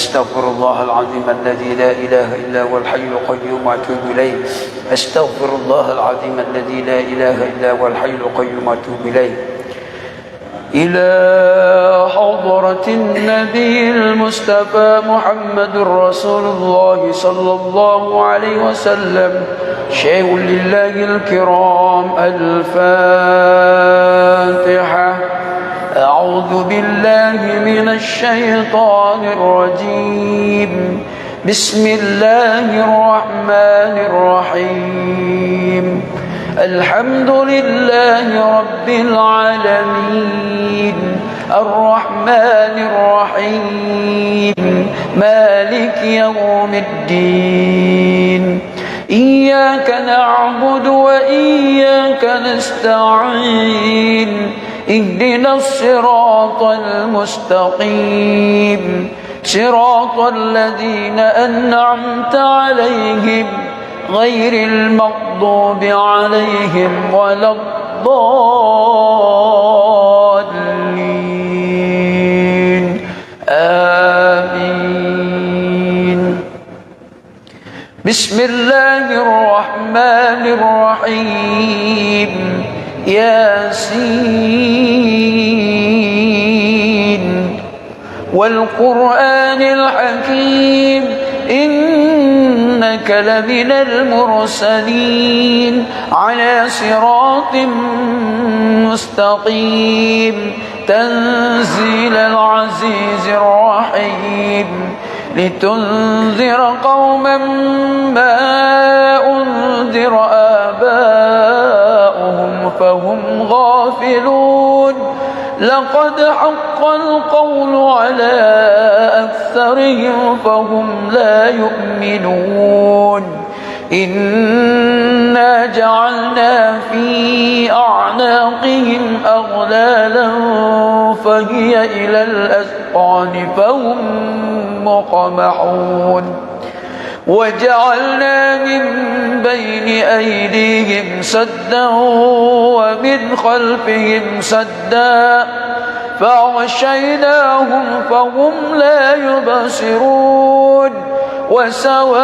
أستغفر الله العظيم الذي لا إله إلا هو الحي القيوم وأتوب إليه. أستغفر الله العظيم الذي لا إله إلا هو الحي القيوم وأتوب إليه. إلى حضرة النبي المصطفى محمد رسول الله صلى الله عليه وسلم شيء لله الكرام. الفاتحة. أعوذ بالله من الشيطان الرجيم. بسم الله الرحمن الرحيم. الحمد لله رب العالمين الرحمن الرحيم مالك يوم الدين. إياك نعبد وإياك نستعين. اهدنا الصراط المستقيم صراط الذين أنعمت عليهم غير المغضوب عليهم ولا الضالين. آمين. بسم الله الرحمن الرحيم. ياسين والقرآن الحكيم إنك لمن المرسلين على صراط مستقيم تنزيل العزيز الرحيم لتنذر قوما ما أنذر آباؤهم فهم غافلون. لقد حق القول على أكثرهم فهم لا يؤمنون. إنا جعلنا في أعناقهم أغلالا فهي إلى الأذقان فهم مقمحون. وجعلنا من بين أيديهم سدا ومن خلفهم سدا فأغشيناهم فهم لا يبصرون. وسواء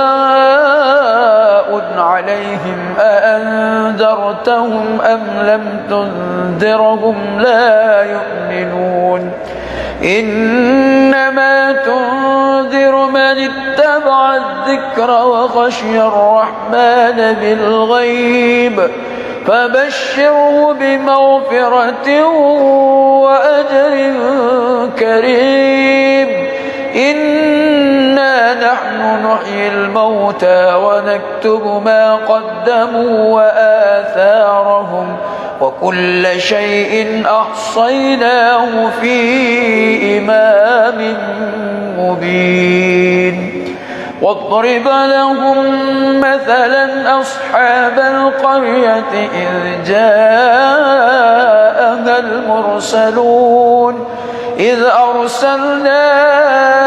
عليهم أأنذرتهم أم لم تنذرهم لا يؤمنون. إنما تنذر من اتبع الذكر وخشي الرحمن بالغيب فبشره بمغفرة وأجر كريم. إنا نحن نحيي الموتى ونكتب ما قدموا وآثارهم وكل شيء أحصيناه في إمام مبين. واضرب لهم مثلا أصحاب القرية إذ جاءها المرسلون إذ أرسلنا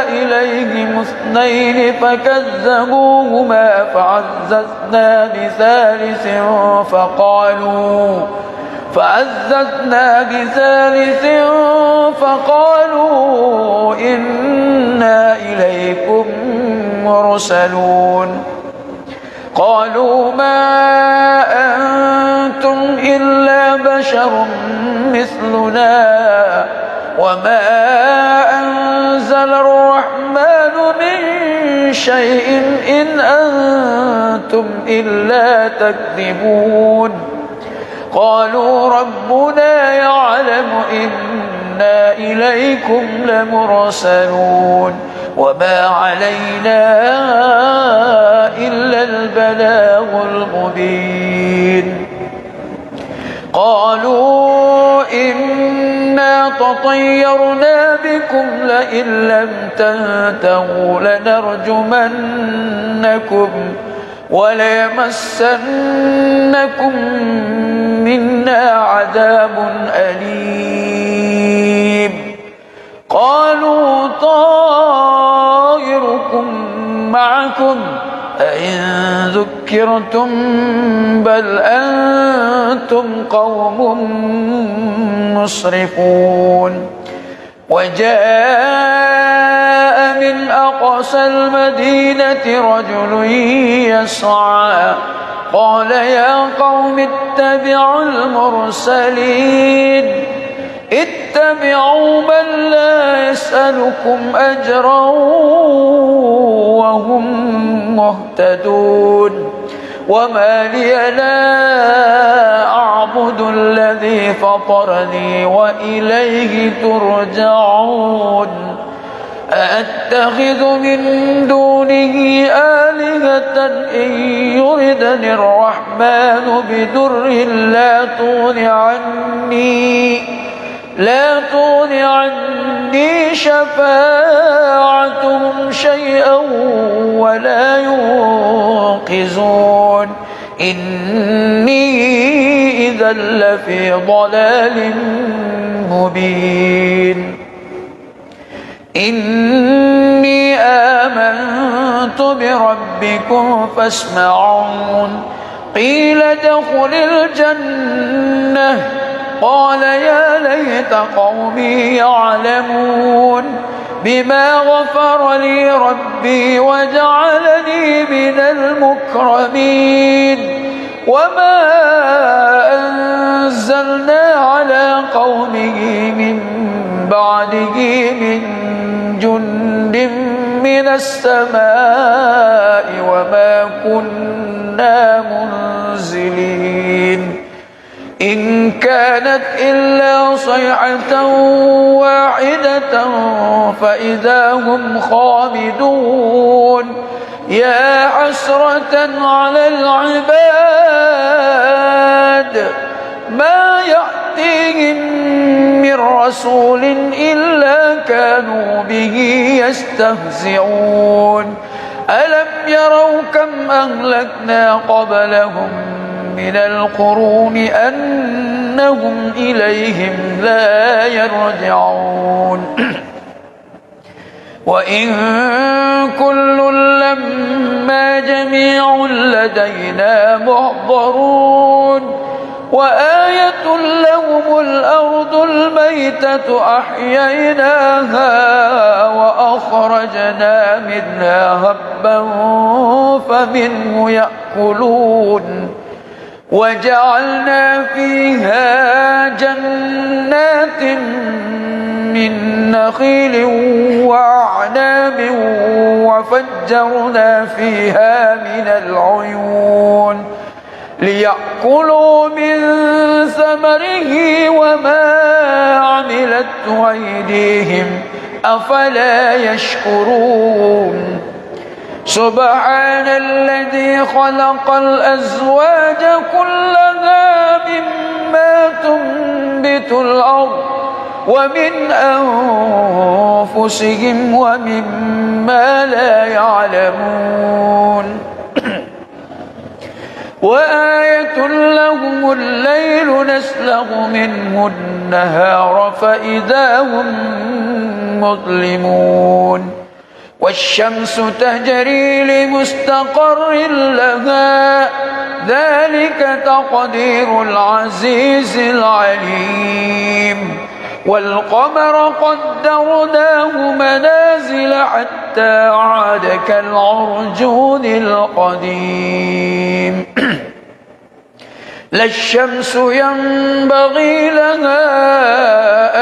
إليهم اثنين فكذبوهما فعززنا بثالث فقالوا إنا إليكم مرسلون. قالوا ما أنتم إلا بشر مثلنا وما أنزل الرحمن من شيء إن أنتم إلا تكذبون. قالوا ربنا يعلم إنا إليكم لمرسلون وما علينا إلا البلاغ المبين. قالوا إنا تطيرنا بكم لئن لم تنتهوا لنرجمنكم وليمسنكم منا عذاب أليم. قالوا طائركم معكم أئن ذكرتم بل أنتم قوم مسرفون. وجاء من أقصى أقصى المدينة رجل يسعى قال يا قوم اتبعوا المرسلين اتبعوا من لا يسألكم أجرا وهم مهتدون وما لي لا أعبد الذي فطرني وإليه ترجعون أأتخذ من دونه آلهة إن يردني الرحمن بدر لا تغن عني شفاعتهم شيئا ولا ينقذون إني إذا لفي ضلال مبين إني آمنت بربكم فاسمعون قيل ادخل الجنة قال يا ليت قومي يعلمون بما غفر لي ربي وجعلني من المكرمين وما أنزلنا على قومه من بعده من جند من السماء وما كنا منزلين إن كانت إلا صيحة واحدة فإذا هم خامدون يا حسرة على العباد ما يأتيهم من رسول إلا كانوا به يستهزئون ألم يروا كم أهلكنا قبلهم من القرون أنهم إليهم لا يرجعون وإن كل لما جميع لدينا محضرون وآية لهم الأرض الميتة أحييناها وأخرجنا منها هبا فمنه يأكلون وجعلنا فيها جنات من نخيل وأعناب وفجرنا فيها من العيون ليأكلوا من ثمره وما عملته أيديهم أفلا يشكرون سبحان الذي خلق الأزواج كلها مما تنبت الأرض ومن أنفسهم ومما لا يعلمون وآية لهم الليل نسلغ منه النهار فإذا هم مظلمون والشمس تجري لمستقر لها ذلك تقدير العزيز العليم والقمر قدرناه منازل حتى عاد كالعرجون القديم لا الشمس ينبغي لها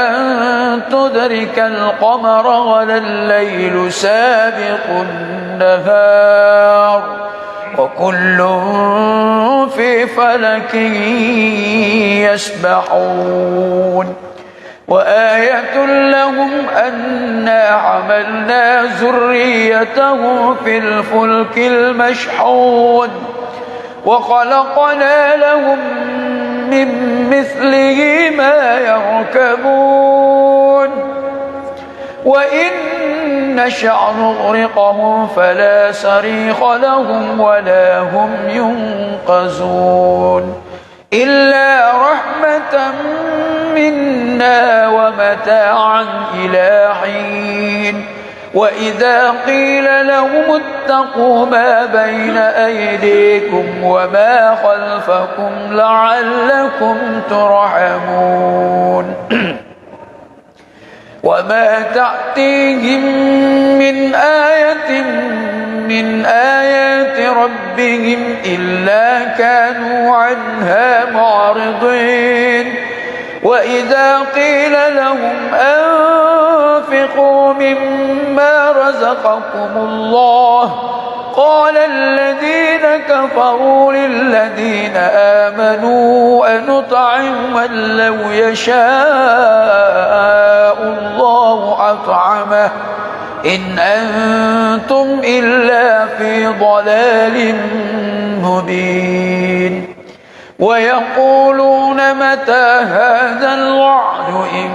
أن تدرك القمر ولا الليل سابق النهار وكل في فلك يسبحون وآية لهم أنا حملنا ذريتهم في الفلك المشحون وخلقنا لهم من مثله ما يركبون وإن نشأ نغرقهم فلا صريخ لهم ولا هم ينقذون إلا رحمة منا ومتاعا إلى حين وإذا قيل لهم اتقوا ما بين أيديكم وما خلفكم لعلكم ترحمون وما تأتيهم من آية من آيات ربهم إلا كانوا عنها معرضين وإذا قيل لهم أنفقوا مما رزقكم الله قال الذين كفروا للذين آمنوا أنطعم من لو يشاء الله أطعمه إن أنتم إلا في ضلال مبين ويقولون متى هذا الوعد إن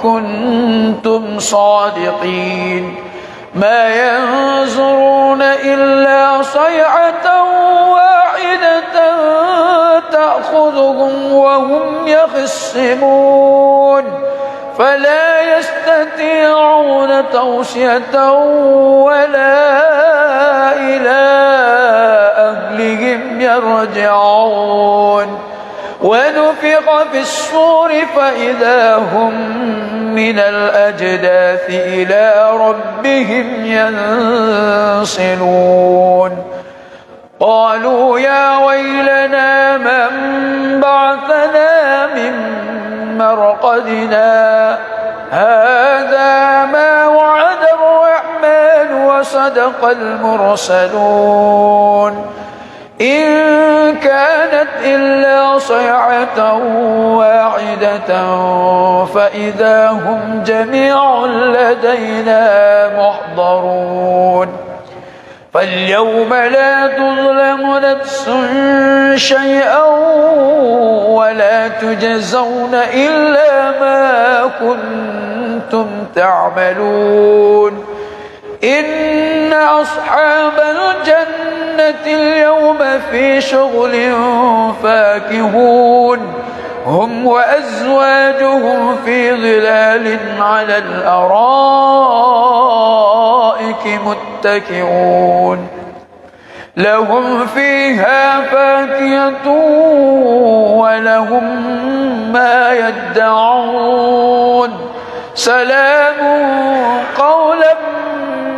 كنتم صادقين ما ينظرون إلا صيحة واحدة تأخذهم وهم يخصمون فلا يستطيعون توصية ولا إلى أهلهم يرجعون ونفخ في الصور فإذا هم من الأجداث إلى ربهم ينسلون قالوا يا ويلنا من بعثنا من مرقدنا هذا ما وعد الرحمن وصدق المرسلون إن كانت إلا صيحة واحدة فإذا هم جميع لدينا محضرون فاليوم لا تظلم نفس شيئا ولا تجزون إلا ما كنتم تعملون إن أصحاب الجنة اليوم في شغل فاكهون هم وأزواجهم في ظلال على الأرائك متكئون لهم فيها فاكهة ولهم ما يدعون سلام قولا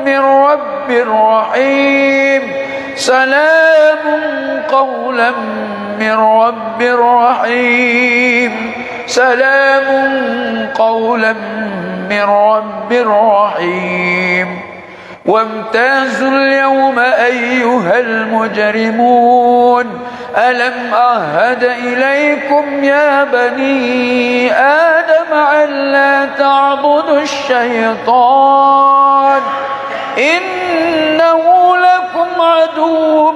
من رب رحيم سلام قولا من رب رحيم سلام قولا من رب رحيم وامتازوا اليوم أيها المجرمون ألم أعهد إليكم يا بني آدم ألا تعبدوا الشيطان إنه لكم عدو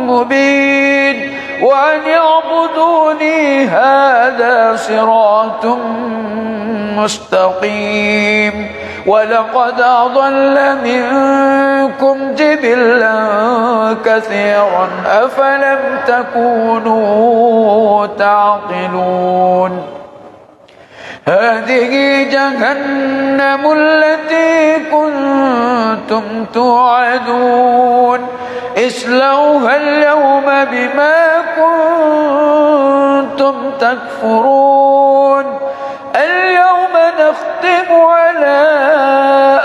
مبين وأن يعبدوني هذا صراط مستقيم ولقد أضل منكم جبلا كثيرا أفلم تكونوا تعقلون هذه جهنم التي كنتم توعدون اصلوها اليوم بما كنتم تكفرون اليوم نختم على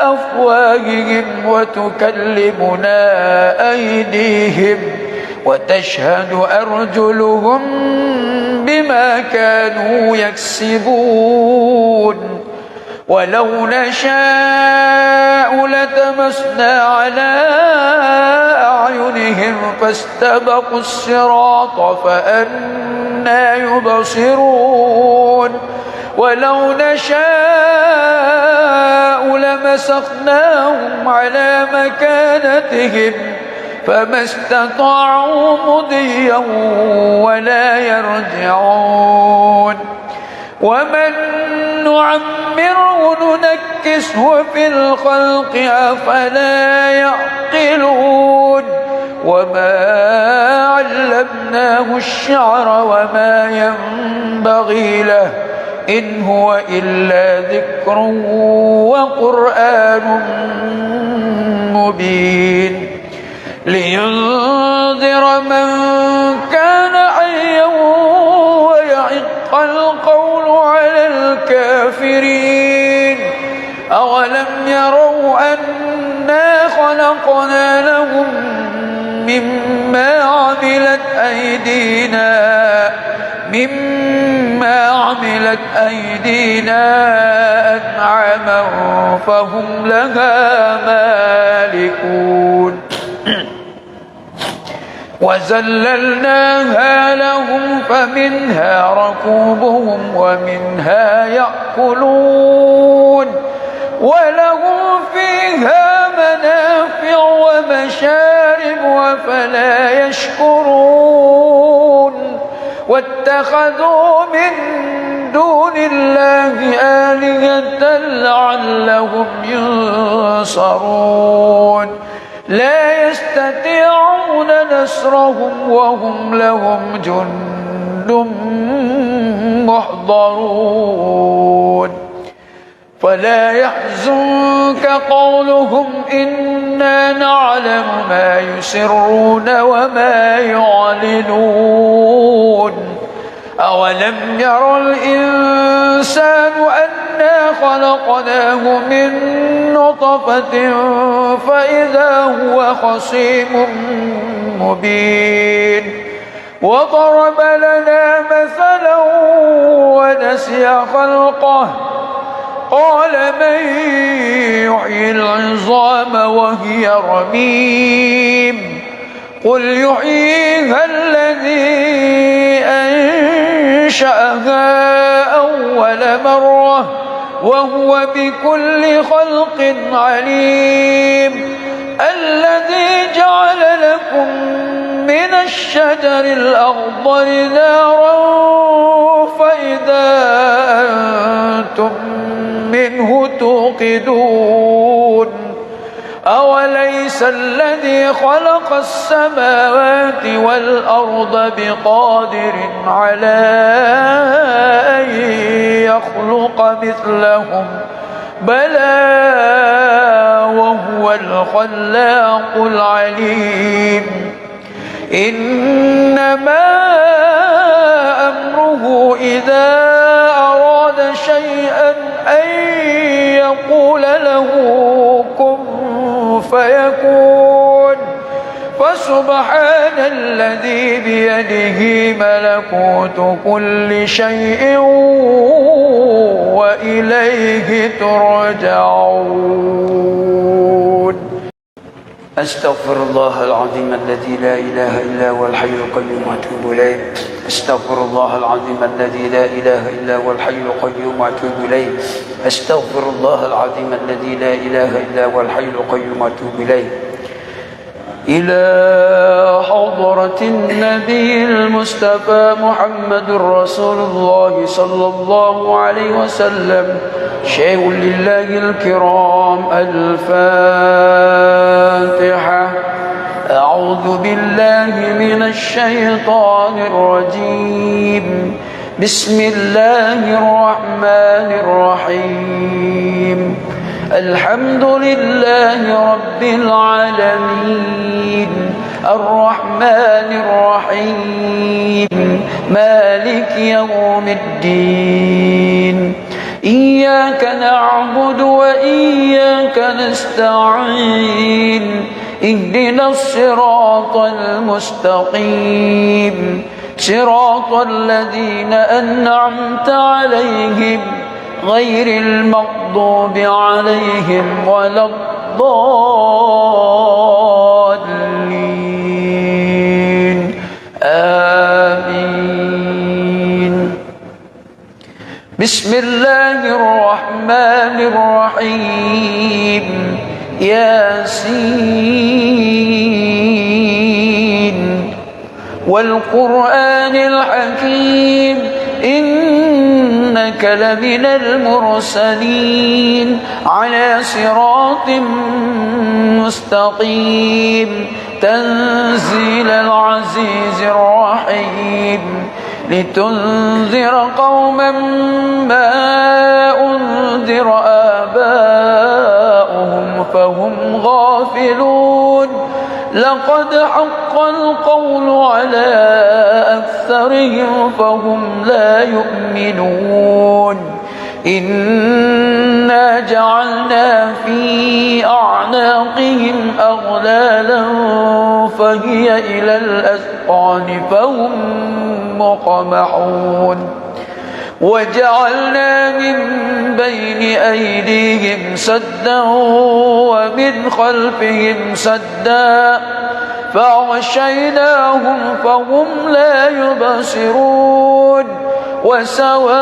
أفواههم وتكلمنا أيديهم وتشهد أرجلهم بما كانوا يكسبون ولو نشاء لتمسنا على أعينهم فاستبقوا الصراط فأنى يبصرون ولو نشاء لمسخناهم على مكانتهم فما استطاعوا مضيا ولا يرجعون ومن نعمره ننكسه في الخلق أفلا يعقلون وما علمناه الشعر وما ينبغي له إن هو إلا ذكر وقرآن مبين لينذر من كان حيا ويحق القول على الكافرين خلقنا لهم مما عملت أيدينا أنعاما فهم لها مالكون وذللناها لهم فمنها ركوبهم ومنها يأكلون ولهم فيها منافع ومشارب أفلا يشكرون واتخذوا من دون الله آلهة لعلهم ينصرون لا يستطيعون نصرهم وهم لهم جند محضرون فلا يحزنك قولهم إنا نعلم ما يسرون وما يعلنون أولم ير الإنسان أنا خلقناه من نطفة فإذا هو خصيم مبين وضرب لنا مثلا ونسي خلقه قال من يحيي العظام وهي رميم قل يحييها الذي أنشأها أول مرة وهو بكل خلق عليم الذي جعل لكم من الشجر الأخضر نارا فإذا أنتم منه توقدون أوليس الذي خلق السماوات والأرض بقادر على أن يخلق مثلهم بلى وهو الخلاق العليم إنما أمره إذا أراد شيئا أن يقول له كن فيكون فسبحان الذي بيده ملكوت كل شيء وإليه ترجعون أستغفر الله العظيم الذي لا إله إلا هو الحي القيوم وأتوب إليه أستغفر الله العظيم الذي لا إله إلا هو الحي القيوم وأتوب إليه أستغفر الله العظيم الذي لا إله إلا هو الحي القيوم وأتوب إليه إلى حضرة النبي المصطفى محمد رسول الله صلى الله عليه وسلم شيء لله الكرام الفاتحة أعوذ بالله من الشيطان الرجيم بسم الله الرحمن الرحيم الحمد لله رب العالمين الرحمن الرحيم مالك يوم الدين إياك نعبد وإياك نستعين اهدنا الصراط المستقيم صراط الذين أنعمت عليهم غير المغضوب عليهم ولا الضالين آمين بسم الله الرحمن الرحيم ياسين والقرآن الحكيم إنك لمن المرسلين على صراط مستقيم تنزيل العزيز الرحيم لتنذر قوما ما أنذر آباؤهم فهم غافلون لقد حق القول على أكثرهم فهم لا يؤمنون إنا جعلنا في أعناقهم أغلالا فهي إلى الأذقان فهم مقمحون وجعلنا من بين أيديهم سدا ومن خلفهم سدا فأغشيناهم فهم لا يبصرون وسواء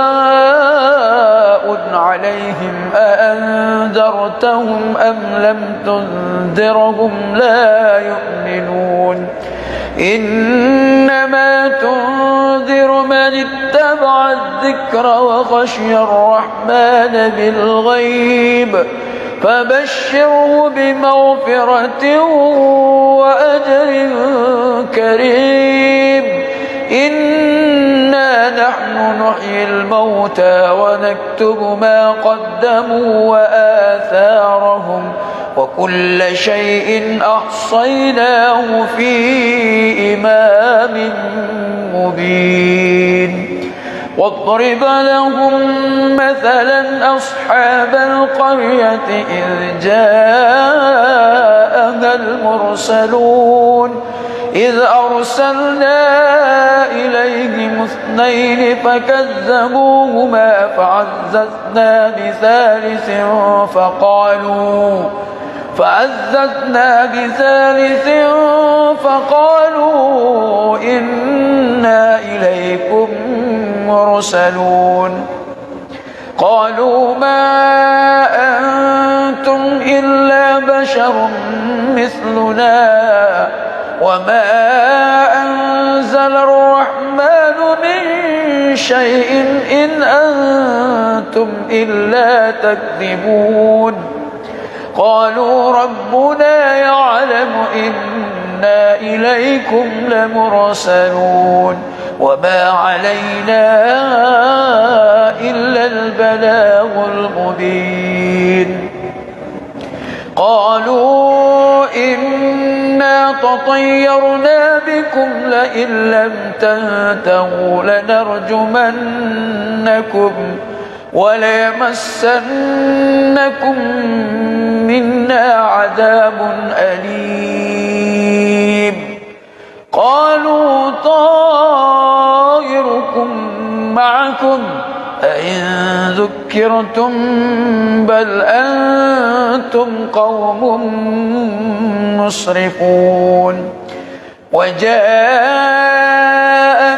عليهم أأنذرتهم أم لم تنذرهم لا يؤمنون إنما تنذر من اتبع الذكر وخشي الرحمن بالغيب فبشره بمغفرة وأجر كريم إنا نحن نحيي الموتى ونكتب ما قدموا وآثارهم وكل شيء أحصيناه في إمام مبين واضرب لهم مثلا أصحاب القرية إذ جاءها المرسلون إذ أرسلنا إليهم اثنين فكذبوهما فعززنا بثالث فقالوا إنا إليكم مرسلون قالوا ما أنتم إلا بشر مثلنا وما أنزل الرحمن من شيء إن أنتم إلا تكذبون قالوا ربنا يعلم إنا إليكم لمرسلون وما علينا إلا البلاغ المبين قالوا إنا تطيرنا بكم لئن لم تنتهوا لنرجمنكم وليمسنكم منا عذاب أليم قالوا طائركم معكم أئن ذكرتم بل أنتم قوم مسرفون وجاء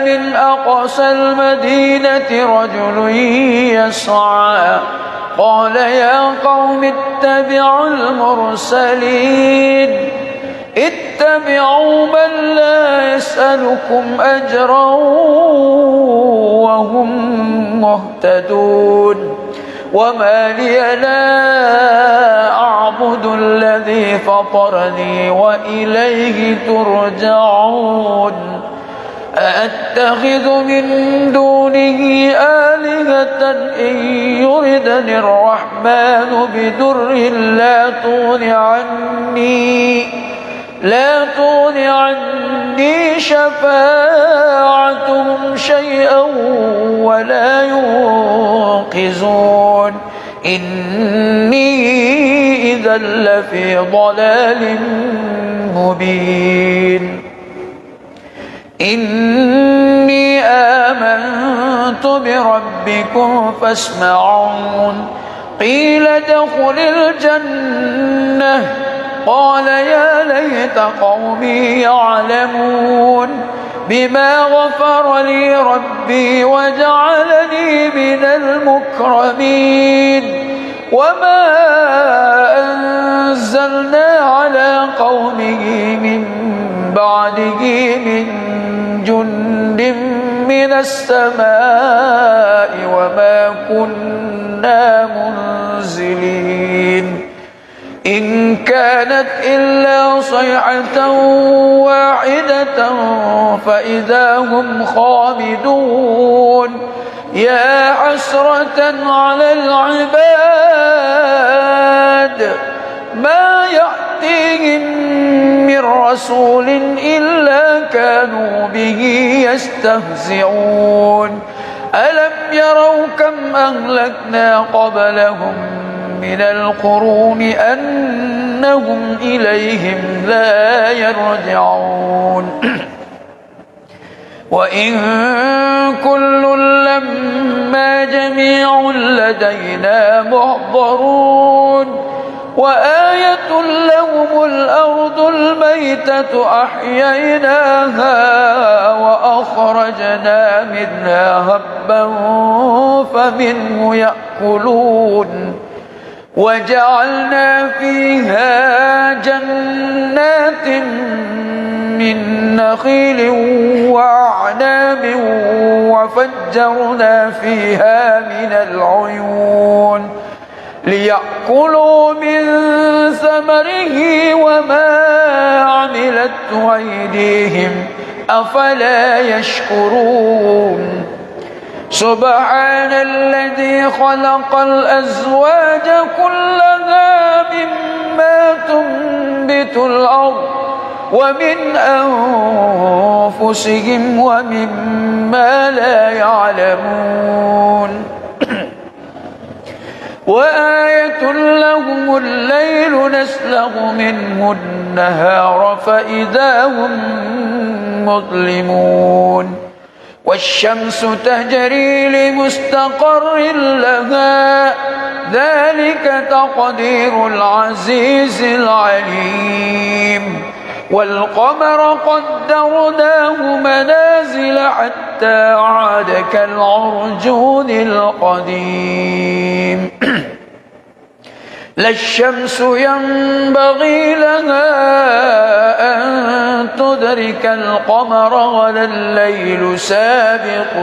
من أقصى المدينة رجل يسعى قال يا قوم اتبعوا المرسلين اتبعوا من لا يسألكم أجرا وهم مهتدون وما لي لا أعبد الذي فطرني وإليه ترجعون أأتخذ من دونه آلهة إن يردني الرحمن بدر لا تغن عني شفاعتهم شيئا ولا ينقذون إني إذا لفي ضلال مبين إني آمنت بربكم فاسمعون قيل ادخل الجنة قال يا ليت قومي يعلمون بما غفر لي ربي وجعلني من المكرمين وما أنزلنا على قومه من بعده من جند من السماء وما كنا منزلين إن كانت إلا صيحة واحدة فإذا هم خامدون يا حسرة على العباد ما يأتيهم من رسول إلا كانوا به يستهزئون ألم يروا كم أهلكنا قبلهم من القرون أنهم إليهم لا يرجعون وإن كل لما جميع لدينا محضرون وآية لهم الأرض الميتة أحييناها وأخرجنا منها هبا فمنه يأكلون وجعلنا فيها جنات من نخيل وأعناب وفجرنا فيها من العيون ليأكلوا من ثمره وما عملته أيديهم أفلا يشكرون سبحان الذي خلق الأزواج كلها مما تنبت الأرض ومن أنفسهم ومما لا يعلمون وآية لهم الليل نسلخ منه النهار فإذا هم مظلمون والشمس تجري لمستقر لها ذلك تقدير العزيز العليم والقمر قدرناه منازل حتى عاد كالعرجون القديم لا الشمس ينبغي لها أن تدرك القمر ولا الليل سابق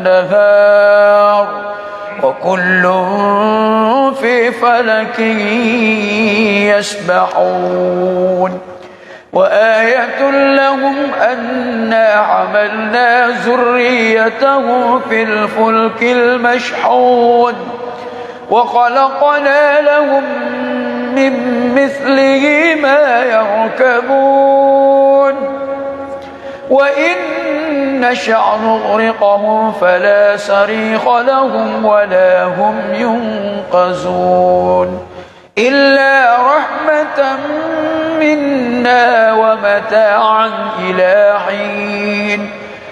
النهار وكل في فلك يسبحون وآية لهم أنا حملنا ذريتهم في الفلك المشحون وخلقنا لهم من مثله ما يركبون وإن نشأ نغرقهم فلا صريخ لهم ولا هم ينقذون إلا رحمة منا ومتاعا إلى حين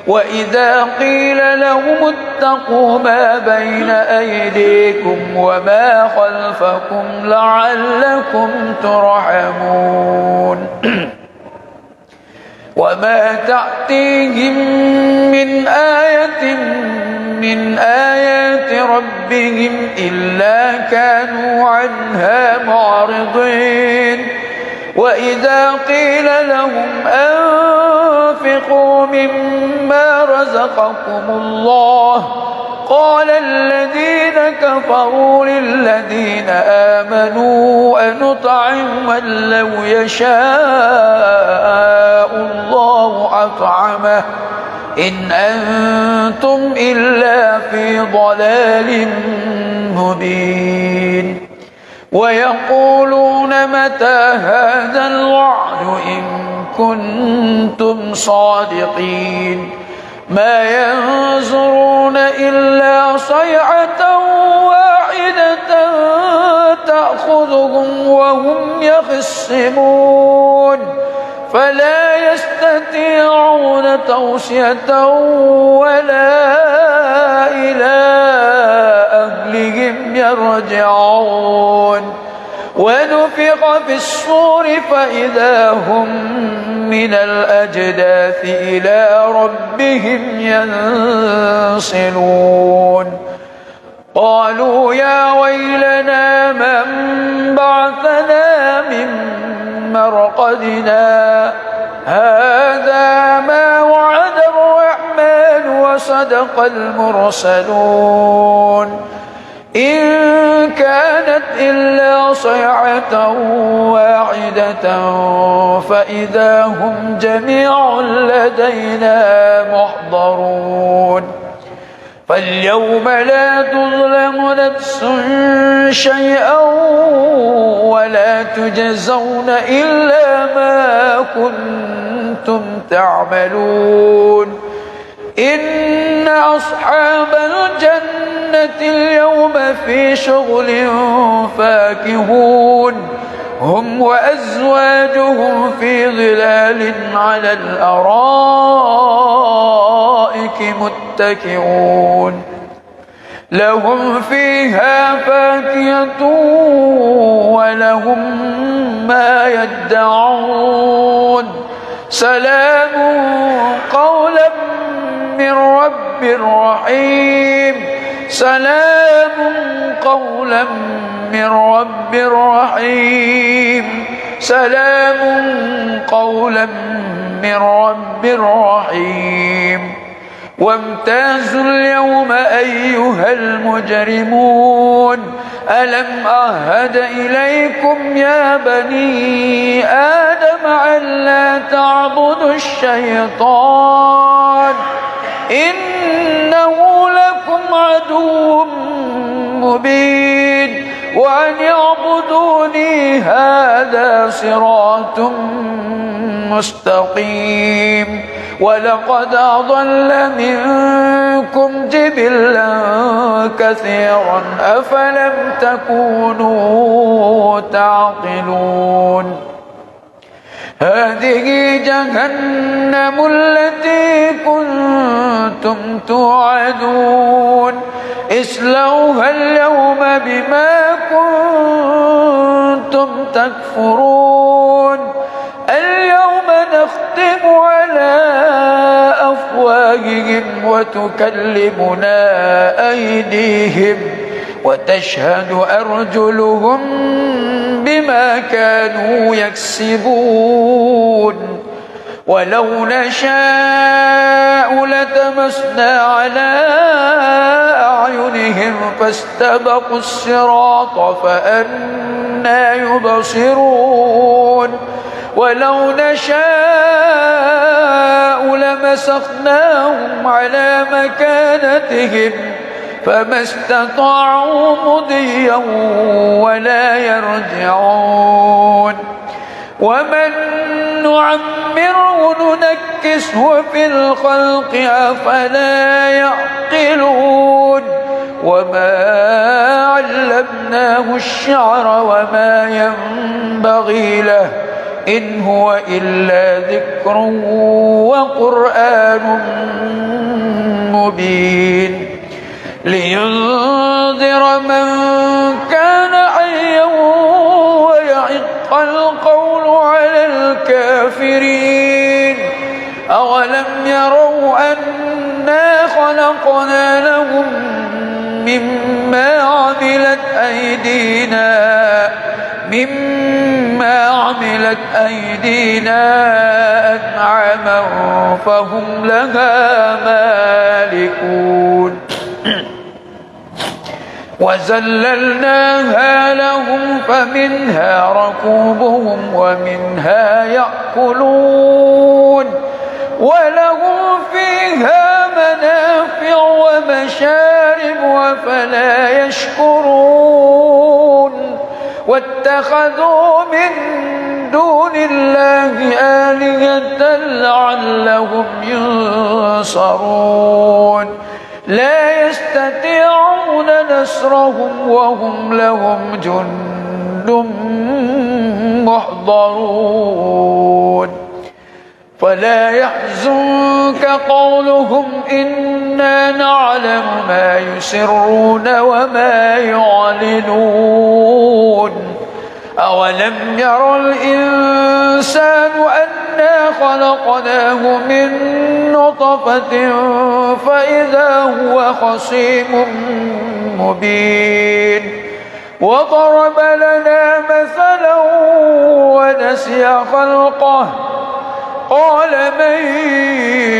وإذا قيل لهم اتقوا ما بين أيديكم وما خلفكم لعلكم ترحمون وما تأتيهم من آية من آيات ربهم إلا كانوا عنها معرضين وإذا قيل لهم أنفقوا مما رزقكم الله قال الذين كفروا للذين آمنوا أنطعم من لو يشاء الله أطعمه إن أنتم إلا في ضلال مبين ويقولون متى هذا الوعد إن كنتم صادقين ما ينظرون إلا صيحة واحدة تأخذهم وهم يخصمون فلا يستطيعون توصية ولا إلى أهلهم يرجعون ونفخ في الصور فإذا هم من الأجداث إلى ربهم ينسلون قالوا يا ويلنا من بعثنا من مرقدنا هذا ما وعد الرحمن وصدق المرسلون إن كانت إلا صيحة واحدة فإذا هم جميع لدينا محضرون فاليوم لا تظلم نفس شيئا ولا تجزون إلا ما كنتم تعملون إن أصحاب الجنة اليوم في شغل فاكهون هم وأزواجهم في ظلال على الأرائك متكئون لهم فيها فاكهة ولهم ما يدعون سلام قولا من رب رحيم سلام قولا من رب رحيم سلام قولا من رب رحيم وامتازوا اليوم أيها المجرمون ألم أعهد إليكم يا بني آدم ألا تعبدوا الشيطان إنه لكم عدو مبين وأن يعبدوني هذا صراط مستقيم ولقد أضل منكم جبلا كثيرا أفلم تكونوا تعقلون هذه جهنم التي كنتم توعدون اصلوها اليوم بما كنتم تكفرون اليوم نختم على أفواههم وتكلمنا أيديهم وتشهد أرجلهم بما كانوا يكسبون ولو نشاء لتمسنا على أعينهم فاستبقوا الصراط فأنى يبصرون ولو نشاء لمسخناهم على مكانتهم فما استطاعوا مضيا ولا يرجعون ومن نعمره ننكسه في الخلق أفلا يعقلون وما علمناه الشعر وما ينبغي له إن هو إلا ذكر وقرآن مبين لينذر من كان حيا ويحق القول على الكافرين أولم يروا أنا خلقنا لهم مما عملت أيدينا أنعاما فهم لها مالكون وذللناها لهم فمنها ركوبهم ومنها يأكلون ولهم فيها منافع ومشارب وفلا يشكرون واتخذوا من دون الله آلهة لعلهم ينصرون لا يستطيعون نصرهم وهم لهم جند محضرون فلا يحزنك قولهم إنا نعلم ما يسرون وما يعلنون أولم ير الإنسان أنا خلقناه من نطفة فإذا هو خصيم مبين وضرب لنا مثلا ونسي خلقه قال من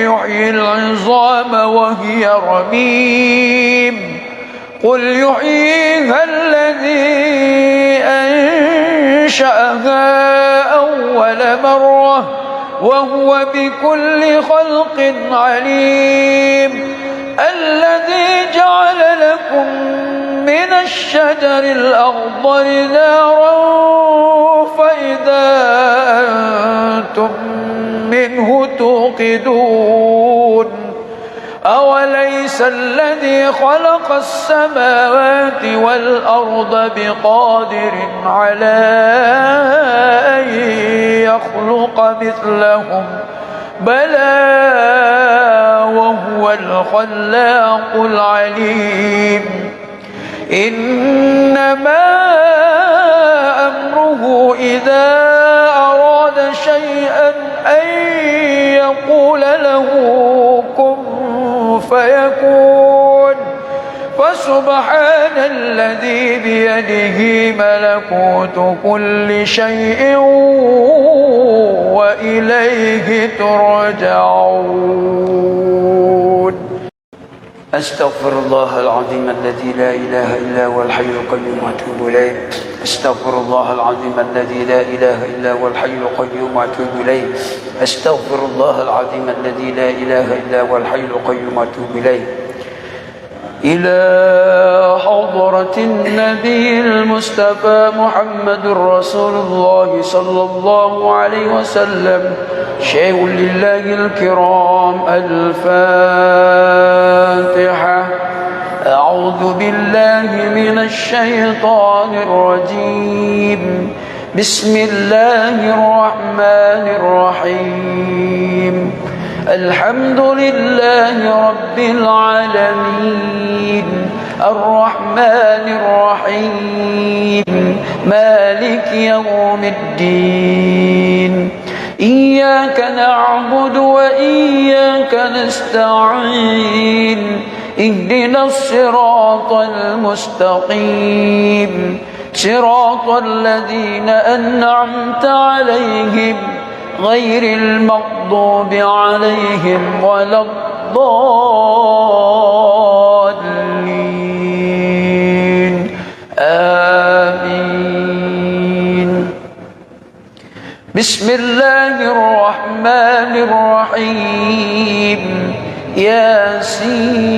يحيي العظام وهي رميم قل يحييها الذي أنشأها أول مرة وهو بكل خلق عليم الذي جعل لكم من الشجر الأخضر نارا فإذا أنتم منه توقدون أوليس الذي خلق السماوات والأرض بقادر على أن يخلق مثلهم بلى وهو الخلاق العليم إنما أمره إذا أراد شيئا أن يقول له كن فيكون فسبحان الذي بيده ملكوت كل شيء وإليه ترجعون. أستغفر الله العظيم الذي لا إله إلا هو الحي القيوم وأتوب إليه. أستغفر الله العظيم الذي لا إله إلا هو الحي القيوم وأتوب إليه. أستغفر الله العظيم الذي لا إله إلا هو الحي القيوم وأتوب إليه. إلى حضرة النبي المصطفى محمد رسول الله صلى الله عليه وسلم شيء لله الكرام. الفاتحة. أعوذ بالله من الشيطان الرجيم. بسم الله الرحمن الرحيم. الحمد لله رب العالمين الرحمن الرحيم مالك يوم الدين. إياك نعبد وإياك نستعين. اهدنا الصراط المستقيم صراط الذين أنعمت عليهم غير المغضوب عليهم ولا الضالين. آمين. بسم الله الرحمن الرحيم. ياسين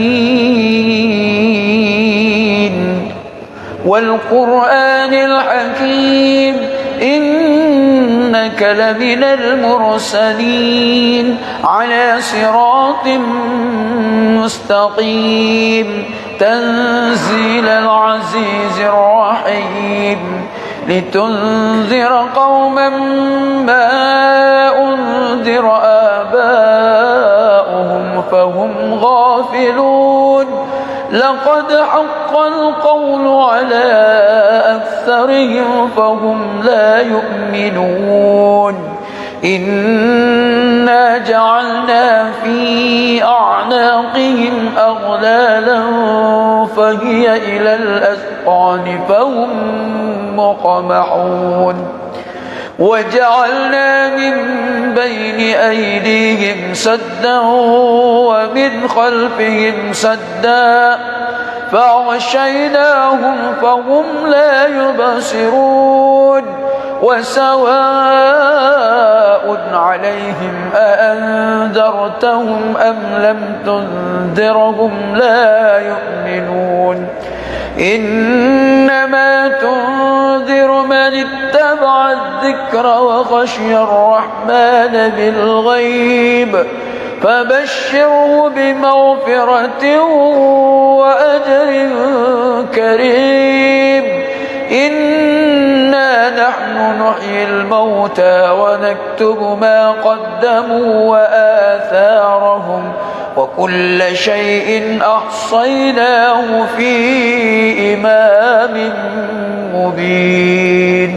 والقرآن الحكيم إنك لمن المرسلين على صراط مستقيم تنزيل العزيز الرحيم لتنذر قوما ما أنذر آباؤهم فهم غافلون. لقد حق القول على أكثرهم فهم لا يؤمنون. إنا جعلنا في أعناقهم أغلالا فهي إلى الأذقان فهم مقمحون. وجعلنا من بين أيديهم سدا ومن خلفهم سدا فأغشيناهم فهم لا يبصرون. وسواء عليهم أأنذرتهم أم لم تنذرهم لا يؤمنون. إنما تنذر من اتبع الذكر وخشي الرحمن بالغيب فبشره بمغفرة وأجر كريم. إنا نحن نحيي الموتى ونكتب ما قدموا وآثارهم وكل شيء أحصيناه في إمام مبين.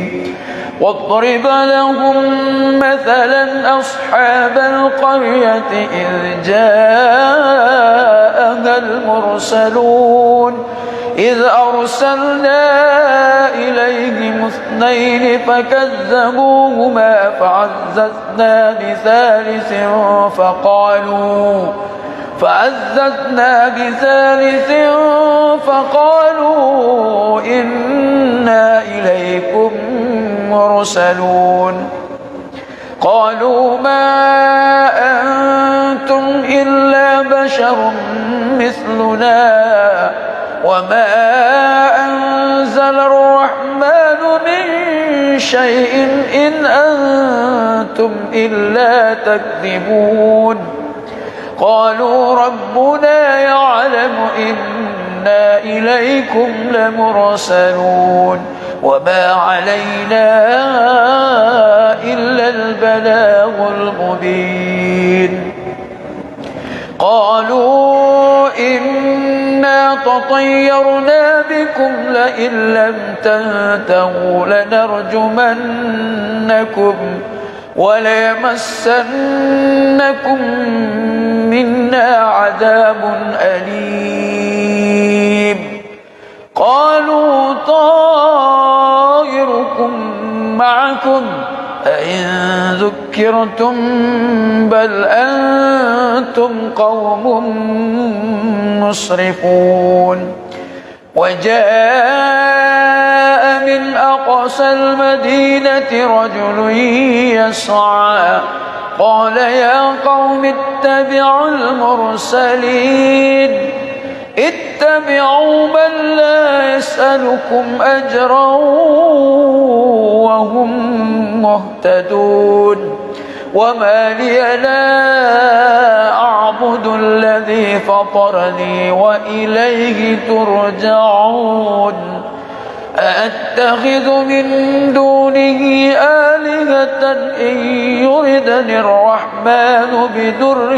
واضرب لهم مثلا أصحاب القرية إذ جاءها المرسلون إذ أرسلنا إليهم اثنين فكذبوهما فعززنا بثالث فقالوا إنا إليكم مرسلون. قالوا ما أنتم إلا بشر مثلنا وما أنزل الرحمن من شيء إن أنتم إلا تكذبون. قالوا ربنا يعلم إنا إليكم لمرسلون وما علينا إلا البلاغ المبين قالوا إنا تطيرنا بكم لئن لم تنتهوا لنرجمنكم وليمسنكم منا عذاب أليم قالوا طائركم معكم أئن ذكرتم بل أنتم قوم مسرفون وجاء من أقصى المدينة رجل يسعى قال يا قوم اتبعوا المرسلين اتبعوا من لا يسألكم أجرا وهم مهتدون وما لي لا أعبد الذي فطرني وإليه ترجعون أأتخذ من دونه آلهة إن يردني الرحمن بدر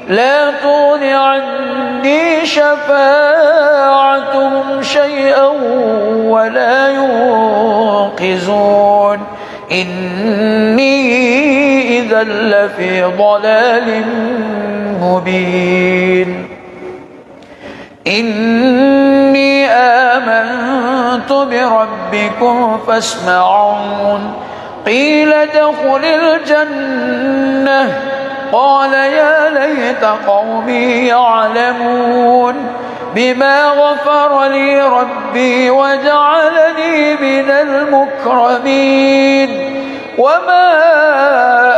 لا تغن عني شفاعتهم شيئا ولا ينقذون إني إذا لفي ضلال مبين إني آمنت بربكم فاسمعون قيل ادخل الجنة قال يا ليت قومي يعلمون بما غفر لي ربي وجعلني من المكرمين وما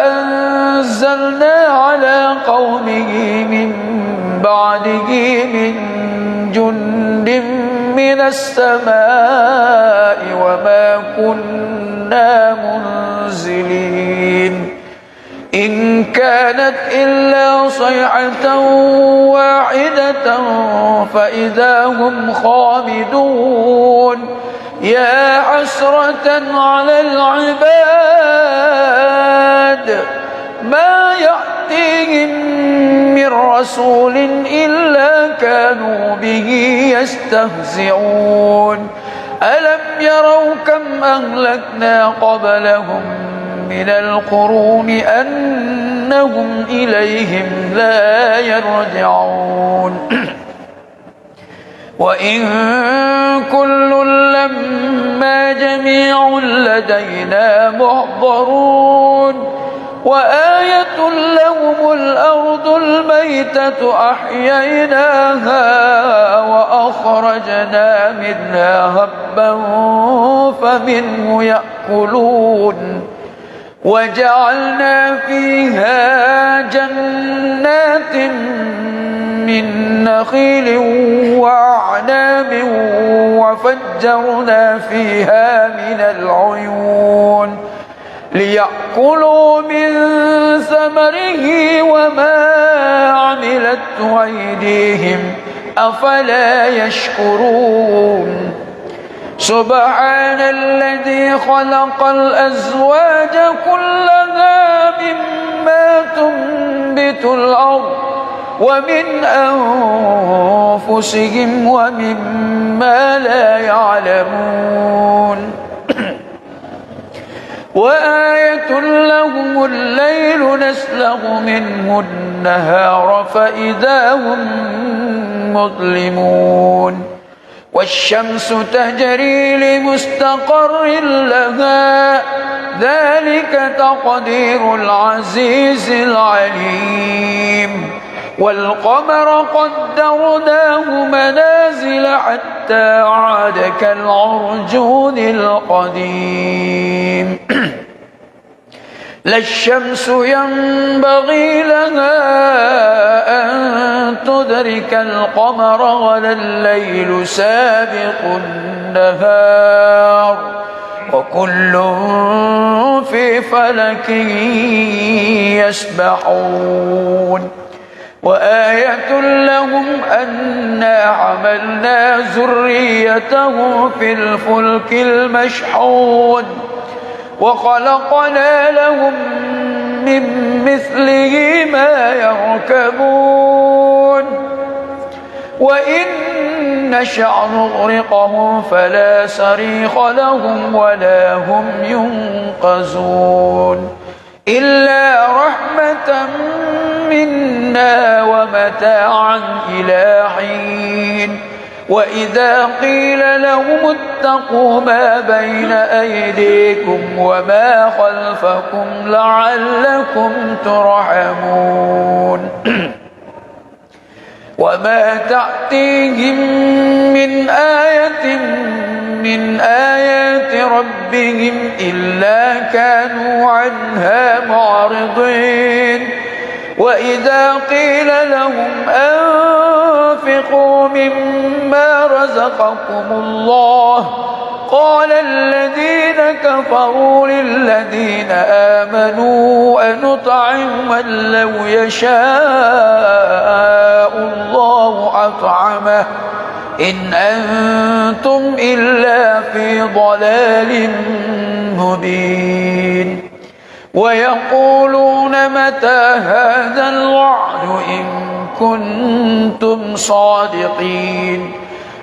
أنزلنا على قومه من بعده من جند من السماء وما كنا منزلين إن كانت إلا صيحة واحدة فإذا هم خامدون يا حسرة على العباد ما يأتيهم من رسول إلا كانوا به يستهزئون ألم يروا كم أهلكنا قبلهم من القرون أنهم إليهم لا يرجعون وإن كل لما جميع لدينا محضرون وآية لهم الأرض الميتة أحييناها وأخرجنا منها هبا فمنه يأكلون وجعلنا فيها جنات من نخيل وأعناب وفجرنا فيها من العيون ليأكلوا من ثمره وما عملته أيديهم أفلا يشكرون سبحان الذي خلق الأزواج كلها مما تنبت الأرض ومن أنفسهم ومما لا يعلمون وآية لهم الليل نسلخ منه النهار فإذا هم مظلمون والشمس تجري لمستقر لها ذلك تقدير العزيز العليم والقمر قدرناه منازل حتى عاد كالعرجون القديم لا الشمس ينبغي لها أن تدرك القمر ولا الليل سابق النهار وكل في في فلك يسبحون وآية لهم أنا حملنا ذريتهم في الفلك المشحون وخلقنا لهم من مثله ما يركبون وإن نشأ نغرقهم فلا صريخ لهم ولا هم ينقذون إلا رحمة منا ومتاعا إلى حين وإذا قيل لهم اتقوا ما بين أيديكم وما خلفكم لعلكم ترحمون وما تأتيهم من آية من آيات ربهم إلا كانوا عنها معرضين وإذا قيل لهم أنفقوا مما رزقكم الله قال الذين كفروا للذين آمنوا أنطعم من لو يشاء الله أطعمه إن أنتم إلا في ضلال مبين ويقولون متى هذا الوعد إن كنتم صادقين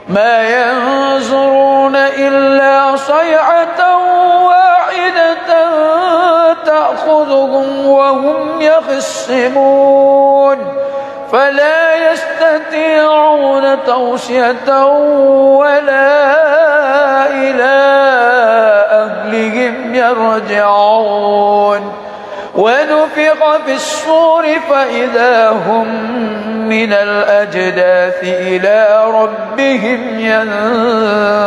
ما ينظرون إلا صيحة واحدة تأخذهم وهم يخصمون فلا يستطيعون توصية ولا إلى أهلهم يرجعون ونفخ في الصور فإذا هم من الأجداث إلى ربهم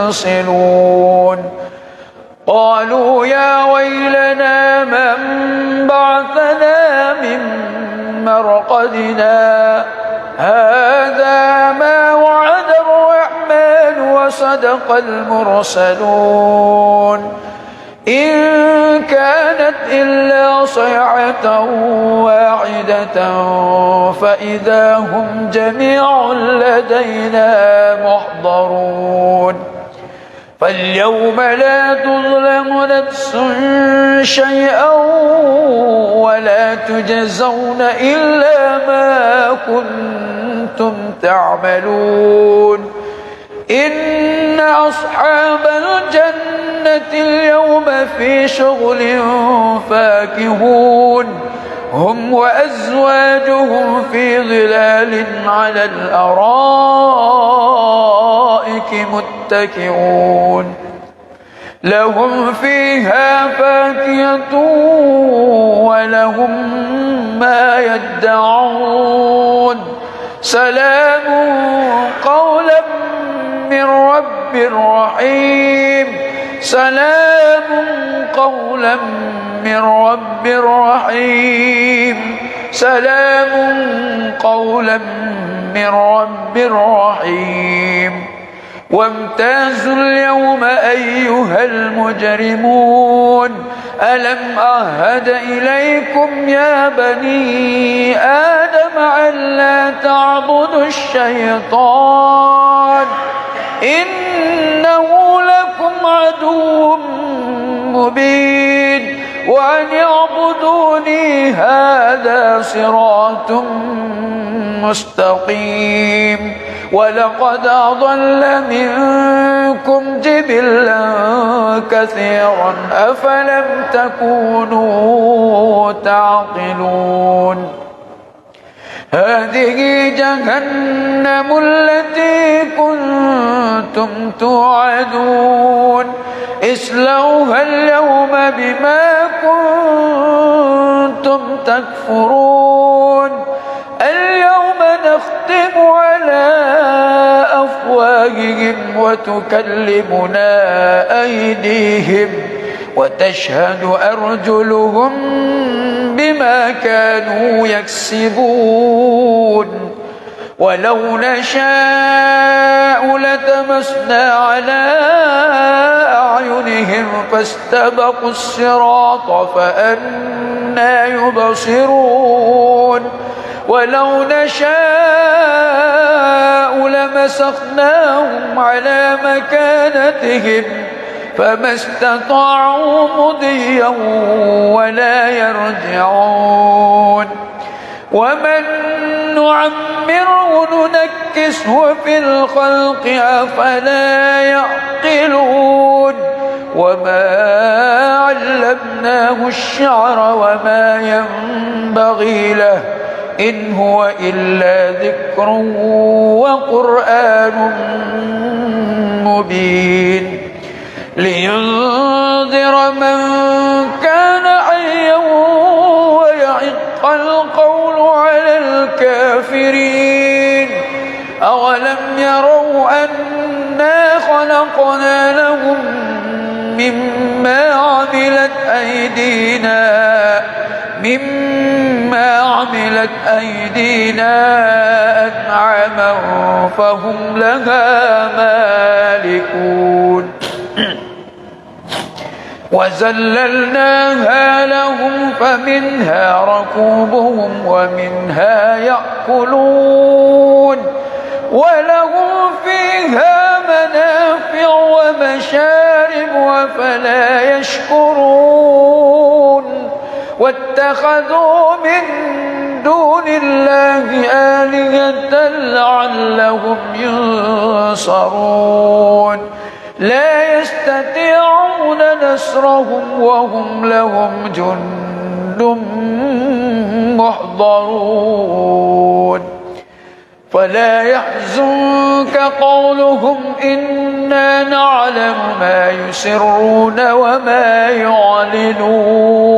ينسلون قالوا يا ويلنا من بعثنا من مرقدنا هذا ما وعد الرحمن وصدق المرسلون إن كانت إلا صيحة واحدة فإذا هم جميع لدينا محضرون فاليوم لا تظلم نفس شيئا ولا تجزون إلا ما كنتم تعملون إن أصحاب الجنة اليوم في شغل فاكهون هم وأزواجهم في ظلال على الأرائك متكئون لهم فيها فاكهة ولهم ما يدعون سلام قولا من رب رحيم سلام قولا من رب رحيم سلام قولا من رب رحيم وامتازوا اليوم أيها المجرمون ألم أعهد إليكم يا بني آدم ألا تعبدوا الشيطان إنه لكم عدو مبين وأن اعبدوني هذا صراط مستقيم ولقد أضل منكم جبلا كثيرا أفلم تكونوا تعقلون هذه جهنم التي كنتم توعدون اصلوها اليوم بما كنتم تكفرون اليوم نختم على أفواههم وتكلمنا أيديهم وتشهد أرجلهم بما كانوا يكسبون ولو نشاء لتمسنا على أعينهم فاستبقوا الصراط فأنى يبصرون ولو نشاء لمسخناهم على مكانتهم فما استطاعوا مضيا ولا يرجعون ومن نعمره ننكسه في الخلق أفلا يعقلون وما علمناه الشعر وما ينبغي له إن هو إلا ذكر وقرآن مبين لينذر من كان حيا ويحق القول على الكافرين أولم يروا أنا خلقنا لهم مما عملت أيدينا أنعاما فهم لها مالكون وذللناها لهم فمنها ركوبهم ومنها يأكلون ولهم فيها منافع ومشارب وفلا يشكرون واتخذوا من دون الله آلهة لعلهم ينصرون لا يستطيعون نصرهم وهم لهم جند محضرون فلا يحزنك قولهم إنا نعلم ما يسرون وما يعلنون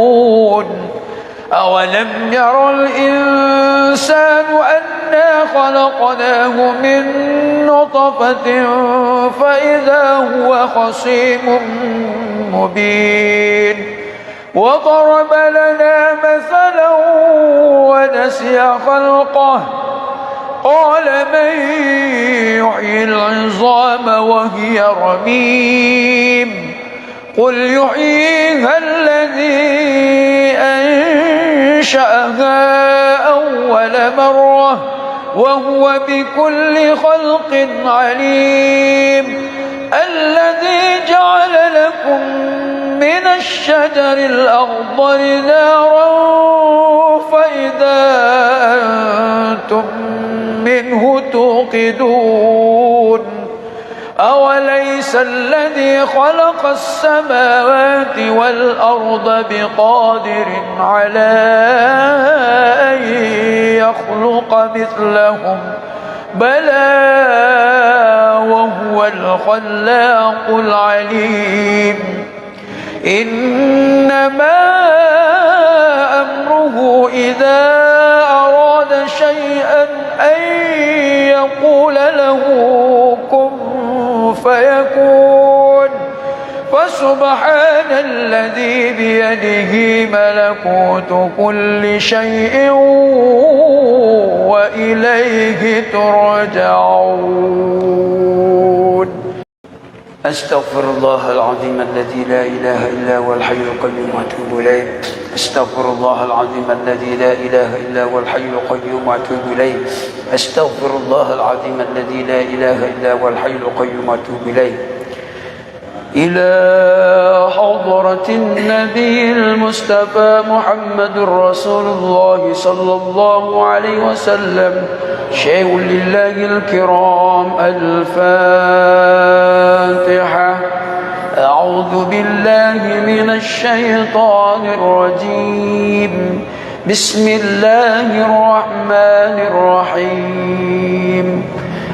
أولم ير الإنسان أنا خلقناه من نطفة فإذا هو خصيم مبين وضرب لنا مثلا ونسي خلقه قال من يحيي العظام وهي رميم قل يحييها الذي أنشأها أول مرة وهو بكل خلق عليم الذي جعل لكم من الشجر الأخضر نارا فإذا أنتم منه توقدون أوليس الذي خلق السماوات والأرض بقادر على أن يخلق مثلهم بلى وهو الخلاق العليم إنما أمره إذا أراد شيئا أن يقول له كن فيكون فسبحان الذي بيده ملكوت كل شيء وإليه ترجعون أستغفر الله العظيم الذي لا إله إلا هو الحي القيوم وأتوب إليه أستغفر الله العظيم الذي لا إله إلا هو الحي القيوم وأتوب إليه أستغفر الله العظيم الذي لا إله إلا هو الحي القيوم وأتوب إليه إلى حضرة النبي المصطفى محمد رسول الله صلى الله عليه وسلم شيء لله الكرام الفاتحة أعوذ بالله من الشيطان الرجيم بسم الله الرحمن الرحيم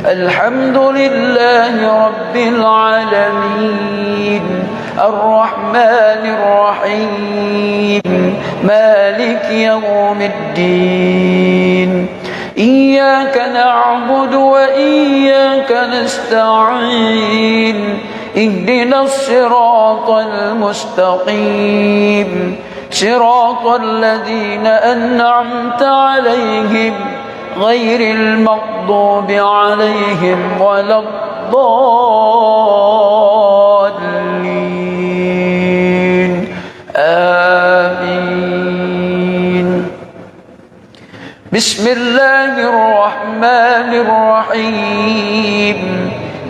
الحمد لله رب العالمين الرحمن الرحيم مالك يوم الدين إياك نعبد وإياك نستعين اهدنا الصراط المستقيم صراط الذين أنعمت عليهم غير المغضوب عليهم ولا الضالين آمين. بسم الله الرحمن الرحيم.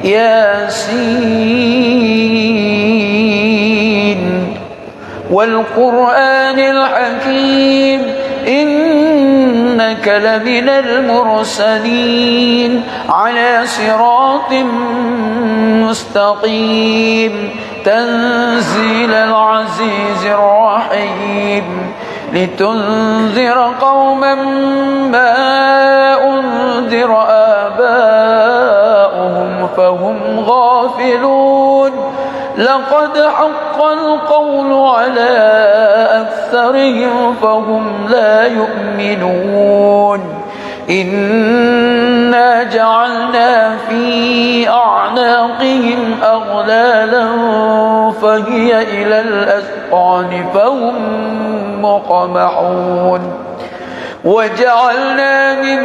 ياسين والقرآن الحكيم إنك لمن المرسلين على صراط مستقيم تنزيل العزيز الرحيم لتنذر قوما ما أنذر آباؤهم فهم غافلون لقد حق القول على أكثرهم فهم لا يؤمنون إنا جعلنا في أعناقهم أغلالا فهي إلى الأذقان فهم مقمحون وجعلنا من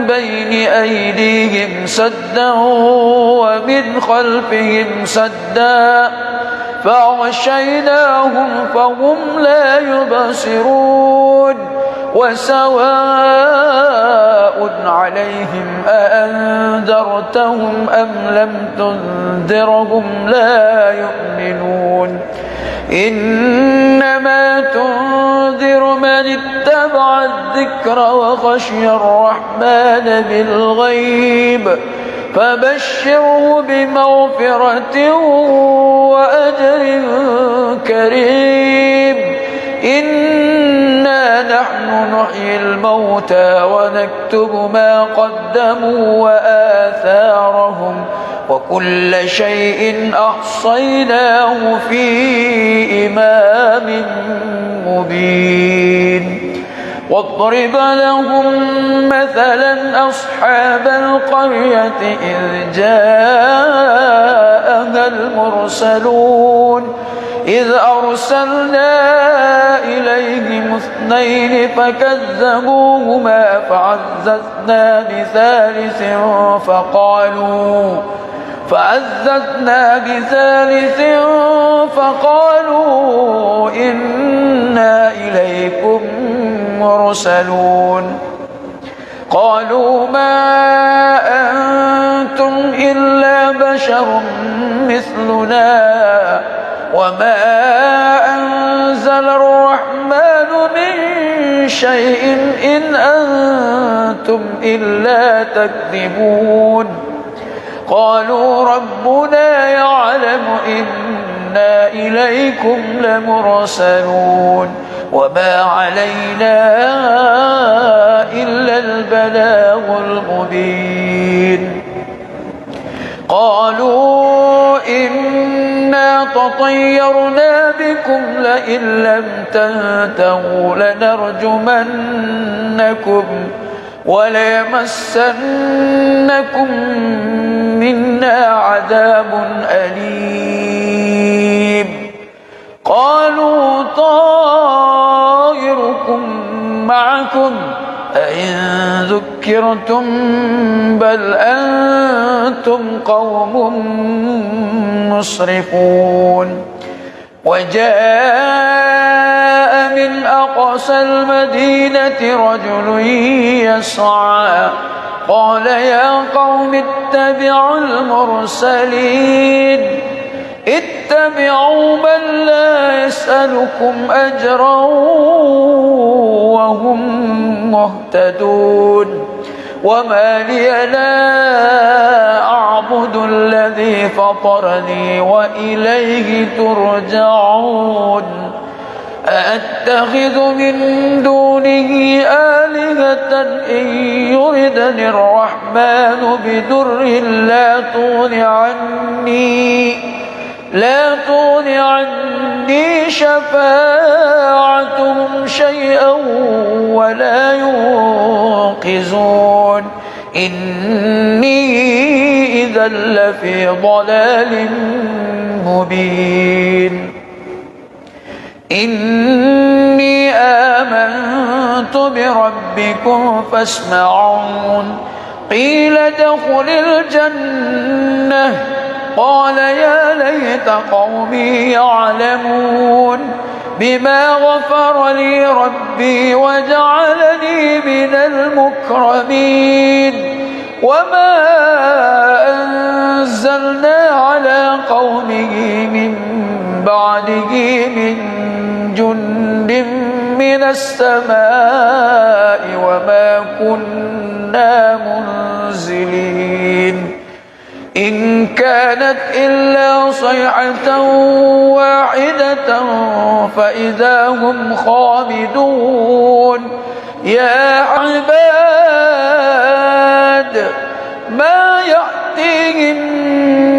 بين أيديهم سدا ومن خلفهم سدا فأغشيناهم فهم لا يبصرون وسواء عليهم أأنذرتهم أم لم تنذرهم لا يؤمنون إنما تنذر من اتبع الذكر وخشي الرحمن بالغيب فبشره بمغفرة وأجر كريم إنا نحن نحيي الموتى ونكتب ما قدموا وآثارهم وكل شيء أحصيناه في إمام مبين واضرب لهم مثلا أصحاب القرية إذ جاءها المرسلون إذ أرسلنا إليهم اثنين فكذبوهما فعززنا بثالث فقالوا إنا إليكم مرسلون قالوا ما أنتم إلا بشر مثلنا وما أنزل الرحمن من شيء إن أنتم إلا تكذبون قالوا ربنا يعلم إنا إليكم لمرسلون وما علينا إلا البلاغ المبين قالوا إنا تطيرنا بكم لئن لم تنتهوا لنرجمنكم وليمسنكم منا عذاب أليم قالوا طائركم معكم أئن ذكرتم بل أنتم قوم مسرفون وجاء من أقصى المدينة رجل يسعى قال يا قوم اتبعوا المرسلين اتبعوا من لا يسألكم أجرا وهم مهتدون وما لي لا أعبد الذي فطرني وإليه ترجعون أأتخذ من دونه آلهة إن يردني الرحمن بضر لا تغن عني شفاعتهم شيئا ولا ينقذون إني إذا لفي ضلال مبين إني آمنت آمنت بربكم فاسمعون قيل ادخل الجنة قال يا ليت قومي يعلمون بما غفر لي ربي وجعلني من المكرمين وما أنزلنا على قومه من بعده من جند من السماء وما كنا منزلين إن كانت إلا صيحة واحدة فإذا هم خامدون يا عباد ما يأتيهم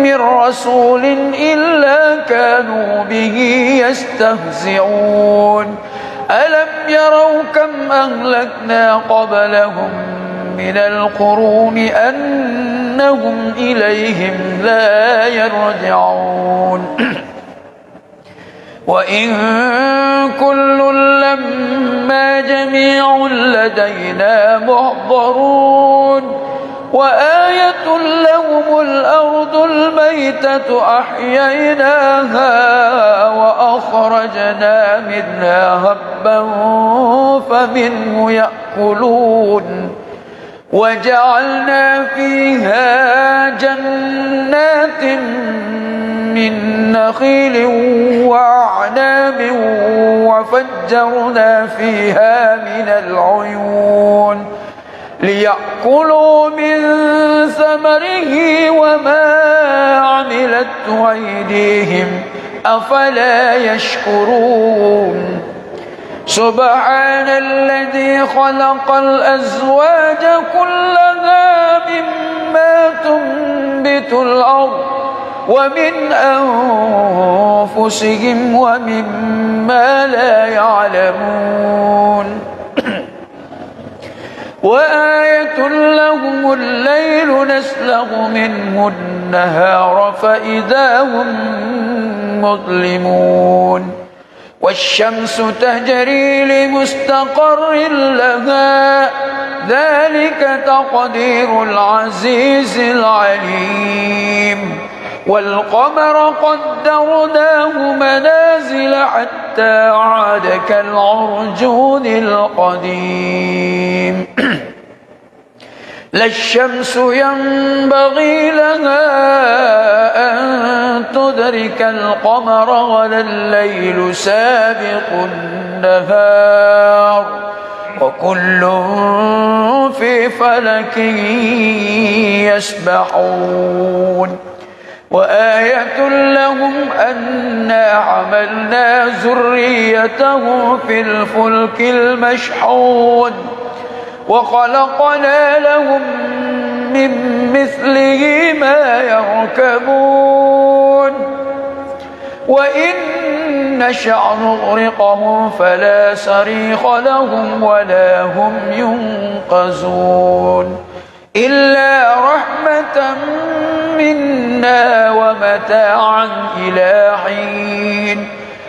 من رسول إلا كانوا به يستهزئون ألم يروا كم أهلكنا قبلهم من القرون أنهم إليهم لا يرجعون وإن كل لما جميع لدينا محضرون وآية لهم الأرض الميتة أحييناها وأخرجنا منها هبا فمنه يأكلون وجعلنا فيها جنات من نخيل وأعناب وفجرنا فيها من العيون ليأكلوا من ثمره وما عملته أيديهم أفلا يشكرون سبحان الذي خلق الأزواج كلها مما تنبت الأرض ومن أنفسهم ومما لا يعلمون وآية لهم الليل نسلخ منه النهار فإذا هم مظلمون والشمس تجري لمستقر لها ذلك تقدير العزيز العليم والقمر قدرناه منازل حتى عاد كالعرجون القديم لا الشمس ينبغي لها أن تدرك القمر ولا الليل سابق النهار وكل في فلك يسبحون وآية لهم أنا حملنا ذريتهم في الفلك المشحون وخلقنا لهم من مثله ما يركبون وإن نشأ نغرقهم فلا صريخ لهم ولا هم ينقذون إلا رحمة منا ومتاعا إلى حين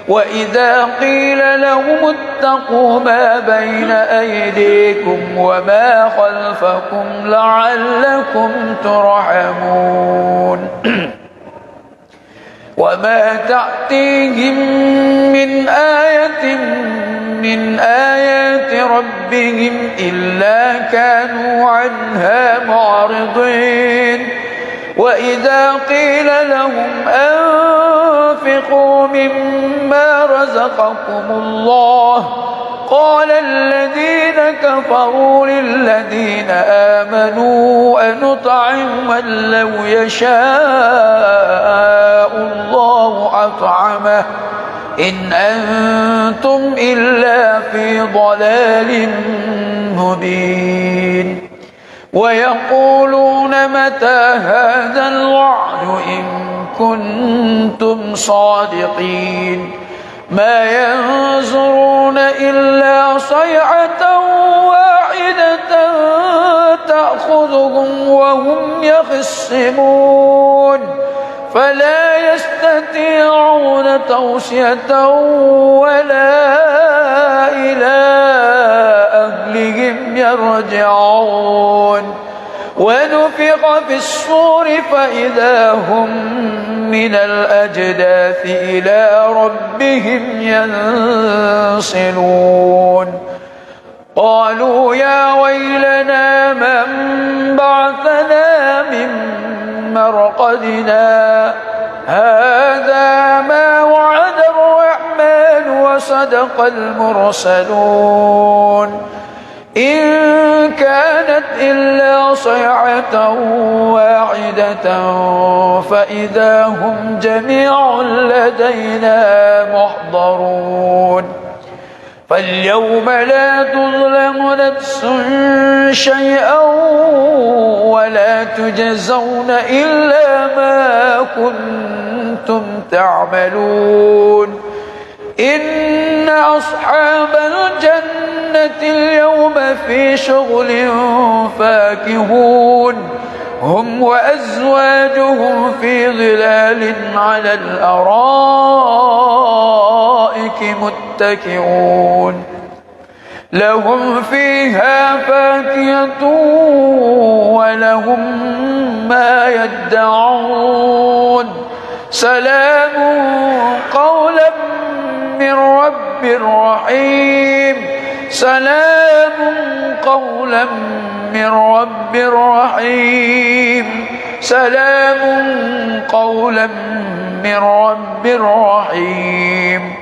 وإذا قيل لهم اتقوا ما بين أيديكم وما خلفكم لعلكم ترحمون وما تأتيهم من آية من آيات ربهم إلا كانوا عنها معرضين وإذا قيل لهم أنفقوا مما رزقكم الله قال الذين كفروا للذين آمنوا أنطعم من لو يشاء الله أطعمه إن أنتم إلا في ضلال مبين ويقولون متى هذا الوعد إن كنتم صادقين ما ينظرون إلا صيحة واحدة تأخذهم وهم يخصمون فلا يستطيعون توصية ولا إلى أهلهم يرجعون ونفخ في الصور فإذا هم من الأجداث إلى ربهم ينسلون قالوا يا ويلنا من بعثنا من مرقدنا هذا ما وعد الرحمن وصدق المرسلون إن كانت إلا صيحة واحدة فإذا هم جميع لدينا محضرون فاليوم لا تظلم نفس شيئا ولا تجزون إلا ما كنتم تعملون إن أصحاب الجنة اليوم في شغل فاكهون هم وأزواجهم في ظلال على الأرائك متكئون لهم فيها فاكهة ولهم ما يدعون سلام قولا من رب رحيم سلام قولا من رب رحيم سلام قولا من رب رحيم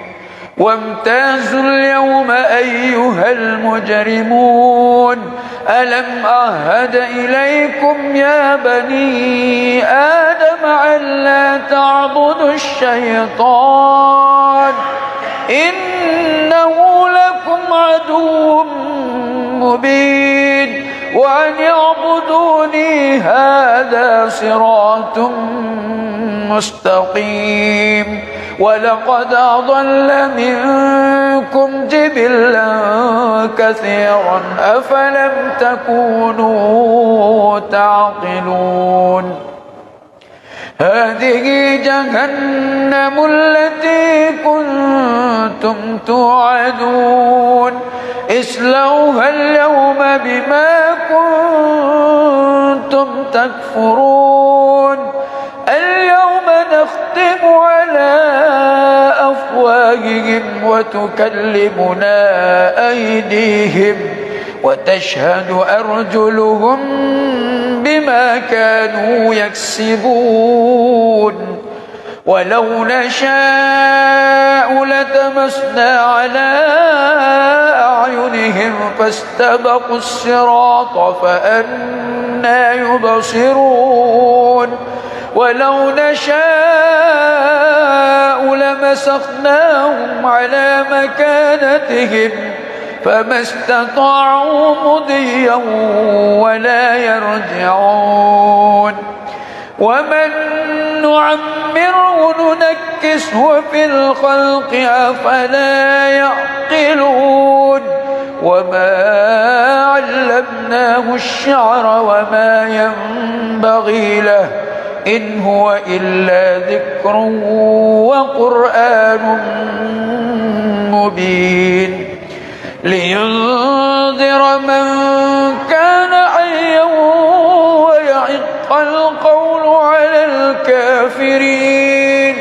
وامتازوا اليوم أيها المجرمون ألم أعهد إليكم يا بني آدم ألا تعبدوا الشيطان إنه لكم عدو مبين وأن اعبدوني هذا صراط مستقيم ولقد أضل منكم جبلا كثيرا أفلم تكونوا تعقلون هذه جهنم التي كنتم توعدون اصلوها اليوم بما كنتم تكفرون اليوم نختم على أفواههم وتكلمنا أيديهم وتشهد أرجلهم بما كانوا يكسبون ولو نشاء لتمسنا على أعينهم فاستبقوا الصراط فأنى يبصرون ولو نشاء لمسخناهم على مكانتهم فما استطاعوا مضيا ولا يرجعون ومن نعمره ننكسه في الخلق أفلا يعقلون وما علمناه الشعر وما ينبغي له إن هو إلا ذكر وقرآن مبين لينذر من كان حيا ويحق القول على الكافرين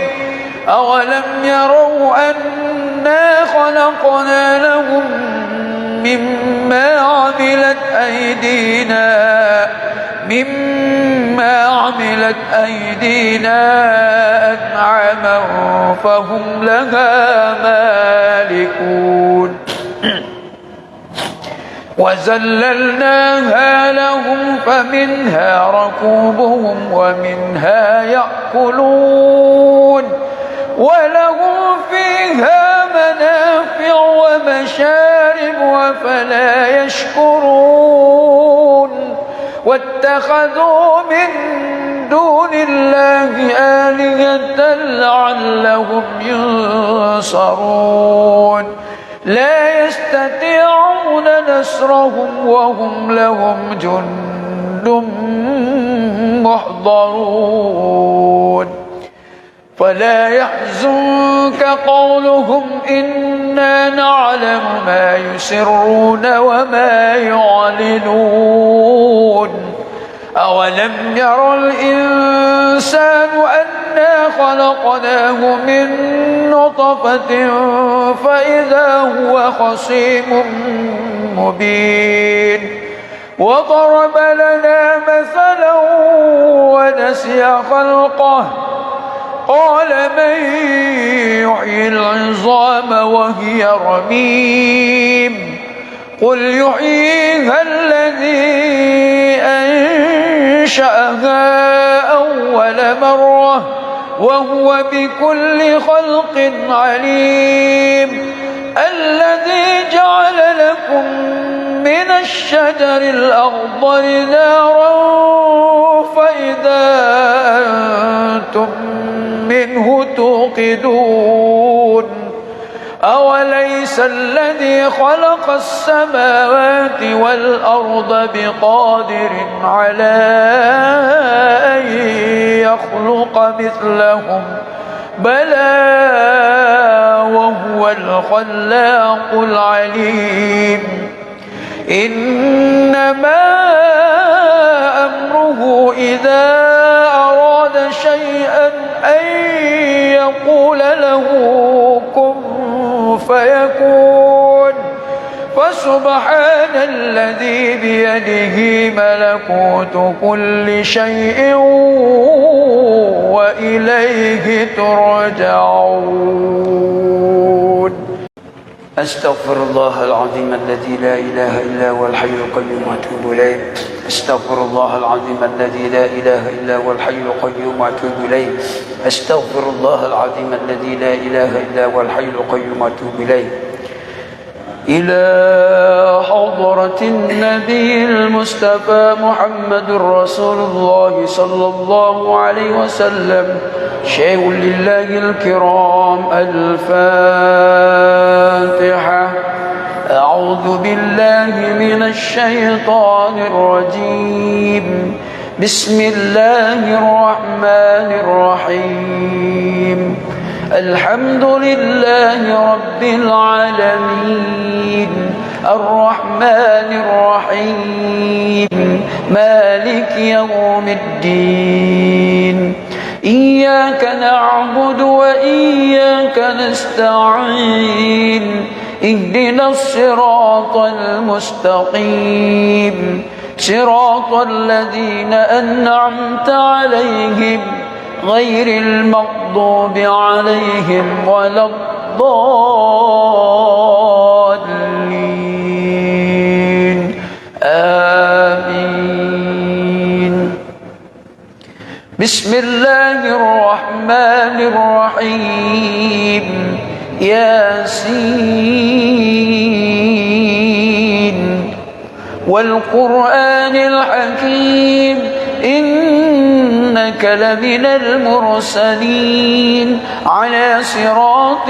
أولم يروا أنا خلقنا لهم مما عملت أيدينا أنعاما فهم لها مالكون وذللناها لهم فمنها ركوبهم ومنها يأكلون ولهم فيها منافع ومشارب وفلا يشكرون واتخذوا من دون الله آلهة لعلهم ينصرون لا يستطيعون نصرهم وهم لهم جند محضرون فلا يحزنك قولهم إنا نعلم ما يسرون وما يعلنون أولم ير الإنسان أنا خلقناه من نطفة فإذا هو خصيم مبين وضرب لنا مثلا ونسي خلقه قال من يحيي العظام وهي رميم قل يحييها الذي أنشأها أول مرة وهو بكل خلق عليم الذي جعل لكم من الشجر الأخضر نارا فإذا أنتم منه توقدون أوليس الذي خلق السماوات والأرض بقادر على أن يخلق مثلهم بلى وهو الخلاق العليم إنما أمره إذا أراد شيئا أن يقول له كن فيكون فسبحان الذي بيده ملكوت كل شيء وإليه ترجعون أستغفر الله العظيم الذي لا إله إلا هو الحي القيوم وأتوب إليه أستغفر الله العظيم الذي لا إله إلا هو الحي القيوم وأتوب إليه أستغفر الله العظيم الذي لا إله إلا هو الحي القيوم وأتوب إليه إلى حضرة النبي المصطفى محمد رسول الله صلى الله عليه وسلم شيء لله الكرام الفاتحة أعوذ بالله من الشيطان الرجيم بسم الله الرحمن الرحيم الحمد لله رب العالمين الرحمن الرحيم مالك يوم الدين إياك نعبد وإياك نستعين اهدنا الصراط المستقيم صراط الذين أنعمت عليهم غير المغضوب عليهم ولا الضالين آمين بسم الله الرحمن الرحيم ياسين والقرآن الحكيم إنك لمن المرسلين على صراط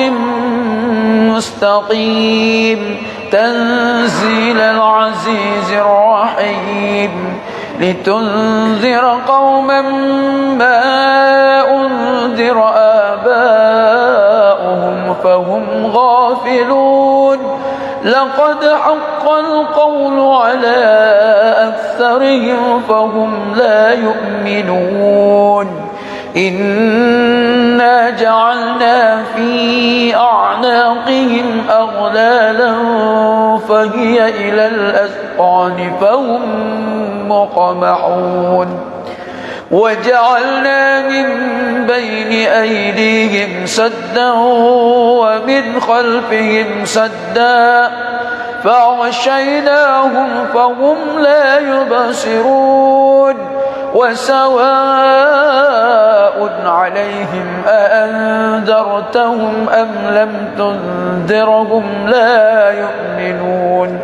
مستقيم تنزيل العزيز الرحيم لتنذر قوما ما أنذر آباؤهم فهم غافلون لقد حق القول على أكثرهم فهم لا يؤمنون إنا جعلنا في أعناقهم أغلالا فهي إلى الأذقان فهم مقمحون وجعلنا من بين أيديهم سدا ومن خلفهم سدا فأغشيناهم فهم لا يبصرون وسواء عليهم أأنذرتهم أم لم تنذرهم لا يؤمنون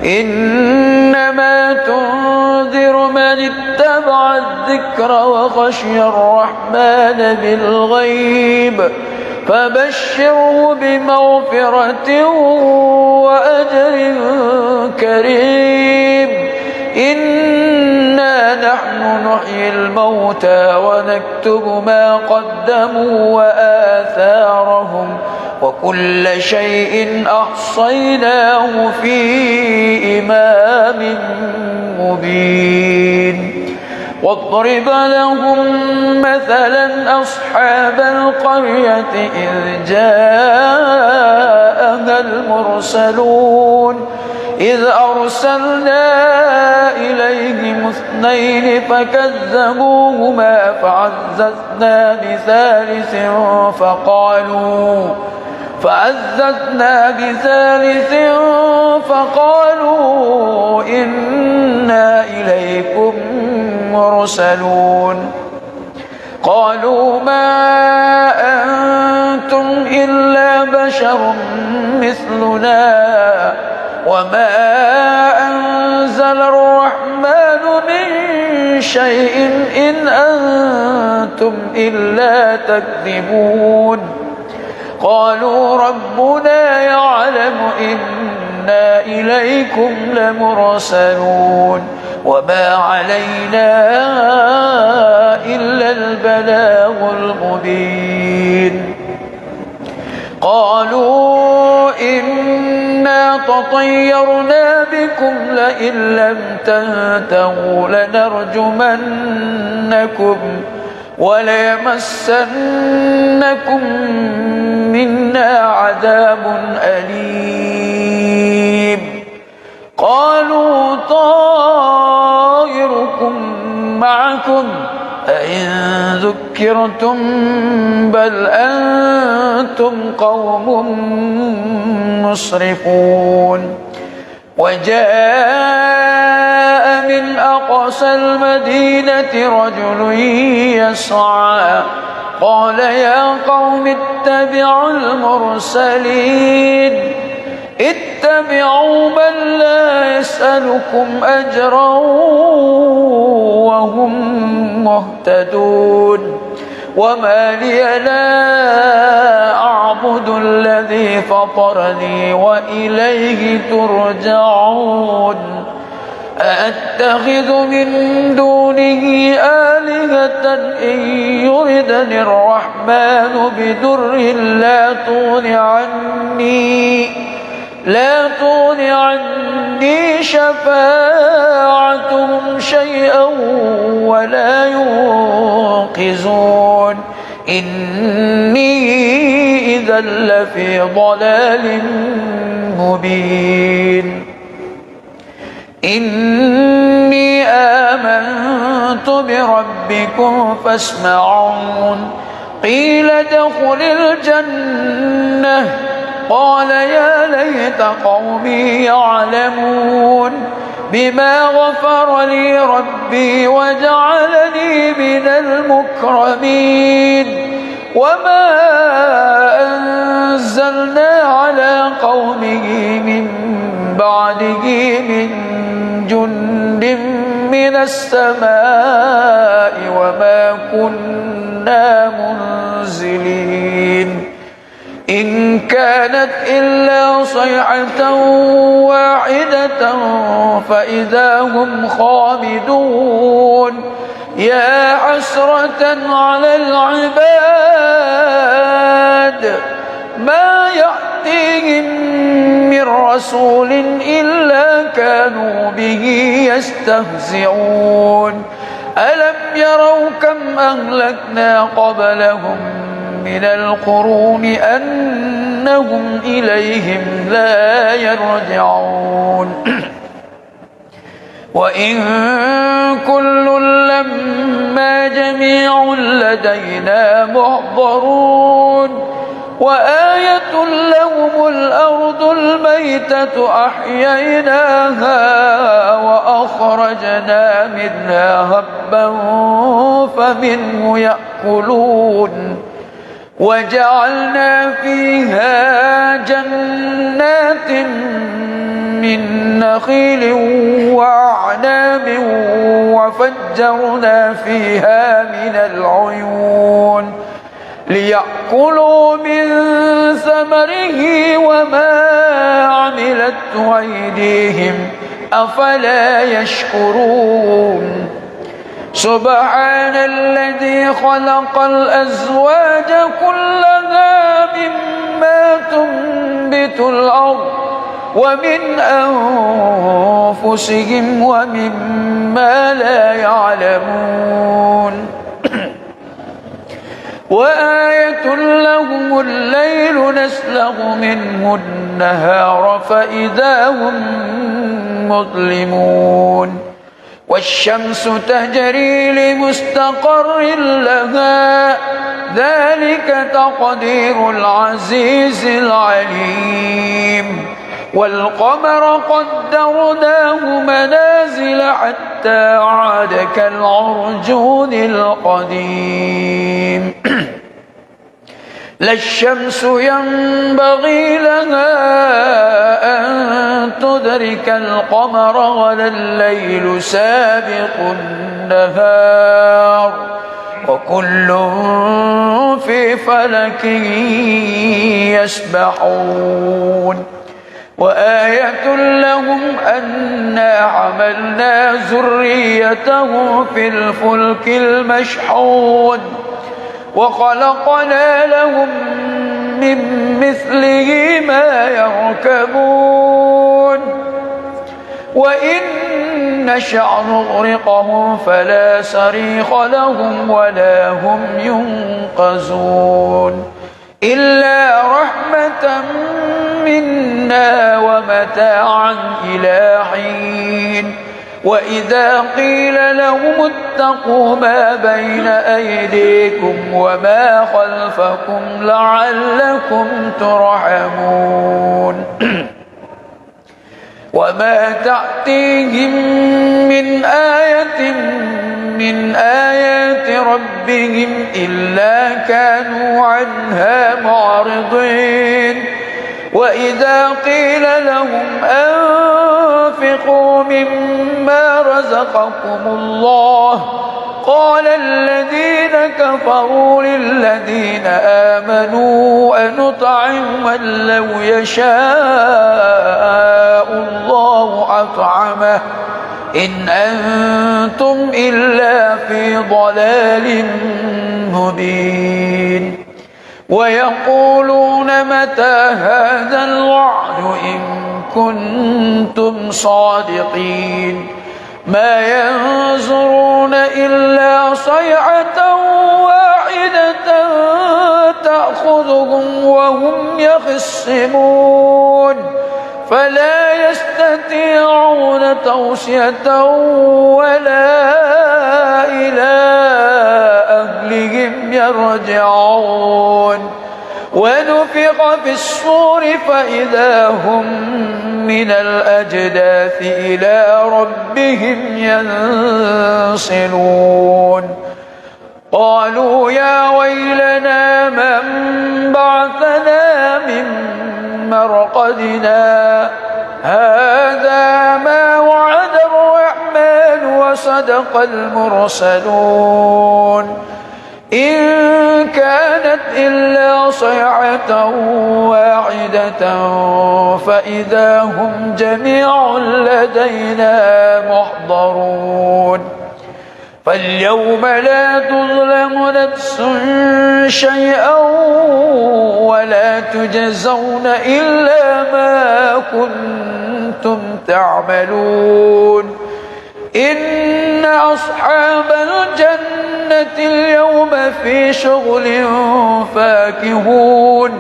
إنما تنذر من اتبع الذكر وخشي الرحمن بالغيب فبشره بمغفرة وأجر كريم إنا نحن نحيي الموتى ونكتب ونكتب ما قدموا وآثارهم وكل شيء أحصيناه في إمام مبين واضرب لهم مثلا أصحاب القرية إذ جاءها المرسلون إذ أرسلنا إليهم 2 فكذبوهما فعززنا بثالث فقالوا إنا إليكم مرسلون قالوا ما أنتم إلا بشر مثلنا وما أنزل الرحمن من شيء إن أنتم إلا تكذبون قالوا ربنا يعلم إنا إليكم لمرسلون وما علينا إلا البلاغ المبين قالوا إنا تطيرنا بكم لئن لم تنتهوا لنرجمنكم وليمسنكم منا عذاب أليم قالوا طائركم معكم أئن ذكرتم بل أنتم قوم مسرفون وجاء من أقصى المدينة رجل يسعى قال يا قوم اتبعوا المرسلين اتبعوا من لا يسألكم أجرا وهم مهتدون وما لي لا أعبد الذي فطرني وإليه ترجعون أأتخذ من دونه آلهة إن يردني الرحمن بدر لا تغن عني شفاعتهم شيئا ولا ينقذون إني إذا لفي ضلال مبين إني آمنت بربكم فاسمعون قيل ادخل الجنة قال يا ليت قومي يعلمون بما غفر لي ربي وجعلني من المكرمين وما أنزلنا على قومه من بعده من جند من السماء وما كنا منزلين إن كانت إلا صيحة واحدة فإذا هم خامدون يا حسرة على العباد ما يأتيهم من رسول إلا كانوا به يستهزئون ألم يروا كم أهلكنا قبلهم من القرون أنهم إليهم لا يرجعون وإن كل لما جميع لدينا محضرون وآية لهم الأرض الميتة أحييناها وأخرجنا منها هبا فمنه يأكلون وجعلنا فيها جنات من نخيل وأعناب وفجرنا فيها من العيون ليأكلوا من ثمره وما عملته أيديهم أفلا يشكرون سبحان الذي خلق الأزواج كلها مما تنبت الأرض ومن أنفسهم ومما لا يعلمون وآية لهم الليل نسلخ منه النهار فإذا هم مظلمون والشمس تجري لمستقر لها ذلك تقدير العزيز العليم والقمر قدرناه منازل حتى عاد كالعرجون القديم لا الشمس ينبغي لها أن تدرك القمر ولا الليل سابق النهار وكل في فلك يسبحون وآية لهم أنا حملنا ذريتهم في الفلك المشحون وخلقنا لهم من مثله ما يركبون وإن نشأ نغرقهم فلا صريخ لهم ولا هم ينقذون إلا رحمة منا ومتاعا إلى حين وإذا قيل لهم اتقوا ما بين أيديكم وما خلفكم لعلكم ترحمون وما تأتيهم من آية من آيات ربهم إلا كانوا عنها معرضين وإذا قيل لهم أنفقوا مما رزقكم الله قال الذين كفروا للذين آمنوا أنطعم من لو يشاء الله أطعمه إن أنتم إلا في ضلال مبين ويقولون متى هذا الوعد إن كنتم صادقين ما ينظرون إلا صيحة واحدة تأخذهم وهم يخصمون فلا يستطيعون توصية ولا إلى أهلهم يرجعون ونفخ في الصور فإذا هم من الأجداث إلى ربهم ينسلون قالوا يا ويلنا من بعثنا من مرقدنا هذا ما وعد الرحمن وصدق المرسلون إن كانت إلا صيحة واحدة فإذا هم جميع لدينا محضرون فاليوم لا تظلم نفس شيئا ولا تجزون إلا ما كنتم تعملون إن أصحاب الجنة اليوم في شغل فاكهون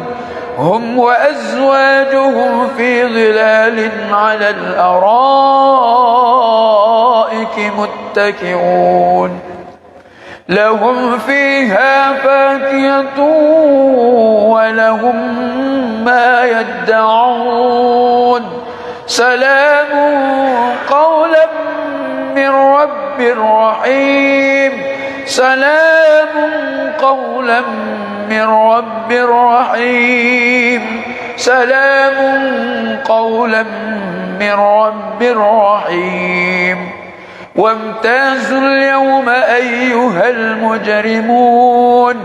هم وأزواجهم في ظلال على الأرائك متكئون لهم فيها فاكهة ولهم ما يدعون سلام قولا من رب رحيم سلام قولا من رب رحيم سلام قولا من رب رحيم وامتازوا اليوم أيها المجرمون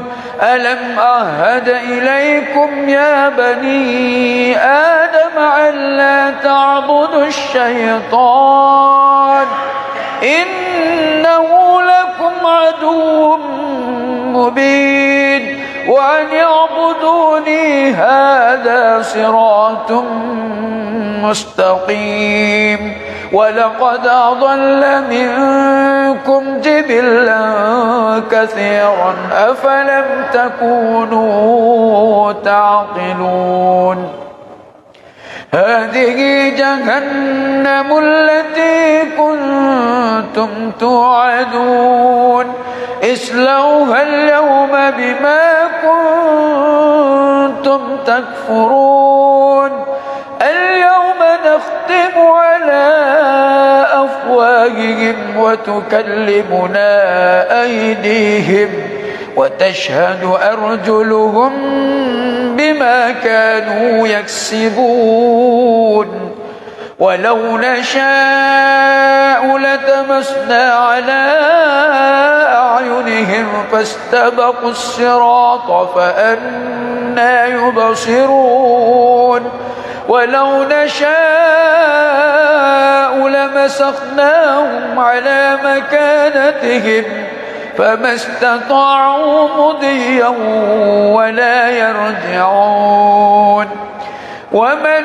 ألم أعهد إليكم يا بني آدم ألا تعبدوا الشيطان إنه لكم هذا صراط مستقيم ولقد أضل منكم جبلا كثيرا أفلم تكونوا تعقلون هذه جهنم التي كنتم توعدون اصلوها اليوم بما كنتم تكفرون اليوم نختم على أفواههم وتكلمنا أيديهم وتشهد أرجلهم بما كانوا يكسبون ولو نشاء لتمسنا على أعينهم فاستبقوا الصراط فأنى يبصرون ولو نشاء لمسخناهم على مكانتهم فما استطاعوا مضيا ولا يرجعون ومن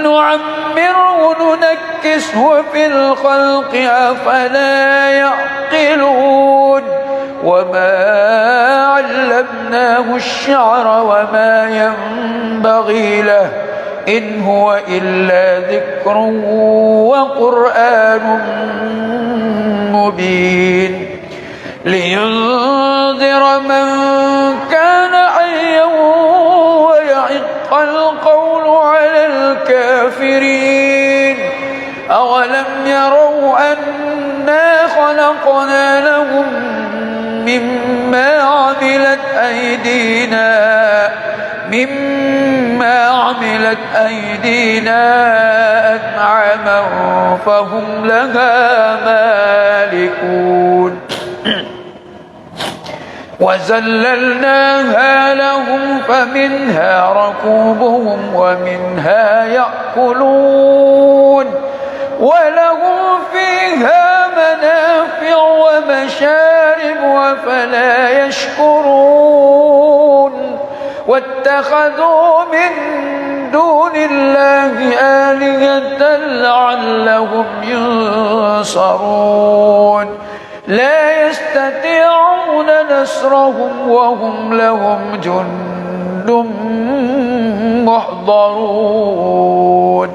نعمره ننكسه في الخلق أفلا يعقلون وما علمناه الشعر وما ينبغي له إن هو إلا ذكر وقرآن مبين لينذر من كان حيا ويحق القول على الكافرين أولم يروا أنا خلقنا لهم مما عملت أيدينا أنعاما فهم لها مالكون وذللناها لهم فمنها ركوبهم ومنها يأكلون ولهم فيها منافع ومشارب أفلا يشكرون واتخذوا من دون الله آلهة لعلهم ينصرون لا يستطيعون نصرهم وهم لهم جند محضرون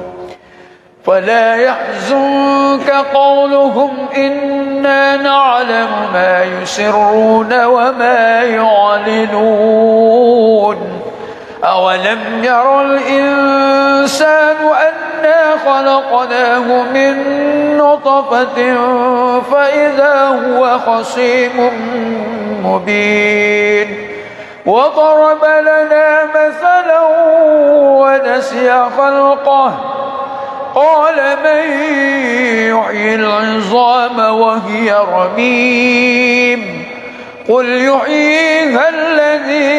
فلا يحزنك قولهم إنا نعلم ما يسرون وما يعلنون أولم ير الإنسان أنا خلقناه من نطفة فإذا هو خصيم مبين وضرب لنا مثلا ونسي خلقه قال من يحيي العظام وهي رميم قل يحييها الذي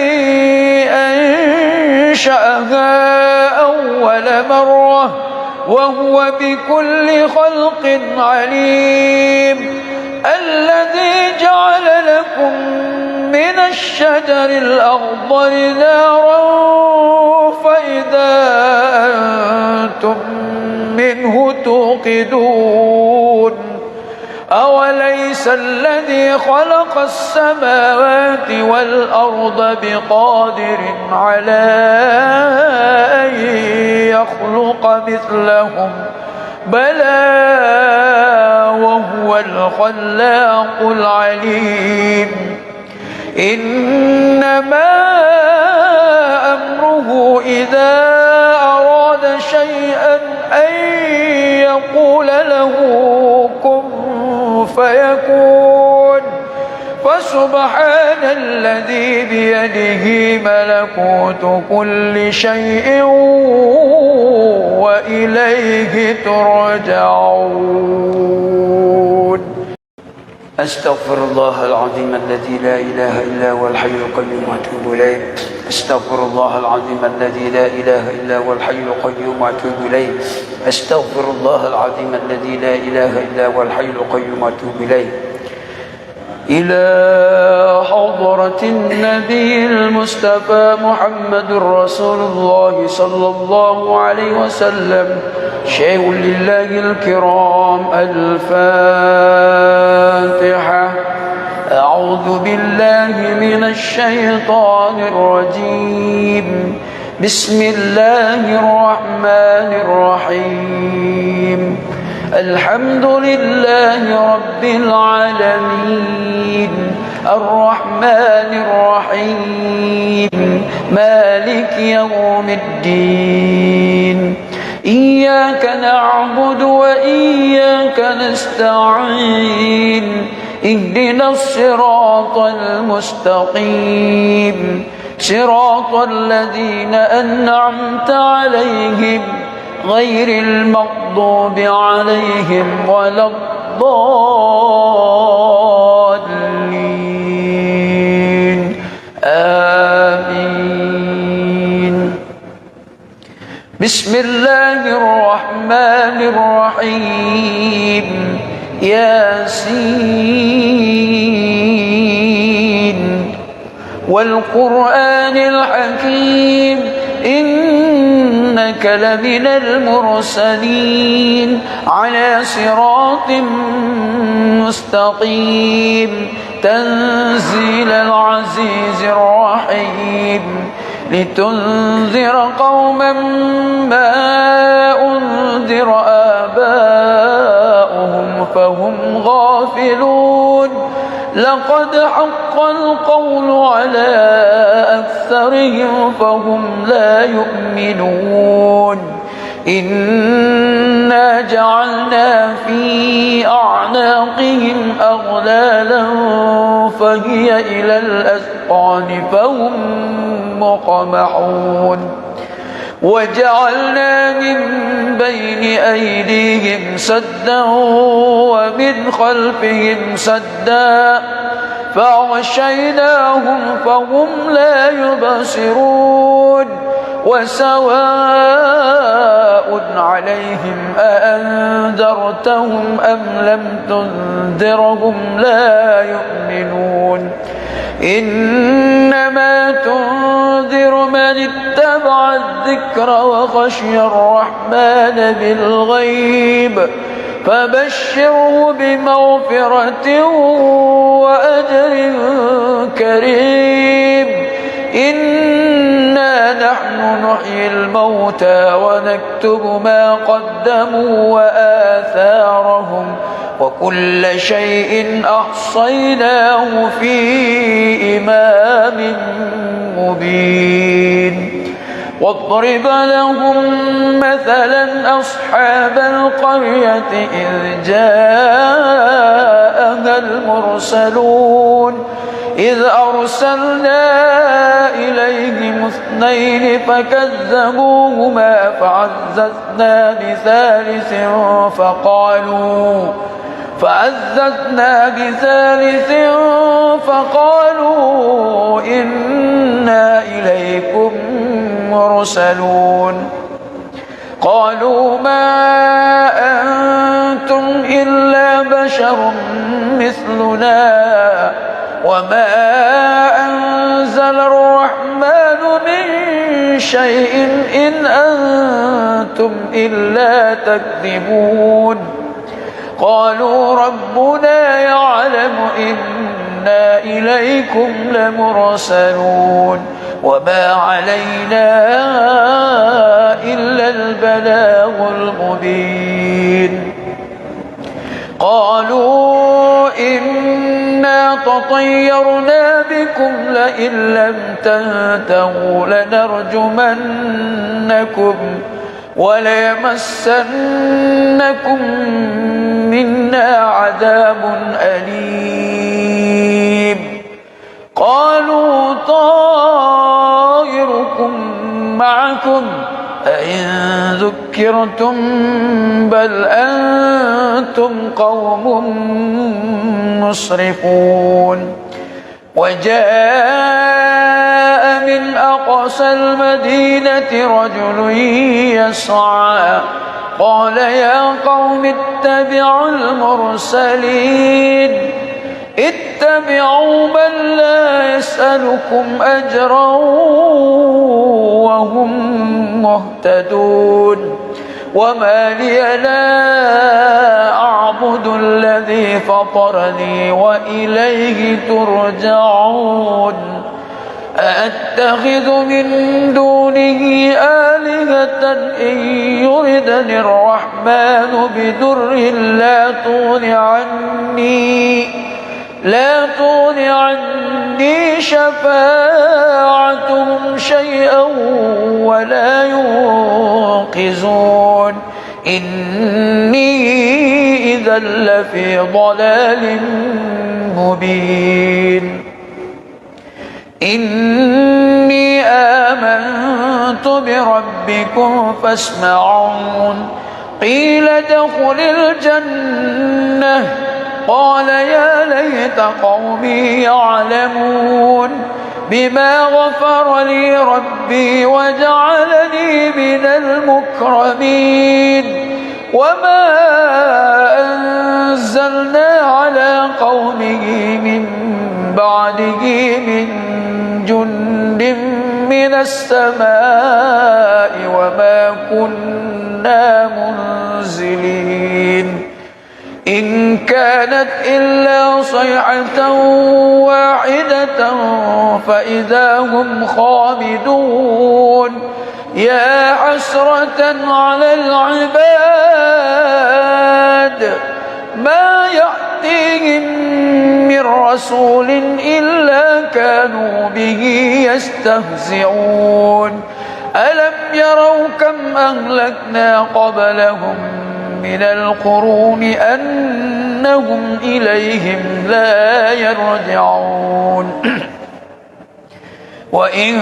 أنشأها أول مرة وهو بكل خلق عليم الذي جعل لكم من الشجر الأخضر نارا فإذا أنتم منه توقدون أوليس الذي خلق السماوات والأرض بقادر على أن يخلق مثلهم بلى وهو الخلاق العليم إنما أمره إذا أراد شيئا أن يقول له كن فيكون فسبحان الذي بيده ملكوت كل شيء وإليه ترجعون أستغفر الله العظيم الذي لا إله إلا هو الحي القيوم وأتوب إليه أستغفر الله العظيم الذي لا إله إلا هو الحي القيوم وأتوب إليه أستغفر الله العظيم الذي لا إله إلا هو الحي القيوم وأتوب إليه إلى حضرة النبي المصطفى محمد رسول الله صلى الله عليه وسلم شيء لله الكرام. الفاتحة. أعوذ بالله من الشيطان الرجيم. بسم الله الرحمن الرحيم. الحمد لله رب العالمين الرحمن الرحيم مالك يوم الدين. إياك نعبد وإياك نستعين. اهدنا الصراط المستقيم صراط الذين أنعمت عليهم غير المغضوب عليهم ولا الضالين. آمين. بسم الله الرحمن الرحيم. ياسين والقرآن الحكيم إنك لمن المرسلين على صراط مستقيم تنزيل العزيز الرحيم لتنذر قوما ما أنذر آباؤهم فهم غافلون. لقد حق القول على أكثرهم فهم لا يؤمنون. إنا جعلنا في أعناقهم أغلالا فهي إلى الأذقان فهم مقمحون. وجعلنا من بين أيديهم سدا ومن خلفهم سدا فأغشيناهم فهم لا يبصرون. وسواء عليهم أأنذرتهم أم لم تنذرهم لا يؤمنون. إنما تنذر من اتبع الذكر وخشي الرحمن بالغيب فبشره بمغفرة وأجر كريم. إنا نحن نحيي الموتى ونكتب ما قدموا وآثارهم وكل شيء أحصيناه في إمام مبين. واضرب لهم مثلا أصحاب القرية إذ جاءها المرسلون إذ أرسلنا إليهم اثنين فكذبوهما فعززنا بثالث فقالوا إنا إليكم مرسلون. قالوا ما أنتم إلا بشر مثلنا وما أنزل الرحمن من شيء إن أنتم إلا تكذبون. قالوا ربنا يعلم إنا إليكم لمرسلون وما علينا إلا البلاغ المبين. قالوا إنا تطيرنا بكم لئن لم تنتهوا لنرجمنكم وليمسنكم منا عذاب أليم. قالوا طائركم معكم أئن ذكرتم بل أنتم قوم مسرفون. وجاء من أقصى المدينة رجل يسعى قال يا قوم اتبعوا المرسلين اتبعوا من لا يسألكم أجرا وهم مهتدون وما لي لا أعبد الذي فطرني وإليه ترجعون أأتخذ من دونه آلهة إن يردني الرحمن بدر لا تغن عني شفاعتهم شيئا ولا ينقذون إني إذا لفي ضلال مبين إني آمنت بربكم فاسمعون قيل ادخل الجنة قال يا ليت قومي يعلمون بما غفر لي ربي وجعلني من المكرمين وما أنزلنا على قومه من بعده من جند من السماء وما كنا منزلين إن كانت إلا صيحة واحدة فإذا هم خامدون يا حسرة على العباد ما يأتيهم من رسول إلا كانوا به يستهزئون ألم يروا كم أهلكنا قبلهم من القرون أنهم إليهم لا يرجعون وإن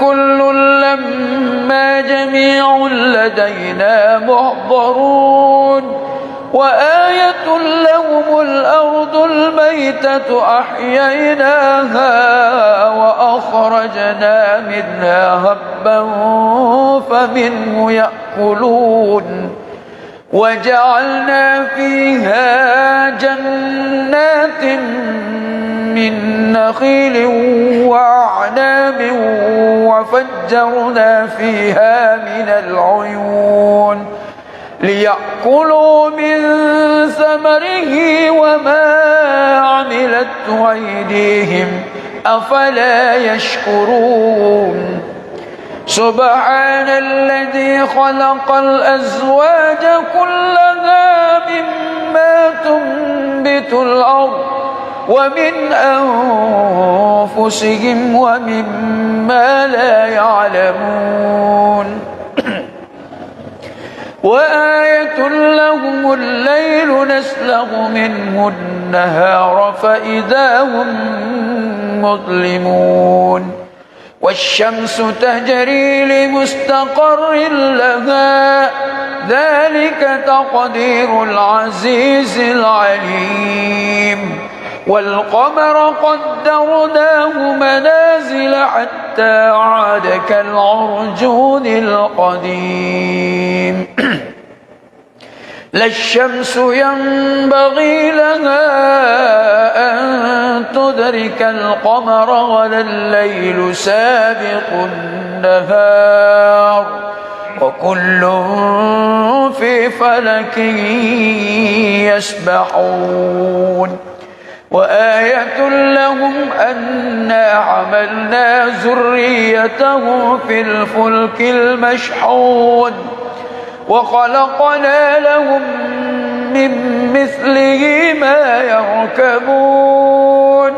كل لما جميع لدينا محضرون وآية لهم الأرض الميتة أحييناها وأخرجنا منها هبا فمنه يأكلون وجعلنا فيها جنات من نخيل وأعناب وفجرنا فيها من العيون ليأكلوا من ثمره وما عملته أيديهم أفلا يشكرون سبحان الذي خلق الأزواج كلها مما تنبت الأرض ومن أنفسهم ومما لا يعلمون وآية لهم الليل نسلغ منه النهار فإذا هم مظلمون والشمس تجري لمستقر لها ذلك تقدير العزيز العليم والقمر قدرناه منازل حتى عاد كالعرجون القديم لا الشمس ينبغي لها أن تدرك القمر ولا الليل سابق النهار وكل في فلك يسبحون وآية لهم أنا حملنا ذريتهم في الفلك المشحون وخلقنا لهم من مثله ما يركبون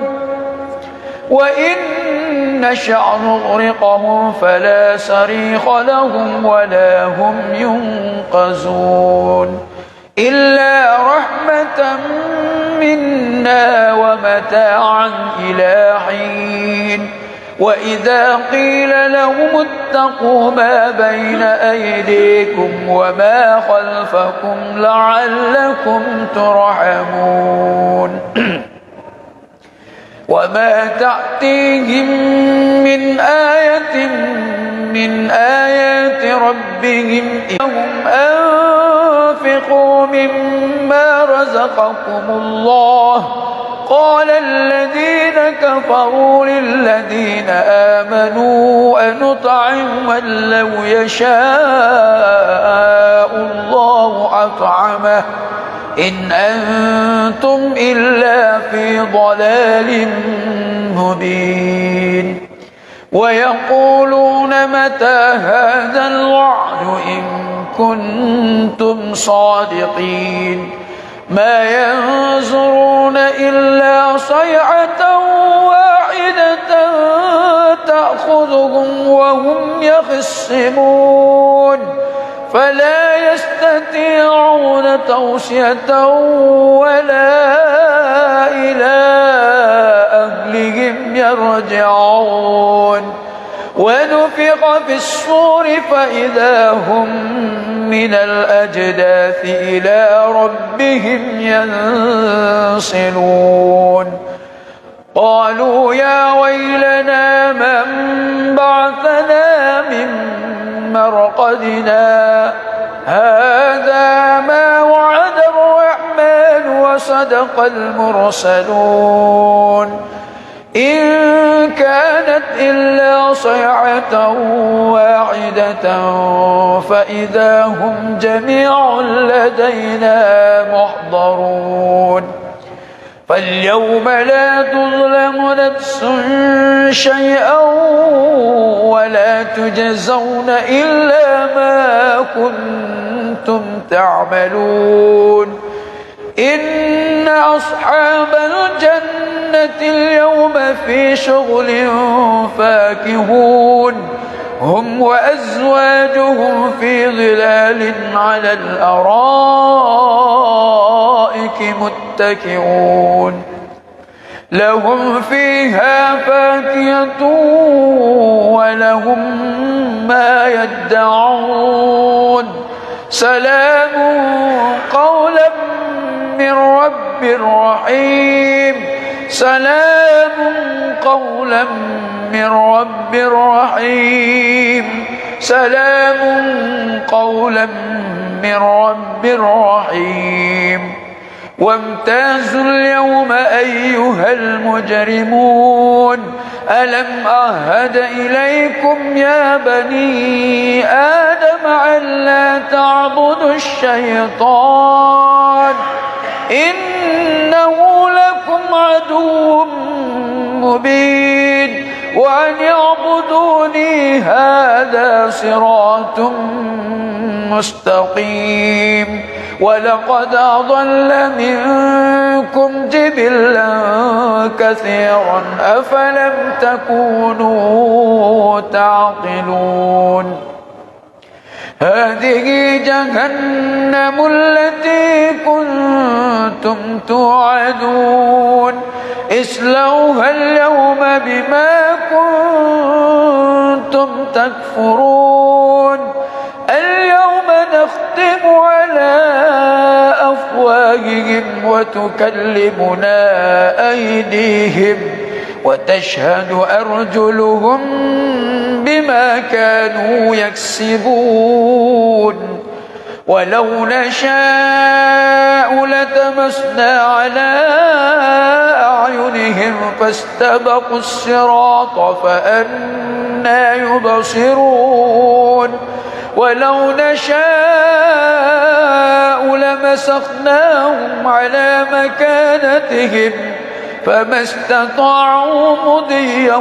وإن نشأ نغرقهم فلا صريخ لهم ولا هم ينقذون إلا رحمة منا ومتاعا إلى حين وإذا قيل لهم اتقوا ما بين أيديكم وما خلفكم لعلكم ترحمون وما تأتيهم من آية من آيات ربهم إنهم أنفقوا مما رزقكم الله وقال الذين كفروا للذين آمنوا أنطعم من لو يشاء الله أطعمه إن أنتم إلا في ضلال مبين ويقولون متى هذا الوعد إن كنتم صادقين ما ينظرون إلا صيحة واحدة تأخذهم وهم يخصمون فلا يستطيعون توصية ولا إلى أهلهم يرجعون ونفخ في الصور فإذا هم من الأجداث إلى ربهم ينسلون قالوا يا ويلنا من بعثنا من مرقدنا هذا ما وعد الرحمن وصدق المرسلون إن كانت إلا صيحة واحدة فإذا هم جميع لدينا محضرون فاليوم لا تظلم نفس شيئا ولا تجزون إلا ما كنتم تعملون إن أصحاب الجنة اليوم في شغل فاكهون هم وأزواجهم في ظلال على الأرائك متكئون لهم فيها فاكهة ولهم ما يدعون سلام قولا من رب رحيم سلام قولا من رب رحيم سلام قولا من رب رحيم وامتازوا اليوم أيها المجرمون ألم أعهد إليكم يا بني آدم ألا تعبدوا الشيطان إنه لكم عدو مبين وأن اعبدوني هذا صراط مستقيم ولقد أضل منكم جبلا كثيرا أفلم تكونوا تعقلون هذه جهنم التي كنتم توعدون اصلوها اليوم بما كنتم تكفرون اليوم نختم على أفواههم وتكلمنا أيديهم وتشهد أرجلهم بما كانوا يكسبون ولو نشاء لتمسنا على أعينهم فاستبقوا الصراط فأنى يبصرون ولو نشاء لمسخناهم على مكانتهم فما استطاعوا مضيا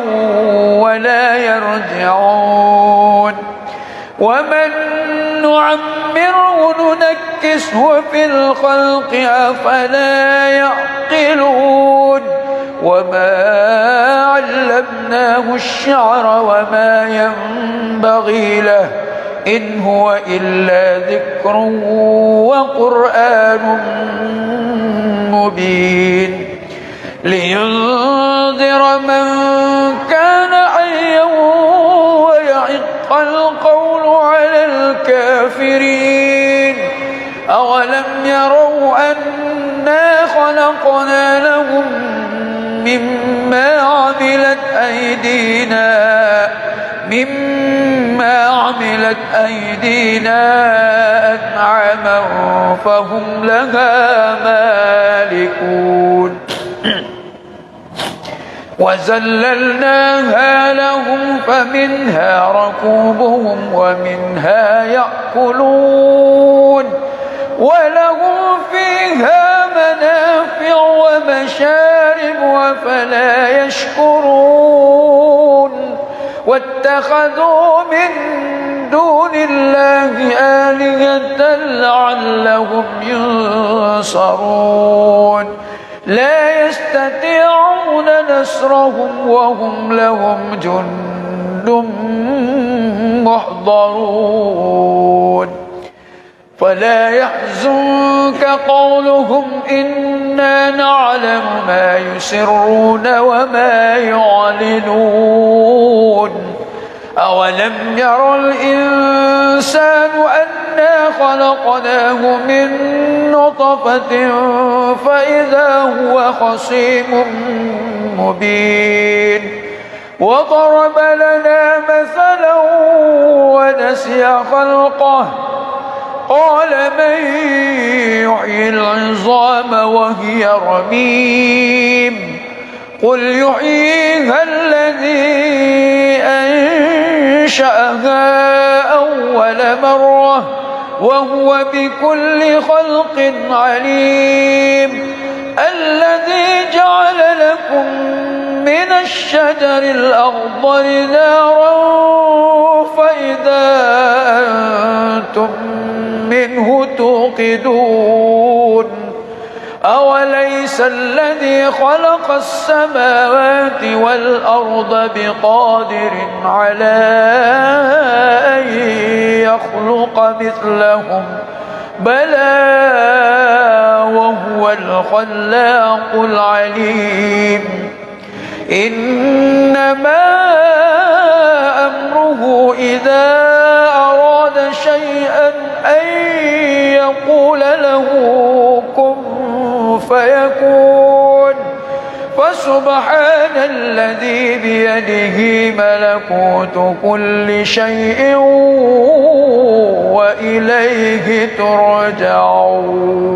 ولا يرجعون ومن نعمره ننكسه في الخلق أفلا يعقلون وما علمناه الشعر وما ينبغي له إن هو إلا ذكر وقرآن مبين لينذر من كان حيا ويحق القول على الكافرين أولم يروا أنا خلقنا لهم مما عملت أيدينا أنعاما فهم لها مالكون وذللناها لهم فمنها ركوبهم ومنها يأكلون ولهم فيها منافع ومشارب وفلا يشكرون واتخذوا من دون الله آلهة لعلهم ينصرون لا يستطيعون نصرهم وهم لهم جند محضرون فلا يحزنك قولهم إنا نعلم ما يسرون وما يعلنون أولم ير الإنسان أنا خلقناه من نطفة فإذا هو خصيم مبين وضرب لنا مثلا ونسي خلقه قال من يحيي العظام وهي رميم قل يحييها الذي أنشأها أول مرة وهو بكل خلق عليم الذي جعل لكم من الشجر الأخضر نارا فإذا أنتم منه توقدون أوليس الذي خلق السماوات والأرض بقادر على أن يخلق مثلهم بلى وهو الخلاق العليم إنما أمره إذا أراد شيئا أن يقول له كن فيكون فسبحان الذي بيده ملكوت كل شيء وإليه ترجعون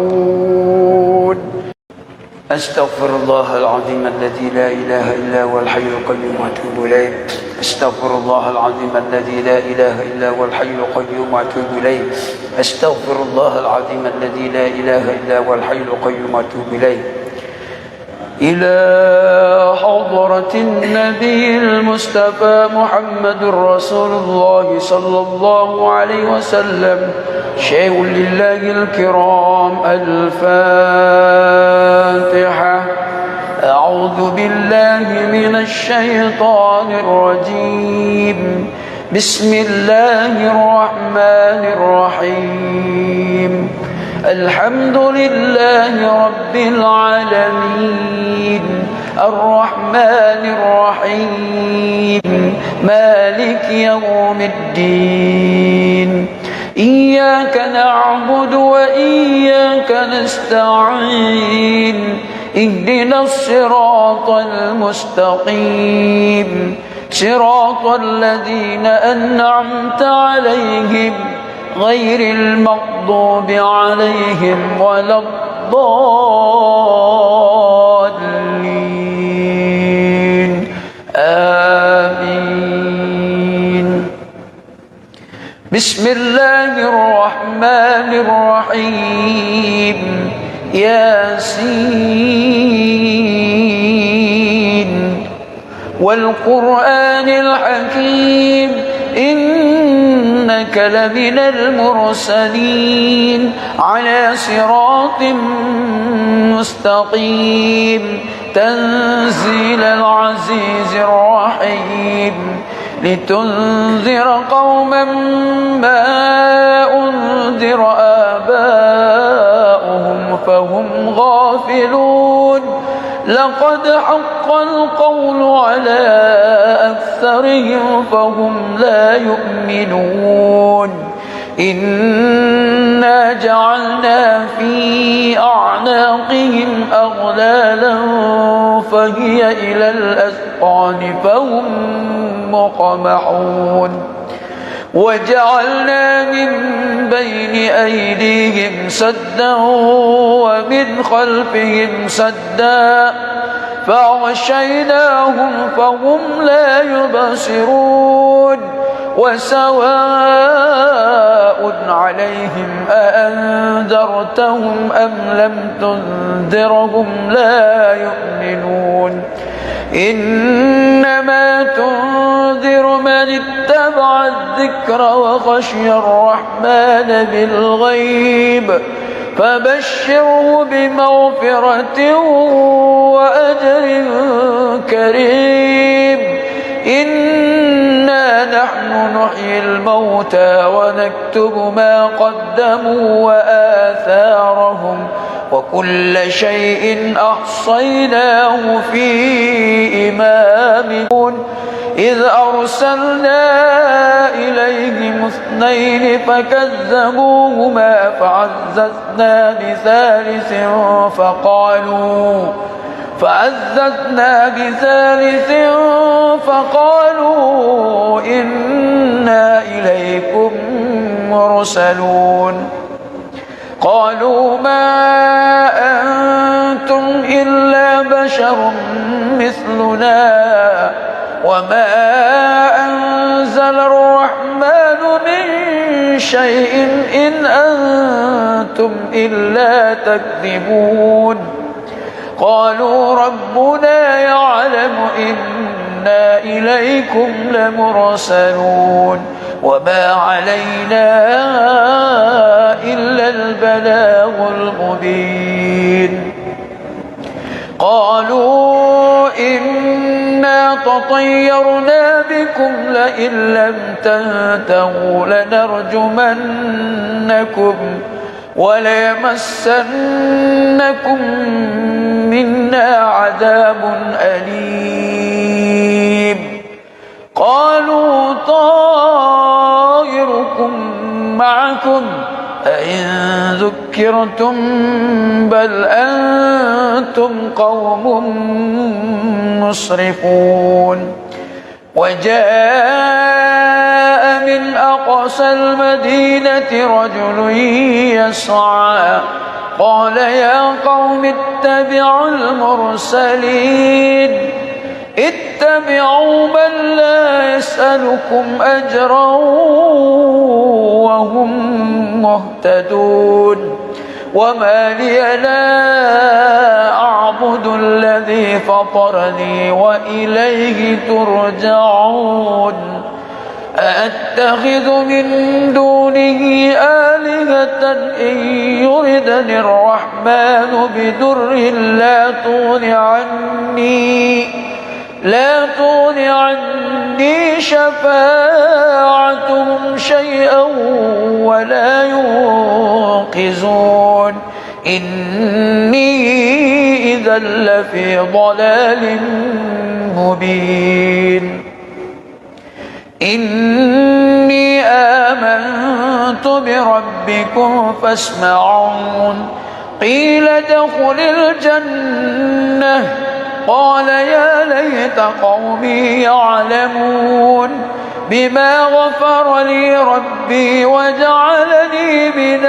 أستغفر الله العظيم الذي لا إله إلا هو الحي القيوم وأتوب إليه أستغفر الله العظيم الذي لا إله إلا هو الحي القيوم وأتوب إليه أستغفر الله العظيم الذي لا إله إلا هو الحي القيوم وأتوب إليه إلى حضرة النبي المصطفى محمد رسول الله صلى الله عليه وسلم شيء لله الكرام الفاتحة أعوذ بالله من الشيطان الرجيم بسم الله الرحمن الرحيم الحمد لله رب العالمين الرحمن الرحيم مالك يوم الدين إياك نعبد وإياك نستعين اهدنا الصراط المستقيم صراط الذين أنعمت عليهم غير المغضوب عليهم ولا الضالين آمين بسم الله الرحمن الرحيم ياسين والقرآن الحكيم إنك لمن المرسلين على صراط مستقيم تنزيل العزيز الرحيم لتنذر قوما ما أنذر آباؤهم فهم غافلون لقد حق القول على أكثرهم فهم لا يؤمنون إنا جعلنا في أعناقهم أغلالا فهي إلى الأذقان فهم مقمحون وجعلنا من بين أيديهم سدا ومن خلفهم سدا فأغشيناهم فهم لا يبصرون وسواء عليهم أأنذرتهم أم لم تنذرهم لا يؤمنون إنما تنذر من اتبع الذكر وخشي الرحمن بالغيب فبشره بمغفرة وأجر كريم إنا نحن نحيي الموتى ونكتب ما قدموا وآثارهم وكل شيء أحصيناه في إمام إذ أرسلنا إليهم 2 فكذبوهما فعززنا بثالث فقالوا إنا إليكم مرسلون قالوا ما أنتم إلا بشر مثلنا وما أنزل الرحمن من شيء إن أنتم إلا تكذبون قالوا ربنا يعلم إنا إليكم لمرسلون وما علينا إلا البلاغ المبين قالوا إنا تطيرنا بكم لئن لم تنتهوا لنرجمنكم وليمسنكم منا عذاب أليم قالوا طائركم معكم أئن ذكرتم بل أنتم قوم مسرفون وجاء من أقصى المدينة رجل يسعى قال يا قوم اتبعوا المرسلين اتبعوا من لا يسألكم أجرا وهم مهتدون وما لي لا أعبد الذي فطرني وإليه ترجعون أأتخذ من دونه آلهة إن يردني الرحمن بدر لا تغن عني شفاعتهم شيئا ولا ينقذون إني إذا لفي ضلال مبين إني آمنت بربكم فاسمعون قيل ادخل الجنة قال يا ليت قومي يعلمون بما غفر لي ربي وجعلني من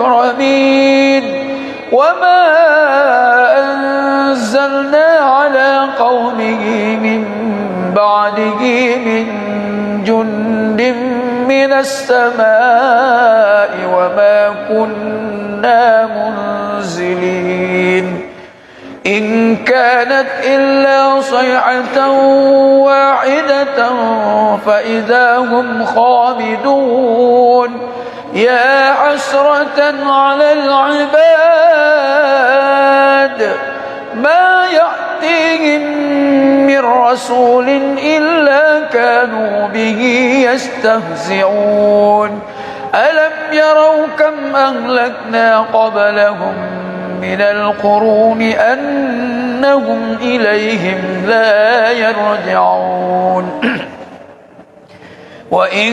المكرمين وما أنزلنا على قومه من بعده من جند من السماء وما كنا منزلين إن كانت إلا صيحة واحدة فإذا هم خامدون يا حسرة على العباد ما يأتيهم من رسول إلا كانوا به يستهزئون ألم يروا كم أهلكنا قبلهم من القرون أنهم إليهم لا يرجعون وإن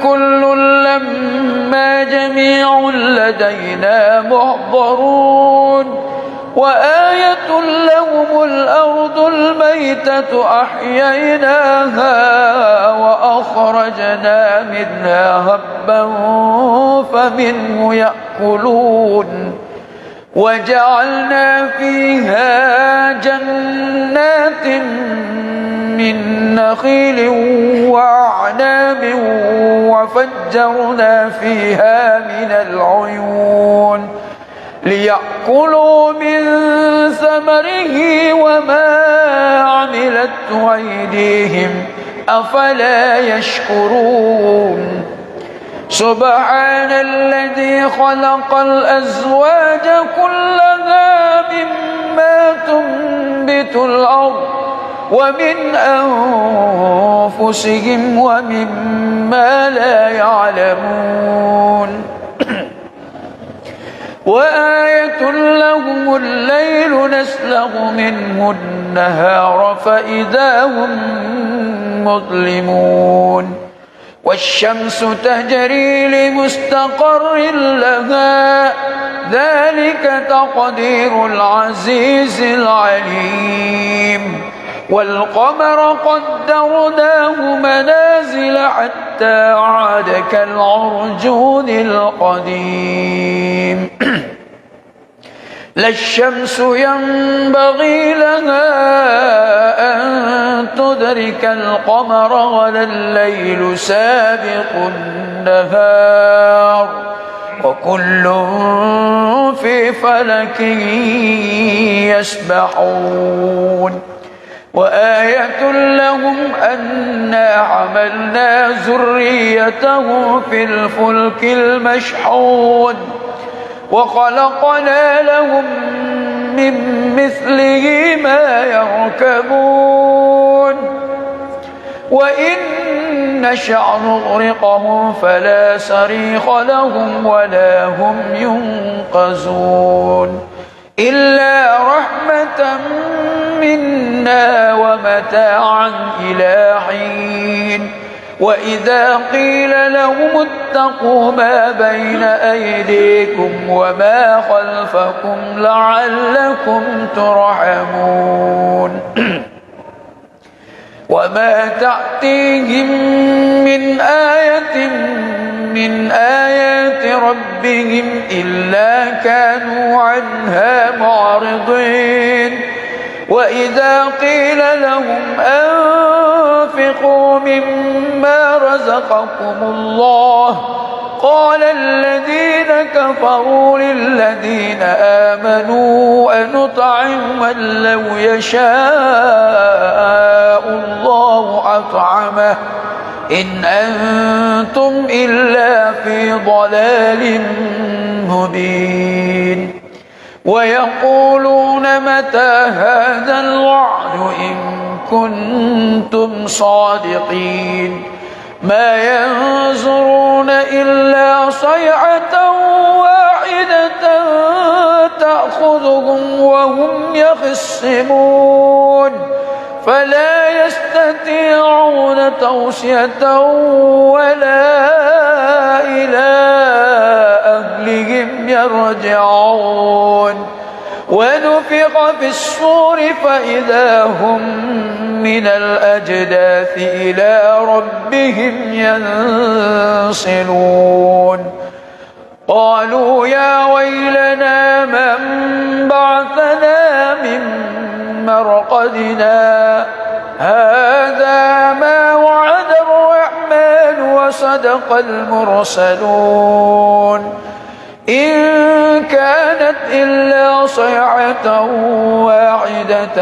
كل لما جميع لدينا محضرون وآية لهم الأرض الميتة أحييناها وأخرجنا منها هبا فمنه يأكلون وجعلنا فيها جنات من نخيل وأعناب وفجرنا فيها من العيون ليأكلوا من ثمره وما عملته أيديهم أفلا يشكرون سبحان الذي خلق الأزواج كلها مما تنبت الأرض ومن أنفسهم ومما لا يعلمون وآية لهم الليل نسلغ منه النهار فإذا هم مظلمون والشمس تجري لمستقر لها ذلك تقدير العزيز العليم والقمر قدرناه منازل حتى عاد كالعرجون القديم لا الشمس ينبغي لها أن تدرك القمر ولا الليل سابق النهار وكل في فلك يسبحون وآية لهم أنا حملنا ذريته في الفلك المشحون وخلقنا لهم من مثله ما يركبون وإن نشأ نغرقهم فلا صريخ لهم ولا هم ينقذون إلا رحمة منا ومتاعا إلى حين وإذا قيل لهم اتقوا ما بين أيديكم وما خلفكم لعلكم ترحمون وما تأتيهم من آية من آيات ربهم إلا كانوا عنها معرضين وإذا قيل لهم أنفقوا مما رزقكم الله قال الذين كفروا للذين آمنوا أنطعم من لو يشاء الله أطعمه إن أنتم إلا في ضلال مبين ويقولون متى هذا الوعد إن كنتم صادقين ما ينظرون إلا صيحة واحدة تأخذهم وهم يخصمون فلا يستطيعون توصية ولا إلى أهلهم يرجعون ونفخ في الصور فإذا هم من الأجداث إلى ربهم ينسلون قالوا يا ويلنا من بعثنا من مرقدنا هذا ما وعد الرحمن وصدق المرسلون إن كانت إلا صيحة واحدة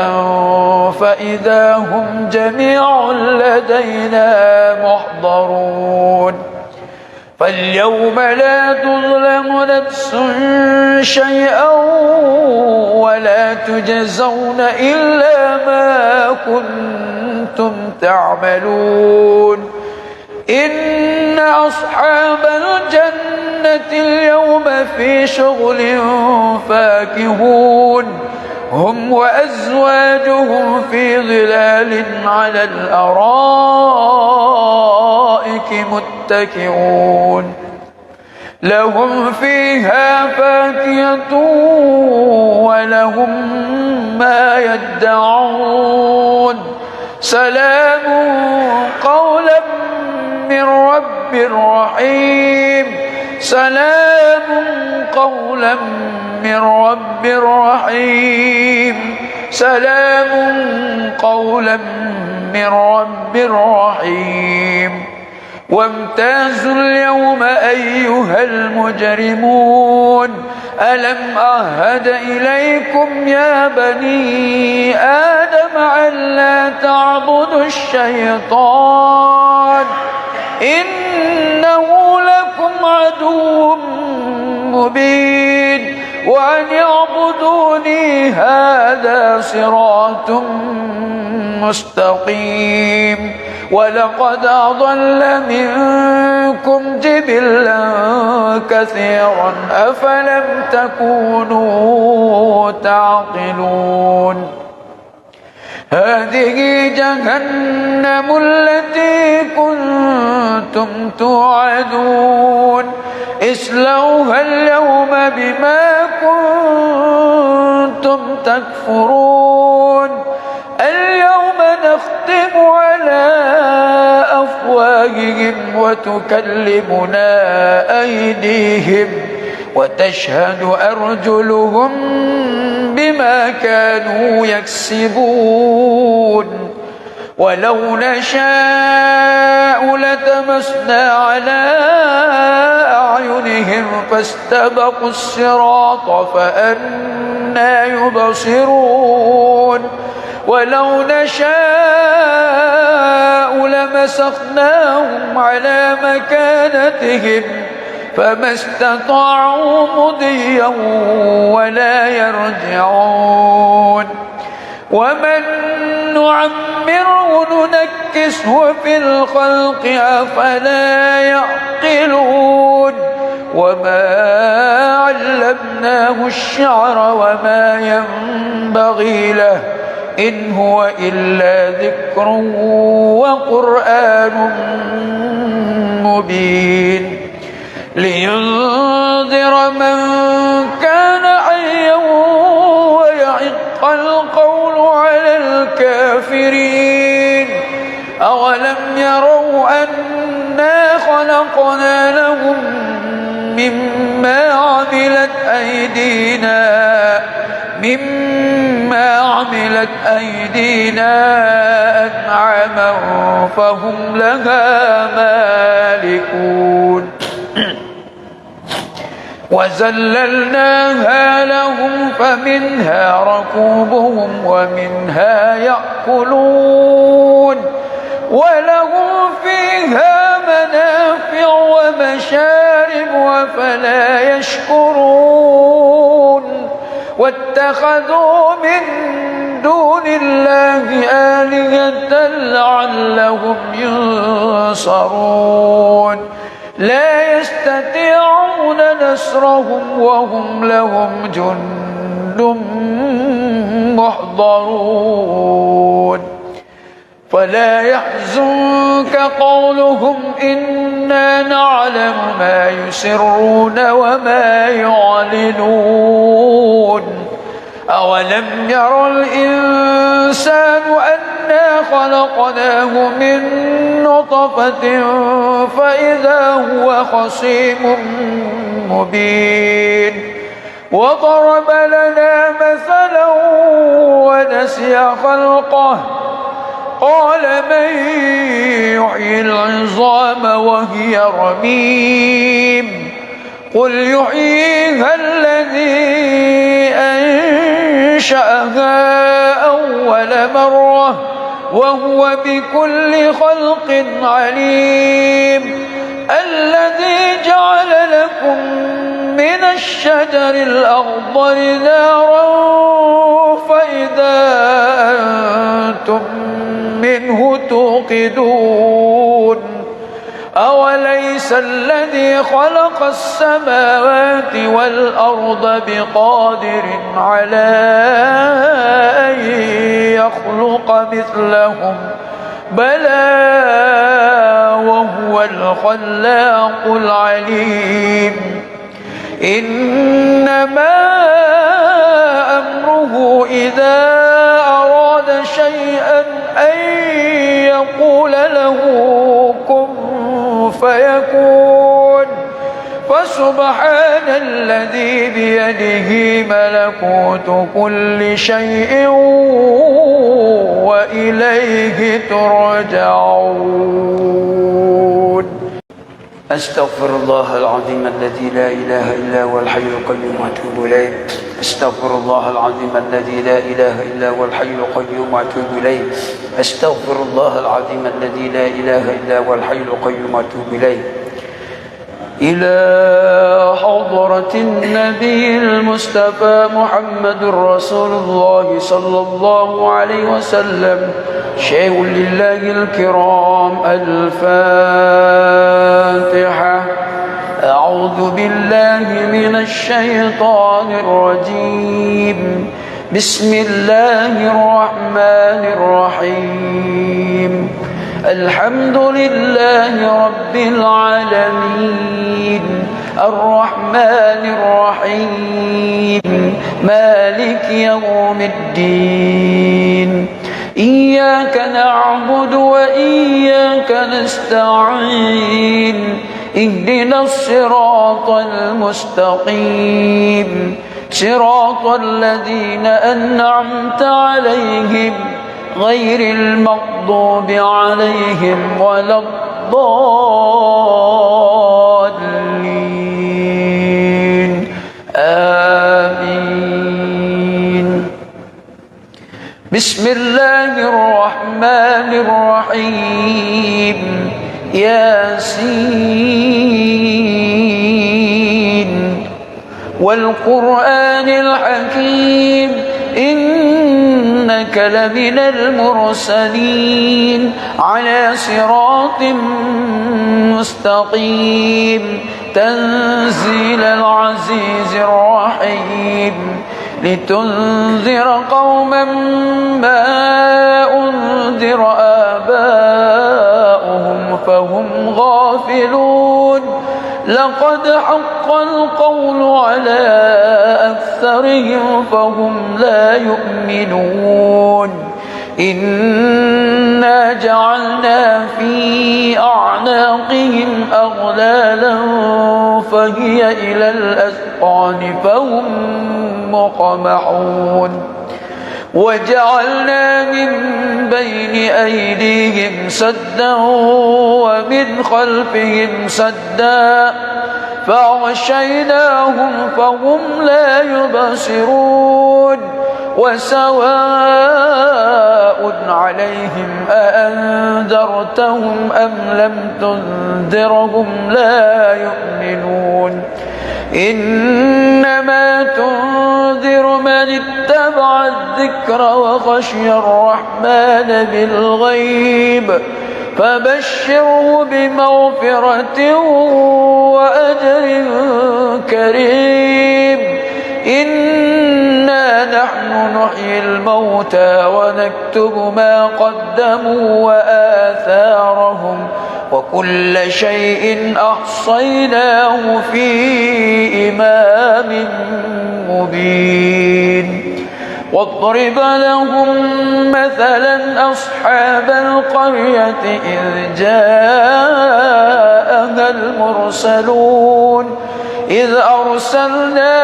فإذا هم جميع لدينا محضرون فاليوم لا تظلم نفس شيئا ولا تجزون إلا ما كنتم تعملون إن أصحاب الجنة اليوم في شغل فاكهون هم وأزواجهم في ظلال على الأرائك متكئون لهم فيها فاكهة ولهم ما يدعون سلام قولا من رب رحيم سلام قولا من رب رحيم سلام قولا من رب رحيم وامتازوا اليوم أيها المجرمون ألم أعهد إليكم يا بني آدم ألا تعبدوا الشيطان إنه لكم عدو مبين وأن اعبدوني هذا صراط مستقيم ولقد أضل منكم جبلا كثيرا أفلم تكونوا تعقلون هذه جهنم التي كنتم توعدون اصلوها اليوم بما كنتم تكفرون اليوم نختم على أفواههم وتكلمنا أيديهم وتشهد أرجلهم بما كانوا يكسبون ولو نشاء لتمسنا على أعينهم فاستبقوا الصراط فأنى يبصرون ولو نشاء لمسخناهم على مكانتهم فما استطاعوا مضيا ولا يرجعون ومن نعمره ننكسه في الخلق أفلا يعقلون وما علمناه الشعر وما ينبغي له إن هو إلا ذكر وقرآن مبين لينذر من كان حيا ويحق القول على الكافرين أولم يروا أنا خلقنا لهم مما عملت أيدينا أنعاما فهم لها مالكون وذللناها لهم فمنها ركوبهم ومنها يأكلون ولهم فيها منافع ومشارب وفلا يشكرون واتخذوا من دون الله آلهة لعلهم ينصرون لا يستطيعون نصرهم وهم لهم جند محضرون فلا يحزنك قولهم إنا نعلم ما يسرون وما يعلنون أولم ير الإنسان أنا خلقناه من نطفة فإذا هو خصيم مبين وضرب لنا مثلا ونسي خلقه قال من يحيي العظام وهي رميم قل يحييها الذي أنشأها أول مرة وهو بكل خلق عليم الذي جعل لكم من الشجر الأخضر نارا فإذا أنتم منه توقدون أوليس الذي خلق السماوات والأرض بقادر على أن يخلق مثلهم بلى وهو الخلاق العليم إنما أمره إذا أراد شيئا أن يقول له كن فيكون فسبحان الذي بيده ملكوت كل شيء وإليه ترجعون. أستغفر الله العظيم الذي لا إله إلا هو الحي القيوم وأتوب إليه. أستغفر الله العظيم الذي لا إله إلا هو الحي القيوم وأتوب إليه. أستغفر الله العظيم الذي لا إله إلا هو الحي القيوم وأتوب إليه. إلى حضرة النبي المصطفى محمد رسول الله صلى الله عليه وسلم شيء لله الكرام. الفاتحة. أعوذ بالله من الشيطان الرجيم. بسم الله الرحمن الرحيم. الحمد لله رب العالمين الرحمن الرحيم مالك يوم الدين. إياك نعبد وإياك نستعين. اهدنا الصراط المستقيم صراط الذين أنعمت عليهم غير المغضوب عليهم ولا الضالين. آمين. بسم الله الرحمن الرحيم. ياسين والقرآن الحكيم إنك لمن المرسلين على صراط مستقيم تنزيل العزيز الرحيم لتنذر قوما ما أنذر آباؤهم فهم غافلون. لقد حق القول على أكثرهم فهم لا يؤمنون. إنا جعلنا في أعناقهم أغلالا فهي إلى الأذقان فهم مقمحون. وجعلنا من بين أيديهم سدا ومن خلفهم سدا فأغشيناهم فهم لا يبصرون. وسواء عليهم أأنذرتهم أم لم تنذرهم لا يؤمنون. إنما تنذر من اتبع الذكر وخشي الرحمن بالغيب فبشره بمغفرة وأجر كريم. إنا نحن نحيي الموتى ونكتب ما قدموا وآثارهم وكل شيء أحصيناه في إمام مبين. واضرب لهم مثلا أصحاب القرية إذ جاءها المرسلون إذ أرسلنا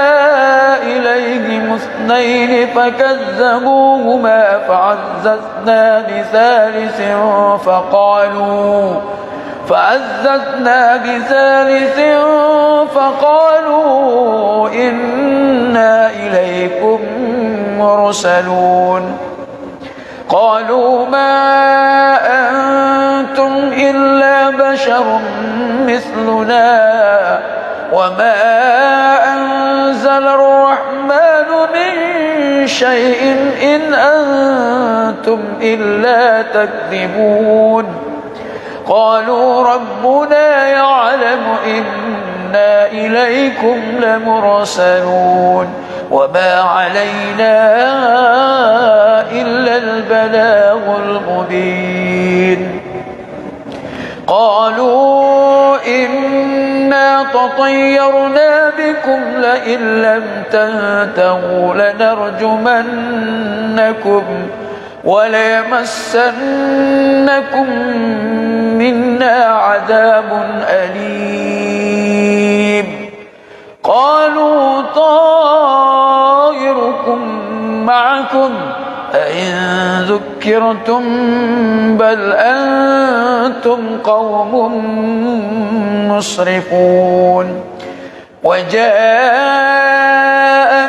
إليهم اثنين فكذبوهما فعززنا بثالث فقالوا إنا إليكم مرسلون. قالوا ما أنتم إلا بشر مثلنا وما أنزل الرحمن من شيء إن أنتم إلا تكذبون. قالوا ربنا يعلم إنا إليكم لمرسلون وما علينا إلا البلاغ المبين. قالوا إنا تطيرنا بكم لئن لم تنتهوا لنرجمنكم وليمسنكم منا عذاب أليم. قالوا طائركم معكم أئن ذكرتم بل أنتم قوم مسرفون وجاء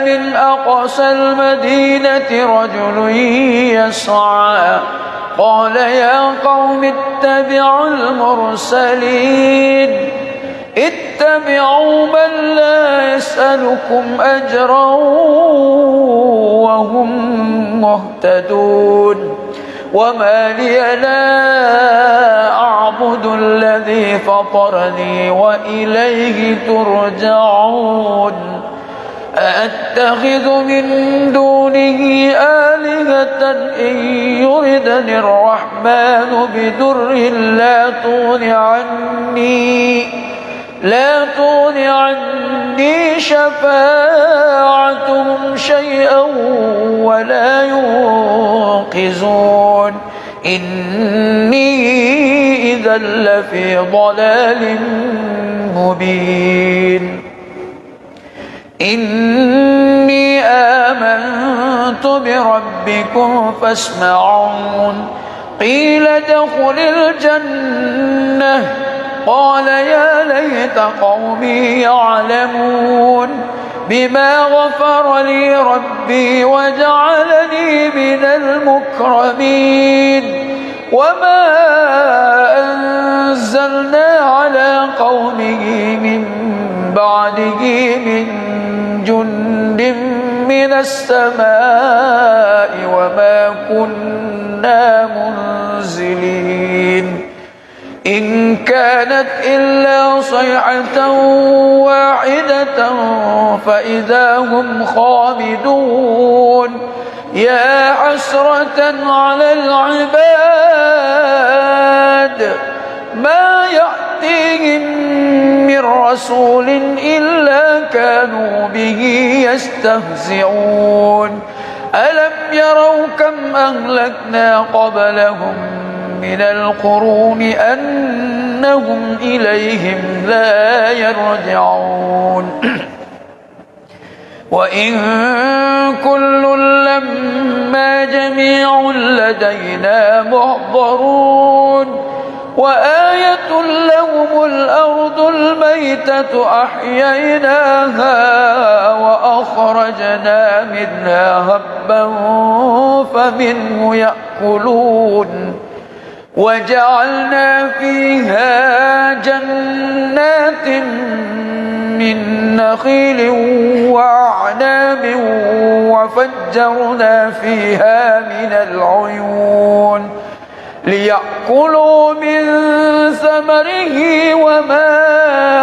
من أقصى المدينة رجل يسعى قال يا قوم اتبعوا المرسلين اتبعوا من لا يسألكم أجرا وهم مهتدون وما لي لا أعبد الذي فطرني وإليه ترجعون أأتخذ من دونه آلهة إن يردني الرحمن بدر لا تغن عني شفاعتهم شيئا ولا ينقذون إني إذا لفي ضلال مبين إني آمنت بربكم فاسمعون قيل ادخل الجنة قال يا ليت قومي يعلمون بما غفر لي ربي وجعلني من المكرمين وما أنزلنا على قومه من بعده من جند من السماء وما كنا منزلين إن كانت إلا صيحة واحدة فإذا هم خامدون يا حسرة على العباد ما يأتيهم من رسول إلا كانوا به يستهزئون ألم يروا كم أهلكنا قبلهم من القرون أنهم إليهم لا يرجعون وإن كل لما جميع لدينا محضرون وآية لهم الأرض الميتة أحييناها وأخرجنا منها هبا فمنه يأكلون وجعلنا فيها جنات من نخيل وأعناب وفجرنا فيها من العيون ليأكلوا من ثمره وما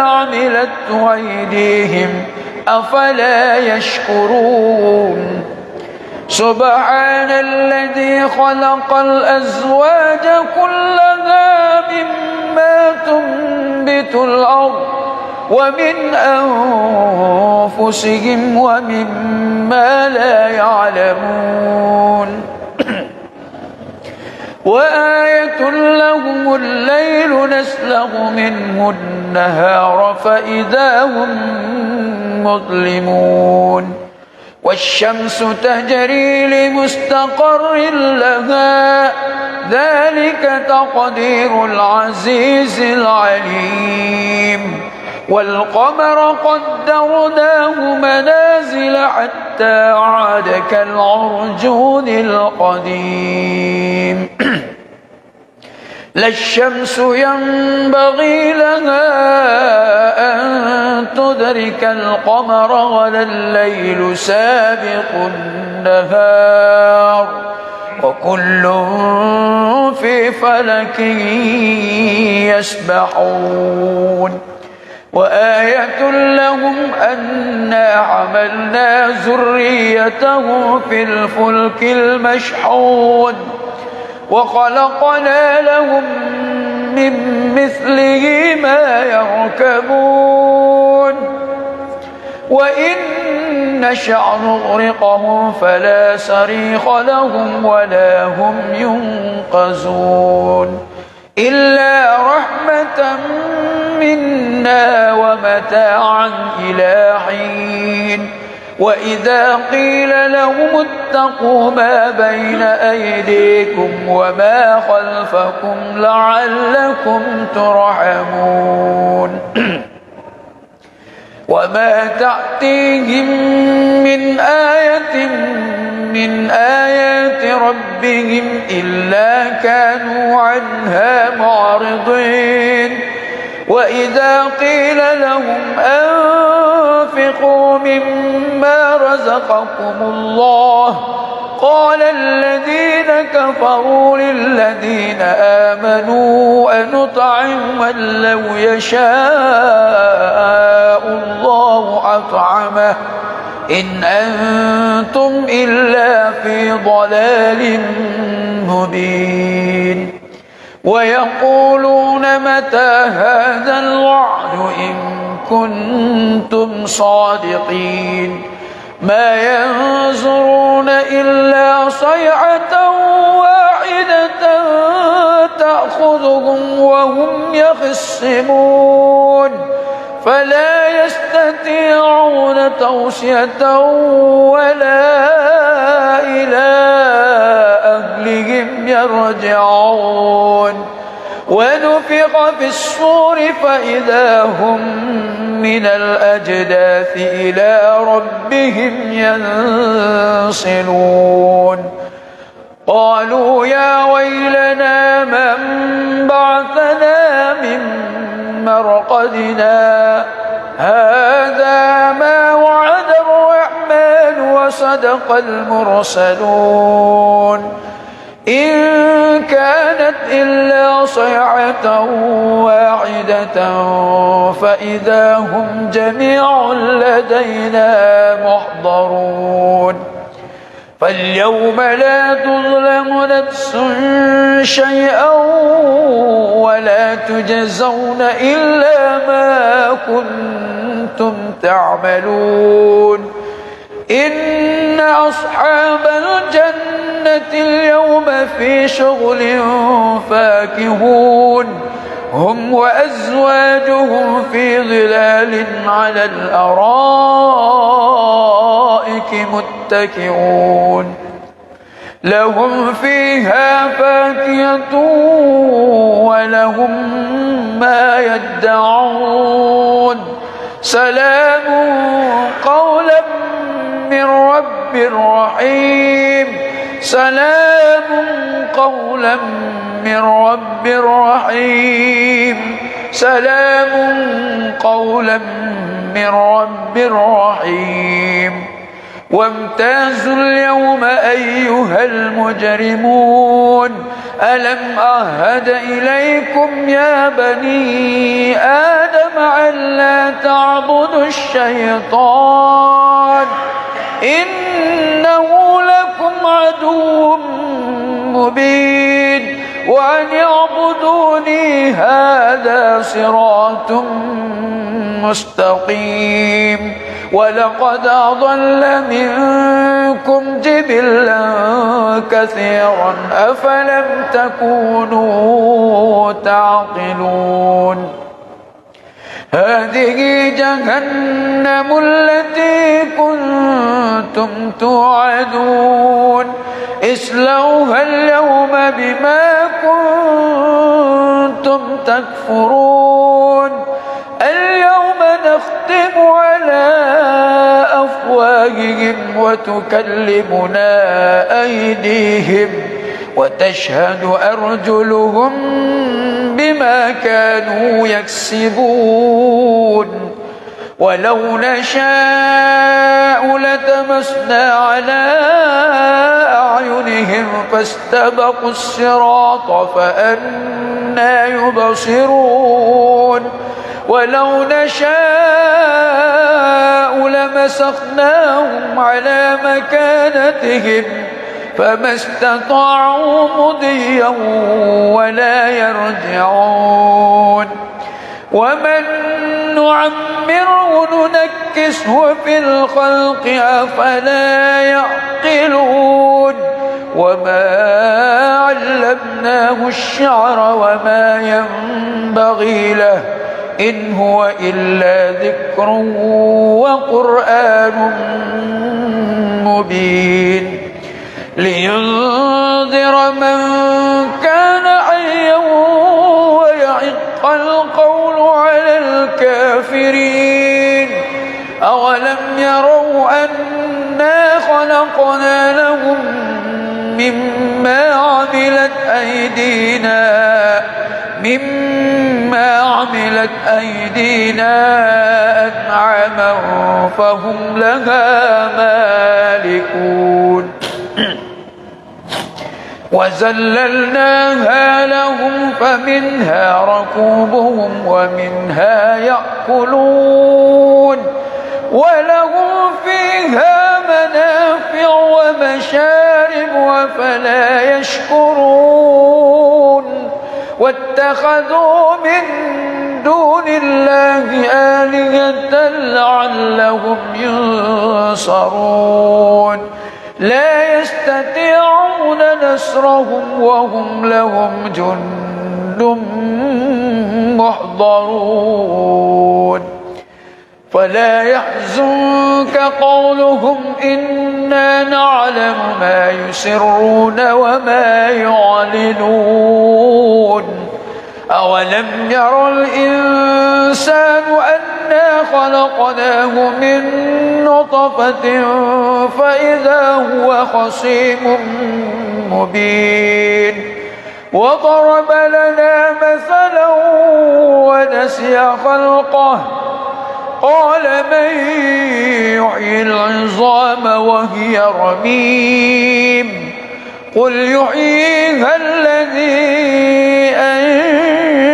عملته أيديهم أفلا يشكرون سبحان الذي خلق الأزواج كلها مما تنبت الأرض ومن أنفسهم ومما لا يعلمون وآية لهم الليل نسلخ منه النهار فإذا هم مظلمون والشمس تجري لمستقر لها ذلك تقدير العزيز العليم والقمر قدرناه منازل حتى عاد كالعرجون القديم لا الشمس ينبغي لها أن تدرك القمر ولا الليل سابق النهار وكل في فلك يسبحون وآية لهم أنا حملنا ذريته في الفلك المشحون وخلقنا لهم من مثله ما يركبون وإن نشأ نغرقهم فلا صريخ لهم ولا هم ينقذون إلا رحمة منا ومتاعا إلى حين. وإذا قيل لهم اتقوا ما بين أيديكم وما خلفكم لعلكم ترحمون. وما تأتيهم من آية من آيات ربهم إلا كانوا عنها معرضين. وإذا قيل لهم أنفقوا مما رزقكم الله قال الذين كفروا للذين آمنوا أنطعم من لو يشاء الله أطعمه إن أنتم إلا في ضلال مبين. ويقولون متى هذا الوعد إن كنتم صادقين. ما ينظرون إلا صيحة واحدة تأخذهم وهم يخصمون فلا يستطيعون توصية ولا إلى أهلهم يرجعون. ونفخ في الصور فإذا هم من الأجداث إلى ربهم ينسلون. قالوا يا ويلنا من بعثنا من مرقدنا هذا ما وعد الرحمن وصدق المرسلون. إن كانت إلا صيحة واحدة فإذا هم جميع لدينا محضرون. فاليوم لا تظلم نفس شيئا ولا تجزون إلا ما كنتم تعملون. إن أصحاب الجنة اليوم في شغل فاكهون هم وأزواجهم في ظلال على الأرائك متكئون لهم فيها فاكهة ولهم ما يدعون. سلام قولا من رب رحيم. سلام قولا من رب رحيم. سلام قولا من رب رحيم. وامتازوا اليوم أيها المجرمون ألم أعهد إليكم يا بني آدم ألا تعبدوا الشيطان إنه لكم عدو مبين وأن اعبدوني هذا صراط مستقيم. ولقد أضل منكم جبلا كثيرا أفلم تكونوا تعقلون. هذه جهنم التي كنتم توعدون اصلوها اليوم بما كنتم تكفرون. اليوم نختم على أفواههم وتكلمنا أيديهم وتشهد أرجلهم بما كانوا يكسبون. ولو نشاء لتمسنا على أعينهم فاستبقوا الصراط فأنى يبصرون. ولو نشاء لمسخناهم على مكانتهم فما استطاعوا مضيا ولا يرجعون. ومن نعمره ننكسه في الخلق أفلا يعقلون. وما علمناه الشعر وما ينبغي له إن هو إلا ذكر وقرآن مبين لينذر من كان حيا ويحق القول على الكافرين أولم يروا أنا خلقنا لهم مما عملت أيدينا أنعاما فهم لها مالكون وذللناها لهم فمنها ركوبهم ومنها يأكلون ولهم فيها منافع ومشارب وفلا يشكرون واتخذوا من دون الله آلهة لعلهم ينصرون لا يستطيعون نصرهم وهم لهم جند محضرون فلا يحزنك قولهم إنا نعلم ما يسرون وما يعلنون أولم ير الإنسان أنا خلقناه من نطفة فإذا هو خصيم مبين وضرب لنا مثلا ونسي خلقه قال من يحيي العظام وهي رميم قل يحييها الذي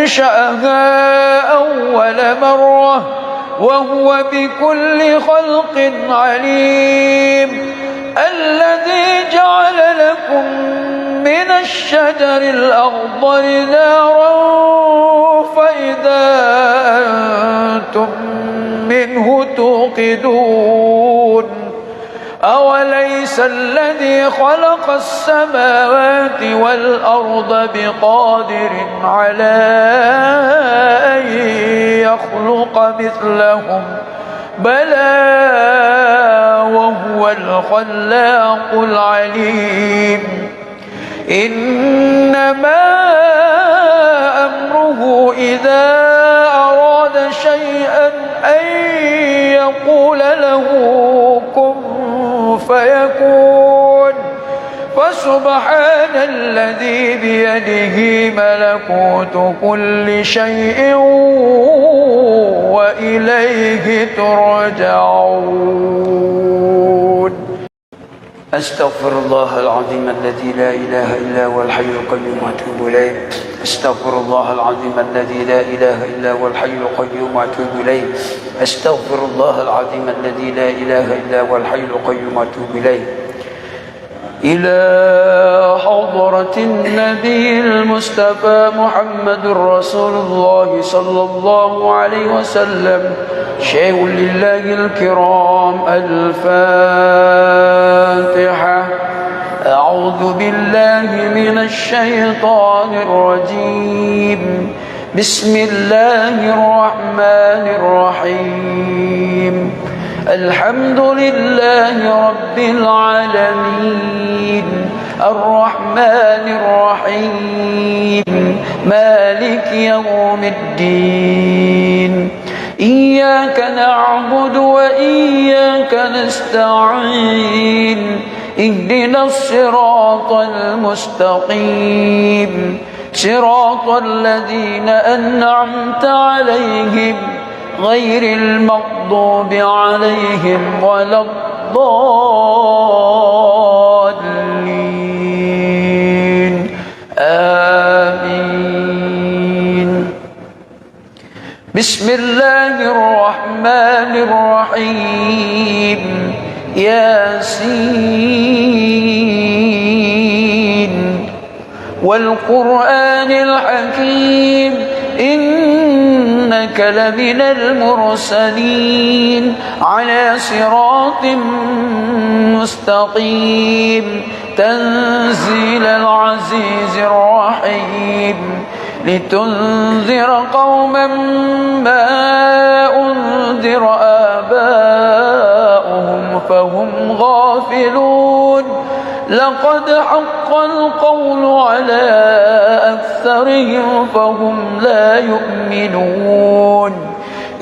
أنشأها أول مرة وهو بكل خلق عليم الذي جعل لكم من الشجر الأخضر نارا فإذا أنتم منه توقدون أوليس الذي خلق السماوات والأرض بقادر على أن يخلق مثلهم بلى وهو الخلاق العليم إنما أمره إذا أراد شيئا أن يقول له كن فيكون فسبحان الذي بيده ملكوت كل شيء وإليه ترجعون أستغفر الله العظيم الذي لا إله إلا هو الحي القيوم وأتوب إليه أستغفر الله العظيم الذي لا إله إلا هو الحي القيوم وأتوب إليه أستغفر الله العظيم الذي لا إله إلا هو الحي القيوم وأتوب إليه إلى حضرة النبي المصطفى محمد رسول الله صلى الله عليه وسلم شيء لله الكرام الفاتحة أعوذ بالله من الشيطان الرجيم بسم الله الرحمن الرحيم الحمد لله رب العالمين الرحمن الرحيم مالك يوم الدين إياك نعبد وإياك نستعين اهدنا الصراط المستقيم صراط الذين أنعمت عليهم غير المغضوب عليهم ولا الضالين آمين بسم الله الرحمن الرحيم ياسين والقرآن الحكيم إنك لمن المرسلين على صراط مستقيم تنزيل العزيز الرحيم لتنذر قوما ما أنذر آباؤهم فهم غافلون لقد حق القول على أكثرهم فهم لا يؤمنون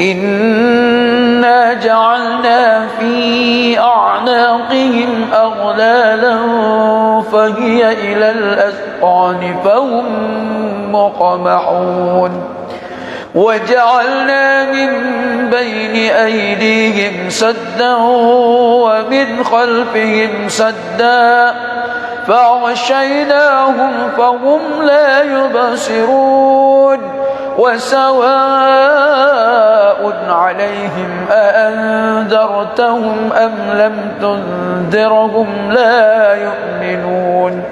إنا جعلنا في أعناقهم أغلالا فهي إلى الأذقان فهم مقمحون وجعلنا من بين أيديهم سدا ومن خلفهم سدا فأغشيناهم فهم لا يبصرون وسواء عليهم أأنذرتهم أم لم تنذرهم لا يؤمنون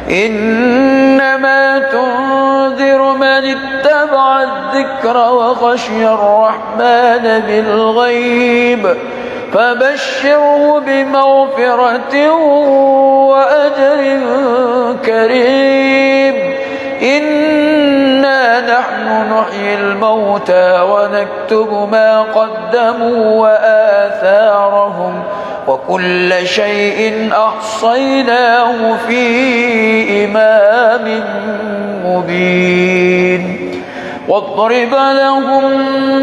إنما تنذر من اتبع الذكر وخشي الرحمن بالغيب فبشره بمغفرة وأجر كريم إنا نحن نحيي الموتى ونكتب ما قدموا وآثارهم وكل شيء أحصيناه في إمام مبين واضرب لهم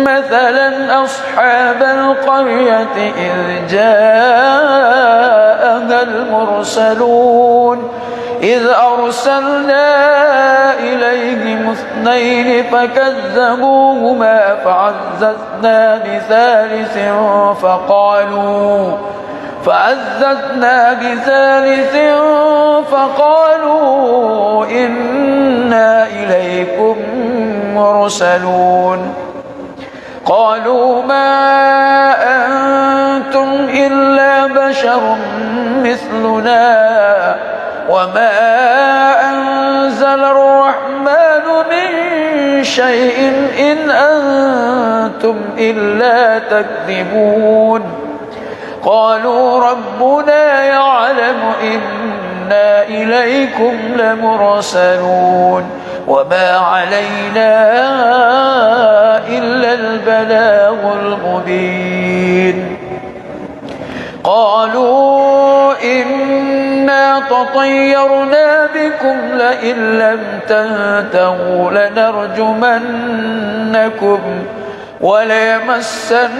مثلا أصحاب القرية إذ جاءها المرسلون إذ أرسلنا إليهم اثنين فكذبوهما فعززنا بثالث فقالوا إنا إليكم مرسلون قالوا ما أنتم إلا بشر مثلنا وما أنزل الرحمن من شيء إن أنتم إلا تكذبون قالوا ربنا يعلم إنا إليكم لمرسلون وما علينا إلا البلاغ المبين قالوا إنا تطيرنا بكم لئن لم تنتهوا لنرجمنكم وليمسنكم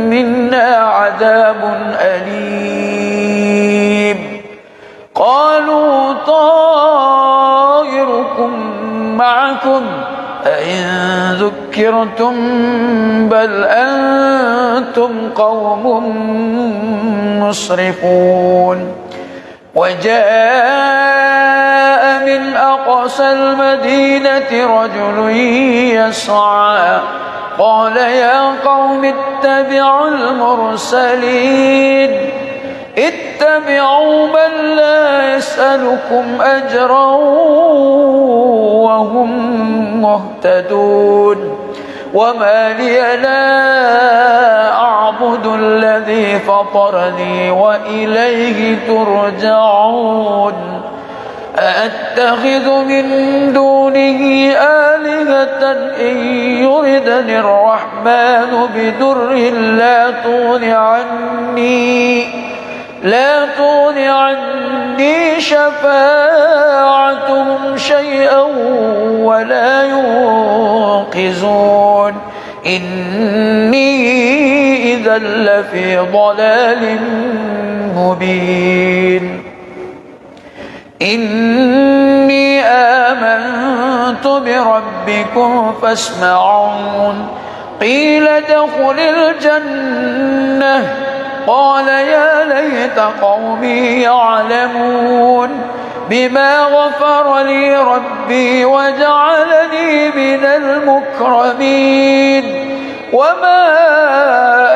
منا عذاب أليم قالوا طائركم معكم أئن ذكرتم بل أنتم قوم مسرفون وجاء من أقصى المدينة رجل يسعى قال يا قوم اتبعوا المرسلين اتبعوا من لا يسألكم أجرا وهم مهتدون وما لي لا أعبد الذي فطرني وإليه ترجعون أأتخذ من دونه آلهة إن يردني الرحمن بضر لا تغن عني شفاعتهم شيئا ولا ينقذون إني إذا لفي ضلال مبين إني آمنت بربكم فاسمعون قيل ادخل الجنة قال يا ليت قومي يعلمون بما غفر لي ربي وجعلني من المكرمين وما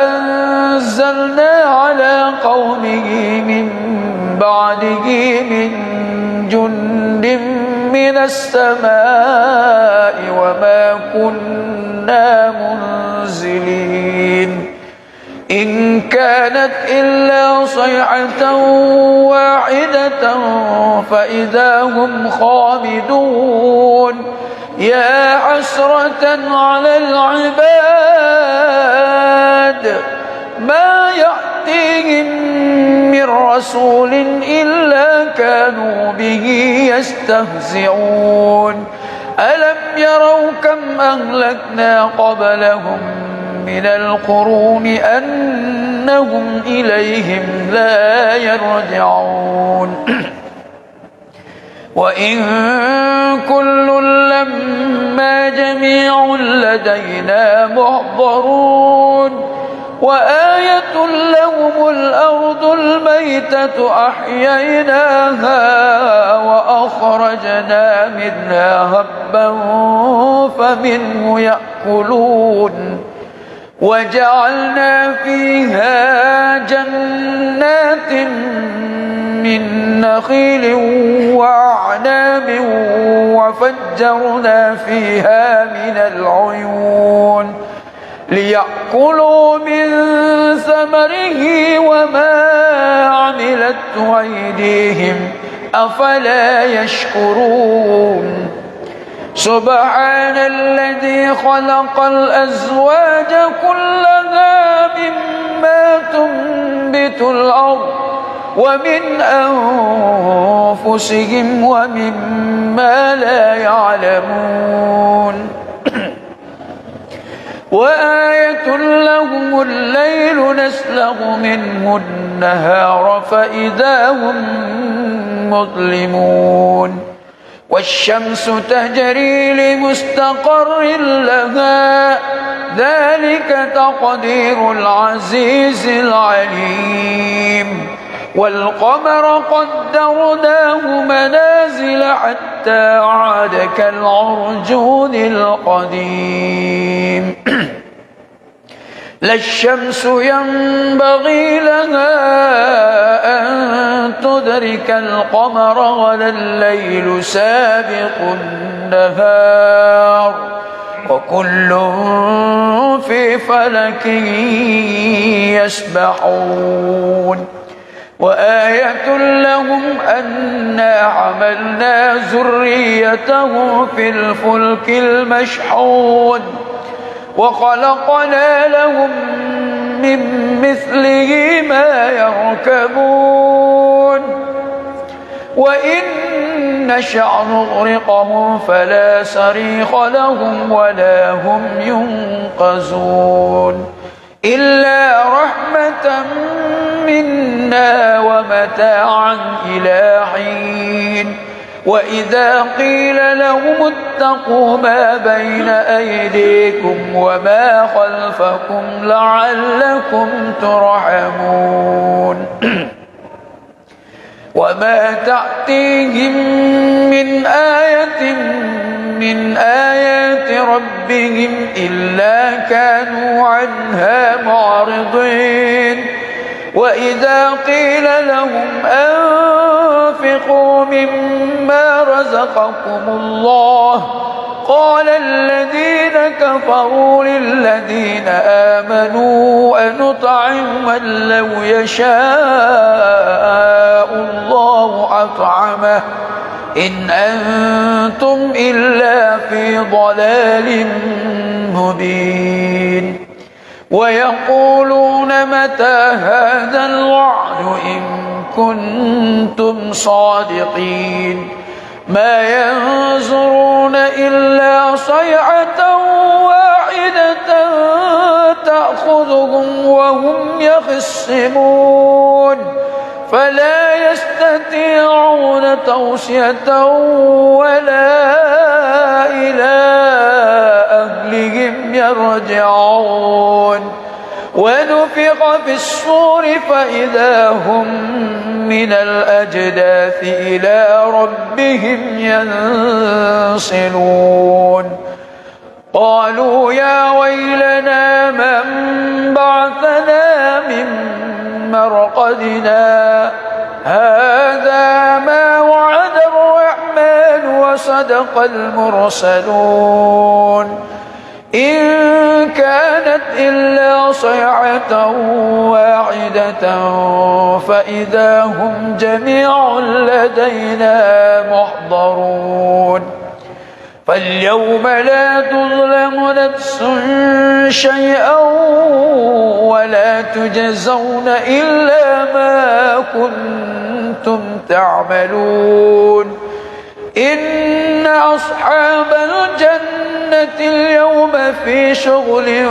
أنزلنا على قومه من بعده من جند من السماء وما كنا منزلين إن كانت إلا صيحة واحدة فإذا هم خامدون يا حسرة على العباد ما يأتيهم من رسول إلا كانوا به يستهزئون ألم يروا كم أهلكنا قبلهم من القرون أنهم إليهم لا يرجعون وإن كل لما جميع لدينا محضرون وآية لهم الأرض الميتة أحييناها وأخرجنا منها هبا فمنه يأكلون وجعلنا فيها جنات من نخيل وأعناب وفجرنا فيها من العيون ليأكلوا من ثمره وما عملته أيديهم أفلا يشكرون سبحان الذي خلق الأزواج كلها مما تنبت الأرض ومن أنفسهم ومما لا يعلمون وآية لهم الليل نسلغ منه النهار فإذا هم مظلمون والشمس تجري لمستقر لها ذلك تقدير العزيز العليم والقمر قدرناه منازل حتى عاد كالعرجون القديم لا الشمس ينبغي لها أن تدرك القمر ولا الليل سابق النهار وكل في فلك يسبحون وآية لهم أنا حملنا ذريته في الفلك المشحون وخلقنا لهم من مثله ما يركبون وإن نشأ نغرقهم فلا صريخ لهم ولا هم ينقذون إلا رحمة منا ومتاعا إلى حين وإذا قيل لهم اتقوا ما بين أيديكم وما خلفكم لعلكم ترحمون وما تأتيهم من آية من آيات ربهم إلا كانوا عنها معرضين وإذا قيل لهم أنفقوا مما رزقكم الله قال الذين كفروا للذين آمنوا أنطعم من لو يشاء الله أطعمه إن أنتم إلا في ضلال مبين ويقولون متى هذا الوعد إن كنتم صادقين ما ينظرون إلا صيحة واحدة تأخذهم وهم يخصمون فلا يستطيعون توصية ولا إلى أهلهم يرجعون ونفخ في الصور فإذا هم من الأجداث إلى ربهم ينسلون قالوا يا ويلنا من بعثنا من مرقدنا هذا ما وعد الرحمن وصدق المرسلون إن كانت إلا صيحة واحدة فإذا هم جميع لدينا محضرون فاليوم لا تظلم نفس شيئا ولا تجزون إلا ما كنتم تعملون إن أصحاب الجنة اليوم في شغل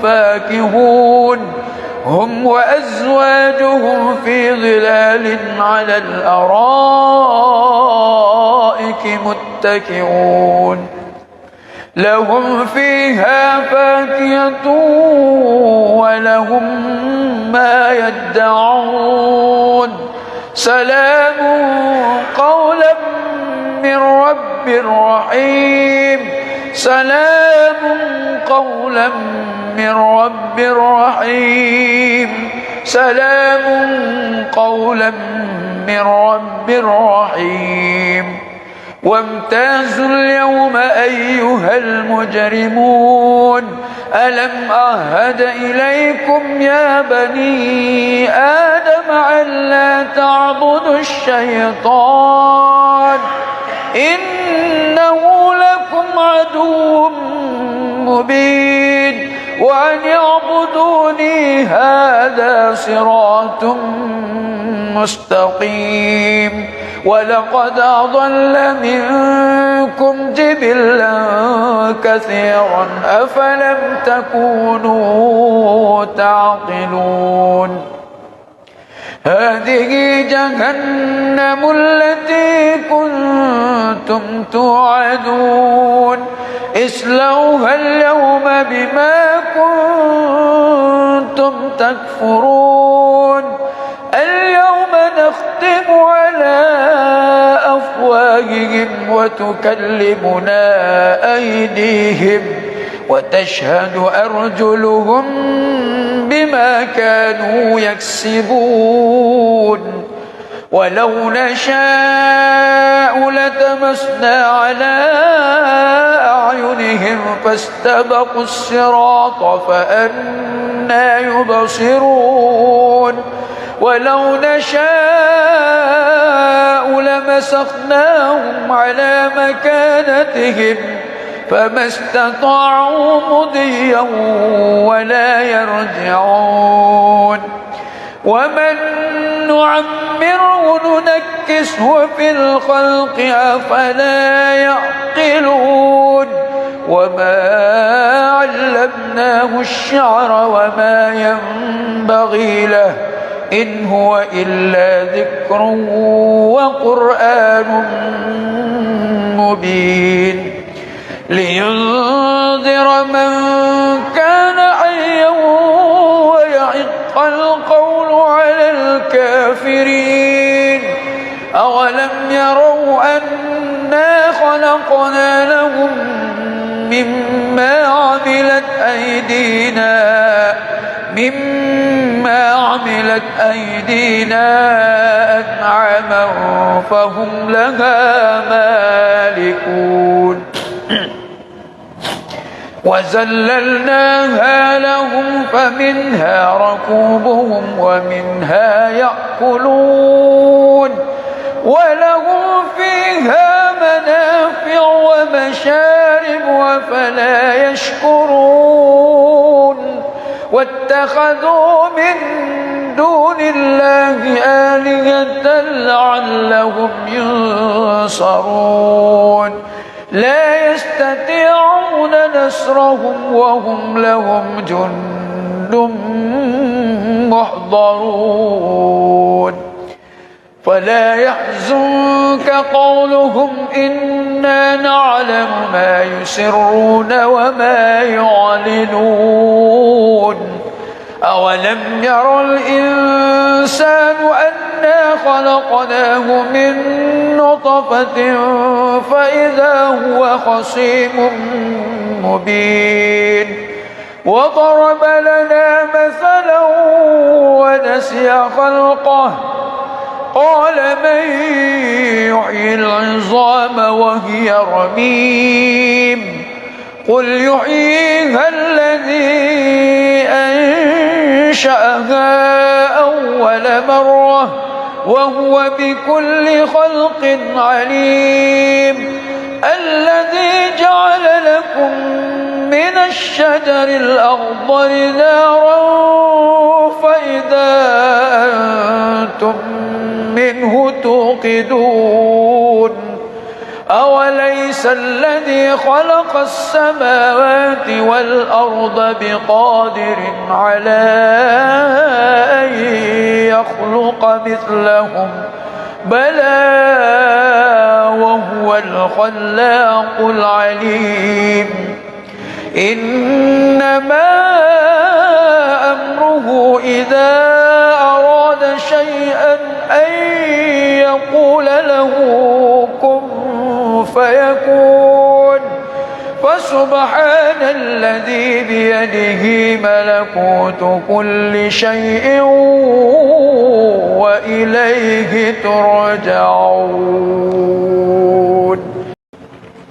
فاكهون هم وأزواجهم في ظلال على الأرائك متكئون لهم فيها فاكهة ولهم ما يدعون سلام قولا من رب رحيم سلام قولا من رب رحيم سلام قولا من رب رحيم وامتازوا اليوم أيها المجرمون ألم أعهد إليكم يا بني آدم ألا تعبدوا الشيطان إنه لكم عدو مبين وأن اعبدوني هذا صراط مستقيم ولقد أضل منكم جبلا كثيرا أفلم تكونوا تعقلون هذه جهنم التي كنتم توعدون اصلوها اليوم بما كنتم تكفرون اليوم نختم على أفواههم وتكلمنا أيديهم وتشهد أرجلهم بما كانوا يكسبون ولو نشاء لتمسنا على أعينهم فاستبقوا الصراط فأنى يبصرون ولو نشاء لمسخناهم على مكانتهم فما استطاعوا مضيا ولا يرجعون ومن نعمره ننكسه في الخلق أفلا يعقلون وما علمناه الشعر وما ينبغي له إن هو إلا ذكر وقرآن مبين لينذر من كان حيا ويحق القول على الكافرين أولم يروا أنا خلقنا لهم مما عملت أيدينا أنعاما فهم لها مالكون وذللناها لهم فمنها ركوبهم ومنها يأكلون ولهم فيها منافع ومشارب وفلا يشكرون واتخذوا من دون الله آلهة لعلهم ينصرون لا يستطيعون نصرهم وهم لهم جند محضرون فلا يحزنك قولهم إنا نعلم ما يسرون وما يعلنون أولم ير الإنسان أنا خلقناه من نطفة فإذا هو خصيم مبين وضرب لنا مثلا ونسي خلقه قال من يحيي العظام وهي رميم قل يحييها الذي أنشأها أول مرة وهو بكل خلق عليم الذي جعل لكم من الشجر الأخضر نارا فإذا أنتم منه توقدون أوليس الذي خلق السماوات والأرض بقادر على أن يخلق مثلهم بلى وهو الخلاق العليم إنما أمره إذا أراد شيئا أن يقول له كن فيكون فسبحان الذي بيده ملكوت كل شيء وإليه ترجعون.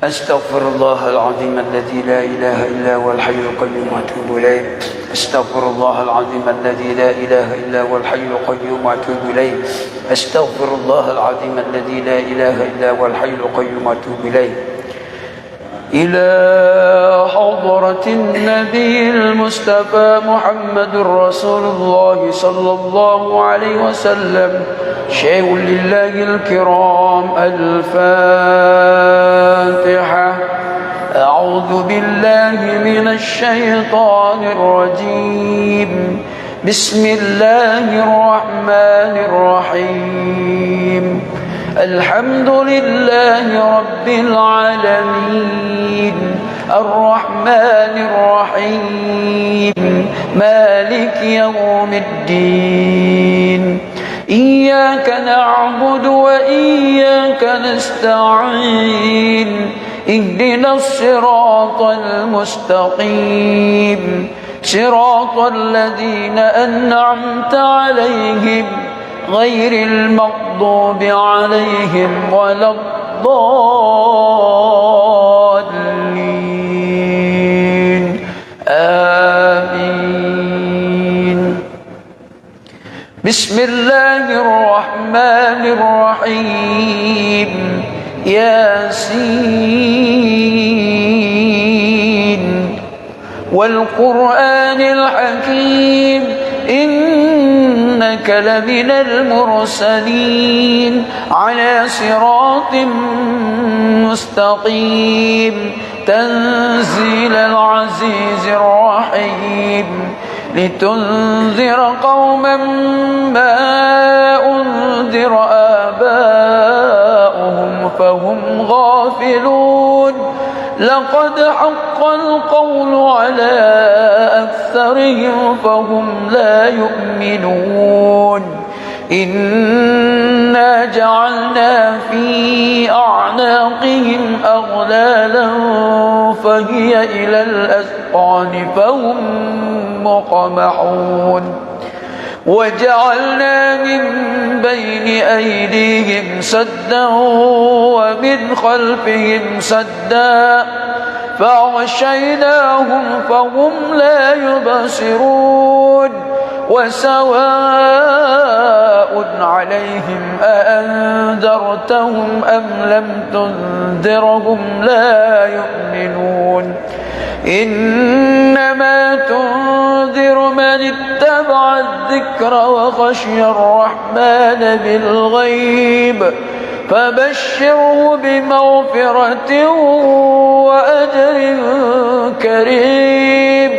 أستغفر الله العظيم الذي لا إله إلا هو الحي القيوم وأتوب إليه. أستغفر الله العظيم الذي لا إله إلا هو الحي القيوم وأتوب إليه. أستغفر الله العظيم الذي لا إله إلا هو الحي القيوم وأتوب إليه. إلى حضرة النبي المصطفى محمد رسول الله صلى الله عليه وسلم شيء لله الكرام. الفاتحة. أعوذ بالله من الشيطان الرجيم. بسم الله الرحمن الرحيم. الحمد لله رب العالمين الرحمن الرحيم مالك يوم الدين. إياك نعبد وإياك نستعين. اهدنا الصراط المستقيم صراط الذين أنعمت عليهم غير المغضوب عليهم ولا الضالين آمين. بسم الله الرحمن الرحيم. ياسين والقرآن الحكيم إنك لمن المرسلين على صراط مستقيم تنزيل العزيز الرحيم لتنذر قوما ما أنذر آباؤهم فهم غافلون. لقد حق القول على أكثرهم فهم لا يؤمنون. إنا جعلنا في أعناقهم أغلالا فهي إلى الأذقان فهم مقمحون. وجعلنا من بين أيديهم سدا ومن خلفهم سدا فأغشيناهم فهم لا يبصرون. وسواء عليهم أأنذرتهم أم لم تنذرهم لا يؤمنون. إنما تنذر من اتبع الذكر وخشي الرحمن بالغيب فبشره بمغفرة وأجر كريم.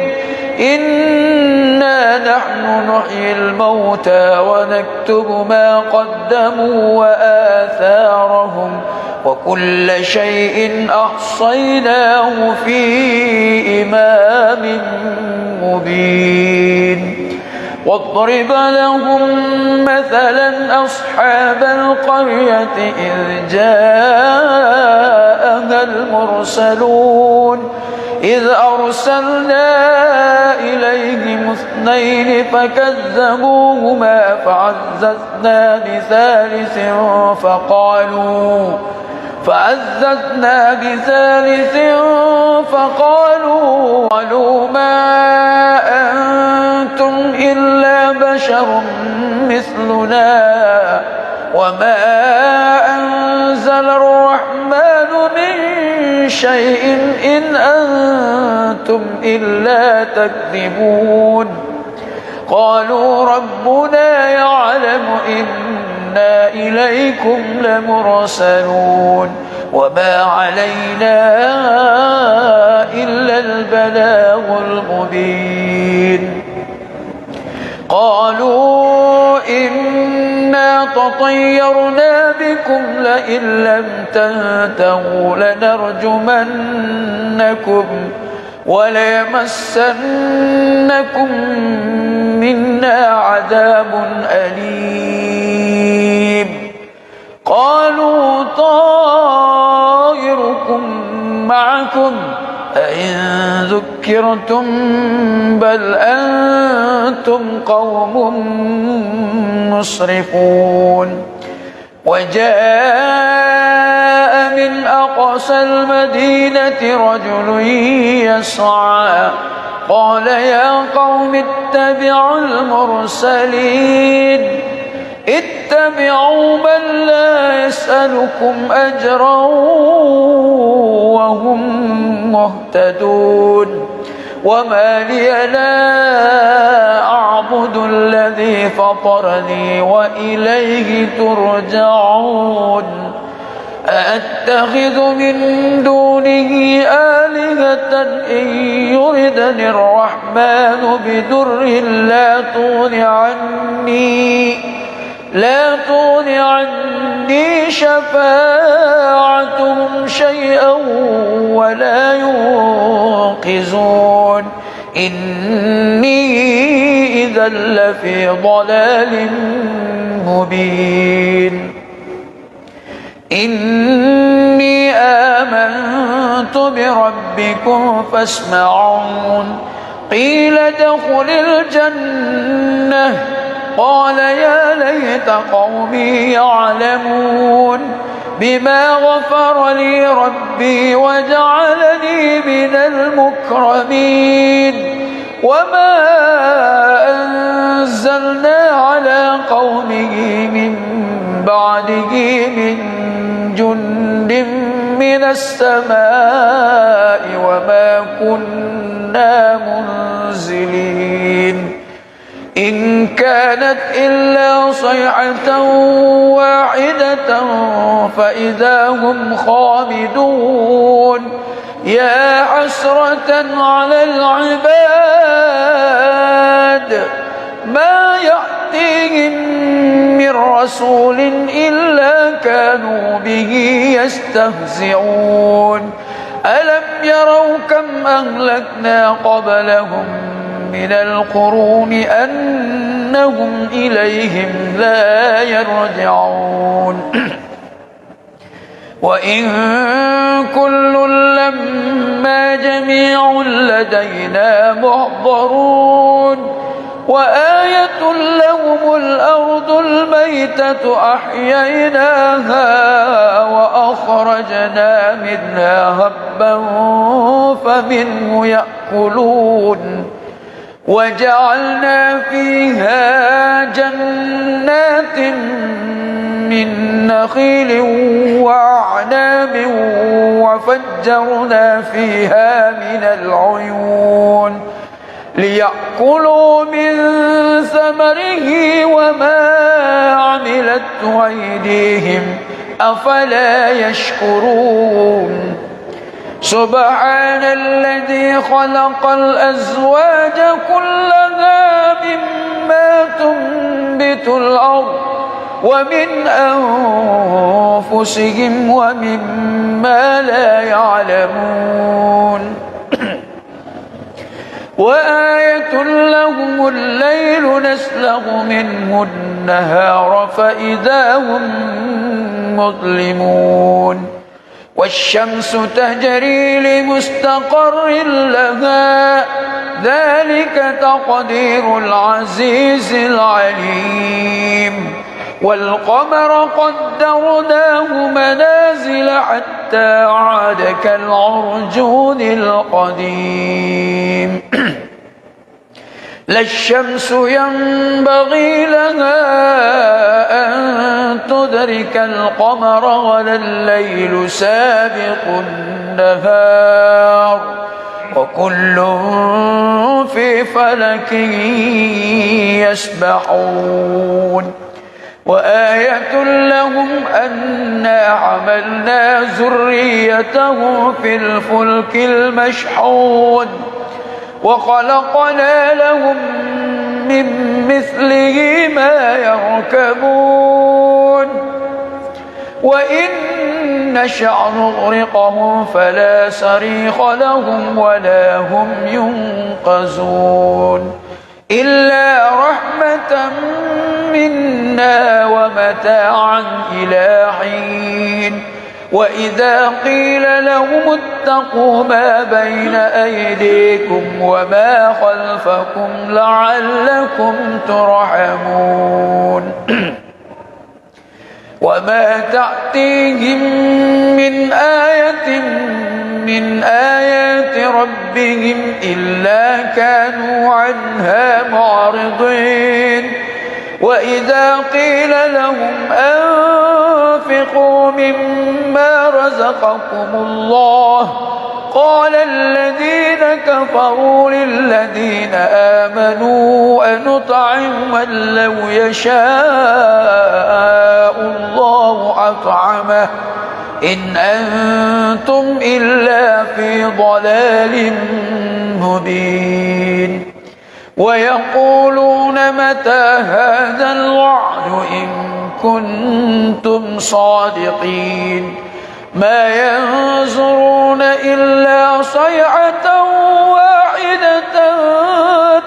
إنا نحن نحيي الموتى ونكتب ما قدموا وآثارهم وكل شيء أحصيناه في إمام مبين. واضرب لهم مثلا أصحاب القرية إذ جاءها المرسلون إذ أرسلنا إليهم اثنين فكذبوهما فعززنا بثالث فعززنا بثالث فقالوا ما أنتم إلا بشر مثلنا وما أنزل الرحمن من شيء إن أنتم إلا تكذبون قالوا ربنا يعلم إنا إليكم لمرسلون وما علينا إلا البلاغ المبين قالوا إنا تطيرنا بكم لئن لم تنتهوا لنرجمنكم وليمسنكم منا عذاب أليم قالوا طائركم معكم أئن ذكرتم بل أنتم قوم مسرفون وجاء من أقصى المدينة رجل يسعى قال يا قوم اتبعوا المرسلين اتبعوا من لا يسألكم أجرا وهم مهتدون وما لي لا أعبد الذي فطرني وإليه ترجعون أأتخذ من دونه آلهة إن يردني الرحمن بدر لا تغن عني شفاعتهم شيئا ولا ينقذون إني إذا لفي ضلال مبين إني آمنت بربكم فاسمعون قيل ادخل الجنة قال يا ليت قومي يعلمون بما غفر لي ربي وجعلني من المكرمين وما أنزلنا على قومه من بعده من جند من السماء وما كنا منزلين إن كانت إلا صيحة واحدة فإذا هم خامدون يا حسرة على العباد ما يأتيهم من رسول إلا كانوا به يستهزئون ألم يروا كم أهلكنا قبلهم من القرون أنهم إليهم لا يرجعون وإن كل لما جميع لدينا محضرون وآية لهم الأرض الميتة أحييناها وأخرجنا منها هبا فمنه يأكلون وجعلنا فيها جنات من نخيل وأعناب وفجرنا فيها من العيون ليأكلوا من ثمره وما عملته أيديهم أفلا يشكرون سبحان الذي خلق الأزواج كلها مما تنبت الأرض ومن أنفسهم ومما لا يعلمون وآية لهم الليل نسلغ منه النهار فإذا هم مظلمون والشمس تجري لمستقر لها ذلك تقدير العزيز العليم والقمر قدرناه منازل حتى عاد كالعرجون القديم لا الشمس ينبغي لها أن تدرك القمر ولا الليل سابق النهار وكل في فلك يسبحون وآية لهم أنا حملنا ذريته في الفلك المشحون وخلقنا لهم من مثله ما يركبون وإن نشأ نغرقهم فلا صريخ لهم ولا هم ينقذون إلا رحمة منا ومتاعا إلى حين وإذا قيل لهم اتقوا ما بين أيديكم وما خلفكم لعلكم ترحمون وما تأتيهم من آية من آيات ربهم إلا كانوا عنها معرضين وإذا قيل لهم أنفقوا مما رزقكم الله قال الذين كفروا للذين آمنوا أنطعم من لو يشاء الله أطعمه إن أنتم إلا في ضلال مبين ويقولون متى هذا الوعد إن كنتم صادقين ما ينظرون إلا صيحة واحدة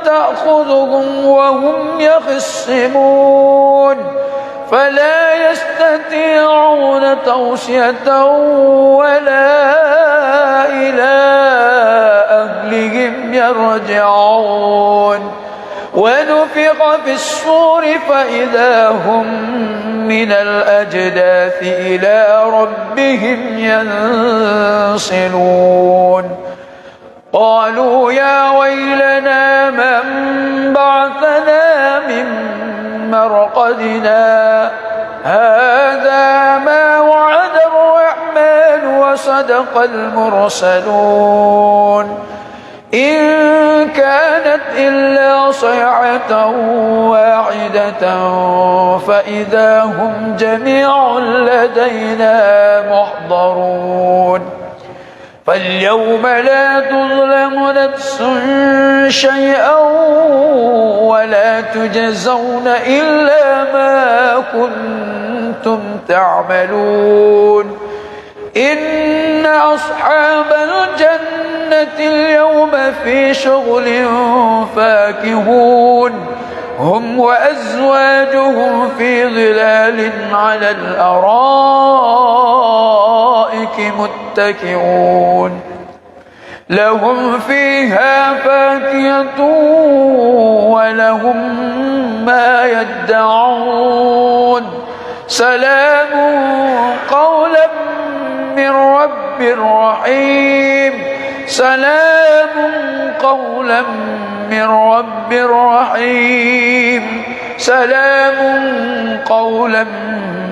تأخذهم وهم يخصمون فلا يستطيعون توصية ولا إلى أهلهم يرجعون ونفخ في الصور فإذا هم من الأجداث إلى ربهم ينسلون قالوا يا ويلنا من بعثنا من مرقدنا هذا ما وعد الرحمن وصدق المرسلون إن كانت إلا صيحة واحدة فإذا هم جميع لدينا محضرون فاليوم لا تظلم نفس شيئا ولا تجزون إلا ما كنتم تعملون إن أصحاب الجنة اليوم في شغل فاكهون هم وأزواجهم في ظلال على الأرائك متكئون لهم فيها فاكهة ولهم ما يدعون سلام قولا من رب رحيم سلام قولا من رب رحيم سلام قولا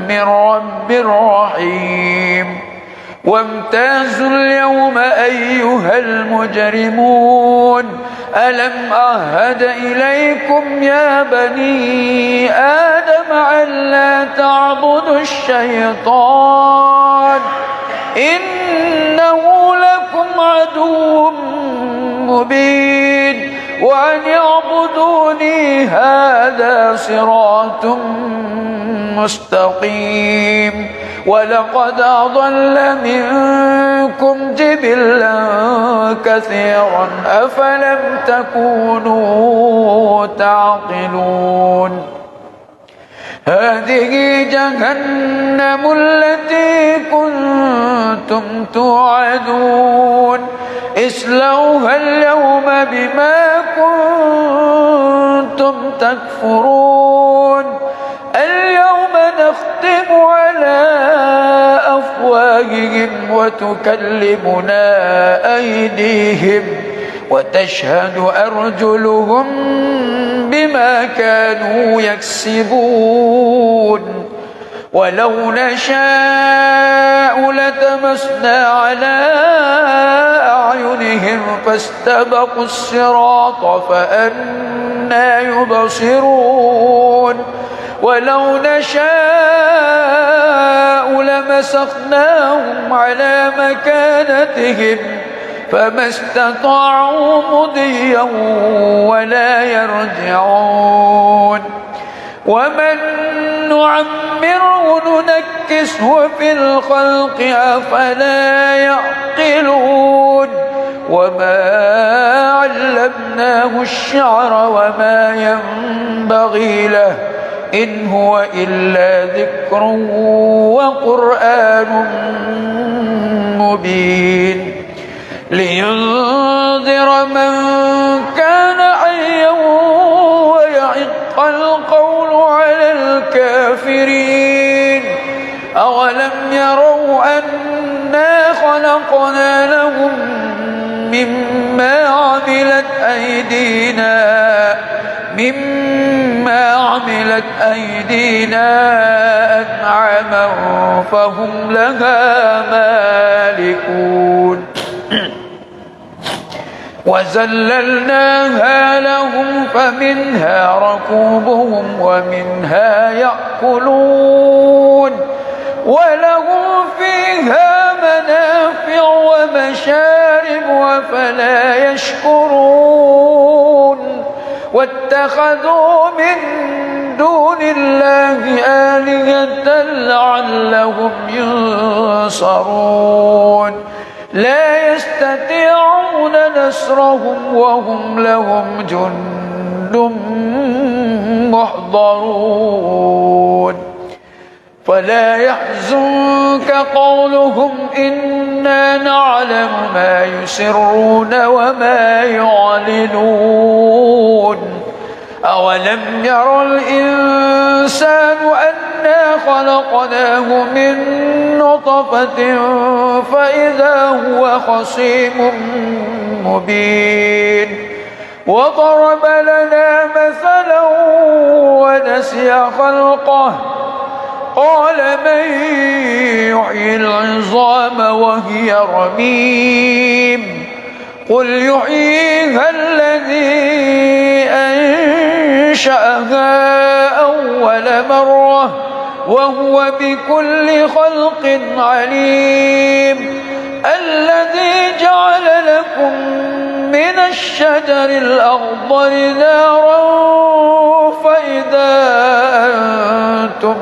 من رب رحيم وامتازوا اليوم أيها المجرمون ألم أعهد إليكم يا بني آدم ألا تعبدوا الشيطان إنه لكم عدو مبين وأن اعبدوني هذا صراط مستقيم ولقد أضل منكم جبلا كثيرا أفلم تكونوا تعقلون هذه جهنم التي كنتم توعدون اصلوها اليوم بما كنتم تكفرون اليوم ونختم على أفواههم وتكلمنا أيديهم وتشهد أرجلهم بما كانوا يكسبون ولو نشاء لتمسنا على أعينهم فاستبقوا الصراط فأنى يبصرون ولو نشاء لمسخناهم على مكانتهم فما استطاعوا مضيا ولا يرجعون ومن نعمره ننكسه في الخلق أفلا يعقلون وما علمناه الشعر وما ينبغي له إن هو إلا ذكر وقرآن مبين لينذر من كان حيا ويحق القول على الكافرين أولم يروا أنا خلقنا لهم مما عملت أيدينا أنعاما فهم لها مالكون وذللناها لهم فمنها ركوبهم ومنها يأكلون ولهم فيها منافع ومشارب وفلا يشكرون واتخذوا من دون الله آلهة لعلهم ينصرون لا يستطيعون نصرهم وهم لهم جند محضرون فلا يحزنك قولهم إنا نعلم ما يسرون وما يعلنون أولم ير الإنسان أنا خلقناه من نطفة فإذا هو خصيم مبين وضرب لنا مثلا ونسي خلقه قال من يحيي العظام وهي رميم قل يحييها الذي أنشأها أول مرة وهو بكل خلق عليم الذي جعل لكم من الشجر الأخضر نارا فإذا أنتم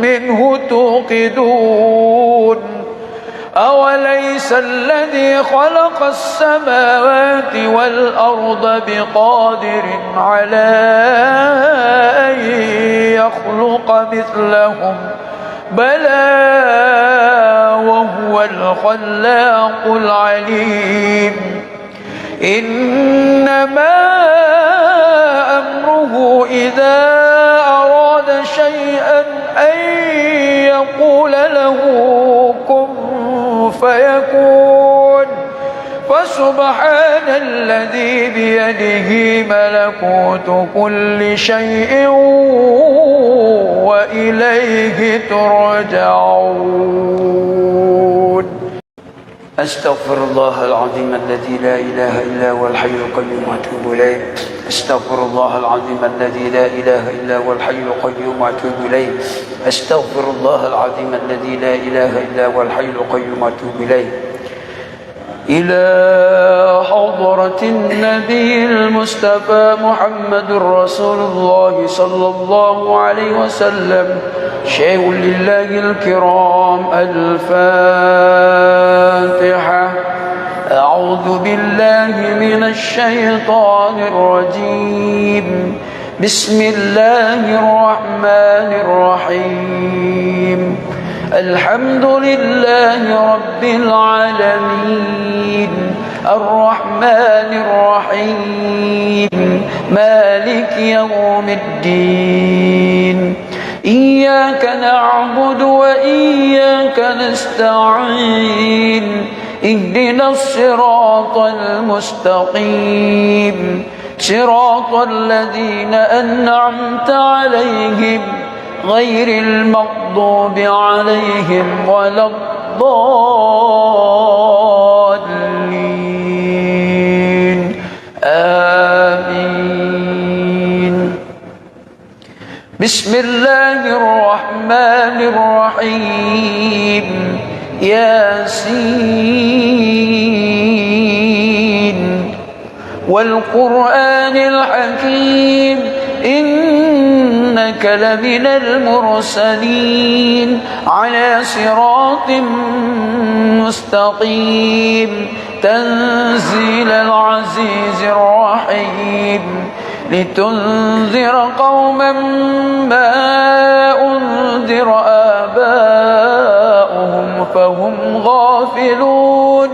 منه توقدون أوليس الذي خلق السماوات والأرض بقادر على أن يخلق مثلهم بلى وهو الخلاق العليم إنما أمره إذا أراد شيئا أن يقول له كن فيكون فسبحان الذي بيده ملكوت كل شيء وإليه ترجعون أستغفر الله العظيم الذي لا إله إلا هو الحي القيوم وأتوب إليه أستغفر الله العظيم الذي لا إله إلا هو الحي القيوم وأتوب إليه أستغفر الله العظيم الذي لا إله إلا هو الحي القيوم وأتوب إليه إلى حضرة النبي المصطفى محمد رسول الله صلى الله عليه وسلم شيء لله الكرام الفاتحة أعوذ بالله من الشيطان الرجيم بسم الله الرحمن الرحيم الحمد لله رب العالمين الرحمن الرحيم مالك يوم الدين إياك نعبد وإياك نستعين اهدنا الصراط المستقيم صراط الذين أنعمت عليهم غير المغضوب عليهم ولا الضالين آمين. بسم الله الرحمن الرحيم ياسين والقرآن الحكيم إنك لمن المرسلين على صراط مستقيم تنزيل العزيز الرحيم لتنذر قوما ما أنذر آباؤهم فهم غافلون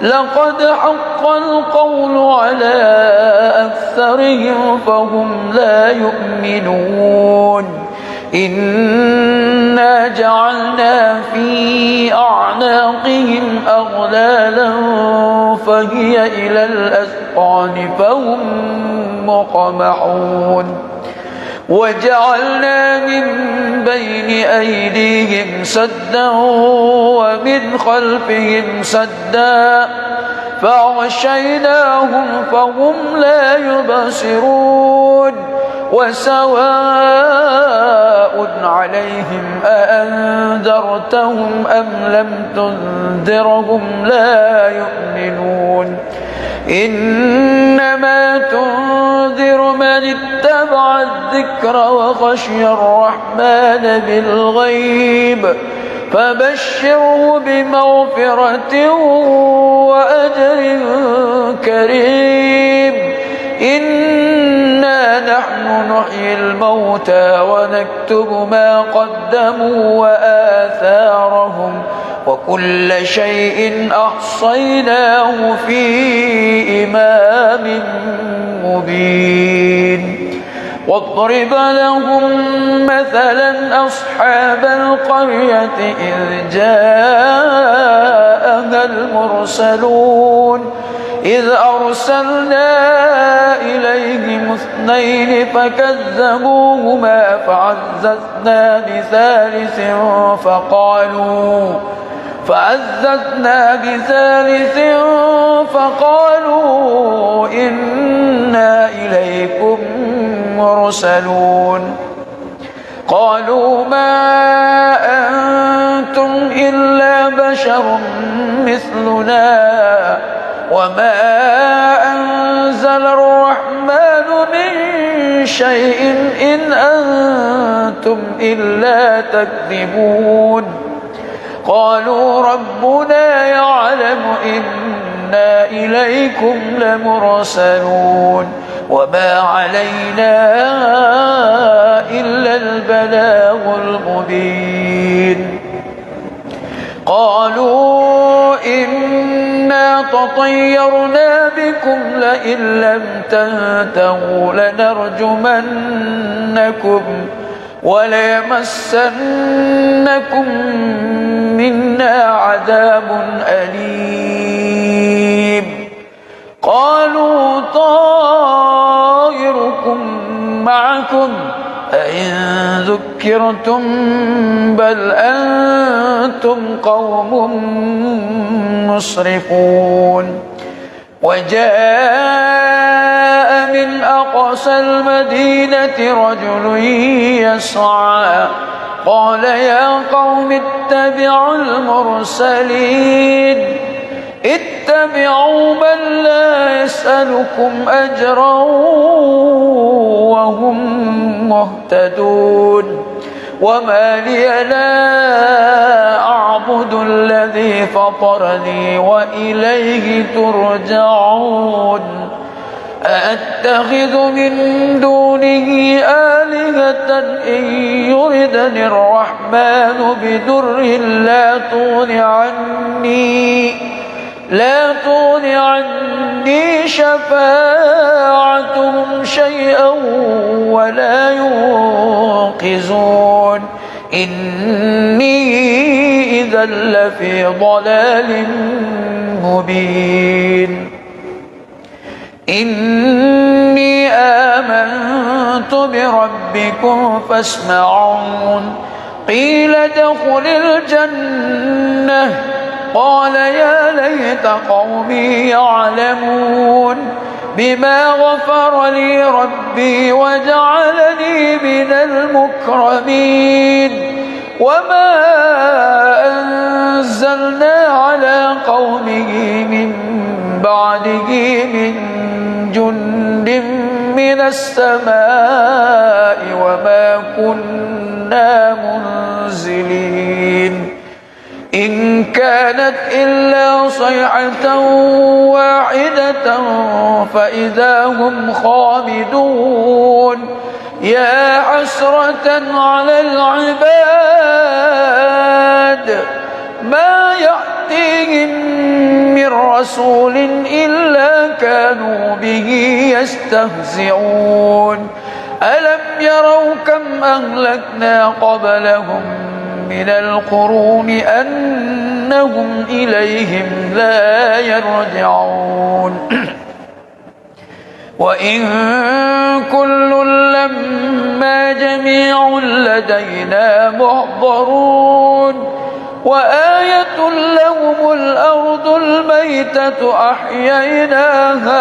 لقد حق القول على أكثرهم فهم لا يؤمنون إنا جعلنا في أعناقهم أغلالا فهي إلى الأذقان فهم مقمحون وجعلنا من بين أيديهم سدا ومن خلفهم سدا فأغشيناهم فهم لا يبصرون وسواء عليهم أأنذرتهم أم لم تنذرهم لا يؤمنون إنما تنذر من اتبع الذكر وخشي الرحمن بالغيب فبشره بمغفرة وأجر كريم إنا نحن نحيي الموتى ونكتب ما قدموا وآثارهم وكل شيء أحصيناه في إمام مبين واضرب لهم مثلا أصحاب القرية إذ جاءها المرسلون إذ أرسلنا إليهم اثنين فكذبوهما فعززنا بثالث فقالوا إنا إليكم مرسلون قالوا ما أنتم إلا بشر مثلنا وما أنزل الرحمن من شيء إن أنتم إلا تكذبون قالوا ربنا يعلم إنا إليكم لمرسلون وما علينا إلا البلاغ المبين قالوا إنا تطيرنا بكم لئن لم تنتهوا لنرجمنكم وليمسنكم منا عذاب أليم قالوا طائركم معكم أئن ذكرتم بل أنتم قوم مسرفون وجاء من أقصى المدينة رجل يسعى قال يا قوم اتبعوا المرسلين اتبعوا من لا يسألكم أجرا وهم مهتدون وما لي لا أعبد الذي فطرني وإليه ترجعون أأتخذ من دونه آلهة إن يردني الرحمن بدر لا تغن عني تغني شفاعتهم شيئا ولا ينقذون إني إذا لفي ضلال مبين إني آمنت بربكم فاسمعون قيل ادخل الجنة قال يا ليت قومي يعلمون بما غفر لي ربي وجعلني من المكرمين وما أنزلنا على قومه من بعده من جند من السماء وما كنا منزلين إن كانت إلا صيحة واحدة فإذا هم خامدون يا حسرة على العباد ما يأتيهم من رسول إلا كانوا به يستهزئون ألم يروا كم أهلكنا قبلهم من القرون أنهم إليهم لا يرجعون وإن كل لما جميع لدينا محضرون وآية لهم الأرض الميتة أحييناها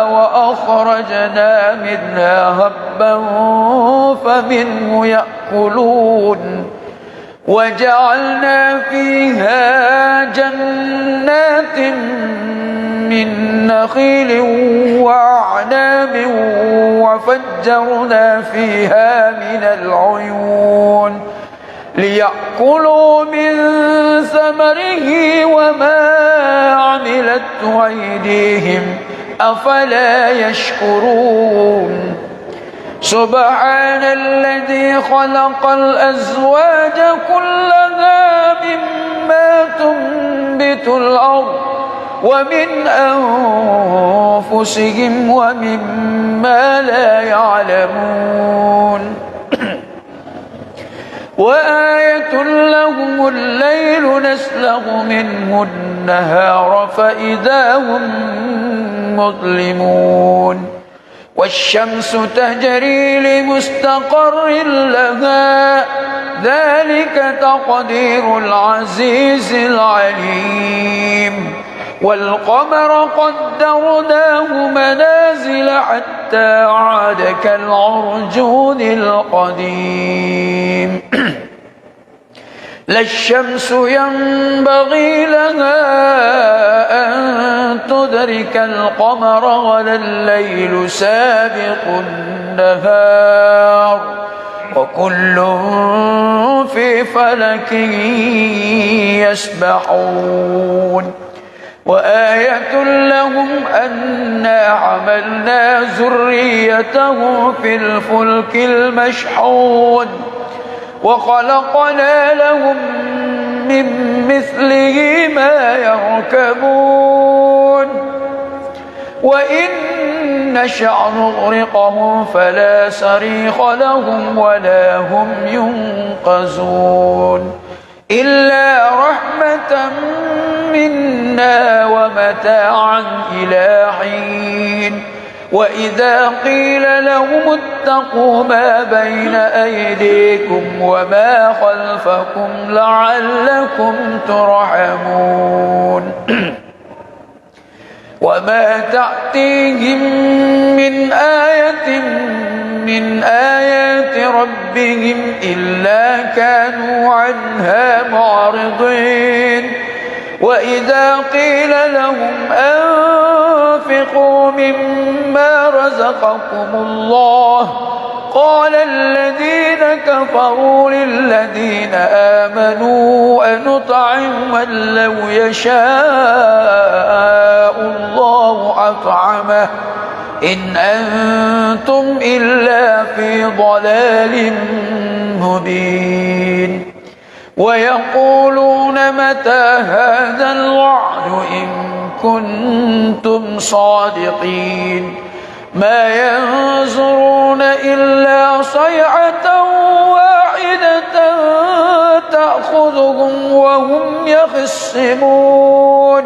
وأخرجنا منها هبا فمنه يأكلون وجعلنا فيها جنات من نخيل وأعناب وفجرنا فيها من العيون ليأكلوا من ثمره وما عملته أيديهم أفلا يشكرون سبحان الذي خلق الأزواج كلها مما تنبت الأرض ومن أنفسهم ومما لا يعلمون وآية لهم الليل نسلخ منه النهار فإذا هم مظلمون والشمس تجري لمستقر لها ذلك تقدير العزيز العليم والقمر قدرناه منازل حتى عاد كالعرجون القديم لا الشمس ينبغي لها أن تدرك القمر ولا الليل سابق النهار وكل في فلك يسبحون وآية لهم أنا حملنا ذريته في الفلك المشحون وخلقنا لهم من مثله ما يركبون وإن نشأ نغرقهم فلا صريخ لهم ولا هم ينقذون إلا رحمة منا ومتاعا إلى حين وإذا قيل لهم اتقوا ما بين أيديكم وما خلفكم لعلكم ترحمون وما تأتيهم من آية من آيات ربهم إلا كانوا عنها معرضين وإذا قيل لهم أنفقوا مما رزقكم الله قال الذين كفروا للذين آمنوا أنطعم من لو يشاء الله أطعمه إن أنتم إلا في ضلال مبين ويقولون متى هذا الوعد إن كنتم صادقين ما ينظرون إلا صيحة واحدة تأخذهم وهم يخصمون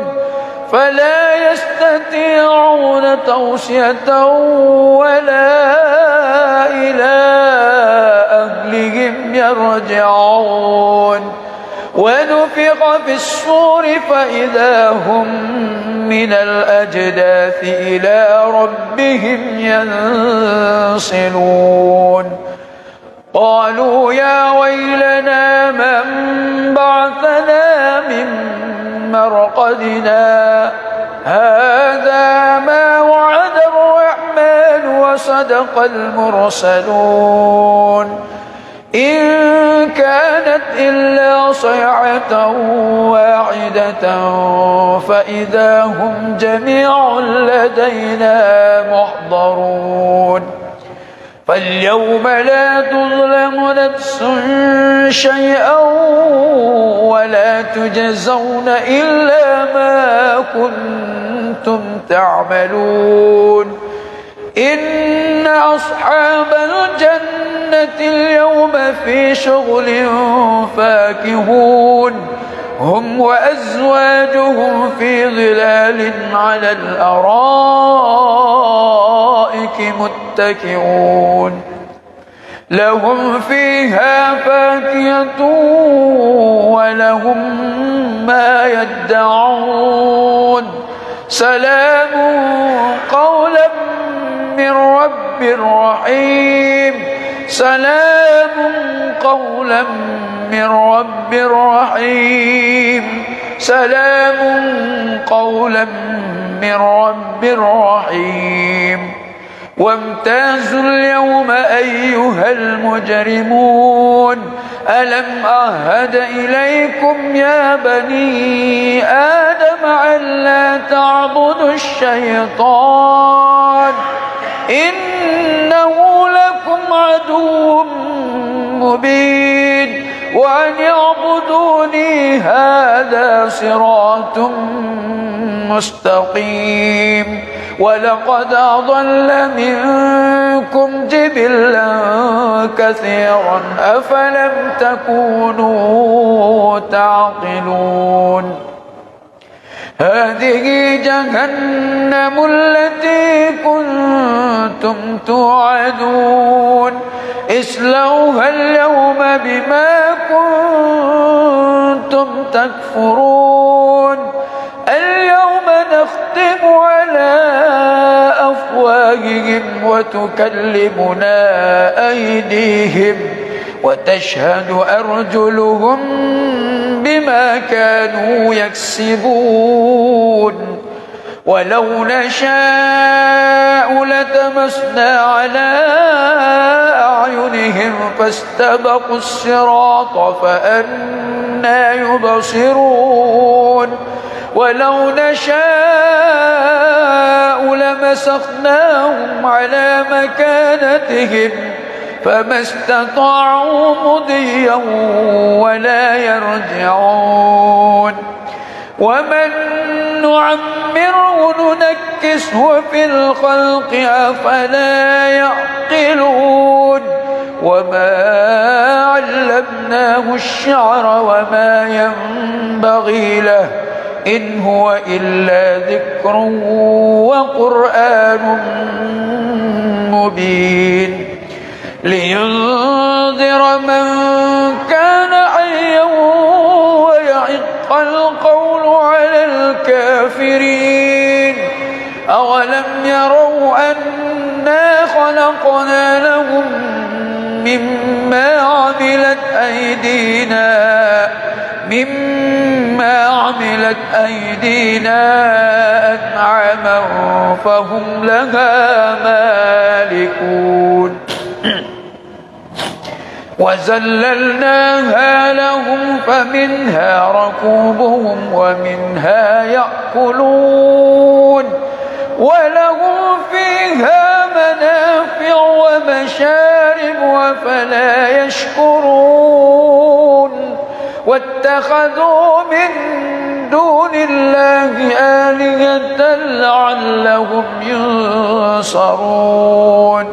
فلا يستطيعون توصية ولا إلى أهلهم يرجعون ونفخ في الصور فإذا هم من الأجداث إلى ربهم ينسلون قالوا يا ويلنا من بعثنا من مرقدنا هذا ما وعد الرحمن وصدق المرسلون إن كانت إلا صيحة واحدة فإذا هم جميع لدينا محضرون فاليوم لا تظلم نفس شيئا ولا تجزون إلا ما كنتم تعملون إن أصحاب الجنة اليوم في شغل فاكهون هم وأزواجهم في ظلال على الأرائك متكئون لهم فيها فاكهة ولهم ما يدعون سلام قولا من رب رحيم سلام قولا من رب رحيم سلام قولا من رب رحيم وامتازوا اليوم أيها المجرمون ألم أعهد إليكم يا بني آدم ألا تعبدوا الشيطان إنه لكم عدو مبين وأن اعبدوني هذا صراط مستقيم ولقد أضل منكم جبلا كثيرا أفلم تكونوا تعقلون هذه جهنم التي كنتم توعدون اصلوها اليوم بما كنتم تكفرون اليوم نختم على أفواههم وتكلمنا أيديهم وتشهد أرجلهم بما كانوا يكسبون ولو نشاء لتمسنا على أعينهم فاستبقوا الصراط فأنى يبصرون ولو نشاء لمسخناهم على مكانتهم فما استطاعوا مضيا ولا يرجعون ومن نعمره ننكسه في الخلق أفلا يعقلون وما علمناه الشعر وما ينبغي له إن هو إلا ذكر وقرآن مبين لينذر من كان حيا ويحق القول على الكافرين أولم يروا أنا خلقنا لهم مما عملت أيدينا أنعاما فهم لها مالكون وذللناها لهم فمنها ركوبهم ومنها يأكلون ولهم فيها منافع ومشارب وفلا يشكرون واتخذوا من دون الله آلهة لعلهم ينصرون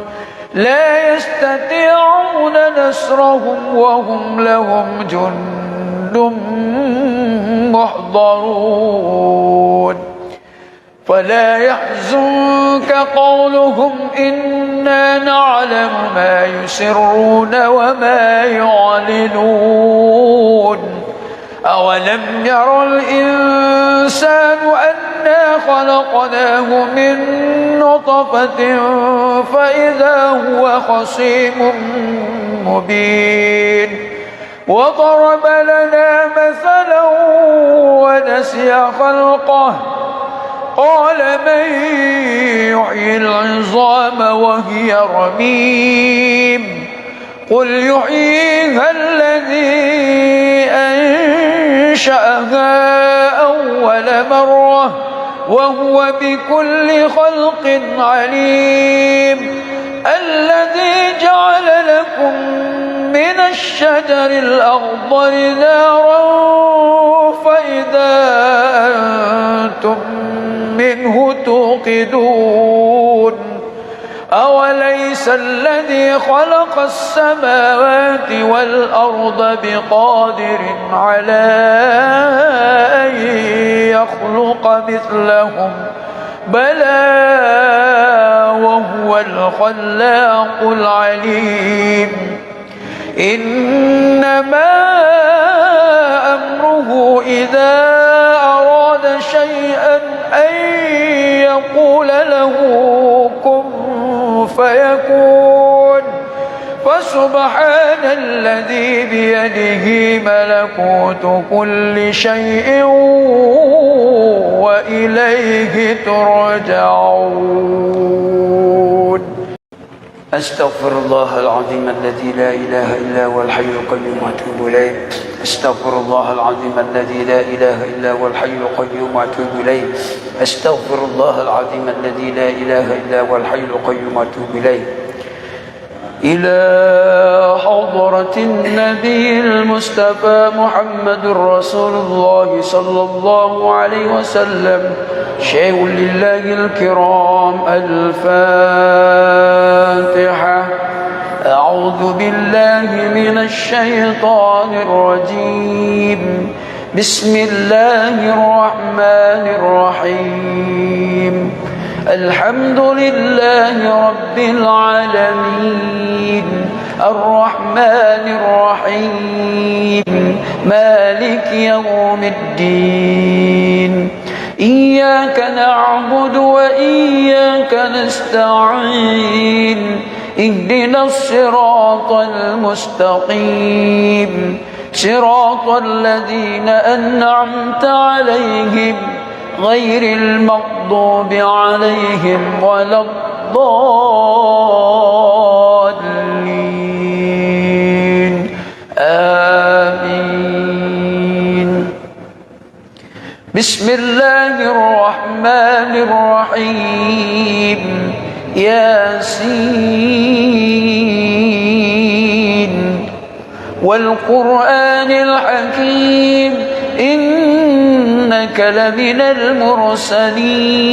لا يستطيعون نصرهم وهم لهم جند محضرون فلا يحزنك قولهم إنا نعلم ما يسرون وما يعلنون أولم ير الإنسان أنا خلقناه من نطفة فإذا هو خصيم مبين وضرب لنا مثلا ونسي خلقه قال من يحيي العظام وهي رميم قل يحييها الذي أنشأها أول مرة وهو بكل خلق عليم الذي جعل لكم من الشجر الأخضر نارا فإذا أنتم منه توقدون أوليس الذي خلق السماوات والأرض بقادر على أن يخلق مثلهم بلى وهو الخلاق العليم إنما أمره إذا أراد شيئا أن يقول له كن فيكون فسبحان الذي بيده ملكوت كل شيء وإليه ترجعون أستغفر الله العظيم الذي لا إله إلا هو الحي القيوم وأتوب إليه أستغفر الله العظيم الذي لا إله إلا هو الحي القيوم وأتوب إليه أستغفر الله العظيم الذي لا إله إلا هو الحي القيوم وأتوب إليه إلى حضرة النبي المصطفى محمد رسول الله صلى الله عليه وسلم شيء لله الكرام الفاتحة أعوذ بالله من الشيطان الرجيم بسم الله الرحمن الرحيم الحمد لله رب العالمين الرحمن الرحيم مالك يوم الدين إياك نعبد وإياك نستعين اهدنا الصراط المستقيم صراط الذين أنعمت عليهم غير المغضوب عليهم ولا الضالين آمين بسم الله الرحمن الرحيم ياسين والقرآن الحكيم إنك لمن المرسلين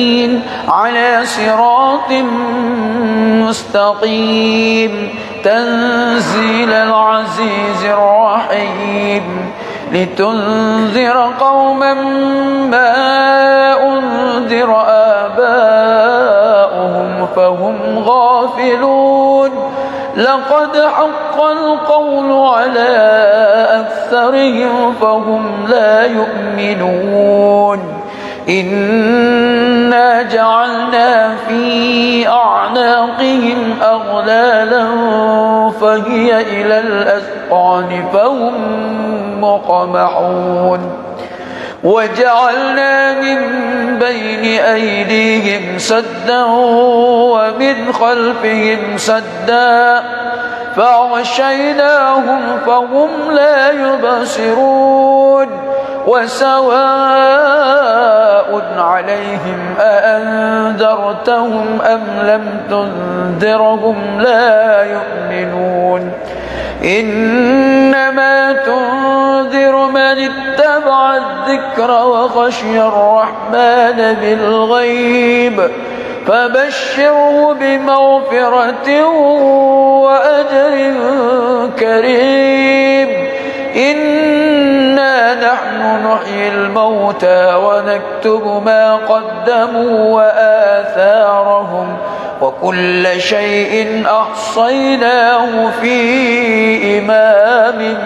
على صراط مستقيم تنزيل العزيز الرحيم لتنذر قوما ما أنذر آباؤهم فهم غافلون لقد حق القول على أكثرهم فهم لا يؤمنون إنا جعلنا في أعناقهم أغلالا فهي إلى الأذقان فهم مقمحون وجعلنا من بين أيديهم سدا ومن خلفهم سدا فأغشيناهم فهم لا يبصرون وسواء عليهم أأنذرتهم أم لم تنذرهم لا يؤمنون إنما تنذر من اتبع الذكر وخشي الرحمن بالغيب فبشره بمغفرة وأجر كريم إنا نحن نحيي الموتى ونكتب ما قدموا وآثارهم وكل شيء أحصيناه في إمام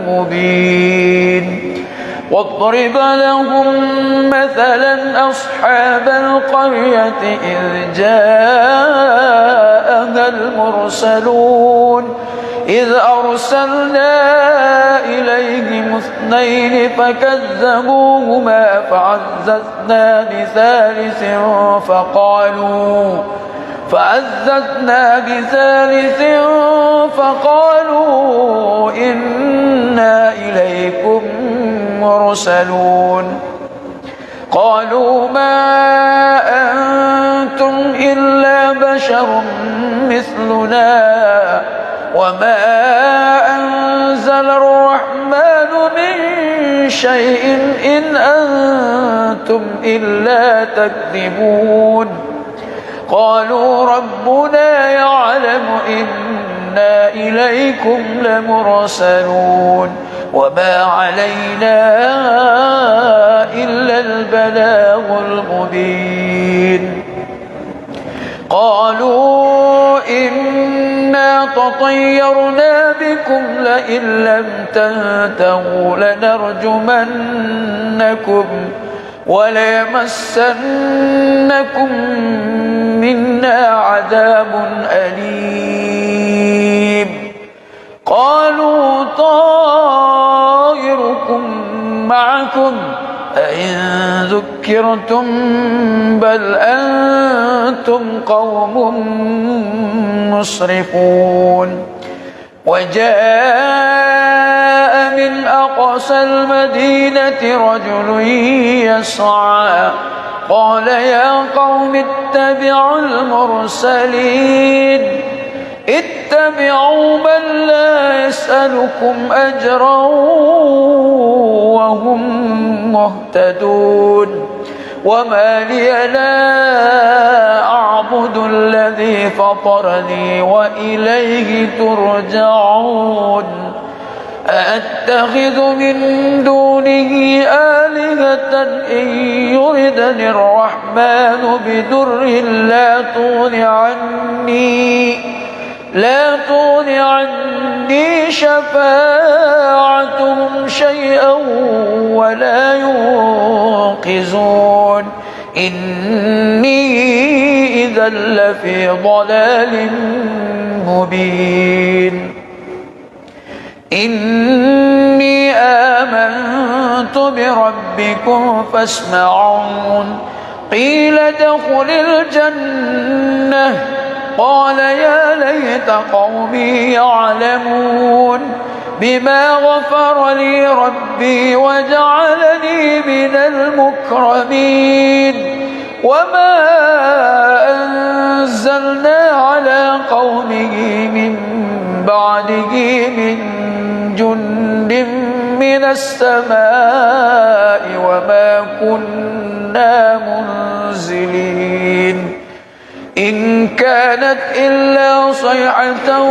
مبين واضرب لهم مثلا أصحاب القرية إذ جاءها المرسلون إذ أرسلنا إليهم اثنين فكذبوهما فعززنا بثالث فقالوا إنا إليكم مرسلون قالوا ما أنتم إلا بشر مثلنا وما أنزل الرحمن من شيء إن أنتم إلا تكذبون قالوا ربنا يعلم إنا إليكم لمرسلون وما علينا إلا البلاغ المبين قالوا إنا تطيرنا بكم لئن لم تنتهوا لنرجمنكم وليمسنكم منا عذاب أليم قالوا طائركم معكم أئن ذكرتم بل أنتم قوم مسرفون وجاء من أقصى المدينة رجل يسعى قال يا قوم اتبعوا المرسلين اتبعوا من لا يسألكم أجرا وهم مهتدون وما لي لا أعبد الذي فطرني وإليه ترجعون أأتخذ من دونه آلهة إن يردني الرحمن بضر لا تغن عني شفاعتهم شيئا ولا ينقذون إني إذا لفي ضلال مبين إني آمنت بربكم فاسمعون قيل ادخل الجنة قال يا ليت قومي يعلمون بما غفر لي ربي وجعلني من المكرمين وما أنزلنا على قومه من بعده من جند من السماء وما كنا منزلين إن كانت إلا صيحة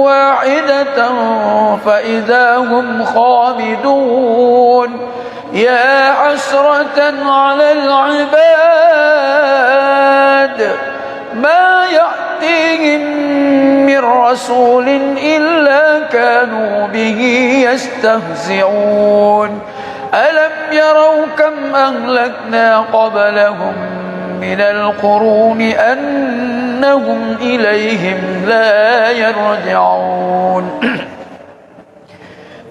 واحدة فإذا هم خامدون يا حسرة على العباد ما يأتيهم من رسول إلا كانوا به يستهزئون ألم يروا كم أهلكنا قبلهم من القرون أنهم إليهم لا يرجعون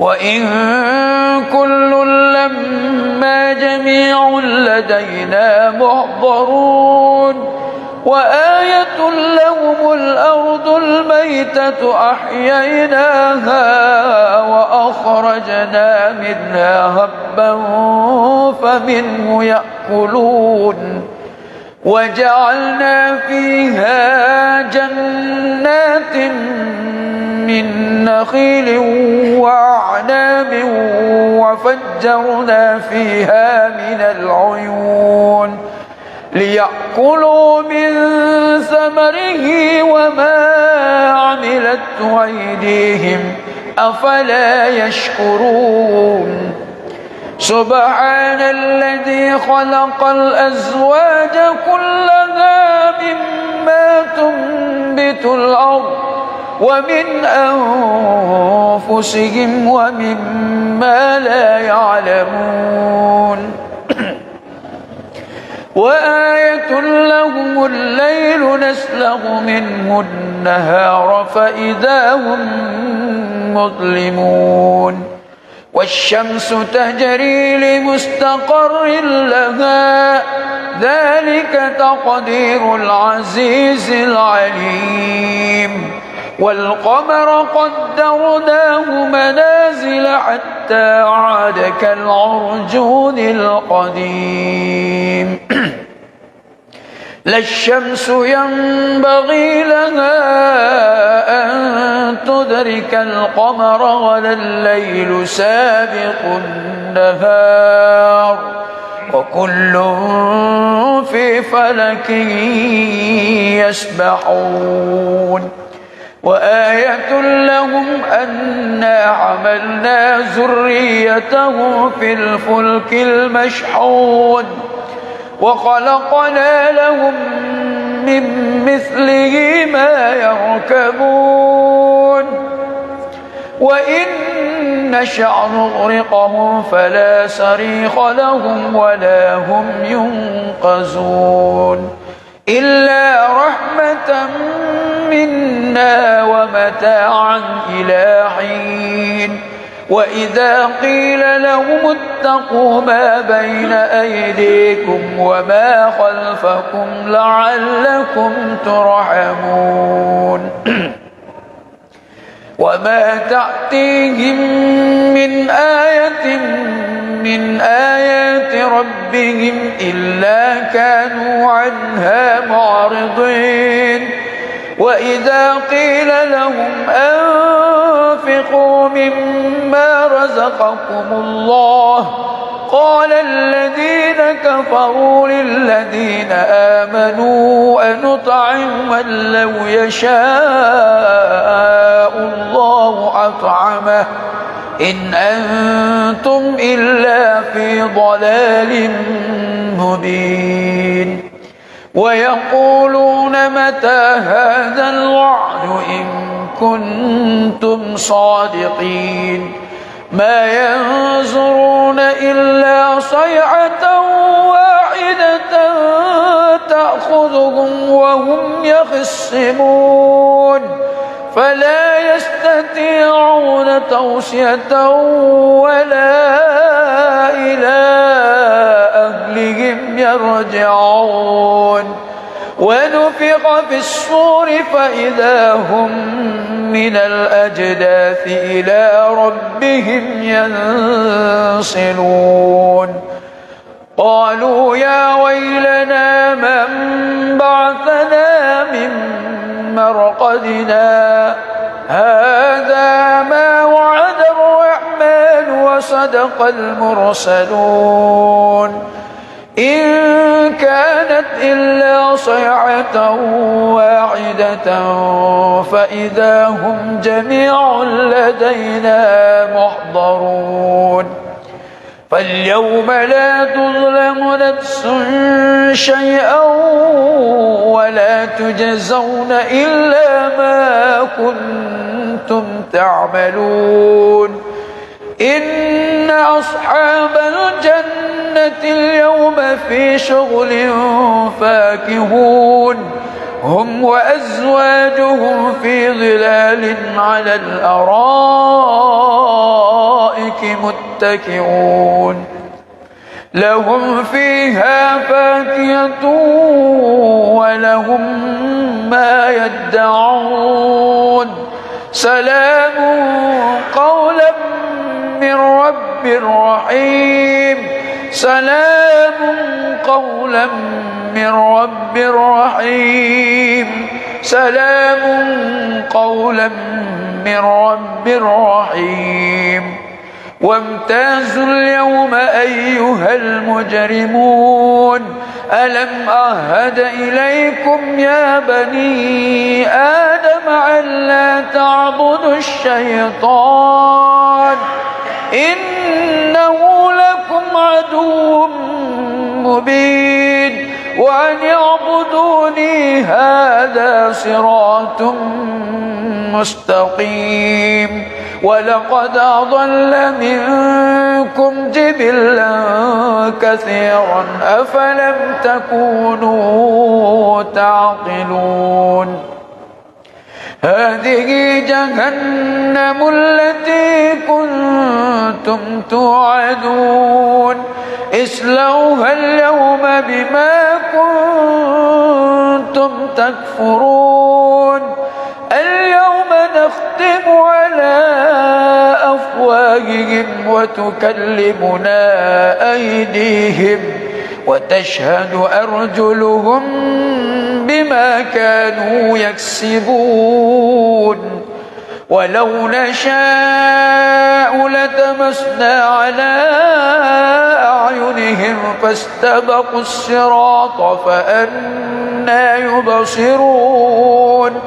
وإن كل لما جميع لدينا محضرون وآية لهم الأرض الميتة أحييناها وأخرجنا منها هبا فمنه يأكلون وجعلنا فيها جنات من نخيل وأعناب وفجرنا فيها من العيون ليأكلوا من ثمره وما عملته أيديهم أفلا يشكرون سبحان الذي خلق الأزواج كلها مما تنبت الأرض ومن أنفسهم ومما لا يعلمون وآية لهم الليل نسلخ منه النهار فإذا هم مظلمون والشمس تجري لمستقر لها ذلك تقدير العزيز العليم والقمر قدرناه منازل حتى عاد كالعرجون القديم لا الشمس ينبغي لها أن تدرك القمر ولا الليل سابق النهار وكل في فلك يسبحون وآية لهم أنا حملنا ذريتهم في الفلك المشحون وخلقنا لهم من مثله ما يركبون وإن نشأ نغرقهم فلا صريخ لهم ولا هم ينقذون إلا رحمة منا ومتاعا إلى حين وإذا قيل لهم اتقوا ما بين أيديكم وما خلفكم لعلكم ترحمون وما تأتيهم من آية من آيات ربهم إلا كانوا عنها معرضين وإذا قيل لهم أنفقوا مما رزقكم الله قال الذين كفروا للذين آمنوا أنطعم من لو يشاء الله أطعمه إن أنتم إلا في ضلال مبين ويقولون متى هذا الوعد إن كنتم صادقين ما ينظرون إلا صيحة واحدة تأخذهم وهم يخصمون فلا يستطيعون توصية ولا إلى أهلهم يرجعون ونفخ في الصور فإذا هم من الأجداث إلى ربهم ينسلون قالوا يا ويلنا من بعثنا من مرقدنا هذا ما وعد الرحمن وصدق المرسلون إن كانت إلا صيحة واحدة فإذا هم جميع لدينا محضرون فاليوم لا تظلم نفس شيئا ولا تجزون إلا ما كنتم تعملون إن أصحاب الجنة اليوم في شغل فاكهون هم وأزواجهم في ظلال على الأرائك متكئون لهم فيها فاكهة ولهم ما يدعون سلام قولا من رب رحيم سلام قولا من رب رحيم سلام قولا من رب رحيم وامتازوا اليوم أيها المجرمون ألم أعهد إليكم يا بني آدم ألا تعبدوا الشيطان إنه لكم عدو مبين وأن اعبدوني هذا صراط مستقيم ولقد أضل منكم جبلا كثيرا أفلم تكونوا تعقلون هذه جهنم التي كنتم توعدون اصلوها اليوم بما كنتم تكفرون اليوم نختم على أفواههم وتكلمنا أيديهم وتشهد أرجلهم بما كانوا يكسبون ولو نشاء لتمسنا على أعينهم فاستبقوا الصراط فأنى يبصرون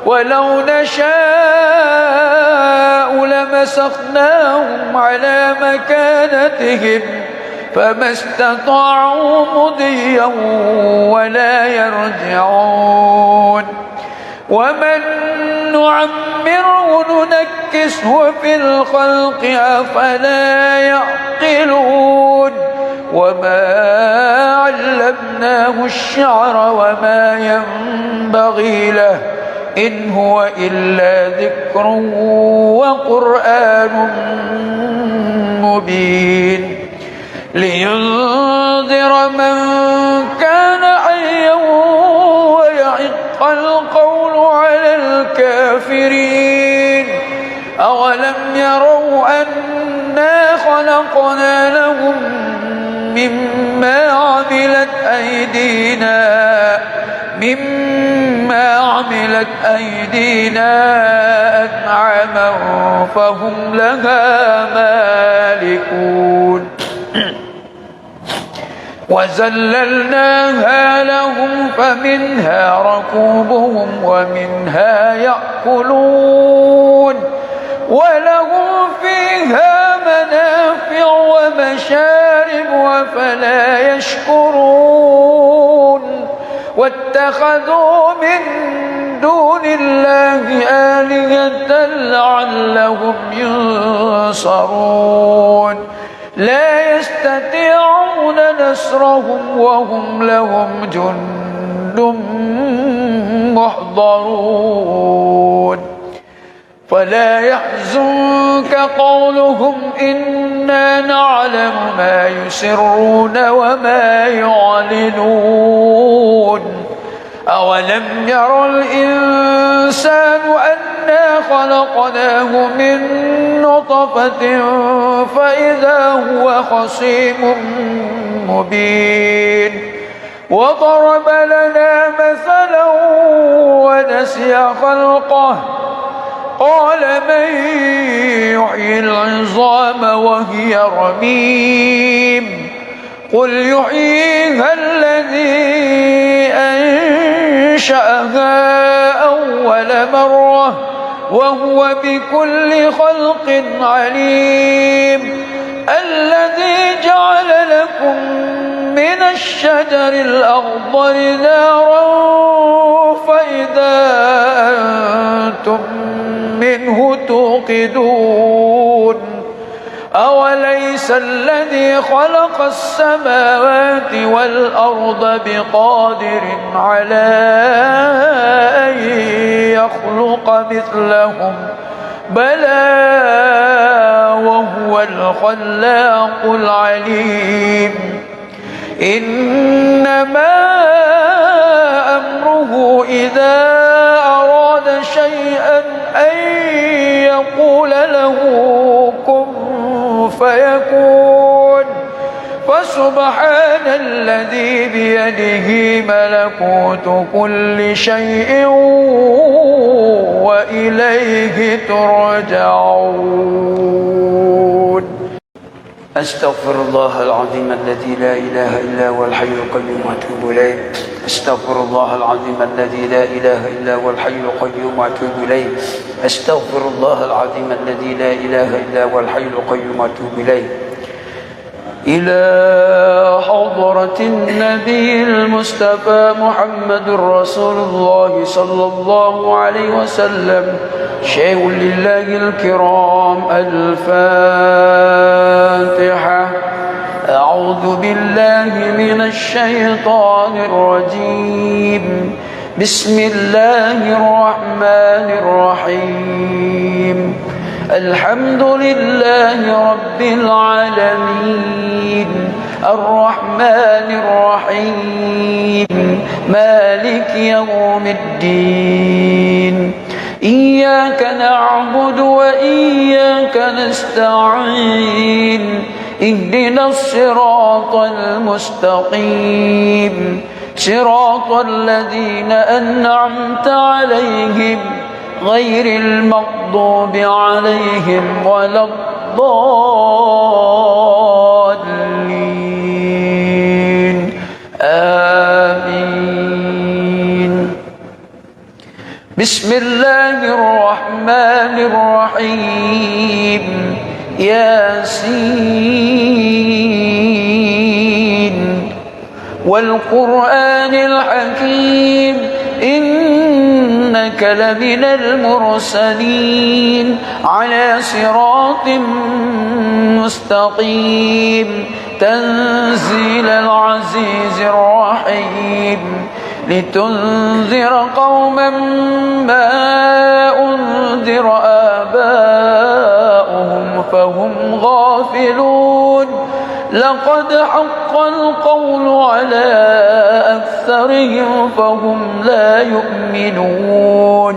ولو نشاء لمسخناهم على مكانتهم فما استطاعوا مضيا ولا يرجعون ومن نعمره ننكسه في الخلق أفلا يعقلون وما علمناه الشعر وما ينبغي له إن هو إلا ذكر وقرآن مبين لينذر من كان حيا ويحق القول على الكافرين أولم يروا أنا خلقنا لهم مما عملت أيدينا أنعاما فهم لها مالكون وذللناها لهم فمنها ركوبهم ومنها يأكلون ولهم فيها منافع ومشارب أفلا يشكرون واتخذوا من دون الله آلهة لعلهم ينصرون لا يستطيعون نصرهم وهم لهم جند محضرون فلا يحزنك قولهم إنا نعلم ما يسرون وما يعلنون أولم ير الإنسان أنا خلقناه من نطفة فإذا هو خصيم مبين وضرب لنا مثلا ونسي خلقه قال من يحيي العظام وهي رميم قل يحييها الذي أنشأها أول مرة وهو بكل خلق عليم الذي جعل لكم من الشجر الأخضر نارا فإذا أنتم منه توقدون أوليس الذي خلق السماوات والأرض بقادر على أن يخلق مثلهم بلى وهو الخلاق العليم إنما أمره إذا أراد شيئا أن يقول له كن فيكون فسبحان الذي بيده ملكوت كل شيء وإليه ترجعون. أستغفر الله العظيم الذي لا إله إلا هو الحي القيوم وأتوب إليه. أستغفر الله العظيم الذي لا إله إلا هو الحي القيوم وأتوب إليه. أستغفر الله العظيم الذي لا إله إلا هو الحي القيوم وأتوب إليه. إلى حضرة النبي المصطفى محمد رسول الله صلى الله عليه وسلم شيء لله الكرام. الفاتحة. أعوذ بالله من الشيطان الرجيم. بسم الله الرحمن الرحيم. الحمد لله رب العالمين الرحمن الرحيم مالك يوم الدين. إياك نعبد وإياك نستعين. اهدنا الصراط المستقيم صراط الذين أنعمت عليهم غير المغضوب عليهم ولا الضالين. آمين. بسم الله الرحمن الرحيم. ياسين والقرآن الحكيم إنك لمن المرسلين على صراط مستقيم تنزيل العزيز الرحيم لتنذر قوما ما أنذر آباؤهم فهم غافلون. لقد حق القول على أكثرهم فهم لا يؤمنون.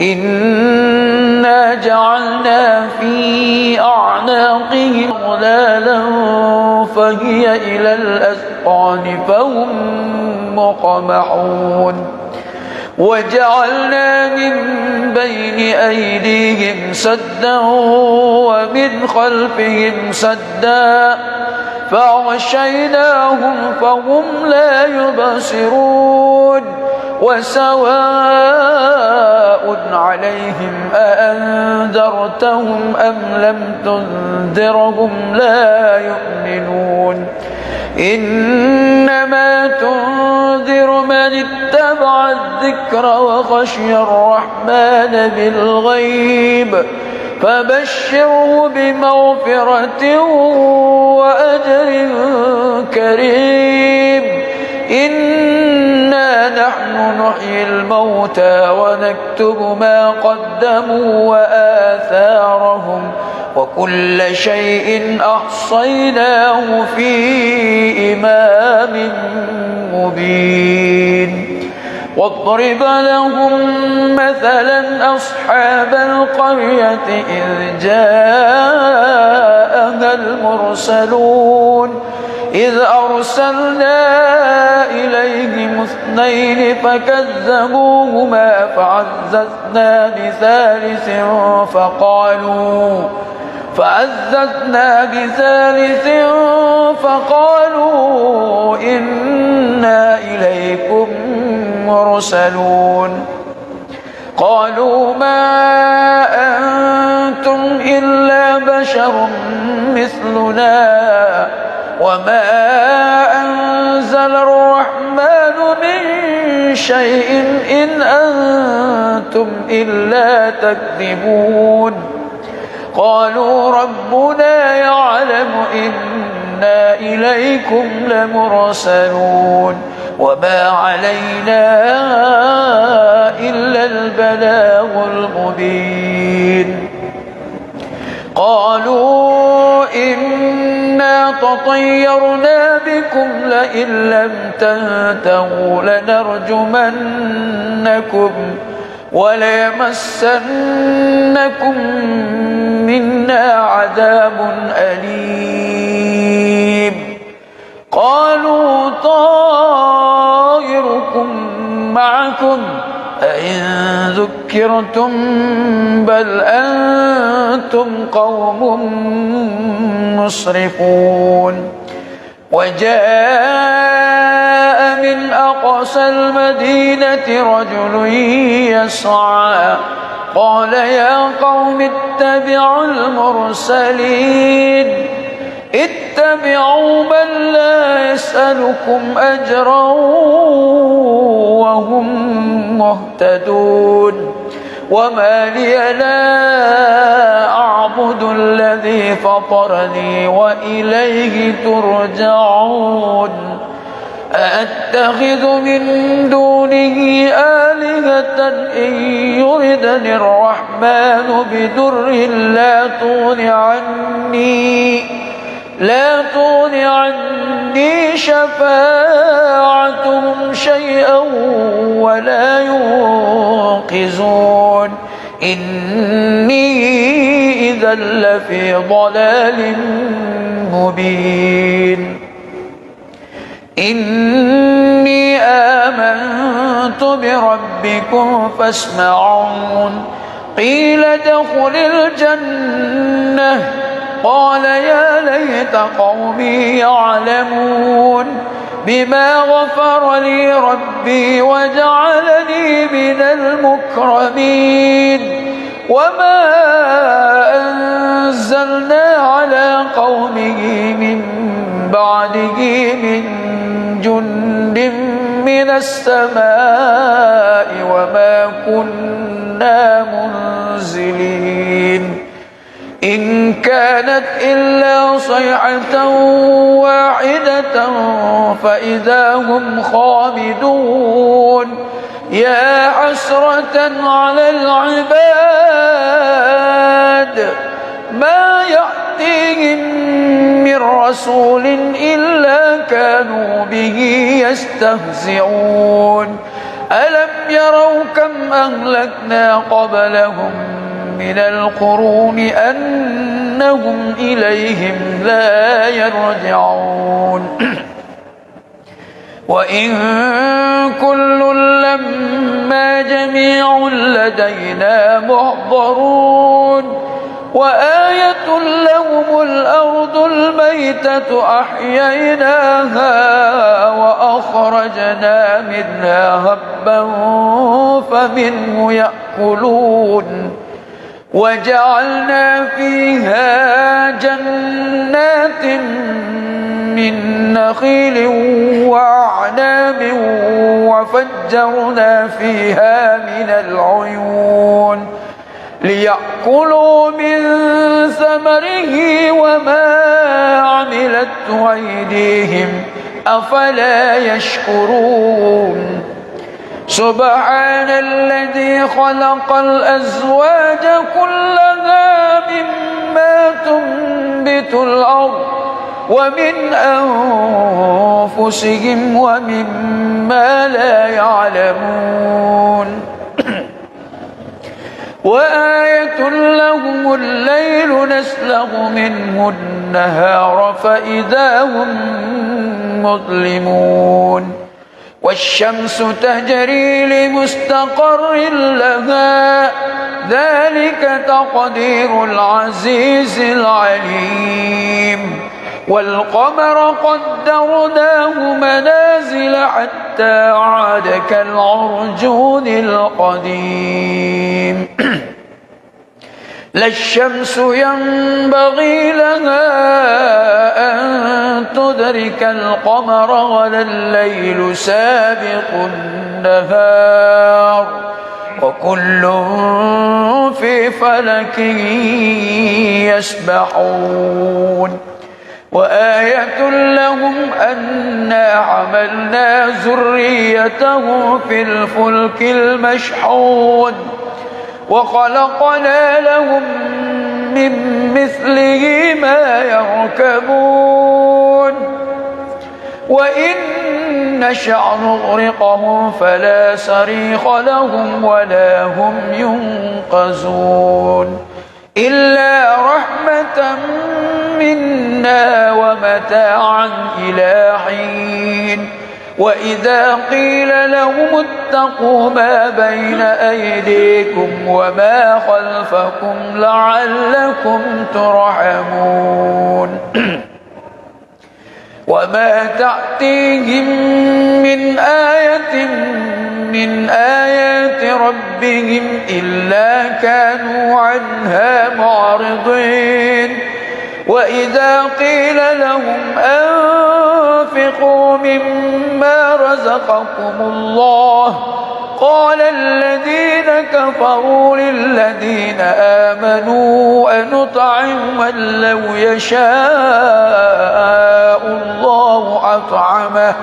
إنا جعلنا في أعناقهم أغلالا فهي إلى الأذقان فهم مقمحون. وجعلنا من بين أيديهم سدا ومن خلفهم سدا فأغشيناهم فهم لا يبصرون. وسواء عليهم أأنذرتهم أم لم تنذرهم لا يؤمنون. إنما تنذر من اتبع الذكر وخشي الرحمن بالغيب فبشره بمغفرة وأجر كريم. إنا نحن نحيي الموتى ونكتب ما قدموا وآثارهم وكل شيء أحصيناه في إمام مبين. واضرب لهم مثلا أصحاب القرية إذ جاءها المرسلون إذ أرسلنا إليهم اثنين فكذبوهما فعززنا بثالث فقالوا إنا إليكم مرسلون. قالوا ما أنتم إلا بشر مثلنا وما أنزل الرحمن من شيء إن أنتم إلا تكذبون. قالوا ربنا يعلم إنا إليكم لمرسلون وما علينا إلا البلاغ المبين. قالوا إنا تطيرنا بكم لئن لم تنتهوا لنرجمنكم وليمسنكم منا عذاب أليم. قالوا طائركم معكم أئن ذكرتم بل أنتم قوم مسرفون وجاء من أقصى المدينة رجل يسعى قال يا قوم اتبعوا المرسلين اتبعوا من لا يسألكم أجرا وهم مهتدون وما لي لا أعبد الذي فطرني وإليه ترجعون أأتخذ من دونه آلهة إن يردني الرحمن بدر لا تغن عني شفاعتهم شيئا ولا ينقذون إني إذا لفي ضلال مبين إني آمنت بربكم فاسمعون قيل ادخل الجنة قال يا ليت قومي يعلمون بما غفر لي ربي وجعلني من المكرمين وما أنزلنا على قومه من بعده من جند من السماء وما كنا منزلين إن كانت إلا صيحة واحدة فإذا هم خامدون يا حسرة على العباد ما يأتيهم من رسول إلا كانوا به يستهزئون ألم يروا كم أهلكنا قبلهم من القرون أنهم إليهم لا يرجعون وإن كل لما جميع لدينا محضرون وآية لهم الأرض الميتة أحييناها وأخرجنا منها هبا فمنه يأكلون وجعلنا فيها جنات من نخيل وأعناب وفجرنا فيها من العيون ليأكلوا من ثمره وما عملته أيديهم أفلا يشكرون سبحان الذي خلق الأزواج كلها مما تنبت الأرض ومن أنفسهم ومما لا يعلمون وآية لهم الليل نسلغ منه النهار فإذا هم مظلمون والشمس تجري لمستقر لها ذلك تقدير العزيز العليم والقمر قدرناه منازل حتى عاد كالعرجون القديم لا الشمس ينبغي لها أن تدرك القمر ولا الليل سابق النهار وكل في فلك يسبحون وآية لهم أنا حملنا ذريته في الفلك المشحون وخلقنا لهم من مثله ما يركبون وإن نشأ نغرقهم فلا صريخ لهم ولا هم ينقذون إلا رحمة منا ومتاعا إلى حين وإذا قيل لهم اتقوا ما بين أيديكم وما خلفكم لعلكم ترحمون وما تأتيهم من آيات ربهم إلا كانوا عنها معرضين وإذا قيل لهم أنفقوا مما رزقكم الله قال الذين كفروا للذين آمنوا أنطعم من لو يشاء الله أطعمه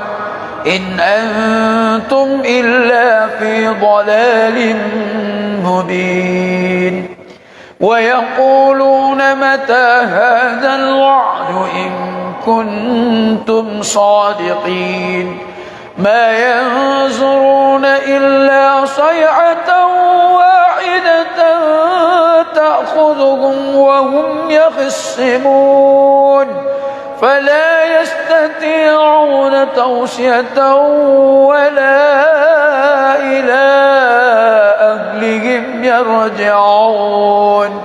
إن أنتم إلا في ضلال مبين ويقولون متى هذا الوعد إن كنتم صادقين ما ينظرون إلا صيحة واحدة تأخذهم وهم يخصمون فلا يستطيعون توصية ولا إلى أهلهم يرجعون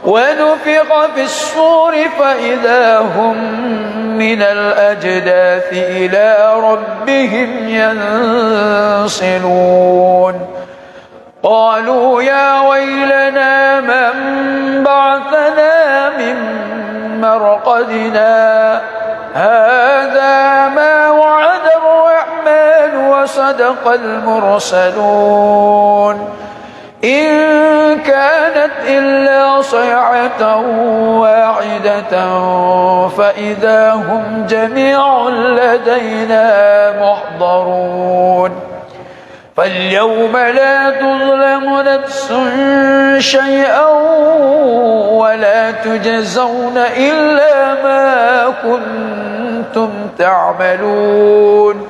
ونفخ في الصور فإذا هم من الأجداث إلى ربهم ينسلون قالوا يا ويلنا من بعثنا من مرقدنا هذا ما وعد الرحمن وصدق المرسلون إن كانت إلا صيحة واحدة فإذا هم جميع لدينا محضرون فاليوم لا تظلم نفس شيئا ولا تجزون إلا ما كنتم تعملون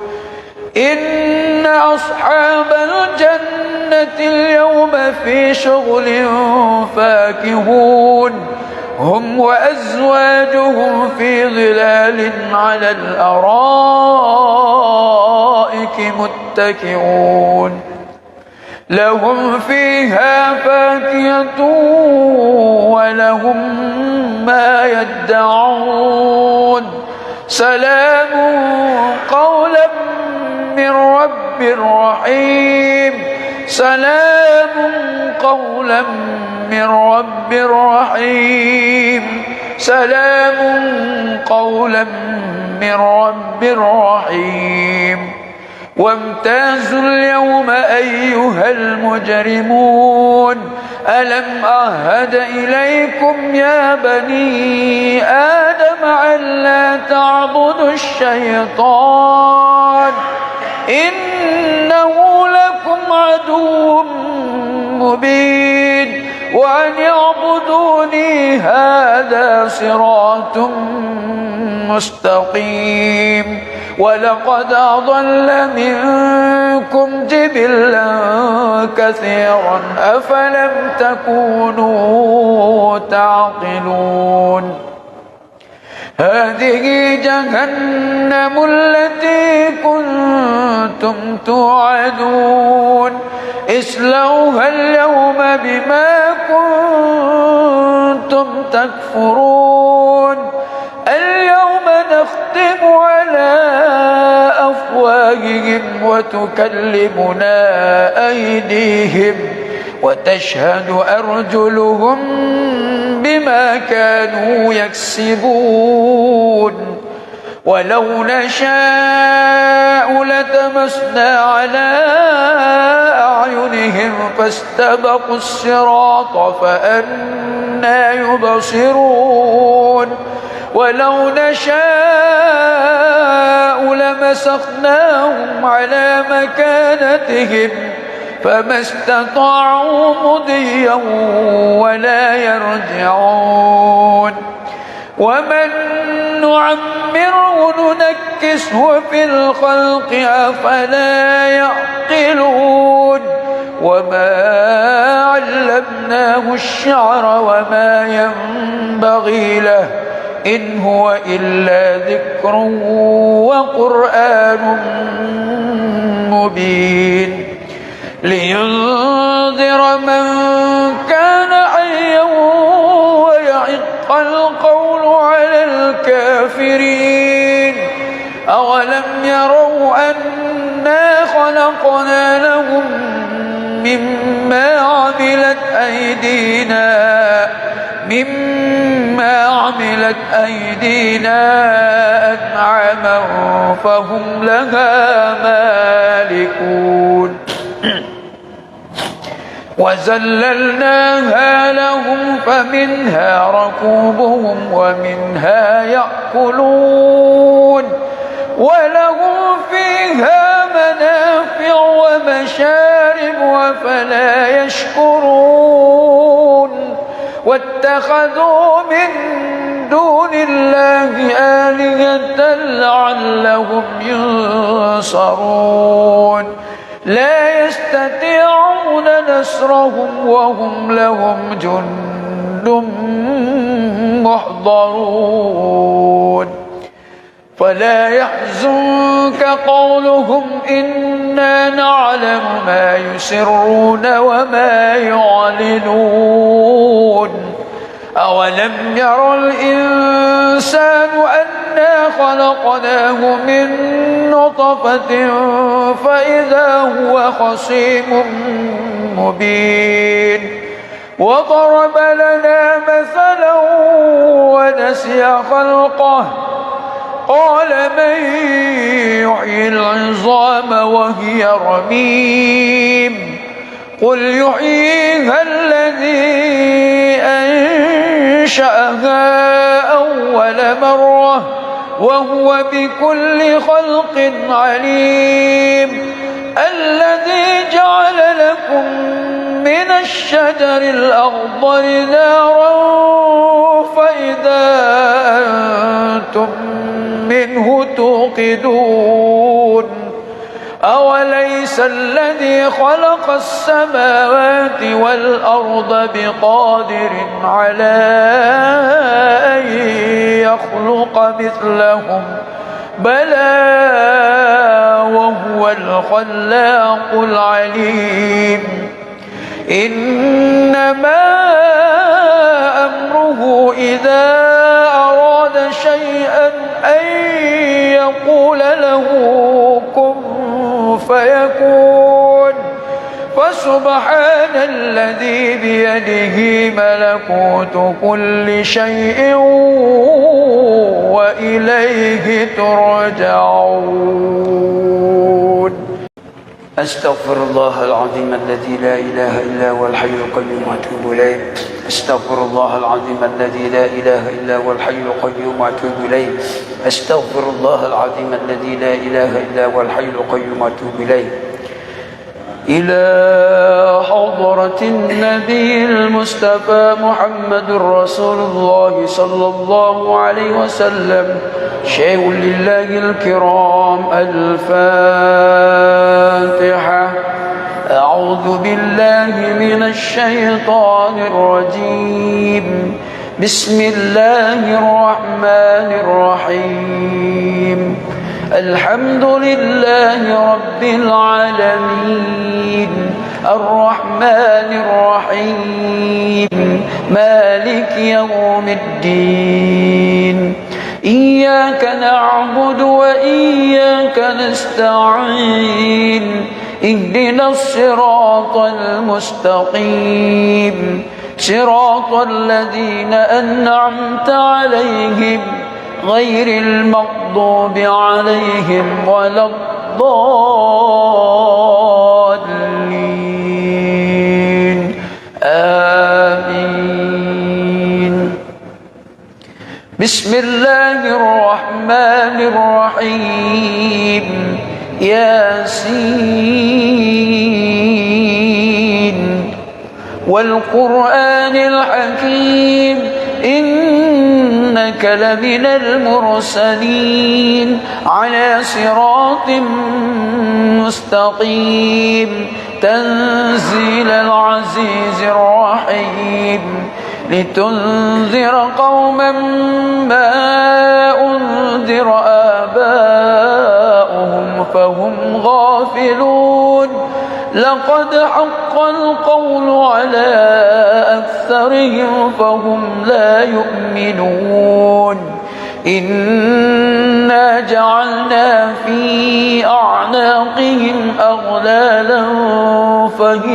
إن أصحاب الجنة اليوم في شغل فاكهون هم وأزواجهم في ظلال على الأرائك متكئون لهم فيها فاكهة ولهم ما يدعون سلام قولا من رب رحيم سلام قولا من رب رحيم سلام قولا من رب رحيم وامتازوا اليوم أيها المجرمون ألم أعهد إليكم يا بني آدم ألا تعبدوا الشيطان إنه لكم عدو مبين وأن يعبدوني هذا صراط مستقيم ولقد أضل منكم جبلا كثيرا أفلم تكونوا تعقلون هذه جهنم التي كنتم توعدون اصلوها اليوم بما كنتم تكفرون اليوم نختم على أفواههم وتكلمنا أيديهم وتشهد أرجلهم بما كانوا يكسبون ولو نشاء لتمسنا على أعينهم فاستبقوا الصراط فأنى يبصرون ولو نشاء لمسخناهم على مكانتهم فما استطاعوا مضيا ولا يرجعون ومن نعمره ننكسه في الخلق أفلا يعقلون وما علمناه الشعر وما ينبغي له إن هو إلا ذكر وقرآن مبين لينذر من كان حيا ويحق القول على الكافرين خلقنا لهم مما عملت أيدينا أنعاما فهم لها مالكون وذللناها لهم فمنها ركوبهم ومنها يأكلون ولهم فيها منافع ومشارب أفلا يشكرون واتخذوا من دون الله آلهة لعلهم ينصرون لا يستطيعون نصرهم وهم لهم جند محضرون فلا يحزنك قولهم إنا نعلم ما يسرون وما يعلنون أولم ير الإنسان أنا خلقناه من نطفة فإذا هو خصيم مبين وضرب لنا مثلا ونسي خلقه قال من يحيي العظام وهي رميم قل يحييها الذي أنشأها أول مرة وهو بكل خلق عليم الذي جعل لكم من الشجر الأخضر نارا فإذا أنتم منه توقدون أوليس الذي خلق السماوات والأرض بقادر على أن يخلق مثلهم بلى وهو الخلاق العليم إنما أمره إذا أراد شيئا أن يقول له كن فيكون فسبحان الذي بيده ملكوت كل شيء وإليه ترجعون أستغفر الله العظيم الذي لا إله إلا هو الحي القيوم وأتوب إليه أستغفر الله العظيم الذي لا إله إلا هو الحي القيوم وأتوب إليه أستغفر الله العظيم الذي لا إله إلا هو الحي القيوم وأتوب إليه إلى حضرة النبي المصطفى محمد رسول الله صلى الله عليه وسلم شيء لله الكرام الفاتحة أعوذ بالله من الشيطان الرجيم بسم الله الرحمن الرحيم الحمد لله رب العالمين الرحمن الرحيم مالك يوم الدين إياك نعبد وإياك نستعين اهدنا الصراط المستقيم صراط الذين أنعمت عليهم غير المغضوب عليهم ولا الضالين آمين بسم الله الرحمن الرحيم ياسين والقرآن الحكيم إنك لمن المرسلين على صراط مستقيم تنزيل العزيز الرحيم لتنذر قوما ما أنذر آباؤهم فهم غافلون لقد حق القول على أكثرهم فهم لا يؤمنون إنا جعلنا في أعناقهم أغلالا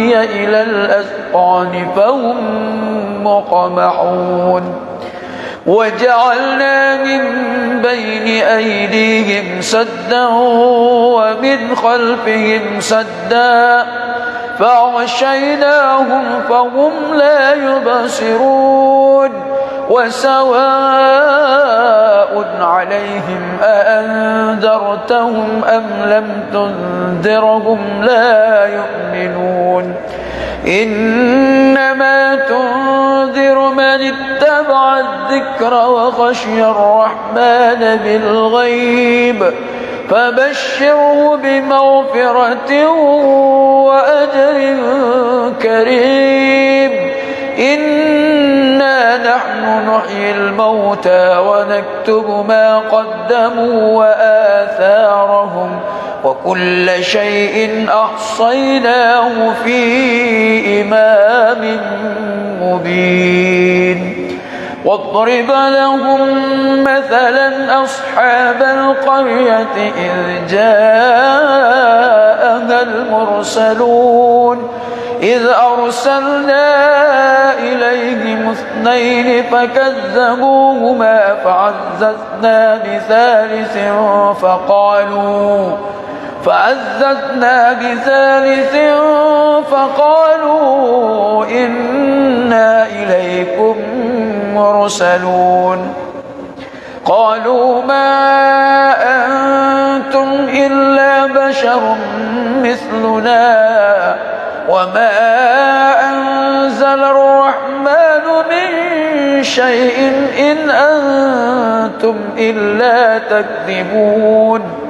وهي إلى الأذقان فهم مقمحون وجعلنا من بين أيديهم سدا ومن خلفهم سدا فأغشيناهم فهم لا يبصرون وسواء عليهم أأنذرتهم أم لم تنذرهم لا يؤمنون إنما تنذر من اتبع الذكر وخشي الرحمن بالغيب فبشره بمغفرة وأجر كريم إنا نحن نحيي الموتى ونكتب ما قدموا وآثارهم وكل شيء أحصيناه في إمام مبين واضرب لهم مثلا أصحاب القرية إذ جاءها المرسلون إذ أرسلنا إليهم اثنين فكذبوهما فعززنا بثالث فقالوا إنا إليكم مرسلون قالوا ما أنتم إلا بشر مثلنا وما أنزل الرحمن من شيء إن أنتم إلا تكذبون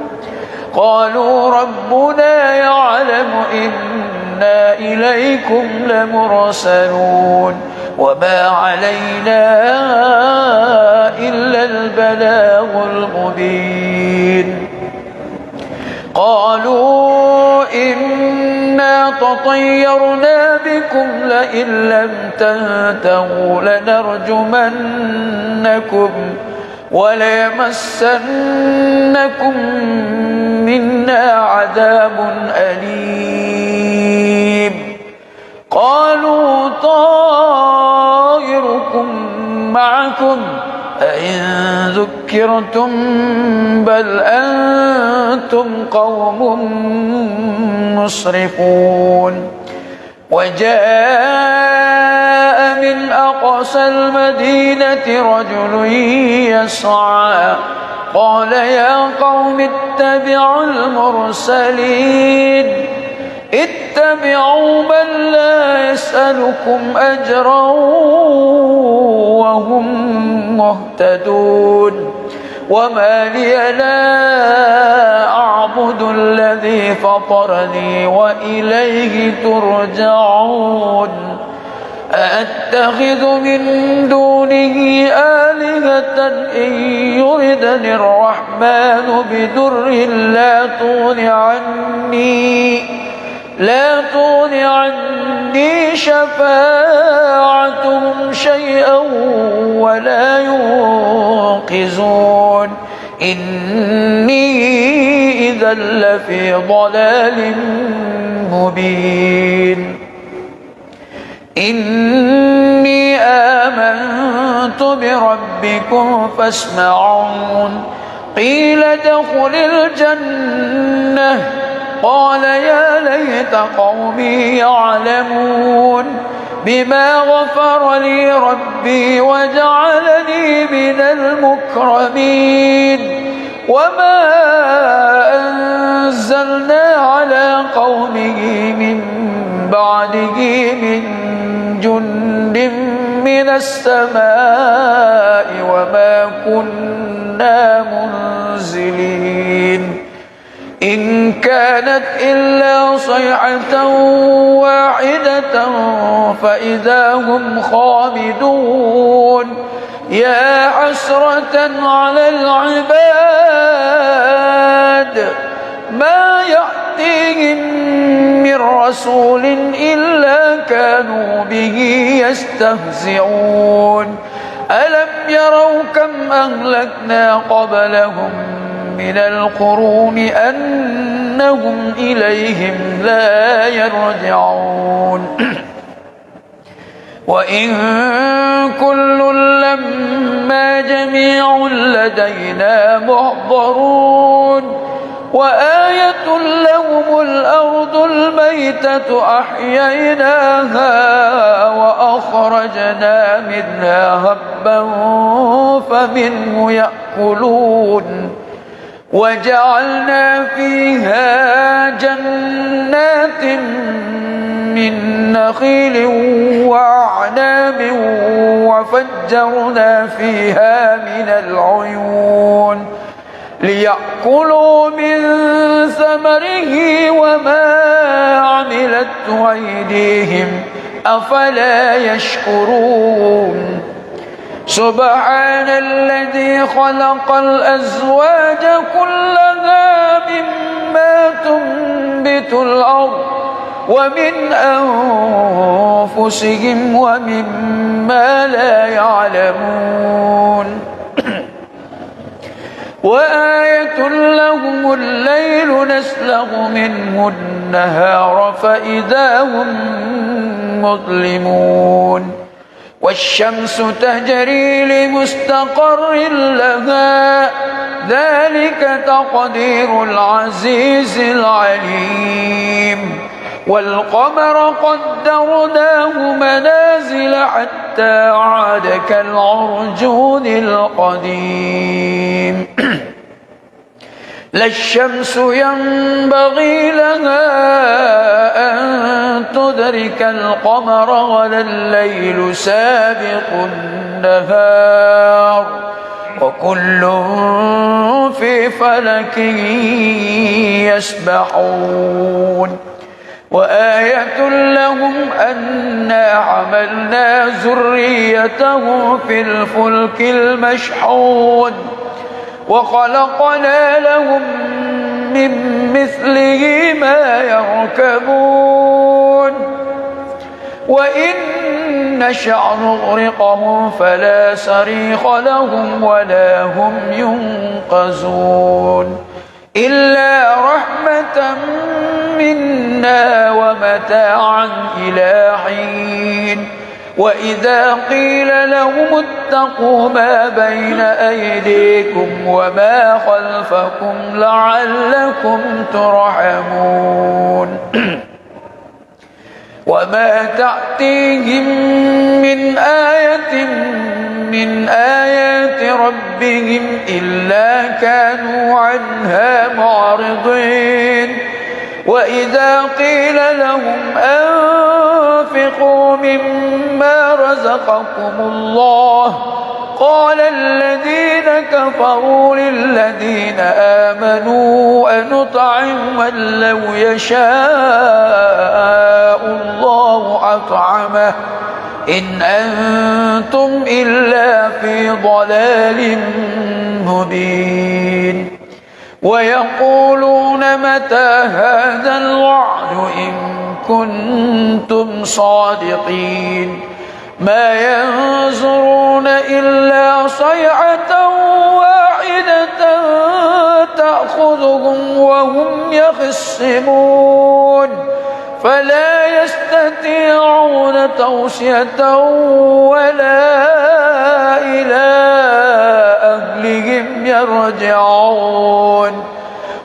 قالوا ربنا يعلم إنا إليكم لمرسلون وما علينا إلا البلاغ المبين قالوا إنا تطيرنا بكم لئن لم تنتهوا لنرجمنكم وليمسنكم منا عذاب أليم قالوا طائركم معكم أئن ذكرتم بل أنتم قوم مسرفون وجاء من أقصى المدينة رجل يسعى قال يا قوم اتبعوا المرسلين اتبعوا من لا يسألكم أجرا وهم مهتدون وما لي لا أعبد الذي فطرني وإليه ترجعون أأتخذ من دونه آلهة إن يردني الرحمن بضر لا تغن عني شفاعتهم شيئا ولا ينقذون إني إذا لفي ضلال مبين إني آمنت بربكم فاسمعون قيل ادخل الجنة قال يا ليت قومي يعلمون بما غفر لي ربي وجعلني من المكرمين وما أنزلنا على قومه من بعده من جند من السماء وما كنا منزلين إن كانت إلا صيحة واحدة فإذا هم خامدون يا حسرة على العباد ما يأتيهم من رسول إلا كانوا به يستهزئون ألم يروا كم أهلكنا قبلهم من القرون أن أنهم إليهم لا يرجعون وإن كل لما جميع لدينا محضرون وآية لهم الأرض الميتة أحييناها وأخرجنا منها هبا فمنه يأكلون وجعلنا فيها جنات من نخيل وأعناب وفجرنا فيها من العيون ليأكلوا من ثمره وما عملته أيديهم أفلا يشكرون سبحان الذي خلق الأزواج كلها مما تنبت الأرض ومن أنفسهم ومما لا يعلمون وآية لهم الليل نسلخ منه النهار فإذا هم مظلمون والشمس تجري لمستقر لها ذلك تقدير العزيز العليم والقمر قدرناه منازل حتى عاد كالعرجون القديم لا الشمس ينبغي لها أن تدرك القمر ولا الليل سابق النهار وكل في فلك يسبحون وآية لهم أنا حملنا ذريتهم في الفلك المشحون وخلقنا لهم من مثله ما يركبون وإن نشأ نغرقهم فلا صريخ لهم ولا هم ينقذون إلا رحمة منا ومتاعا إلى حين وإذا قيل لهم اتقوا ما بين أيديكم وما خلفكم لعلكم ترحمون وما تأتيهم من آية من آيات ربهم إلا كانوا عنها معرضين وإذا قيل لهم أنفقوا مما رزقكم الله قال الذين كفروا للذين آمنوا أنطعم من لو يشاء الله أطعمه إن أنتم إلا في ضلال مبين ويقولون متى هذا الوعد إن كنتم صادقين ما ينظرون إلا صيحة واحدة تأخذهم وهم يخصمون فلا يستطيعون توصية ولا إلى أهلهم يرجعون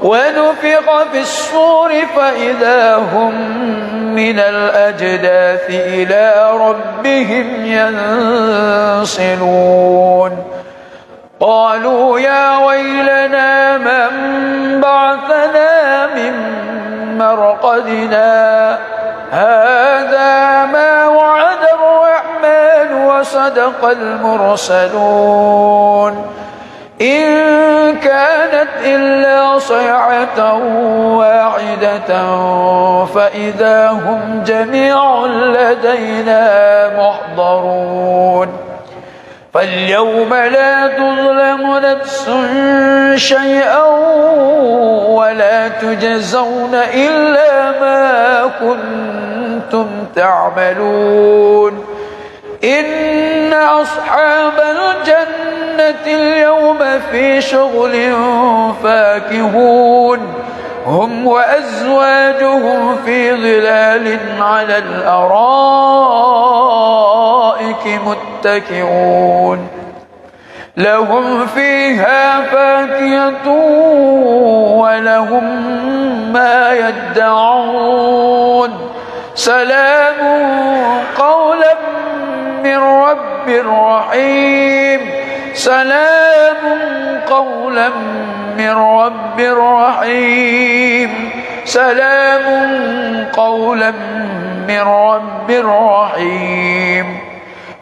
ونفخ في الصور فإذا هم من الأجداث إلى ربهم ينسلون قالوا يا ويلنا من بعثنا من مرقدنا هذا ما وعد الرحمن وصدق المرسلون إن كانت إلا صيحة واحدة فإذا هم جميع لدينا محضرون فاليوم لا تظلم نفس شيئا ولا تجزون إلا ما كنتم تعملون إن أصحاب الجنة اليوم في شغل فاكهون هم وأزواجهم في ظلال على الأرائك متكئون لهم فيها فاكهة ولهم ما يدعون سلام قولا من رب رحيم سلام قولا من رب رحيم سلام قولا من رب رحيم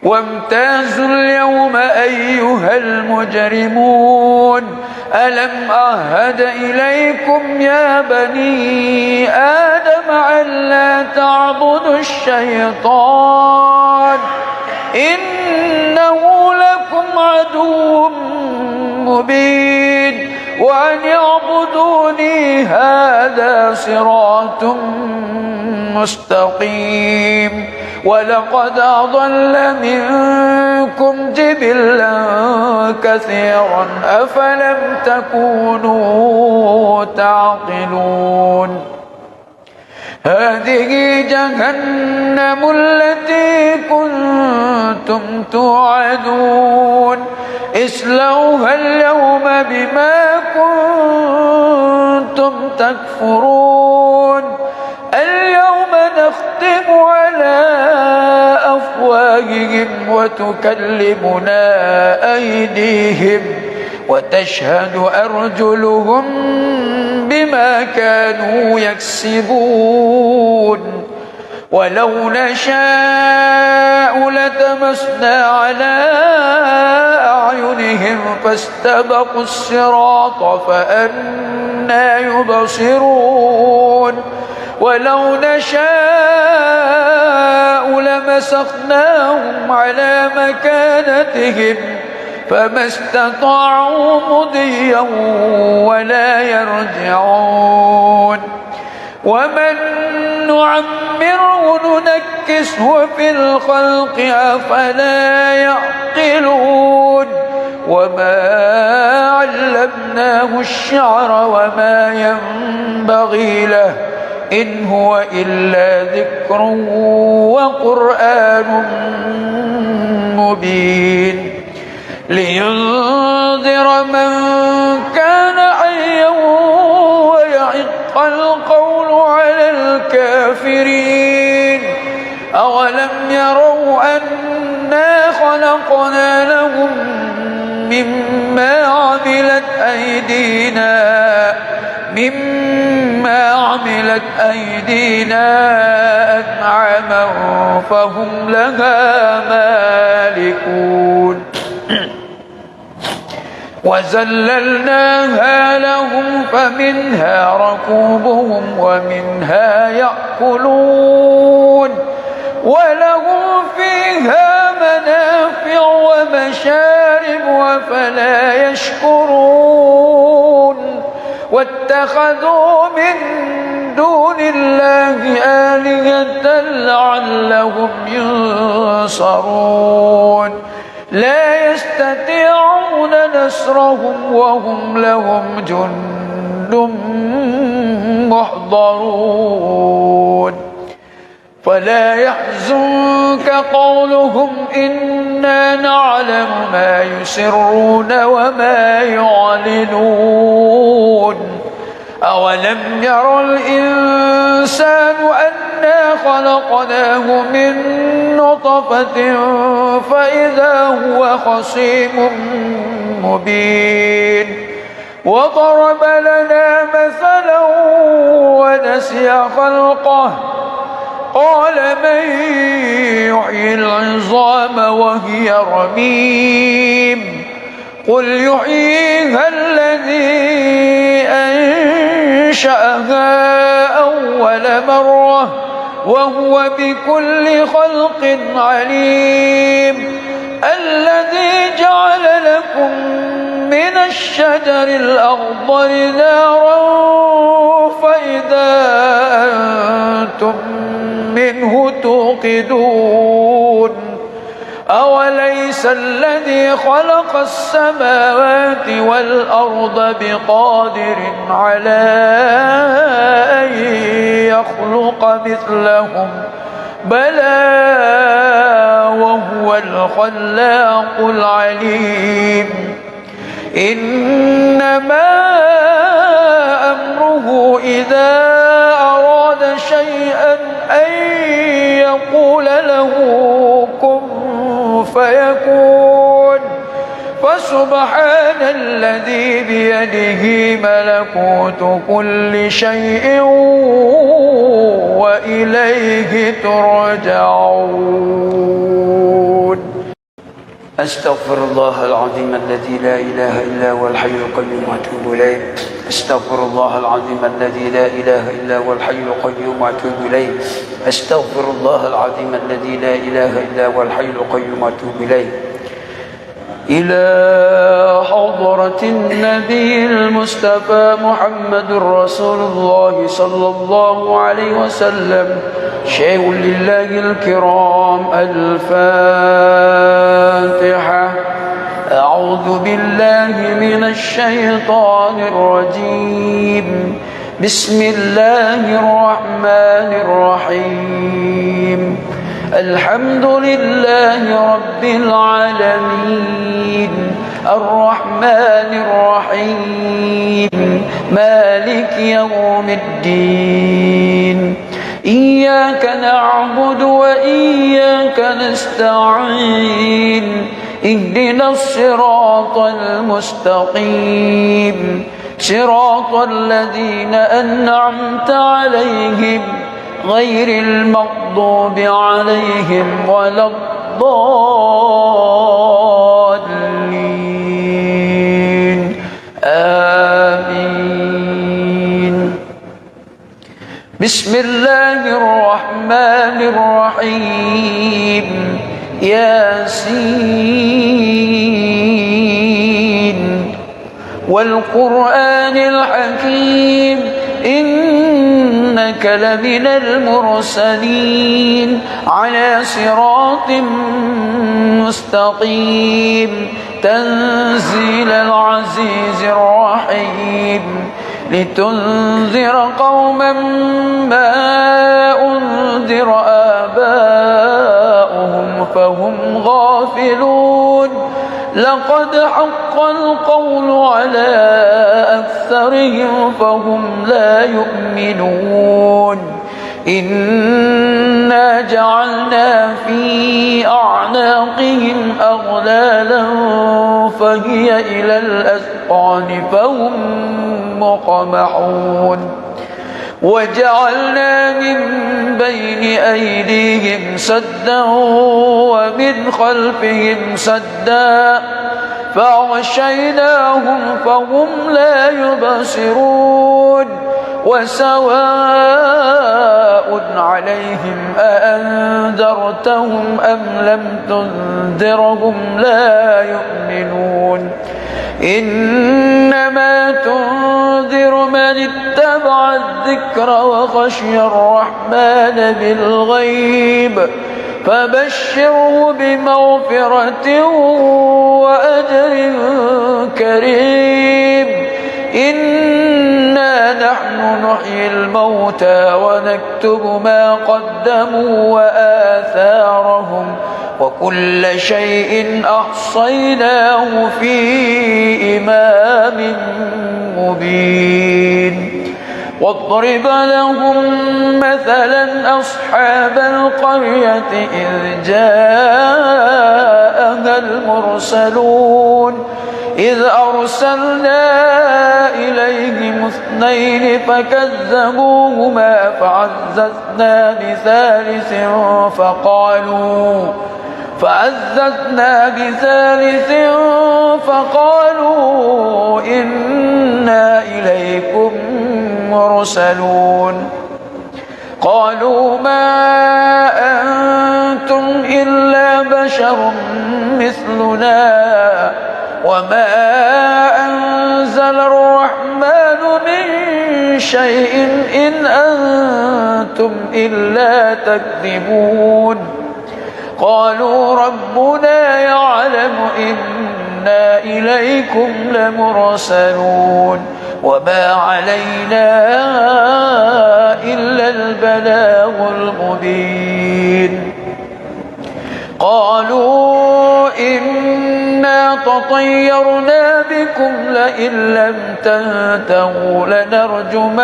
وامتازوا اليوم أيها المجرمون ألم أعهد إليكم يا بني آدم ألا تعبدوا الشيطان إنه لكم عدو مبين وأن اعبدوني هذا صراط مستقيم ولقد أضل منكم جبلا كثيرا أفلم تكونوا تعقلون هذه جهنم التي كنتم توعدون اصلوها اليوم بما كنتم تكفرون اليوم نختم على أفواههم وتكلمنا أيديهم وتشهد أرجلهم بما كانوا يكسبون ولو نشاء لتمسنا على أعينهم فاستبقوا الصراط فأنى يبصرون ولو نشاء لمسخناهم على مكانتهم فما استطاعوا مضيا ولا يرجعون ومن نعمره ننكسه في الخلق أفلا يعقلون وما علمناه الشعر وما ينبغي له إن هو إلا ذكر وقرآن مبين لينذر من كان حيا ويحق القول على الكافرين أولم يروا أنا خلقنا لهم مما عملت أيدينا أنعاما فهم لها مالكون وذللناها لهم فمنها ركوبهم ومنها يأكلون ولهم فيها منافع ومشارب وفلا يشكرون واتخذوا من دون الله آلهة لعلهم ينصرون لا يستطيعون نصرهم وهم لهم جند محضرون فلا يحزنك قولهم إنا نعلم ما يسرون وما يعلنون أولم ير الإنسان أنا خلقناه من نطفة فإذا هو خصيم مبين وضرب لنا مثلا ونسي خلقه قال من يحيي العظام وهي رميم قل يحييها الذي أنشأها أول مرة وهو بكل خلق عليم الذي جعل لكم من الشجر الأخضر نارا فإذا أنتم منه توقدون أوليس الذي خلق السماوات والأرض بقادر على أن يخلق مثلهم بلى وهو الخلاق العليم إنما أمره إذا أراد شيئا أن يقول له كن فيكون فسبحان الذي بيده ملكوت كل شيء وإليه ترجعون. أستغفر الله العظيم الذي لا إله إلا هو الحي القيوم وأتوب إليه. أستغفر الله العظيم الذي لا إله إلا هو الحي القيوم وأتوب إليه. أستغفر الله العظيم الذي لا إله إلا هو الحي القيوم وأتوب إليه. إلى حضرة النبي المصطفى محمد رسول الله صلى الله عليه وسلم شيء لله الكرام. الفاتحة. أعوذ بالله من الشيطان الرجيم. بسم الله الرحمن الرحيم. الحمد لله رب العالمين الرحمن الرحيم مالك يوم الدين إياك نعبد وإياك نستعين اهدنا الصراط المستقيم صراط الذين أنعمت عليهم غير المغضوب عليهم ولا الضالين آمين. بسم الله الرحمن الرحيم. ياسين والقرآن الحكيم إنك لمن المرسلين على صراط مستقيم تنزيل العزيز الرحيم لتنذر قوما ما أنذر آباؤهم فهم غافلون لقد حق القول على أكثرهم فهم لا يؤمنون إنا جعلنا في أعناقهم أغلالا فهي إلى الأذقان فهم مقمحون وجعلنا من بين أيديهم سدا ومن خلفهم سدا فأغشيناهم فهم لا يبصرون وسواء عليهم أأنذرتهم أم لم تنذرهم لا يؤمنون إنما تنذر من اتبع الذكر وخشي الرحمن بالغيب فبشره بمغفرة وأجر كريم إنا نحن نحيي الموتى ونكتب ما قدموا وآثارهم وكل شيء أحصيناه في إمام مبين واضرب لهم مثلا أصحاب القرية إذ جاءها المرسلون إذ أرسلنا إليهم اثنين فكذبوهما فعززنا بثالث فقالوا إنا إليكم مرسلون قالوا ما أنتم إلا بشر مثلنا وما أنزل الرحمن من شيء إن أنتم إلا تكذبون قالوا ربنا يعلم إنا إليكم لمرسلون وما علينا إلا البلاغ المبين قالوا إنا تطيرنا بكم لئن لم تنتهوا لنرجمنكم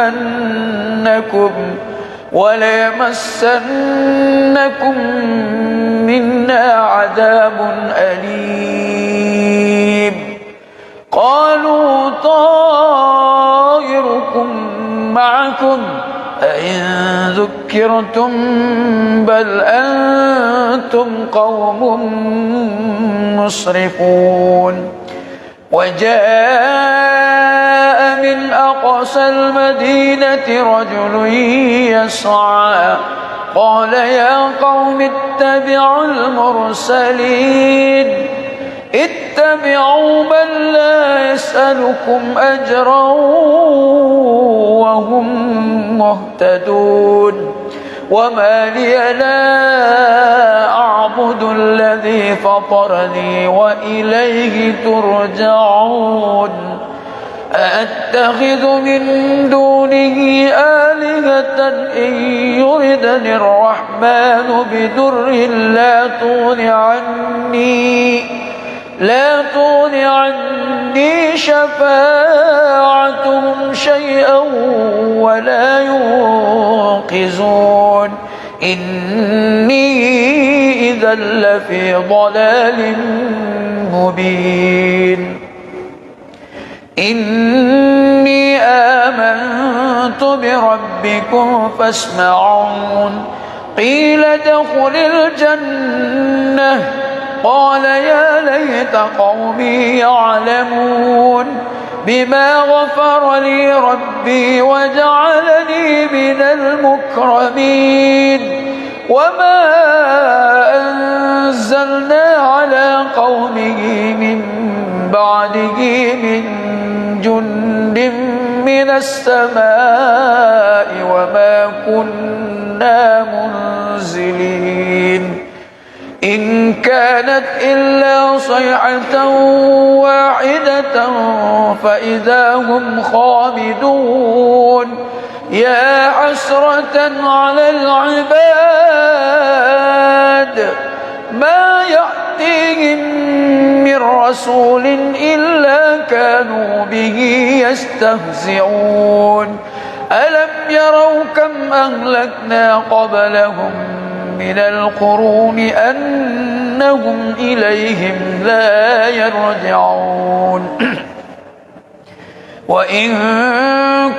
وليمسنكم منا عذاب أليم قالوا طائركم معكم أئن ذكرتم بل أنتم قوم مسرفون وجاء من أقصى المدينة رجل يسعى قال يا قوم اتبعوا المرسلين اتبعوا من لا يسألكم أجرا وهم مهتدون وما لي لا أعبد الذي فطرني وإليه ترجعون أأتخذ من دونه آلهة إن يردني الرحمن بدر لا تغن عني شفاعتهم شيئا ولا ينقذون إني إذا لفي ضلال مبين إني آمنت بربكم فاسمعون قيل ادخل الجنة قال يا ليت قومي يعلمون بما غفر لي ربي وجعلني من المكرمين وما أنزلنا على قومه من بعده من جند من السماء وما كنا منزلين إن كانت إلا صيحة واحدة فإذا هم خامدون يا حسرة على العباد ما يأتيهم من رسول إلا كانوا به يستهزئون ألم يروا كم أهلكنا قبلهم من القرون أنهم إليهم لا يرجعون وإن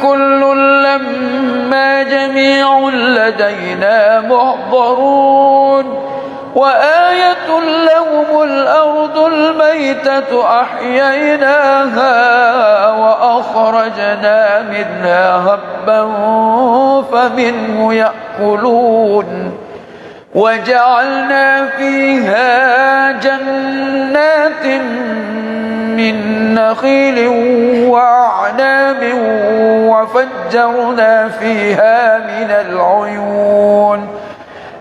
كل لما جميع لدينا محضرون وآية لهم الأرض الميتة أحييناها وأخرجنا منها هبا فمنه يأكلون وجعلنا فيها جنات من نخيل وأعناب وفجرنا فيها من العيون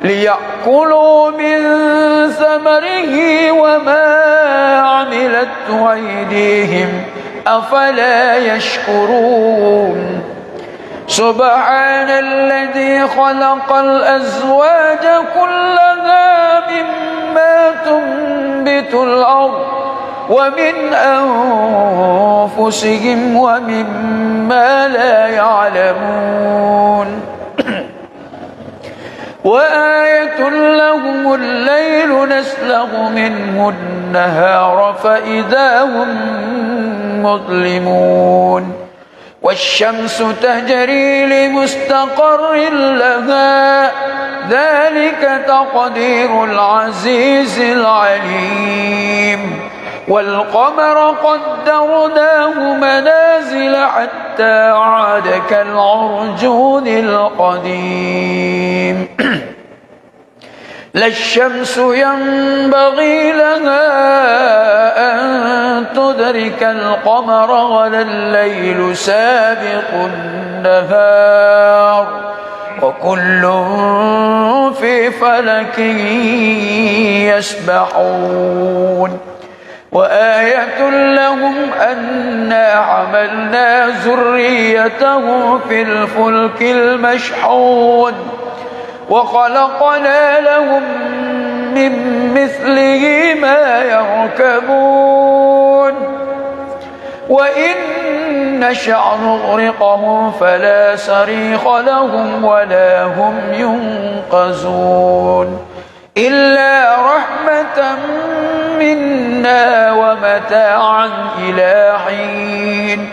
ليأكلوا من ثمره وما عملته أيديهم أفلا يشكرون سبحان الذي خلق الأزواج كلها مما تنبت الأرض ومن أنفسهم ومما لا يعلمون وآية لهم الليل نسلخ منه النهار فإذا هم مظلمون والشمس تجري لمستقر لها ذلك تقدير العزيز العليم والقمر قدرناه منازل حتى عاد كالعرجون القديم لا الشمس ينبغي لها أن تدرك القمر ولا الليل سابق النهار وكل في فلك يسبحون وآية لهم أنا حملنا ذريتهم في الفلك المشحون وخلقنا لهم من مثله ما يركبون وإن نشأ نغرقهم فلا صريخ لهم ولا هم ينقذون إلا رحمة منا ومتاعا إلى حين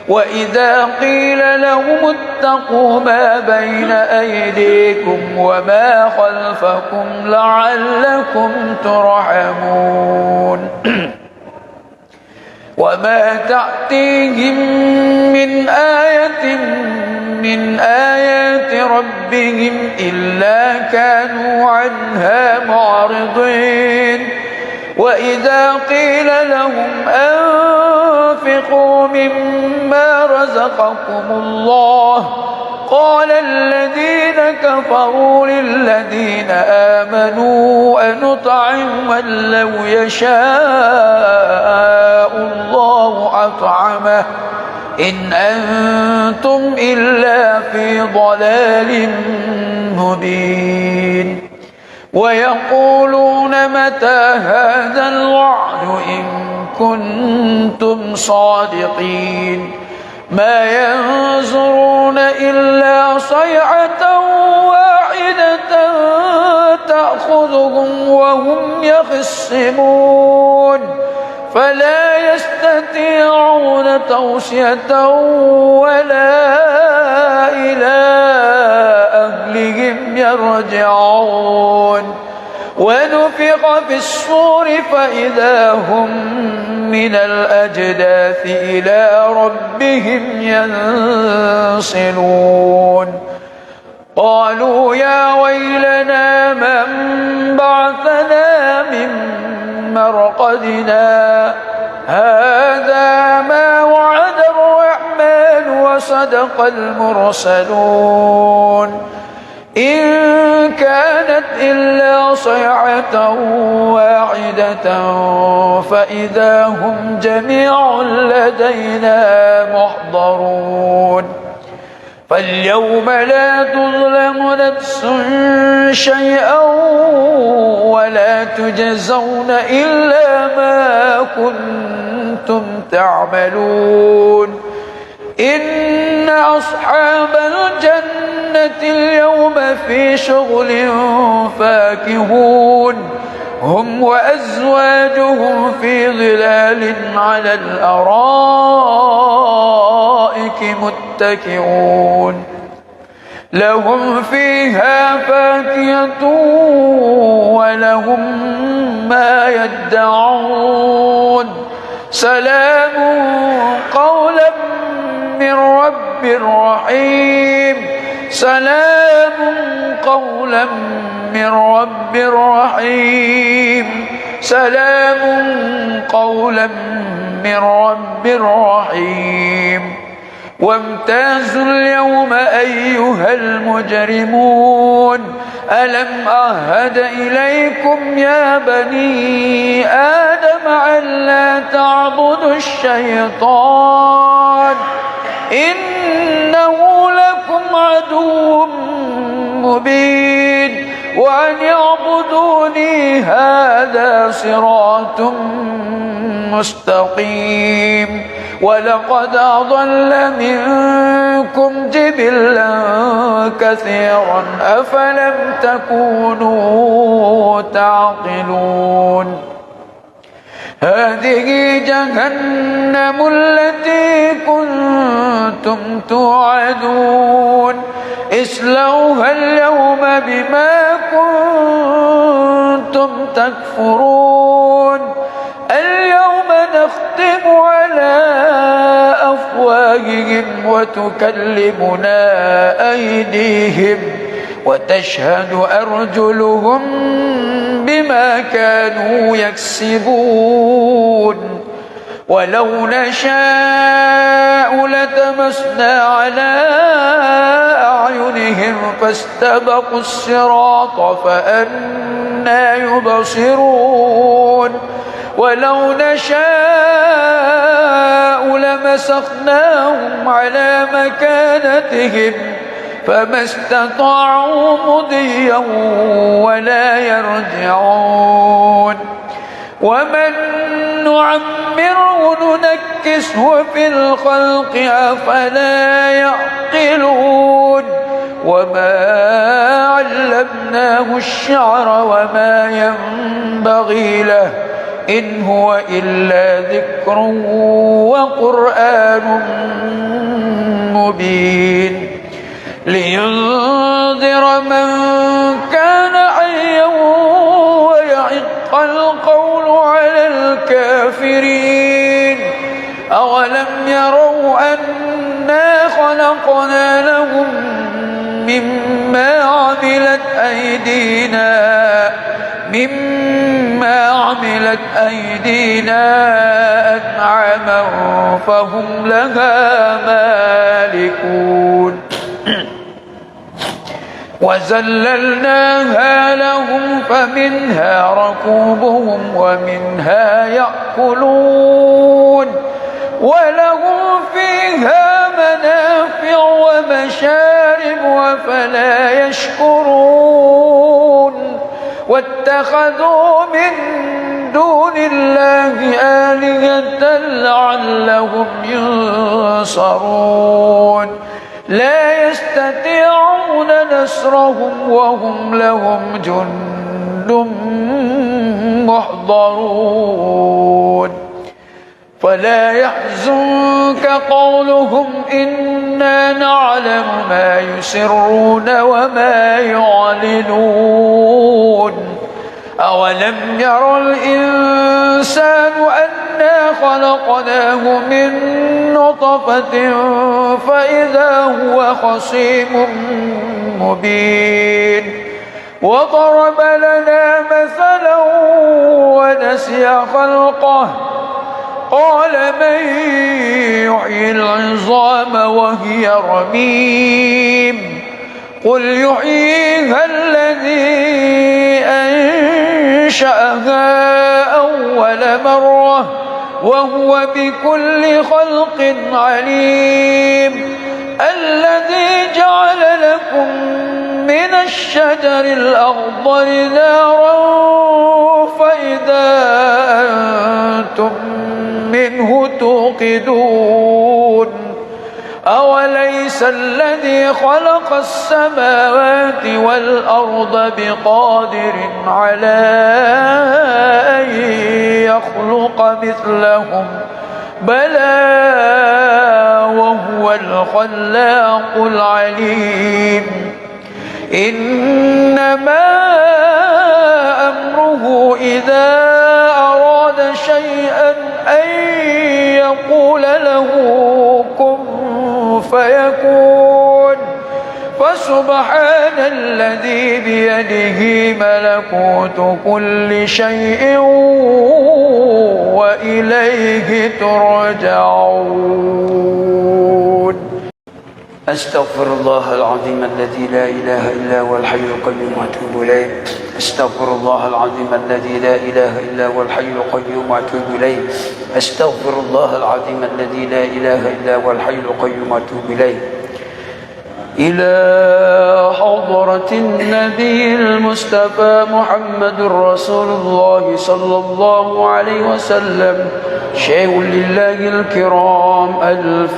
وإذا قيل لهم اتقوا ما بين أيديكم وما خلفكم لعلكم ترحمون وما تأتيهم من آية من آيات ربهم إلا كانوا عنها معرضين وإذا قيل لهم أنفقوا مما رزقكم الله قال الذين كفروا للذين آمنوا أنطعم من لو يشاء الله أطعمه إن أنتم إلا في ضلال مبين ويقولون متى هذا الوعد إن كنتم صادقين ما ينظرون إلا صيحة واحدة تأخذهم وهم يخصمون فلا يستطيعون توصية ولا إلى أهلهم يرجعون ونفخ في الصور فإذا هم من الأجداث إلى ربهم ينسلون قالوا يا ويلنا من بعثنا من مرقدنا هذا ما وعد الرحمن وصدق المرسلون إن كانت إلا صيحة واحدة فإذا هم جميع لدينا محضرون فاليوم لا تظلم نفس شيئا ولا تجزون إلا ما كنتم تعملون إن أصحاب الجنة اليوم في شغل فاكهون هم وأزواجهم في ظلال على الأرائك متكئون لهم فيها فاكهة ولهم ما يدعون سلام قولا من رب رحيم سلام قولا من رب رحيم سلام قولا من رب رحيم وامتازوا اليوم أيها المجرمون ألم أعهد إليكم يا بني آدم ألا تعبدوا الشيطان إنه لكم عدو مبين وأن اعبدوني هذا صراط مستقيم ولقد أضل منكم جبلا كثيرا أفلم تكونوا تعقلون هذه جهنم التي كنتم توعدون اصلوها اليوم بما كنتم تكفرون اليوم نختم على أفواههم وتكلمنا أيديهم وتشهد أرجلهم بما كانوا يكسبون ولو نشاء لتمسنا على أعينهم أعينهم فاستبقوا الصراط فأنى يبصرون ولو نشاء لمسخناهم على مكانتهم فما استطاعوا مضيا ولا يرجعون ومن نعمره ننكسه في الخلق أفلا يعقلون وما علمناه الشعر وما ينبغي له إن هو إلا ذكر وقرآن مبين لينذر من كان حيا ويحق القول على الكافرين أولم يروا أنا خلقنا لهم مما عملت أيدينا أنعاما فهم لها مالكون وذللناها لهم فمنها ركوبهم ومنها يأكلون ولهم فيها منافع ومشارب وفلا يشكرون واتخذوا من دون الله آلهة لعلهم ينصرون لا يستطيعون نصرهم وهم لهم جند محضرون فلا يحزنك قولهم إنا نعلم ما يسرون وما يعلنون أولم ير الإنسان أنا خلقناه من نطفة فإذا هو خصيم مبين وضرب لنا مثلا ونسي خلقه قال من يحيي العظام وهي رميم قل يحييها الذي أنشأها أول مرة وهو بكل خلق عليم الذي جعل لكم من الشجر الأخضر نارا فإذا أنتم منه توقدون أوليس الذي خلق السماوات والأرض بقادر على أن يخلق مثلهم بلى وهو الخلاق العليم إنما أمره إذا أراد شيئا أن يقول له كن فيكون فسبحان الذي بيده ملكوت كل شيء وإليه ترجعون أستغفر الله العظيم الذي لا إله إلا هو الحي القيوم وأتوب إليه أستغفر الله العظيم الذي لا إله إلا هو الحي القيوم وأتوب إليه أستغفر الله العظيم الذي لا إله إلا هو الحي القيوم وأتوب إليه إلى حضرة النبي المصطفى محمد رسول الله صلى الله عليه وسلم شيء لله الكرام الفاتحة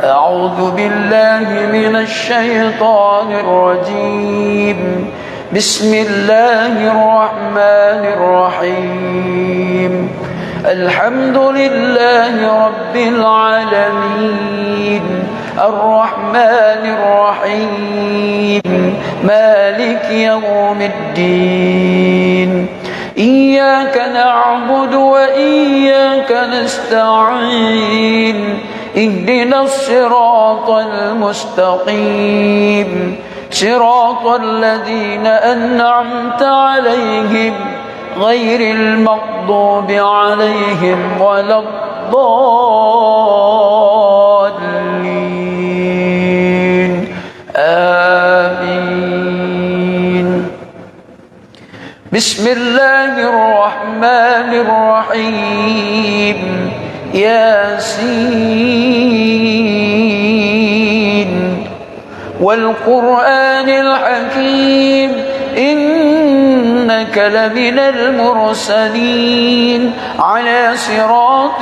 أعوذ بالله من الشيطان الرجيم بسم الله الرحمن الرحيم الحمد لله رب العالمين الرحمن الرحيم مالك يوم الدين إياك نعبد وإياك نستعين اهدنا الصراط المستقيم صراط الذين أنعمت عليهم غير المغضوب عليهم ولا الضالين بسم الله الرحمن الرحيم ياسين والقرآن الحكيم إنك لمن المرسلين على صراط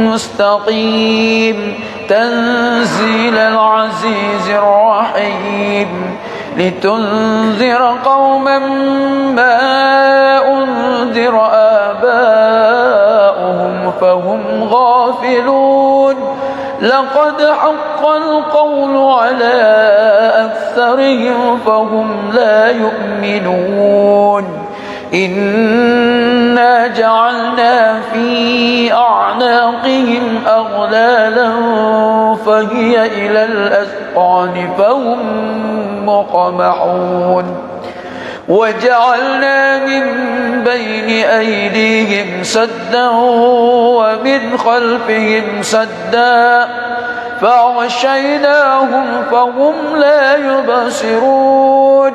مستقيم تنزيل العزيز الرحيم لتنذر قوما ما أنذر آباؤهم فهم غافلون لقد حق القول على أكثرهم فهم لا يؤمنون إنا جعلنا في أعناقهم أغلالا فهي إلى الأذقان فهم مقمحون وجعلنا من بين أيديهم سدا ومن خلفهم سدا فأغشيناهم فهم لا يبصرون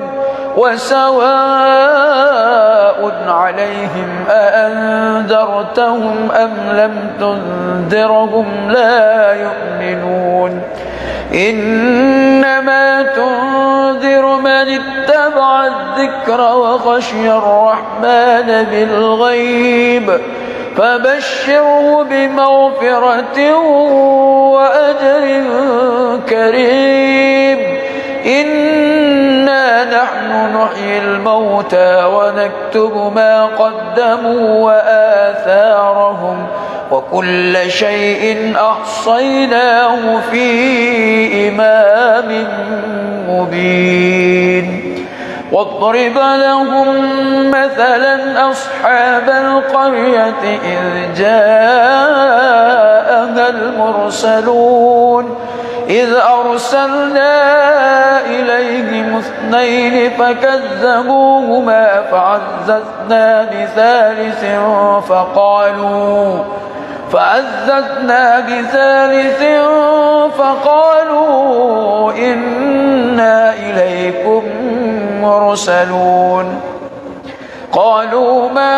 وسواء عليهم أأنذرتهم أم لم تنذرهم لا يؤمنون إنما تنذر من اتبع الذكر وخشي الرحمن بالغيب فبشره بمغفرة وأجر كريم إنا نحن نحيي الموتى ونكتب ما قدموا وآثارهم وكل شيء أحصيناه في إمام مبين واضرب لهم مثلا أصحاب القرية إذ جاءها المرسلون إذ أرسلنا إليهم اثنين فكذبوهما فعززنا بثالث فقالوا إنا إليكم مرسلون قالوا ما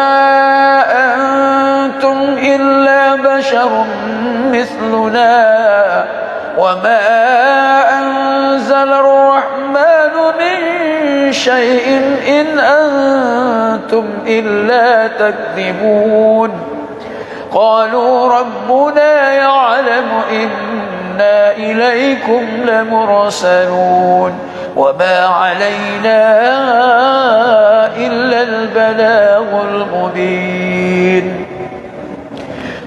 أنتم إلا بشر مثلنا وما أنزل الرحمن من شيء إن أنتم إلا تكذبون قالوا ربنا يعلم إنا إليكم لمرسلون وما علينا إلا البلاغ المبين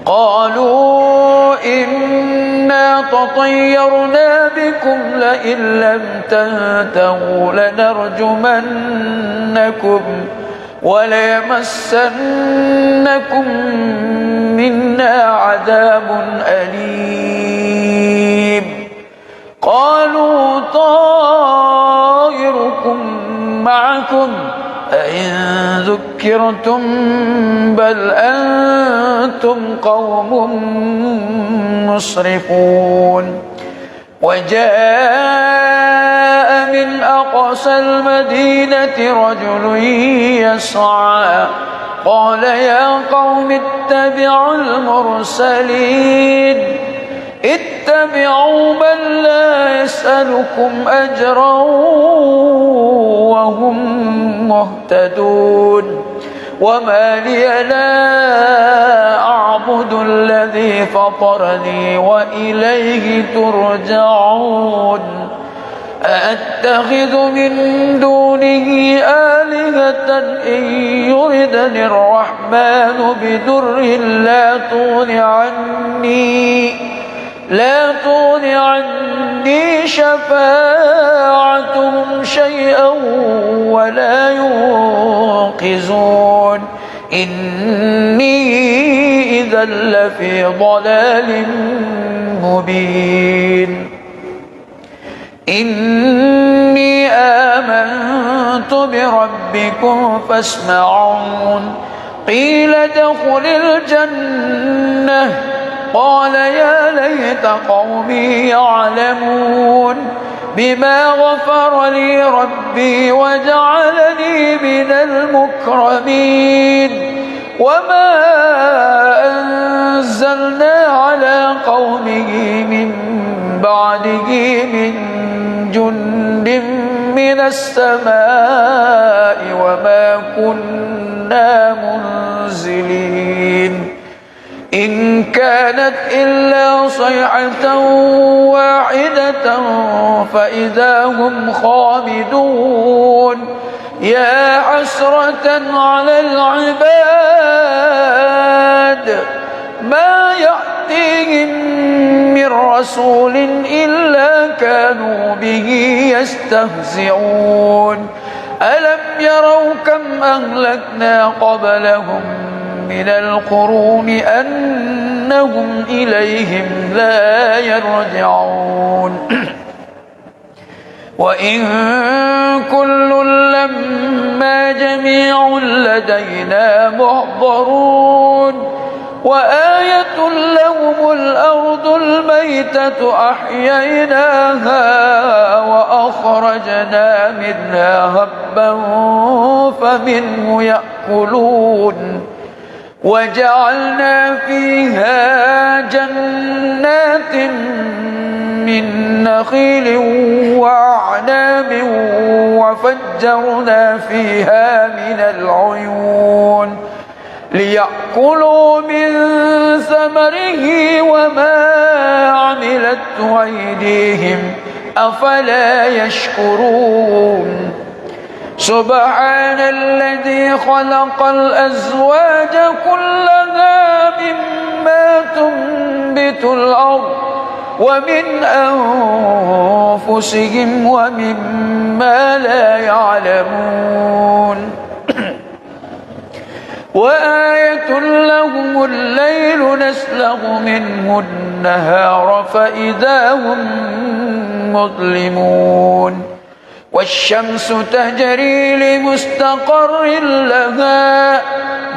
قالوا إنا تطيرنا بكم لئن لم تنتهوا لنرجمنكم وليمسنكم منا عذاب أليم قالوا طائركم معكم أئن ذكرتم بل أنتم قوم مسرفون وجاء من أقصى المدينة رجل يسعى قال يا قوم اتبعوا المرسلين اتبعوا من لا يسألكم أجرا وهم مهتدون وما لي لا أعبد الذي فطرني وإليه ترجعون أأتخذ من دونه آلهة إن يردني الرحمن بضر لا تغن عني شفاعتهم شيئا ولا ينقذون إني إذا لفي ضلال مبين إني آمنت بربكم فاسمعون قيل ادخل الجنة قال يا ليت قومي يعلمون بما غفر لي ربي وجعلني من المكرمين وما أنزلنا على قومه من بعده من جند من السماء وما كنا منزلين إن كانت إلا صيحة واحدة فإذا هم خامدون يا حسرة على العباد ما يأتيهم من رسول إلا كانوا به يستهزئون ألم يروا كم أهلكنا قبلهم من القرون أنهم إليهم لا يرجعون وإن كل لما جميع لدينا محضرون وآية لهم الأرض الميتة أحييناها وأخرجنا منها هبا فمنه يأكلون وجعلنا فيها جنات من نخيل وأعناب وفجرنا فيها من العيون ليأكلوا من ثمره وما عملته أيديهم أفلا يشكرون سبحان الذي خلق الأزواج كلها مما تنبت الأرض ومن أنفسهم ومما لا يعلمون وآية لهم الليل نسلغ منه النهار فإذا هم مظلمون والشمس تجري لمستقر لها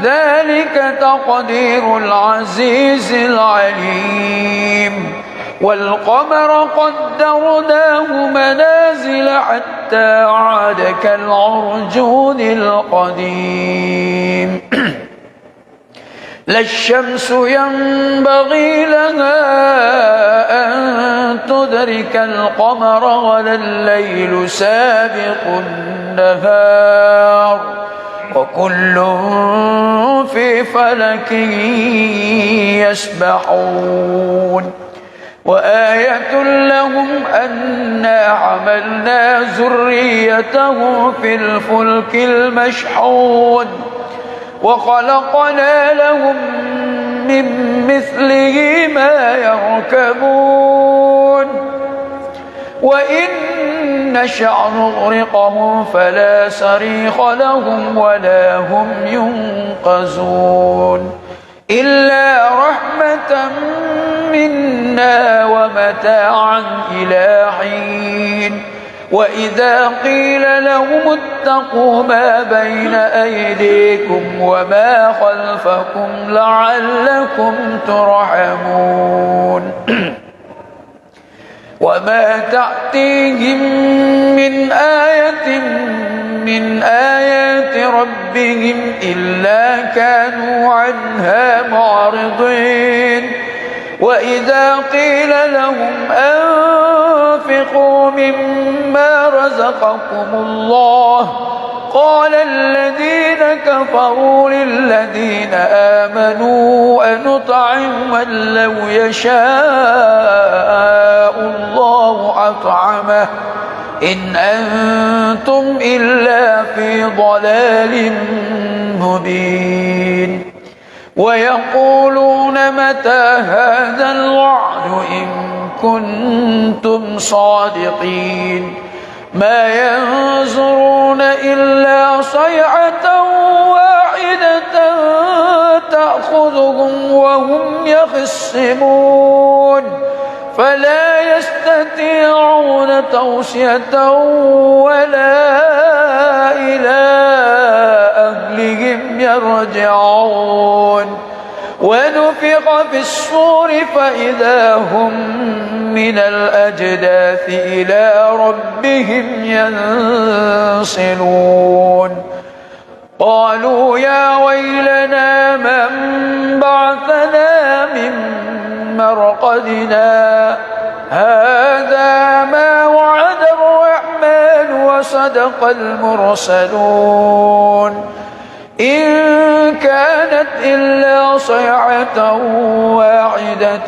ذلك تقدير العزيز العليم والقمر قدرناه منازل حتى عاد كالعرجون القديم لا الشمس ينبغي لها أن تدرك القمر ولا الليل سابق النهار وكل في فلك يسبحون وآية لهم أنا حملنا ذريته في الفلك المشحون وخلقنا لهم من مثله ما يركبون وإن نشأ نغرقهم فلا صريخ لهم ولا هم ينقذون إلا رحمة منا ومتاعا إلى حين وإذا قيل لهم اتقوا ما بين أيديكم وما خلفكم لعلكم ترحمون وما تأتيهم من آية من آيات ربهم إلا كانوا عنها معرضين وإذا قيل لهم أنفقوا مما رزقكم الله قال الذين كفروا للذين آمنوا أنطعم من لو يشاء الله أطعمه إن أنتم إلا في ضلال مبين ويقولون متى هذا الوعد إن كنتم صادقين ما ينظرون إلا صيحة واحدة تأخذهم وهم يخصمون فلا يستطيعون توصية ولا إلى أهلهم يرجعون ونفخ في الصور فإذا هم من الأجداث إلى ربهم ينسلون قالوا يا ويلنا من بعثنا من مرقدنا هذا ما وعد الرحمن وصدق المرسلون إن كانت إلا صيحة واحدة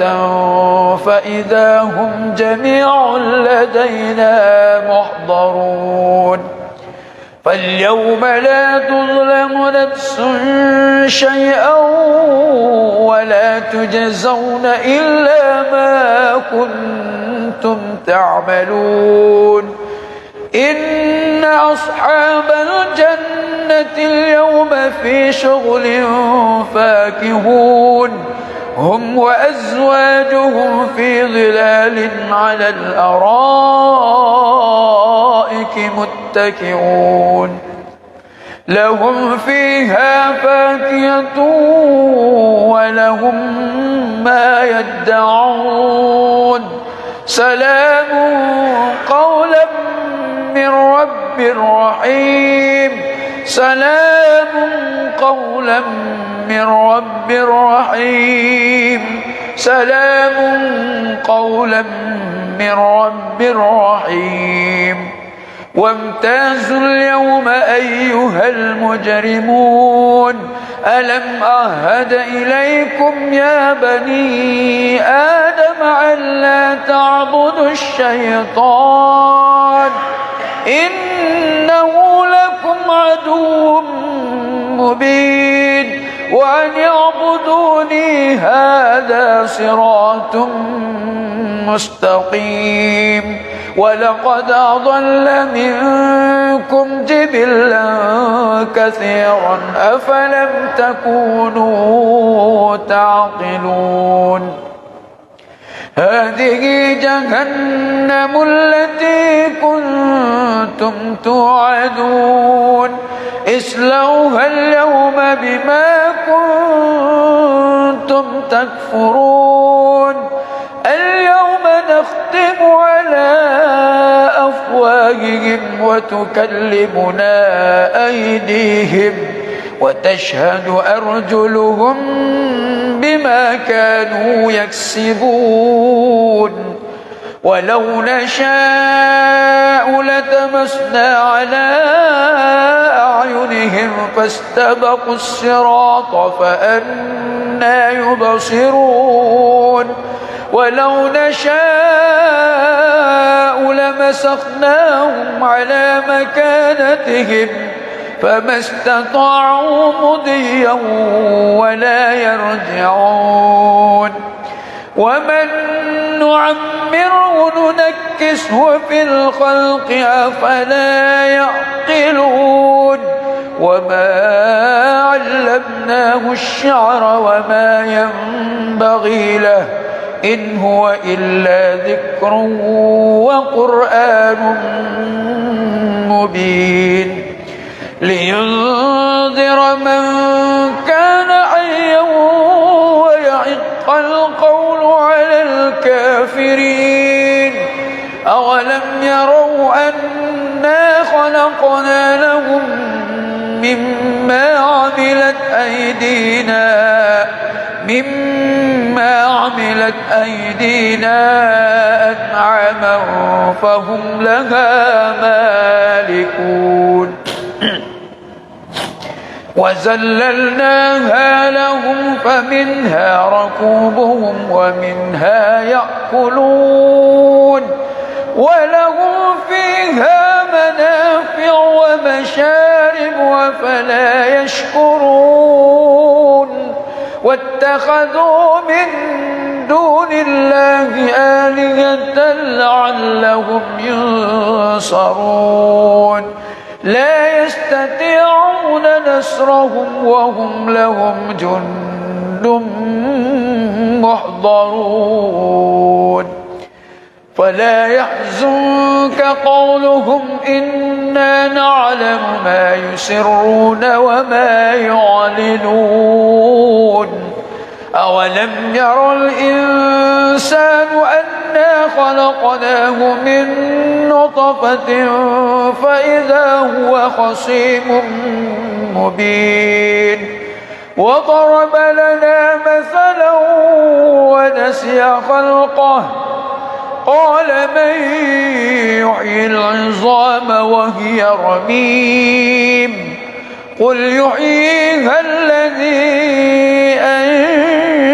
فإذا هم جميع لدينا محضرون فاليوم لا تظلم نفس شيئا ولا تجزون إلا ما كنتم تعملون إن أصحاب الجنة اليوم في شغل فاكهون هم وأزواجهم في ظلال على الأرائك متكئون لهم فيها فاكهة ولهم ما يدعون سلام قولا من رب رحيم سلام قولا من رب رحيم سلام قولا من رب رحيم وامتازوا اليوم أيها المجرمون ألم أعهد إليكم يا بني آدم ألا تعبدوا الشيطان إنه لكم عدو مبين وأن يعبدوني هذا صراط مستقيم ولقد أضل منكم جبلا كثيرا أفلم تكونوا تعقلون هذه جهنم التي كنتم توعدون اصلوها اليوم بما كنتم تكفرون اليوم نختم على أفواههم وتكلمنا أيديهم وتشهد أرجلهم بما كانوا يكسبون ولو نشاء لتمسنا على أعينهم فاستبقوا الصراط فأنى يبصرون ولو نشاء لمسخناهم على مكانتهم فما استطاعوا مضيا ولا يرجعون ومن نعمره ننكسه في الخلق أفلا يعقلون وما علمناه الشعر وما ينبغي له إن هو إلا ذكر وقرآن مبين لينذر من كان حيا ويحق القول على الكافرين أولم يروا أنا خلقنا لهم مما عملت أيدينا أنعاما فهم لها مالكون وذللناها لهم فمنها ركوبهم ومنها يأكلون ولهم فيها منافع ومشارب وفلا يشكرون واتخذوا من دون الله آلهة لعلهم ينصرون لا يستطيعون نصرهم وهم لهم جند محضرون فلا يحزنك قولهم إنا نعلم ما يسرون وما يعلنون أولم ير الإنسان أنا خلقناه من نطفة فإذا هو خصيم مبين وضرب لنا مثلا ونسي خلقه قال من يحيي العظام وهي رميم قل يحييها الذي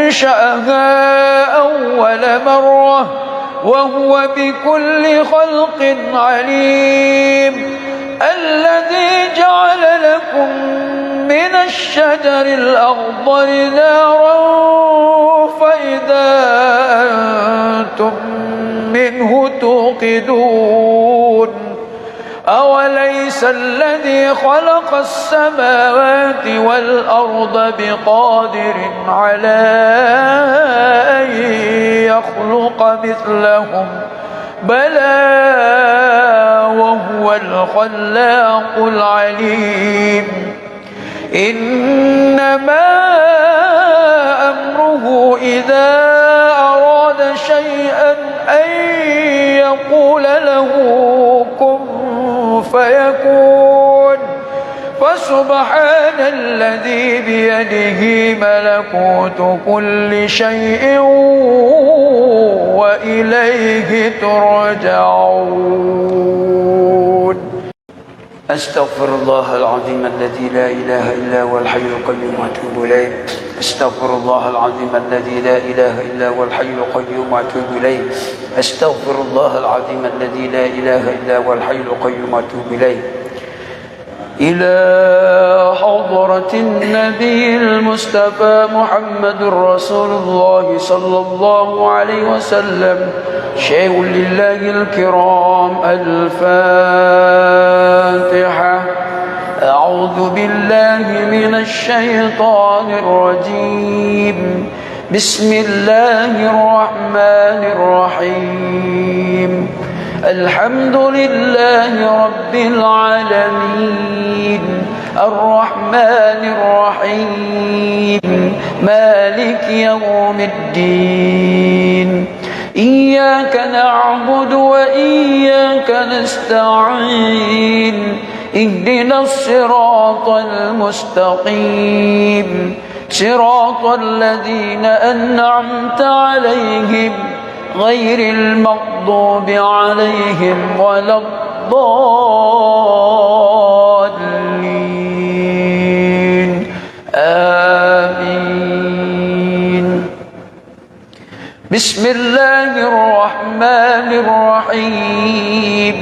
أنشأها أول مرة وهو بكل خلق عليم الذي جعل لكم من الشجر الأخضر نارا فإذا أنتم منه توقدون أوليس الذي خلق السماوات والأرض بقادر على أن يخلق مثلهم بلى وهو الخلاق العليم إنما أمره إذا أراد شيئا أن يقول له كن فيكون فسبحان الذي بيده ملكوت كل شيء وإليه ترجعون أستغفر الله العظيم الذي لا إله إلا هو الحي القيوم وأتوب إليه أستغفر الله العظيم الذي لا إله إلا هو الحي القيوم وأتوب إليه أستغفر الله العظيم الذي لا إله إلا هو الحي القيوم وأتوب إليه إلى حضرة النبي المصطفى محمد رسول الله صلى الله عليه وسلم شيء لله الكرام الفاتحة أعوذ بالله من الشيطان الرجيم بسم الله الرحمن الرحيم الحمد لله رب العالمين الرحمن الرحيم مالك يوم الدين إياك نعبد وإياك نستعين اهدنا الصراط المستقيم صراط الذين أنعمت عليهم غير المغضوب عليهم ولا الضالين آمين بسم الله الرحمن الرحيم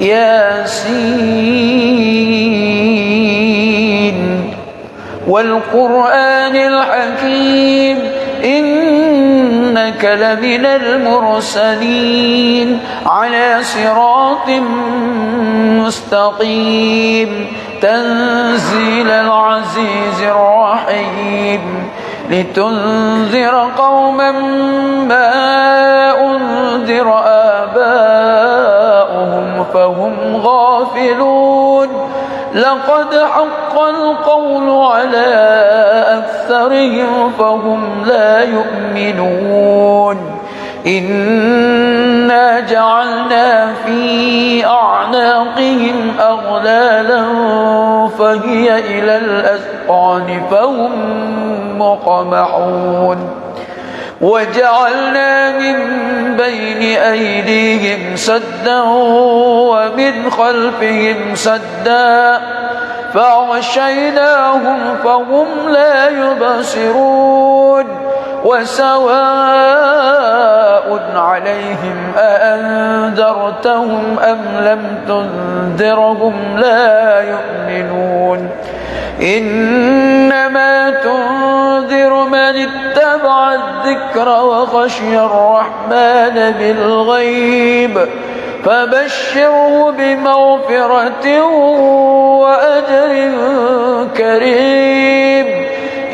ياسين والقرآن الحكيم إنك لمن المرسلين على صراط مستقيم تنزيل العزيز الرحيم لتنذر قوما ما أنذر آباؤهم فهم غافلون لقد حق القول على أكثرهم فهم لا يؤمنون إنا جعلنا في أعناقهم أغلالا فهي إلى الأذقان فهم مقمحون وجعلنا من بين أيديهم سدا ومن خلفهم سدا فأغشيناهم فهم لا يبصرون وسواء عليهم أأنذرتهم أم لم تنذرهم لا يؤمنون إنما تنذر من اتبع الذكر وخشي الرحمن بالغيب فبشره بمغفرة وأجر كريم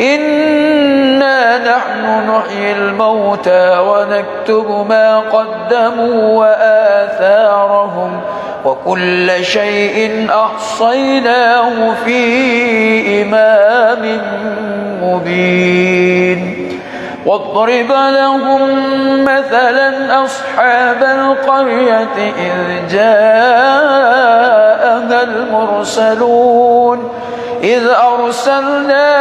إنا نحن نحيي الموتى ونكتب ما قدموا وآثارهم وكل شيء أحصيناه في إمام مبين واضرب لهم مثلا أصحاب القرية إذ جاءها المرسلون إذ أرسلنا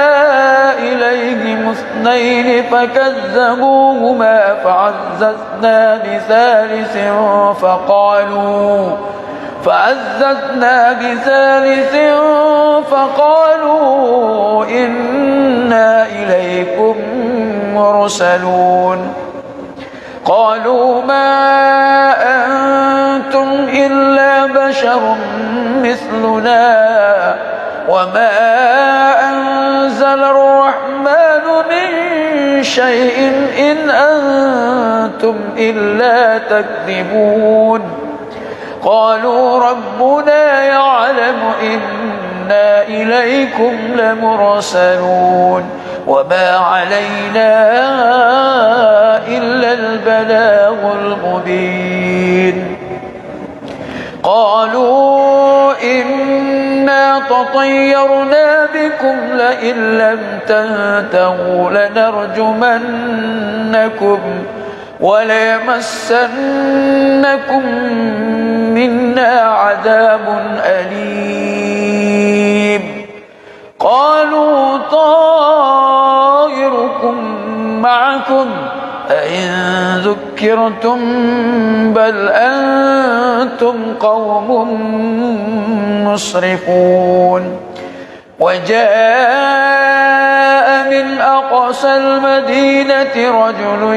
إليهم اثنين فكذبوهما فعززنا بثالث فقالوا إنا إليكم مرسلون قالوا ما أنتم إلا بشر مثلنا وما أنزل الرحمن من شيء إن أنتم إلا تكذبون قالوا ربنا يعلم إنا إليكم لمرسلون وما علينا إلا البلاغ المبين قالوا إنا تطيرنا بكم لئن لم تنتهوا لنرجمنكم وليمسنكم منا عذاب أليم قالوا طائركم معكم أئن ذكرتم بل أنتم قوم مسرفون وجاء من أقصى المدينة رجل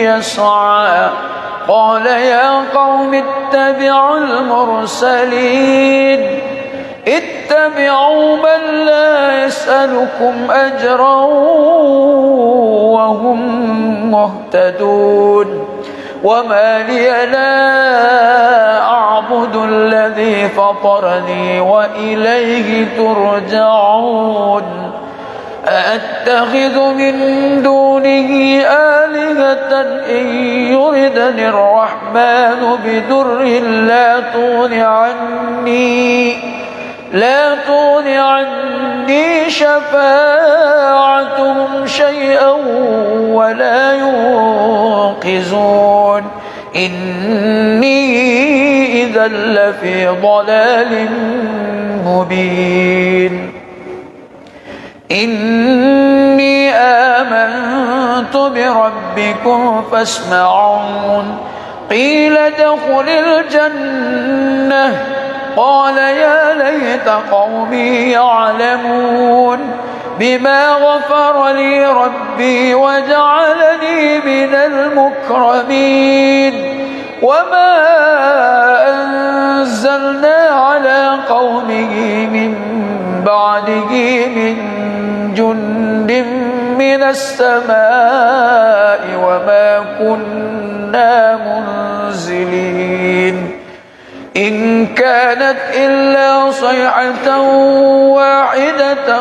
يسعى قال يا قوم اتبعوا المرسلين اتبعوا من لا يسألكم أجرا وهم مهتدون وما لي لا أعبد الذي فطرني وإليه ترجعون أأتخذ من دونه آلهة إن يردني الرحمن بضر لا تغن عني شفاعتهم شيئا ولا ينقذون إني إذا لفي ضلال مبين إني آمنت بربكم فاسمعون قيل ادخل الجنة قال يا ليت قومي يعلمون بما غفر لي ربي وجعلني من المكرمين وما أنزلنا على قومه من بعده من جند من السماء وما كنا منزلين إن كانت إلا صيحة واحدة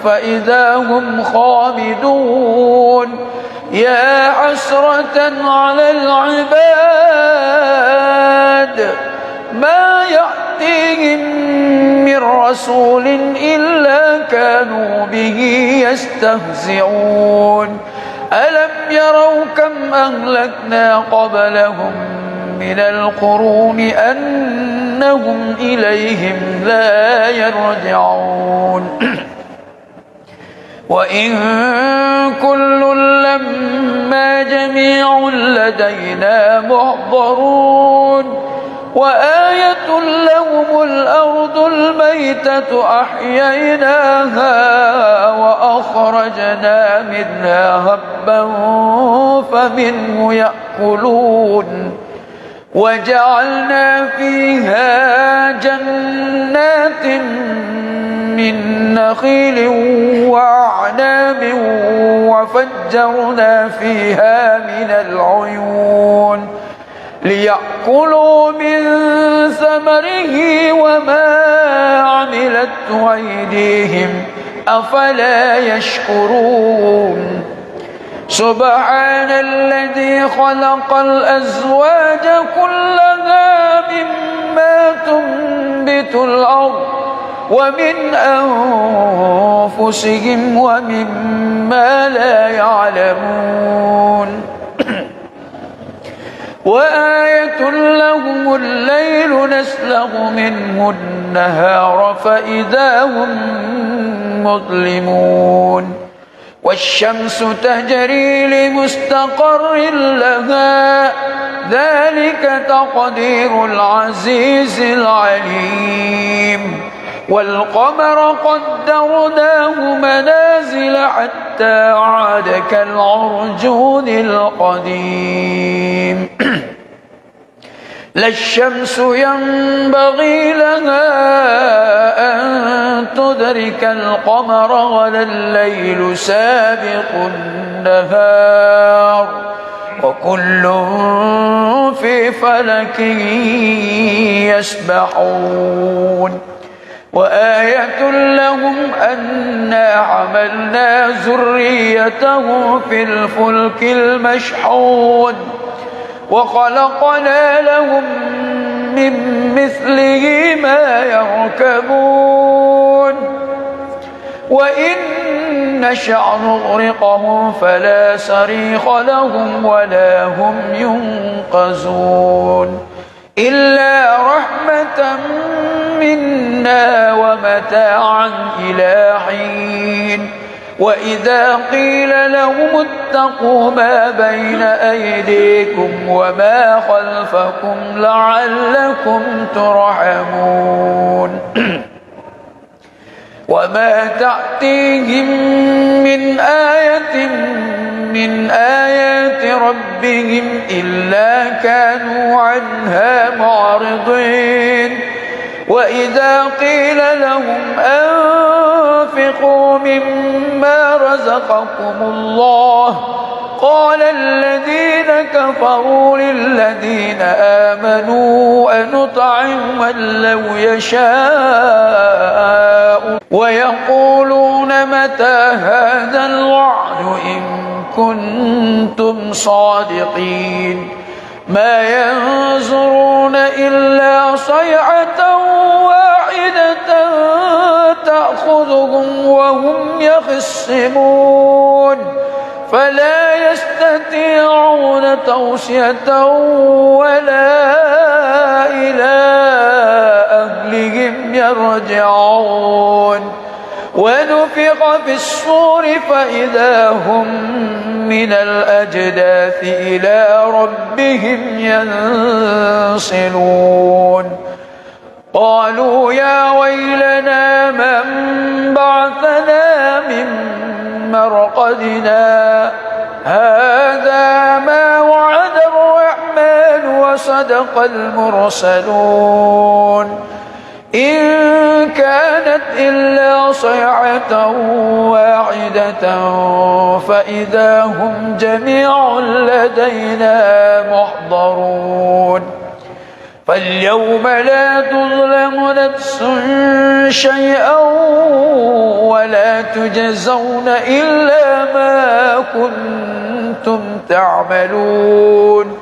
فإذا هم خامدون يا حسرة على العباد ما يأتيهم من رسول إلا كانوا به يستهزئون ألم يروا كم أهلكنا قبلهم من القرون أنهم إليهم لا يرجعون وإن كل لما جميع لدينا محضرون وآية لهم الأرض الميتة أحييناها وأخرجنا منها هبا فمنه يأكلون وجعلنا فيها جنات من نخيل وأعناب وفجرنا فيها من العيون ليأكلوا من ثمره وما عملته أيديهم أفلا يشكرون سبحان الذي خلق الأزواج كلها مما تنبت الأرض ومن أنفسهم ومما لا يعلمون وآية لهم الليل نسلخ منه النهار فإذا هم مظلمون والشمس تجري لمستقر لها ذلك تقدير العزيز العليم والقمر قدرناه منازل حتى عاد كالعرجون القديم لا الشمس ينبغي لها أن تدرك القمر ولا الليل سابق النهار وكل في فلك يسبحون وآية لهم أنا حملنا ذريتهم في الفلك المشحون وخلقنا لهم من مثله ما يركبون وإن نشأ نغرقهم فلا صريخ لهم ولا هم ينقذون إلا رحمة منا ومتاعا إلى حين وإذا قيل لهم اتقوا ما بين أيديكم وما خلفكم لعلكم ترحمون وما تأتيهم من آية من آيات ربهم إلا كانوا عنها معرضين وإذا قيل لهم أنفقوا مما رزقكم الله قال الذين كفروا للذين آمنوا أنطعم من لو يشاء ويقولون متى هذا الوعد إن كنتم صادقين ما ينظرون إلا صيحة واحدة تأخذهم وهم يخصمون فلا يستطيعون توصية ولا إلى أهلهم يرجعون ونفخ في الصور فإذا هم من الأجداث إلى ربهم ينسلون قالوا يا ويلنا من بعثنا من مرقدنا هذا ما وعد الرحمن وصدق المرسلون إن كانت إلا صيحة واحدة فإذا هم جميع لدينا محضرون فاليوم لا تظلم نفس شيئا ولا تجزون إلا ما كنتم تعملون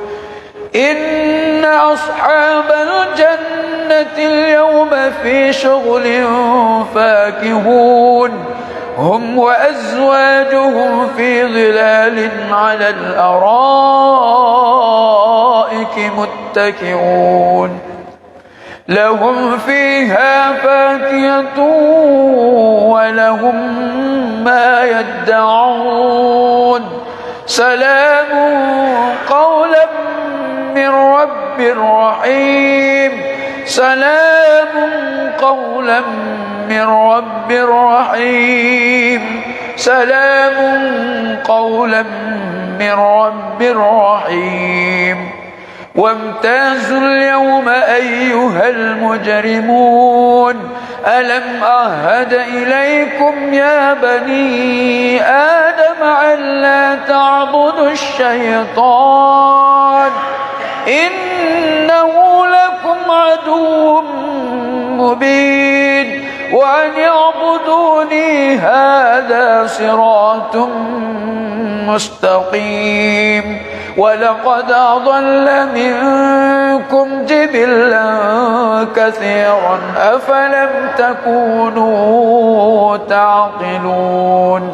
إن أصحاب الجنة اليوم في شغل فاكهون هم وأزواجهم في ظلال على الأرائك متكئون لهم فيها فاكهة ولهم ما يدعون سلام قولا من رب رحيم سلام قولا من رب رحيم سلام قولا من رب رحيم وامتازوا اليوم أيها المجرمون ألم أعهد إليكم يا بني آدم ألا تعبدوا الشيطان إنه لكم عدو مبين وأن يعبدوني هذا صراط مستقيم ولقد أضل منكم منكم جبلا كثيرا أفلم تكونوا تعقلون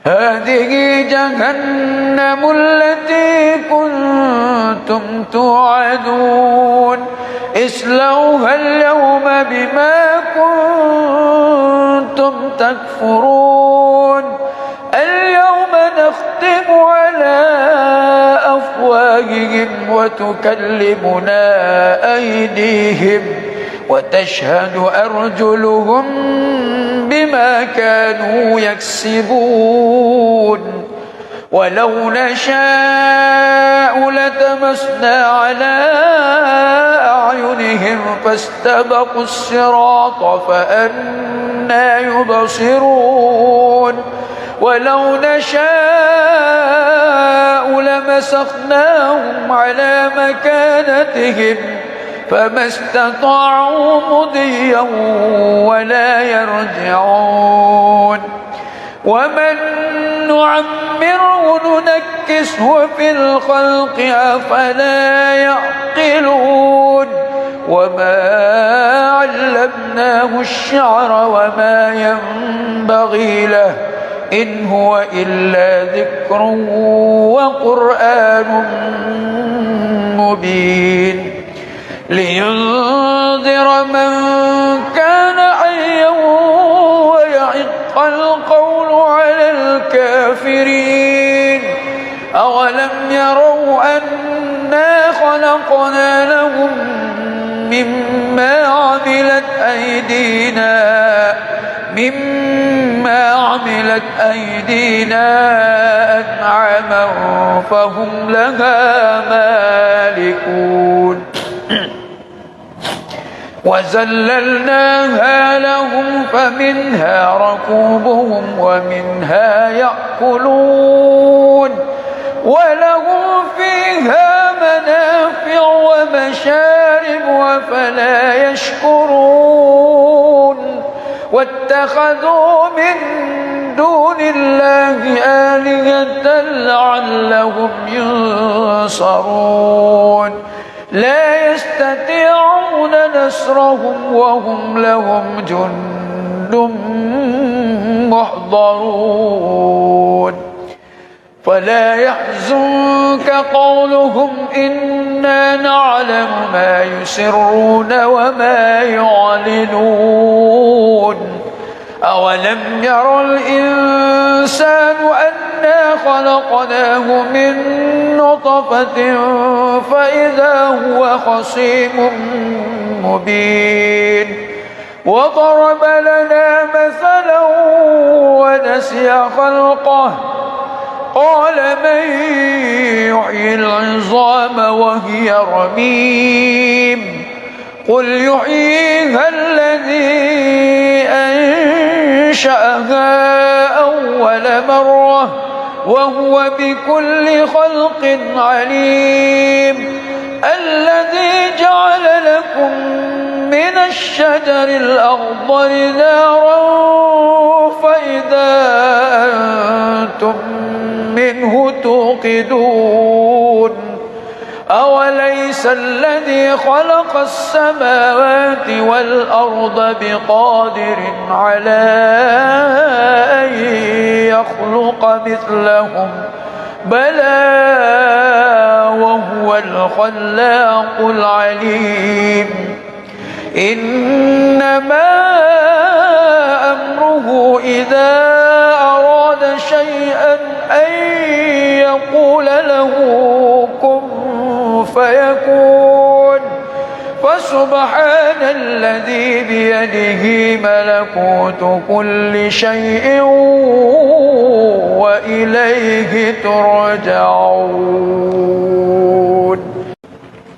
هذه جهنم التي كنتم توعدون اصلوها اليوم بما كنتم تكفرون اليوم نختم على أفواههم وتكلمنا أيديهم وتشهد أرجلهم بما كانوا يكسبون ولو نشاء لتمسنا على أعينهم فاستبقوا الصراط فأنى يبصرون ولو نشاء لمسخناهم على مكانتهم فما استطاعوا مضيا ولا يرجعون ومن نعمره ننكسه في الخلق أفلا يعقلون وما علمناه الشعر وما ينبغي له إن هو إلا ذكر وقرآن مبين لينذر من كان حيا ويحق القول على الكافرين أولم يروا أنا خلقنا لهم مما عملت أيدينا أنعاما فهم لها مالكون وذللناها لهم فمنها ركوبهم ومنها يأكلون ولهم فيها منافع ومشارب وفلا يشكرون واتخذوا من دون الله آلهة لعلهم ينصرون لا يستطيعون نصرهم وهم لهم جند محضرون فلا يحزنك قولهم إنا نعلم ما يسرون وما يعلنون أولم ير الإنسان أنا خلقناه من نطفة فإذا هو خصيم مبين وضرب لنا مثلا ونسي خلقه قال من يحيي العظام وهي رميم قل يحييها الذي أنشأها أول مرة وهو بكل خلق عليم الذي جعل لكم من الشجر الأخضر نارا فإذا أنتم منه توقدون أوليس الذي خلق السماوات والأرض بقادر على أن يخلق مثلهم بلى وهو الخلاق العليم إنما أمره إذا أراد شيئا أن يقول له كن فيكون فسبحان الذي بيده ملكوت كل شيء وإليه ترجعون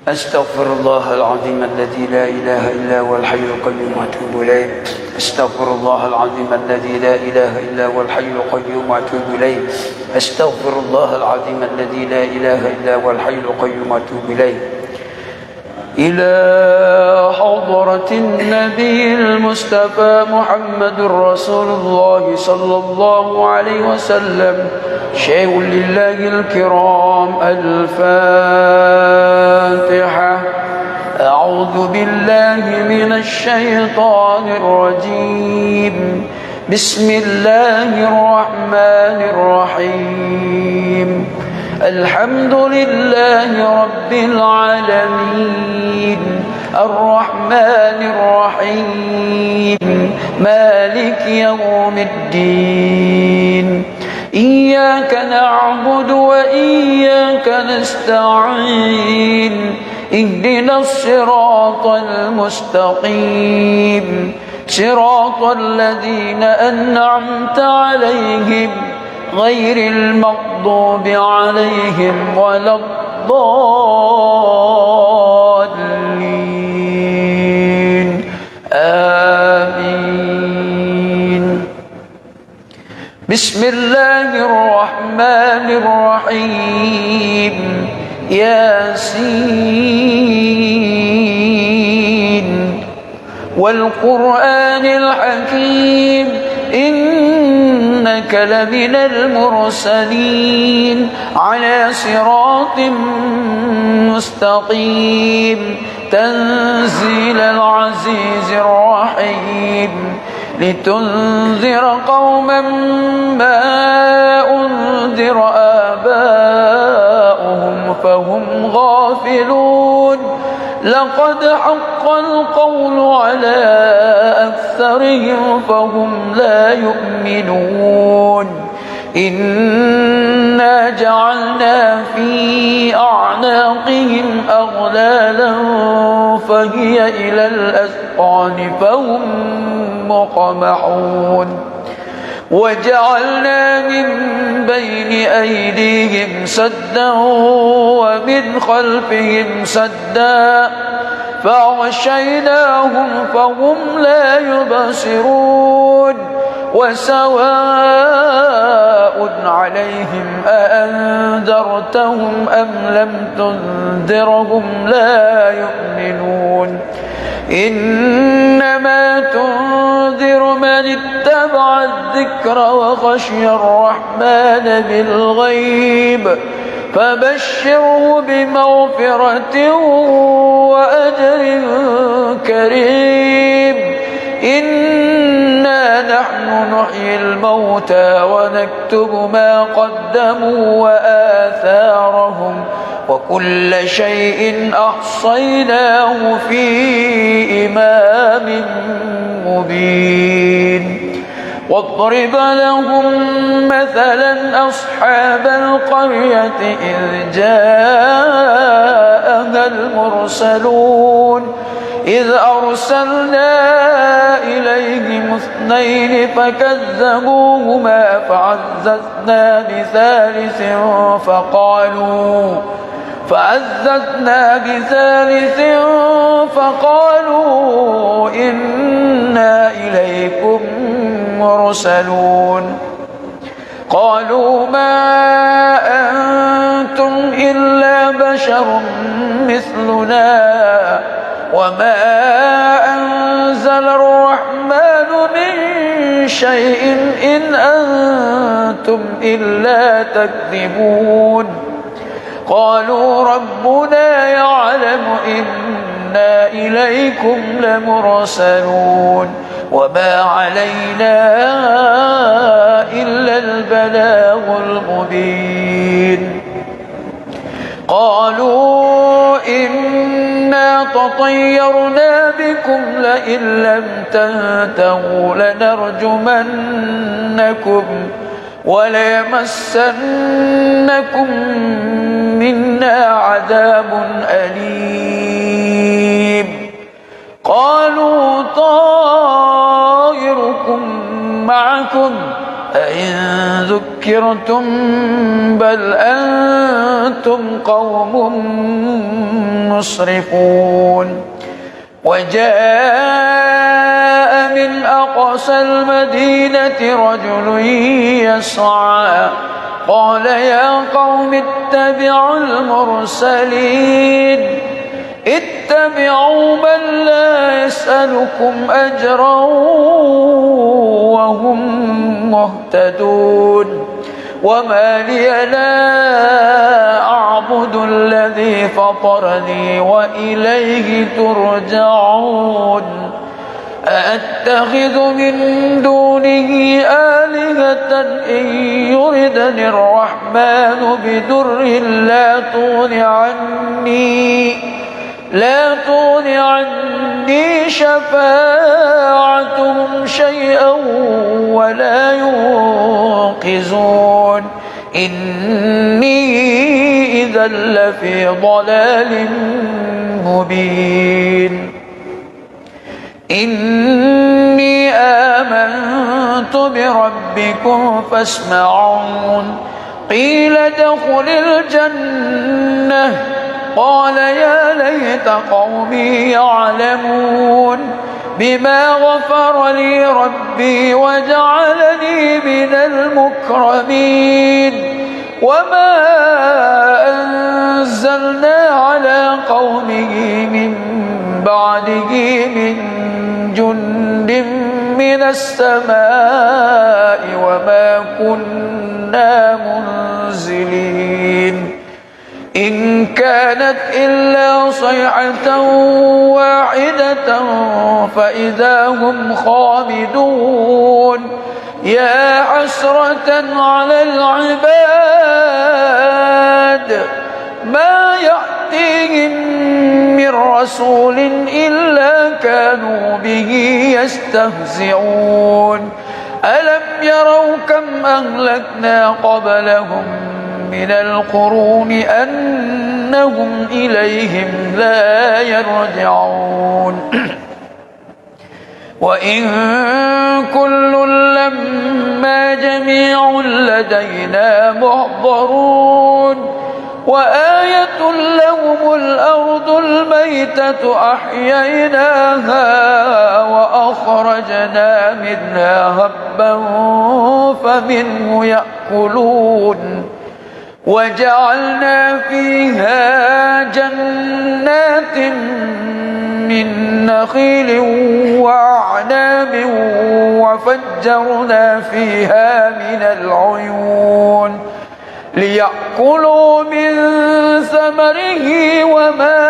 أستغفر الله العظيم الذي لا إله إلا هو الحي القيوم وأتوب إليه أستغفر الله العظيم الذي لا إله إلا هو الحي القيوم وأتوب إليه أستغفر الله العظيم الذي لا إله إلا هو الحي القيوم وأتوب إليه إلى حضرة النبي المصطفى محمد رسول الله صلى الله عليه وسلم شيء لله الكرام الفاتح. الفاتحة. أعوذ بالله من الشيطان الرجيم. بسم الله الرحمن الرحيم. الحمد لله رب العالمين، الرحمن الرحيم، مالك يوم الدين. إياك نعبد وإياك نستعين. اهدنا الصراط المستقيم، صراط الذين أنعمت عليهم غير المغضوب عليهم ولا الضالين. آمين. بسم الله الرحمن الرحيم. ياسين والقرآن الحكيم، إنك لمن المرسلين على صراط مستقيم. تنزيل العزيز الرحيم، لتنذر قوما ما أنذر آباؤهم فهم غافلون. لقد حق القول على أكثرهم فهم لا يؤمنون. إنا جعلنا في أعناقهم أغلالا فهي إلى الأذقان فهم مقمحون. وجعلنا من بين أيديهم سدا ومن خلفهم سدا فغشيناهم فهم لا يبصرون. وسواء عليهم أأنذرتهم أم لم تنذرهم لا يؤمنون. إنما تنذر من اتبع الذكر وخشي الرحمن بالغيب، فبشره بمغفرة وأجر كريم. إنا نحن نحيي الموتى ونكتب ما قدموا وآثارهم، وكل شيء أحصيناه في إمام مبين. واضرب لهم مثلا أصحاب القرية إذ جاءها المرسلون. إذ أرسلنا إليهم اثنين فكذبوهما فعززنا بثالث فقالوا إنا إليكم مرسلون. قالوا ما أنتم إلا بشر مثلنا وما أنزل الرحمن من شيء إن أنتم إلا تكذبون. قالوا ربنا يعلم إنا إليكم لمرسلون وما علينا إلا البلاغ المبين. قالوا إنا تطيرنا بكم لئن لم تنتهوا لنرجمنكم وليمسنكم منا عذاب أليم. قالوا طائركم معكم أئن ذكرتم بل أنتم قوم مسرفون. وجاء من أقصى المدينة رجل يسعى قال يا قوم اتبعوا المرسلين اتبعوا من لا يسألكم أجرا وهم مهتدون. وما لي لا أعبد الذي فطرني وإليه ترجعون أأتخذ من دونه آلهة إن يردني الرحمن بدر لا تغن عني شفاعتهم شيئا ولا ينقذون إني إذا لفي ضلال مبين إني آمنت بربكم فاسمعون قيل ادخل الجنة قال يا ليت قومي يعلمون بما غفر لي ربي وجعلني من المكرمين وما أنزلنا على قومه من بعده من جند من السماء وما كنا منزلين إن كانت إلا صيحة واحدة فإذا هم خامدون يا حسرة على العباد ما يأتيهم من رسول إلا كانوا به يستهزئون ألم يروا كم أهلكنا قبلهم من القرون أنهم إليهم لا يرجعون وإن كل لما جميع لدينا محضرون وآية لهم الأرض الميتة أحييناها وأخرجنا منها هبا فمنه يأكلون وجعلنا فيها جنات من نخيل وأعناب وفجرنا فيها من العيون ليأكلوا من ثمره وما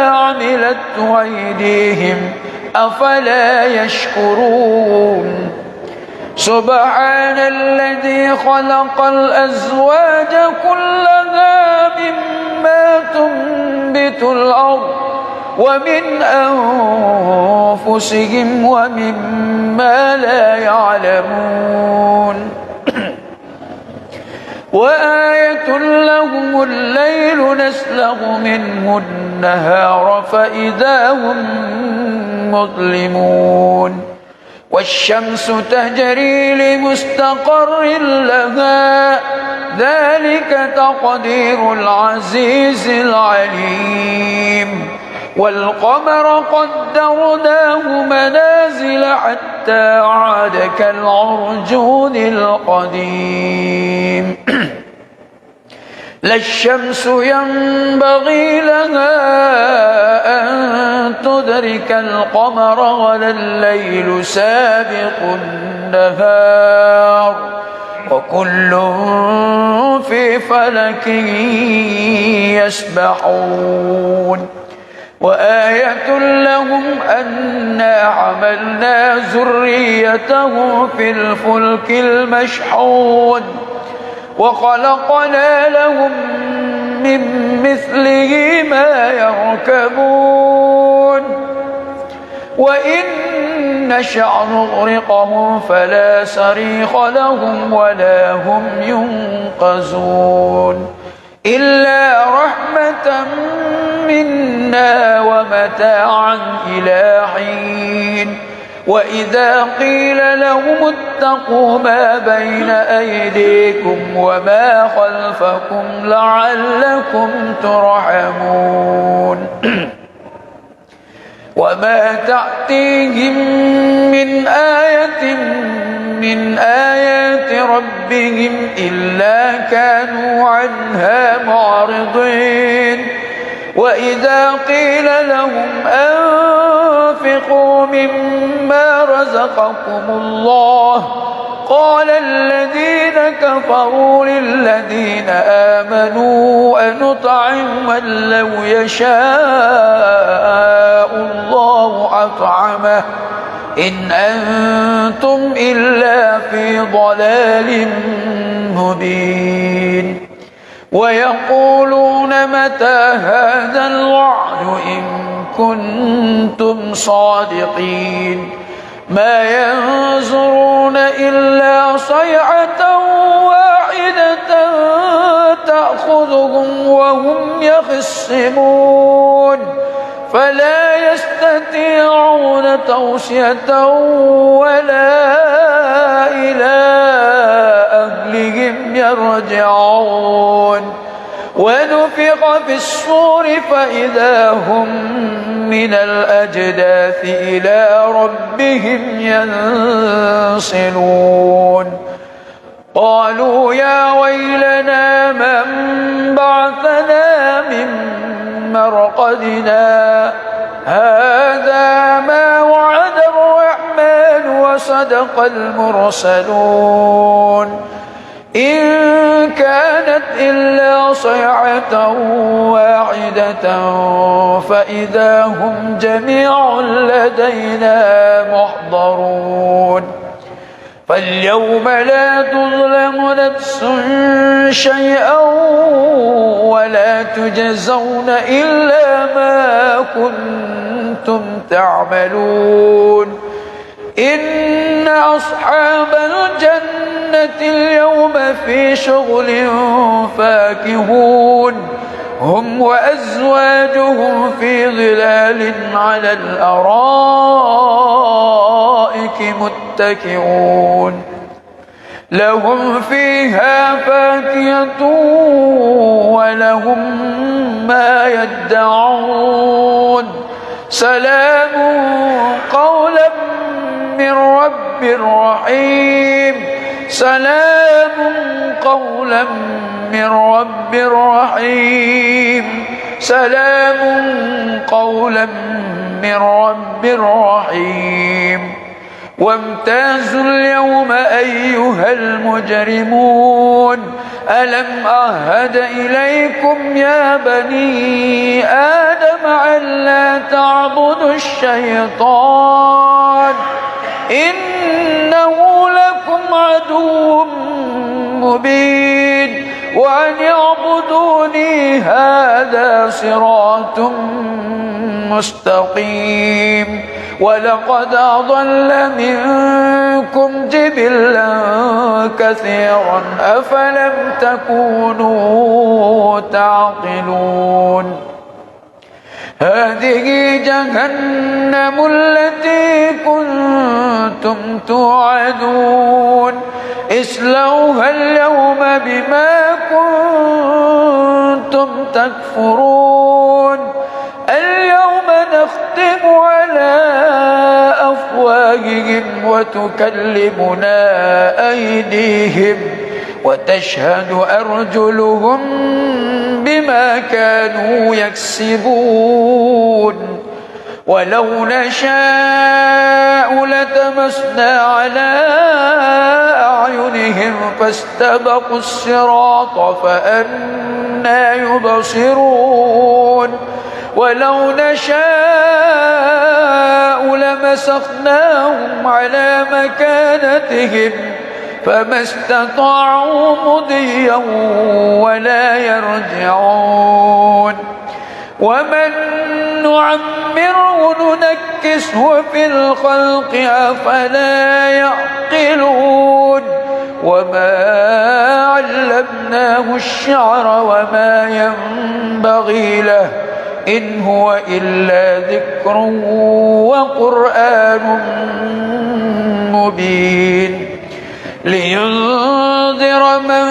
عملته أيديهم أفلا يشكرون سبحان الذي خلق الأزواج كلها مما تنبت الأرض ومن أنفسهم ومما لا يعلمون وآية لهم الليل نسلغ منه النهار فإذا هم مظلمون والشمس تجري لمستقر لها ذلك تقدير العزيز العليم والقمر قدرناه منازل حتى عاد كالعرجون القديم لا الشمس ينبغي لها أن تدرك القمر ولا الليل سابق النهار وكل في فلك يسبحون وآية لهم أنا حملنا ذريته في الفلك المشحون وخلقنا لهم من مثله ما يركبون وإن نشأ نغرقهم فلا صريخ لهم ولا هم ينقذون إلا رحمة منا ومتاعا إلى حين وإذا قيل لهم اتقوا ما بين أيديكم وما خلفكم لعلكم ترحمون وما تأتيهم من آية من آيات ربهم إلا كانوا عنها معرضين وإذا قيل لهم أنفقوا مما رزقكم الله وقال الذين كفروا للذين آمنوا أنطعم من لو يشاء الله أطعمه إن أنتم إلا في ضلال مبين ويقولون متى هذا الوعد إن كنتم صادقين ما ينظرون إلا صيحة واحدة تأخذهم وهم يخصمون فلا يستطيعون توصية ولا إلى أهلهم يرجعون ونفخ في الصور فإذا هم من الأجداث إلى ربهم ينسلون قالوا يا ويلنا من بعثنا من مرقدنا هذا ما وعد الرحمن وصدق المرسلون إن كانت إلا صيحة واحدة فإذا هم جميع لدينا محضرون فاليوم لا تظلم نفس شيئا ولا تجزون إلا ما كنتم تعملون إن أصحاب الجنة اليوم في شغل فاكهون هم وأزواجهم في ظلال على الأرائك متكئون لهم فيها فاكهة ولهم ما يدعون سلام قولا من رب رحيم سلام قولا من رب رحيم سلام قولا من رب رحيم وامتازوا اليوم أيها المجرمون ألم أعهد إليكم يا بني آدم ألا تعبدوا الشيطان إنه لكم عدو مبين وأن اعبدوني هذا صراط مستقيم ولقد أضل منكم جبلا كثيرا أفلم تكونوا تعقلون هذه جهنم التي كنتم توعدون اصلوها اليوم بما كنتم تكفرون اليوم نختم على أفواههم وتكلمنا أيديهم وتشهد أرجلهم بما كانوا يكسبون ولو نشاء لتمسنا على أعينهم فاستبقوا الصراط فأنى يبصرون ولو نشاء لمسخناهم على مكانتهم فما استطاعوا مضيا ولا يرجعون ومن نعمره ننكسه في الخلق أفلا يعقلون وما علمناه الشعر وما ينبغي له إن هو إلا ذكر وقرآن مبين لينذر من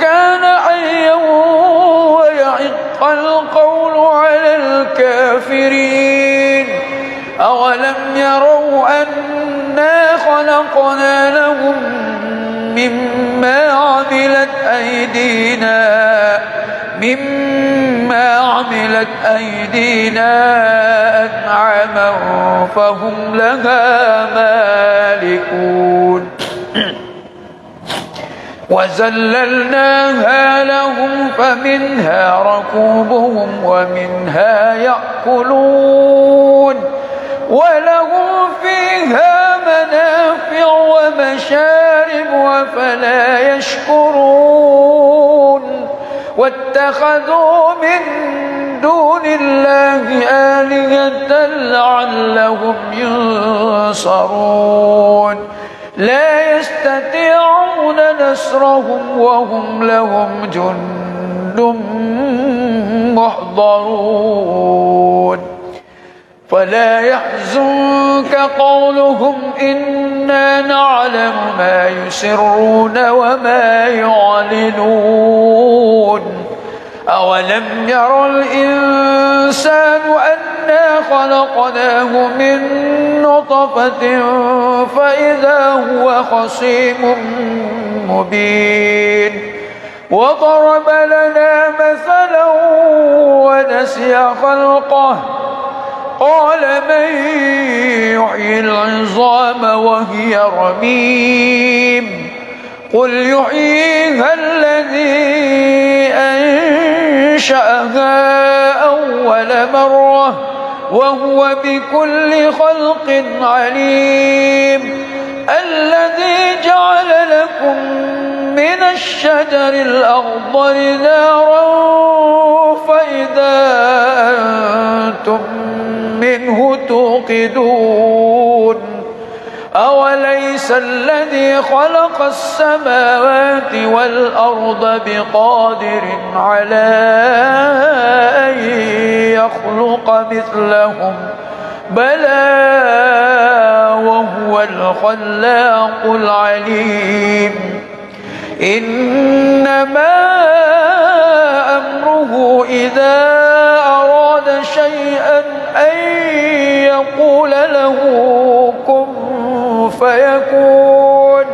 كان حيا ويحق القول على الكافرين أولم يروا أنا خلقنا لهم مما عملت أيدينا أنعاما فهم لها مالكون وذللناها لهم فمنها ركوبهم ومنها يأكلون ولهم فيها منافع ومشارب أفلا يشكرون واتخذوا من دون الله آلهة لعلهم ينصرون لا يستطيعون نصرهم وهم لهم جند محضرون فلا يحزنك قولهم إنا نعلم ما يسرون وما يعلنون أولم ير الإنسان أنا خلقناه من نطفة فإذا هو خصيم مبين وضرب لنا مثلا ونسي خلقه قال من يحيي العظام وهي رميم قل يحييها الذي أنشأها أول مرة وهو بكل خلق عليم الذي جعل لكم من الشجر الأخضر نارا فإذا أنتم منه توقدون أوليس الذي خلق السماوات والأرض بقادر على أن يخلق مثلهم بلى وهو الخلاق العليم إنما أمره إذا أراد شيئا أن يقول له كن فيكون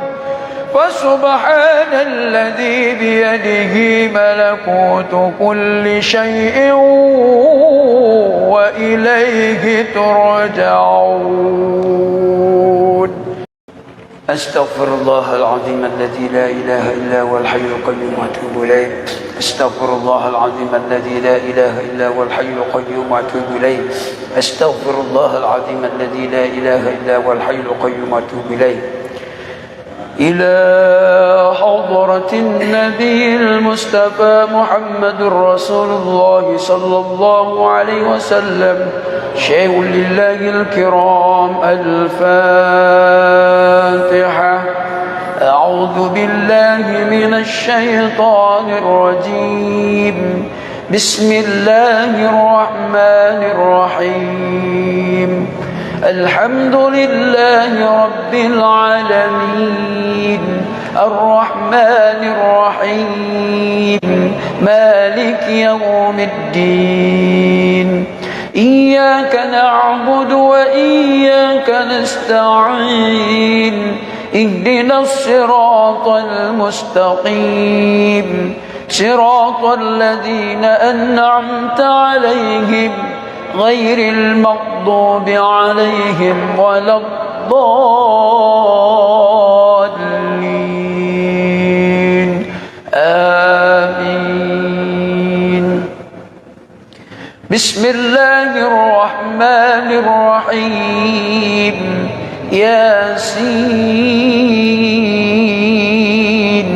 فسبحان الذي بيده ملكوت كل شيء وإليه ترجعون أستغفر الله العظيم الذي لا إله إلا هو الحي القيوم وأتوب إليه أستغفر الله العظيم الذي لا إله إلا هو الحي القيوم وأتوب إليه أستغفر الله العظيم الذي لا إله إلا هو الحي القيوم وأتوب إليه إلى حضرة النبي المصطفى محمد رسول الله صلى الله عليه وسلم شيء لله الكرام الفاتحة أعوذ بالله من الشيطان الرجيم بسم الله الرحمن الرحيم الحمد لله رب العالمين الرحمن الرحيم مالك يوم الدين إياك نعبد وإياك نستعين اهدنا الصراط المستقيم صراط الذين أنعمت عليهم غير المغضوب عليهم ولا الضالين آمين بسم الله الرحمن الرحيم ياسين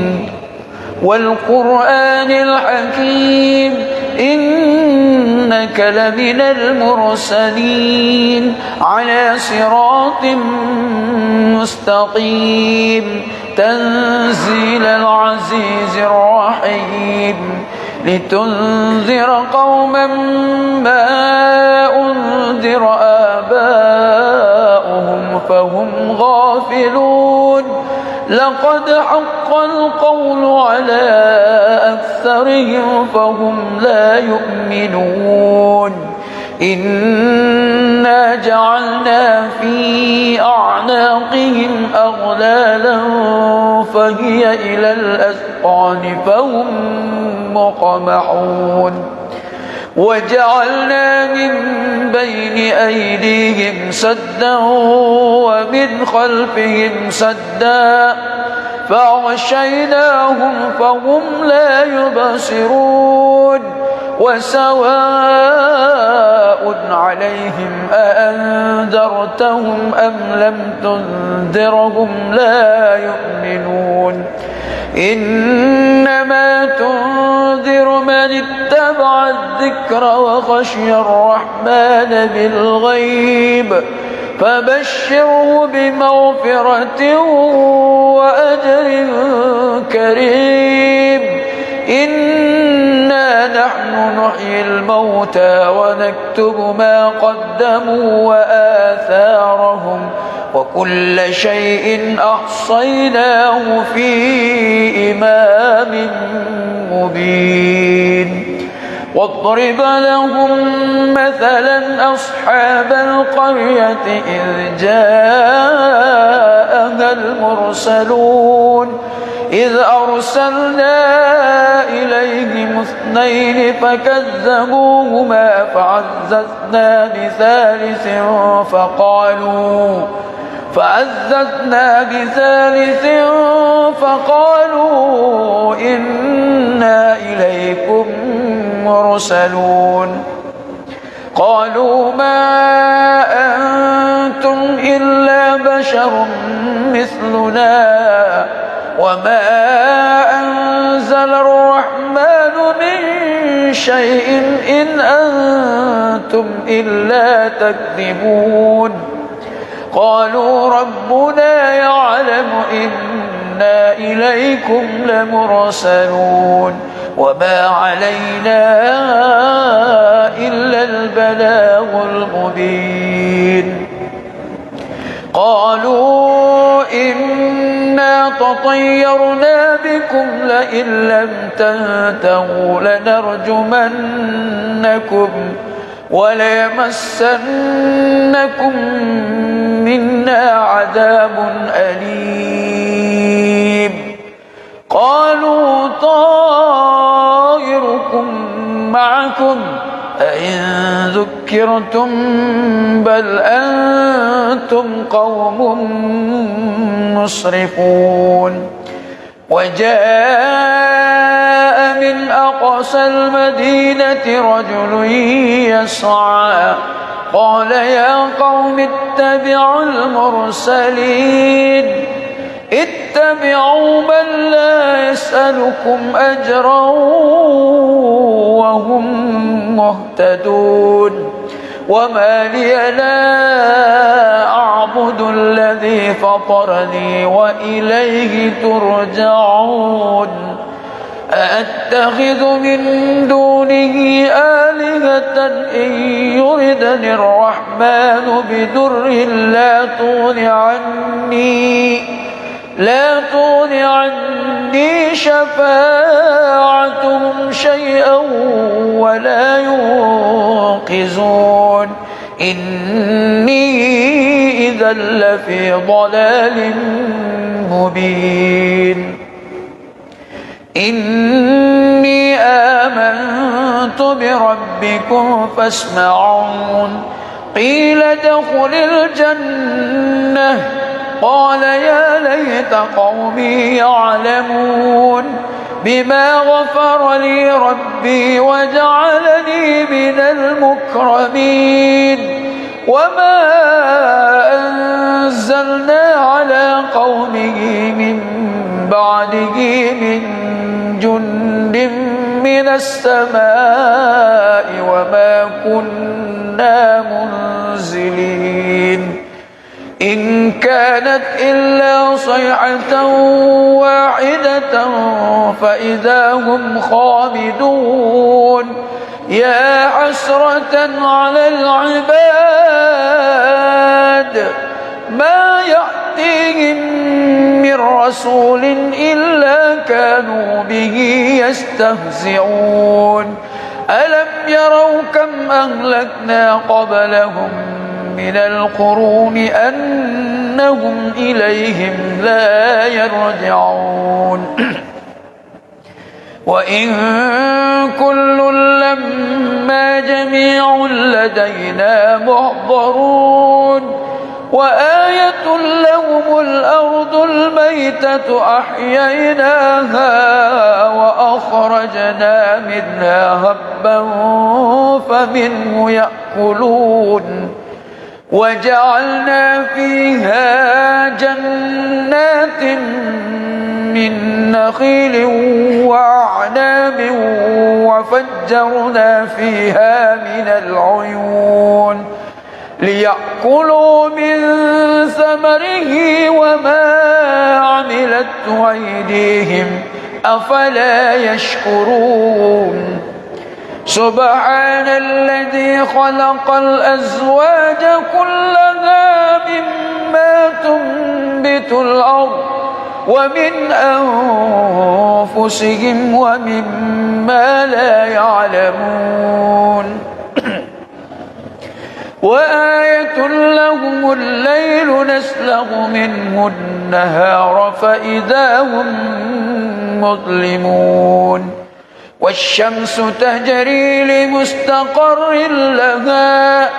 والقرآن الحكيم إنك لمن المرسلين على صراط مستقيم تنزيل العزيز الرحيم لتنذر قوما ما أنذر آباؤهم فهم غافلون لقد حق القول على أكثرهم فهم لا يؤمنون إنا جعلنا في أعناقهم أغلالا فهي إلى الأذقان فهم مقمحون وجعلنا من بين أيديهم سدا ومن خلفهم سدا فأغشيناهم فهم لا يبصرون وسواء عليهم أأنذرتهم أم لم تنذرهم لا يؤمنون إنما تنذر من اتبع الذكر وخشي الرحمن بالغيب فبشره بمغفرة وأجر كريم إنا نحن نحيي الموتى ونكتب ما قدموا وآثارهم وكل شيء أحصيناه في إمام مبين واضرب لهم مثلا أصحاب القرية إذ جاءها المرسلون إذ أرسلنا إليهم اثنين فكذبوهما فعززنا بثالث فقالوا إنا إليكم مرسلون قالوا ما أنتم إلا بشر مثلنا وما أنزل الرحمن من شيء إن أنتم إلا تكذبون قالوا ربنا يعلم إنا إليكم لمرسلون وما علينا إلا البلاغ المبين قالوا إنا تطيرنا بكم لئن لم تنتهوا لنرجمنكم وليمسنكم منا عذاب أليم قالوا طائركم معكم أئن ذكرتم بل أنتم قوم مسرفون وجاء من أقصى المدينة رجل يسعى قال يا قوم اتبعوا المرسلين اتبعوا من لا يسألكم أجرا وهم مهتدون وما لي لا أعبد الذي فطرني وإليه ترجعون أأتخذ من دونه آلهة إن يردني الرحمن بدر لا تغن عني شفاعتهم شيئا ولا ينقذون إني إذا لفي ضلال مبين إني آمنت بربكم فاسمعون قيل ادخل الجنة قال يا ليت قومي يعلمون بما غفر لي ربي وجعلني من المكرمين وما أنزلنا على قومه من بعده من جند من السماء وما كنا منزلين إن كانت إلا صيحة واحدة فإذا هم خامدون يا حسرة على العباد ما يأتيهم من رسول إلا كانوا به يستهزئون ألم يروا كم أهلكنا قبلهم من القرون أنهم إليهم لا يرجعون وإن كل لما جميع لدينا محضرون وآية لهم الأرض الميتة أحييناها وأخرجنا منها هبا فمنه يأكلون وجعلنا فيها جنات من نخيل وأعناب وفجرنا فيها من العيون ليأكلوا من ثمره وما عملته أيديهم أفلا يشكرون سبحان الذي خلق الأزواج كلها مما تنبت الأرض ومن أنفسهم ومما لا يعلمون وآية لهم الليل نسلخ منه النهار فإذا هم مظلمون والشمس تجري لمستقر لها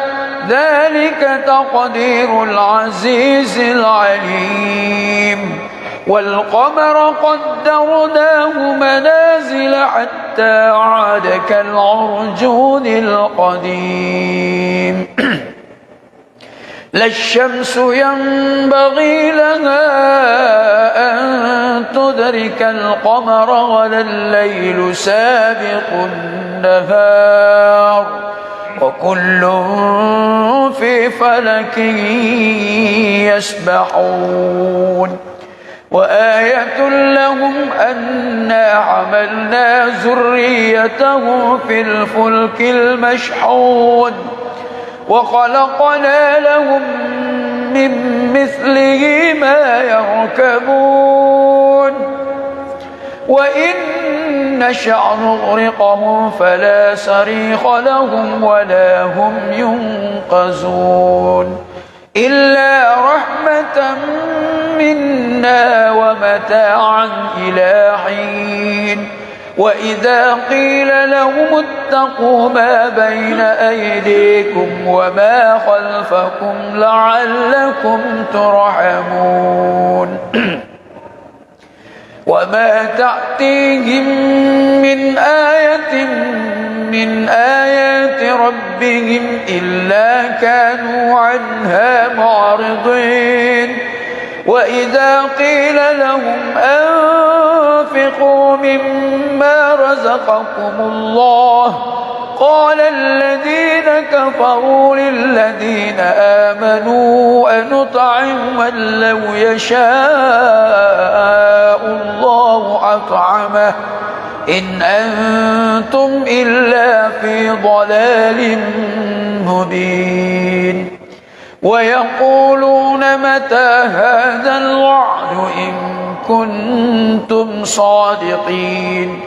ذلك تقدير العزيز العليم والقمر قدرناه منازل حتى عاد كالعرجون القديم لا الشمس ينبغي لها أن تدرك القمر ولا الليل سابق النهار وكل في فلك يسبحون وآية لهم أنا حملنا ذريتهم في الفلك المشحون وخلقنا لهم من مثله ما يركبون وإن نشأ نغرقهم فلا صريخ لهم ولا هم ينقذون إلا رحمة منا ومتاعا إلى حين وإذا قيل لهم اتقوا ما بين أيديكم وما خلفكم لعلكم ترحمون وما تأتيهم من آية من آيات ربهم إلا كانوا عنها معرضين وإذا قيل لهم أنفقوا مما رزقكم الله قال الذين كفروا للذين آمنوا أنطعم من لو يشاء الله أطعمه إن أنتم إلا في ضلال مبين ويقولون متى هذا الوعد إن كنتم صادقين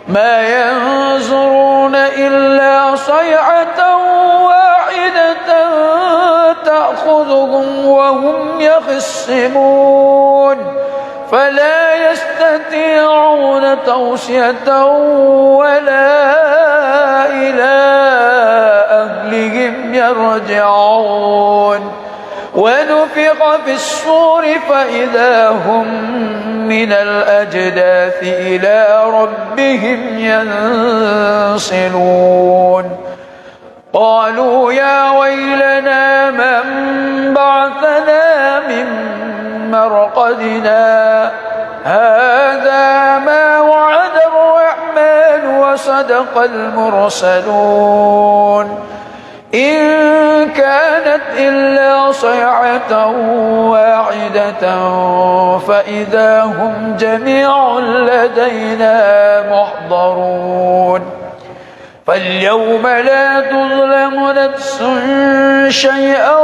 ما ينظرون إلا صيحة واحدة تأخذهم وهم يخصمون فلا يستطيعون توصية ولا إلى أهلهم يرجعون ونفخ في الصور فإذا هم من الأجداث إلى ربهم ينسلون قالوا يا ويلنا من بعثنا من مرقدنا هذا ما وعد الرحمن وصدق المرسلون إن كانت إلا صيحة واحدة فإذا هم جميع لدينا محضرون فاليوم لا تظلم نفس شيئا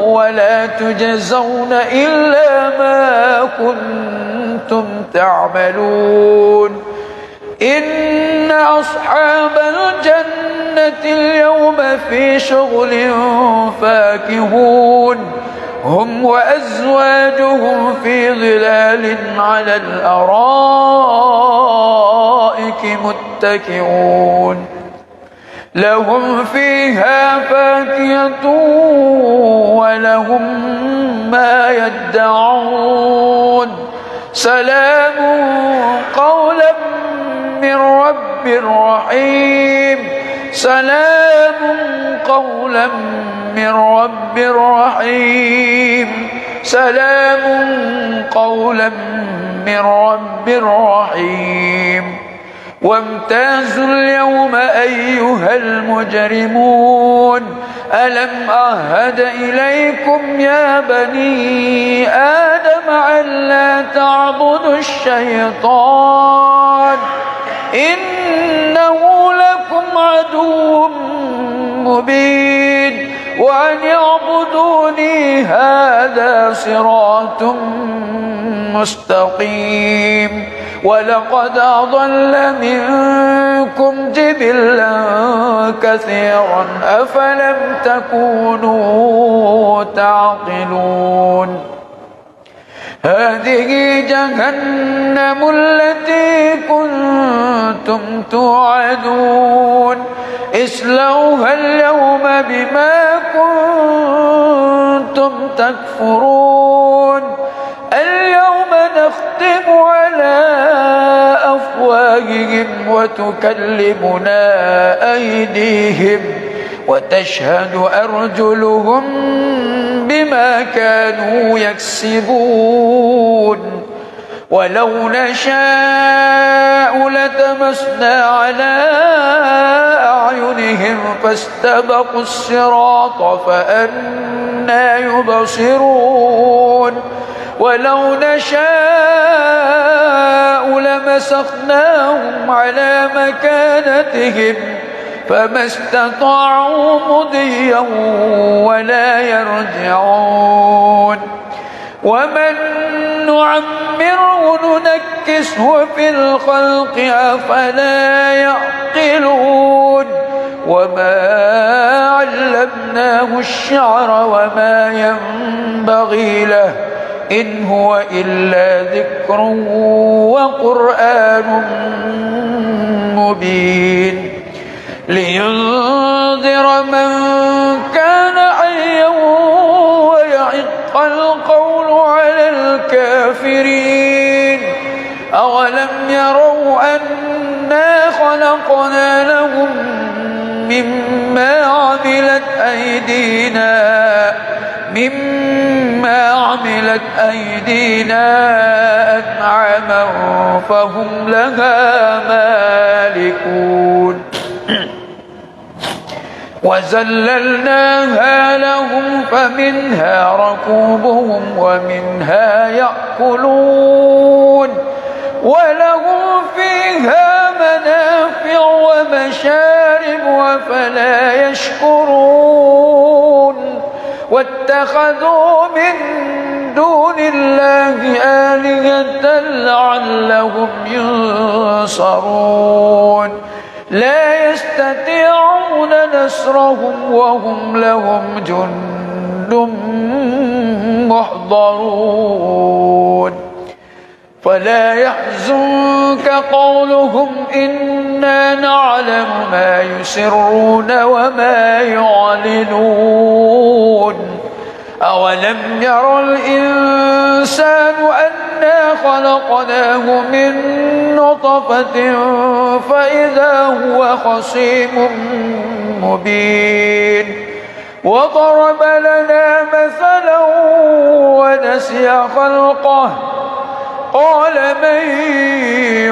ولا تجزون إلا ما كنتم تعملون إن أصحاب الجنة اليوم في شغل فاكهون هم وأزواجهم في ظلال على الأرائك متكئون لهم فيها فاكهة ولهم ما يدعون سلام قولا من رب رحيم سلام قولا من رب رحيم سلام قولا من رب رحيم وامتازوا اليوم أيها المجرمون ألم أعهد إليكم يا بني آدم ألا تعبدوا الشيطان إنه لكم عدو مبين وأن اعبدوني هذا صراط مستقيم ولقد أضل منكم جبلا كثيرا أفلم تكونوا تعقلون هذه جهنم التي كنتم توعدون اصلوها اليوم بما كنتم تكفرون اليوم نختم على أفواههم وتكلمنا أيديهم وتشهد أرجلهم بما كانوا يكسبون ولو نشاء لتمسنا على أعينهم فاستبقوا الصراط فأنى يبصرون ولو نشاء لمسخناهم على مكانتهم فما استطاعوا مضيا ولا يرجعون ومن نعمره ننكسه في الخلق أفلا يعقلون وما علمناه الشعر وما ينبغي له إن هو إلا ذكر وقرآن مبين لينذر من كان حيا ويحق القول على الكافرين أولم يروا أنا خلقنا لهم مما عملت أيدينا أنعاما فهم لها مالكون وذللناها لهم فمنها ركوبهم ومنها يأكلون ولهم فيها منافع ومشارب أفلا يشكرون واتخذوا من دون الله آلهة لعلهم ينصرون لا يستطيعون نصرهم وهم لهم جند محضرون فلا يحزنك قولهم إنا نعلم ما يسرون وما يعلنون أولم ير الإنسان أنا خلقناه من نطفة فإذا هو خصيم مبين وضرب لنا مثلا ونسي خلقه قال من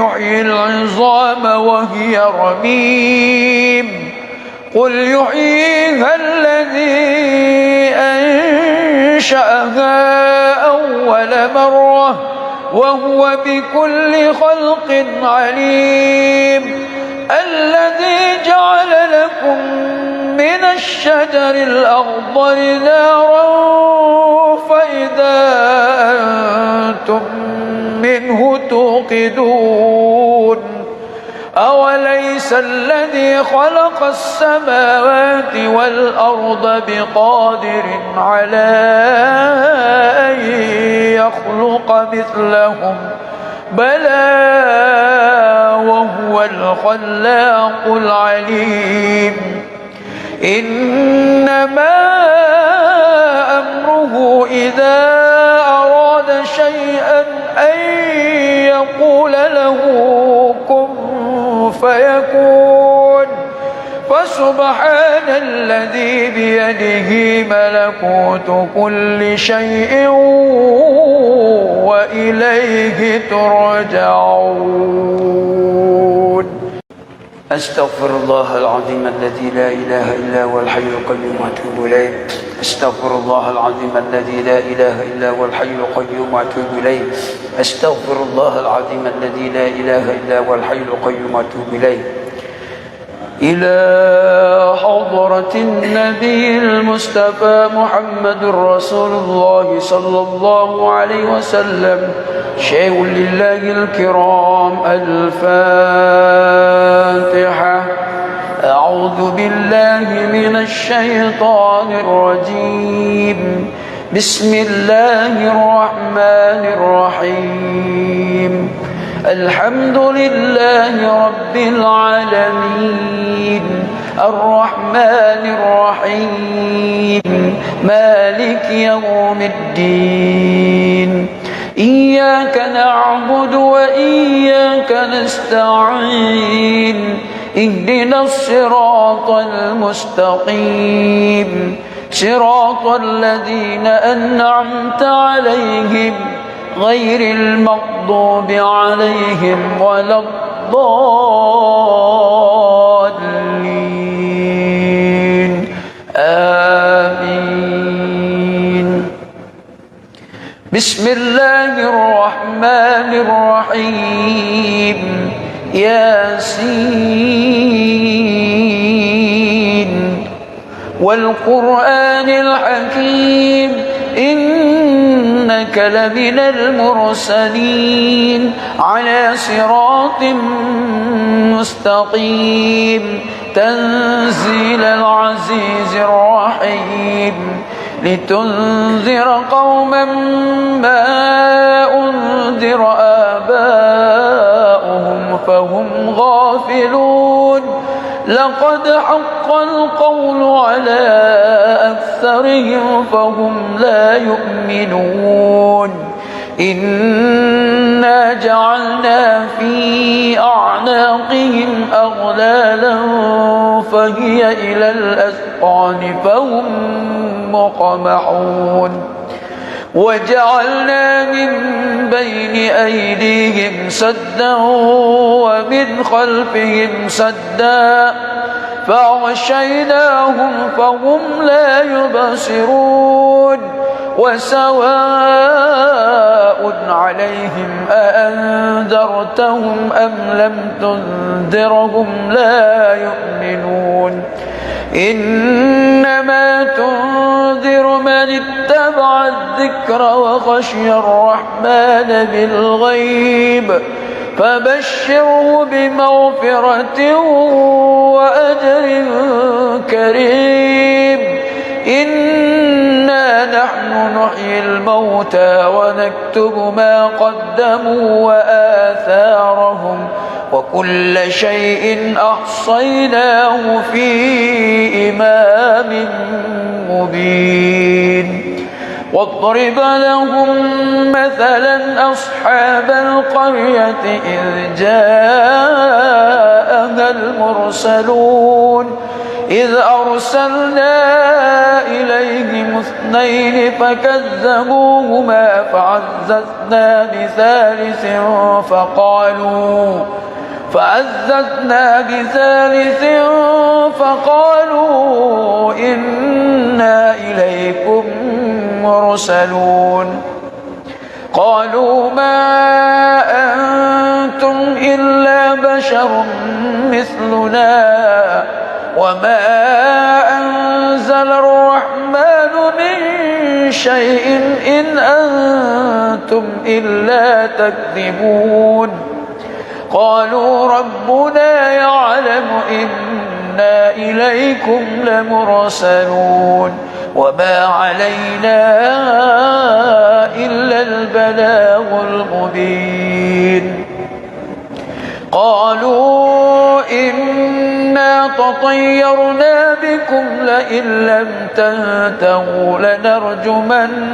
يحيي العظام وهي رميم قل يحييها الذي أنشأها أول مرة وهو بكل خلق عليم الذي جعل لكم من الشجر الأخضر نارا فإذا أنتم منه توقدون أوليس الذي خلق السماوات والأرض بقادر على أن يخلق مثلهم بلى وهو الخلاق العليم إنما أمره إذا أراد شيئا أن يقول له كن فيكون فسبحان الذي بيده ملكوت كل شيء وإليه ترجعون. أستغفر الله العظيم الذي لا إله إلا هو الحي القيوم وأتوب إليه. أستغفر الله العظيم الذي لا إله إلا هو الحي القيوم وأتوب إليه. أستغفر الله العظيم الذي لا إله إلا هو الحي القيوم وأتوب إليه. إلى حضرة النبي المصطفى محمد رسول الله صلى الله عليه وسلم شيء لله الكرام. الفاتحة. أعوذ بالله من الشيطان الرجيم. بسم الله الرحمن الرحيم. الحمد لله رب العالمين الرحمن الرحيم مالك يوم الدين. إياك نعبد وإياك نستعين. اهدنا الصراط المستقيم صراط الذين أنعمت عليهم غير المغضوب عليهم ولا الضالين. آمين. بسم الله الرحمن الرحيم. ياسين والقرآن الحكيم إنك لمن المرسلين على صراط مستقيم تنزيل العزيز الرحيم لتنذر قوما ما أنذر آباؤهم فهم غافلون. لقد حق القول على أكثرهم فهم لا يؤمنون. إنا جعلنا في أعناقهم أغلالا فهي إلى الأذقان فهم مقمحون. وجعلنا من بين أيديهم سدا ومن خلفهم سدا فأغشيناهم فهم لا يبصرون. وسواء عليهم أأنذرتهم أم لم تنذرهم لا يؤمنون. إنما تنذر من اتبع الذكر وخشي الرحمن بالغيب فبشره بمغفرة وأجر كريم. إنا نحن نحيي الموتى ونكتب ما قدموا وآثارهم وكل شيء أحصيناه في إمام مبين. واضرب لهم مثلا أصحاب القرية إذ جاءها المرسلون إذ أرسلنا إليهم اثنين فكذبوهما فعززنا بثالث فقالوا إنا إليكم مرسلون. قالوا ما أنتم إلا بشر مثلنا وما أنزل الرحمن من شيء إن أنتم إلا تكذبون. قالوا ربنا يعلم إنا إليكم لمرسلون وما علينا إلا البلاغ المبين. قالوا إنا تطيرنا بكم لئن لم تنتهوا لنرجمنكم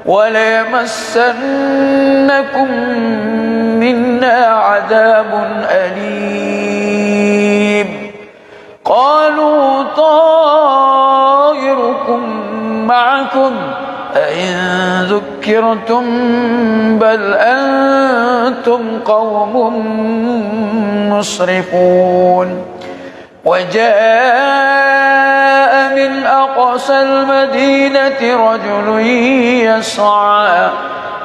وليمسنكم منا عذاب أليم. قالوا طائركم معكم أئن ذكرتم بل أنتم قوم مسرفون. وجاء من أقصى المدينة رجل يسعى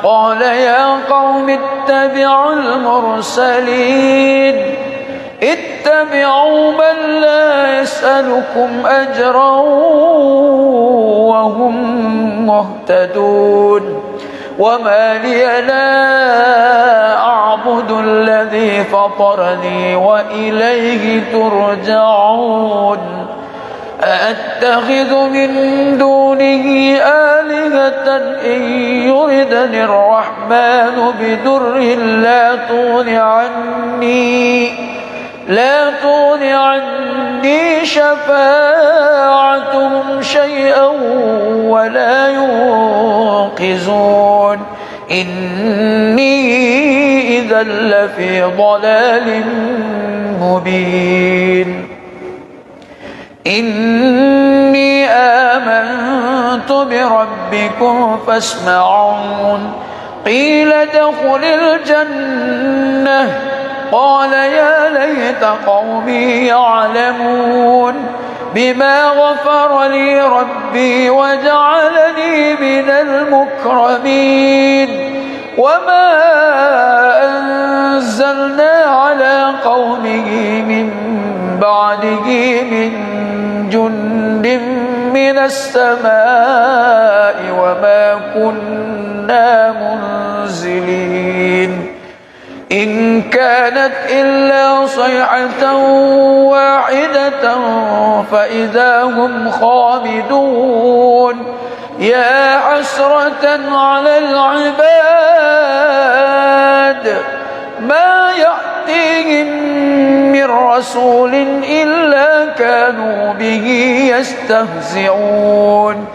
قال يا قوم اتبعوا المرسلين اتبعوا من لا يسألكم أجرا وهم مهتدون. وما لي لا أعبد الذي فطرني وإليه ترجعون. أأتخذ من دونه آلهة إن يردني الرحمن بدر لا تغن عني شفاعتهم شيئا ولا ينقذون. إني إذا لفي ضلال مبين. إني آمنت بربكم فاسمعون. قيل ادخل الجنة قال يا ليت قومي يعلمون بما غفر لي ربي وجعلني من المكرمين. وما أنزلنا على قومه من بعده من جند من السماء وما كنا منزلين. إن كانت إلا صيحة واحدة فإذا هم خامدون. يا حسرة على العباد ما يأتيهم من رسول إلا كانوا به يستهزئون.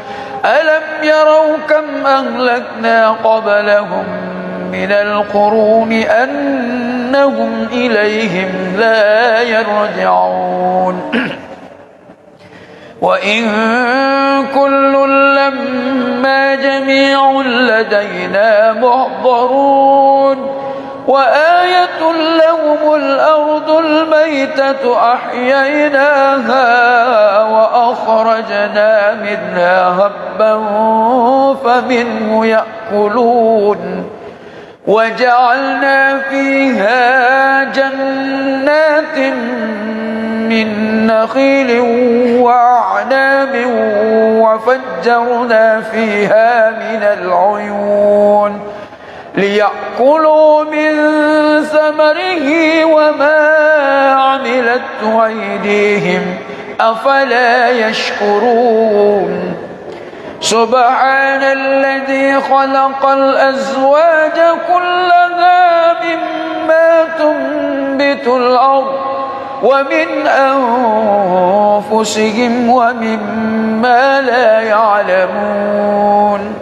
ألم يروا كم أهلكنا قبلهم من القرون أنهم إليهم لا يرجعون. وإن كل لما جميع لدينا محضرون. وآية لهم الأرض الميتة أحييناها وأخرجنا منها هبا فمنه يأكلون. وجعلنا فيها جنات من نخيل وأعناب وفجرنا فيها من العيون ليأكلوا من ثمره وما عملته أيديهم أفلا يشكرون. سبحان الذي خلق الأزواج كلها مما تنبت الأرض ومن أنفسهم ومما لا يعلمون.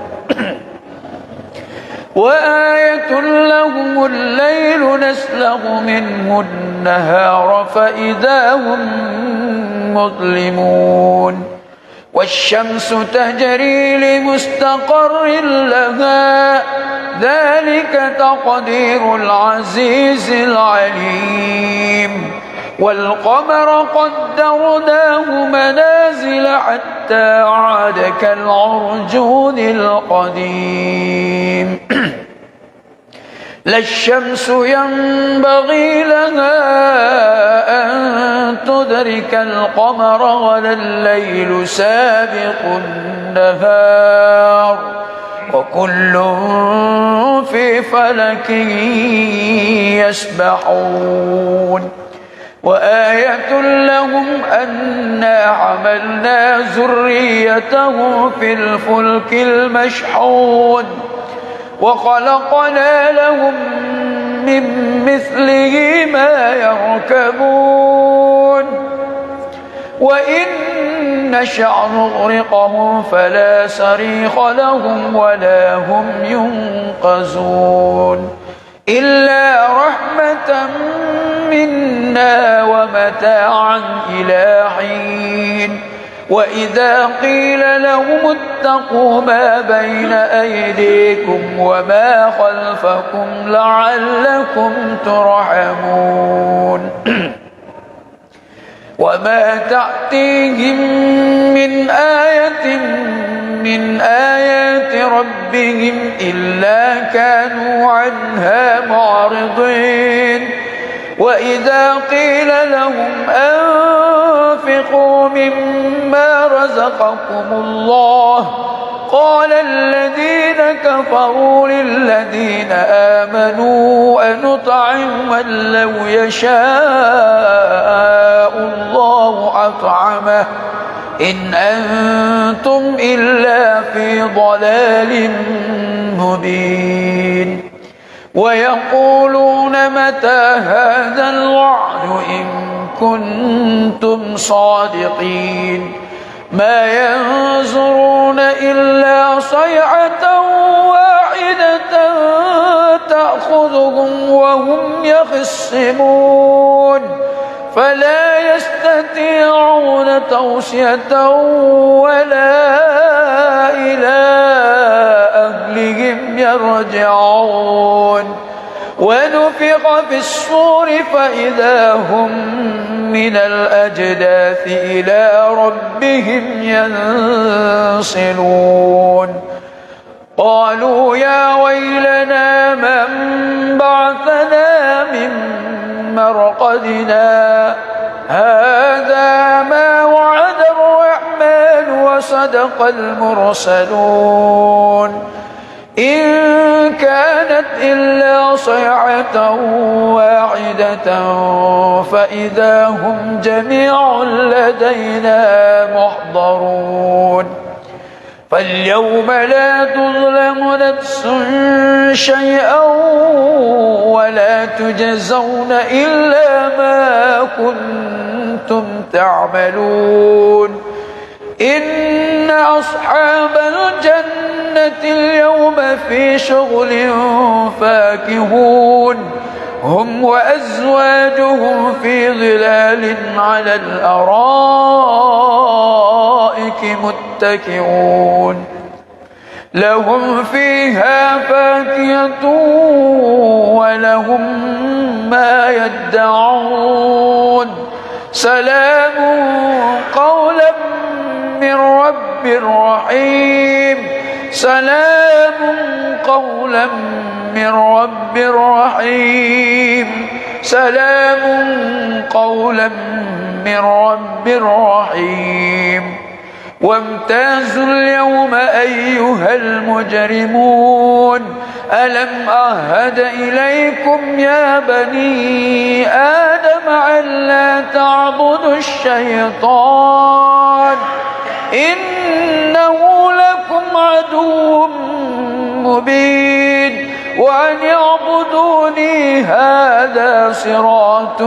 وآية لهم الليل نسلخ منه النهار فإذا هم مظلمون. والشمس تجري لمستقر لها ذلك تقدير العزيز العليم. والقمر قدرناه منازل حتى عاد كالعرجون القديم. لا الشمس ينبغي لها أن تدرك القمر ولا الليل سابق النهار وكل في فلك يسبحون. وآية لهم أنا حملنا ذريتهم في الفلك المشحون وخلقنا لهم من مثله ما يركبون وإن نشأ نغرقهم فلا صريخ لهم ولا هم ينقذون إلا رحمة منا ومتاعا إلى حين وإذا قيل لهم اتقوا ما بين أيديكم وما خلفكم لعلكم ترحمون وما تأتيهم من آية من آيات ربهم إلا كانوا عنها معرضين وإذا قيل لهم أنفقوا مما رزقكم الله قال الذين كفروا للذين آمنوا أنطعم من لو يشاء الله أطعمه إن أنتم إلا في ضلال مبين ويقولون متى هذا الوعد إن كنتم صادقين ما ينظرون إلا صيحة واحدة تأخذهم وهم يخصمون فلا يستطيعون توصية ولا إلى أهلهم يرجعون ونفخ في الصور فإذا هم من الأجداث إلى ربهم ينسلون قالوا يا ويلنا من بعثنا من مرقدنا هذا ما وعد الرحمن وصدق المرسلون إن كانت إلا صيحة واحدة فإذا هم جميع لدينا محضرون فاليوم لا تظلم نفس شيئا ولا تجزون إلا ما كنتم تعملون إن أصحاب الجنة اليوم في شغل فاكهون هم وأزواجهم في ظلال على الأرائك متكئون لهم فيها فاكهة ولهم ما يدعون سلام قولا من رب رحيم سلام قولا من رب رحيم سلام قولا من رب رحيم وامتازوا اليوم أيها المجرمون ألم أعهد إليكم يا بني آدم ألا تعبدوا الشيطان إنه لكم عدو مبين وأن اعبدوني هذا صراط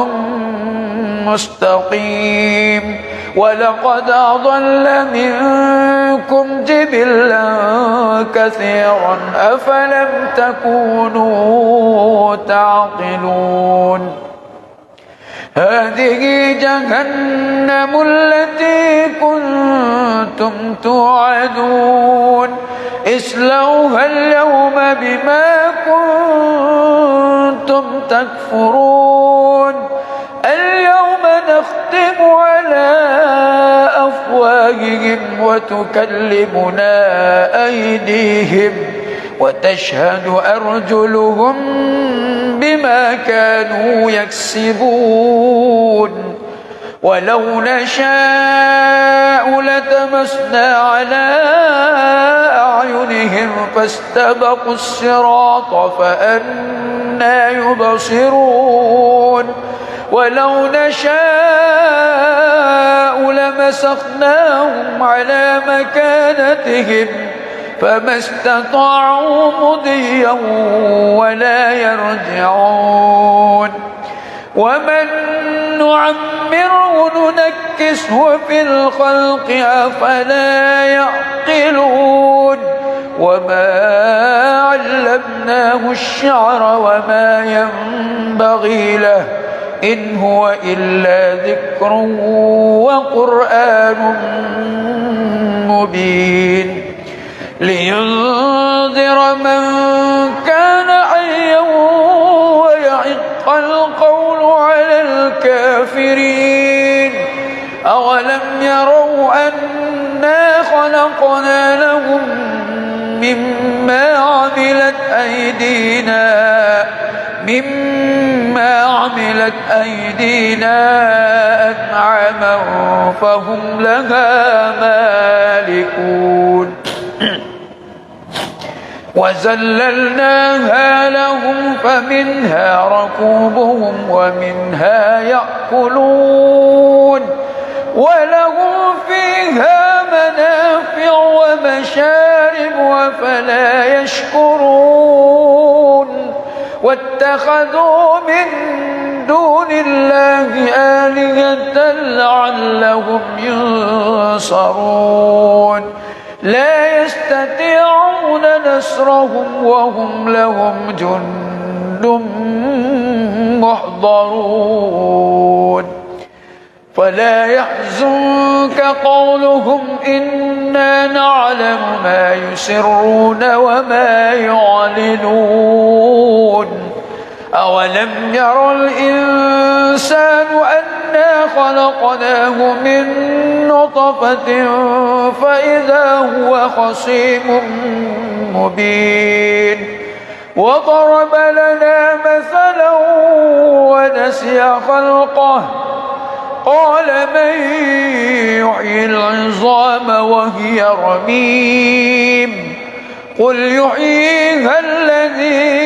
مستقيم ولقد أضل منكم جبلا كثيرا أفلم تكونوا تعقلون هذه جهنم التي كنتم توعدون اصلوها اليوم بما كنتم تكفرون اليوم نختم على أفواههم وتكلمنا أيديهم وتشهد أرجلهم بما كانوا يكسبون ولو نشاء لتمسنا على أعينهم فاستبقوا الصراط فأنى يبصرون ولو نشاء لمسخناهم على مكانتهم فما استطاعوا مضيا ولا يرجعون ومن نعمره ننكسه في الخلق أفلا يعقلون وما علمناه الشعر وما ينبغي له إن هو إلا ذكر وقرآن مبين لينذر من كان حيا ويحق القول على الكافرين أولم يروا أنا خلقنا لهم مما عملت أيدينا أنعاما فهم لها مالكون وذللناها لهم فمنها ركوبهم ومنها يأكلون ولهم فيها منافع ومشارب وفلا يشكرون واتخذوا من دون الله آلهة لعلهم ينصرون لا يستطيعون نصرهم وهم لهم جند محضرون فلا يحزنك قولهم إنا نعلم ما يسرون وما يعلنون أولم ير الإنسان أنا خلقناه من نطفة فإذا هو خصيم مبين وضرب لنا مثلا ونسي خلقه قال من يحيي العظام وهي رميم قل يحييها الذي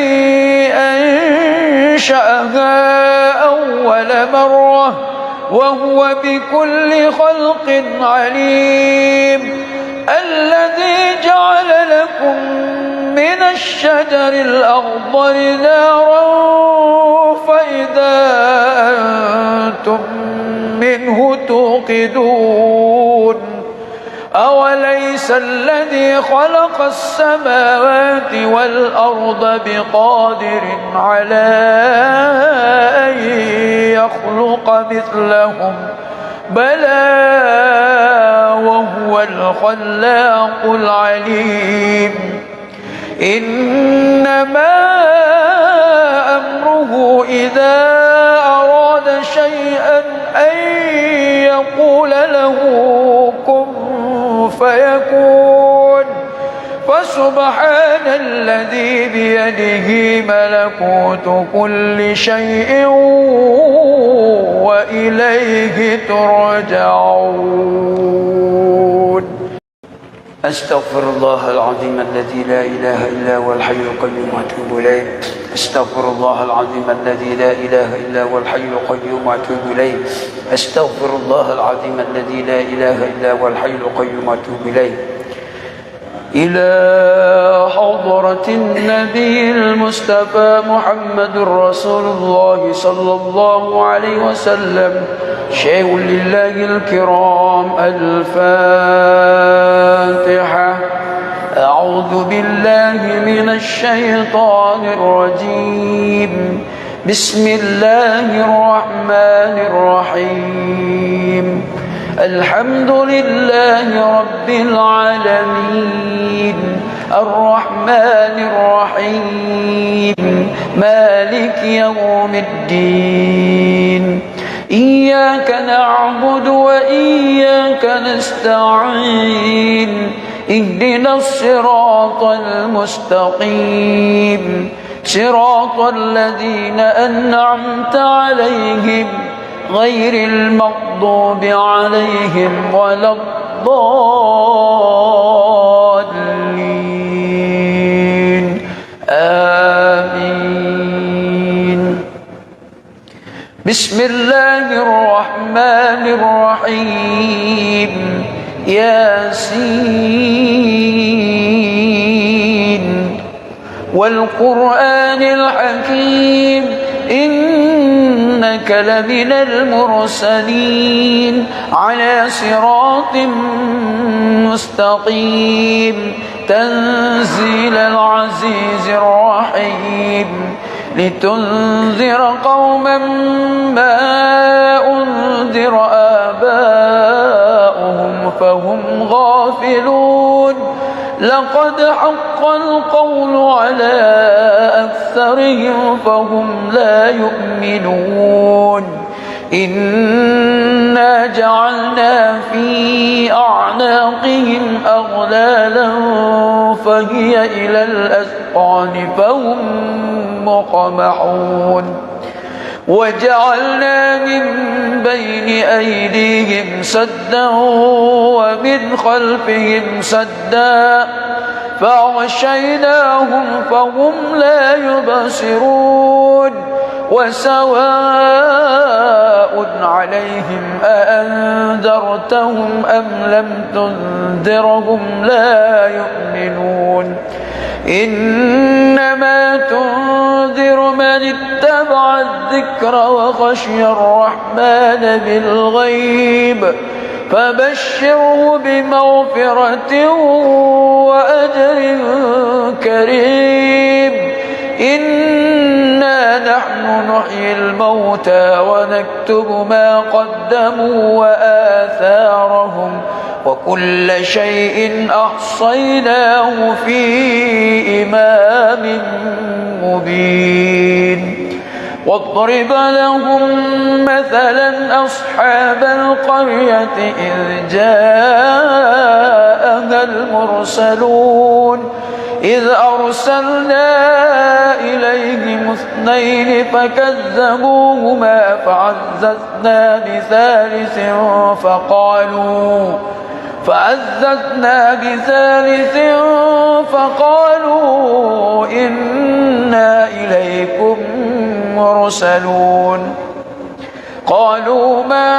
أنشأها أول مرة وهو بكل خلق عليم الذي جعل لكم من الشجر الأخضر نارا فإذا أنتم منه توقدون أوليس الذي خلق السماوات والأرض بقادر على أن يخلق مثلهم بلى وهو الخلاق العليم إنما أمره إذا أراد شيئا أن يقول له كن فيكون فسبحان الذي بيده ملكوت كل شيء وإليه ترجعون أستغفر الله العظيم الذي لا إله إلا هو الحي القيوم وأتوب إليه أستغفر الله العظيم الذي لا إله إلا هو الحي القيوم وأتوب إليه أستغفر الله العظيم الذي لا إله إلا هو الحي القيوم وأتوب إليه إلى حضرة النبي المصطفى محمد رسول الله صلى الله عليه وسلم شيء لله الكرام الفاتحة أعوذ بالله من الشيطان الرجيم بسم الله الرحمن الرحيم الحمد لله رب العالمين الرحمن الرحيم مالك يوم الدين إياك نعبد وإياك نستعين اهدنا الصراط المستقيم صراط الذين أنعمت عليهم غير المغضوب عليهم ولا الضالين آمين بسم الله الرحمن الرحيم ياسين والقرآن الحكيم إنك لمن المرسلين على صراط مستقيم تنزيل العزيز الرحيم لتنذر قوما ما أنذر آباؤهم فهم غافلون لقد حق القول على أكثرهم فهم لا يؤمنون إنا جعلنا في أعناقهم أغلالا فهي إلى الأذقان فهم مقمحون وجعلنا من بين أيديهم سدا ومن خلفهم سدا فأغشيناهم فهم لا يبصرون وسواء عليهم أأنذرتهم أم لم تنذرهم لا يؤمنون إنما تنذر من اتبع الذكر وخشي الرحمن بالغيب فبشره بمغفرة وأجر كريم إنا نحن نحيي الموتى ونكتب ما قدموا وآثارهم وكل شيء أحصيناه في إمام مبين واضرب لهم مثلا أصحاب القرية إذ جاءها المرسلون إذ أرسلنا إليهم اثنين فكذبوهما فعززنا بثالث فقالوا إنا إليكم مرسلون قالوا ما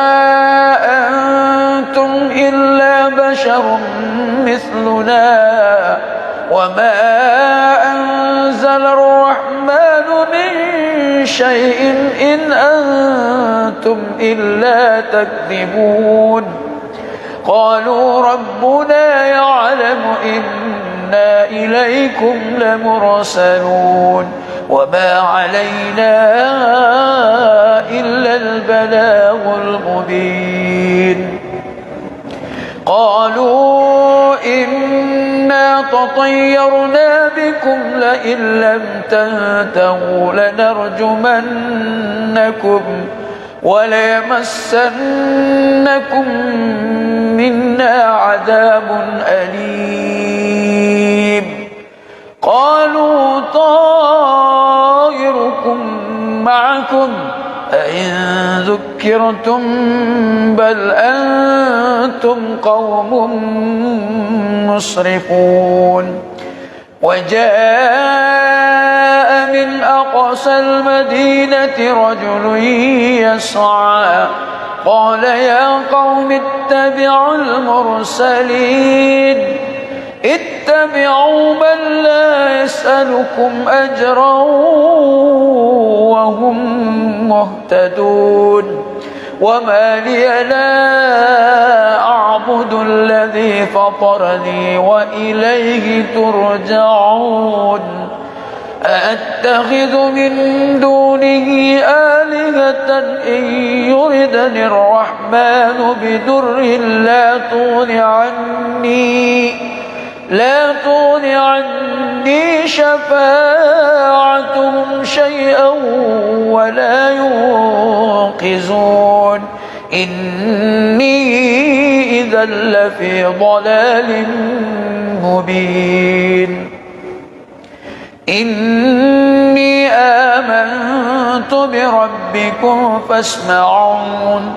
أنتم إلا بشر مثلنا وما أنزل الرحمن من شيء إن أنتم إلا تكذبون قالوا ربنا يعلم إنا إليكم لمرسلون وما علينا إلا البلاغ المبين قالوا إنا تطيرنا بكم لئن لم تنتهوا لنرجمنكم وليمسنكم منا عذاب أليم قالوا طائركم معكم أئن ذكرتم بل أنتم قوم مسرفون وجاء من أقصى المدينة رجل يسعى قال يا قوم اتبعوا المرسلين اتبعوا من لا يسألكم أجرا وهم مهتدون وما لي لا أعبد الذي فطرني وإليه ترجعون أأتخذ من دونه آلهة إن يردني الرحمن بدر لا تغن عني شفاعتهم شيئا ولا ينقذون إني إذا لفي ضلال مبين إني آمنت بربكم فاسمعون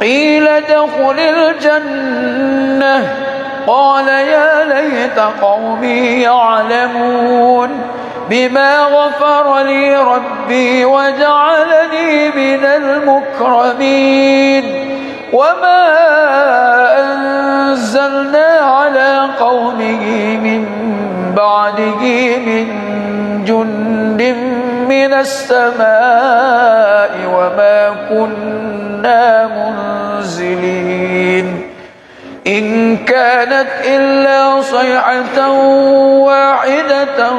قيل ادخل الجنة قال يا ليت قومي يعلمون بما غفر لي ربي وجعلني من المكرمين وما أنزلنا على قومه من بعده من جند من السماء وما كنا منزلين إن كانت إلا صيحة واحدة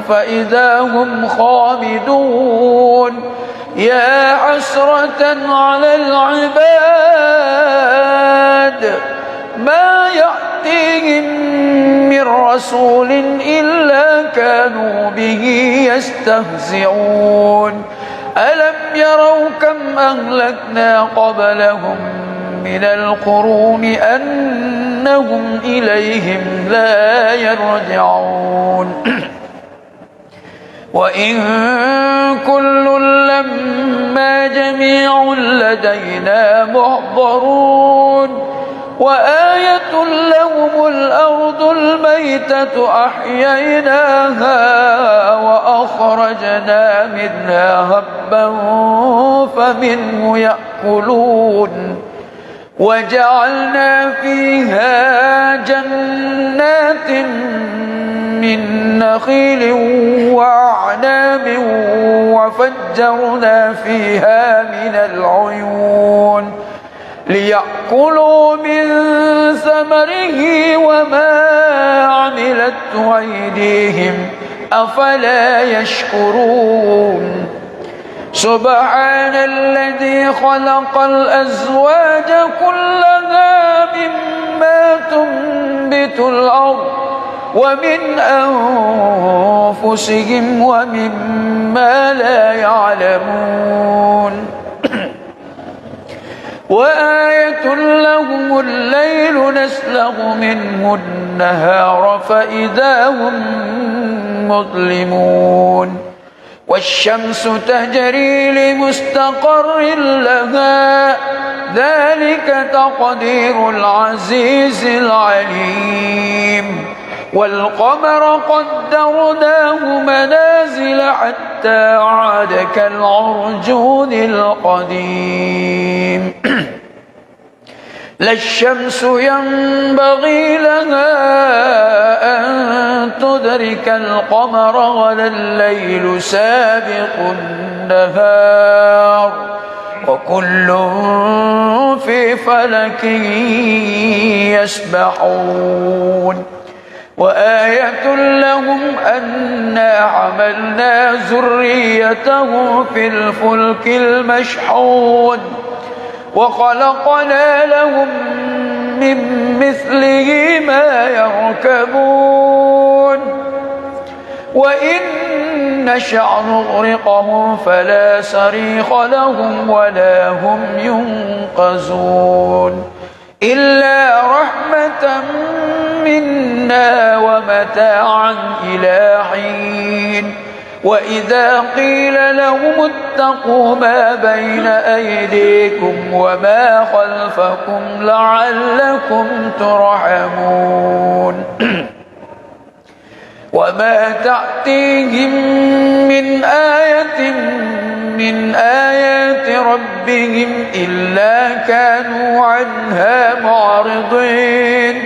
فإذا هم خامدون يا حسرة على العباد ما يأتيهم من رسول إلا كانوا به يستهزئون ألم يروا كم أهلكنا قبلهم من القرون أنهم إليهم لا يرجعون وإن كل لما جميع لدينا محضرون وآية لهم الأرض الميتة أحييناها وأخرجنا منها هبا فمنه يأكلون وجعلنا فيها جنات من نخيل وأعناب وفجرنا فيها من العيون ليأكلوا من ثمره وما عملته أيديهم أفلا يشكرون سبحان الذي خلق الأزواج كلها مما تنبت الأرض ومن أنفسهم ومما لا يعلمون وآية لهم الليل نسلغ منه النهار فإذا هم مظلمون والشمس تجري لمستقر لها ذلك تقدير العزيز العليم والقمر قدرناه منازل حتى عاد كالعرجون القديم لا الشمس ينبغي لها أن تدرك القمر ولا الليل سابق النهار وكل في فلك يسبحون وآية لهم أنا حملنا ذريتهم في الفلك المشحون وخلقنا لهم من مثله ما يركبون وإن نشأ نغرقهم فلا صريخ لهم ولا هم ينقذون إلا رحمة منا ومتاعا إلى حين وإذا قيل لهم اتقوا ما بين أيديكم وما خلفكم لعلكم ترحمون وما تأتيهم من آية من آيات ربهم إلا كانوا عنها معرضين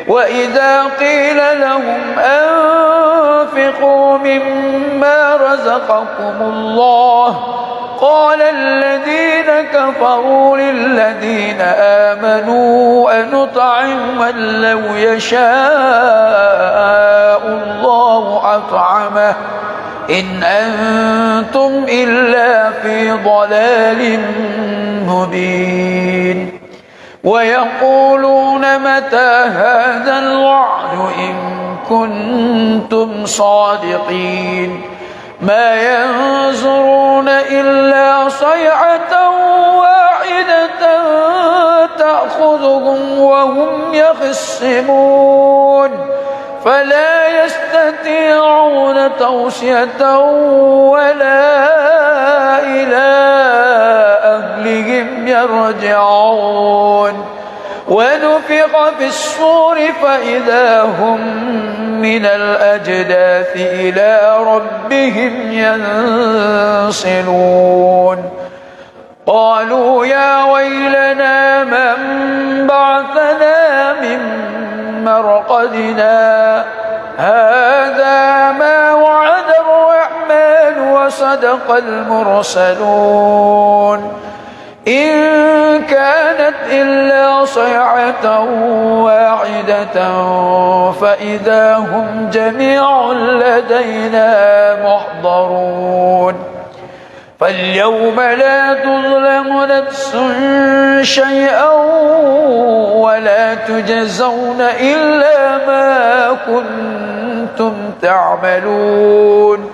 وإذا قيل لهم أنفقوا مما رزقكم الله قال الذين كفروا للذين آمنوا أنطعم من لو يشاء الله أطعمه إن أنتم إلا في ضلال مبين ويقولون متى هذا الوعد إن كنتم صادقين ما ينظرون إلا صيحة واحدة تأخذهم وهم يخصمون فلا يستطيعون توصية ولا إلى أهلهم يرجعون ونفخ في الصور فإذا هم من الأجداث إلى ربهم ينسلون قالوا يا ويلنا من بعثنا من مرقدنا هذا ما وعد الرحمن وصدق المرسلون إن كانت إلا صيحة واحدة فإذا هم جميع لدينا محضرون فاليوم لا تظلم نفس شيئا ولا تجزون إلا ما كنتم تعملون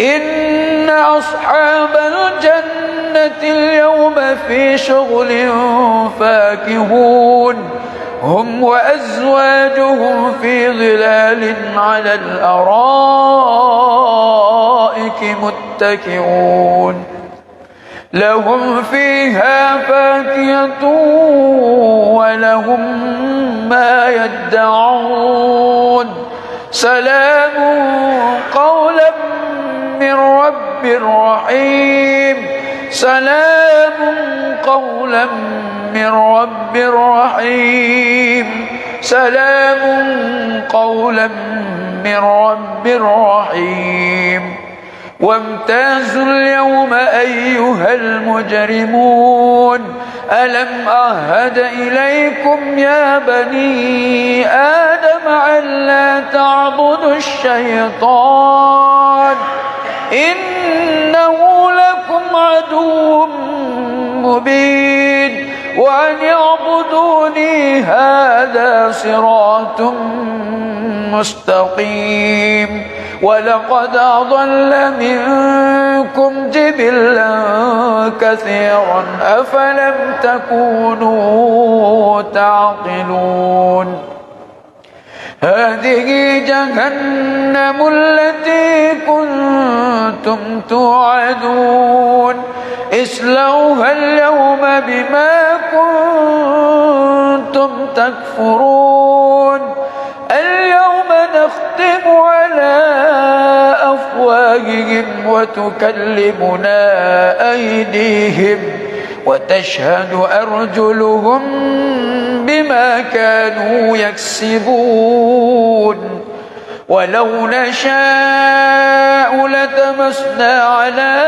إن أصحاب الجنة اليوم في شغل فاكهون هم وأزواجهم في ظلال على الأرائك متكئون لهم فيها فاكهة ولهم ما يدعون سلام قولا من رب رحيم سلام قولا من رب رحيم سلام قولا من رب رحيم وامتازوا اليوم أيها المجرمون ألم أعهد إليكم يا بني آدم ألا تعبدوا الشيطان إنه لكم عدو مبين وأن اعبدوني هذا صراط مستقيم ولقد أضل منكم جبلا كثيرا أفلم تكونوا تعقلون هذه جهنم التي كنتم توعدون اصلوها اليوم بما كنتم تكفرون اليوم نختم على أفواههم وتكلمنا أيديهم وتشهد أرجلهم بما كانوا يكسبون ولو نشاء لتمسنا على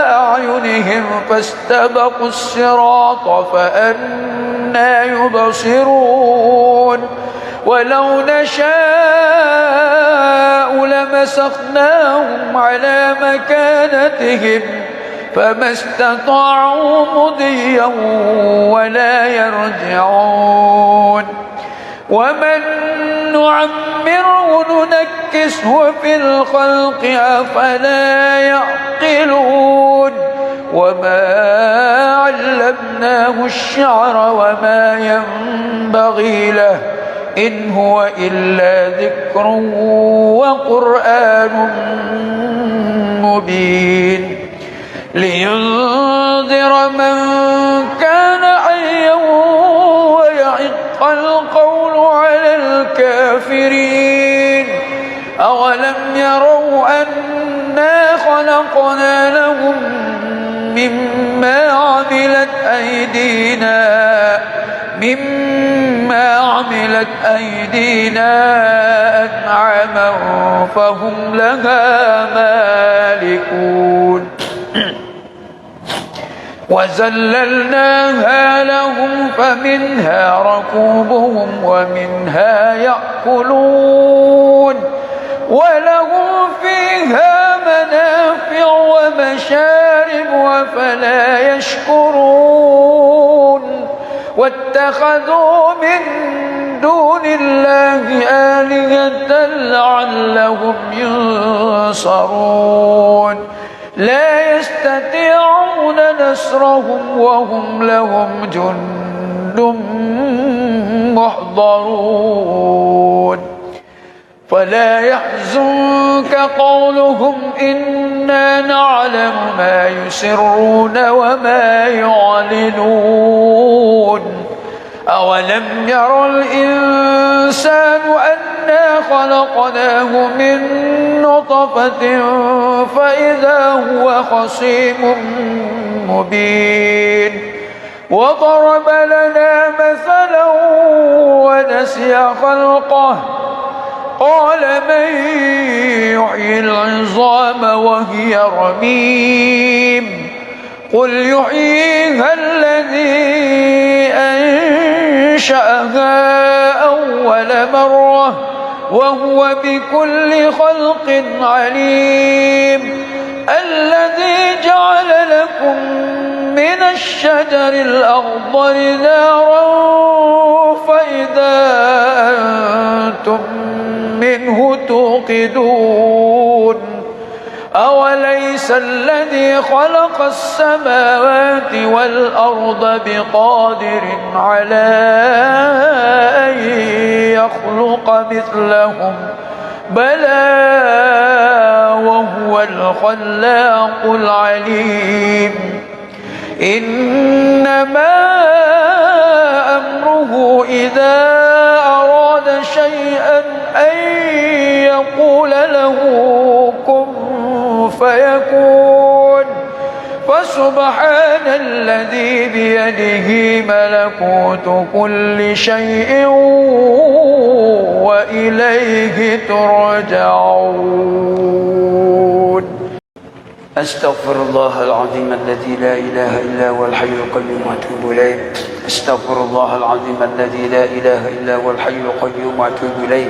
أعينهم فاستبقوا الصراط فأنى يبصرون ولو نشاء لمسخناهم على مكانتهم فما استطاعوا مضيا ولا يرجعون ومن نعمره ننكسه في الخلق أفلا يعقلون وما علمناه الشعر وما ينبغي له إن هو إلا ذكر وقرآن مبين لينذر من كان حيا ويحق القول على الكافرين أولم يروا أنا خلقنا لهم مما عملت أيدينا أنعاما فهم لها مالكون وذللناها لهم فمنها ركوبهم ومنها يأكلون ولهم فيها منافع ومشارب أفلا يشكرون واتخذوا من دون الله آلهة لعلهم ينصرون لا يستطيعون نصرهم وهم لهم جند محضرون فلا يحزنك قولهم إنا نعلم ما يسرون وما يعلنون أولم ير الإنسان أنا خلقناه من نطفة فإذا هو خصيم مبين وضرب لنا مثلا ونسي خلقه قال من يحيي العظام وهي رميم قل يحييها الذي أنشأها أول مرة وهو بكل خلق عليم الذي جعل لكم من الشجر الأخضر نارا فإذا أنتم منه توقدون أوليس الذي خلق السماوات والأرض بقادر على أن يخلق مثلهم بلى وهو الخلاق العليم إنما أمره إذا أراد شيئا أن يقول له كن فيكون فسبحان الذي بيده ملكوت كل شيء وإليه ترجعون أستغفر الله العظيم الذي لا إله إلا هو الحي القيوم وأتوب إليه أستغفر الله العظيم الذي لا إله إلا هو الحي القيوم وأتوب إليه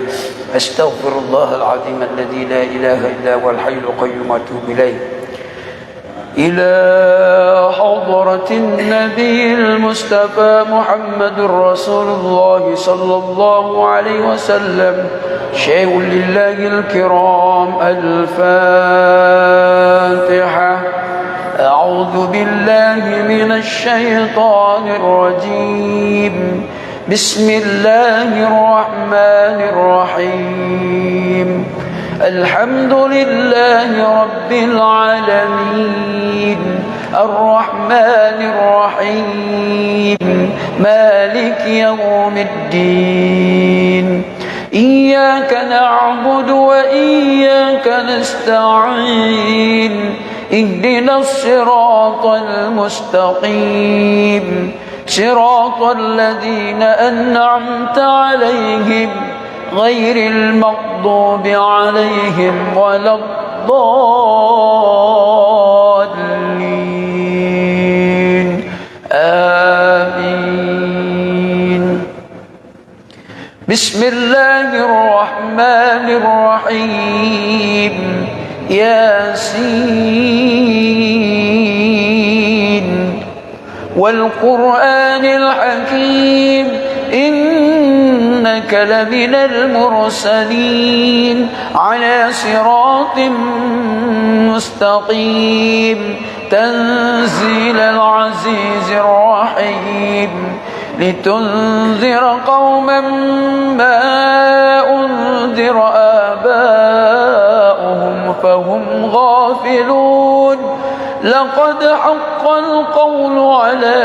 أستغفر الله العظيم الذي لا إله إلا هو الحي القيوم وأتوب إليه إلى حضرة النبي المصطفى محمد رسول الله صلى الله عليه وسلم شيء لله الكرام الفاتحة أعوذ بالله من الشيطان الرجيم بسم الله الرحمن الرحيم الحمد لله رب العالمين الرحمن الرحيم مالك يوم الدين إياك نعبد وإياك نستعين اهدنا الصراط المستقيم صراط الذين أنعمت عليهم غير المغضوب عليهم ولا الضالين آمين بسم الله الرحمن الرحيم ياسين والقرآن الحكيم إنك لمن المرسلين على صراط مستقيم تنزيل العزيز الرحيم لتنذر قوما ما أنذر آباؤهم فهم غافلون لقد حق القول على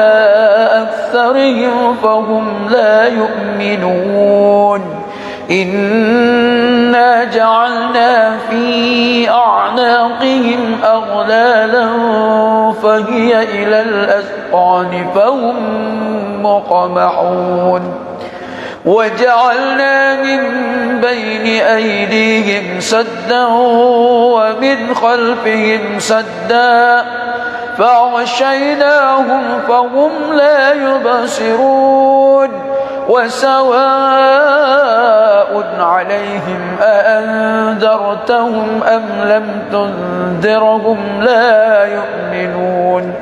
أكثرهم فهم لا يؤمنون إنا جعلنا في أعناقهم أغلالا فهي إلى الأذقان فهم مقمحون وجعلنا من بين أيديهم سدا ومن خلفهم سدا فأغشيناهم فهم لا يبصرون وسواء عليهم أأنذرتهم أم لم تنذرهم لا يؤمنون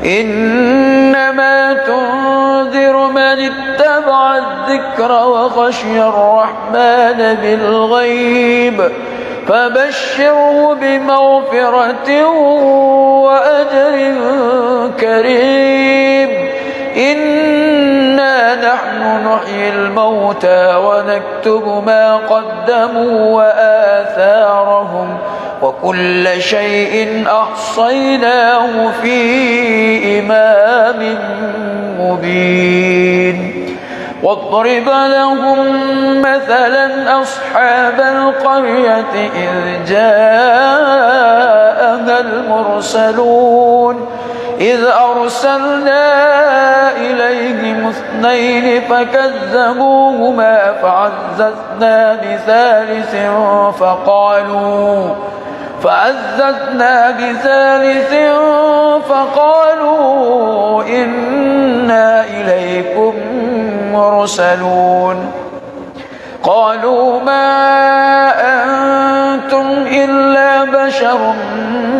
إنما تنذر من اتبع الذكر وخشي الرحمن بالغيب فبشره بمغفرة وأجر كريم إنا نحن نحيي الموتى ونكتب ما قدموا وآثارهم وكل شيء أحصيناه في إمام مبين واضرب لهم مثلا أصحاب القرية إذ جاءها المرسلون إذ أرسلنا إليهم 2 فكذبوهما فعززنا بثالث فقالوا إنا إليكم مرسلون قالوا ما أنتم إلا بشر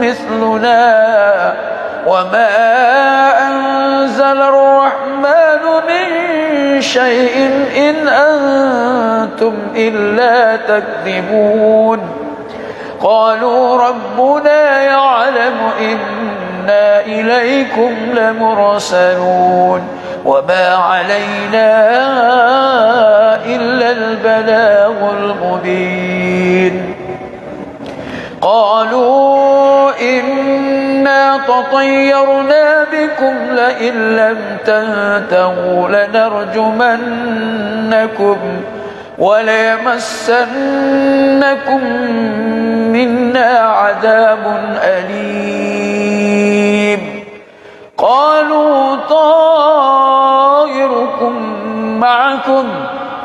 مثلنا وما أنزل الرحمن من شيء إن أنتم إلا تكذبون قالوا ربنا يعلم إنا إليكم لمرسلون وما علينا إلا البلاغ المبين قالوا إنا تطيرنا بكم لئن لم تنتهوا لنرجمنكم وليمسنكم منا عذاب أليم قالوا طائركم معكم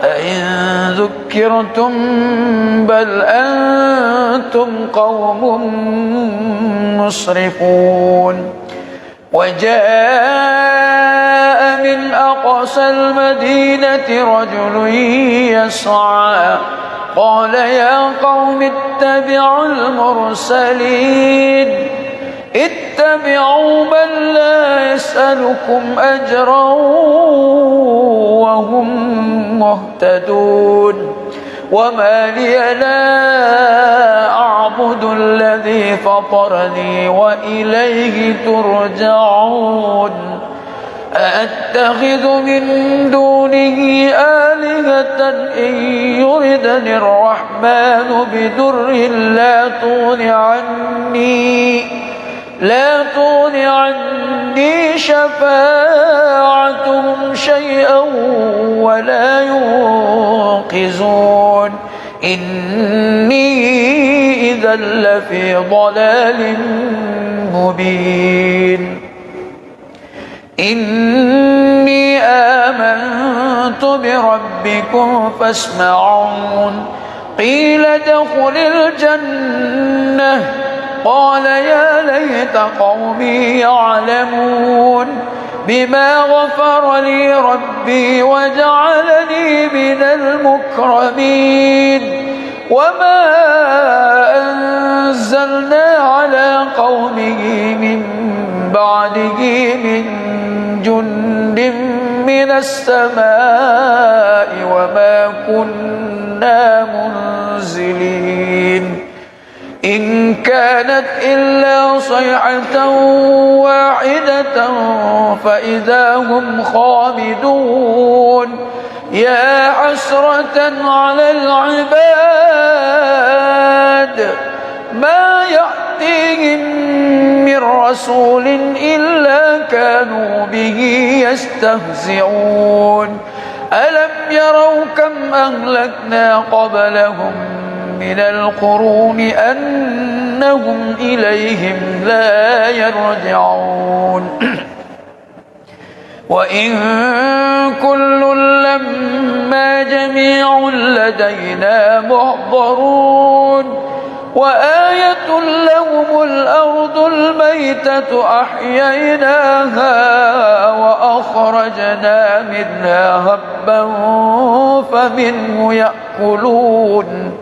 أئن ذكرتم بل أنتم قوم مسرفون وجاء من أقصى المدينة رجل يسعى قال يا قوم اتبعوا المرسلين اتبعوا من لا يسألكم أجرا وهم مهتدون وما لي لا أعبد الذي فطرني وإليه ترجعون أأتخذ من دونه آلهة إن يردني الرحمن بضر لا تغن عني شفاعتهم شيئا ولا ينقذون إني إذا لفي ضلال مبين إني آمنت بربكم فاسمعون قيل ادخل الجنة قال يا ليت قومي يعلمون بما غفر لي ربي وجعلني من المكرمين وما أنزلنا على قومه من بعده من جند من السماء وما كنا منزلين إن كانت إلا صيحة واحدة فإذا هم خامدون يا حسرة على العباد ما يأتيهم من رسول إلا كانوا به يستهزئون ألم يروا كم أهلكنا قبلهم من القرون أنهم إليهم لا يرجعون وإن كل لما جميع لدينا محضرون وآية لهم الأرض الميتة أحييناها وأخرجنا منها هبا فمنه يأكلون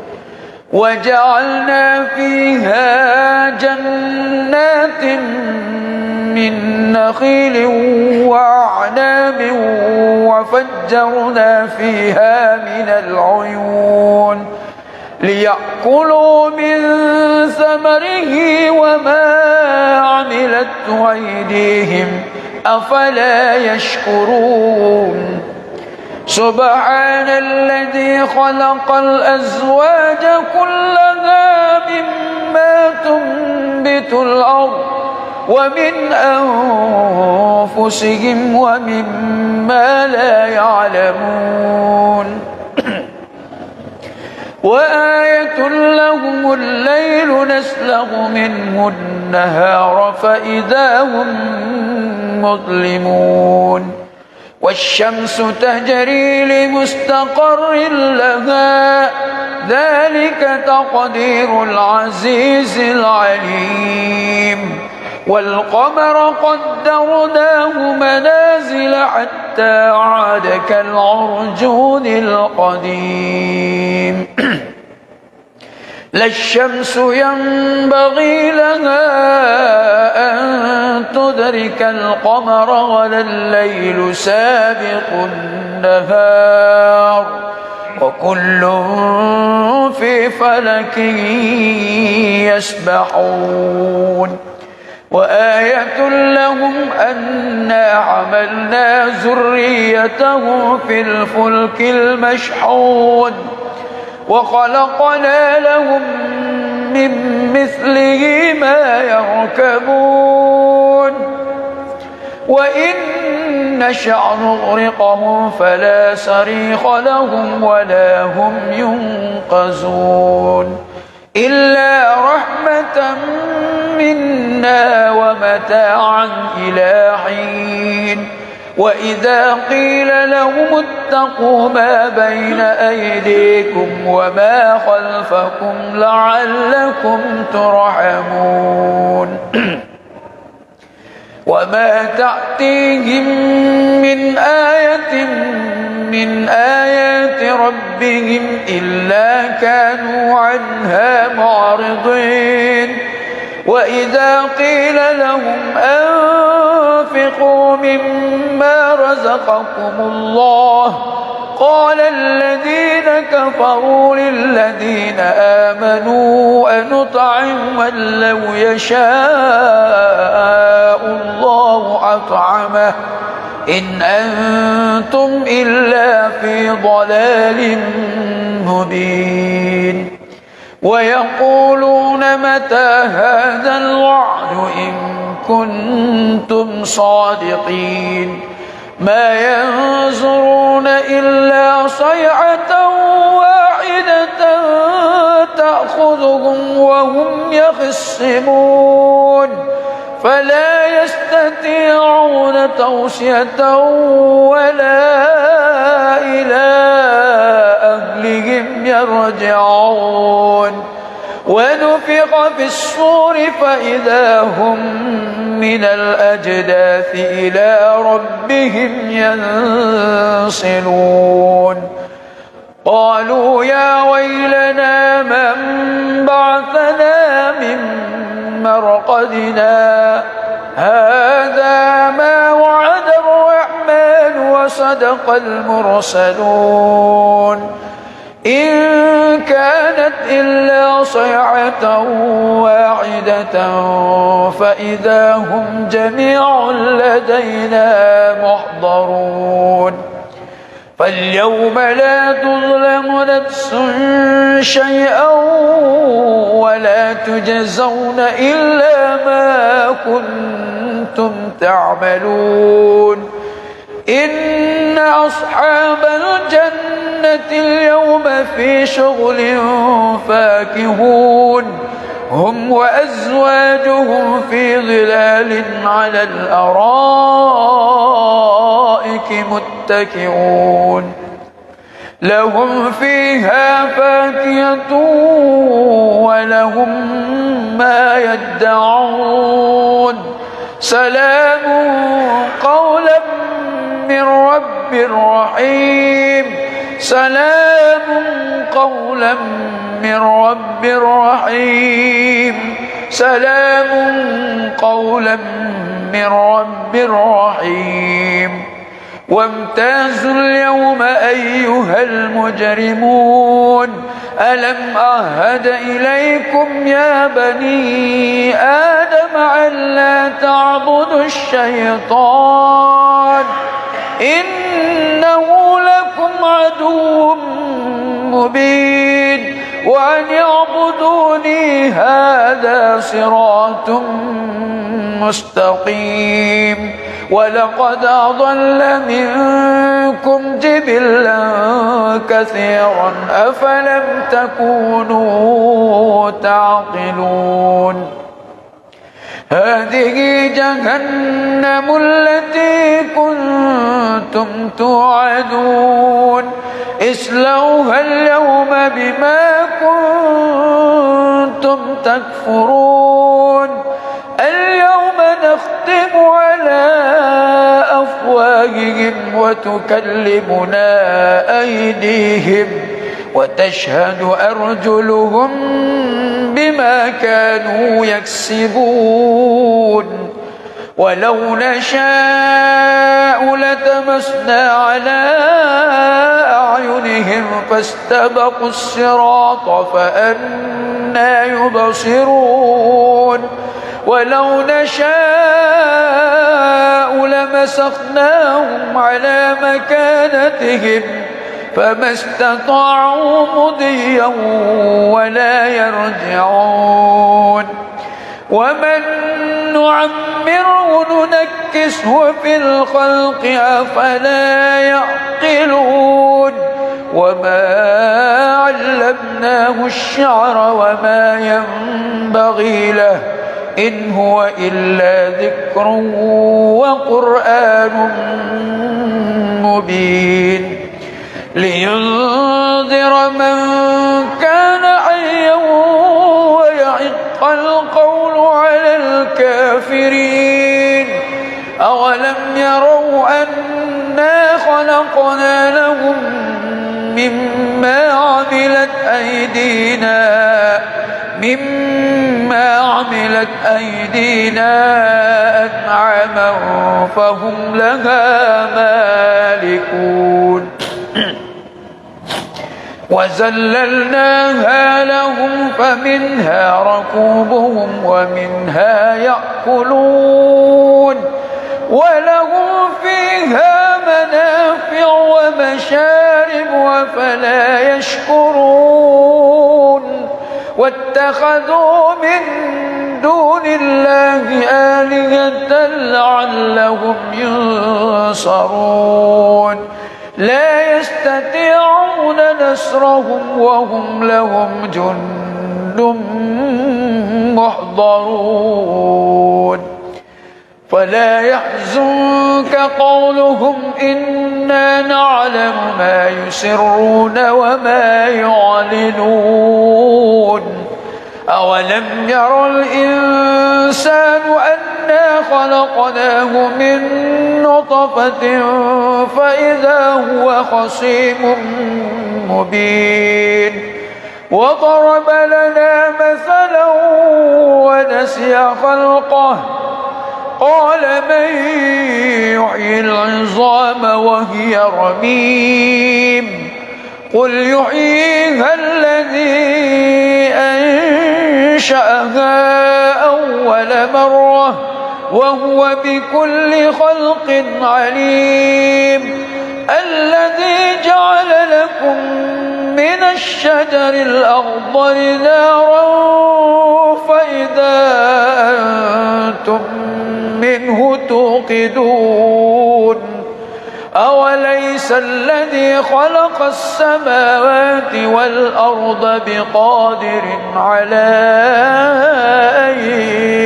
وجعلنا فيها جنات من نخيل وأعناب وفجرنا فيها من العيون ليأكلوا من ثمره وما عملته أيديهم أفلا يشكرون سبحان الذي خلق الأزواج كلها مما تنبت الأرض ومن أنفسهم ومما لا يعلمون وآية لهم الليل نسلغ منه النهار فإذا هم مظلمون والشمس تجري لمستقر لها ذلك تقدير العزيز العليم والقمر قدرناه منازل حتى عاد كالعرجون القديم لا الشمس ينبغي لها أن تدرك القمر ولا الليل سابق النهار وكل في فلك يسبحون وآية لهم أنا حملنا ذريته في الفلك المشحون وخلقنا لهم من مثله ما يركبون وإن نشأ نغرقهم فلا صريخ لهم ولا هم ينقذون إلا رحمة منا ومتاعا إلى حين وإذا قيل لهم اتقوا ما بين أيديكم وما خلفكم لعلكم ترحمون وما تأتيهم من آية من آيات ربهم إلا كانوا عنها معرضين وإذا قيل لهم أنفقوا مما رزقكم الله قال الذين كفروا للذين آمنوا أنطعم من لو يشاء الله أطعمه إن أنتم إلا في ضلال مبين ويقولون متى هذا الوعد إن كنتم صادقين ما ينظرون إلا صيحة واحدة تأخذهم وهم يخصمون فلا يستطيعون توصية ولا إلى أهلهم يرجعون ونفخ في الصور فإذا هم من الأجداث إلى ربهم ينسلون قالوا يا ويلنا من بعثنا من مرقدنا هذا ما وعد الرحمن وصدق المرسلون إن كانت إلا صيحة واحدة فإذا هم جميع لدينا محضرون فاليوم لا تظلم نفس شيئا ولا تجزون إلا ما كنتم تعملون إن أصحاب الجنة اليوم في شغل فاكهون هم وأزواجهم في ظلال على الأرائك متكئون لهم فيها فاكهة ولهم ما يدعون سلام قولا من رب رحيم سلام قولا من رب رحيم سلام قولا من رب رحيم وامتازوا اليوم أيها المجرمون ألم أعهد إليكم يا بني آدم ألا تعبدوا الشيطان إنه لكم عدو مبين وأن اعبدوني هذا صراط مستقيم ولقد أضل منكم جبلا كثيرا أفلم تكونوا تعقلون هذه جهنم التي كنتم توعدون اصلوها اليوم بما كنتم تكفرون اليوم نختم على أفواههم وتكلمنا أيديهم وتشهد أرجلهم بما كانوا يكسبون ولو نشاء لتمسنا على أعينهم فاستبقوا الصراط فأنى يبصرون ولو نشاء لمسخناهم على مكانتهم فما استطاعوا مضيا ولا يرجعون ومن نعمره ننكسه في الخلق أفلا يعقلون وما علمناه الشعر وما ينبغي له إن هو إلا ذكر وقرآن مبين لينذر من كان حيا ويحق القول على الكافرين أولم يروا أنا خلقنا لهم مما عملت أيدينا أنعاما فهم لها مالكون وذللناها لهم فمنها ركوبهم ومنها يأكلون ولهم فيها منافع ومشارب وفلا يشكرون واتخذوا من دون الله آلهة لعلهم ينصرون لا يستطيعون نصرهم وهم لهم جند محضرون فلا يحزنك قولهم إنا نعلم ما يسرون وما يعلنون أولم ير الإنسان أنا خلقناه من نطفة فإذا هو خصيم مبين وضرب لنا مثلا ونسي خلقه قال من يحيي العظام وهي رميم قل يحييها الذي أنشأها أول مرة وهو بكل خلق عليم الذي جعل لكم من الشجر الأخضر نارا فإذا أنتم منه توقدون أوليس الذي خلق السماوات والأرض بقادر على أن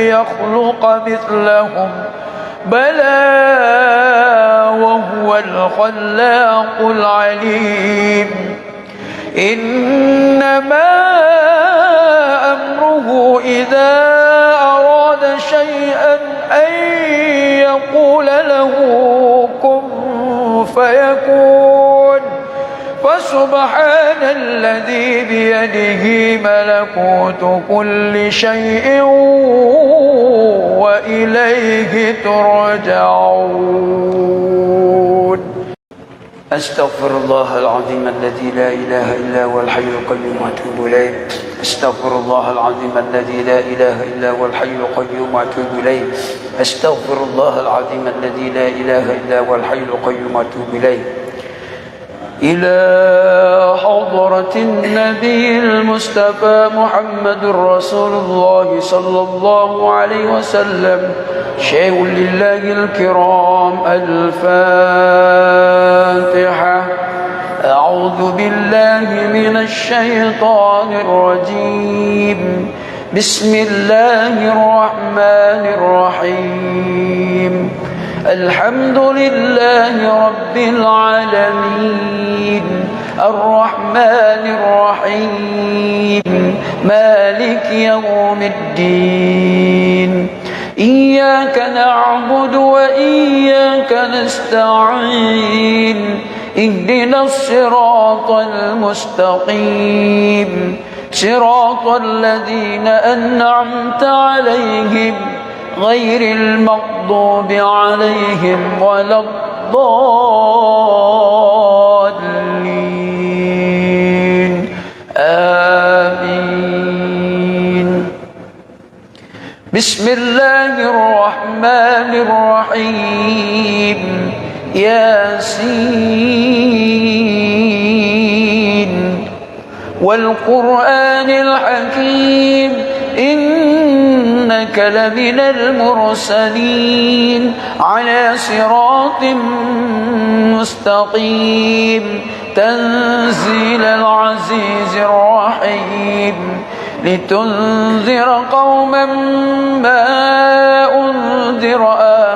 يخلق مثلهم بلى وهو الخلاق العليم إنما أمره إذا أراد شيئا أن يقول له كن فيكون فسبحان الذي بيده ملكوت كل شيء وإليه ترجعون أستغفر الله العظيم الذي لا إله إلا هو الحي القيوم وأتوب إليه أستغفر الله العظيم الذي لا إله إلا هو الحي القيوم وأتوب إليه أستغفر الله العظيم الذي لا إله إلا هو الحي القيوم وأتوب إليه إلى حضرة النبي المصطفى محمد رسول الله صلى الله عليه وسلم شيء لله الكرام. الفاتحة. أعوذ بالله من الشيطان الرجيم. بسم الله الرحمن الرحيم. الحمد لله رب العالمين الرحمن الرحيم مالك يوم الدين. إياك نعبد وإياك نستعين. اهدنا الصراط المستقيم صراط الذين أنعمت عليهم غير المغضوب عليهم ولا الضالين. آمين. بسم الله الرحمن الرحيم. ياسين والقرآن الحكيم إنك لمن المرسلين على صراط مستقيم تنزيل العزيز الرحيم لتنذر قوما ما أنذر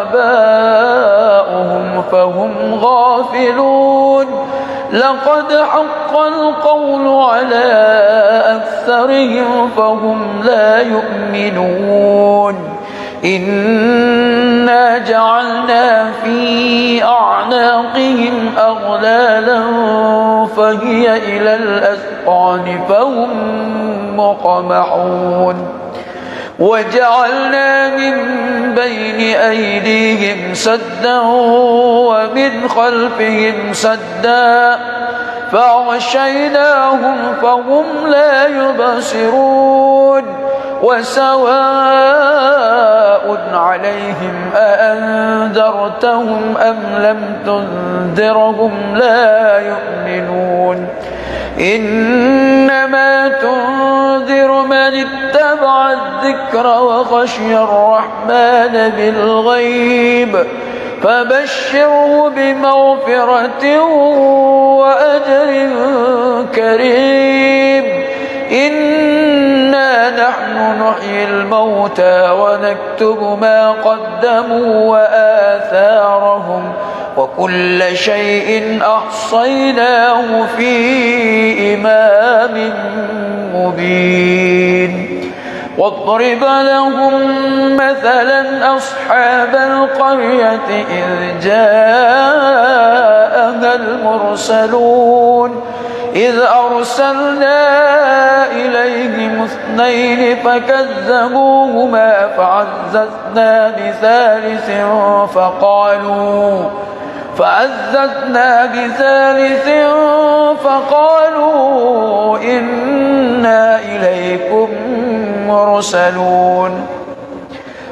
آباؤهم فهم غافلون. لقد حق القول على أكثرهم فهم لا يؤمنون. إنا جعلنا في أعناقهم أغلالا فهي إلى الأذقان فهم مقمحون. وجعلنا من بين أيديهم سدا ومن خلفهم سدا فأغشيناهم فهم لا يبصرون. وسواء عليهم أأنذرتهم أم لم تنذرهم لا يؤمنون. إنما تنذر من اتبع الذكر وخشي الرحمن بالغيب فبشره بمغفرة وأجر كريم. إنا نحن نحيي الموتى ونكتب ما قدموا وآثارهم وكل شيء أحصيناه في إمام مبين. واضرب لهم مثلا أصحاب القرية إذ جاءها المرسلون إذ أرسلنا إليهم اثنين فكذبوهما فعززنا بثالث فقالوا إنا إليكم مرسلون.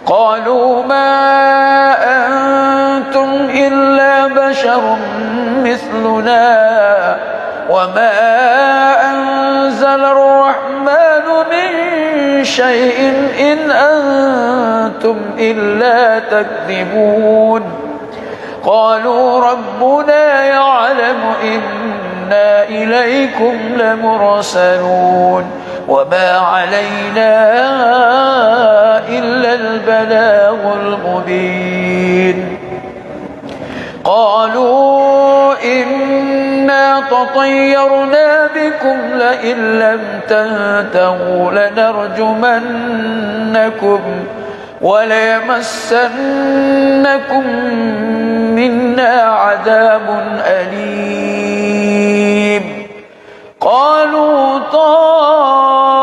قالوا ما أنتم إلا بشر مثلنا وما أنزل الرحمن من شيء إن أنتم إلا تكذبون. قالوا ربنا يعلم إنا إليكم لمرسلون وما علينا إلا البلاغ المبين. قالوا إنا تطيرنا بكم لئن لم تنتهوا لنرجمنكم وليمسنكم منا عذاب أليم. قالوا طائركم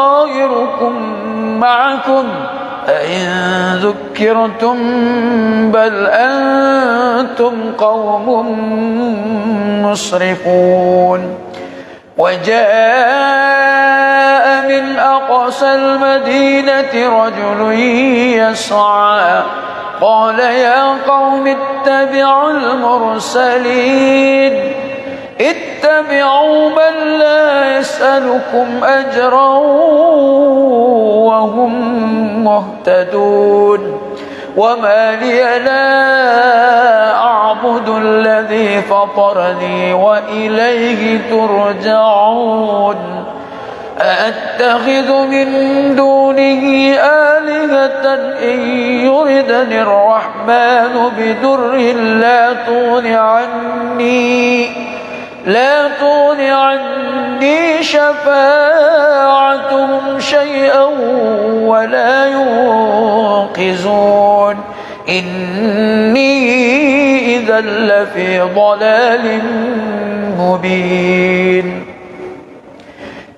معكم أئن ذكرتم بل أنتم قوم مسرفون. وجاء من أقصى المدينة رجل يسعى قال يا قوم اتبعوا المرسلين اتبعوا من لا أسألكم أجرا وهم مهتدون وما لي لا أعبد الذي فطرني وإليه ترجعون أأتخذ من دونه آلهة إن يردني الرحمن بدر لا تغن عني شفاعتهم شيئا ولا ينقذون إني إذا لفي ضلال مبين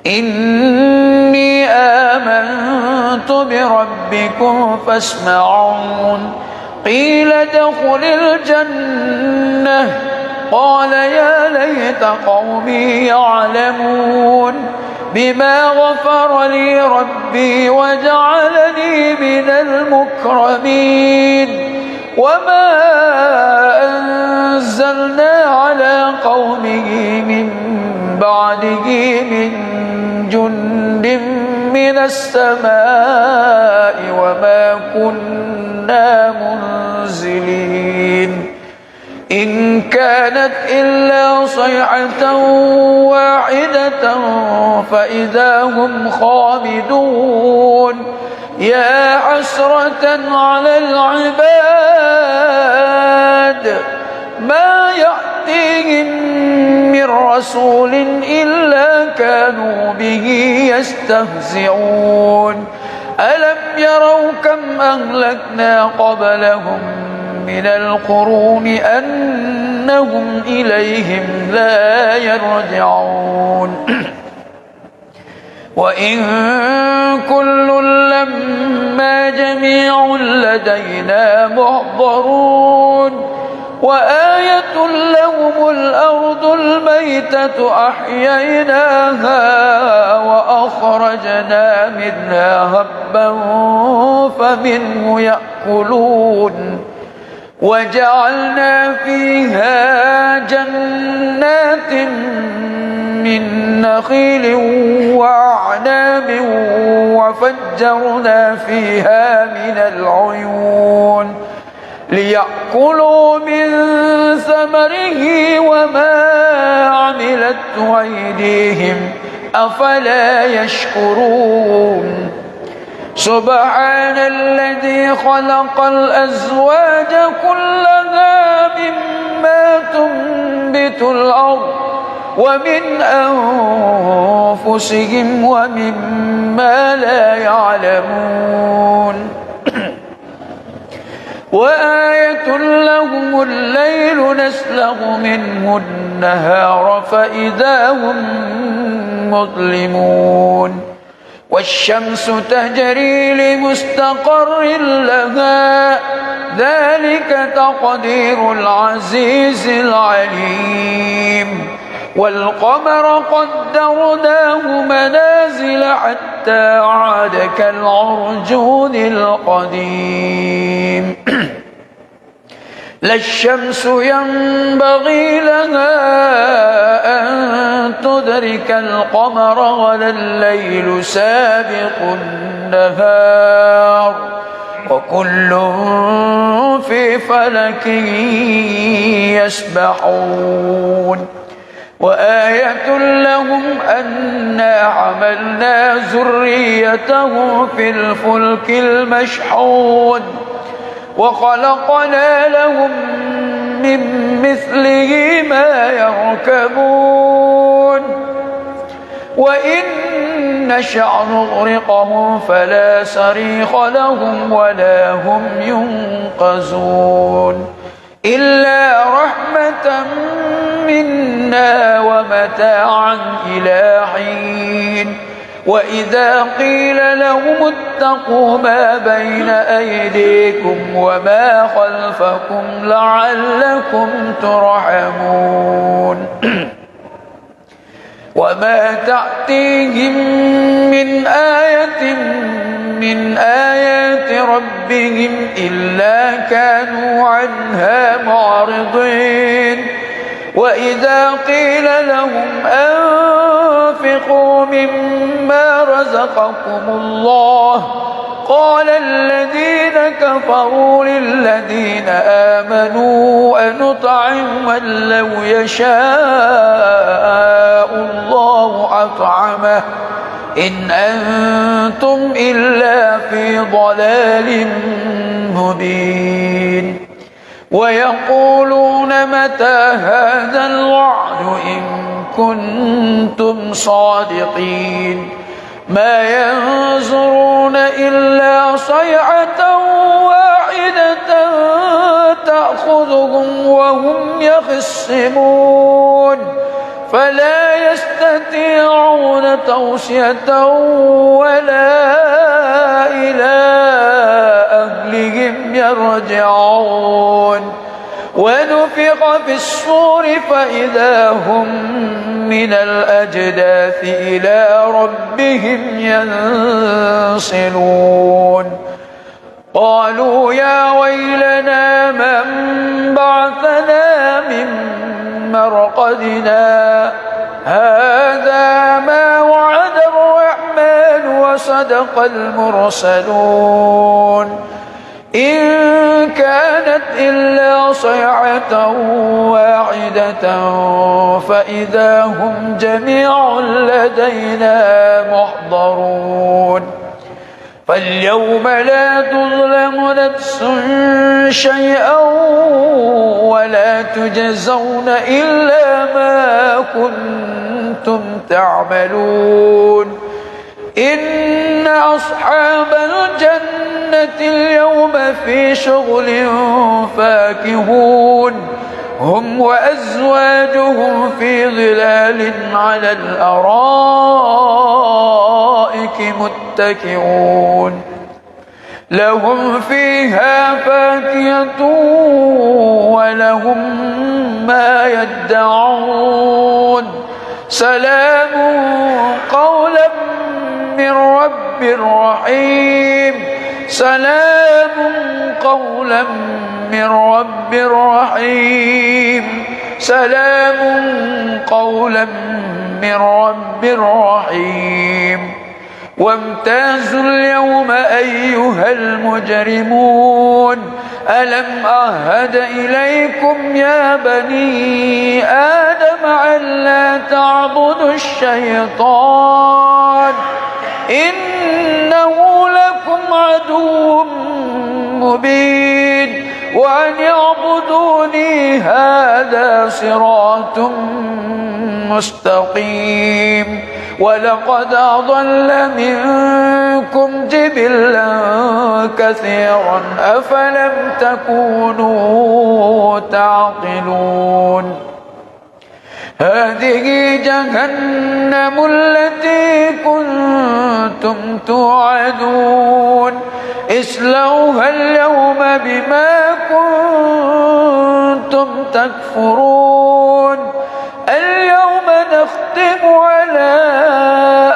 إني آمنت بربكم فاسمعون قيل ادخل الجنة قال يا ليت قومي يعلمون بما غفر لي ربي وجعلني من المكرمين وما أنزلنا على قومه من بعده من جند من السماء وما كنا منزلين إن كانت إلا صيحة واحدة فإذا هم خامدون يا حسرة على العباد ما يأتيهم من رسول إلا كانوا به يستهزئون ألم يروا كم أهلكنا قبلهم من القرون أنهم إليهم لا يرجعون وإن كل لما جميع لدينا محضرون وآية لهم الأرض الميتة أحييناها وأخرجنا منها هبا فمنه يأكلون وجعلنا فيها جنات من نخيل وأعناب وفجرنا فيها من العيون ليأكلوا من ثمره وما عملته أيديهم أفلا يشكرون سبحان الذي خلق الأزواج كلها مما تنبت الأرض ومن أنفسهم ومما لا يعلمون وآية لهم الليل نسلغ منه النهار فإذا هم مظلمون والشمس تجري لمستقر لها ذلك تقدير العزيز العليم والقمر قدرناه منازل حتى عاد كالعرجون القديم لا الشمس ينبغي لها أن تدرك القمر ولا الليل سابق النهار وكل في فلك يسبحون وآية لهم أنا حملنا ذريتهم في الفلك المشحون وخلقنا لهم من مثله ما يركبون وإن نشأ نغرقهم فلا صريخ لهم ولا هم ينقذون إلا رحمة منا ومتاعا إلى حين وإذا قيل لهم اتقوا ما بين أيديكم وما خلفكم لعلكم ترحمون وما تأتيهم من آية من آيات ربهم إلا كانوا عنها معرضين وإذا قيل لهم وأنفقوا مما رزقكم الله. قال الذين كفروا للذين آمنوا أنطعم من لو يشاء الله أطعمه إن أنتم إلا في ضلال مبين. ويقولون متى هذا الوعد إن كنتم صادقين. ما ينظرون إلا صيحة واحدة تأخذهم وهم يخصمون فلا يستطيعون توصية ولا إلى أهلهم يرجعون. ونفخ في الصور فإذا هم من الأجداث إلى ربهم ينسلون. قالوا يا ويلنا من بعثنا من مرقدنا هذا ما وعد الرحمن وصدق المرسلون. إن كانت إلا صيحة واحدة فإذا هم جميع لدينا محضرون. فاليوم لا تظلم نفس شيئا ولا تجزون إلا ما كنتم تعملون. إن أصحاب الجنة اليوم في شغل فاكهون هم وأزواجهم في ظلال على الأرائك متكئون لهم فيها فاكهة ولهم ما يدعون. سلام قولا من رب رحيم. سلام قولا من رب رحيم. سلام قولا من رب رحيم. وامتازوا اليوم أيها المجرمون ألم أعهد إليكم يا بني آدم ألا تعبدوا الشيطان إنه لكم عدو مبين وأن اعبدوني هذا صراط مستقيم. ولقد أضل منكم جبلا كثيرا أفلم تكونوا تعقلون. هذه جهنم التي كنتم توعدون اصلوها اليوم بما كنتم تكفرون. اليوم نختم على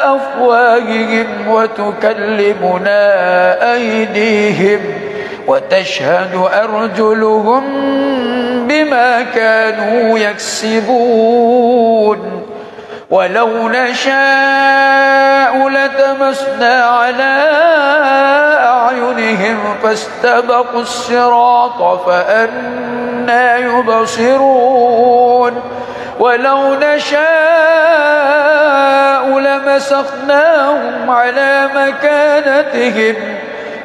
أفواههم وتكلمنا أيديهم وتشهد أرجلهم بما كانوا يكسبون. ولو نشاء لتمسنا على أعينهم فاستبقوا الصراط فأنى يبصرون. ولو نشاء لمسخناهم على مكانتهم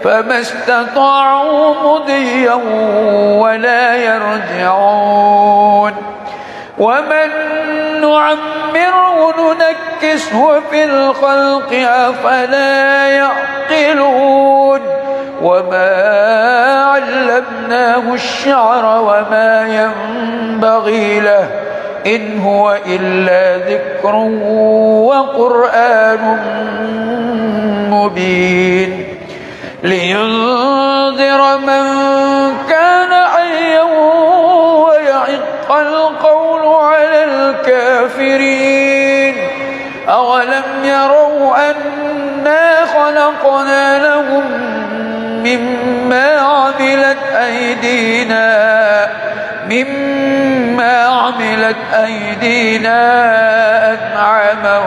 فما استطاعوا مضيا ولا يرجعون. ومن نعمره ننكسه في الخلق أفلا يعقلون. وما علمناه الشعر وما ينبغي له إن هو إلا ذكر وقرآن مبين لينذر من كان حيا ويحق القول على الكافرين. أولم يروا أنا خلقنا لهم مما عملت أيدينا مما عملت أيدينا أنعاما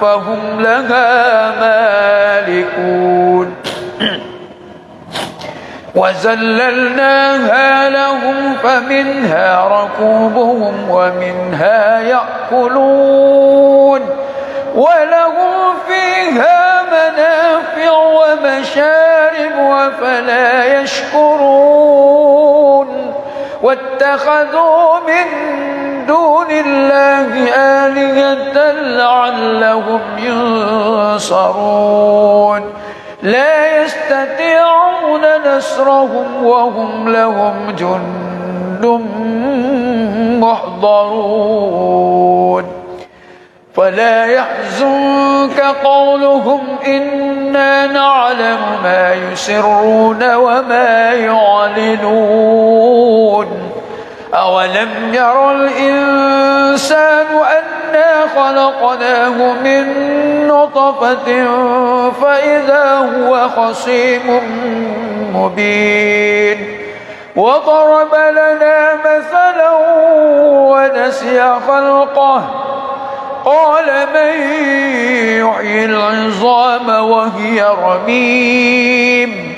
فهم لها مالكون وذللناها لهم فمنها ركوبهم ومنها يأكلون ولهم فيها منافع ومشارب أفلا يشكرون واتخذوا من دون الله آلهة لعلهم ينصرون لا يستطيعون نصرهم وهم لهم جند محضرون فلا يحزنك قولهم إنا نعلم ما يسرون وما يعلنون أولم ير الإنسان أنا خلقناه من نطفة فإذا هو خصيم مبين وضرب لنا مثلا ونسي خلقه قال من يحيي العظام وهي رميم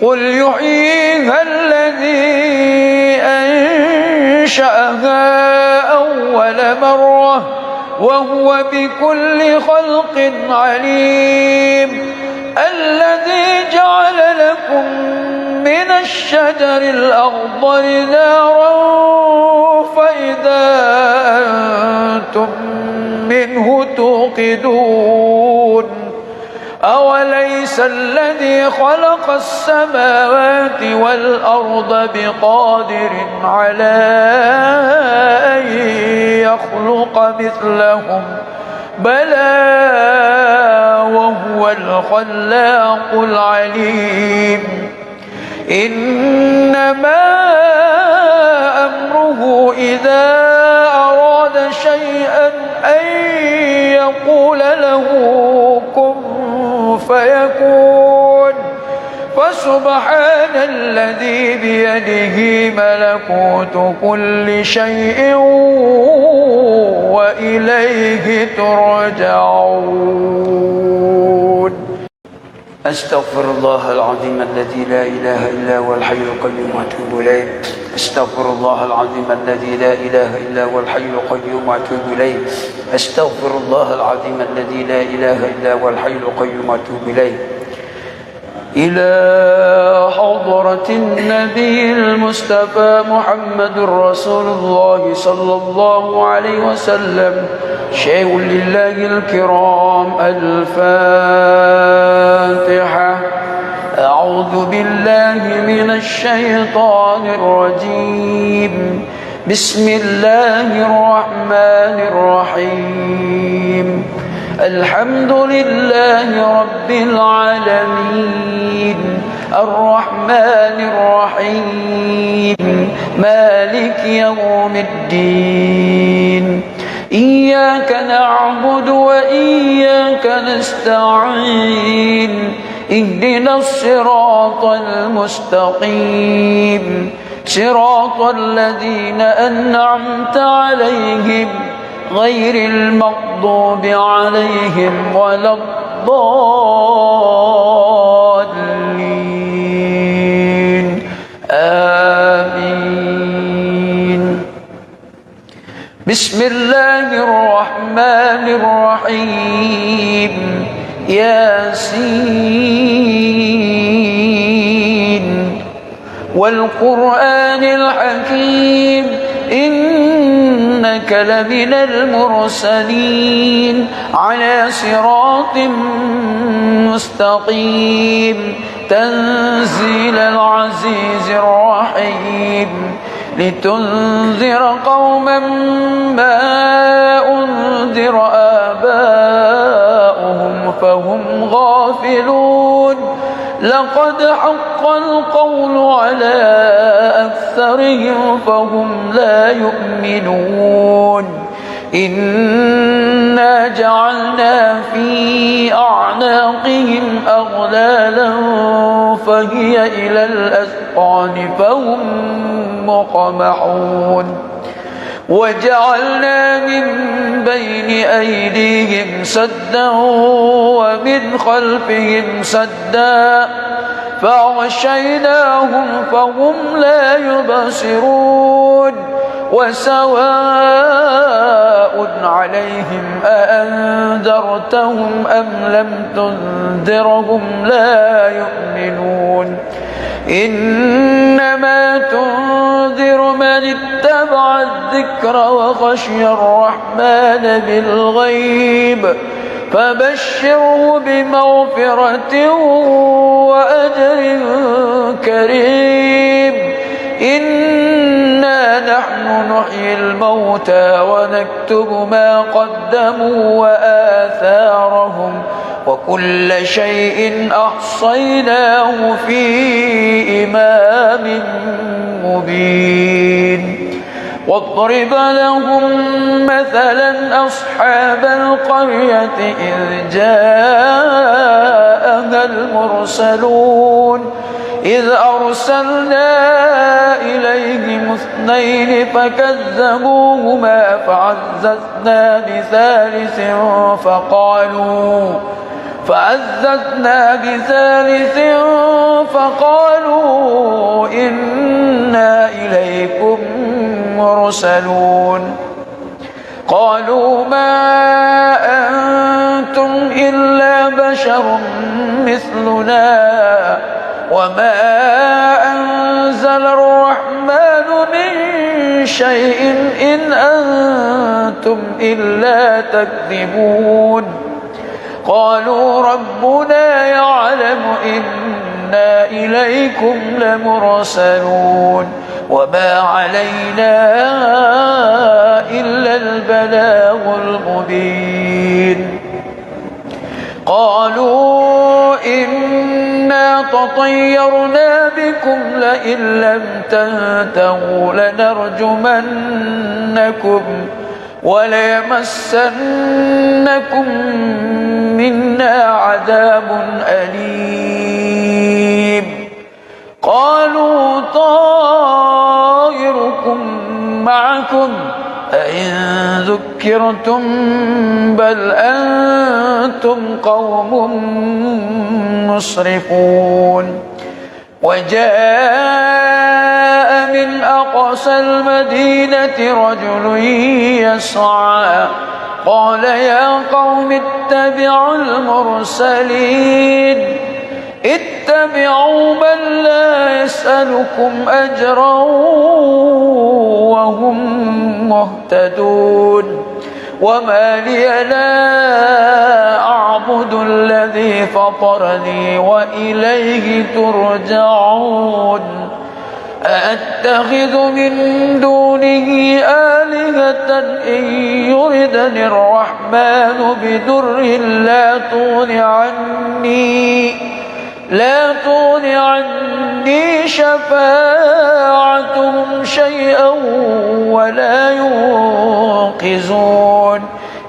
قل يحييها الذي أنشأها أول مرة وهو بكل خلق عليم الذي جعل لكم من الشجر الأخضر نارا فإذا أنتم منه توقدون أوليس الذي خلق السماوات والأرض بقادر على أن يخلق مثلهم بلى وهو الخلاق العليم إنما أمره إذا أراد شيئا أن يقول له كن فيكون فسبحان الذي بيده ملكوت كل شيء وإليه ترجعون أستغفر الله العظيم الذي لا إله إلا هو الحي القيوم وأتوب إليه أستغفر الله العظيم الذي لا إله إلا هو الحي القيوم وأتوب إليه أستغفر الله العظيم الذي لا إله إلا هو الحي القيوم وأتوب إليه إلى حضرة النبي المصطفى محمد رسول الله صلى الله عليه وسلم شيء لله الكرام الفاتحة أعوذ بالله من الشيطان الرجيم بسم الله الرحمن الرحيم الحمد لله رب العالمين الرحمن الرحيم مالك يوم الدين إياك نعبد وإياك نستعين اهدنا الصراط المستقيم صراط الذين أنعمت عليهم غير المغضوب عليهم ولا الضالين آمين بسم الله الرحمن الرحيم ياسين والقرآن الحكيم إنك لمن المرسلين على صراط مستقيم تنزيل العزيز الرحيم لتنذر قوما ما أنذر آباؤهم فهم غافلون لقد حق القول على أكثرهم فهم لا يؤمنون إنا جعلنا في أعناقهم أغلالا فهي إلى الأذقان فهم مقمحون وجعلنا من بين أيديهم سدا ومن خلفهم سدا فأغشيناهم فهم لا يبصرون وسواء عليهم أأنذرتهم أم لم تنذرهم لا يؤمنون إنما تنذر من اتبع الذكر وخشي الرحمن بالغيب فبشره بمغفرة وأجر كريم إنا نحن نحيي الموتى ونكتب ما قدموا وآثارهم وكل شيء أحصيناه في إمام مبين واضرب لهم مثلا أصحاب القرية إذ جاءها المرسلون إذ أرسلنا إليهم اثنين فكذبوهما فعززنا بثالث فقالوا إنا إليكم مرسلون قالوا ما أنتم إلا بشر مثلنا وما أنزل الرحمن من شيء إن أنتم إلا تكذبون قالوا ربنا يعلم إنا إليكم لمرسلون وما علينا إلا البلاغ المبين قالوا إنا تطيرنا بكم لئن لم تنتهوا لنرجمنكم وليمسنكم منا عذاب أليم قالوا طائركم معكم أئن ذكرتم بل أنتم قوم مسرفون وجاء من أقصى المدينة رجل يسعى قال يا قوم اتبعوا المرسلين اتبعوا من لا يسألكم أجرا وهم مهتدون وما لي لا أعبد الذي فطرني وإليه ترجعون أأتخذ من دونه آلهة إن يردني الرحمن بدر لا تغن عني شفاعتهم شيئا ولا ينقذون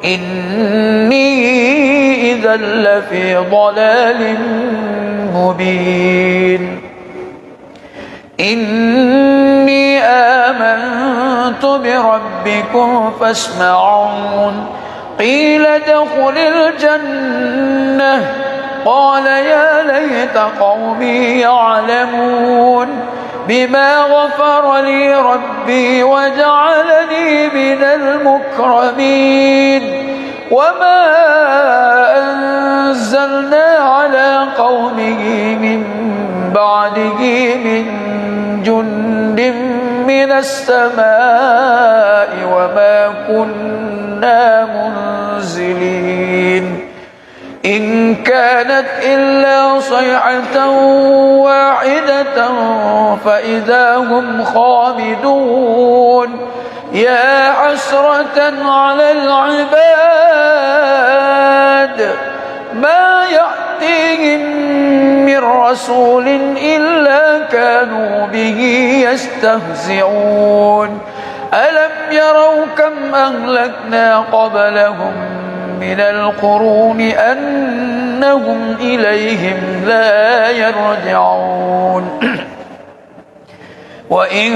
إني إذا لفي ضلال مبين إني آمنت بربكم فاسمعون قيل ادخل الجنة قال يا ليت قومي يعلمون بما غفر لي ربي وجعلني من المكرمين وما أنزلنا على قومه من بعده من جند من السماء وما كنا منزلين إن كانت إلا صيحة واحدة فإذا هم خامدون يا حسرة على العباد ما يأتيهم من رسول إلا كانوا به يستهزئون ألم يروا كم أهلكنا قبلهم من القرون أنهم إليهم لا يرجعون وإن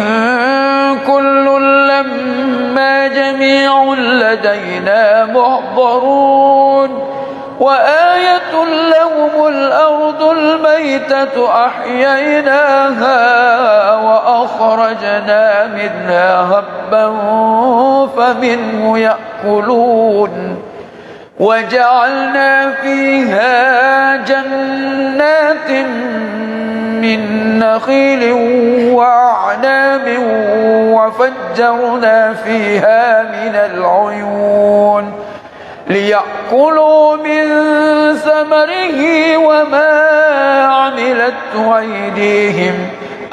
كل لما جميع لدينا محضرون وآية لهم الأرض الميتة أحييناها وأخرجنا منها هبا فمنه يأكلون وجعلنا فيها جنات من نخيل وأعناب وفجرنا فيها من العيون ليأكلوا من ثمره وما عملته أيديهم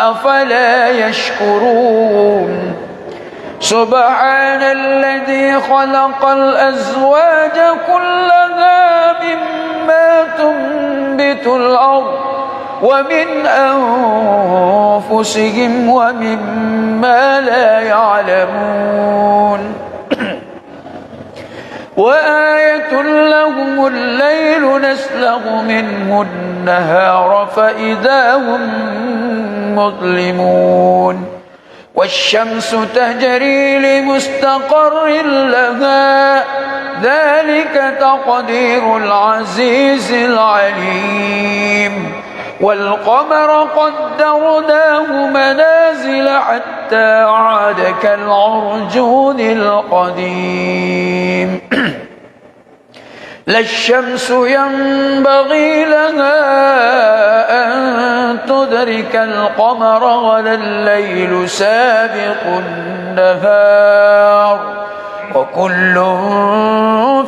أفلا يشكرون سبحان الذي خلق الأزواج كلها مما تنبت الأرض ومن أنفسهم ومما لا يعلمون وآية لهم الليل نسلخ منه النهار فإذا هم مظلمون والشمس تجري لمستقر لها ذلك تقدير العزيز العليم والقمر قدرناه منازل حتى عاد كالعرجون القديم لا الشمس ينبغي لها أن تدرك القمر ولا الليل سابق النهار وكل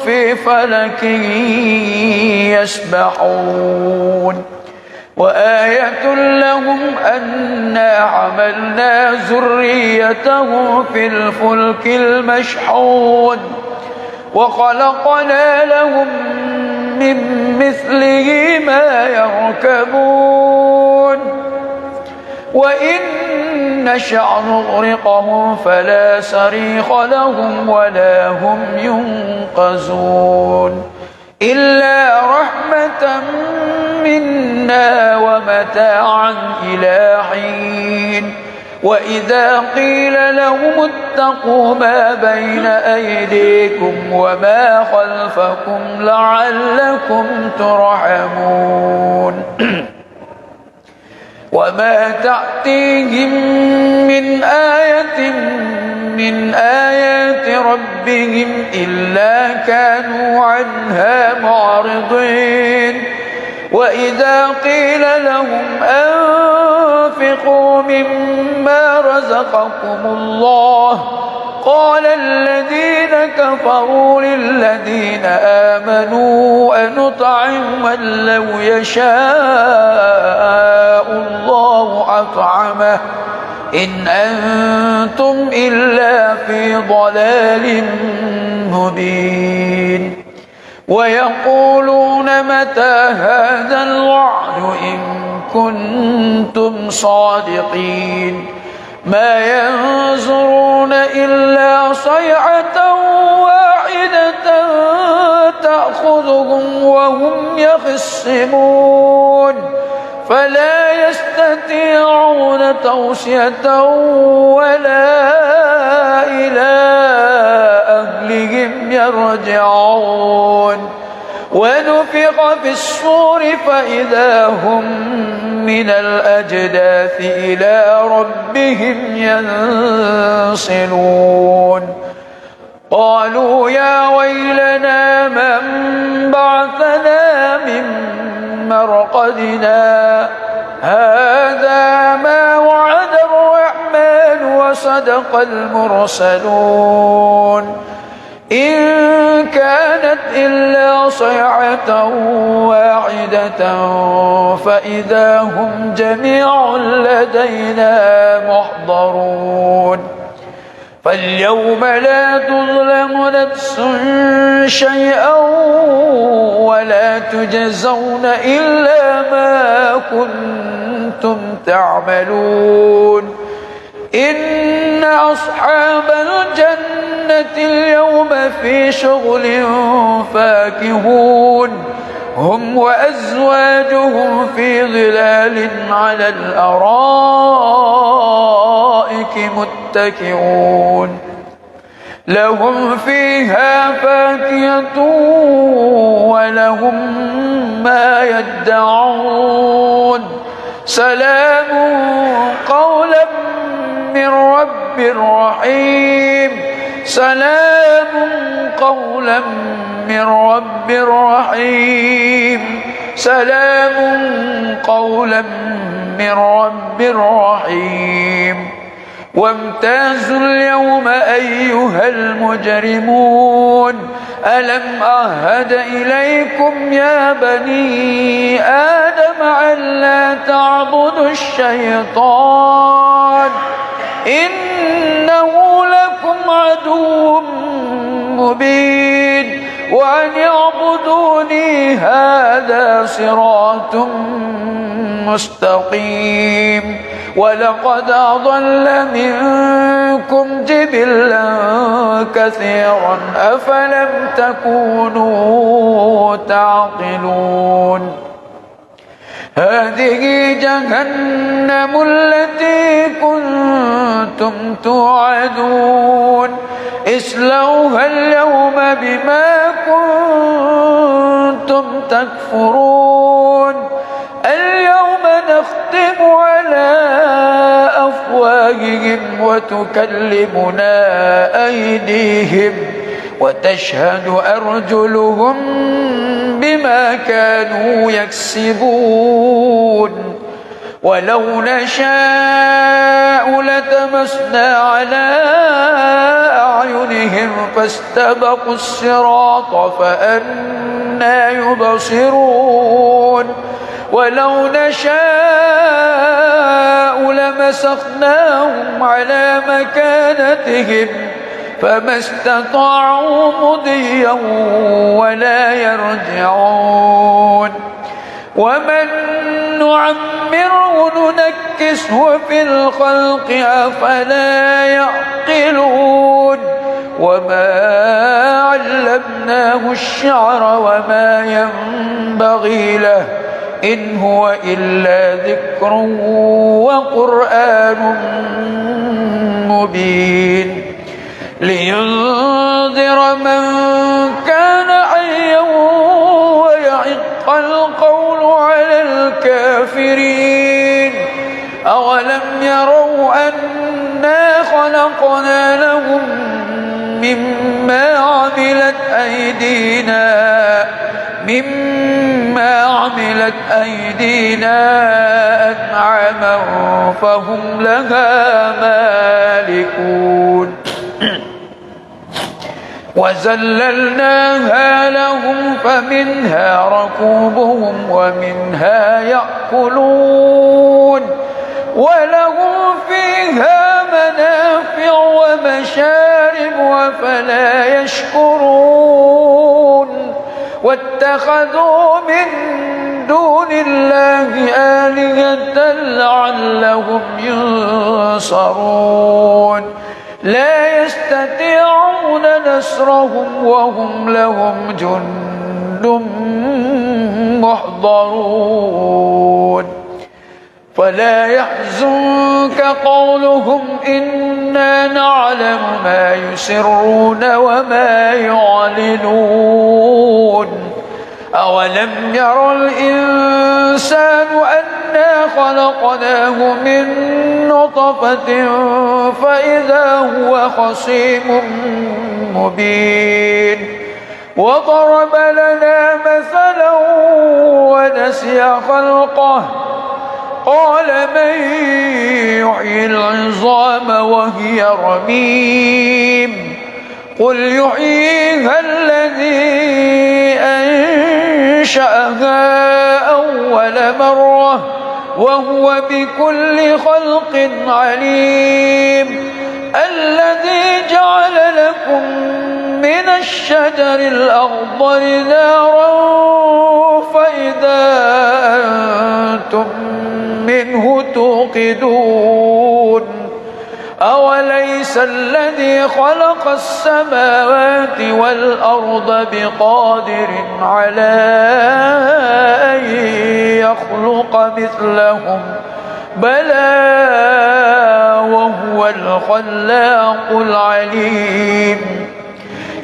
في فلك يسبحون وآية لهم أنا حملنا ذريتهم في الفلك المشحون وخلقنا لهم من مثله ما يركبون وإن نشأ نغرقهم فلا صريخ لهم ولا هم ينقذون إلا رحمة منا ومتاعا إلى حين وإذا قيل لهم اتقوا ما بين أيديكم وما خلفكم لعلكم ترحمون وما تأتيهم من آية من آيات ربهم إلا كانوا عنها معرضين وإذا قيل لهم أنفقوا مما رزقكم الله قال الذين كفروا للذين آمنوا أنطعم من لو يشاء الله أطعمه إن أنتم إلا في ضلال مبين ويقولون متى هذا الوعد إن كنتم صادقين ما ينظرون إلا صيحة واحدة تأخذهم وهم يخصمون فلا يستطيعون توصية ولا إلى أهلهم يرجعون ونفخ في الصور فإذا هم من الأجداث إلى ربهم ينسلون قالوا يا ويلنا من بعثنا من مرقدنا هذا ما وعد الرحمن وصدق المرسلون إن كانت إلا صيحة واحدة فإذا هم جميع لدينا محضرون فاليوم لا تظلم نفس شيئا ولا تجزون إلا ما كنتم تعملون إن أصحاب الجنة اليوم في شغل فاكهون هم وأزواجهم في ظلال على الأرائك الأرائك متكئون لهم فيها فاكهة ولهم ما يدعون سلام قولا من رب رحيم سلام قولا من رب رحيم سلام قولا من رب رحيم وامتازوا اليوم أيها المجرمون ألم أعهد إليكم يا بني آدم ألا تعبدوا الشيطان إنه لكم عدو مبين وأن اعبدوني هذا صراط مستقيم ولقد أضل منكم جبلا كثيرا أفلم تكونوا تعقلون هذه جهنم التي كنتم توعدون اصلوها اليوم بما كنتم تكفرون اليوم نختم على أفواههم وتكلمنا أيديهم وتشهد أرجلهم بما كانوا يكسبون ولو نشاء لتمسنا على أعينهم فاستبقوا الصراط فأنى يبصرون ولو نشاء لمسخناهم على مكانتهم فما استطاعوا مضيا ولا يرجعون ومن نعمره ننكسه في الخلق أفلا يعقلون وما علمناه الشعر وما ينبغي له إن هو إلا ذكر وقرآن مبين لينذر من كان حيا ويحق القول على الكافرين أولم يروا أنا خلقنا لهم مما عملت أيدينا أنعاما فهم لها مالكون وذللناها لهم فمنها ركوبهم ومنها يأكلون ولهم فيها منافع ومشارب أفلا يشكرون واتخذوا من دون الله آلهة لعلهم ينصرون لا يستطيعون نصرهم وهم لهم جند محضرون فلا يحزنك قولهم إنا نعلم ما يسرون وما يعلنون أولم ير الإنسان أنا خلقناه من نطفة فإذا هو خصيم مبين وضرب لنا مثلا ونسي خلقه قال من يحيي العظام وهي رميم قل يحييها الذي أنشأها أول مرة وهو بكل خلق عليم الذي جعل لكم من الشجر الأخضر نارا فإذا أنتم منه توقدون أوليس الذي خلق السماوات والأرض بقادر على أن يخلق مثلهم بلى وهو هو الخلاق العليم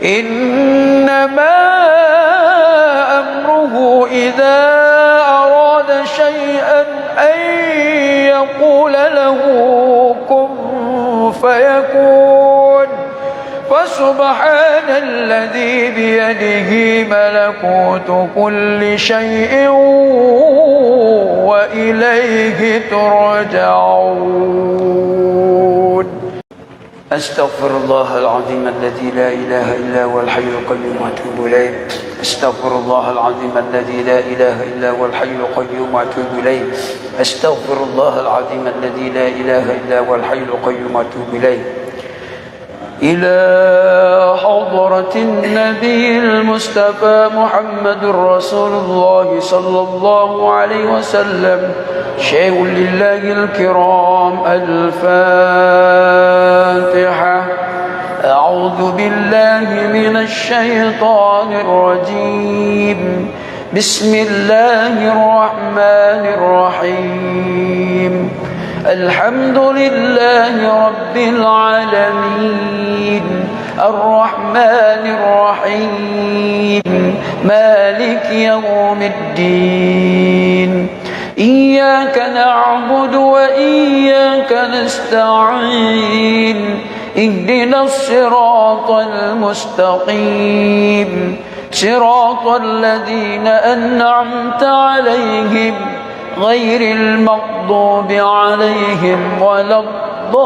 إنما أمره إذا أراد شيئا أن يقول له كن فيكون فسبحان الذي بيده ملكوت كل شيء وإليه ترجعون. أستغفر الله العظيم الذي لا إله إلا هو الحي القيوم وأتوب إليه. أستغفر الله العظيم الذي لا إله إلا هو الحي القيوم وأتوب إليه. أستغفر الله العظيم الذي لا إله إلا هو الحي القيوم وأتوب إليه. إلى حضرة النبي المصطفى محمد رسول الله صلى الله عليه وسلم شيء لله الكرام. الفاتحة. أعوذ بالله من الشيطان الرجيم. بسم الله الرحمن الرحيم. الحمد لله رب العالمين الرحمن الرحيم مالك يوم الدين. إياك نعبد وإياك نستعين. اهدنا الصراط المستقيم صراط الذين أنعمت عليهم غير المغضوب عليهم ولا الضالين.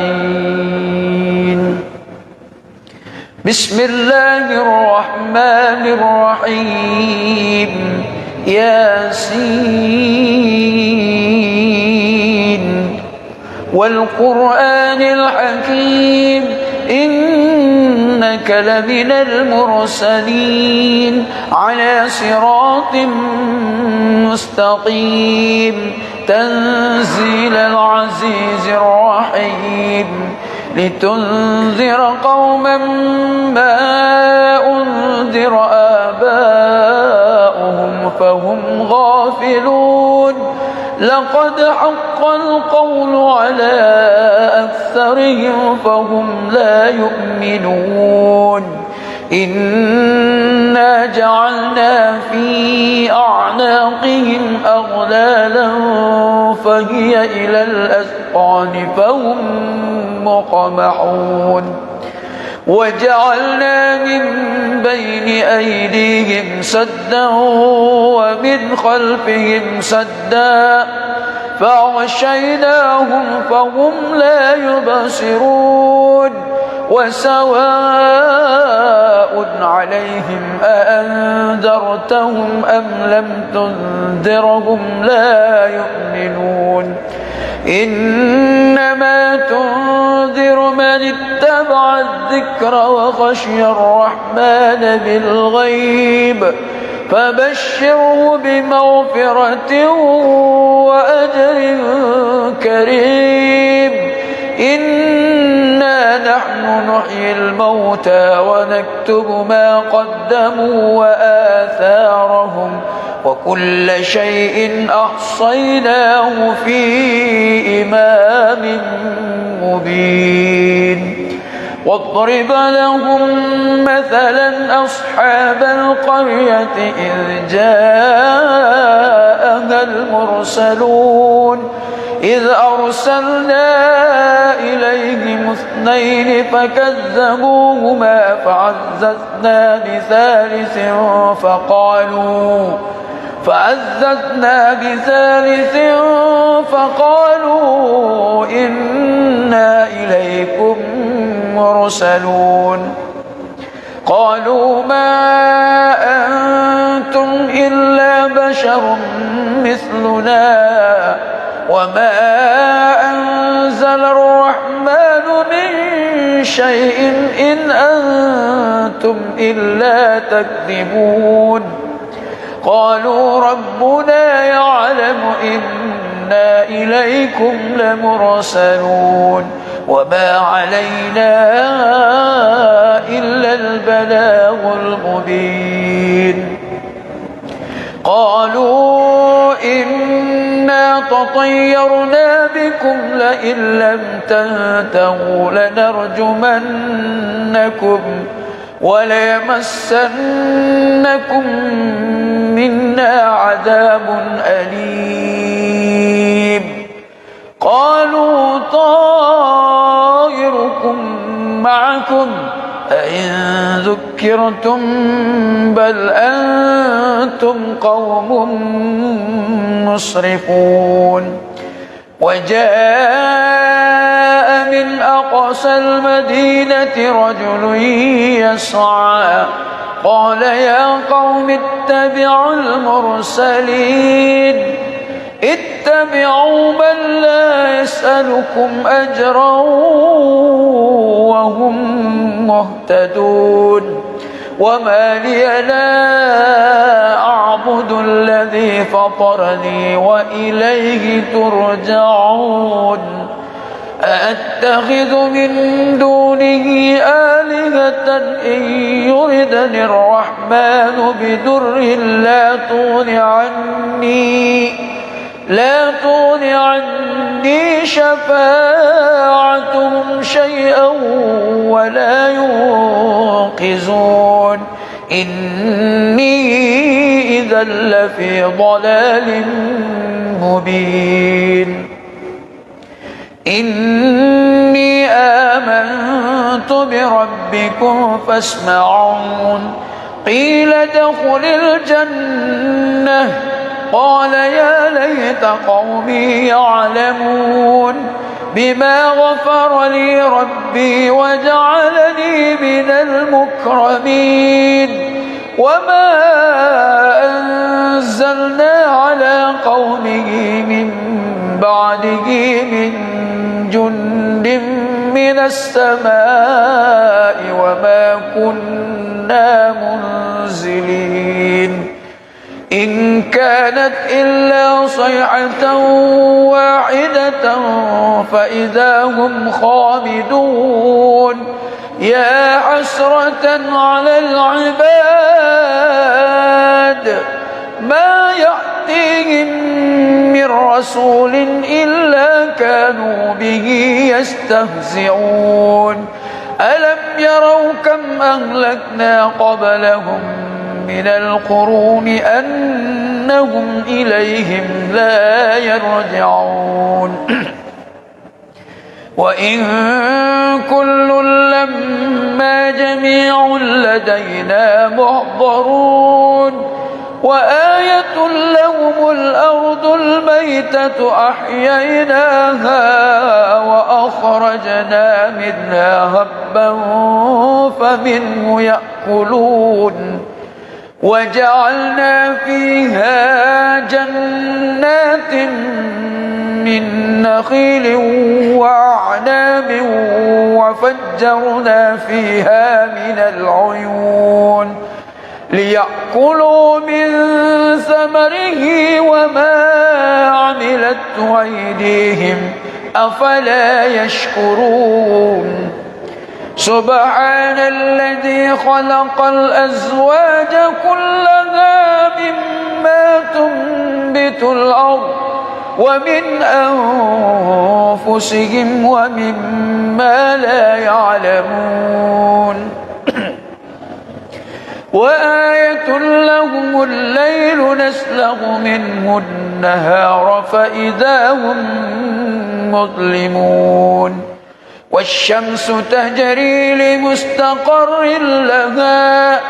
آمين. بسم الله الرحمن الرحيم. ياسين والقرآن الحكيم إنك لمن المرسلين على صراط مستقيم تنزيل العزيز الرحيم لتنذر قوما ما أنذر آباؤهم فهم غافلون. لقد حق القول على أكثرهم فهم لا يؤمنون. إنا جعلنا في أعناقهم أغلالا فهي إلى الأذقان فهم مقمحون. وجعلنا من بين أيديهم سدا ومن خلفهم سدا فأغشيناهم فهم لا يبصرون. وسواء عليهم أأنذرتهم أم لم تنذرهم لا يؤمنون. إنما تنذر من اتبع الذكر وخشي الرحمن بالغيب فبشره بمغفرة وأجر كريم. إنا نحن نحيي الموتى ونكتب ما قدموا وآثارهم وكل شيء أحصيناه في إمام مبين. واضرب لهم مثلا أصحاب القرية إذ جاءها المرسلون إذ أرسلنا إليهم اثنين فكذبوهما فعززنا بثالث فقالوا إنا إليكم مرسلون. قالوا ما أنتم إلا بشر مثلنا وما أنزل الرحمن من شيء إن أنتم إلا تكذبون. قالوا ربنا يعلم إنا إليكم لمرسلون وما علينا إلا البلاغ المبين. قالوا طيرنا بكم لئن لم تنتهوا لنرجمنكم وليمسنكم منا عذاب أليم. قالوا طائركم معكم أئن ذكرتم بل أنتم قوم مسرفون. وجاء من أقصى المدينة رجل يسعى قال يا قوم اتبعوا المرسلين اتبعوا من لا يسألكم أجرا وهم مهتدون. وما لي لا أعبد الذي فطرني وإليه ترجعون. أأتخذ من دونه آلهة إن يردني الرحمن بدر لا تغن عني شفاعتهم شيئا ولا ينقذون. إني إذا لفي ضلال مبين. إني آمنت بربكم فاسمعون. قيل ادخل الجنة قال يا ليت قومي يعلمون بما غفر لي ربي وجعلني من المكرمين. وما أنزلنا على قومه من بعده من جند من السماء وما كنا منزلين. إن كانت إلا صيحة واحدة فإذا هم خامدون. يا حسرة على العباد ما يأتيهم من رسول إلا كانوا به يستهزئون. ألم يروا كم أهلكنا قبلهم من القرون أنهم إليهم لا يرجعون. وإن كل لما جميع لدينا محضرون. وآية لهم الأرض الميتة أحييناها وأخرجنا منها هبا فمنه يأكلون. وجعلنا فيها جنات من نخيل وأعناب وفجرنا فيها من العيون ليأكلوا من ثمره وما عملته أيديهم أفلا يشكرون. سبحان الذي خلق الأزواج كلها مما تنبت الأرض ومن أنفسهم ومما لا يعلمون. وآية لهم الليل نسلغ منه النهار فإذا هم مظلمون. والشمس تجري لمستقر لها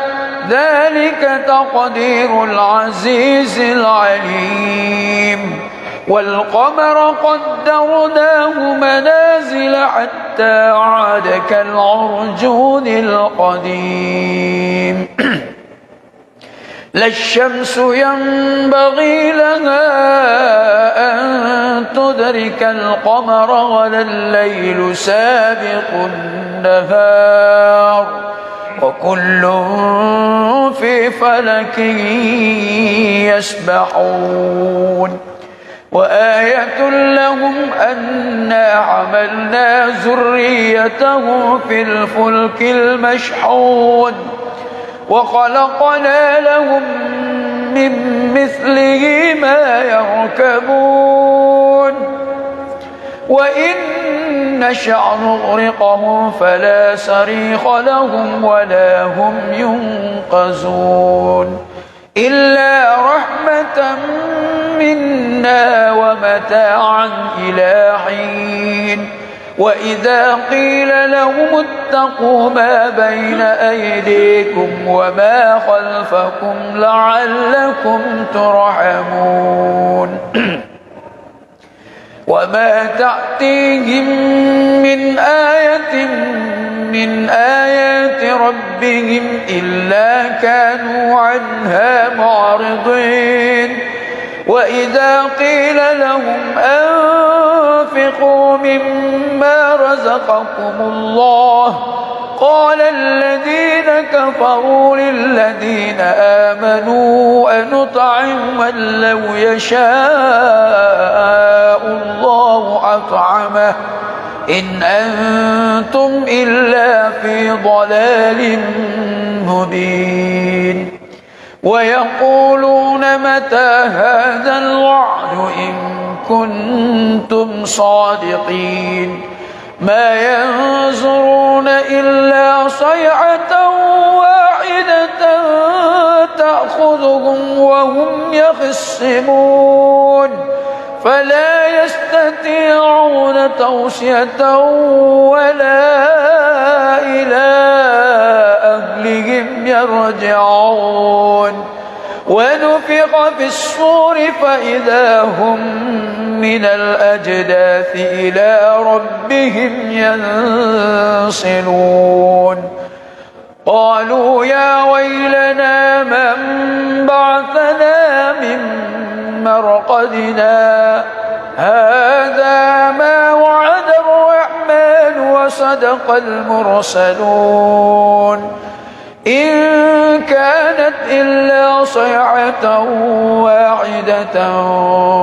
ذلك تقدير العزيز العليم. والقمر قدرناه منازل حتى عاد كالعرجون القديم. لا الشمس ينبغي لها أن تدرك القمر ولا الليل سابق النهار وكل في فلك يسبحون. وآية لهم أنا حملنا ذريته في الفلك المشحون وخلقنا لهم من مثله ما يركبون وإن نشأ نغرقهم فلا صريخ لهم ولا هم ينقذون إلا رحمة منا ومتاعا إلى حين وإذا قيل لهم اتقوا ما بين أيديكم وما خلفكم لعلكم ترحمون وما تأتيهم من آية من آيات ربهم إلا كانوا عنها معرضين وإذا قيل لهم أنفقوا مما رزقكم الله قال الذين كفروا للذين آمنوا أنطعم من لو يشاء الله أطعمه إن أنتم إلا في ضلال مبين ويقولون متى هذا الوعد إن كنتم صادقين ما ينظرون إلا صيحة واحدة تأخذهم وهم يخصمون فلا يستطيعون توصية ولا إلى أهلهم يرجعون ونفخ في الصور فإذا هم من الأجداث إلى ربهم ينسلون قالوا يا ويلنا من بعثنا من مرقدنا هذا ما وعد الرحمن وصدق المرسلون إن كانت إلا صيحة واحدة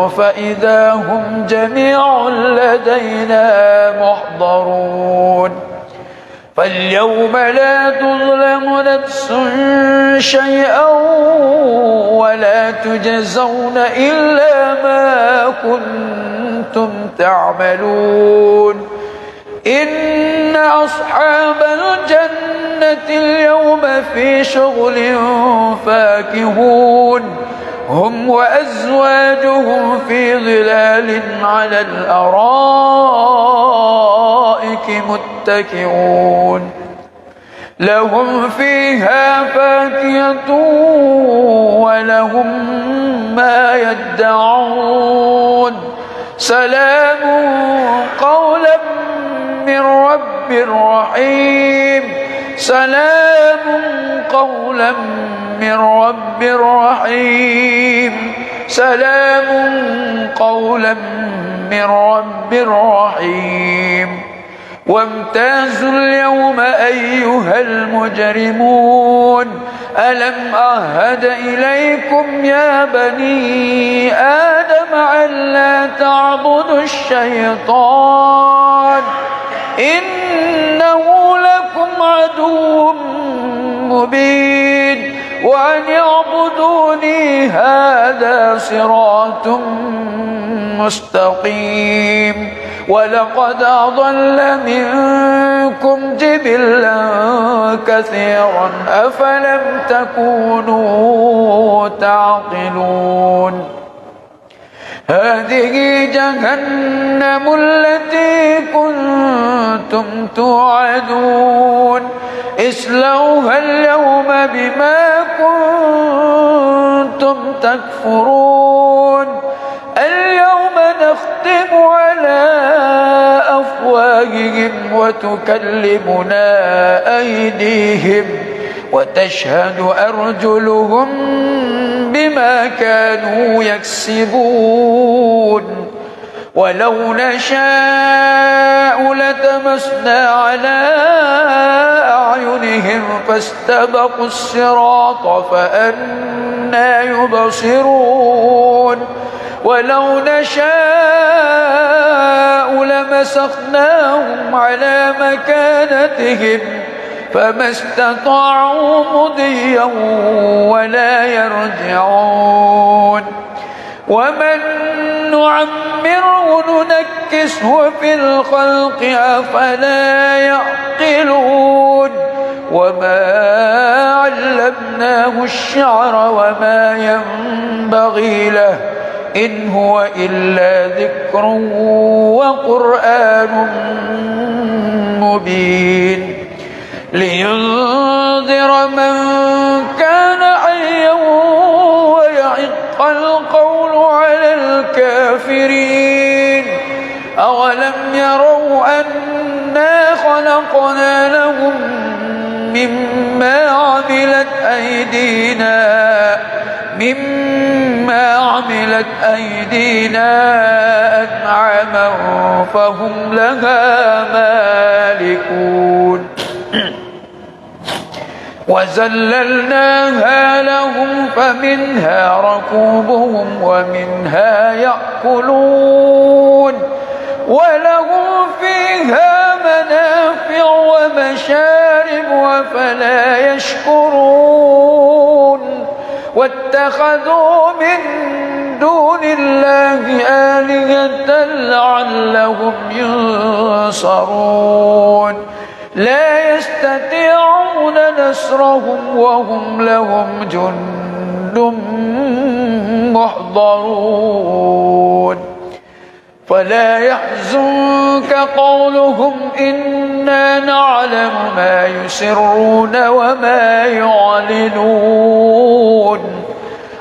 فإذا هم جميع لدينا محضرون فاليوم لا تظلم نفس شيئا ولا تجزون إلا ما كنتم تعملون إن أصحاب الجنة اليوم في شغل فاكهون هم وأزواجهم في ظلال على الأرائك متكئون لهم فيها فاكهة ولهم ما يدعون سلام قولا من رب رحيم سلام قولا من رب رحيم سلام قولا من رب رحيم وامتازوا اليوم أيها المجرمون ألم أعهد إليكم يا بني آدم ألا تعبدوا الشيطان إنه لكم عدو مبين وأن اعبدوني هذا صراط مستقيم ولقد أضل منكم جبلا كثيرا أفلم تكونوا تعقلون هذه جهنم التي كنتم توعدون اصلوها اليوم بما كنتم تكفرون اليوم نختم على أفواههم وتكلمنا أيديهم وتشهد أرجلهم بما كانوا يكسبون ولو نشاء لتمسنا على أعينهم فاستبقوا الصراط فأنى يبصرون ولو نشاء لمسخناهم على مكانتهم فما استطاعوا مضيا ولا يرجعون ومن نعمره ننكسه في الخلق أفلا يعقلون وما علمناه الشعر وما ينبغي له إن هو إلا ذكر وقرآن مبين لينذر من كان حيا ويحق القول على الكافرين أولم يروا أنا خلقنا لهم مما عملت أيدينا أنعاما فهم لها مالكون وذللناها لهم فمنها ركوبهم ومنها يأكلون ولهم فيها منافع ومشارب وفلا يشكرون واتخذوا من دون الله آلهة لعلهم ينصرون لا يستطيعون نصرهم وهم لهم جند محضرون فلا يحزنك قولهم إنا نعلم ما يسرون وما يعلنون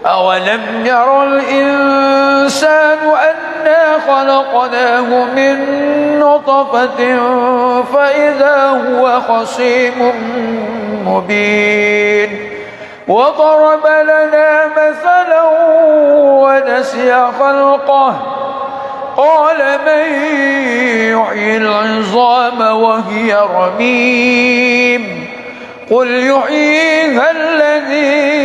أولم ير الإنسان أنا خلقناه من نطفة فإذا هو خصيم مبين وضرب لنا مثلا ونسي خلقه قال من يحيي العظام وهي رميم قل يحييها الذي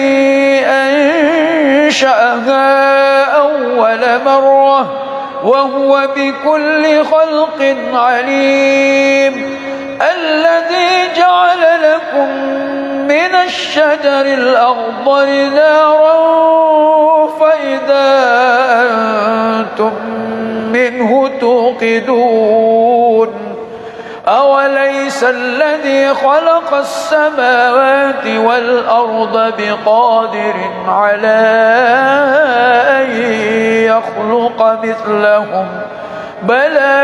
أنشأها أول مرة وهو بكل خلق عليم الذي جعل لكم من الشجر الأخضر نارا فإذا أنتم منه توقدون أوليس الذي خلق السماوات والأرض بقادر على أن يخلق مثلهم بلى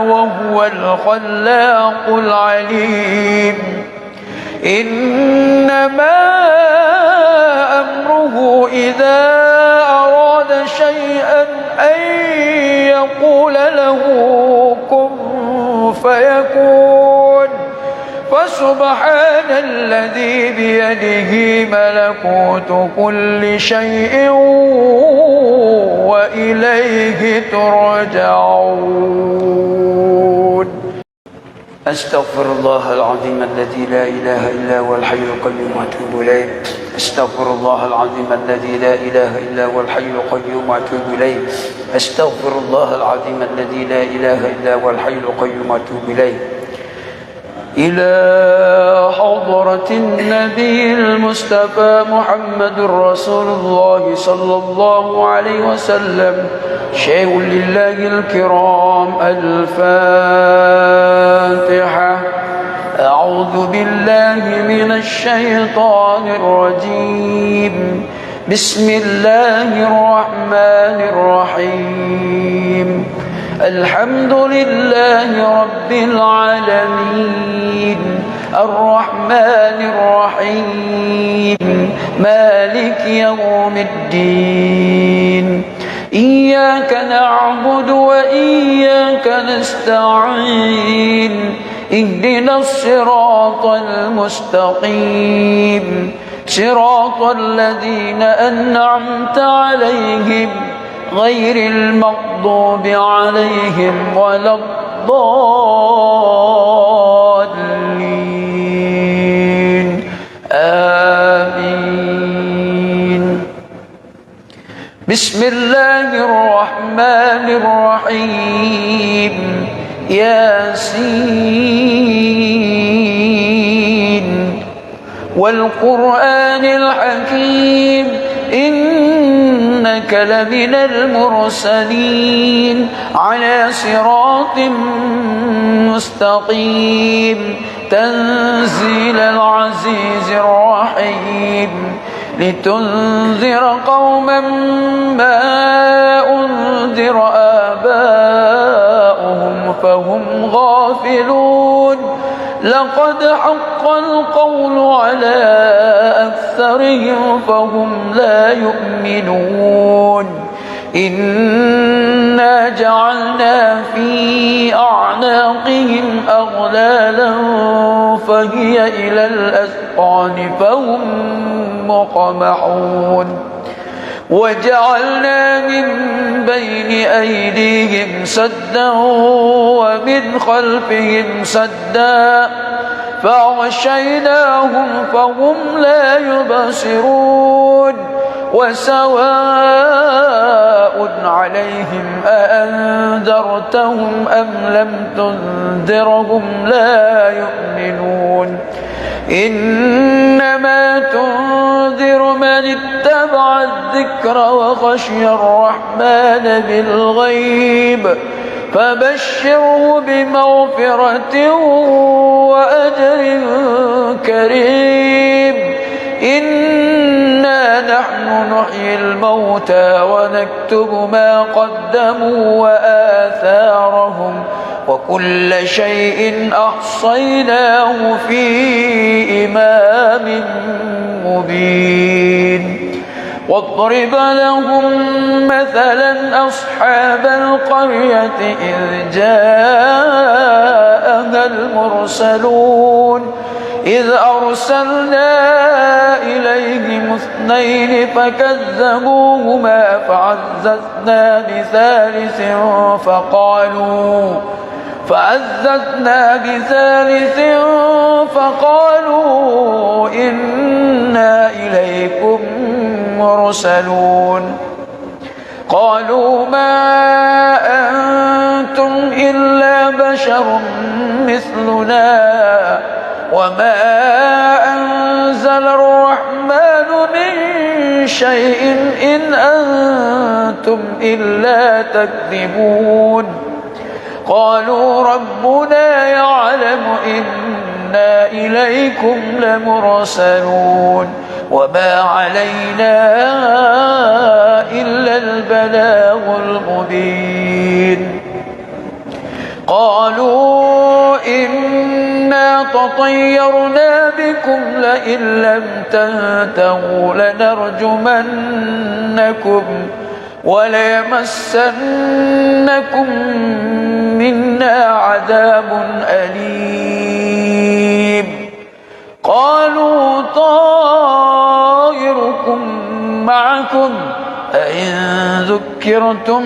وهو الخلاق العليم إنما أمره إذا أراد شيئا أن يقول له كن فيكون فسبحان الذي بيده ملكوت كل شيء وإليه ترجعون أستغفر الله العظيم الذي لا إله إلا هو الحي القيوم وأتوب إليه أستغفر الله العظيم الذي لا إله إلا هو الحي القيوم وأتوب إليه أستغفر الله العظيم الذي لا إله إلا هو الحي القيوم وأتوب إليه إلى حضرة النبي المصطفى محمد رسول الله صلى الله عليه وسلم شيء لله الكرام الفاتحة أعوذ بالله من الشيطان الرجيم بسم الله الرحمن الرحيم الحمد لله رب العالمين الرحمن الرحيم مالك يوم الدين إياك نعبد وإياك نستعين اهدنا الصراط المستقيم صراط الذين أنعمت عليهم غير المغضوب عليهم ولا الضالين آمين بسم الله الرحمن الرحيم ياسين والقرآن الحكيم إنك لمن المرسلين على صراط مستقيم تنزيل العزيز الرحيم لتنذر قوما ما أنذر آباؤهم فهم غافلون لقد حق القول على أكثرهم فهم لا يؤمنون إنا جعلنا في أعناقهم أغلالا فهي إلى الأذقان فهم مقمحون وجعلنا من بين أيديهم سدا ومن خلفهم سدا فأغشيناهم فهم لا يبصرون وسواء عليهم أأنذرتهم أم لم تنذرهم لا يؤمنون إنما تنذر من اتبع الذكر وخشي الرحمن بالغيب فبشره بمغفرة وأجر كريم إنا نحن نحيي الموتى ونكتب ما قدموا وآثارهم وكل شيء أحصيناه في إمام مبين واضرب لهم مثلا أصحاب القرية إذ جاءها المرسلون إذ أرسلنا إليهم اثنين فكذبوهما فعززنا بثالث فقالوا إنا إليكم مرسلون قالوا ما أنتم إلا بشر مثلنا وما أنزل الرحمن من شيء إن أنتم إلا تكذبون قالوا ربنا يعلم إنا إليكم لمرسلون وما علينا إلا البلاغ المبين قالوا إنا تطيرنا بكم لئن لم تنتهوا لنرجمنكم وليمسنكم منا عذاب أليم قالوا طائركم معكم أئن ذكرتم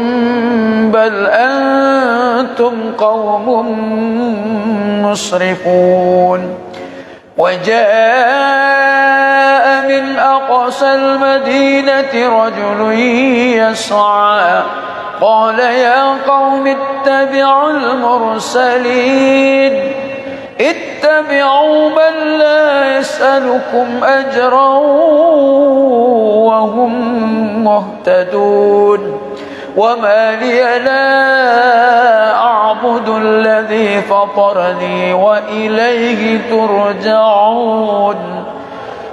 بل أنتم قوم مسرفون وجاء من أقصى المدينة رجل يسعى قال يا قوم اتبعوا المرسلين اتبعوا من لا يسألكم أجرا وهم مهتدون وما لي لا أعبد الذي فطرني وإليه ترجعون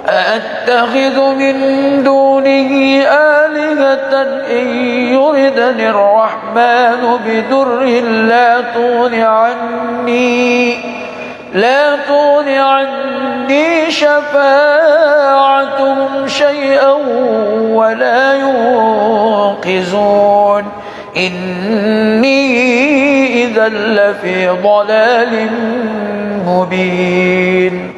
أأتخذ من دونه آلهة إن يردني الرحمن بضر لا تغن عني شفاعتهم شيئا ولا ينقذون إني إذا لفي ضلال مبين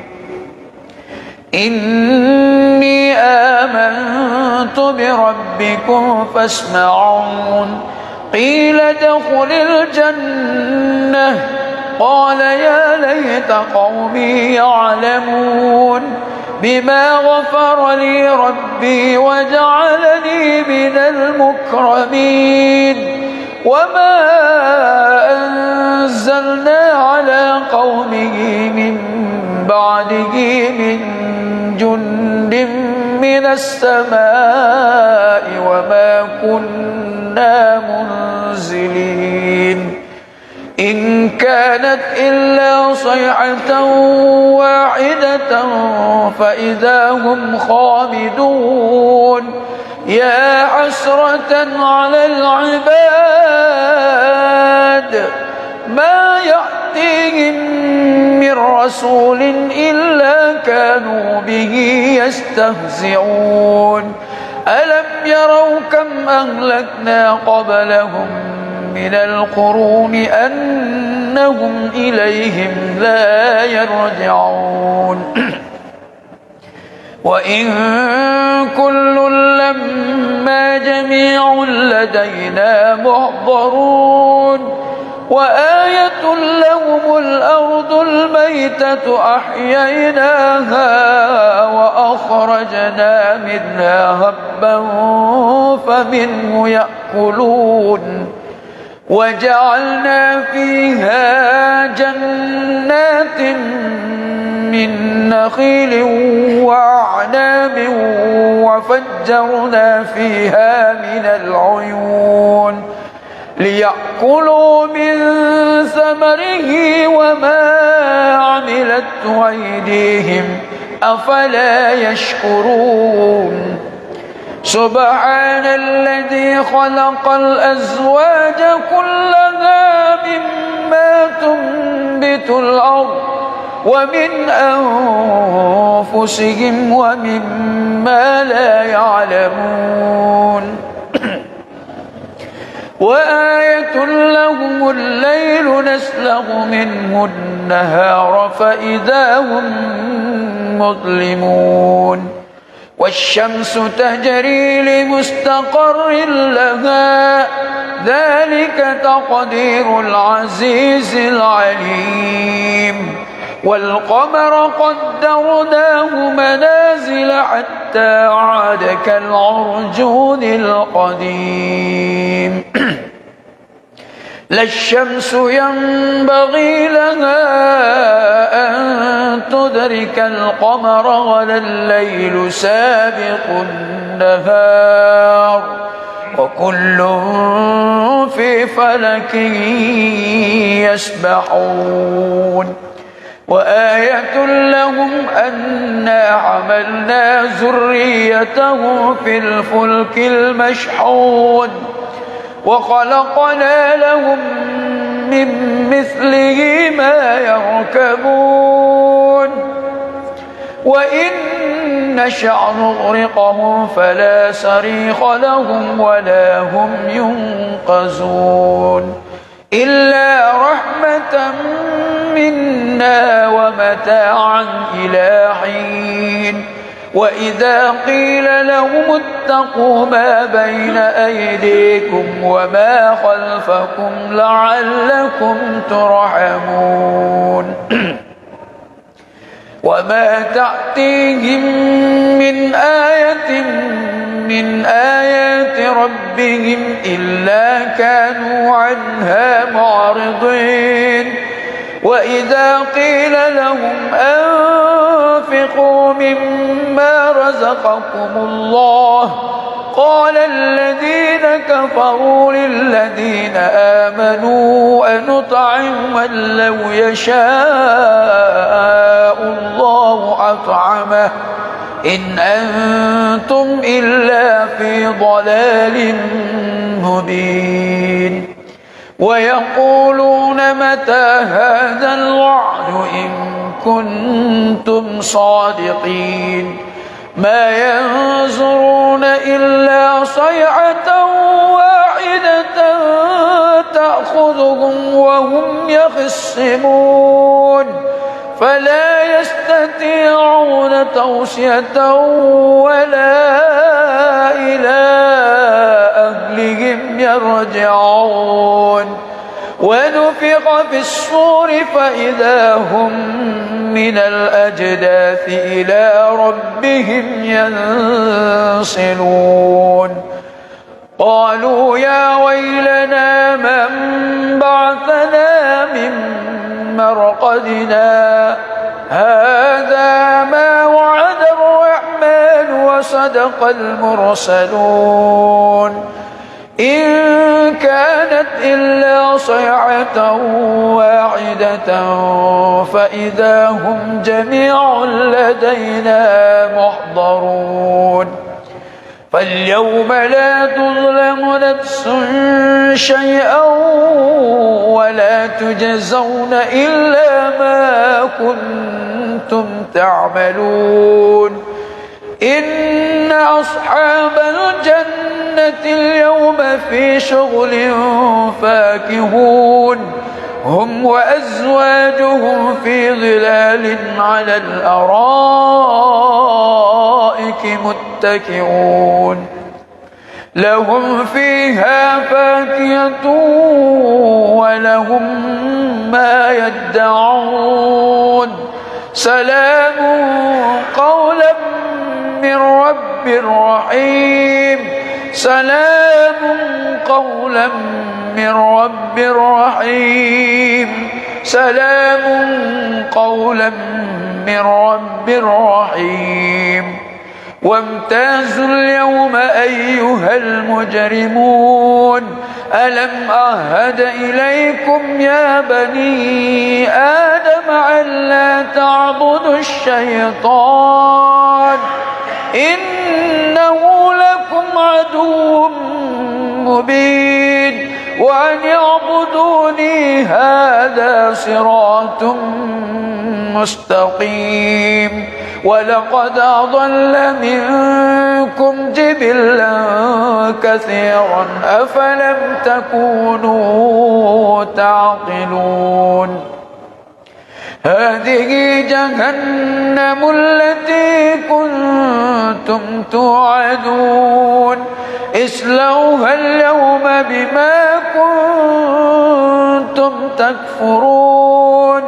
إني آمنت بربكم فاسمعون قيل ادخل الجنة قال يا ليت قومي يعلمون بما غفر لي ربي وجعلني من المكرمين وما أنزلنا على قومه من بعده من جند من السماء وما كنا منزلين إن كانت إلا صيحة واحدة فإذا هم خامدون يا حسرة على العباد ما يأتيهم من رسول إلا كانوا به يستهزئون ألم يروا كم أهلكنا قبلهم من القرون أنهم إليهم لا يرجعون وإن كل لما جميع لدينا محضرون وآية لهم الأرض الميتة أحييناها وأخرجنا منها هبا فمنه يأكلون وجعلنا فيها جنات من نخيل وأعناب وفجرنا فيها من العيون ليأكلوا من ثمره وما عملته أيديهم أفلا يشكرون سبحان الذي خلق الأزواج كلها مما تنبت الأرض ومن أنفسهم ومما لا يعلمون وآية لهم الليل نسلغ منه النهار فإذا هم مظلمون والشمس تجري لمستقر لها ذلك تقدير العزيز العليم والقمر قدرناه منازل حتى عاد كالعرجون القديم لا الشمس ينبغي لها أن تدرك القمر ولا الليل سابق النهار وكل في فلك يسبحون وآية لهم أنا حملنا ذريته في الفلك المشحون وخلقنا لهم من مثله ما يركبون وإن نشأ نغرقهم فلا صريخ لهم ولا هم ينقذون إلا رحمة منا ومتاعا إلى حين وإذا قيل لهم اتقوا ما بين أيديكم وما خلفكم لعلكم ترحمون وما تأتيهم من آية من آيات ربهم إلا كانوا عنها معرضين وإذا قيل لهم أنفقوا مما رزقكم الله قال الذين كفروا للذين آمنوا أنطعم من لو يشاء الله أطعمه إن أنتم إلا في ضلال مبين ويقولون متى هذا الوعد إن كنتم صادقين ما ينظرون إلا صيحة واحدة تأخذهم وهم يخصمون فلا يستطيعون توصية ولا إلى أهلهم يرجعون ونفخ في الصور فإذا هم من الأجداث إلى ربهم ينسلون قالوا يا ويلنا من بعثنا من مرقدنا هذا ما وعد الرحمن وصدق المرسلون إن كانت إلا صيحة واحدة فإذا هم جميع لدينا محضرون فاليوم لا تظلم نفس شيئا ولا تجزون إلا ما كنتم تعملون إن أصحاب الجنة اليوم في شغل فاكهون هم وأزواجهم في ظلال على الأرائك متكئون لهم فيها فاكهة ولهم ما يدعون سلام قولا من رب رحيم سلام قولا من رب رحيم سلام قولا من رب رحيم وامتازوا اليوم أيها المجرمون ألم أعهد إليكم يا بني آدم ألا تعبدوا الشيطان إنه لكم عدو مبين وأن اعبدوني هذا صراط مستقيم ولقد أضل منكم جبلا كثيرا أفلم تكونوا تعقلون هذه جهنم التي كنتم توعدون اصلوها اليوم بما كنتم تكفرون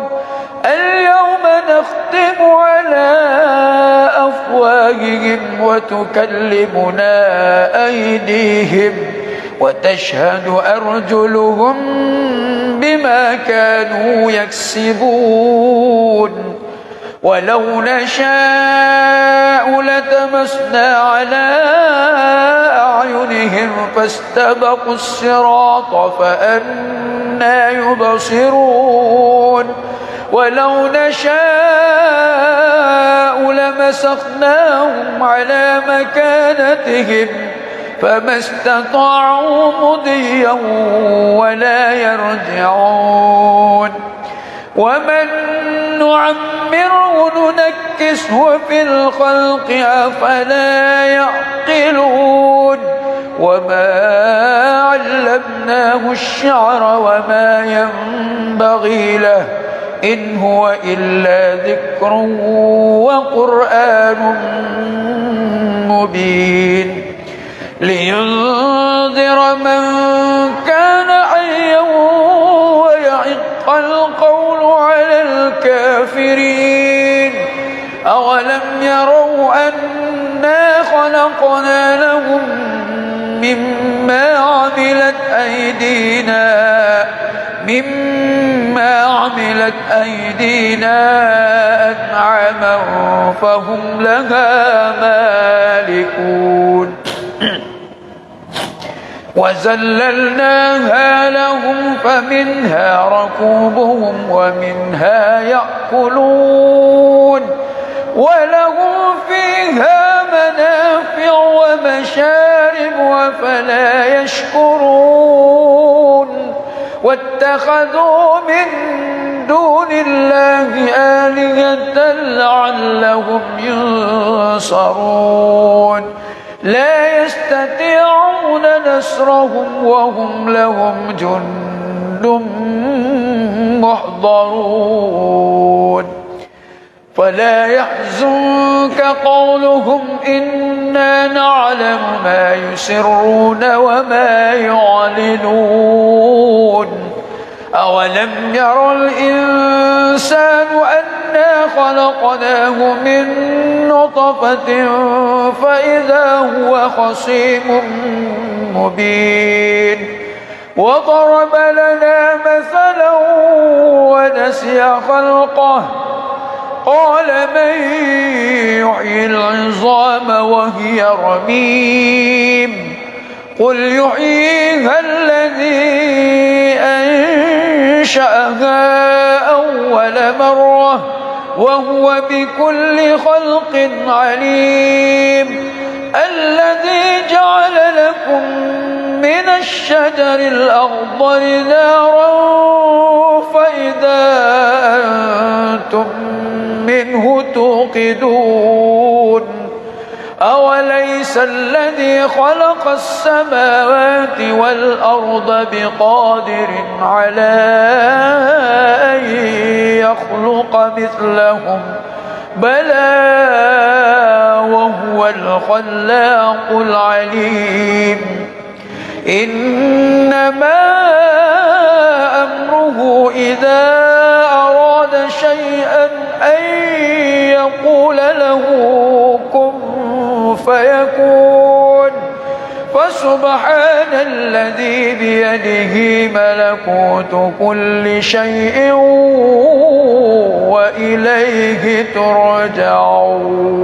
اليوم نختم على أفواههم وتكلمنا أيديهم وتشهد أرجلهم بما كانوا يكسبون ولو نشاء لتمسنا على أعينهم فاستبقوا الصراط فأنى يبصرون ولو نشاء لمسخناهم على مكانتهم فما استطاعوا مضيا ولا يرجعون ومن نعمره ننكسه في الخلق أفلا يعقلون وما علمناه الشعر وما ينبغي له إن هو إلا ذكر وقرآن مبين لينذر من كان حيا ويحق القول على الكافرين أولم يروا أنا خلقنا لهم مما عملت أيدينا أنعاما فهم لها مالكون وذللناها لهم فمنها ركوبهم ومنها يأكلون ولهم فيها منافع ومشارب وفلا يشكرون واتخذوا من دون الله آلهة لعلهم ينصرون لا يستطيعون نصرهم وهم لهم جند محضرون فلا يحزنك قولهم إنا نعلم ما يسرون وما يعلنون أولم ير الإنسان أنا خلقناه من نطفة فإذا هو خصيم مبين وضرب لنا مثلا ونسي خلقه قال من يحيي العظام العظام وهي رميم قل يحييها الذي أنشأها أول مرة وهو بكل خلق عليم الذي جعل لكم من الشجر الأخضر نارا فإذا أنتم منه توقدون أوليس الذي خلق السماوات والأرض بقادر على أن يخلق مثلهم بلى وهو الخلاق العليم إنما أمره إذا أراد شيئا أن يقول له كن فيكون فسبحان الذي بيده ملكوت كل شيء وإليه ترجعون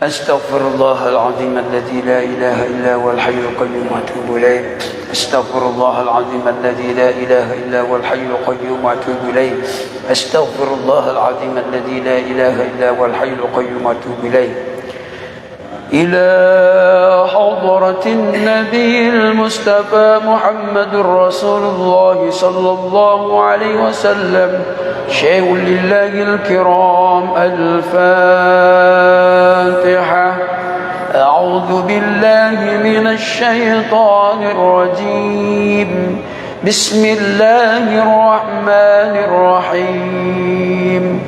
أستغفر الله العظيم الذي لا إله إلا هو الحي القيوم وأتوب إليه أستغفر الله العظيم الذي لا إله إلا هو الحي القيوم وأتوب إليه أستغفر الله العظيم الذي لا إله إلا هو الحي القيوم وأتوب إليه إلى حضرة النبي المصطفى محمد رسول الله صلى الله عليه وسلم شيء لله الكرام الفاتحة أعوذ بالله من الشيطان الرجيم بسم الله الرحمن الرحيم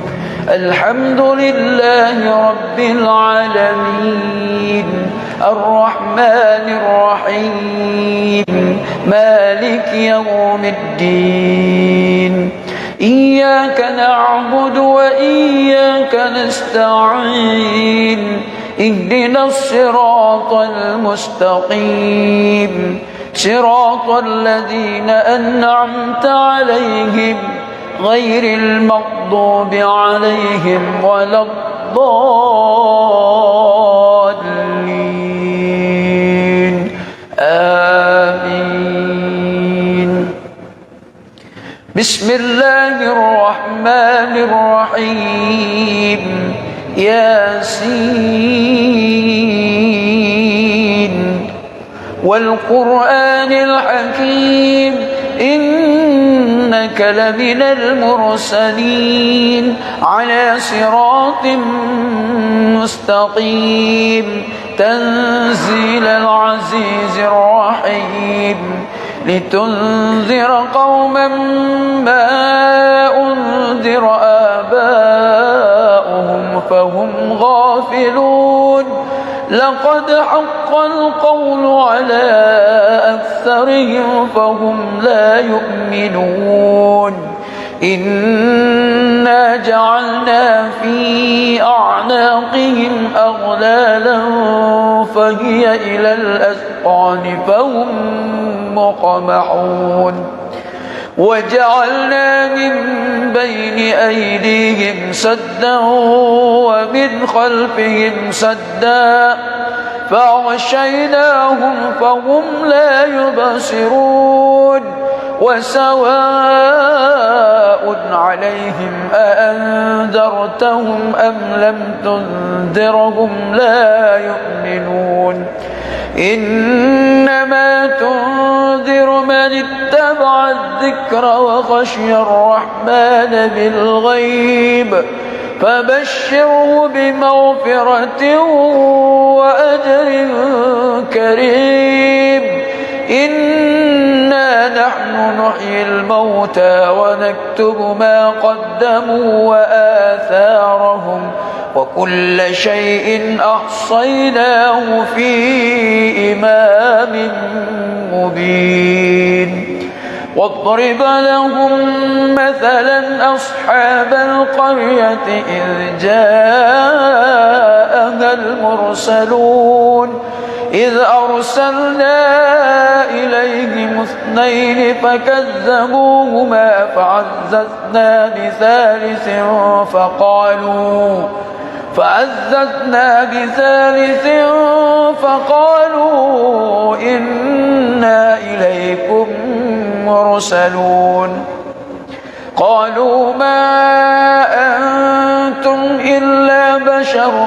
الحمد لله رب العالمين الرحمن الرحيم مالك يوم الدين إياك نعبد وإياك نستعين اهدنا الصراط المستقيم صراط الذين أنعمت عليهم غير المغضوب عليهم ولا الضالين آمين بسم الله الرحمن الرحيم ياسين والقرآن الحكيم إنك لمن المرسلين على صراط مستقيم تنزيل العزيز الرحيم لتنذر قوما ما أنذر آباؤهم فهم غافلون لقد حق القول على أكثرهم فهم لا يؤمنون إنا جعلنا في أعناقهم أغلالا فهي إلى الأذقان فهم مقمحون وجعلنا من بين أيديهم سدا ومن خلفهم سدا فأغشيناهم فهم لا يبصرون وسواء عليهم أأنذرتهم أم لم تنذرهم لا يؤمنون إنما تنذر من اتبع الذكر وخشي الرحمن بالغيب فبشره بمغفرة وأجر كريم إنا نحن نحيي الموتى ونكتب ما قدموا وآثارهم وكل شيء أحصيناه في إمام مبين واضرب لهم مثلا أصحاب القرية إذ جاءها المرسلون إذ أرسلنا إليهم اثنين فكذبوهما فعززنا بثالث فعززنا بثالث فقالوا إنا إليكم مرسلون قالوا ما أنتم إلا بشر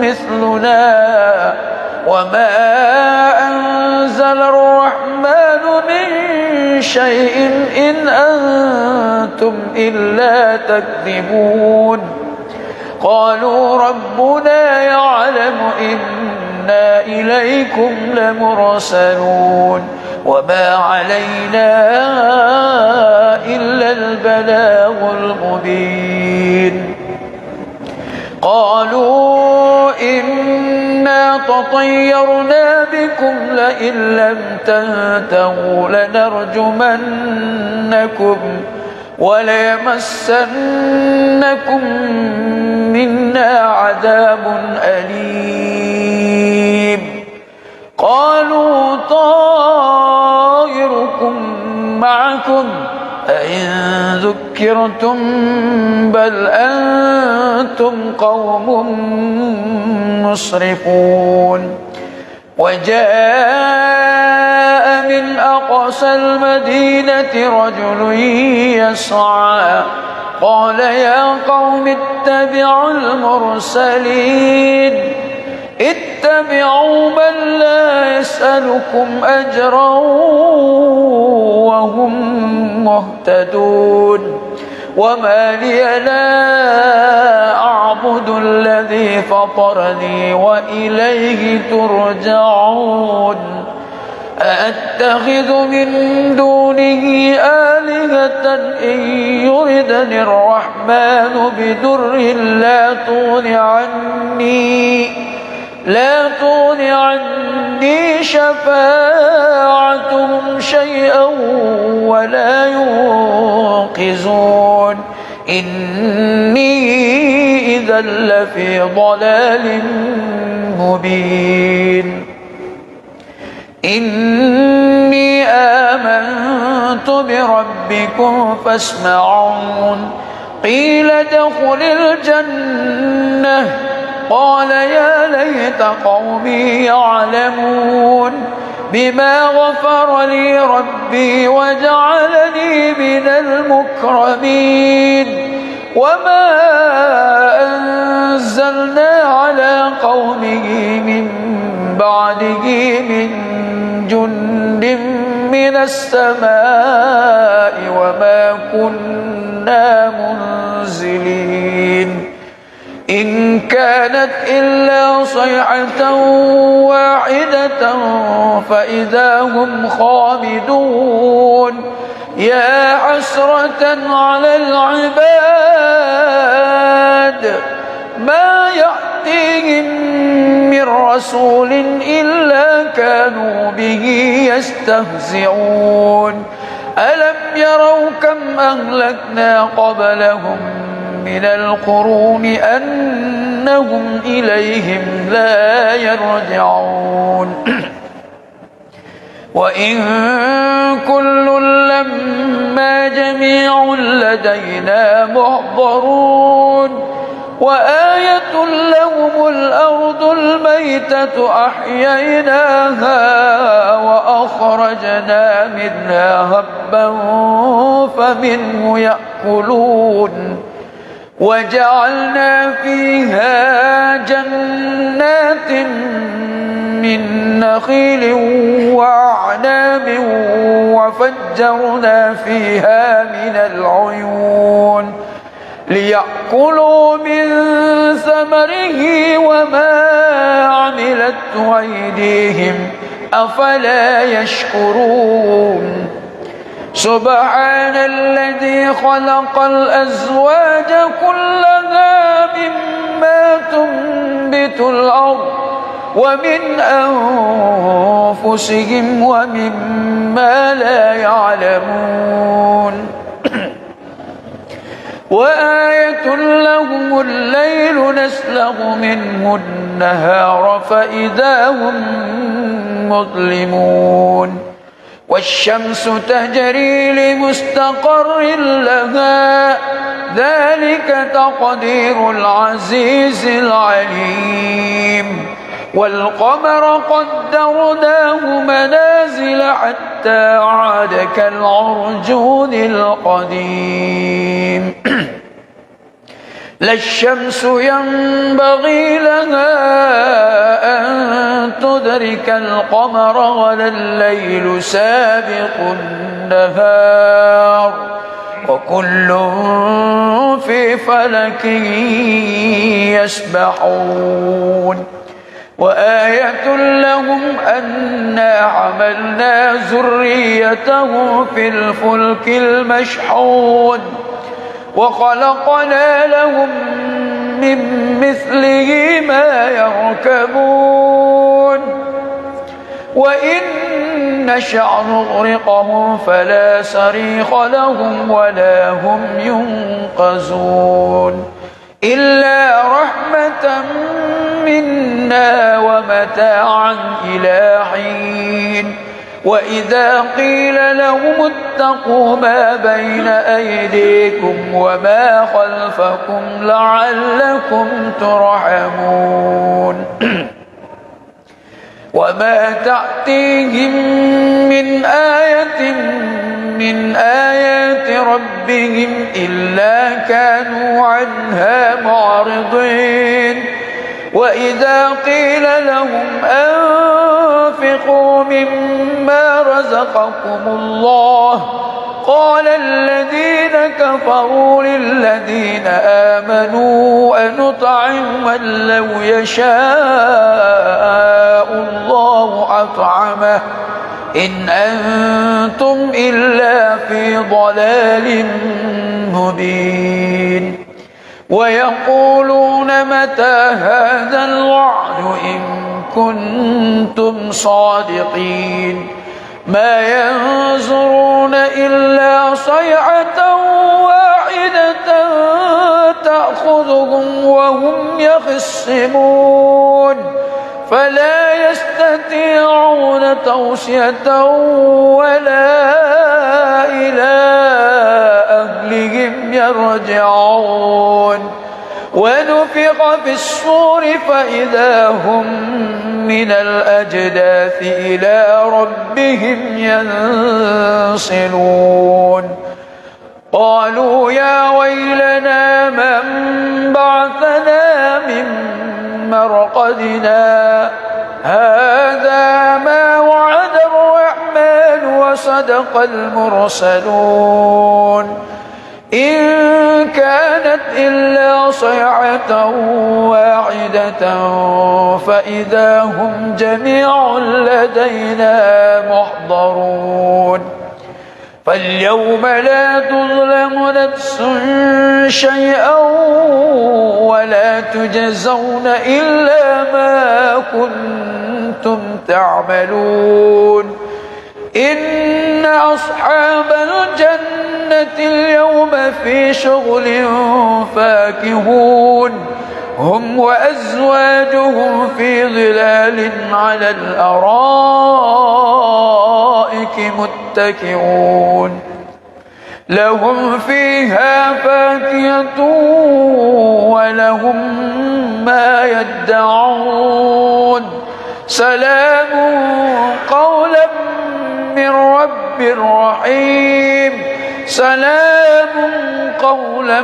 مثلنا وما أنزل الرحمن من شيء إن أنتم إلا تكذبون قالوا ربنا يعلم إنا إليكم لمرسلون وما علينا إلا البلاغ المبين قالوا إنا تطيرنا بكم لئن لم تنتهوا لنرجمنكم وليمسنكم منا عذاب أليم قالوا طائركم معكم أئن ذكرتم بل أنتم قوم مسرفون وجاء من أقصى المدينة رجل يسعى قال يا قوم اتبعوا المرسلين اتبعوا من لا يسألكم أجرا وهم مهتدون وما لي لا أعبد الذي فطرني وإليه ترجعون أأتخذ من دونه آلهة إن يردني الرحمن بدر لا تغن عني شفاعتهم شيئا ولا ينقذون إني إذا لفي ضلال مبين إني آمنت بربكم فاسمعون قيل ادخل الجنة قال يا ليت قومي يعلمون بما غفر لي ربي وجعلني من المكرمين وما أنزلنا على قومه من بعده من جند من السماء وما كنا منزلين إن كانت إلا صيحة واحدة فإذا هم خامدون يا حسرة على العباد ما يأتيهم من رسول إلا كانوا به يستهزئون ألم يروا كم أهلكنا قبلهم من القرون أنهم إليهم لا يرجعون وإن كل لما جميع لدينا محضرون وآية لهم الأرض الميتة أحييناها وأخرجنا منها هبا فمنه يأكلون وجعلنا فيها جنات من نخيل وأعناب وفجرنا فيها من العيون ليأكلوا من ثمره وما عملته أيديهم أفلا يشكرون سبحان الذي خلق الأزواج كلها مما تنبت الأرض ومن أنفسهم ومما لا يعلمون وآية لهم الليل نسلغ منه النهار فإذا هم مظلمون والشمس تجري لمستقر لها ذلك تقدير العزيز العليم والقمر قدرناه منازل حتى عاد كالعرجون القديم لا الشمس ينبغي لها أن تدرك القمر ولا الليل سابق النهار وكل في فلك يسبحون وآية لهم أنا حملنا ذريتهم في الفلك المشحون وخلقنا لهم من مثله ما يركبون وإن نشأ نغرقهم فلا صريخ لهم ولا هم ينقذون إلا رحمة منا ومتاعا إلى حين وإذا قيل لهم اتقوا ما بين أيديكم وما خلفكم لعلكم ترحمون وما تأتيهم من آية من آيات ربهم إلا كانوا عنها معرضين وإذا قيل لهم أنفقوا مما رزقكم الله قال الذين كفروا للذين آمنوا أنطعم من لو يشاء الله أطعمه إن أنتم إلا في ضلال مبين ويقولون متى هذا الوعد إن كنتم صادقين ما ينظرون إلا صيحة واحدة تأخذهم وهم يخصمون فلا يستطيعون توصية ولا إلى أهلهم يرجعون ونفخ في الصور فإذا هم من الأجداث إلى ربهم ينسلون قالوا يا ويلنا من بعثنا من مرقدنا هذا ما وعد الرحمن وصدق المرسلون إن كانت إلا صيحة واحدة فإذا هم جميع لدينا محضرون فاليوم لا تظلم نفس شيئا ولا تجزون إلا ما كنتم تعملون إن أصحاب الجنة اليوم في شغل فاكهون هم وأزواجهم في ظلال على الأرائك متكئون لهم فيها فاكهة ولهم ما يدعون سلام قولا من رب رحيم سلام قولا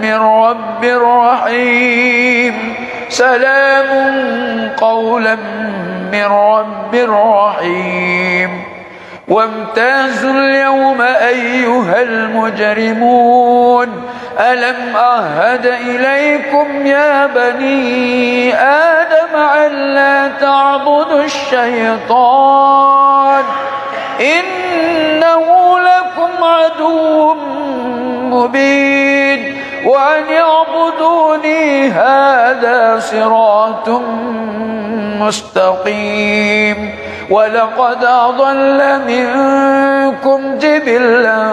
من رب رحيم سلام قولا من رب رحيم وامتازوا اليوم أيها المجرمون ألم أعهد إليكم يا بني آدم ألا تعبدوا الشيطان إنه لكم عدو مبين وأن يعبدوني هذا صراط مستقيم ولقد أضل منكم جبلا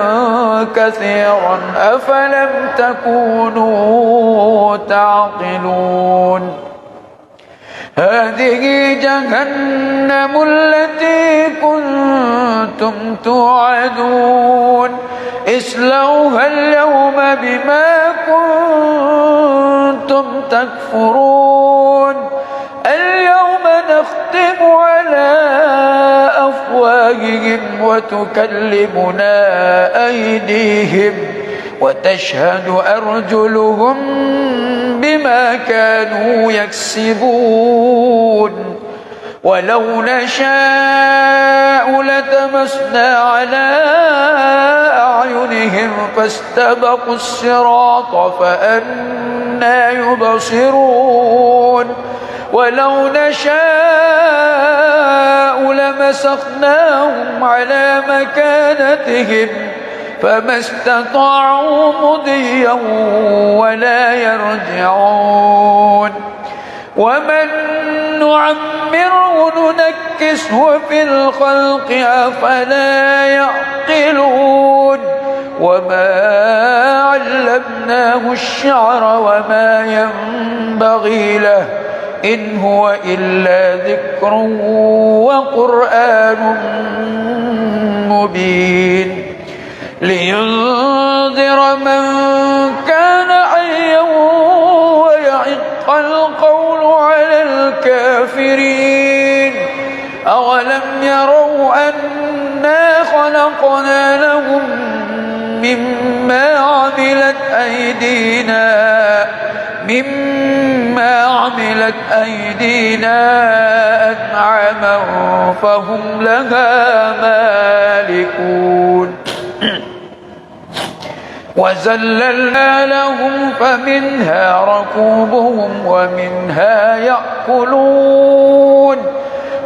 كثيرا أفلم تكونوا تعقلون هذه جهنم التي كنتم توعدون اصلوها اليوم بما كنتم تكفرون اليوم نختم على أفواههم وتكلمنا أيديهم وتشهد أرجلهم بما كانوا يكسبون ولو نشاء لتمسنا على أعينهم فاستبقوا الصراط فأنى يبصرون ولو نشاء لمسخناهم على مكانتهم فما استطاعوا مضيا ولا يرجعون ومن نعمره ننكسه في الخلق أفلا يعقلون وما علمناه الشعر وما ينبغي له إن هو إلا ذكر وقرآن مبين لينذر من كان حيا ويحق القول على الكافرين أولم يروا أنا خلقنا لهم مما عملت أيدينا أنعاما فهم لها مالكون وذللنا لهم فمنها ركوبهم ومنها يأكلون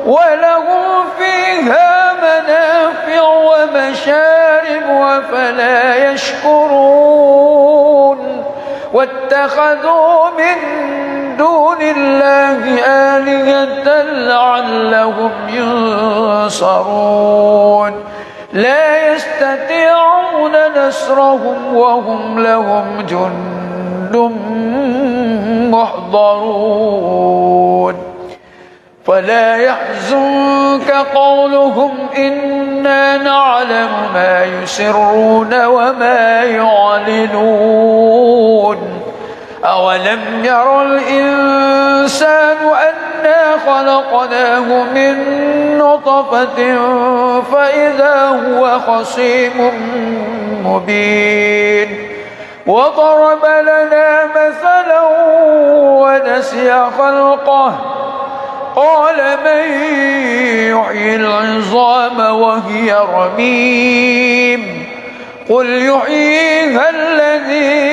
ولهم فيها منافع ومشارب وفلا يشكرون واتخذوا من دون الله آلهة لعلهم ينصرون لا يستطيعون نصرهم وهم لهم جند محضرون فلا يحزنك قولهم إنا نعلم ما يسرون وما يعلنون أولم ير الإنسان أنا خلقناه من نطفة فإذا هو خصيم مبين وضرب لنا مثلا ونسي خلقه قال من يحيي العظام وهي رميم قل يحييها الذي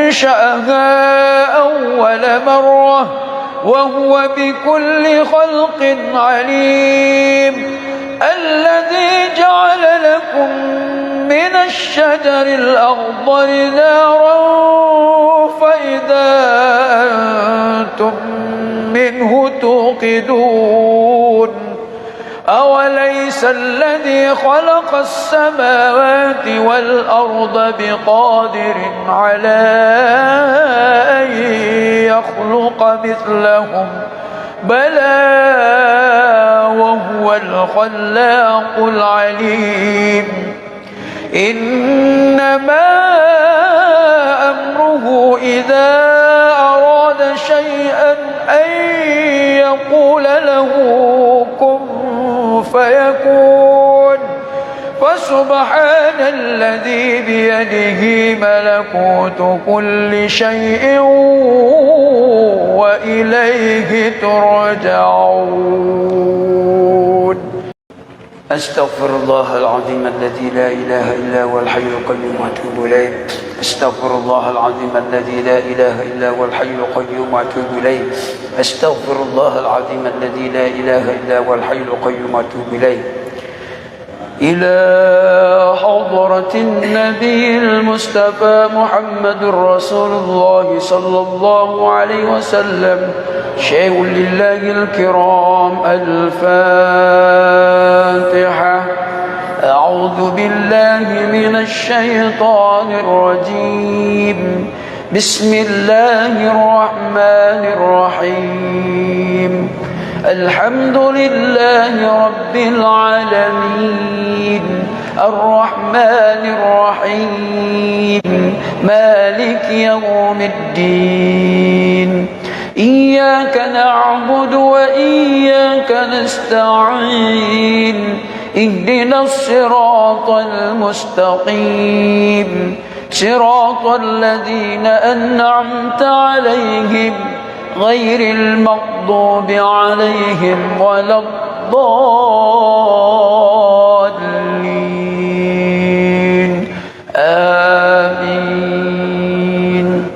أنشأها أول مرة وهو بكل خلق عليم الذي جعل لكم من الشجر الأخضر نارا فإذا أنتم منه توقدون أوليس الذي خلق السماوات والأرض بقادر على أن يخلق مثلهم بلى وهو الخلاق العليم إنما أمره إذا أراد شيئا أن يقول له كن فيكون فسبحان الذي بيده ملكوت كل شيء وإليه ترجعون أستغفر الله العظيم الذي لا إله إلا هو الحي القيوم وأتوب إليه أستغفر الله العظيم الذي لا إله إلا هو الحي القيوم وأتوب إليه أستغفر الله العظيم الذي لا إله إلا هو الحي القيوم وأتوب إليه إلى حضرة النبي المصطفى محمد رسول الله صلى الله عليه وسلم شيء لله الكرام الفاتحة أعوذ بالله من الشيطان الرجيم بسم الله الرحمن الرحيم الحمد لله رب العالمين الرحمن الرحيم مالك يوم الدين إياك نعبد وإياك نستعين اهدنا الصراط المستقيم صراط الذين أنعمت عليهم غير المغضوب عليهم ولا الضالين آمين.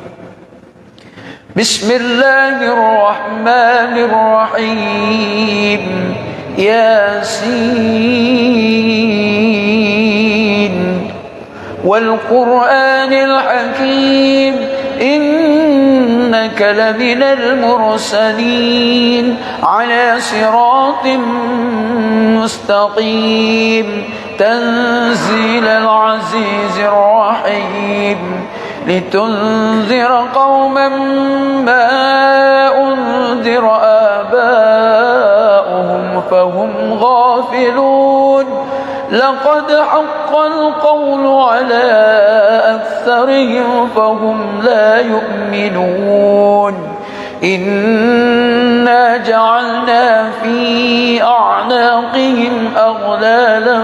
بسم الله الرحمن الرحيم ياسين والقرآن الحكيم إنك لمن المرسلين على صراط مستقيم تنزيل العزيز الرحيم لتنذر قوما ما أنذر آباؤهم فهم غافلون لقد حق القول على أكثرهم فهم لا يؤمنون إنا جعلنا في أعناقهم أغلالا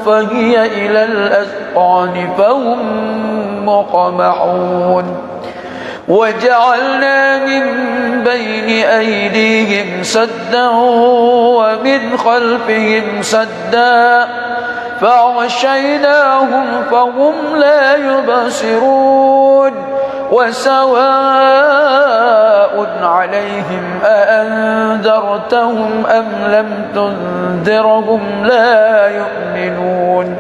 فهي إلى الأذقان فهم مقمحون وجعلنا من بين أيديهم سدا ومن خلفهم سدا فأغشيناهم فهم لا يبصرون وسواء عليهم أأنذرتهم أم لم تنذرهم لا يؤمنون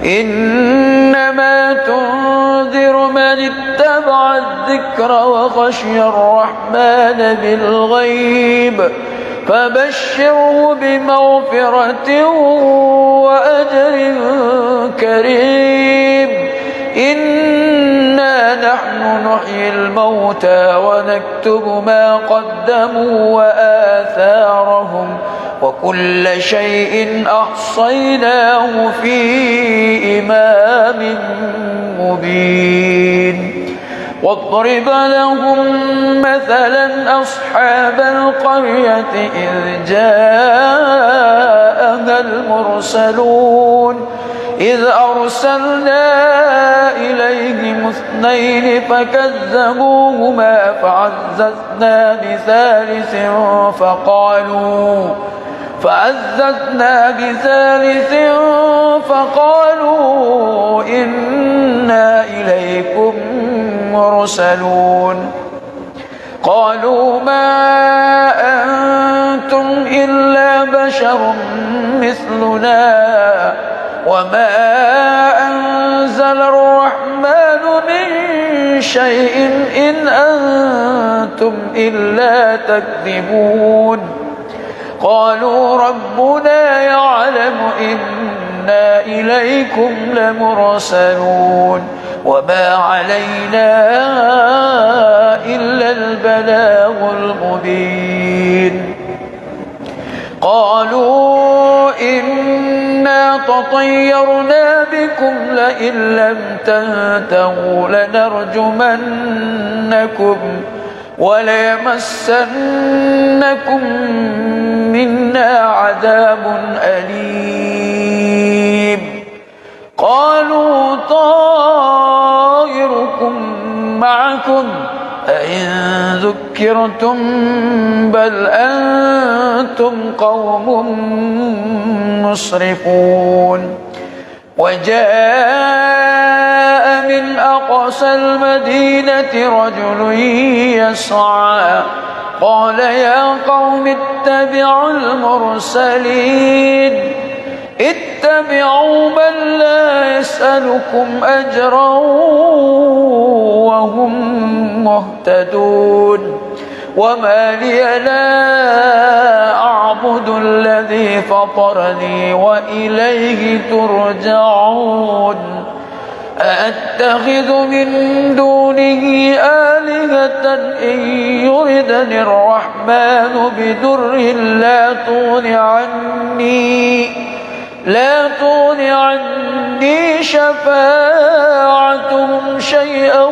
إنما تنذر من اتبع الذكر وخشي الرحمن بالغيب فبشره بمغفرة وأجر كريم إنا نحن نحيي الموتى ونكتب ما قدموا وآثارهم وكل شيء أحصيناه في إمام مبين واضرب لهم مثلا أصحاب القرية إذ جاءها المرسلون إذ أرسلنا إليهم اثنين فكذبوهما فعززنا بثالث فقالوا إنا إليكم مرسلون قالوا ما أنتم إلا بشر مثلنا وما أنزل الرحمن من شيء إن أنتم إلا تكذبون قالوا ربنا يعلم إنا إليكم لمرسلون وما علينا إلا البلاغ المبين قالوا إنا تطيرنا بكم لئن لم تنتهوا لنرجمنكم وليمسنكم منا عذاب أليم قالوا طائركم معكم أئن ذكرتم بل أنتم قوم مسرفون وجاء من أقصى المدينة رجل يسعى قال يا قوم اتبعوا المرسلين اتبعوا من لا يسألكم أجرا وهم مهتدون وما لي لا أعبد الذي فطرني وإليه ترجعون أأتخذ من دونه إن يردني الرحمن بضر لا تغن عني شفاعتهم شيئا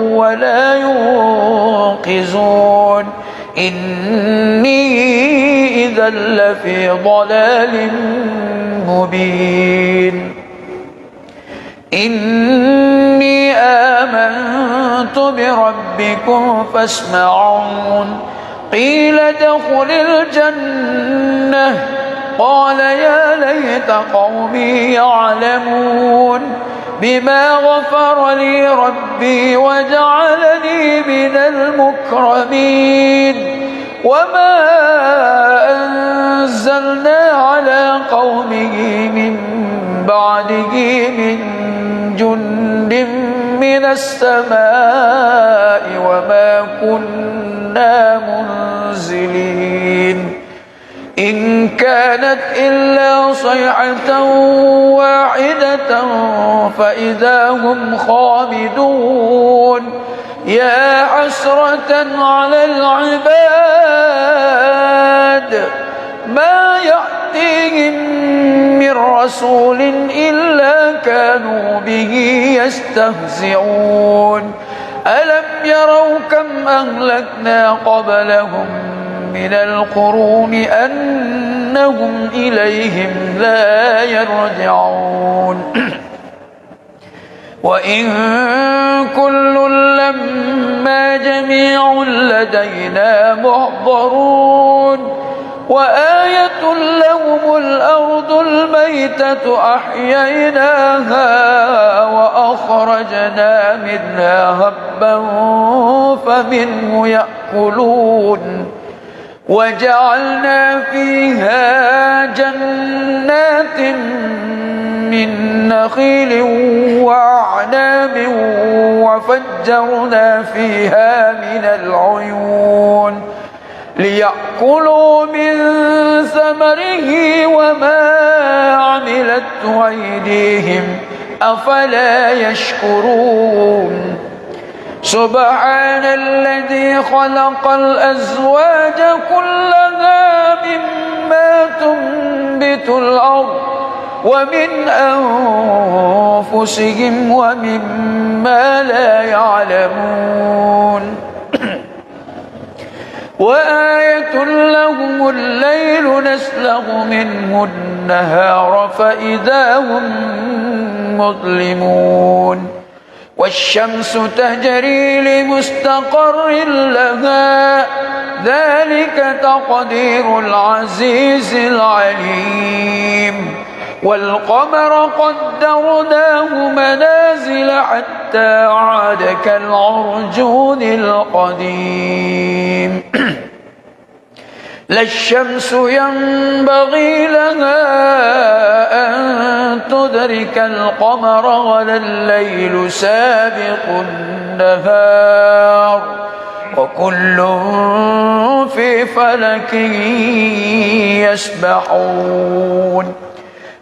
ولا ينقذون إني إذا لفي ضلال مبين إني آمنت بربكم فاسمعون قيل ادخل الجنة قال يا ليت قومي يعلمون بما غفر لي ربي وجعلني من المكرمين وما أنزلنا على قومه من بعده من جند من السماء وما كنا منزلين إن كانت إلا صيحة واحدة فإذا هم خامدون يا حسرة على العباد ما يأتيهم من رسول إلا كانوا به يستهزئون ألم يروا كم أهلكنا قبلهم من القرون أنهم إليهم لا يرجعون وإن كل لما جميع لدينا محضرون وآية لهم الأرض الميتة أحييناها وأخرجنا منها هبا فمنه يأكلون وجعلنا فيها جنات من نخيل وأعناب وفجرنا فيها من العيون ليأكلوا من ثمره وما عملته أيديهم أفلا يشكرون سبحان الذي خلق الأزواج كلها مما تنبت الأرض ومن أنفسهم ومما لا يعلمون وآية لهم الليل نسلغ منه النهار فإذا هم مظلمون والشمس تجري لمستقر لها ذلك تقدير العزيز العليم والقمر قدرناه منازل حتى عاد كالعرجون القديم لا الشمس ينبغي لها أن تدرك القمر ولا الليل سابق النهار وكل في فلك يسبحون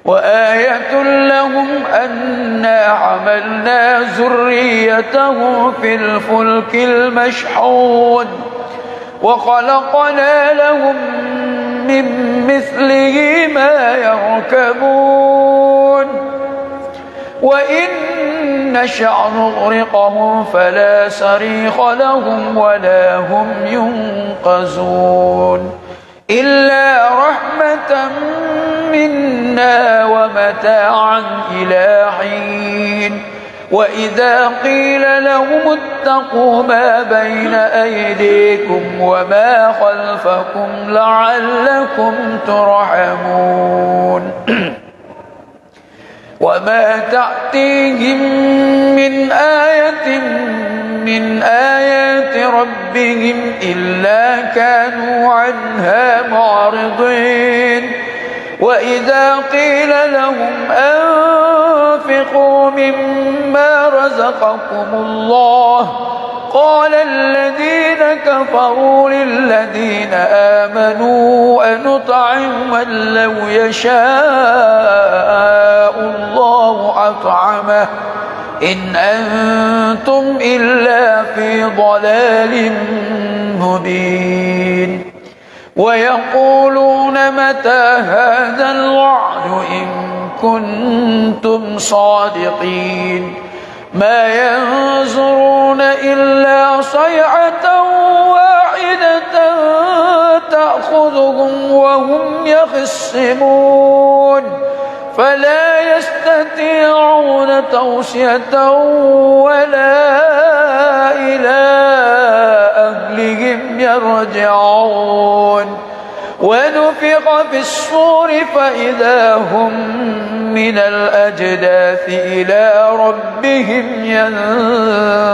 وآية لهم أنا حملنا ذريتهم في الفلك المشحون وخلقنا لهم من مثله ما يركبون وإن نشأ نغرقهم فلا صريخ لهم ولا هم ينقذون إلا رحمة منا ومتاعا إلى حين وإذا قيل لهم اتقوا ما بين أيديكم وما خلفكم لعلكم ترحمون وما تأتيهم من آية من آيات ربهم إلا كانوا عنها معرضين وإذا قيل لهم أنفقوا مما رزقكم الله قال الذين كفروا للذين آمنوا أنطعم من لو يشاء الله أطعمه إن أنتم إلا في لفي ضلال مبين ويقولون متى هذا الوعد إن كنتم صادقين ما ينظرون إلا صيحة واحدة تأخذهم وهم يخصمون فلا يستطيعون توصية ولا إلى أهلهم يرجعون ونفخ في الصور فإذا هم من الأجداث إلى ربهم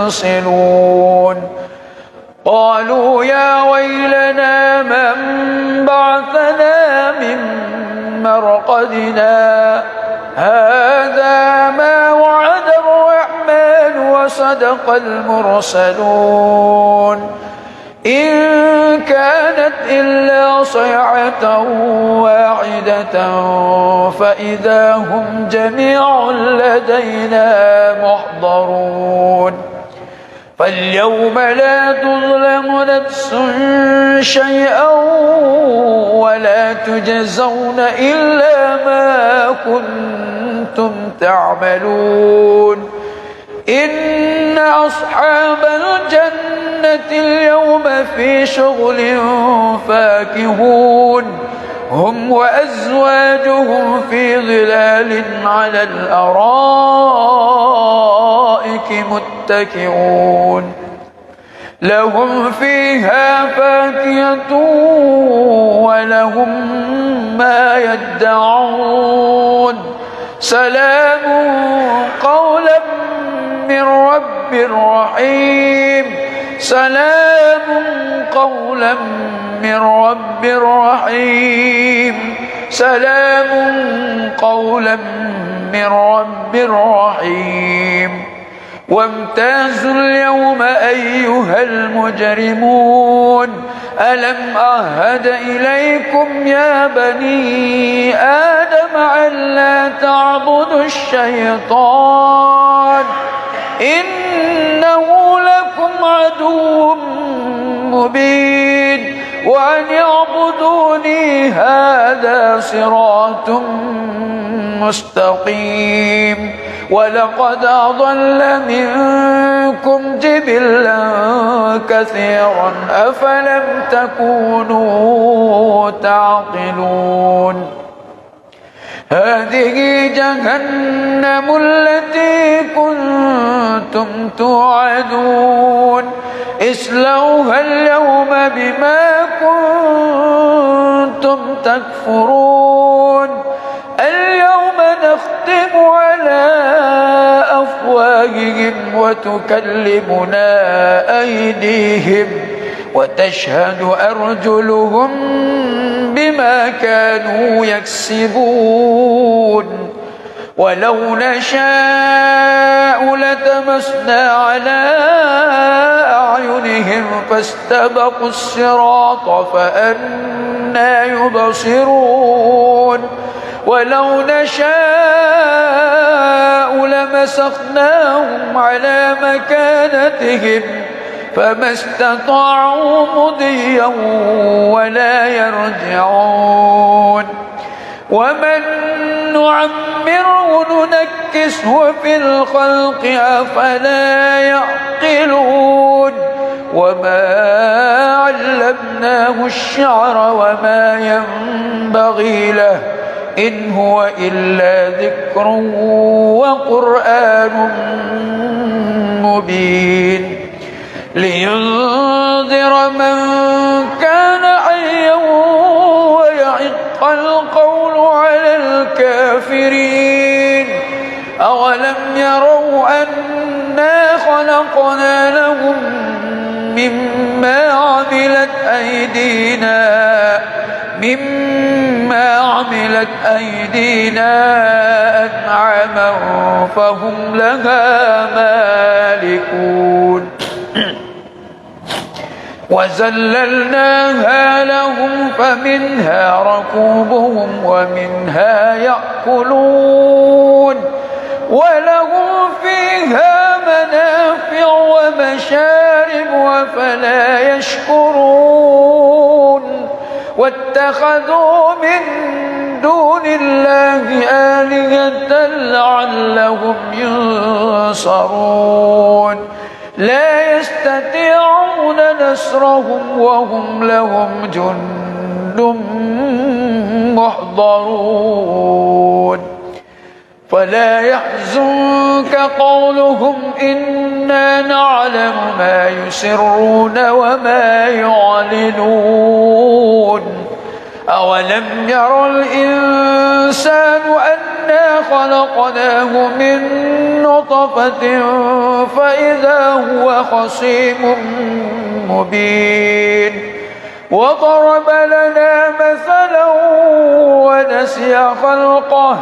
ينسلون قالوا يا ويلنا من بعثنا من مرقدنا هذا ما وعد الرحمن وصدق المرسلون إن كانت إلا صيحة واحدة فإذا هم جميع لدينا محضرون فاليوم لا تظلم نفس شيئا ولا تجزون إلا ما كنتم تعملون إن أصحاب الجنة اليوم في شغل فاكهون هم وأزواجهم في ظلال على الأرائك متكئون لهم فيها فاكهة ولهم ما يدعون سلام قولا من رب رحيم سلام قولا من رب رحيم سلام قولا من رب رحيم وامتازوا اليوم أيها المجرمون ألم أعهد إليكم يا بني آدم ألا تعبدوا الشيطان إنه لكم عدو مبين وأن يعبدوني هذا صراط مستقيم ولقد أضل منكم جبلا كثيرا أفلم تكونوا تعقلون هذه جهنم التي كنتم توعدون اصلوها اليوم بما كنتم تكفرون اليوم نختم على أفواههم وتكلمنا أيديهم وتشهد أرجلهم بما كانوا يكسبون ولو نشاء لتمسنا على أعينهم فاستبقوا الصراط فأنى يبصرون ولو نشاء لمسخناهم على مكانتهم فما استطاعوا مضيا ولا يرجعون ومن نعمره ننكسه في الخلق أفلا يعقلون وما علمناه الشعر وما ينبغي له إن هو إلا ذكر وقرآن مبين لينذر من كان حيا ويحق القول على الكافرين أولم يروا أنا خلقنا لهم مما عملت أيدينا أنعاما فهم لها مالكون وذللناها لهم فمنها ركوبهم ومنها يأكلون ولهم فيها منافع ومشارب وفلا يشكرون واتخذوا من دون الله آلهة لعلهم ينصرون لا يستطيعون نصرهم وهم لهم جند محضرون فلا يحزنك قولهم إنا نعلم ما يسرون وما يعلنون أولم ير الإنسان أنا خلقناه من نطفة فإذا هو خصيم مبين وضرب لنا مثلا ونسي خلقه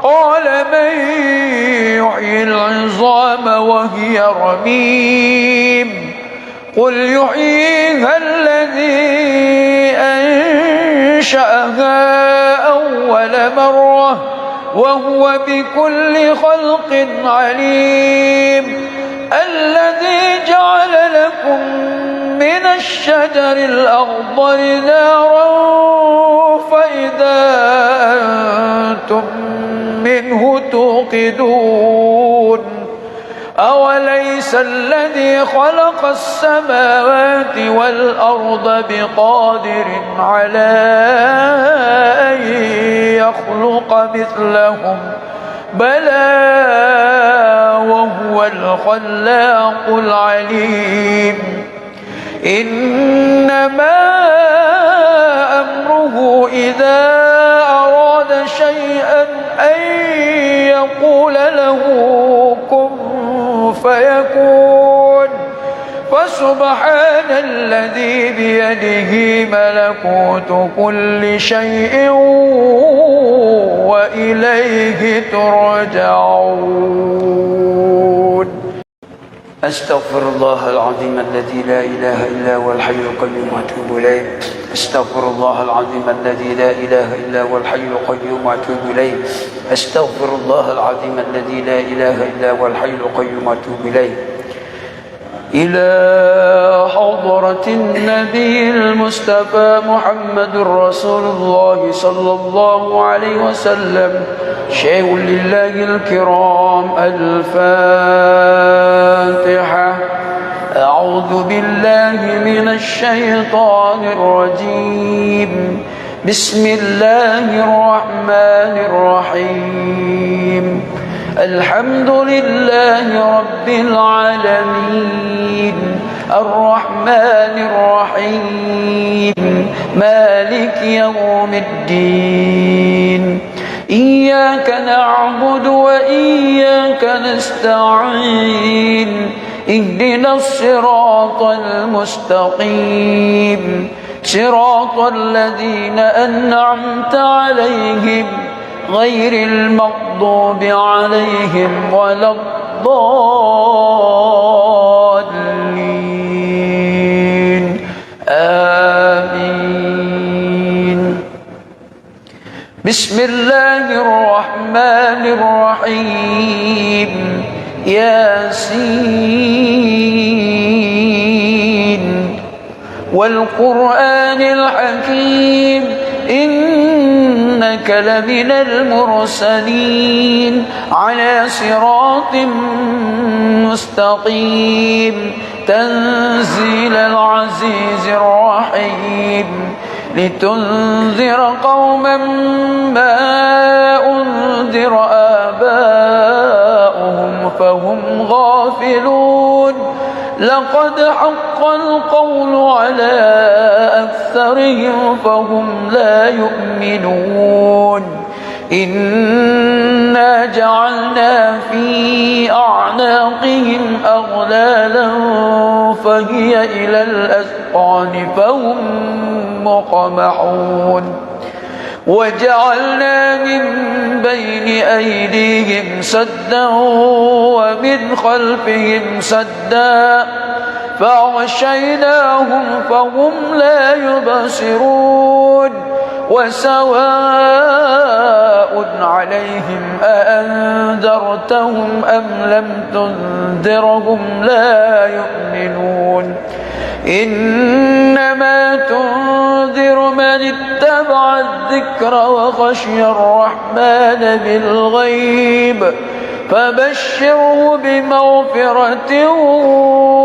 قال من يحيي العظام وهي رميم قل يحييها الذي أنشأها أول مرة وهو بكل خلق عليم الذي جعل لكم من الشجر الأخضر نارا فإذا أنتم منه توقدون أوليس الذي خلق السماوات والأرض بقادر على أن يخلق مثلهم بلى وهو الخلاق العليم إنما أمره إذا أراد شيئا أن يقول له كن فيكون فسبحان الذي بيده ملكوت كل شيء وإليه ترجعون أستغفر الله العظيم الذي لا إله إلا هو الحي القيوم وأتوب إليه أستغفر الله العظيم الذي لا إله إلا هو الحي القيوم وأتوب إليه أستغفر الله العظيم الذي لا إله إلا هو الحي القيوم وأتوب إليه إلى حضرة النبي المصطفى محمد رسول الله صلى الله عليه وسلم شيء لله الكرام الفاتحة أعوذ بالله من الشيطان الرجيم بسم الله الرحمن الرحيم الحمد لله رب العالمين الرحمن الرحيم مالك يوم الدين إياك نعبد وإياك نستعين اهدنا الصراط المستقيم صراط الذين أنعمت عليهم غير المغضوب عليهم ولا الضالين آمين بسم الله الرحمن الرحيم ياسين والقرآن الحكيم إنك لمن المرسلين على صراط مستقيم تنزيل العزيز الرحيم لتنذر قوما ما أنذر آباؤهم فهم غافلون لقد حق القول على أكثرهم فهم لا يؤمنون إنا جعلنا في أعناقهم أغلالا فهي إلى الأذقان فهم مقمحون وجعلنا من بين أيديهم سدا ومن خلفهم سدا فأغشيناهم فهم لا يبصرون وسواء عليهم أأنذرتهم أم لم تنذرهم لا يؤمنون إنما تنذر من اتبع الذكر وخشي الرحمن بالغيب فبشره بمغفرة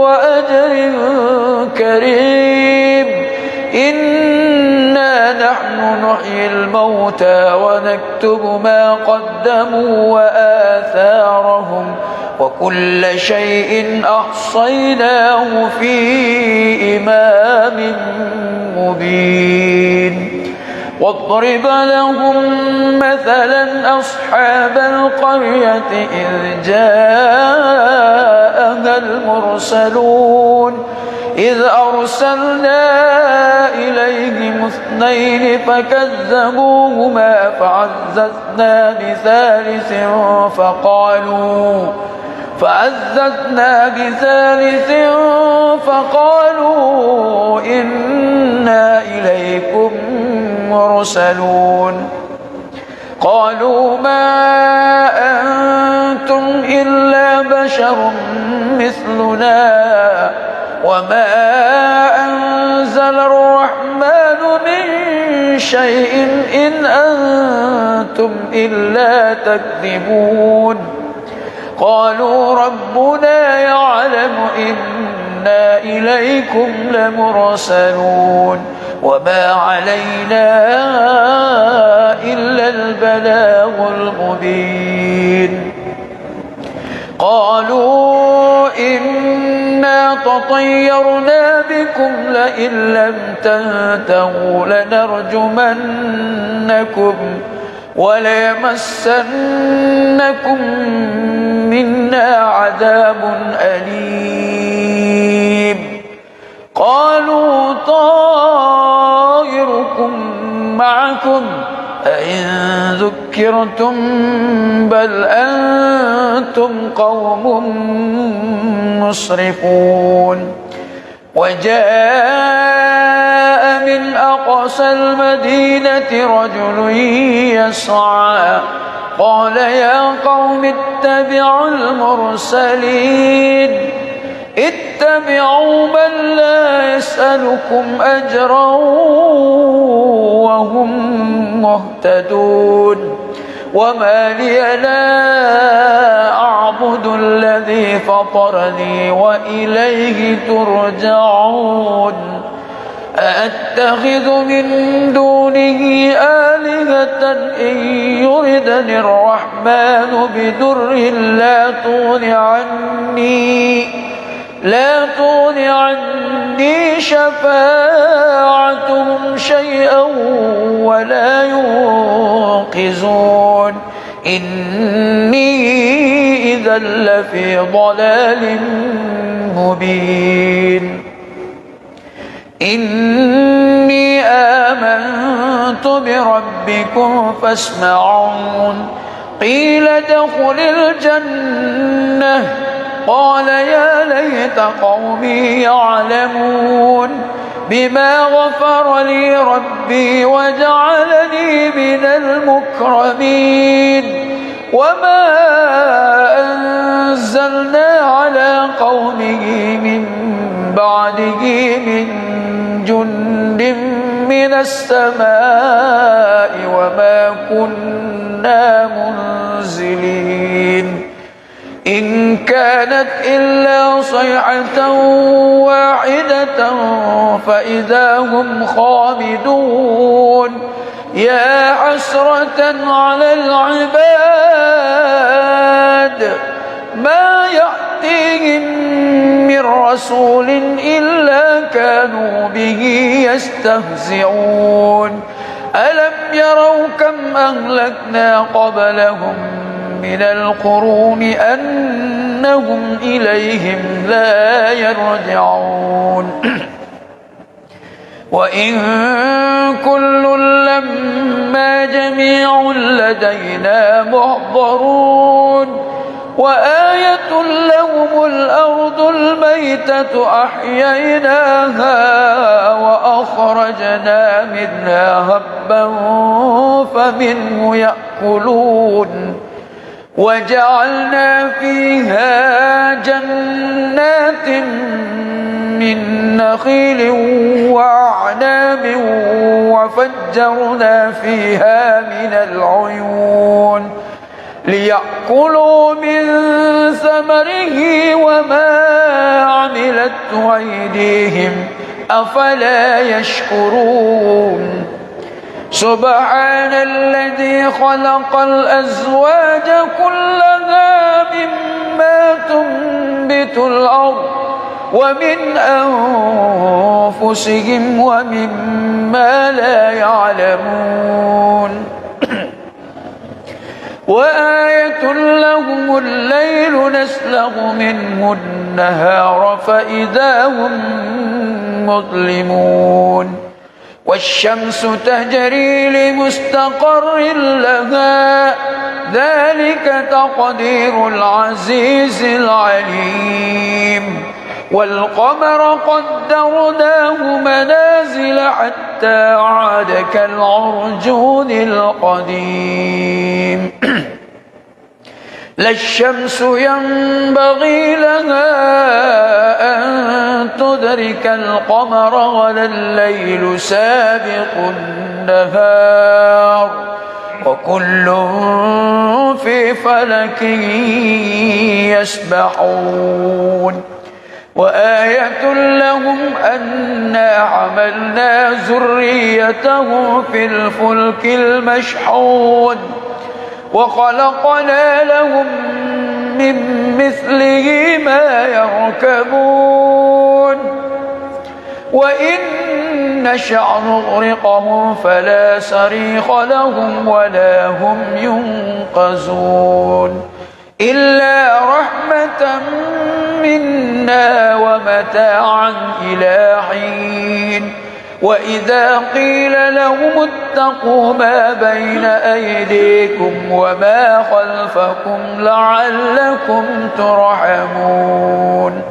وأجر كريم إنا نحن نحيي الموتى ونكتب ما قدموا وآثارهم وكل شيء أحصيناه في إمام مبين واضرب لهم مثلا أصحاب القرية إذ جاءها المرسلون إذ أرسلنا إليهم اثنين فكذبوهما فعززنا بثالث فقالوا إنا إليكم مرسلون قالوا ما أنتم إلا بشر مثلنا وما أنزل الرحمن من شيء إن أنتم إلا تكذبون قالوا ربنا يعلم إنا إليكم لمرسلون وما علينا إلا البلاغ المبين قالوا إنا تطيرنا بكم لئن لم تنتهوا لنرجمنكم وليمسنكم منا عذاب أليم قالوا طائركم معكم أئن ذكرتم بل أنتم قوم مسرفون وجاء من أقصى المدينة رجل يسعى قال يا قوم اتبعوا المرسلين اتبعوا من لا يسألكم أجرا وهم مهتدون وما لي لا أعبد الذي فطرني وإليه ترجعون أأتخذ من دونه آلهة إن يردني الرحمن بدر لا تغن عني شفاعتهم شيئا ولا ينقذون إني إذا لفي ضلال مبين إني آمنت بربكم فاسمعون قيل ادخل الجنة قال يا ليت قومي يعلمون بما غفر لي ربي وجعلني من المكرمين وما أنزلنا على قومه من بعده من جند من السماء وما كنا منزلين إن كانت إلا صيحة واحدة فإذا هم خامدون يا حسرة على العباد ما يأتيهم من رسول إلا كانوا به يستهزئون ألم يروا كم أهلكنا قبلهم من القرون أنهم إليهم لا يرجعون وإن كل لما جميع لدينا محضرون وآية لهم الأرض الميتة أحييناها وأخرجنا منها هبا فمنه يأكلون وجعلنا فيها جنات من من نخيل وأعناب وفجرنا فيها من العيون ليأكلوا من ثمره وما عملته أيديهم أفلا يشكرون سبحان الذي خلق الأزواج كلها مما تنبت الأرض ومن أنفسهم ومما لا يعلمون وآية لهم الليل نسلغ منه النهار فإذا هم مظلمون والشمس تجري لمستقر لها ذلك تقدير العزيز العليم والقمر قدرناه منازل حتى عاد كالعرجون القديم لا الشمس ينبغي لها أن تدرك القمر ولا الليل سابق النهار وكل في فلك يسبحون وآية لهم أنا حملنا ذريتهم في الفلك المشحون وخلقنا لهم من مثله ما يركبون وإن نشأ نغرقهم فلا صريخ لهم ولا هم ينقذون إلا رحمة منا ومتاعا إلى حين وإذا قيل لهم اتقوا ما بين أيديكم وما خلفكم لعلكم ترحمون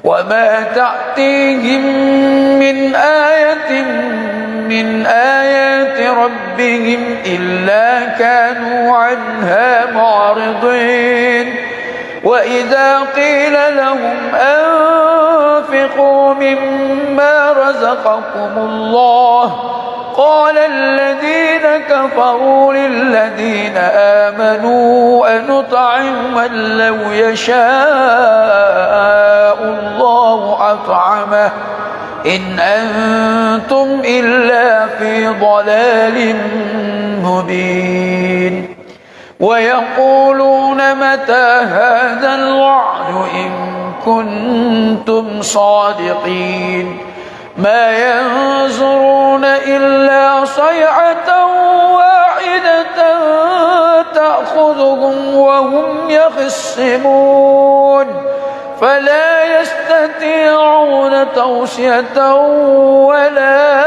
وما تأتيهم من آية من آيات ربهم إلا كانوا عنها معرضين وإذا قيل لهم أنفقوا مما رزقكم الله قال الذين كفروا للذين آمنوا أنطعم من لو يشاء الله أطعمه إن أنتم إلا في ضلال مبين ويقولون متى هذا الوعد إن كنتم صادقين ما ينظرون إلا صيحة واحدة تأخذهم وهم يخصمون فلا يستطيعون توصية ولا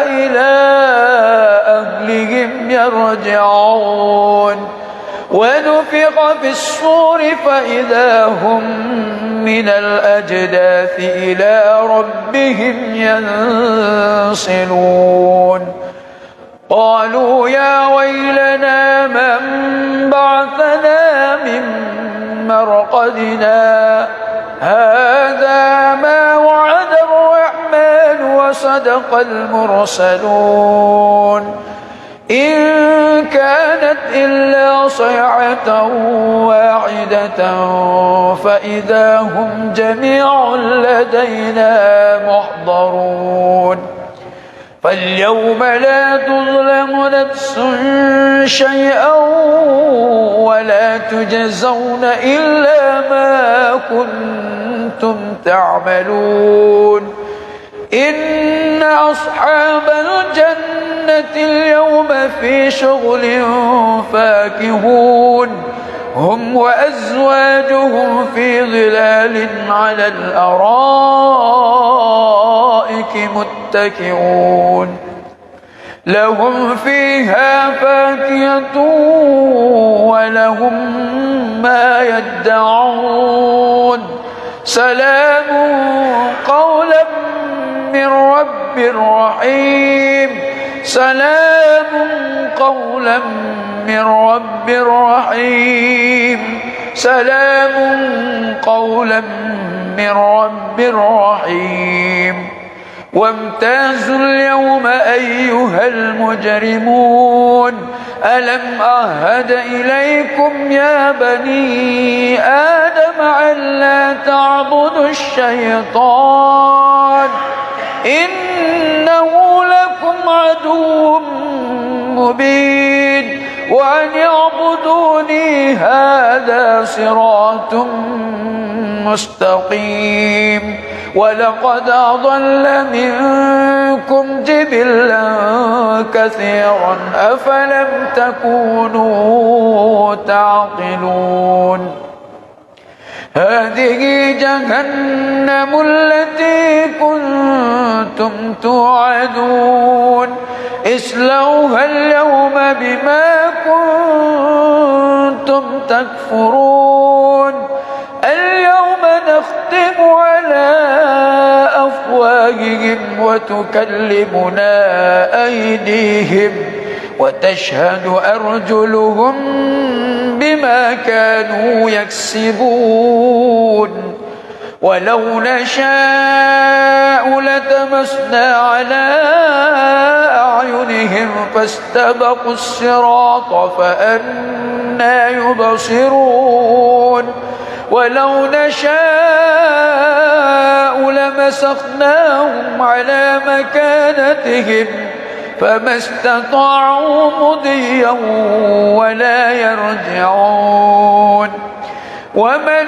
إلى أهلهم يرجعون ونفخ في الصور فإذا هم من الأجداث إلى ربهم ينسلون قالوا يا ويلنا من بعثنا من مرقدنا هذا ما وعد الرحمن وصدق المرسلون إن كانت إلا صيحة واحدة فإذا هم جميع لدينا محضرون فاليوم لا تظلم نفس شيئا ولا تجزون إلا ما كنتم تعملون إن أصحاب الجنة اليوم في شغل فاكهون هم وأزواجهم في ظلال على الأرائك متكئون لهم فيها فاكهة ولهم ما يدعون سلام قولا من رب رحيم سلام قولا من رب رحيم سلام قولا من رب رحيم وامتازوا اليوم أيها المجرمون ألم أعهد إليكم يا بني آدم ألا تعبدوا الشيطان إنه لكم عدو مبين وأن اعبدوني هذا صراط مستقيم ولقد أضل منكم جبلا كثيرا أفلم تكونوا تعقلون هذه جهنم التي كنتم توعدون اصلوها اليوم بما كنتم تكفرون اليوم نختم على أفواههم وتكلمنا أيديهم وتشهد أرجلهم بما كانوا يكسبون ولو نشاء لتمسنا على أعينهم فاستبقوا الصراط فأنى يبصرون ولو نشاء لمسخناهم على مكانتهم فما استطاعوا مضيا ولا يرجعون ومن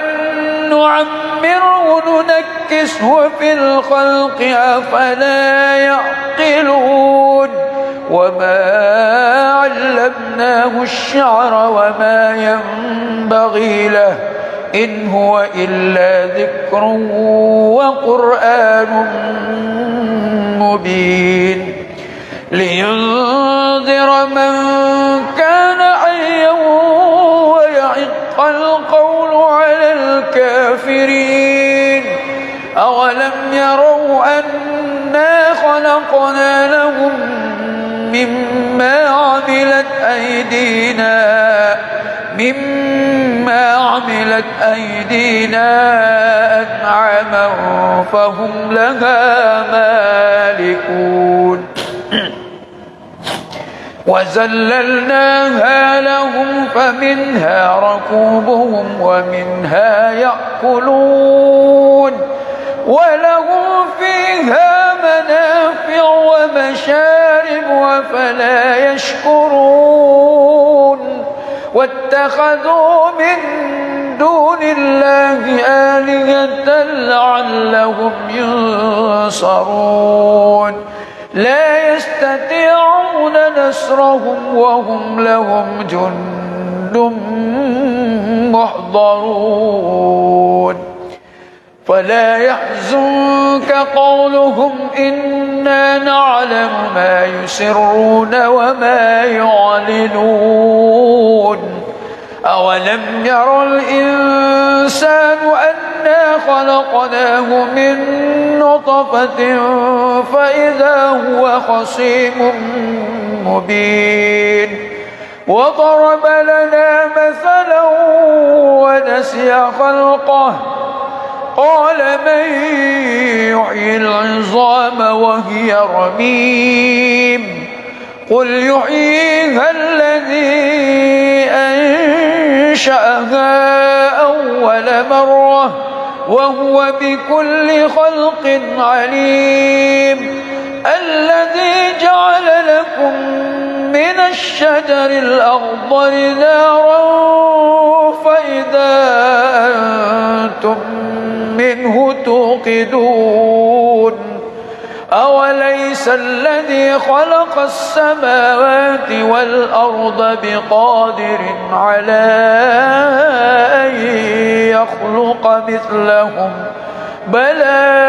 نعمره ننكسه في الخلق أفلا يعقلون وما علمناه الشعر وما ينبغي له إن هو إلا ذكر وقرآن مبين لينذر من كان حيا ويحق القول على الكافرين أولم يروا أنا خلقنا لهم مما عملت أيدينا أنعاما فهم لها مالكون وذللناها لهم فمنها ركوبهم ومنها يأكلون ولهم فيها منافع ومشارب وفلا يشكرون واتخذوا من دون الله آلهة لعلهم ينصرون لا يستطيعون نصرهم وهم لهم جند محضرون فلا يحزنك قولهم إنا نعلم ما يسرون وما يعلنون أولم ير الإنسان أنا خلقناه من نطفة فإذا هو خصيم مبين وضرب لنا مثلا ونسي خلقه قال من يحيي العظام وهي رميم قل يحييها الذي أنشأها أول مرة وهو بكل خلق عليم الذي جعل لكم من الشجر الأخضر نارا فإذا أنتم منه توقدون أوليس الذي خلق السماوات والأرض بقادر على أن يخلق مثلهم بلى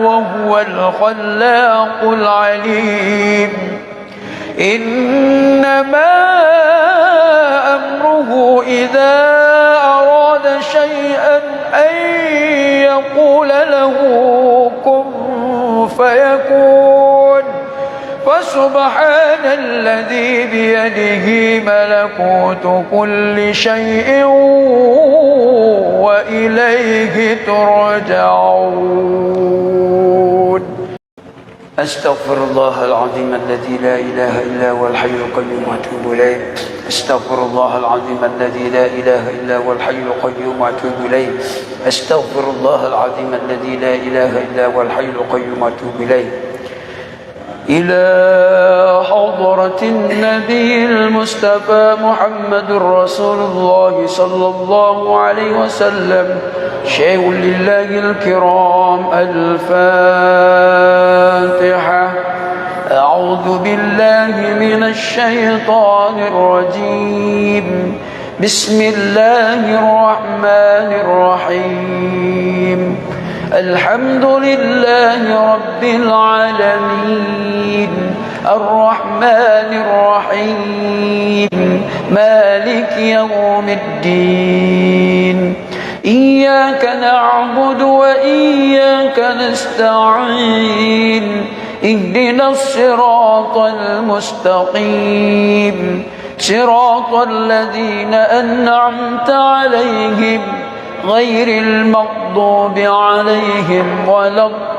وهو الخلاق العليم إنما أمره إذا أراد شيئا أن يقول له كن فيكون فسبحان الذي بيده ملكوت كل شيء وإليه ترجعون. أستغفر الله العظيم الذي لا إله إلا هو الحي القيوم وأتوب إليه. أستغفر الله العظيم الذي لا إله إلا هو الحي القيوم وأتوب إليه. أستغفر الله العظيم الذي لا إله إلا هو الحي القيوم وأتوب إليه. إلى حضرة النبي المصطفى محمد رسول الله صلى الله عليه وسلم شيء لله الكرام. الفاتحة. أعوذ بالله من الشيطان الرجيم. بسم الله الرحمن الرحيم. الحمد لله رب العالمين الرحمن الرحيم مالك يوم الدين. إياك نعبد وإياك نستعين. اهدنا الصراط المستقيم صراط الذين أنعمت عليهم غير المغضوب عليهم ولا الضالين.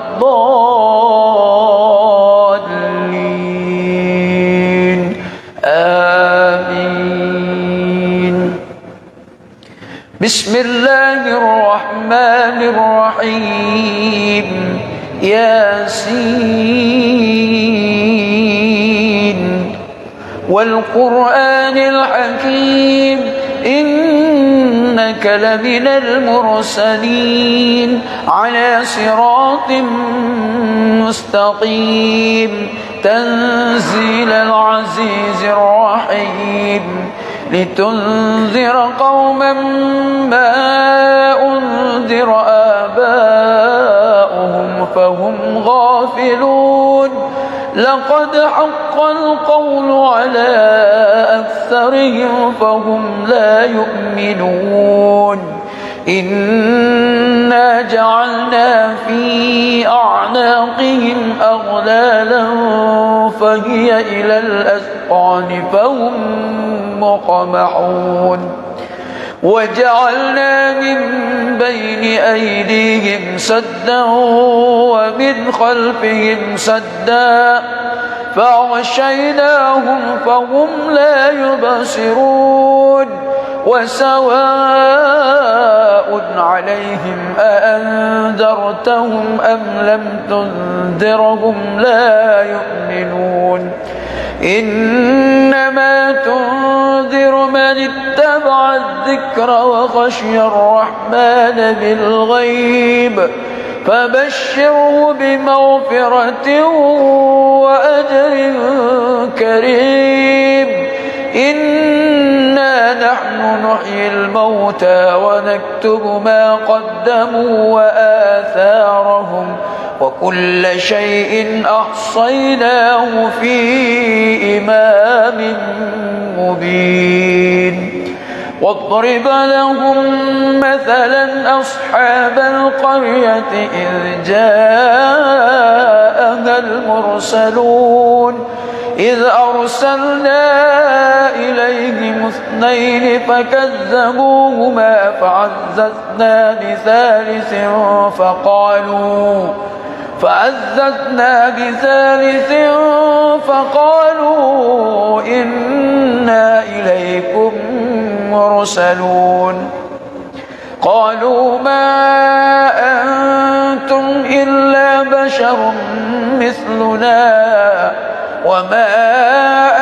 آمين. بسم الله الرحمن الرحيم. ياسين والقرآن الحكيم إنك لمن المرسلين على صراط مستقيم تنزيل العزيز الرحيم لتنذر قوما ما أنذر آباؤهم فهم غافلون. لقد حق القول على أكثرهم فهم لا يؤمنون. إنا جعلنا في أعناقهم أغلالا فهي إلى الأذقان فهم مقمحون. وجعلنا من بين أيديهم سدا ومن خلفهم سدا فأغشيناهم فهم لا يبصرون. وسواء عليهم أأنذرتهم أم لم تنذرهم لا يؤمنون. إنما تنذر من اتبع الذكر وخشي الرحمن بالغيب فبشره بمغفرة وأجر كريم. إنا نحن نحيي الموتى ونكتب ما قدموا وآثارهم وكل شيء أحصيناه في إمام مبين. واضرب لهم مثلا أصحاب القرية إذ جاءها المرسلون إذ أرسلنا إليهم اثنين فكذبوهما فعززنا بثالث فقالوا إنا إليكم مرسلون. قالوا ما أنتم إلا بشر مثلنا وما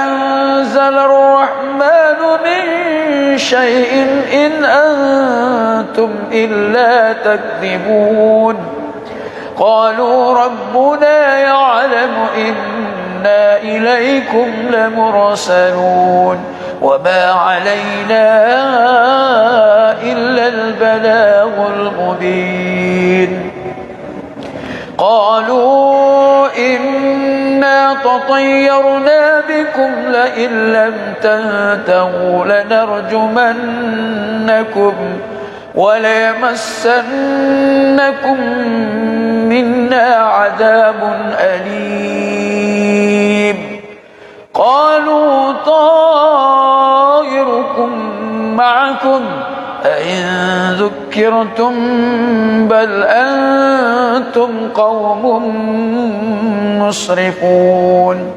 أنزل الرحمن من شيء إن أنتم إلا تكذبون. قالوا ربنا يعلم إنا إليكم لمرسلون وما علينا إلا البلاغ المبين. قالوا إنا تطيرنا بكم لئن لم تنتهوا لنرجمنكم وليمسنكم منا عذاب أليم. قالوا طائركم معكم أئن ذكرتم بل أنتم قوم مسرفون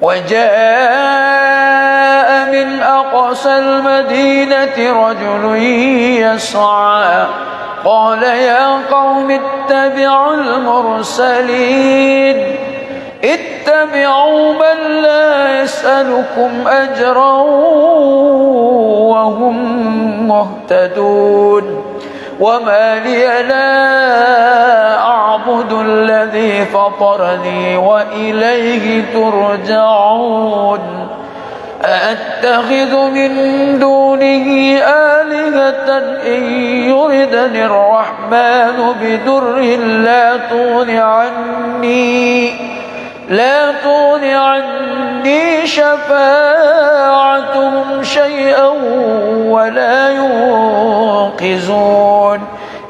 وجاء من أقصى المدينة رجل يسعى قال يا قوم اتبعوا المرسلين اتبعوا من لا يسألكم أجرا وهم مهتدون وما لي لا أعبد الذي فطرني وإليه ترجعون أأتخذ من دونه آلهة إن يردني الرحمن بدر لا تغن عني شفاعتهم شيئا ولا ينقذون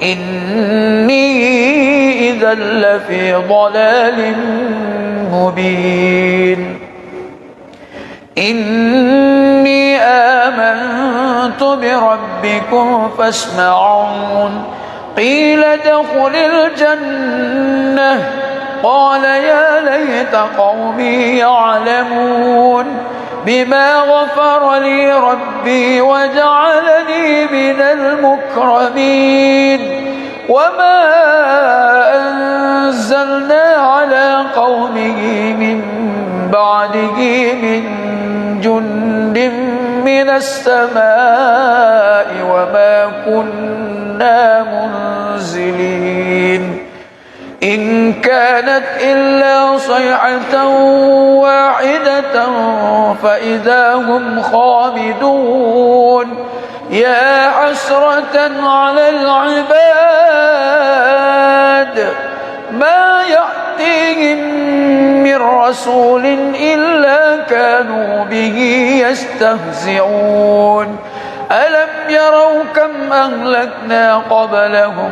إني إذا لفي ضلال مبين إني آمنت بربكم فاسمعون قيل ادخل الجنة قال يا ليت قومي يعلمون بما غفر لي ربي وجعلني من المكرمين وما أنزلنا على قومه من بعده من جند من السماء وما كنا منزلين إن كانت إلا صيحة واحدة فإذا هم خامدون يا حسرة على العباد ما يأتيهم من رسول إلا كانوا به يستهزئون ألم يروا كم أهلكنا قبلهم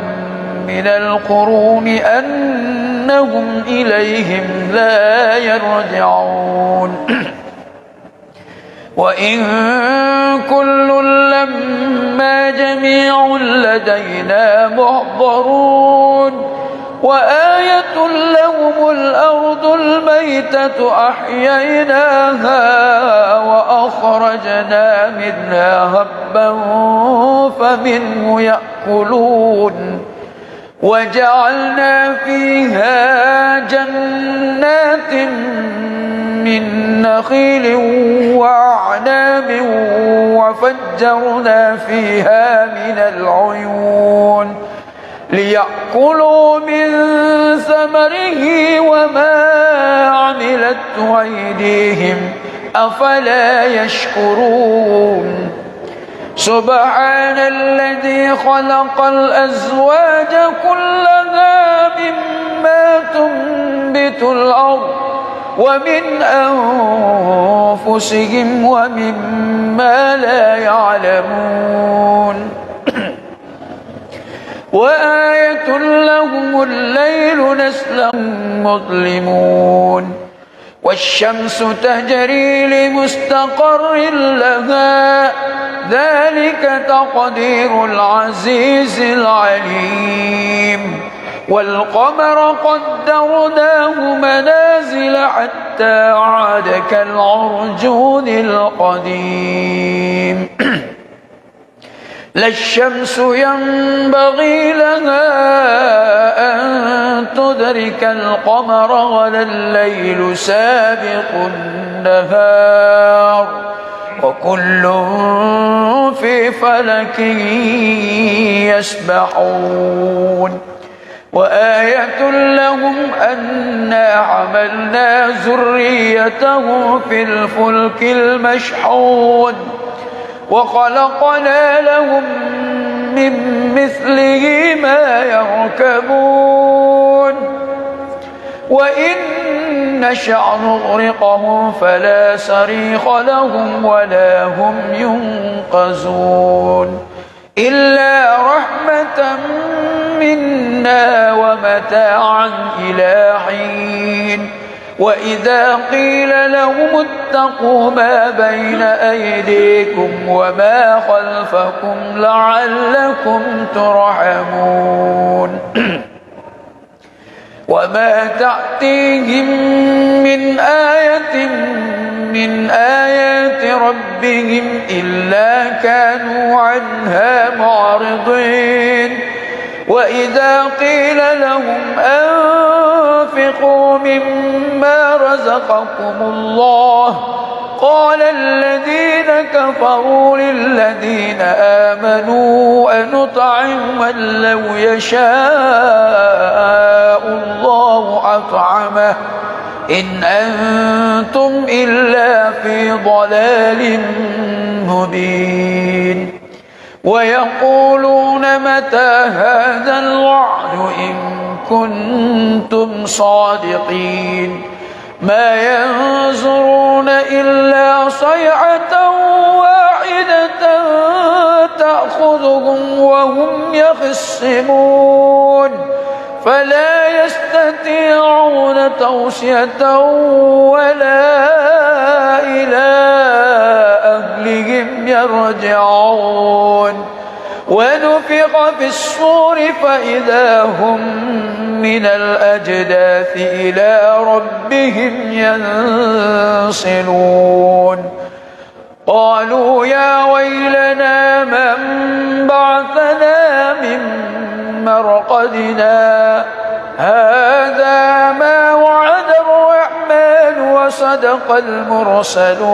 من القرون أنهم إليهم لا يرجعون وإن كل لما جميع لدينا محضرون وآية لهم الأرض الميتة أحييناها وأخرجنا منها هبا فمنه يأكلون وجعلنا فيها جنات من نخيل وأعناب وفجرنا فيها من العيون ليأكلوا من ثمره وما عملته أيديهم أفلا يشكرون سبحان الذي خلق الأزواج كلها مما تنبت الأرض ومن أنفسهم ومما لا يعلمون وآية لهم الليل نسلخ مظلمون والشمس تجري لمستقر لها ذلك تقدير العزيز العليم والقمر قدرناه منازل حتى عاد كالعرجون القديم لا الشمس ينبغي لها أن تدرك القمر ولا الليل سابق النهار وكل في فلك يسبحون وآية لهم أنا حملنا ذريتهم في الفلك المشحون وخلقنا لهم من مثله ما يركبون وإن نشأ نغرقهم فلا صريخ لهم ولا هم ينقذون إلا رحمة منا ومتاعا إلى حين وإذا قيل لهم اتقوا ما بين أيديكم وما خلفكم لعلكم ترحمون وما تأتيهم من آية من آيات ربهم إلا كانوا عنها معرضين وإذا قيل لهم أنفقوا مما رزقكم الله قال الذين كفروا للذين آمنوا أنطعم من لو يشاء الله أطعمه إن أنتم إلا في ضلال مبين ويقولون متى هذا الوعد إن كنتم صادقين ما ينظرون إلا صيحة واحدة تأخذهم وهم يخصمون فلا يستطيعون توصية ولا إلى أهلهم يرجعون ونفخ في الصور فإذا هم من الأجداث إلى ربهم ينسلون قالوا يا ويلنا من بعثنا من مرقدنا هذا ما وعد الرحمن وصدق المرسلون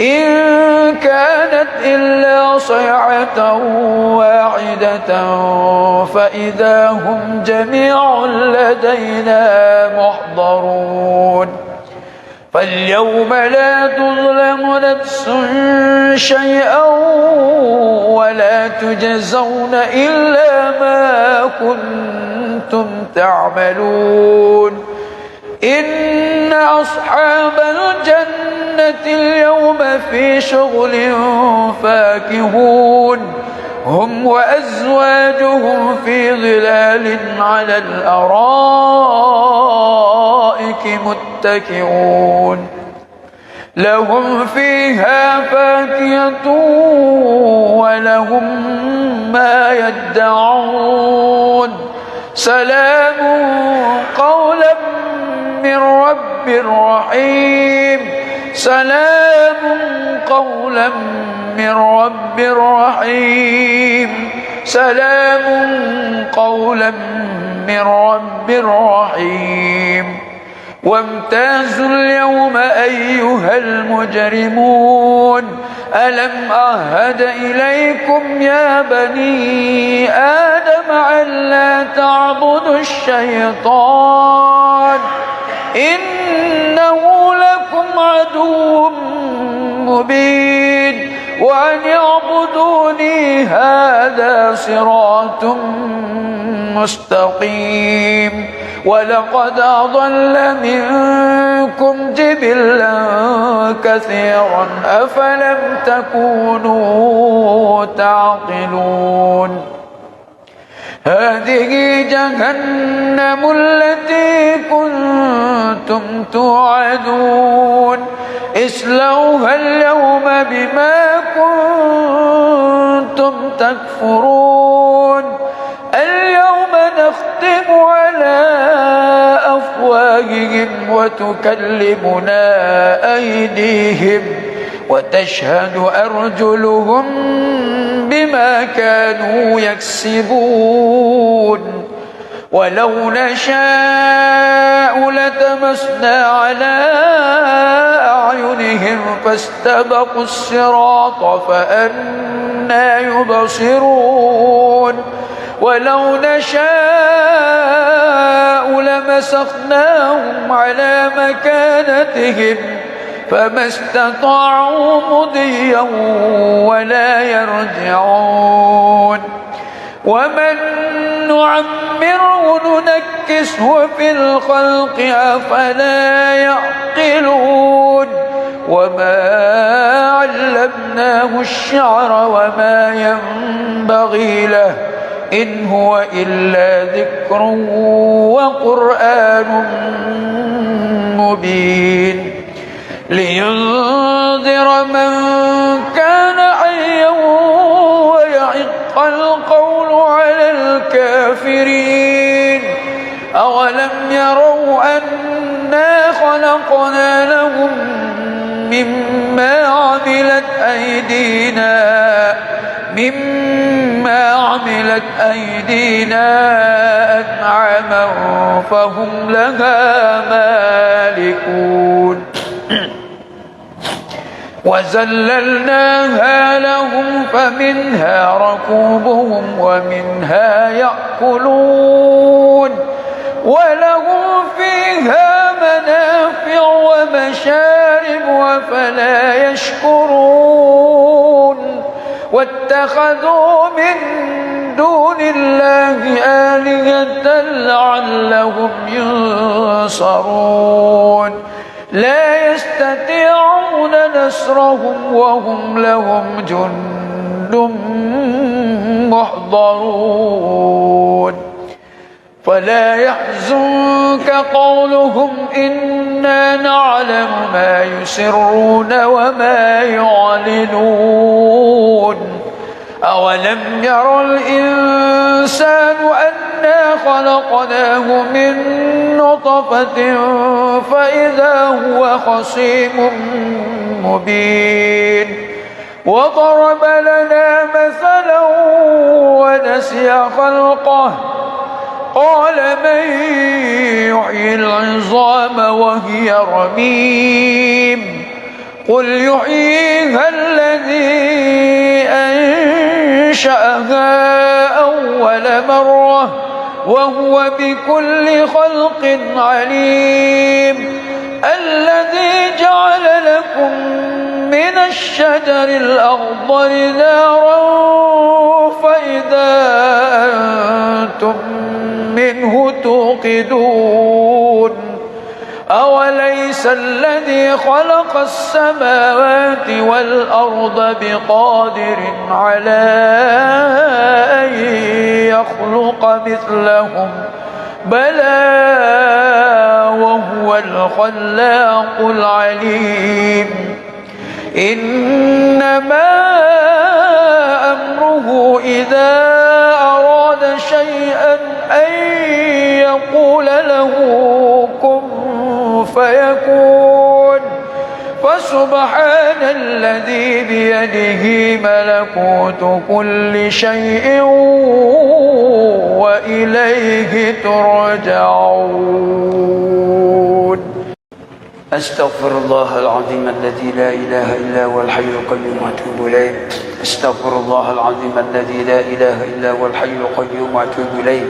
إن كانت إلا صيحة واحدة فإذا هم جميع لدينا محضرون فاليوم لا تظلم نفس شيئا ولا تجزون إلا ما كنتم تعملون إن أصحاب الجنة اليوم في شغل فاكهون هم وأزواجهم في ظلال على الأرائك متكئون لهم فيها فاكهة ولهم ما يدعون سلام قولا من رب رحيم سلام قولا من رب رحيم سلام قولا من رب رحيم وامتازوا اليوم أيها المجرمون ألم أعهد إليكم يا بني آدم ألا تعبدوا الشيطان إنه لكم عدو مبين وأن اعبدوني هذا صراط مستقيم ولقد أضل منكم جبلا كثيرا أفلم تكونوا تعقلون هذه جهنم التي كنتم توعدون اصلوها اليوم بما كنتم تكفرون اليوم نختم على أفواههم وتكلمنا أيديهم وتشهد أرجلهم بما كانوا يكسبون ولو نشاء لتمسنا على أعينهم فاستبقوا الصراط فأنى يبصرون ولو نشاء لمسخناهم على مكانتهم فما استطاعوا مضيا ولا يرجعون ومن نعمره ننكسه في الخلق أفلا يعقلون وما علمناه الشعر وما ينبغي له إن هو إلا ذكر وقرآن مبين لينذر من كان حيا ويحق القول على الكافرين أولم يروا أنا خلقنا لهم مما عملت أيدينا أنعاما فهم لها مالكون وذللناها لهم فمنها ركوبهم ومنها يأكلون ولهم فيها منافع ومشارب وفلا يشكرون واتخذوا من دون الله آلهة لعلهم ينصرون لا يستطيعون نصرهم وهم لهم جند محضرون فلا يحزنك قولهم إنا نعلم ما يسرون وما يعلنون أولم ير الإنسان أنا خلقناه من نطفة فإذا هو خصيم مبين وضرب لنا مثلا ونسي خلقه قال من يحيي العظام وهي رميم قل يحييها الذي أنشأها أول مرة وهو بكل خلق عليم الذي جعل لكم من الشجر الأخضر نارا فإذا أنتم منه توقدون أوليس الذي خلق السماوات والأرض بقادر على أن يخلق مثلهم بلى وهو الخلاق العليم إنما أمره إذا أراد شيئا أن يقول له كن فيكون فسبحان الذي بيده ملكوت كل شيء وإليه ترجعون أستغفر الله العظيم الذي لا إله إلا هو الحي القيوم وأتوب إليه أستغفر الله العظيم الذي لا إله إلا هو الحي القيوم وأتوب إليه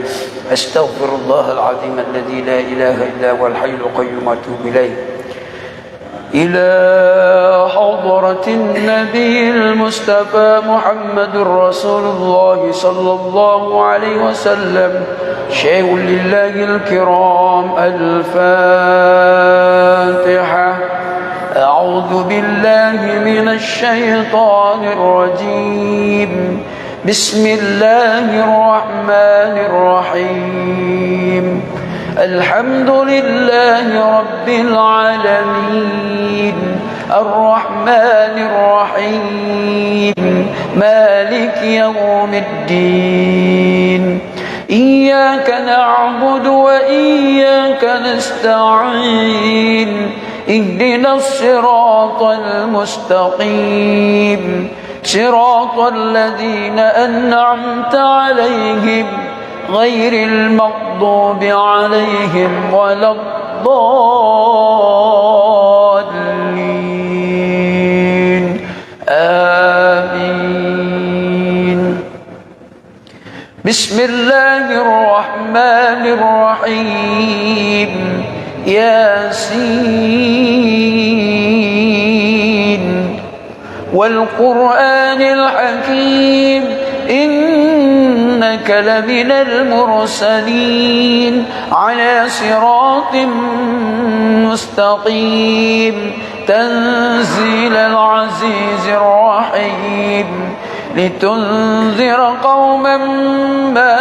أستغفر الله العظيم الذي لا إله إلا هو الحي القيوم وأتوب إليه إلى حضرة النبي المصطفى محمد رسول الله صلى الله عليه وسلم شيء لله الكرام الفاتحة أعوذ بالله من الشيطان الرجيم بسم الله الرحمن الرحيم الحمد لله رب العالمين الرحمن الرحيم مالك يوم الدين إياك نعبد وإياك نستعين اهدنا الصراط المستقيم صراط الذين أنعمت عليهم غير المغضوب عليهم ولا الضالين آمين بسم الله الرحمن الرحيم ياسين والقرآن الحكيم إنك لمن المرسلين على صراط مستقيم تنزيل العزيز الرحيم لتنذر قوما ما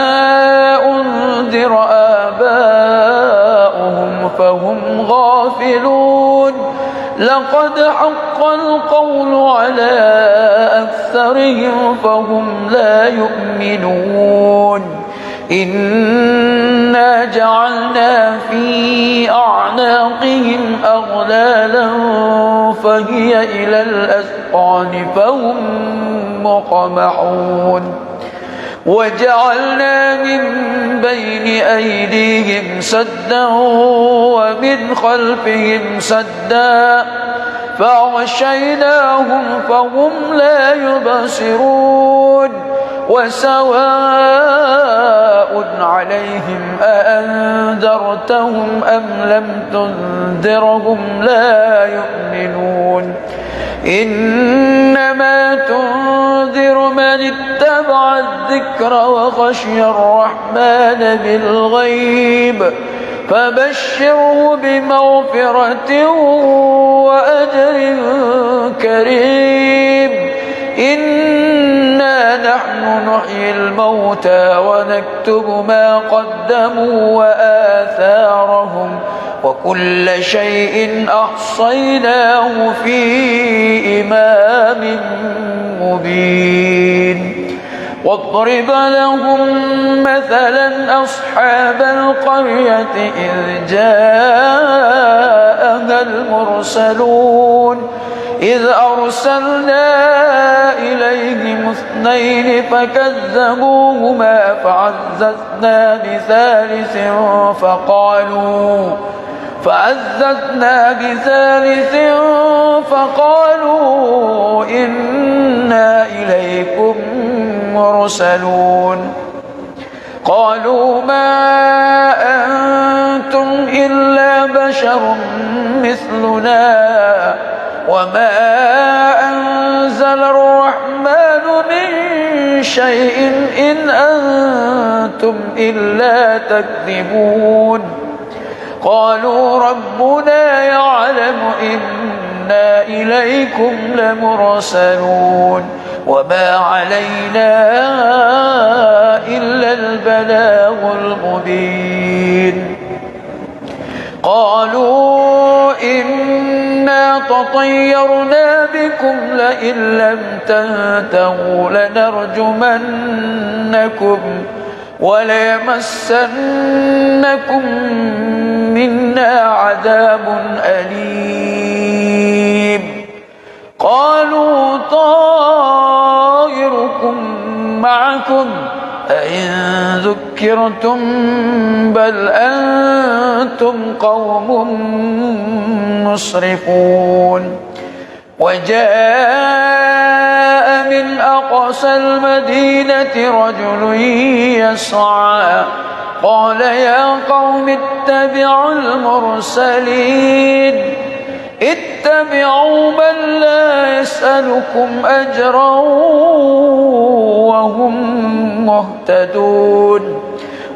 أنذر آباؤهم فهم غافلون لقد حق القول على أكثرهم فهم لا يؤمنون إنا جعلنا في أعناقهم أغلالا فهي إلى الأذقان فهم مقمحون وجعلنا من بين أيديهم سدا ومن خلفهم سدا فأغشيناهم فهم لا يبصرون وسواء عليهم أأنذرتهم أم لم تنذرهم لا يؤمنون إنما تنذر من اتبع الذكر وخشي الرحمن بالغيب فبشره بمغفرة وأجر كريم إنا نحن نحيي الموتى ونكتب ما قدموا وآثارهم وكل شيء أحصيناه في إمام مبين واضرب لهم مثلا أصحاب القرية إذ جاءها المرسلون إذ أرسلنا إليهم اثنين فكذبوهما فعززنا بثالث فقالوا إنا إليكم مرسلون قالوا ما أنتم إلا بشر مثلنا وما أنزل الرحمن من شيء إن أنتم إلا تكذبون قالوا ربنا يعلم إنا إليكم لمرسلون وما علينا إلا البلاغ المبين قالوا إنا تطيرنا بكم لئن لم تنتهوا لنرجمنكم وليمسنكم منا عذاب أليم قالوا طائركم معكم أئن ذكرتم بل أنتم قوم مسرفون وجاء من أقصى المدينة رجل يسعى قال يا قوم اتبعوا المرسلين اتبعوا من لا يسألكم أجرا وهم مهتدون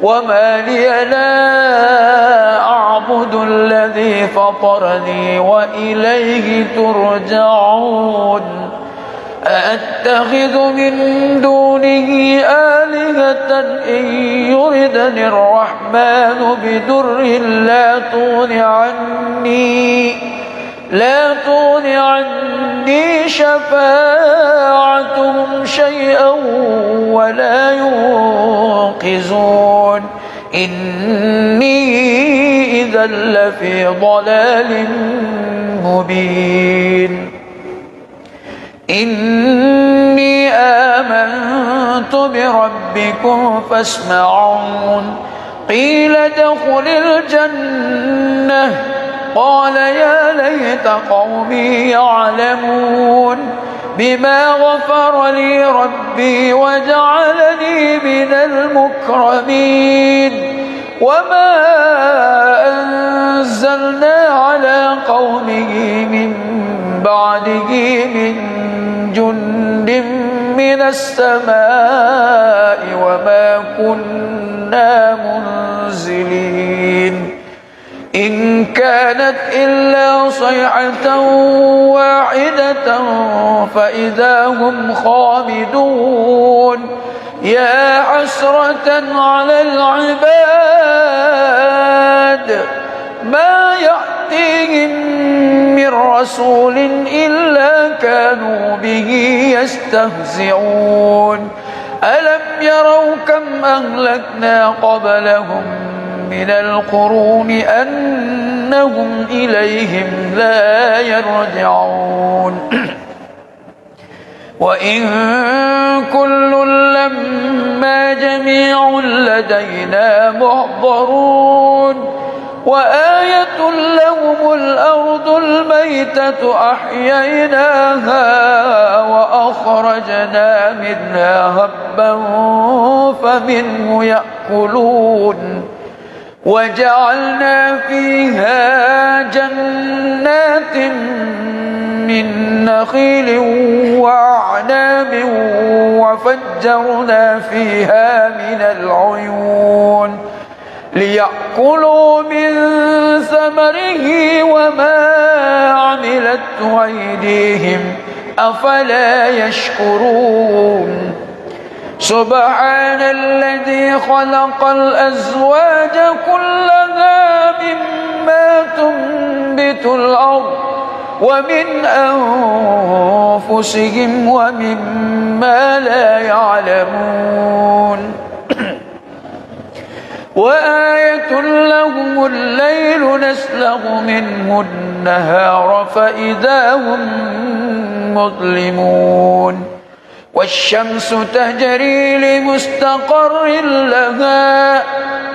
وما لي لا أعبد الذي فطرني وإليه ترجعون أأتخذ من دونه آلهة إن يردني الرحمن بدر لا تغن عني شفاعتهم شيئا ولا ينقذون إني إذا لفي ضلال مبين إني آمنت بربكم فاسمعون قيل ادخل الجنة قال يا ليت قومي يعلمون بما غفر لي ربي وجعلني من المكرمين وما أنزلنا على قومه من بعده من جند من السماء وما كنا منزلين إن كانت إلا صيحة واحدة فإذا هم خامدون يا حسرة على العباد ما يأتيهم من رسول إلا كانوا به يستهزئون ألم يروا كم أهلكنا قبلهم من القرون أنهم إليهم لا يرجعون وإن كل لما جميع لدينا محضرون وآية لهم الأرض الميتة أحييناها وأخرجنا منها هبا فمنه يأكلون وجعلنا فيها جنات من نخيل وأعناب وفجرنا فيها من العيون ليأكلوا من ثمره وما عملته أيديهم أفلا يشكرون سبحان الذي خلق الأزواج كلها مما تنبت الأرض ومن أنفسهم ومما لا يعلمون وآية لهم الليل نسلغ منه النهار فإذا هم مظلمون والشمس تجري لمستقر لها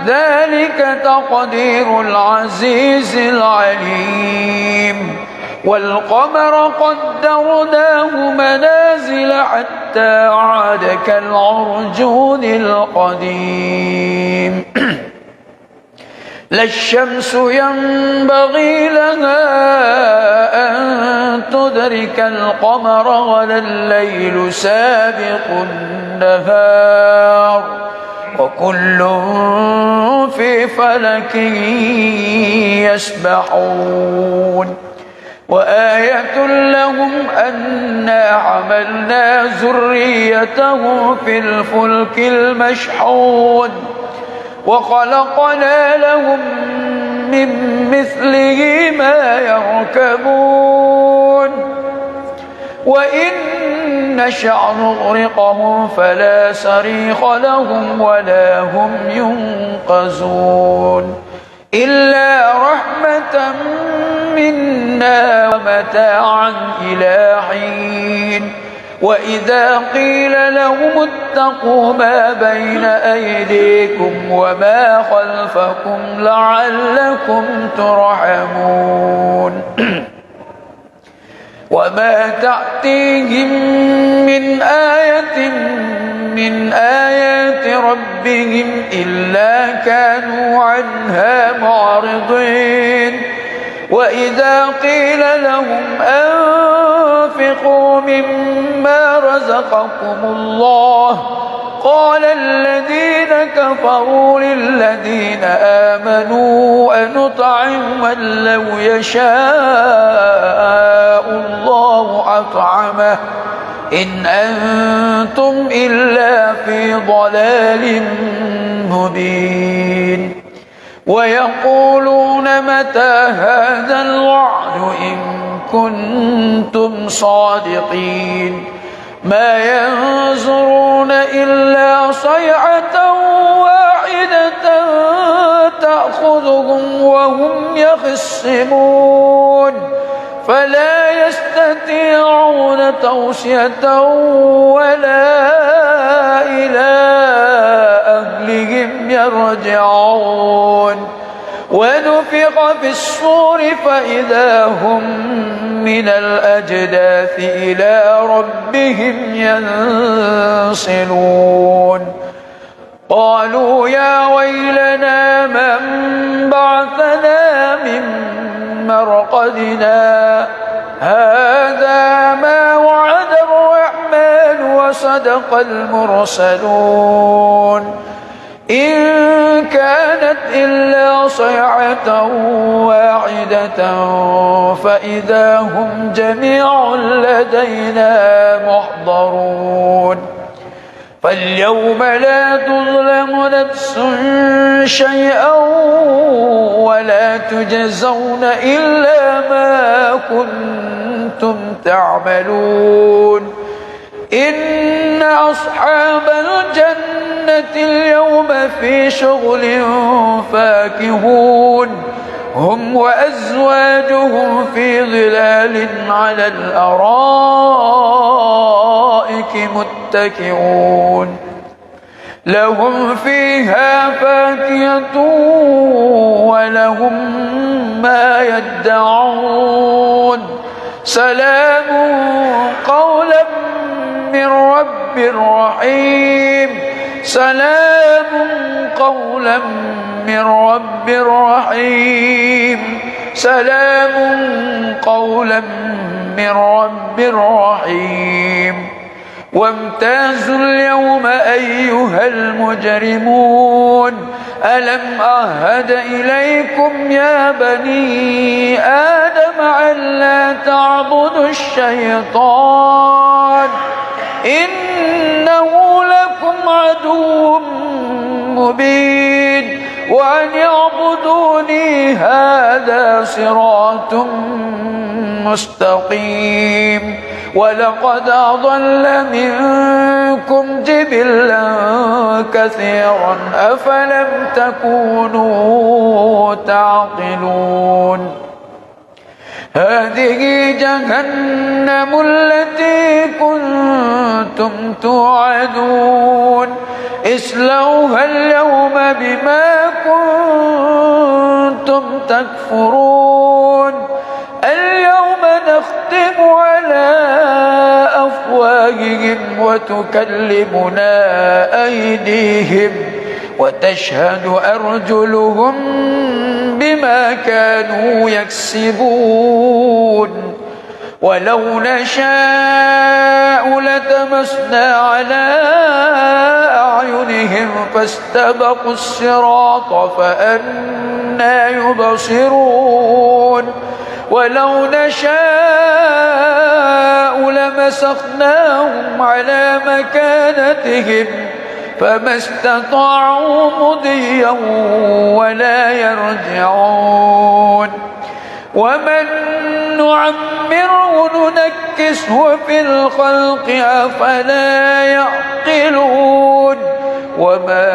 ذلك تقدير العزيز العليم والقمر قدرناه منازل حتى عاد كالعرجون القديم لا الشمس ينبغي لها أن تدرك القمر ولا الليل سابق النهار وكل في فلك يسبحون وآية لهم أنا حملنا ذريته في الفلك المشحون وخلقنا لهم من مثله ما يركبون وإن نشأ نغرقهم فلا صريخ لهم ولا هم ينقذون إلا رحمة منا ومتاعا إلى حين وإذا قيل لهم اتقوا ما بين أيديكم وما خلفكم لعلكم ترحمون وما تأتيهم من آية من آيات ربهم إلا كانوا عنها معرضين وإذا قيل لهم أنفقوا مما رزقكم الله قال الذين كفروا للذين آمنوا أنطعم من لو يشاء الله أطعمه إن أنتم إلا في ضلال مبين ويقولون متى هذا الوعد إن كنتم صادقين ما ينظرون إلا صيحة واحدة تأخذهم وهم يخصمون فلا يستطيعون توصية ولا إلى أهلهم يرجعون ونفخ في الصور فإذا هم من الأجداث إلى ربهم ينسلون قالوا يا ويلنا من بعثنا من مرقدنا هذا ما وعد الرحمن وصدق المرسلون إن كان كانت إلا صيحة واحدة فإذا هم جميع لدينا محضرون فاليوم لا تظلم نفس شيئا ولا تجزون إلا ما كنتم تعملون إن أصحاب الجنة اليوم في شغل فاكهون هم وأزواجهم في ظلال على الأرائك متكئون لهم فيها فاكهة ولهم ما يدعون سلام قولا من رب رحيم سلام قولا من رب رحيم سلام قولا من رب رحيم وامتازوا اليوم أيها المجرمون ألم أعهد إليكم يا بني آدم ألا تعبدوا الشيطان إنه لكم عدو مبين وأن يعبدوني هذا صراط مستقيم ولقد أضل منكم جبلا كثيرا أفلم تكونوا تعقلون هذه جهنم التي كنتم توعدون اصلوها اليوم بما كنتم تكفرون اليوم نختم على أفواههم وتكلمنا أيديهم وتشهد أرجلهم بما كانوا يكسبون ولو نشاء لتمسنا على أعينهم فاستبقوا الصراط فأنى يبصرون ولو نشاء لمسخناهم على مكانتهم فما استطاعوا مضيا ولا يرجعون ومن نعمره ننكسه في الخلق أفلا يعقلون وما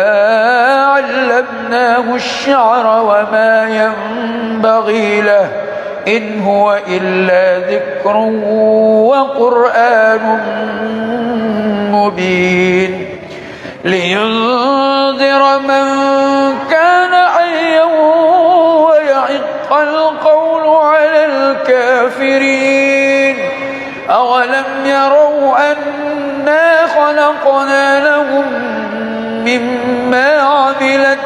علمناه الشعر وما ينبغي له إن هو إلا ذكر وقرآن مبين لينذر من كان حيا ويحق القول على الكافرين أولم يروا أنا خلقنا لهم مما عملت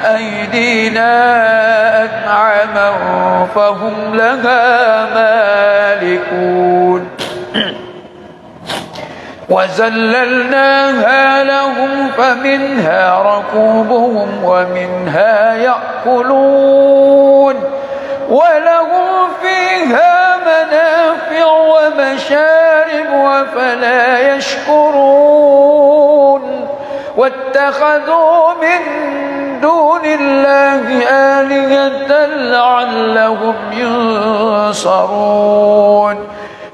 أيدينا أنعاما فهم لها مالكون وذللناها لهم فمنها ركوبهم ومنها يأكلون ولهم فيها منافع ومشارب وفلا يشكرون واتخذوا من دون الله آلهة لعلهم ينصرون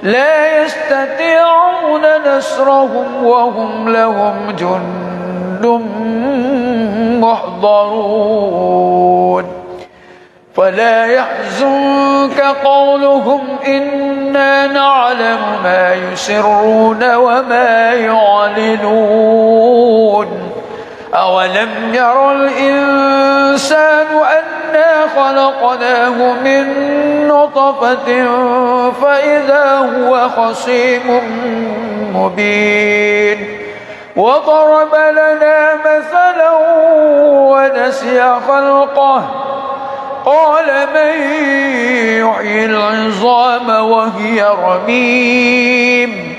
لا يستطيعون نصرهم وهم لهم جند محضرون فلا يحزنك قولهم إنا نعلم ما يسرون وما يعلنون أولم ير الإنسان أنا خلقناه من نطفة فإذا هو خصيم مبين وضرب لنا مثلا ونسي خلقه قال من يحيي العظام وهي رميم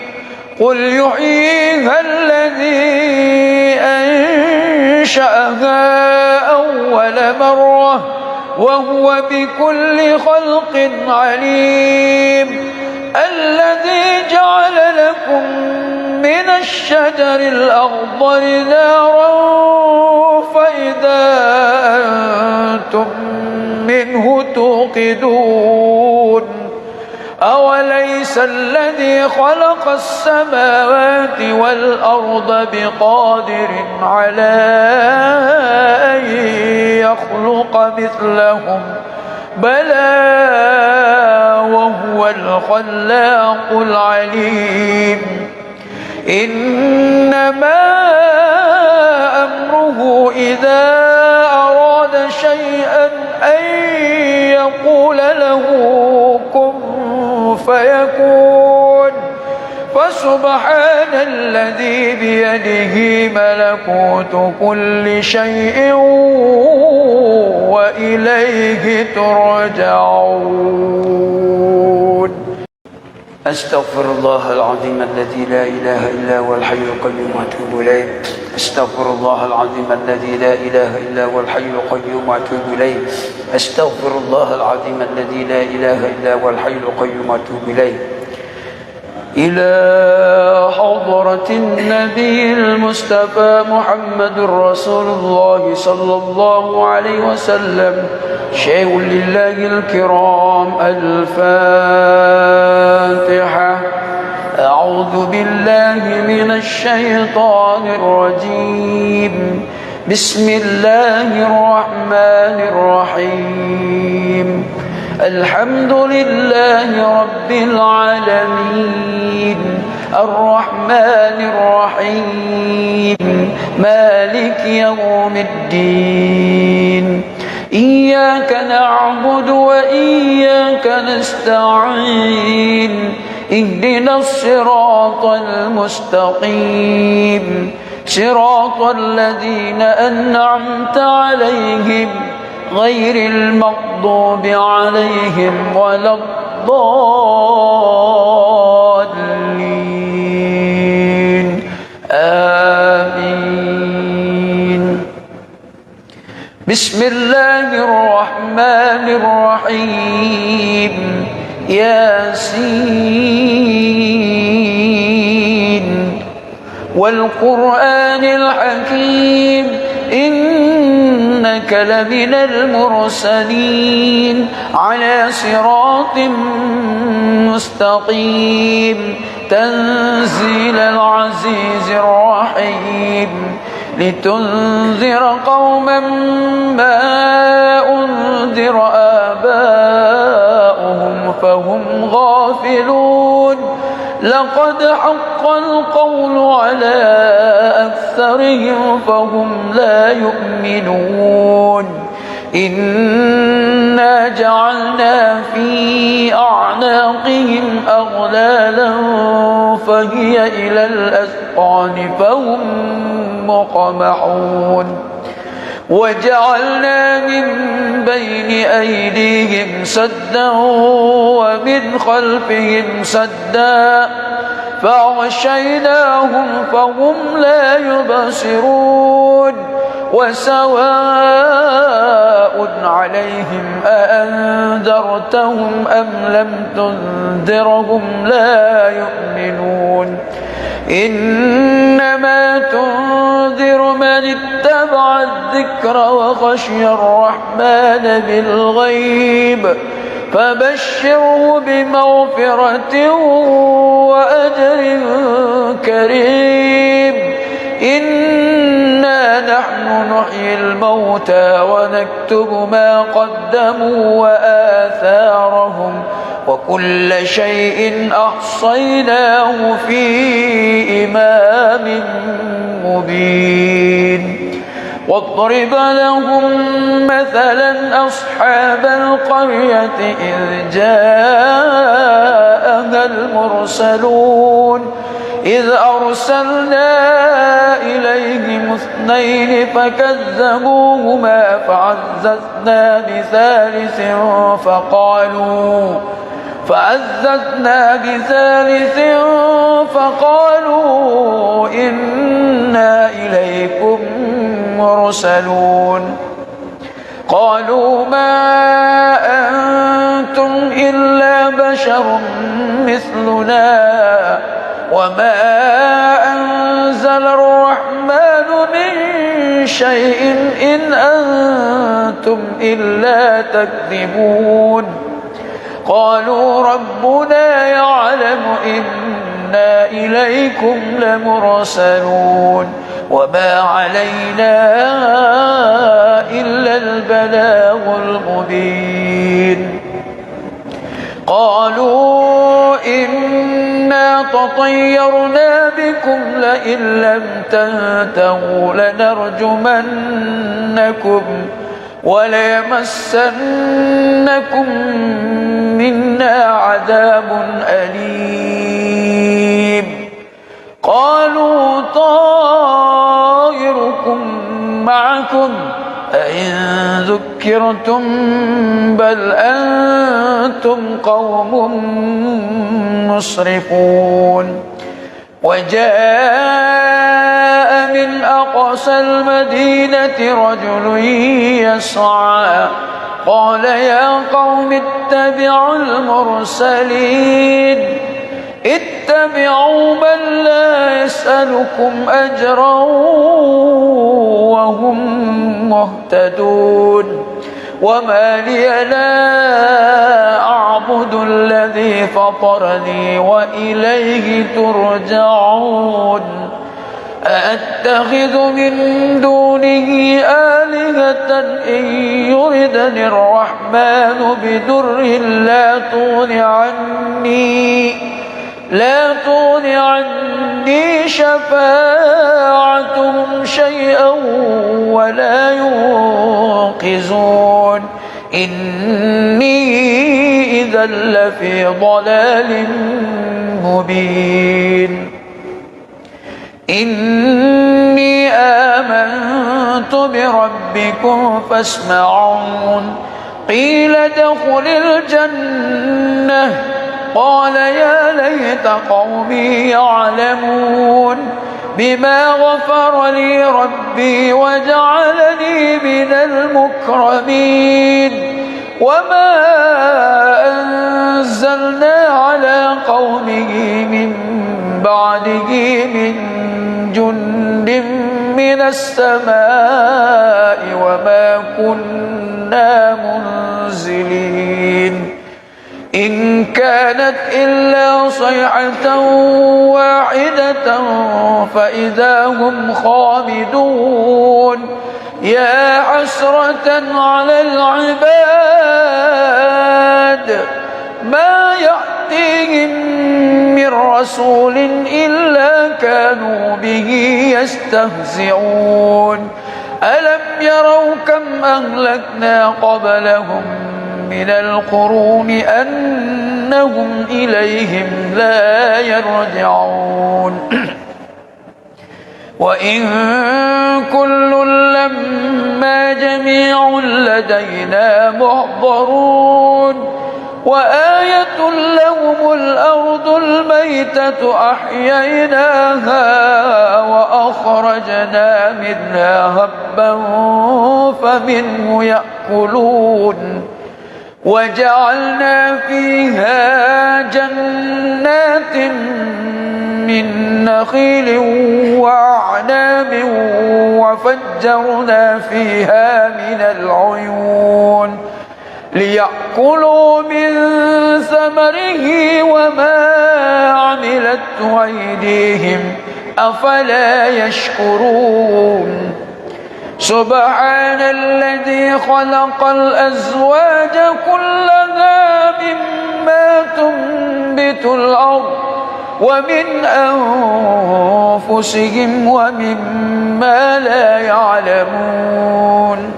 قل يحييها الذي أنشأها أول مرة وهو بكل خلق عليم الذي جعل لكم من الشجر الأخضر نارا فإذا أنتم منه توقدون أوليس الذي خلق السماوات والأرض بقادر على أن يخلق مثلهم بلى وهو الخلاق العليم إنما أمره إذا أراد شيئا أن يقول له كن فيكون فسبحان الذي بيده ملكوت كل شيء وإليه ترجعون. أستغفر الله العظيم الذي لا إله إلا هو الحي القيوم وأتوب إليه. أستغفر الله العظيم الذي لا إله إلا هو الحي القيوم وأتوب إليه. أستغفر الله العظيم الذي لا إله إلا هو الحي القيوم وأتوب إليه. إلى حضرة النبي المصطفى محمد رسول الله صلى الله عليه وسلم شيء لله الكرام. الفاتحة. أعوذ بالله من الشيطان الرجيم. بسم الله الرحمن الرحيم. الحمد لله رب العالمين الرحمن الرحيم مالك يوم الدين. إياك نعبد وإياك نستعين. اهدنا الصراط المستقيم صراط الذين أنعمت عليهم غير المغضوب عليهم ولا الضالين آمين. بسم الله الرحمن الرحيم. ياسين والقرآن الحكيم إنك لمن المرسلين على صراط مستقيم تنزيل العزيز الرحيم لتنذر قوما ما أنذر آباؤهم فهم غافلون. لقد حق القول على أكثرهم فهم لا يؤمنون. إنا جعلنا في أعناقهم أغلالا فهي إلى الأذقان فهم مقمحون. وجعلنا من بين أيديهم سدا ومن خلفهم سدا فأغشيناهم فهم لا يبصرون. وسواء عليهم أأنذرتهم أم لم تنذرهم لا يؤمنون. إنما تنذر من اتبع الذكر وخشي الرحمن بالغيب فبشره بمغفرة وأجر كريم. إنا نحن نحيي الموتى ونكتب ما قدموا وآثارهم وكل شيء أحصيناه في إمام مبين. واضرب لهم مثلا أصحاب القرية إذ جاءها المرسلون إذ أرسلنا إليهم اثنين فكذبوهما فعززنا بثالث فقالوا إنا إليكم مرسلون قالوا ما أنتم إلا بشر مثلنا وما أنزل الرحمن من شيء إن أنتم إلا تكذبون قالوا ربنا يعلم إنا إليكم لمرسلون وما علينا إلا البلاغ المبين قالوا إنا تطيرنا بكم لئن لم تنتهوا لنرجمنكم وليمسنكم منا عذاب أليم قالوا طائركم معكم أئن ذكرتم بل أنتم قوم مسرفون وجاء من أقصى المدينة رجل يسعى قال يا قوم اتبعوا المرسلين اتبعوا من لا يسألكم أجرا وهم مهتدون وما لي لا أعبد الذي فطرني وإليه ترجعون أأتخذ من دونه آلهة إن يردني الرحمن بدر لا تغن عني شفاعتهم شيئا ولا ينقذون إني إذا لفي ضلال مبين إني آمنت بربكم فاسمعون قيل ادخل الجنة قال يا ليت قومي يعلمون بما غفر لي ربي وجعلني من المكرمين وما أنزلنا على قومه من بعده من جند من السماء وما كنا منزلين إن كانت إلا صيحة واحدة فإذا هم خامدون يا حسرة على العباد ما يأتيهم من رسول إلا كانوا به يستهزئون ألم يروا كم أهلكنا قبلهم من القرون أنهم إليهم لا يرجعون وإن كل لما جميع لدينا محضرون وآية لهم الأرض الميتة أحييناها وأخرجنا منها هبا فمنه يأكلون وجعلنا فيها جنات من نخيل وأعناب وفجرنا فيها من العيون ليأكلوا من ثمره وما عملته أيديهم أفلا يشكرون سبحان الذي خلق الأزواج كلها مما تنبت الأرض ومن أنفسهم ومما لا يعلمون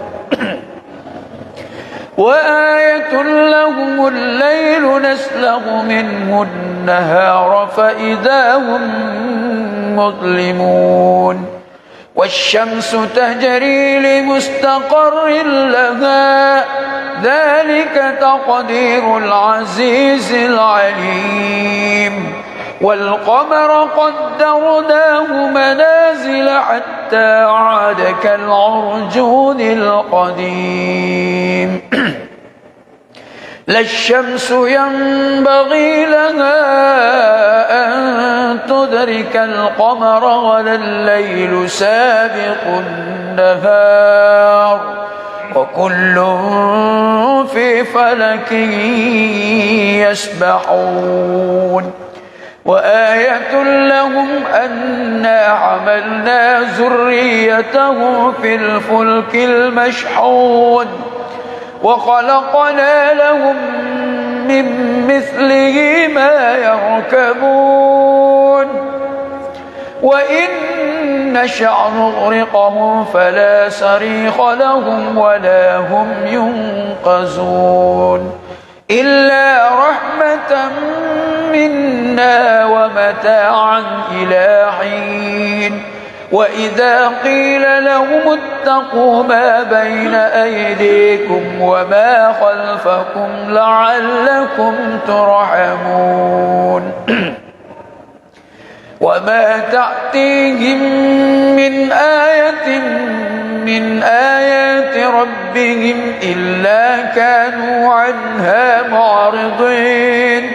وآية لهم الليل نسلخ منه النهار فإذا هم مظلمون والشمس تجري لمستقر لها ذلك تقدير العزيز العليم والقمر قدرناه منازل حتى عاد كالعرجون القديم لا الشمس ينبغي لها أن تدرك القمر ولا الليل سابق النهار وكل في فلك يسبحون وآية لهم أنا حملنا ذريتهم في الفلك المشحون وخلقنا لهم من مثله ما يركبون وإن نشأ نغرقهم فلا صريخ لهم ولا هم ينقذون إلا رحمة منا ومتاعا إلى حين وإذا قيل لهم اتقوا ما بين أيديكم وما خلفكم لعلكم ترحمون وما تأتيهم من آية من آيات ربهم إلا كانوا عنها معرضين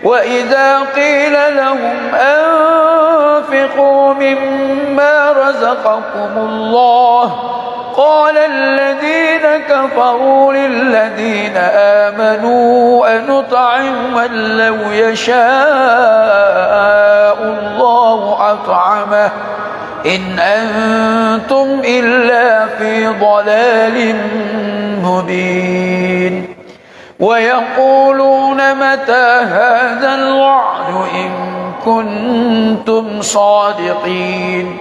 وإذا قيل لهم أنفقوا مما رزقكم الله قال الذين كفروا للذين آمنوا أنطعم من لو يشاء الله أطعمه إن أنتم إلا في ضلال مبين ويقولون متى هذا الوعد إن كنتم صادقين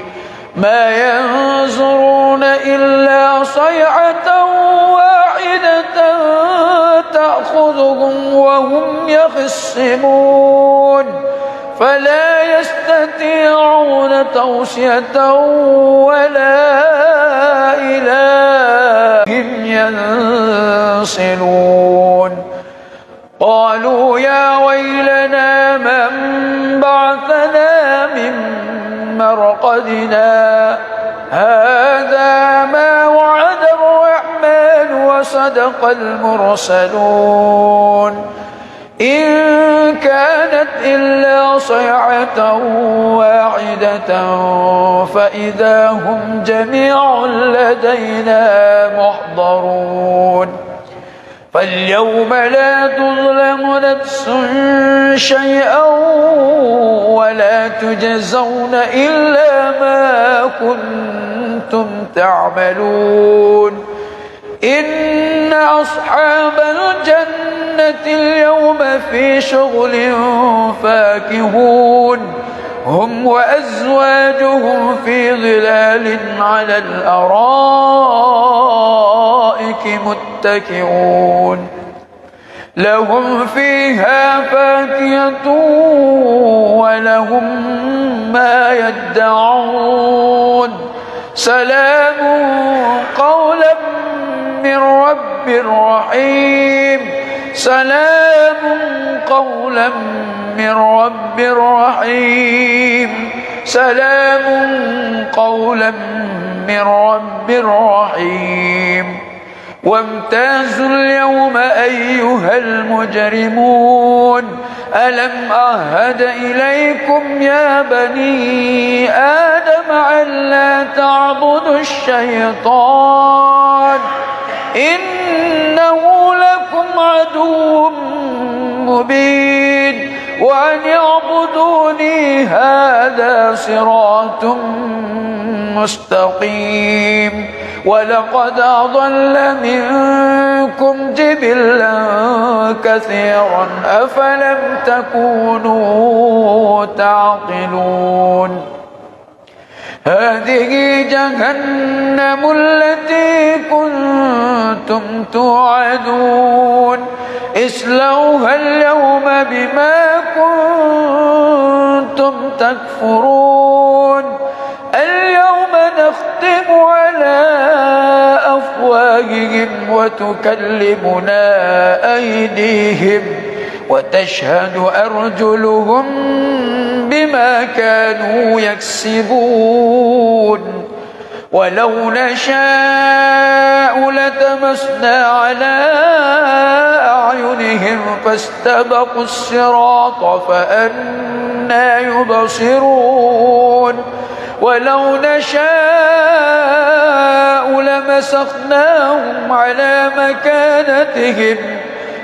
ما ينظرون إلا صيحة واحدة تأخذهم وهم يخصمون فلا يستطيعون توصية ولا إلى هم ينصلون قالوا يا ويلنا من بعثنا من مرقدنا هذا ما وعد الرحمن وصدق المرسلون إن كانت إلا صيحة واحدة فإذا هم جميع لدينا محضرون فاليوم لا تظلم نفس شيئا ولا تجزون إلا ما كنتم تعملون إن أصحاب الجنة اليوم في شغل فاكهون هم وأزواجهم في ظلال على الأرائك متكئون لهم فيها فاكهة ولهم ما يدعون سلام قولا من رب رحيم سلام قولا من رب رحيم سلام قولا من رب رحيم وامتازوا اليوم أيها المجرمون ألم أعهد إليكم يا بني آدم ألا تعبدوا الشيطان إنه لكم عدو مبين وأن يعبدوني هذا صراط مستقيم ولقد أضل منكم جبلا كثيرا أفلم تكونوا تعقلون هذه جهنم التي كنتم توعدون اصلوها اليوم بما كنتم تكفرون اليوم نختم على أفواههم وتكلمنا أيديهم وتشهد أرجلهم بما كانوا يكسبون ولو نشاء لتمسنا على أعينهم فاستبقوا الصراط فأنى يبصرون ولو نشاء لمسخناهم على مكانتهم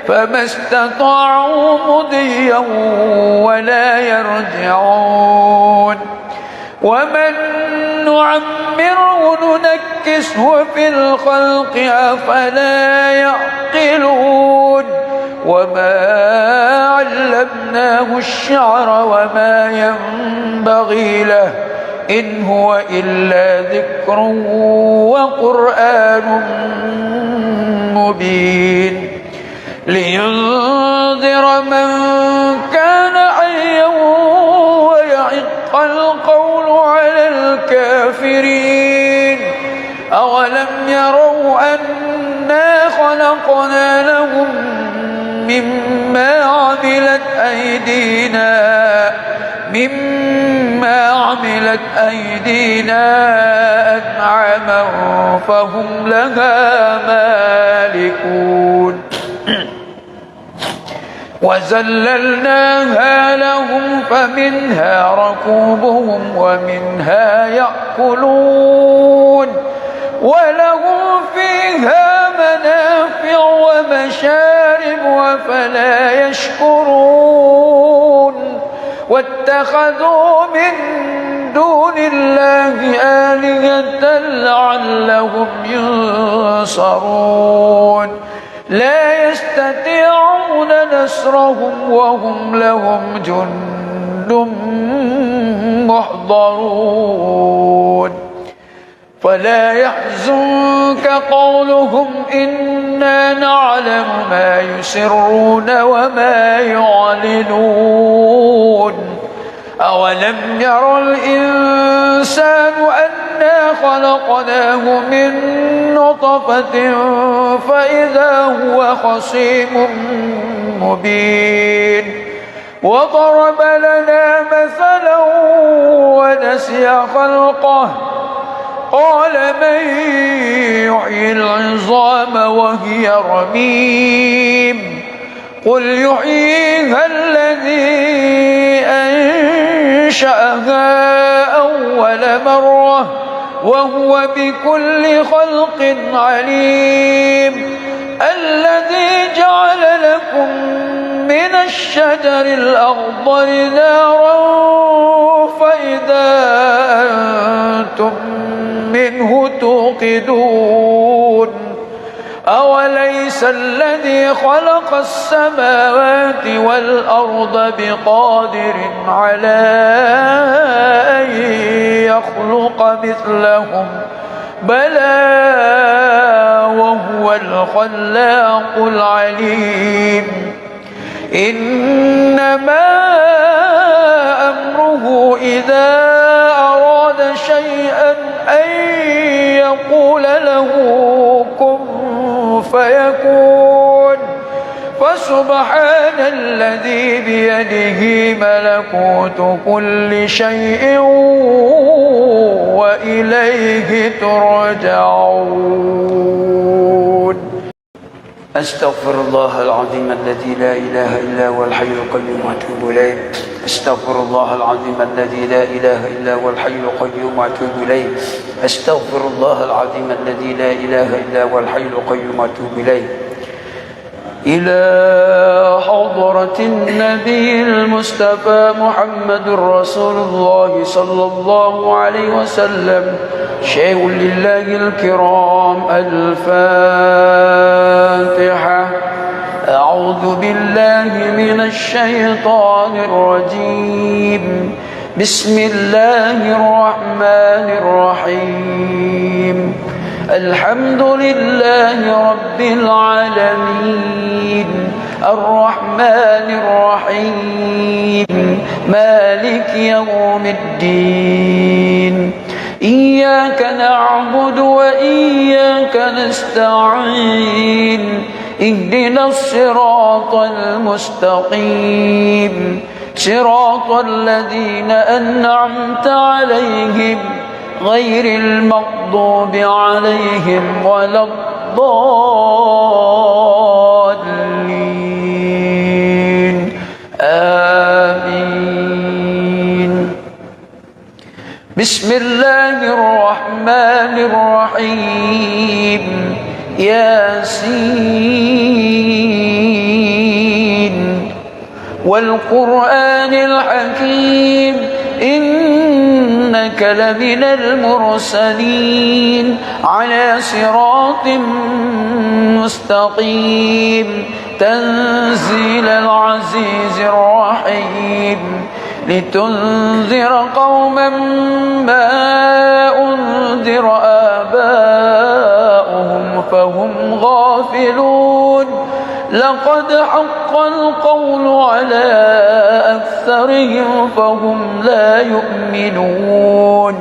فما استطاعوا مضيا ولا يرجعون ومن نعمره ننكسه في الخلق أفلا يعقلون وما علمناه الشعر وما ينبغي له إن هو إلا ذكر وقرآن مبين لينذر من كان حيا ويحق القول على الكافرين أولم يروا أنا خلقنا لهم مما عملت أيدينا أنعاما فهم لها مالكون وذللناها لهم فمنها ركوبهم ومنها يأكلون ولهم فيها منافع ومشارب وفلا يشكرون واتخذوا من دون الله آلهة لعلهم ينصرون لا يستطيعون نصرهم وهم لهم جند محضرون فلا يحزنك قولهم إنا نعلم ما يسرون وما يعلنون أولم ير الإنسان أنا خلقناه من نطفة فإذا هو خصيم مبين وضرب لنا مثلا ونسي خلقه قال من يحيي العظام وهي رميم قل يحييها الذي أنشأها أول مرة وهو بكل خلق عليم الذي جعل لكم من الشجر الأخضر نارا فإذا أنتم منه توقدون أوليس الذي خلق السماوات والأرض بقادر على أن يخلق مثلهم بلى وهو الخلاق العليم إنما أمره إذا أراد شيئا أن يقول له كن فيكون فسبحان الذي بيده ملكوت كل شيء وإليه ترجعون أستغفر الله العظيم الذي لا إله إلا هو الحي القيوم وأتوب إليه أستغفر الله العظيم الذي لا إله إلا هو الحي القيوم وأتوب إليه أستغفر الله العظيم الذي لا إله إلا هو الحي القيوم وأتوب إليه إلى حضرة النبي المصطفى محمد رسول الله صلى الله عليه وسلم شيء لله الكرام الفاتحة أعوذ بالله من الشيطان الرجيم بسم الله الرحمن الرحيم الحمد لله رب العالمين الرحمن الرحيم مالك يوم الدين إياك نعبد وإياك نستعين اهدنا الصراط المستقيم صراط الذين أنعمت عليهم غير المغضوب عليهم ولا الضالين آمين. بسم الله الرحمن الرحيم ياسين والقرآن الحكيم إنك لمن المرسلين على صراط مستقيم تنزيل العزيز الرحيم لتنذر قوما ما أنذر آباؤهم فهم غافلون لقد حق القول على أكثرهم فهم لا يؤمنون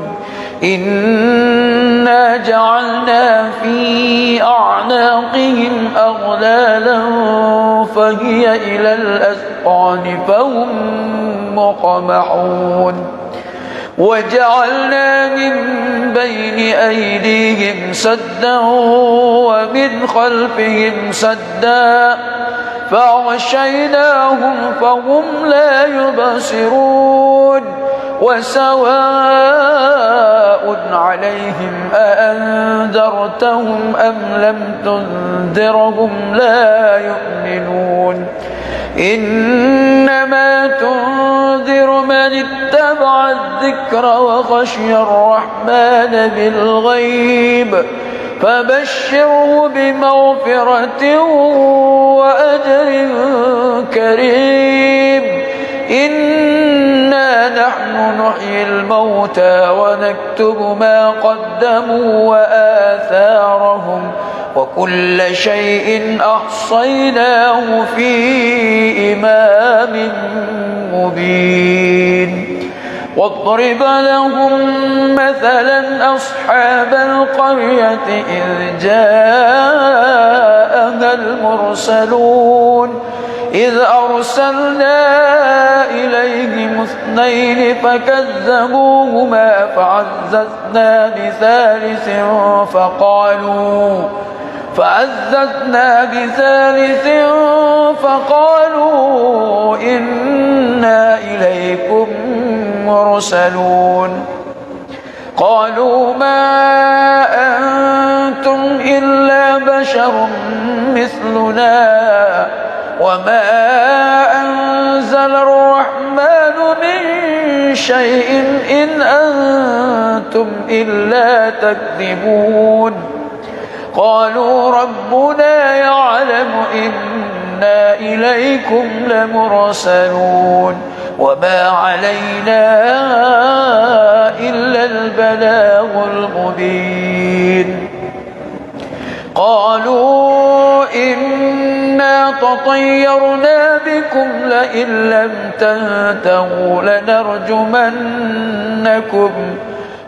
إنا جعلنا في أعناقهم أغلالا فهي إلى الأذقان فهم مقمحون وجعلنا من بين أيديهم سدا ومن خلفهم سدا فأغشيناهم فهم لا يبصرون وسواء عليهم أأنذرتهم أم لم تنذرهم لا يؤمنون إنما تنذر من اتبع الذكر وخشي الرحمن بالغيب فبشره بمغفرة وأجر كريم إنا نحن نحيي الموتى ونكتب ما قدموا وآثارهم وكل شيء أحصيناه في إمام مبين واضرب لهم مثلا أصحاب القرية إذ جاءها المرسلون إذ أرسلنا إليهم اثنين فكذبوهما فعززنا بثالث فقالوا إنا إليكم مرسلون قالوا ما أنتم إلا بشر مثلنا وما أنزل الرحمن من شيء إن أنتم إلا تكذبون قالوا ربنا يعلم إنا إليكم لمرسلون وما علينا إلا البلاغ المبين قالوا إنا تطيرنا بكم لئن لم تنتهوا لنرجمنكم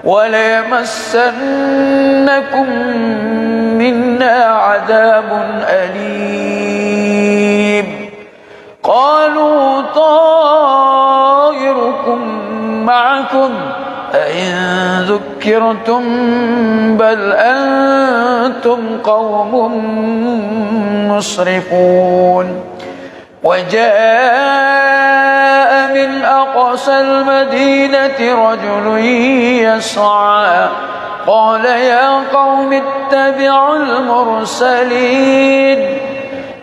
وليمسنكم منا عذاب أليم قالوا طائركم معكم أئن ذكرتم بل أنتم قوم مسرفون وجاء من أقصى المدينة رجل يسعى قال يا قوم اتبعوا المرسلين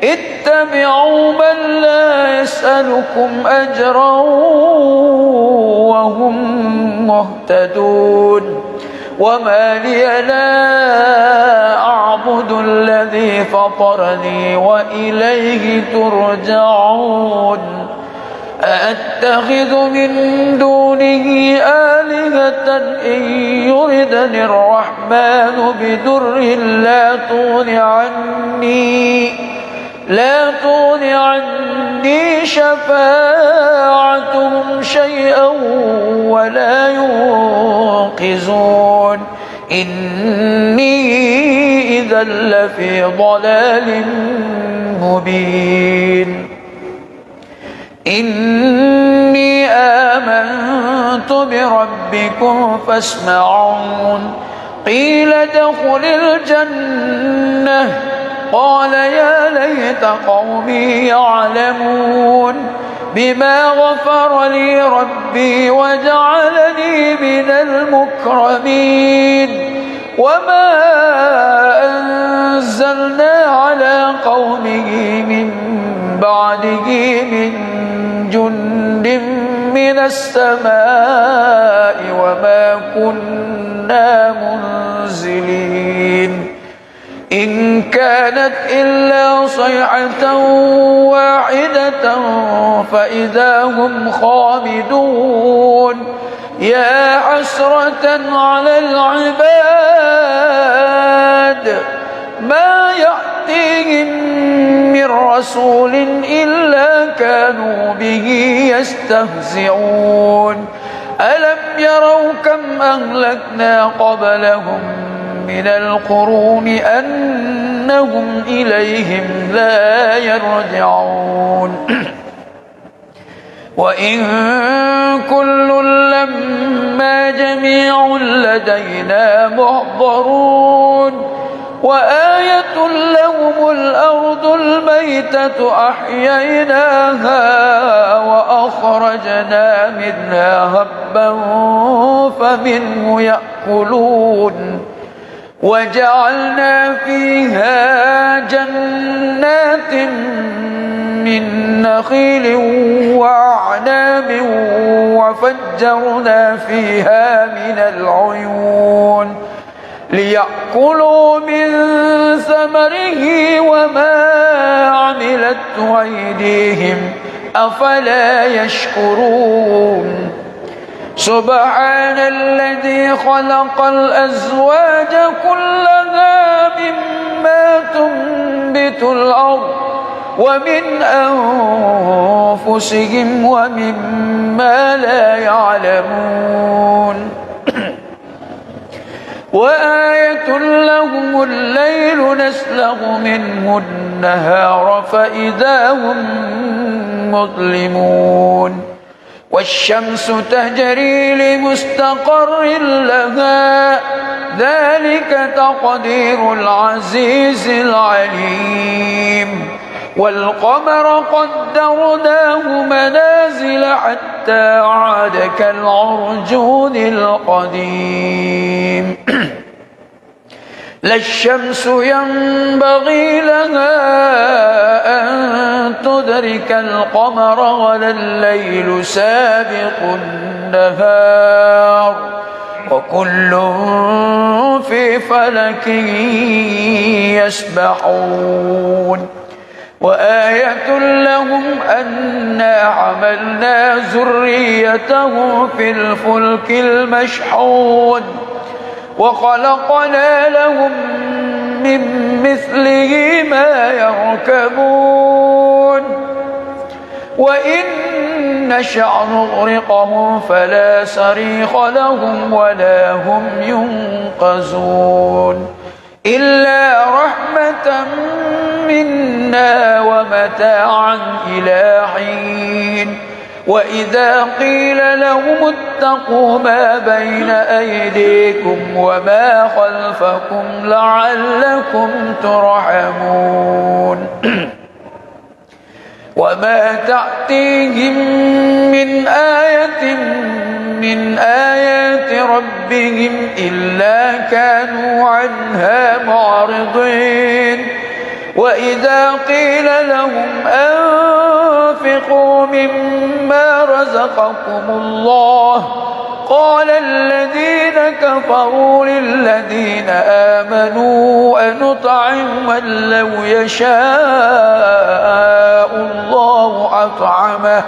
اتبعوا من لا يسألكم أجرا وهم مهتدون وما لي لا أعبد الذي فطرني وإليه ترجعون أأتخذ من دونه آلهة إن يردني الرحمن بدر لا تغن عني شفاعتهم شيئا ولا ينقذون إني إذا إذا لفي ضلال مبين. إني آمنت بربكم فاسمعون. قيل ادخل الجنة. قال يا ليت قومي يعلمون بما غفر لي ربي وجعلني من المكرمين. وما أنزلنا على قومه من بعده من جند من السماء وما كنا منزلين. إن كانت إلا صيحة واحدة فإذا هم خامدون. يا حسرة على العباد ما يأتيهم من رسول إلا كانوا به يستهزئون. ألم يروا كم أهلكنا قبلهم من القرون أنهم إليهم لا يرجعون. وإن كل لما جميع لدينا محضرون. وآية لهم الأرض الميتة أحييناها وأخرجنا منها هبا فمنه يأكلون. وجعلنا فيها جنات من نخيل وأعناب وفجرنا فيها من العيون ليأكلوا من ثمره وما عملته أيديهم أفلا يشكرون. سبحان الذي خلق الأزواج كلها مما تنبت الأرض ومن أنفسهم ومما لا يعلمون. وآية لهم الليل نسلخ منه النهار فإذا هم مظلمون. والشمس تجري لمستقر لها ذلك تقدير العزيز العليم. والقمر قدرناه منازل حتى عاد كالعرجون القديم. لا الشمس ينبغي لها أن تدرك القمر ولا الليل سابق النهار وكل في فلك يسبحون. وآية لهم أنا حملنا ذريتهم في الفلك المشحون وخلقنا لهم من مثله ما يركبون. وإن نشأ نغرقهم فلا صريخ لهم ولا هم ينقذون إلا رحمة منا ومتاعا إلى حين. وإذا قيل لهم اتقوا ما بين أيديكم وما خلفكم لعلكم ترحمون. وما تأتيهم من آية من آيات ربهم إلا كانوا عنها معرضين. وإذا قيل لهم أنفقوا مما رزقكم الله قال الذين كفروا للذين آمنوا أنطعم من لو يشاء الله أطعمه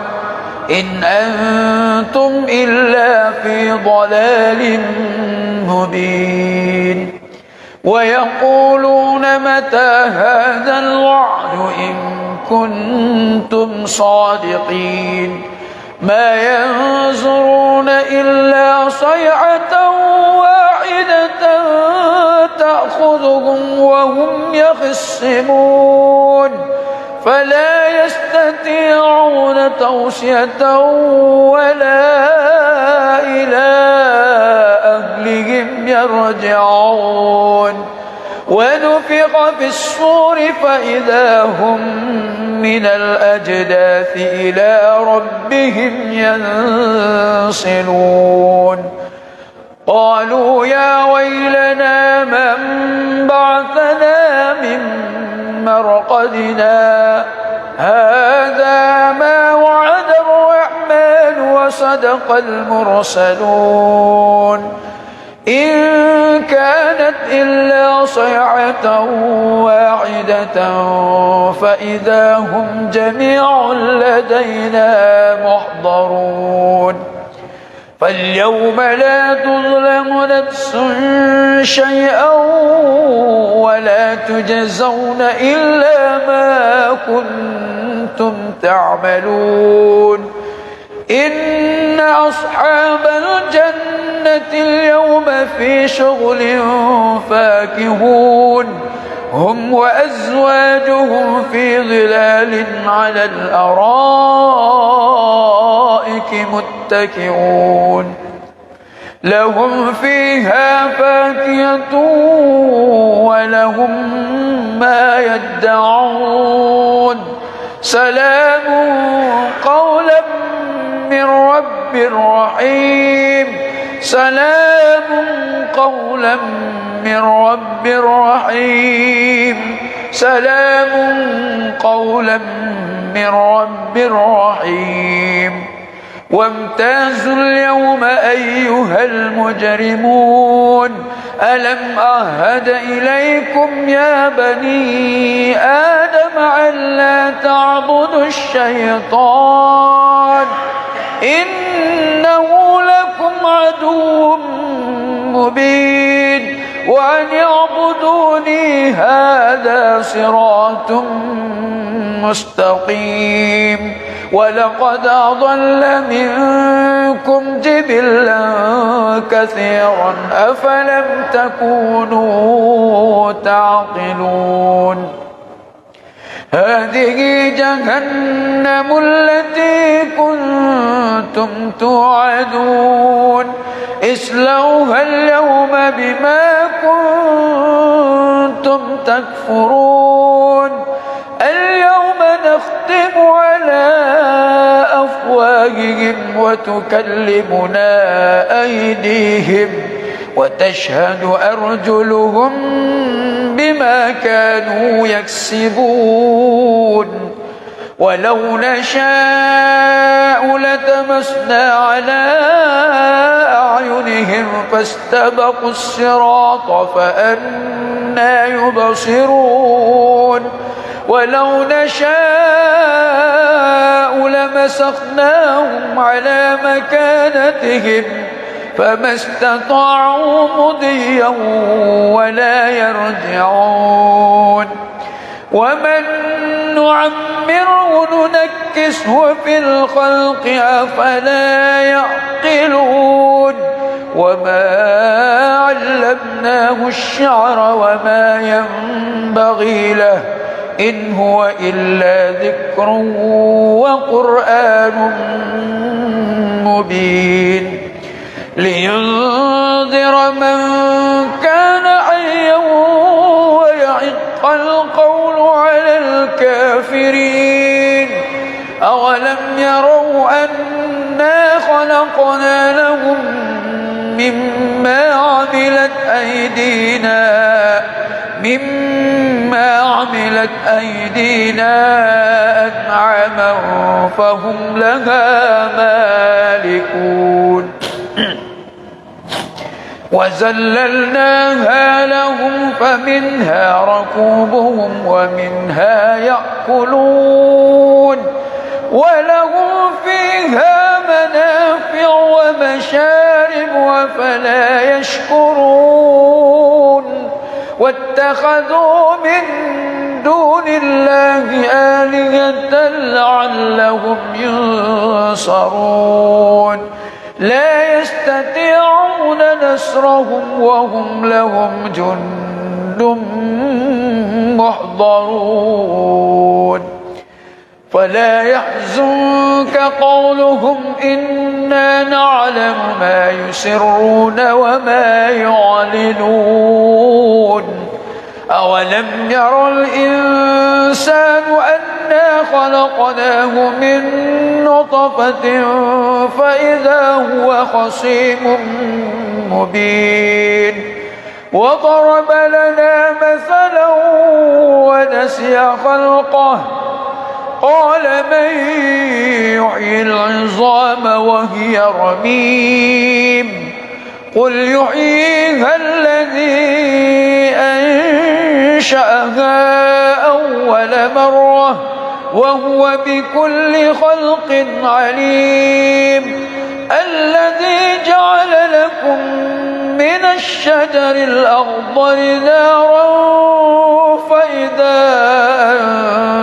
إن أنتم إلا في ضلال مبين. ويقولون متى هذا الوعد إن كنتم صادقين. ما ينظرون إلا صيحة واحدة تأخذهم وهم وهم يخصمون فلا يستطيعون توصية ولا إلى أهلهم يرجعون ونفخ في الصور فإذا هم من الأجداث إلى ربهم ينسلون قالوا يا ويلنا من بعثنا من مرقدنا هذا ما وعد الرحمن وصدق المرسلون إن كانت إلا صيحة واحدة فإذا هم جميع لدينا محضرون فاليوم لا تظلم نفس شيئا ولا تجزون إلا ما كنتم تعملون إن أصحاب الجنة اليوم في شغل فاكهون هم وأزواجهم في ظلال على الأرائك متكئون لهم فيها فاكهة ولهم ما يدعون سلام قولا من رب رحيم سلام قولا من رب رحيم سلام قولا من رب رحيم وامتازوا اليوم أيها المجرمون ألم أعهد إليكم يا بني آدم ألا تعبدوا الشيطان إنه لكم عدو مبين وأن يعبدوني هذا صراط مستقيم ولقد أضل منكم جبلا كثيرا أفلم تكونوا تعقلون هذه جهنم التي كنتم توعدون اصلوها اليوم بما كنتم تكفرون اليوم نختم على أفواههم وتكلمنا أيديهم وتشهد أرجلهم بما كانوا يكسبون ولو نشاء لتمسنا على أعينهم فاستبقوا الصراط فأنى يبصرون ولو نشاء لمسخناهم على مكانتهم فما استطاعوا مضيا ولا يرجعون ومن نعمره ننكسه في الخلق أفلا يعقلون وما علمناه الشعر وما ينبغي له إن هو إلا ذكر وقرآن مبين لينذر من كان حيا ويحق القول على الكافرين أولم يروا أنا خلقنا لهم مما عملت أيدينا أنعاما فهم لها مالكون وذللناها لهم فمنها ركوبهم ومنها يأكلون ولهم فيها منافع ومشارب وفلا يشكرون واتخذوا من دون الله آلهة لعلهم ينصرون لا يستطيعون نصرهم وهم لهم جند محضرون فلا يحزنك قولهم إنا نعلم ما يسرون وما يعلنون أولم ير الإنسان أنا خلقناه من نطفة فإذا هو خصيم مبين وضرب لنا مثلا ونسي خلقه قال من يحيي العظام وهي رميم قل يحييها الذي أنشأها أول مرة وهو بكل خلق عليم الذي جعل لكم من الشجر الأخضر نارا فإذا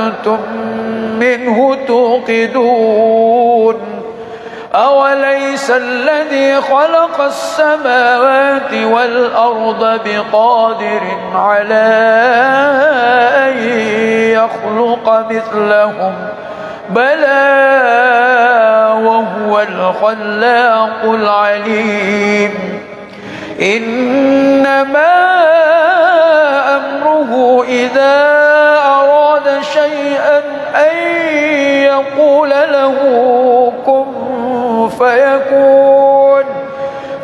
أنتم منه توقدون أوليس الذي خلق السماوات والأرض بقادر على أن يخلق مثلهم بلى وهو الخلاق العليم إنما أمره إذا أراد شيئا أن يقول له كن فيكون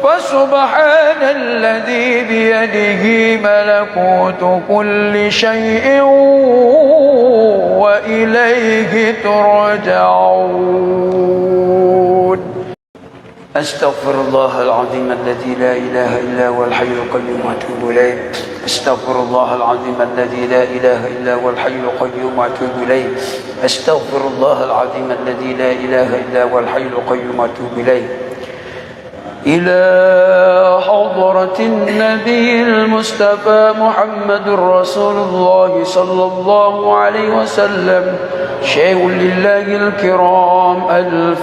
فسبحان الذي بيده ملكوت كل شيء وإليه ترجعون أستغفر الله العظيم الذي لا إله إلا هو الحي القيوم وأتوب إليه أستغفر الله العظيم الذي لا إله إلا هو الحي القيوم وأتوب إليه أستغفر الله العظيم الذي لا إله إلا هو الحي القيوم وأتوب إليه إلى حضرة النبي المصطفى محمد رسول الله صلى الله عليه وسلم شيء لله الكرام الفاتحة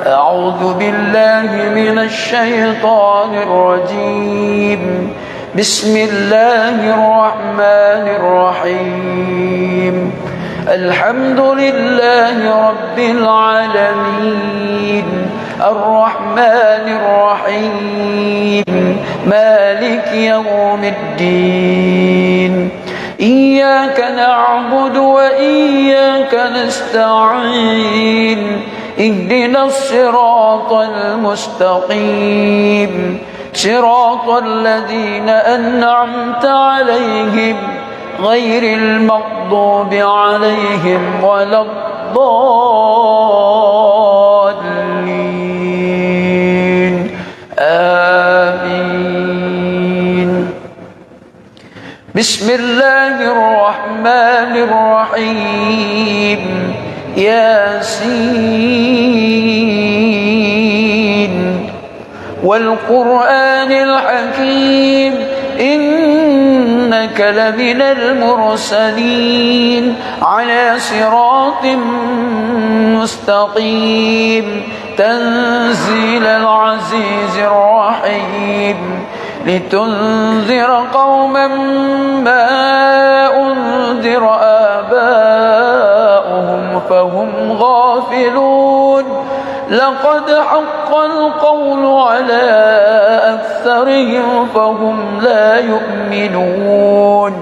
أعوذ بالله من الشيطان الرجيم بسم الله الرحمن الرحيم الحمد لله رب العالمين الرحمن الرحيم مالك يوم الدين إياك نعبد وإياك نستعين اهدنا الصراط المستقيم صراط الذين أنعمت عليهم غير المغضوب عليهم ولا الضالين آمين بسم الله الرحمن الرحيم ياسين والقرآن الحكيم إنك لمن المرسلين على صراط مستقيم تنزيل العزيز الرحيم لتنذر قوما ما أنذر آباؤهم فهم غافلون لقد حق القول على أكثرهم فهم لا يؤمنون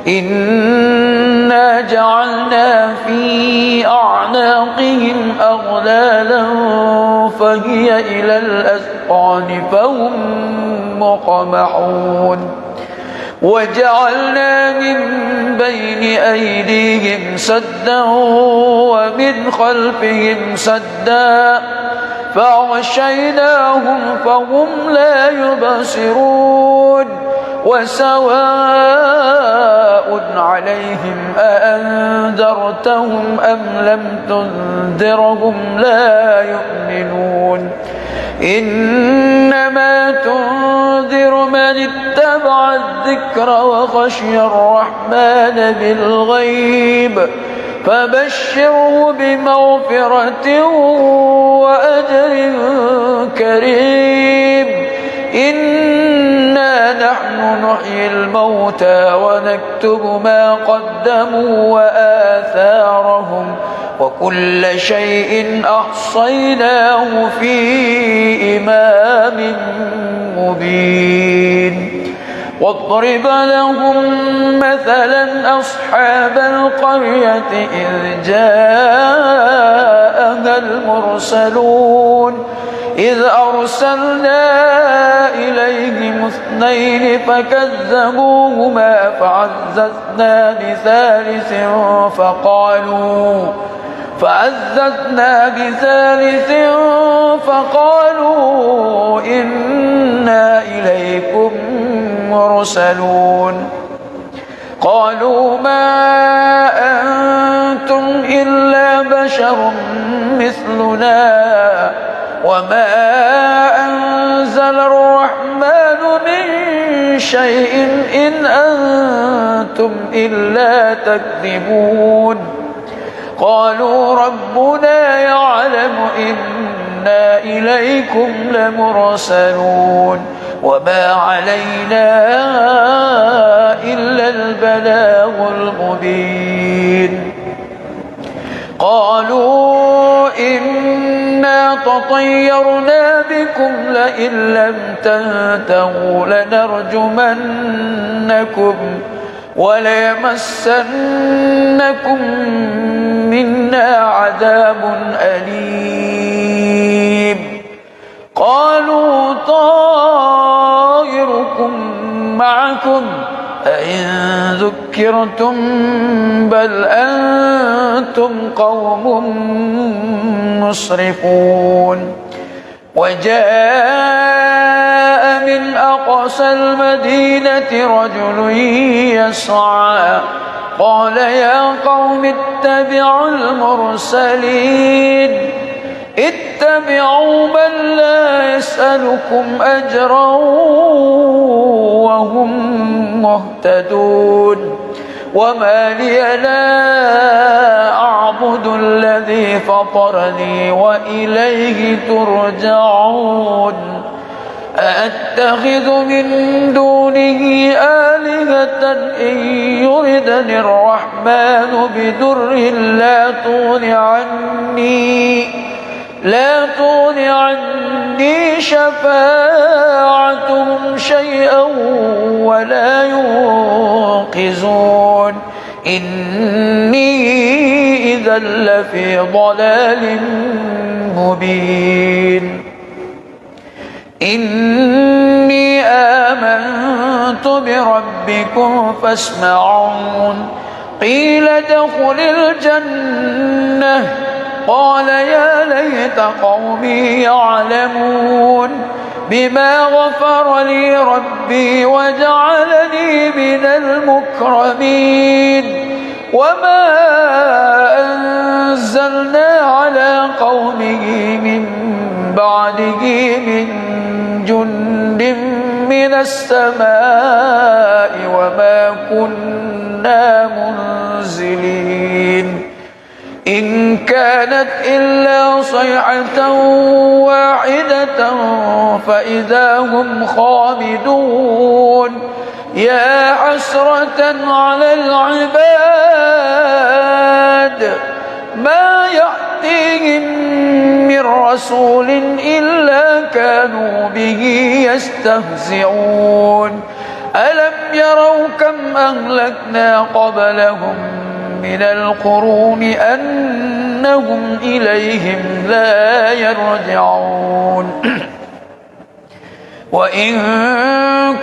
إنا جعلنا في أعناقهم أغلالا فهي إلى الأذقان فهم مقمحون وجعلنا من بين أيديهم سدا ومن خلفهم سدا فأغشيناهم فهم لا يبصرون وسواء عليهم أأنذرتهم أم لم تنذرهم لا يؤمنون إنما تنذر من اتبع الذكر وخشي الرحمن بالغيب فبشره بمغفرة وأجر كريم إنا نحيي الموتى ونكتب ما قدموا وآثارهم وكل شيء أحصيناه في إمام مبين واضرب لهم مثلا أصحاب القرية إذ جاءها المرسلون إذ أرسلنا إليهم 2 فكذبوهما فعززنا بثالث فقالوا إنا إليكم مرسلون قالوا ما أنتم إلا بشر مثلنا وما أنزل الرحمن من شيء إن أنتم إلا تكذبون قالوا ربنا يعلم إنا إليكم لمرسلون وما علينا إلا البلاغ المبين قالوا إنا تطيرنا بكم لئن لم تنتهوا لنرجمنكم وليمسنكم منا عذاب أليم قالوا طائركم معكم أئن ذكرتم بل أنتم قوم مسرفون وجاء من أقصى المدينة رجل يسعى قال يا قوم اتبعوا المرسلين اتبعوا من لا يسألكم أجرا وهم مهتدون وما لي لا أعبد الذي فطرني وإليه ترجعون أأتخذ من دونه آلهة إن يردني الرحمن بدر لا تغن عني شفاعتهم شيئا ولا ينقذون إني إذا لفي ضلال مبين إني آمنت بربكم فاسمعون قيل ادخل الجنة قال يا ليت قومي يعلمون بما غفر لي ربي وجعلني من المكرمين وما أنزلنا على قومه من بعده من جند من السماء وما كنا منزلين إن كانت إلا صيحة واحدة فإذا هم خامدون يا حسرة على العباد ما يأتيهم من رسول إلا كانوا به يستهزئون ألم يروا كم أهلكنا قبلهم من القرون أنهم إليهم لا يرجعون وإن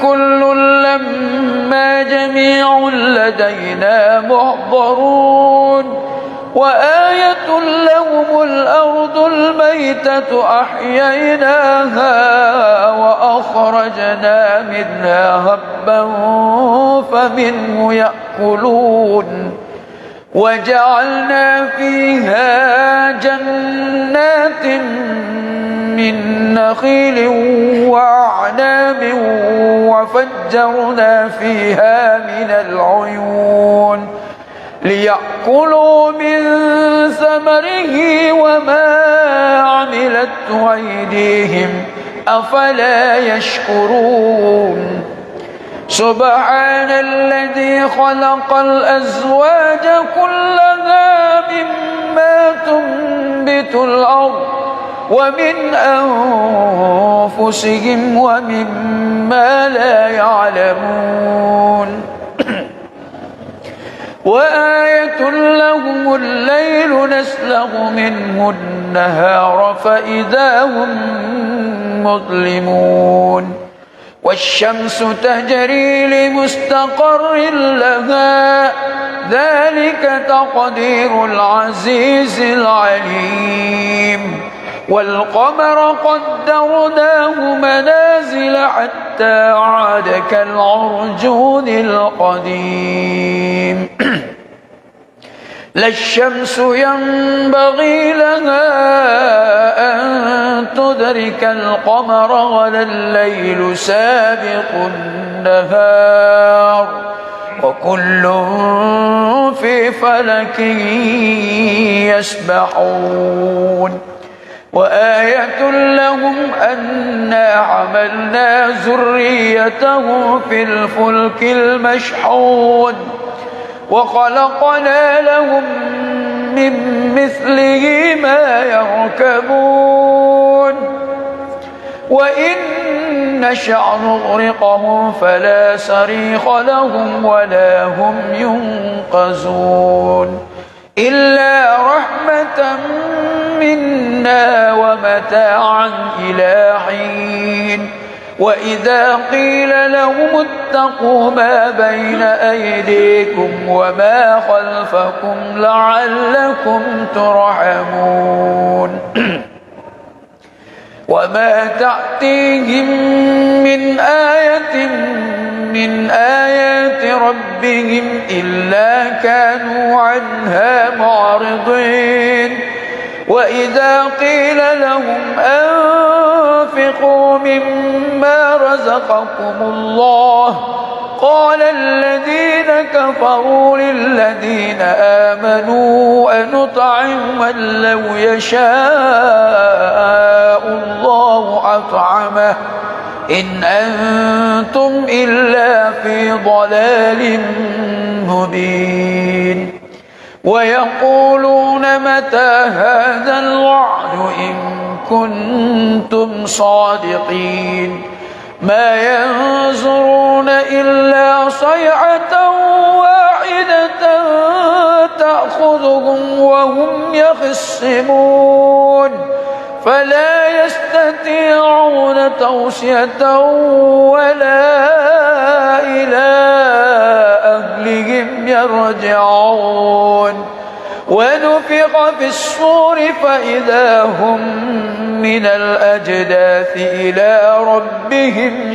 كل لما جميع لدينا محضرون وآية لهم الأرض الميتة أحييناها وأخرجنا منها هبا فمنه يأكلون وجعلنا فيها جنات من نخيل وأعناب وفجرنا فيها من العيون ليأكلوا من ثمره وما عملته أيديهم أفلا يشكرون سبحان الذي خلق الأزواج كلها مما تنبت الأرض ومن أنفسهم ومما لا يعلمون وآية لهم الليل نسلغ منه النهار فإذا هم مظلمون والشمس تجري لمستقر لها ذلك تقدير العزيز العليم والقمر قدرناه منازل حتى عاد كالعرجون القديم لا الشمس ينبغي لها أن تدرك القمر ولا الليل سابق النهار وكل في فلك يسبحون وآية لهم أنا حملنا ذريته في الفلك المشحون وخلقنا لهم من مثله ما يركبون وإن نشأ نغرقهم فلا صريخ لهم ولا هم ينقذون إلا رحمة منا ومتاعا إلى حين وإذا قيل لهم اتقوا ما بين أيديكم وما خلفكم لعلكم ترحمون وما تأتيهم من آية من آيات ربهم إلا كانوا عنها معرضين وإذا قيل لهم أنفقوا مما رزقكم الله قال الذين كفروا للذين آمنوا أنطعم من لو يشاء الله أطعمه إن أنتم إلا في ضلال مبين ويقولون متى هذا الوعد إن كنتم صادقين ما ينظرون إلا صيحة واحدة تأخذهم وهم يخصمون فلا يستطيعون توصية ولا إلى أهلهم يرجعون ونفخ في الصور فإذا هم من الأجداث إلى ربهم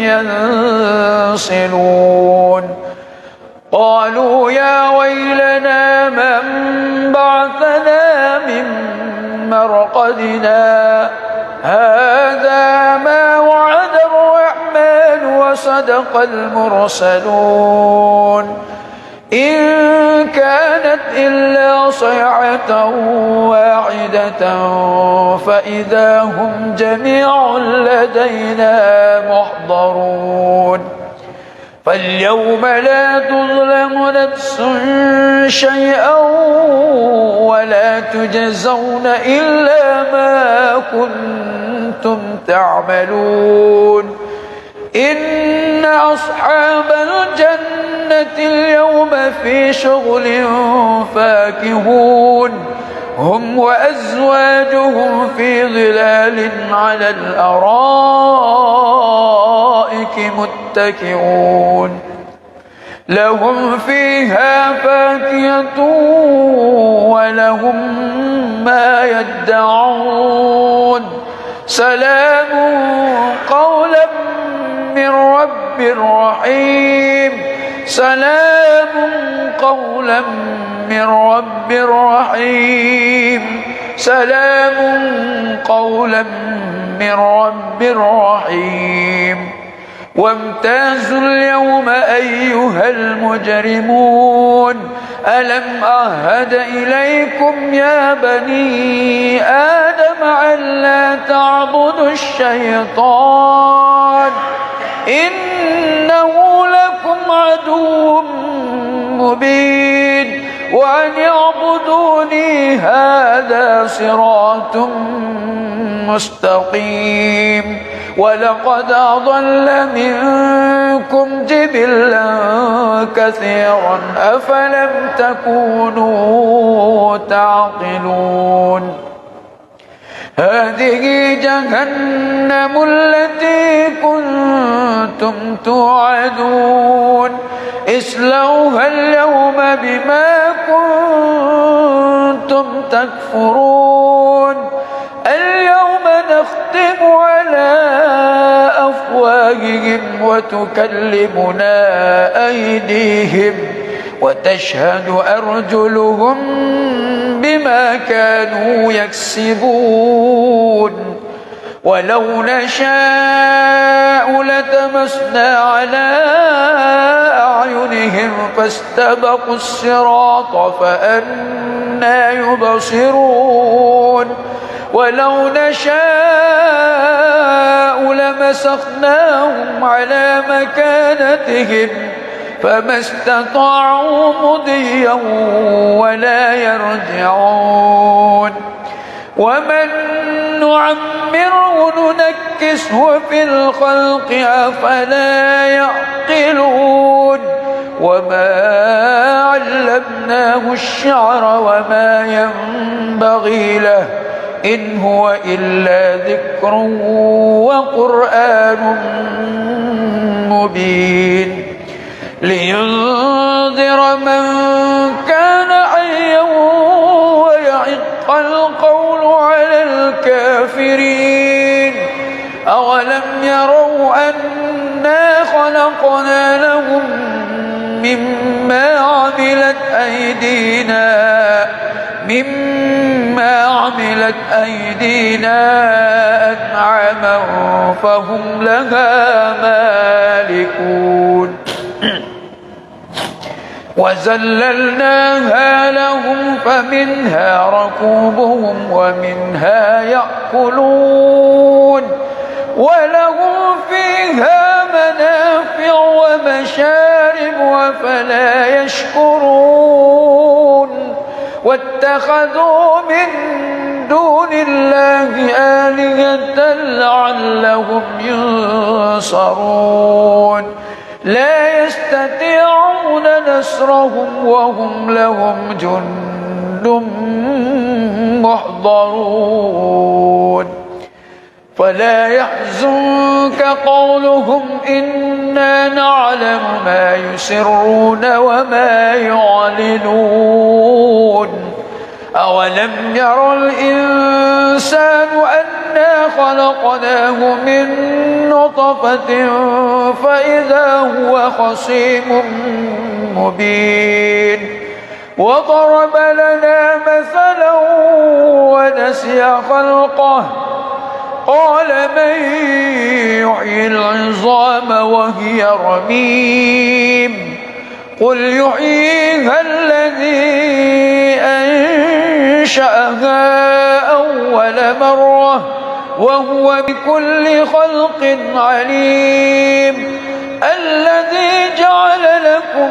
ينسلون قالوا يا ويلنا من بعثنا من مرقدنا هذا ما وعد الرحمن وصدق المرسلون إن كانت إلا صيحة واحدة فإذا هم جميع لدينا محضرون فاليوم لا تظلم نفس شيئا ولا تجزون إلا ما كنتم تعملون إن أصحاب الجنة اليوم في شغل فاكهون هم وأزواجهم في ظلال على الأرائك متكئون لهم فيها فاكهة ولهم ما يدعون سلام قولا من رب رحيم سلام قولا من رب رحيم سلام قولا من رب رحيم وامتازوا اليوم أيها المجرمون ألم أعهد إليكم يا بني آدم ألا تعبدوا الشيطان إنه لكم عدو مبين وأن اعبدوني هذا صراط مستقيم ولقد أضل منكم جبلا كثيرا أفلم تكونوا تعقلون هذه جهنم التي كنتم توعدون اصلوها اليوم بما كنتم تكفرون اليوم نختم على أفواههم وتكلمنا أيديهم وتشهد أرجلهم بما كانوا يكسبون ولو نشاء لتمسنا على أعينهم فاستبقوا الصراط فأنى يبصرون ولو نشاء لمسخناهم على مكانتهم فما استطاعوا مضيا ولا يرجعون ومن نعمره ننكسه في الخلق أفلا يعقلون وما علمناه الشعر وما ينبغي له إن هو إلا ذكر وقرآن مبين لينذر من كان حيا ويحق القول على الكافرين أولم يروا أنا خلقنا لهم مما عملت أيدينا أنعاما فهم لها مالكون وذللناها لهم فمنها ركوبهم ومنها يأكلون ولهم فيها منافع ومشارب وفلا يشكرون واتخذوا من دون الله آلهة لعلهم ينصرون لا يستطيعون نصرهم وهم لهم جند محضرون فلا يحزنك قولهم إنا نعلم ما يسرون وما يعلنون أولم ير الإنسان أنا خلقناه من نطفة فإذا هو خصيم مبين وضرب لنا مثلا ونسي خلقه قال من يحيي العظام وهي رميم قل يحييها الذي أنشأها أول مرة وهو بكل خلق عليم الذي جعل لكم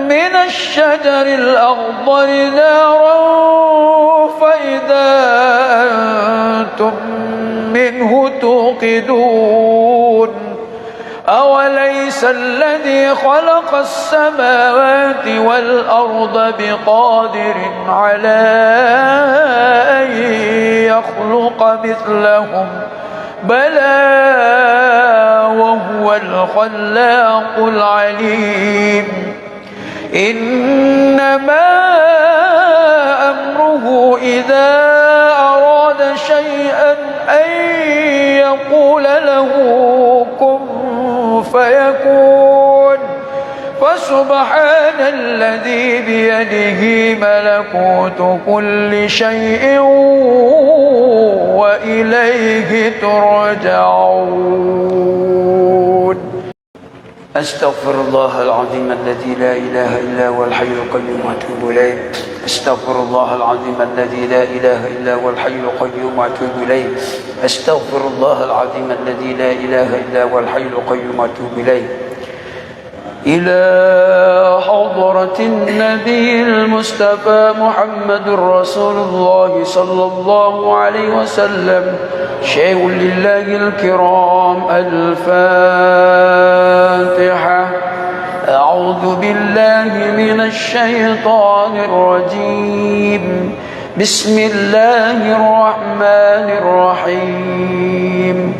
من الشجر الأخضر نارا فإذا أنتم منه توقدون أوليس الذي خلق السماوات والأرض بقادر على أن يخلق مثلهم بلى وهو الخلاق العليم إنما أمره إذا أراد شيئا أن يقول له كن فيكون فسبحان الذي بيده ملكوت كل شيء وإليه ترجعون أستغفر الله العظيم الذي لا إله إلا هو الحي القيوم وأتوب إليه أستغفر الله العظيم الذي لا إله إلا هو الحي القيوم وأتوب إليه أستغفر الله العظيم الذي لا إله إلا هو الحي القيوم وأتوب إليه إلى حضرة النبي المصطفى محمد رسول الله صلى الله عليه وسلم شيء لله الكرام. الفاتحة. أعوذ بالله من الشيطان الرجيم. بسم الله الرحمن الرحيم.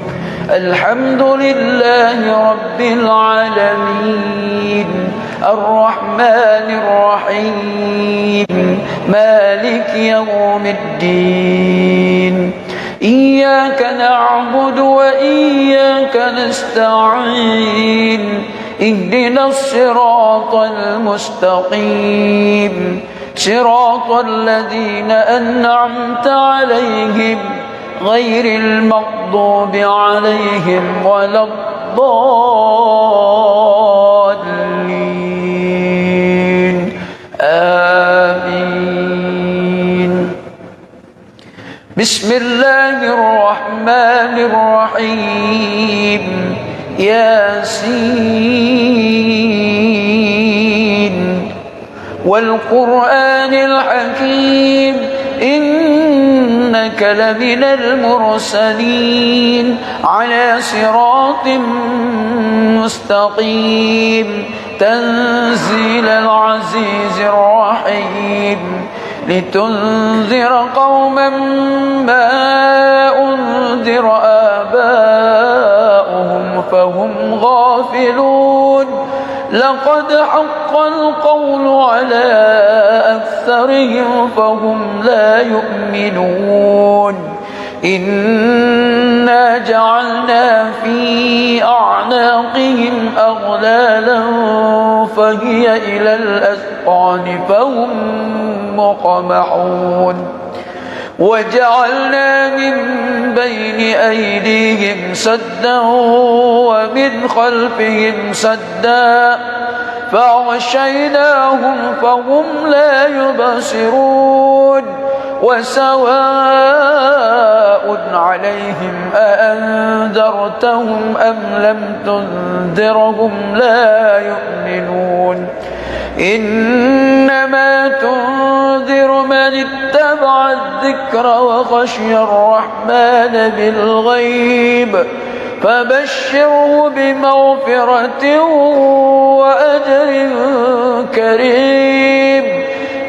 الحمد لله رب العالمين الرحمن الرحيم مالك يوم الدين. إياك نعبد وإياك نستعين. اهدنا الصراط المستقيم صراط الذين أنعمت عليهم غير المغضوب عليهم ولا الضالين. آمين. بسم الله الرحمن الرحيم. ياسين والقرآن الحكيم إنك لمن المرسلين على صراط مستقيم تنزيل العزيز الرحيم لتنذر قوما ما أنذر آباؤهم فهم غافلون. لقد حق القول على أكثرهم فهم لا يؤمنون. إنا جعلنا في أعناقهم أغلالا فهي إلى الأذقان فهم مقمحون. وجعلنا من بين أيديهم سدا ومن خلفهم سدا فأغشيناهم فهم لا يبصرون. وسواء عليهم أأنذرتهم أم لم تنذرهم لا يؤمنون. إنما تنذر من اتبع الذكر وخشي الرحمن بالغيب فبشره بمغفرة وأجر كريم.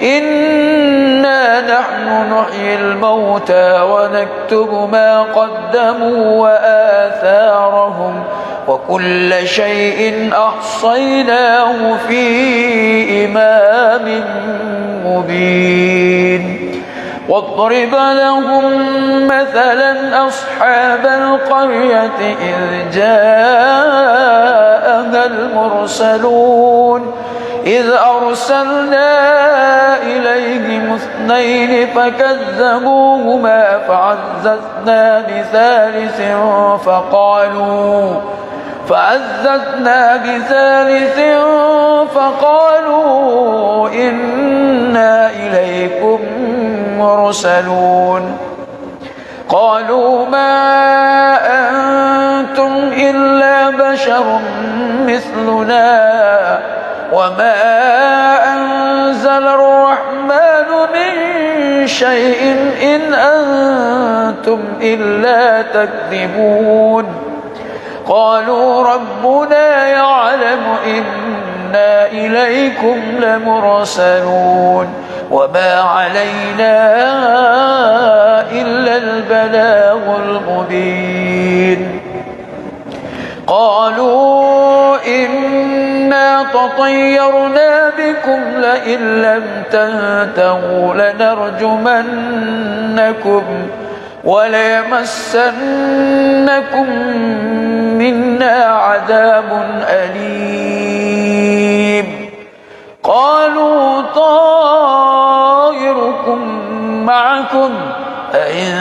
إنا نحن نحيي الموتى ونكتب ما قدموا وآثارهم وكل شيء أحصيناه في إمام مبين. واضرب لهم مثلا أصحاب القرية إذ جاءها المرسلون إذ أرسلنا إليهم اثنين فكذبوهما فعززنا بثالث فقالوا إنا إليكم مرسلون. قالوا ما أنتم إلا بشر مثلنا وما أنزل الرحمن من شيء إن أنتم إلا تكذبون. قالوا ربنا يعلم إنا إليكم لمرسلون وما علينا إلا البلاغ المبين. قالوا إنا تطيرنا بكم لئن لم تنتهوا لنرجمنكم وليمسنكم منا عذاب أليم. قالوا طائركم معكم أئن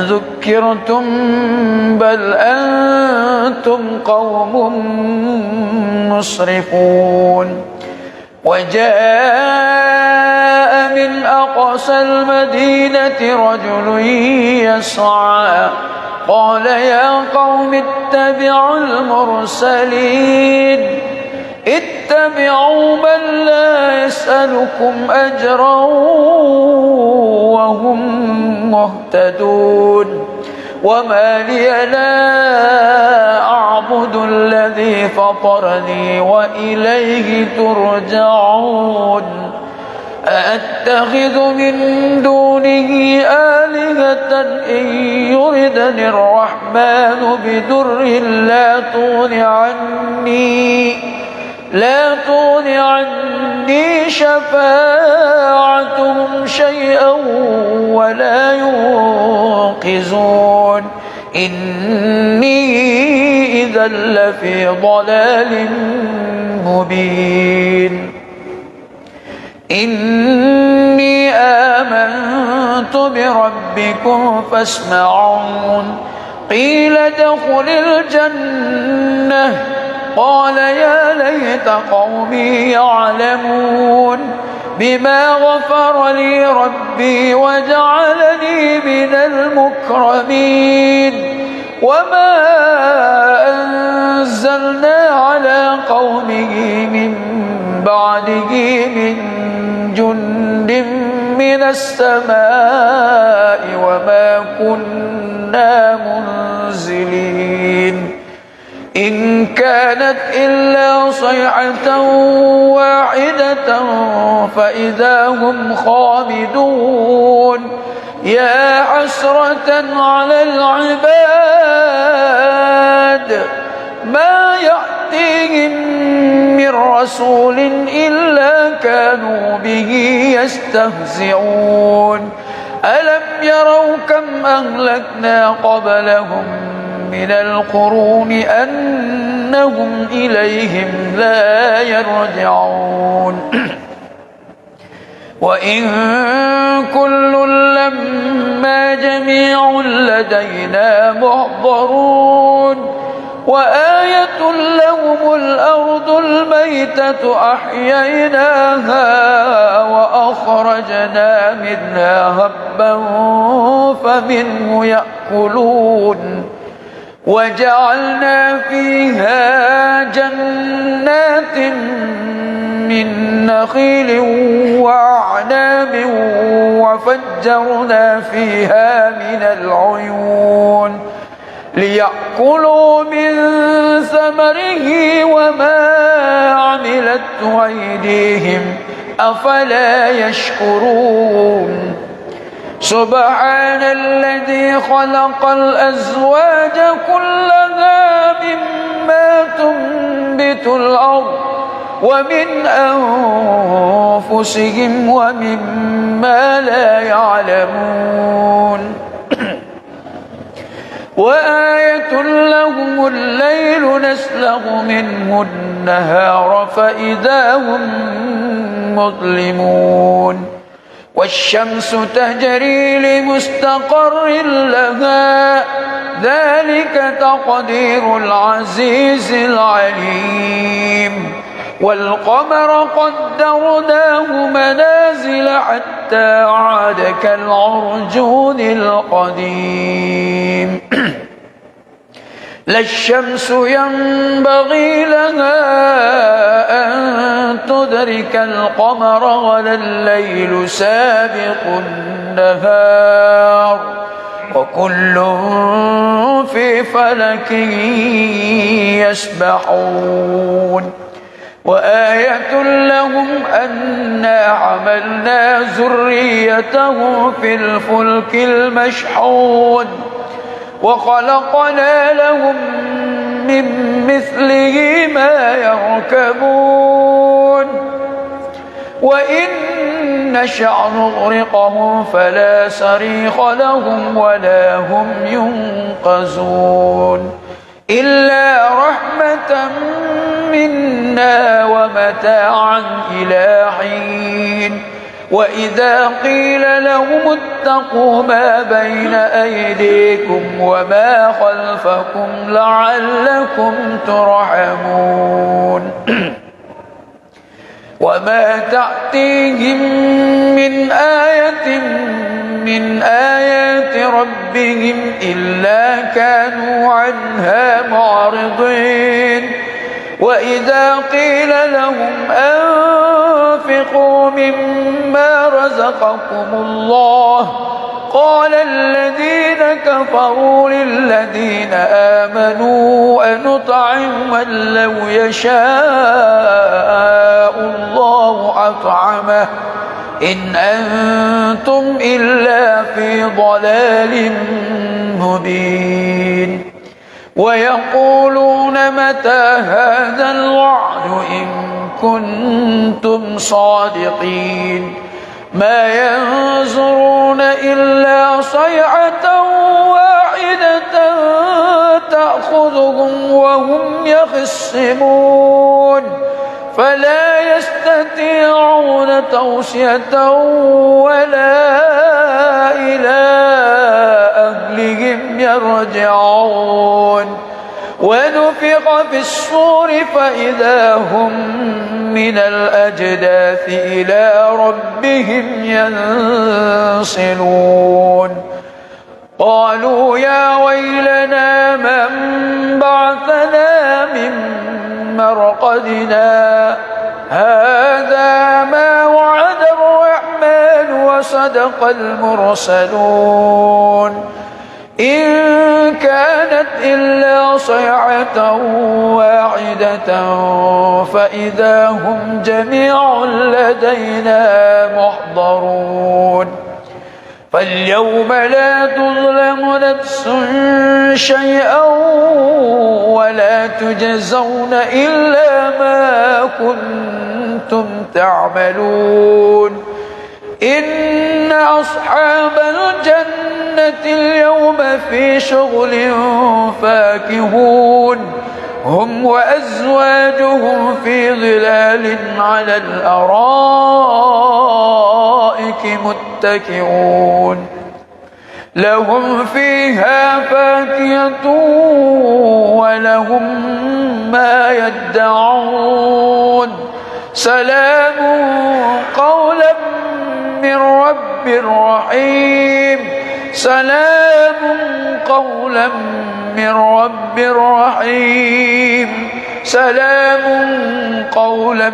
ذكرتم بل أنتم قوم مسرفون. وجاء من أقصى المدينة رجل يسعى قال يا قوم اتبعوا المرسلين اتبعوا من لا يسألكم أجرا وهم مهتدون وما لي لا أعبد الذي فطرني وإليه ترجعون أأتخذ من دونه آلهة إن يردني الرحمن بدر لا تغن عني شفاعتهم شيئا ولا ينقذون إني إذا لفي ضلال مبين إني آمنت بربكم فاسمعون قيل ادخل الجنة قال يا ليت قومي يعلمون بما غفر لي ربي وجعلني من المكرمين وما أنزلنا على قومه من بعده من جند من السماء وما كنا منزلين إن كانت إلا صيحة واحدة فإذا هم خامدون يا حسرة على العباد ما يأتيهم من رسول إلا كانوا به يستهزئون ألم يروا كم أهلكنا قبلهم من القرون أنهم إليهم لا يرجعون وإن كل لما جميع لدينا محضرون وآية لهم الأرض الميتة أحييناها وأخرجنا منها هبا فمنه يأكلون وجعلنا فيها جنات من نخيل وأعناب وفجرنا فيها من العيون ليأكلوا من ثمره وما عملته أيديهم أفلا يشكرون سبحان الذي خلق الأزواج كلها مما تنبت الأرض ومن أنفسهم ومما لا يعلمون وآية لهم الليل نسلخ منه النهار فإذا هم مظلمون والشمس تجري لمستقر لها ذلك تقدير العزيز العليم والقمر قدرناه منازل حتى عاد كالعرجون القديم لا الشمس ينبغي لها أن تدرك القمر ولا الليل سابق النهار وكل في فلك يسبحون وآية لهم أنا حملنا ذريتهم في الفلك المشحون وخلقنا لهم من مثله ما يركبون وإن نشأ نغرقهم فلا صريخ لهم ولا هم ينقذون إلا رحمة منا ومتاعا إلى حين وإذا قيل لهم اتقوا ما بين أيديكم وما خلفكم لعلكم ترحمون وما تأتيهم من آية من آيات ربهم إلا كانوا عنها معرضين وإذا قيل لهم أنفقوا مما رزقكم الله قال الذين كفروا للذين آمنوا أنطعم من لو يشاء الله أطعمه إن أنتم إلا في ضلال مبين ويقولون متى هذا الوعد إن كنتم صادقين ما ينظرون إلا صيحة واحدة تأخذهم وهم يخصمون فلا يستطيعون توصية ولا إلى أهلهم يرجعون ونفخ في الصور فإذا هم من الأجداث إلى ربهم ينسلون قالوا يا ويلنا من بعثنا من مرقدنا هذا ما وعد الرحمن وصدق المرسلون إن كانت إلا صيحة واحدة فإذا هم جميع لدينا محضرون فاليوم لا تظلم نفس شيئا ولا تجزون إلا ما كنتم تعملون إن أصحاب الجنة اليوم في شغل فاكهون هم وأزواجهم في ظلال على الأرائك متكئون لهم فيها فاكهة ولهم ما يدعون سلام قولا من رب رحيم سلام قولا من رب رحيم سلام قولا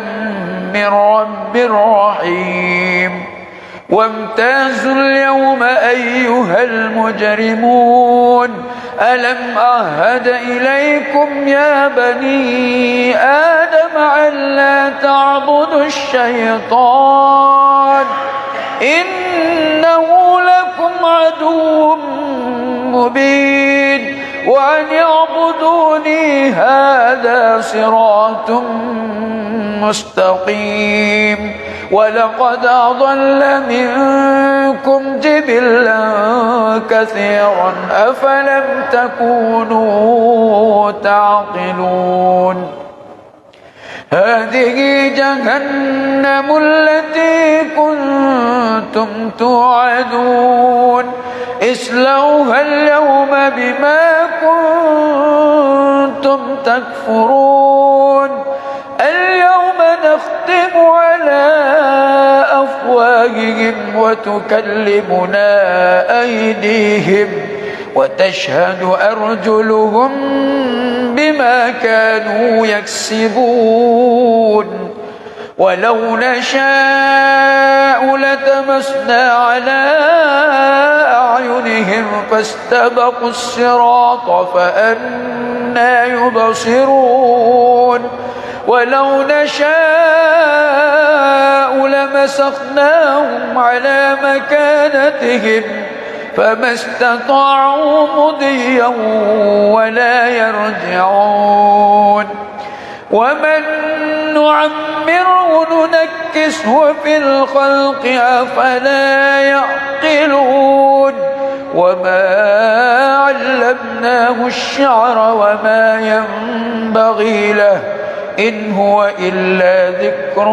من رب رحيم وامتازوا اليوم أيها المجرمون ألم أعهد إليكم يا بني آدم ألا تعبدوا الشيطان إنه لكم عدو مبين وأن اعبدوني هذا صراط مستقيم ولقد أضل منكم جبلا كثيرا أفلم تكونوا تعقلون هذه جهنم التي كنتم توعدون اصلوها اليوم بما كنتم تكفرون اليوم نختم على أفواههم وتكلمنا أيديهم وتشهد أرجلهم بما كانوا يكسبون ولو نشاء لتمسنا على أعينهم فاستبقوا الصراط فأنى يبصرون ولو نشاء لمسخناهم على مكانتهم فما استطاعوا مضيا ولا يرجعون ومن نعمره ننكسه في الخلق أفلا يعقلون وما علمناه الشعر وما ينبغي له إن هو إلا ذكر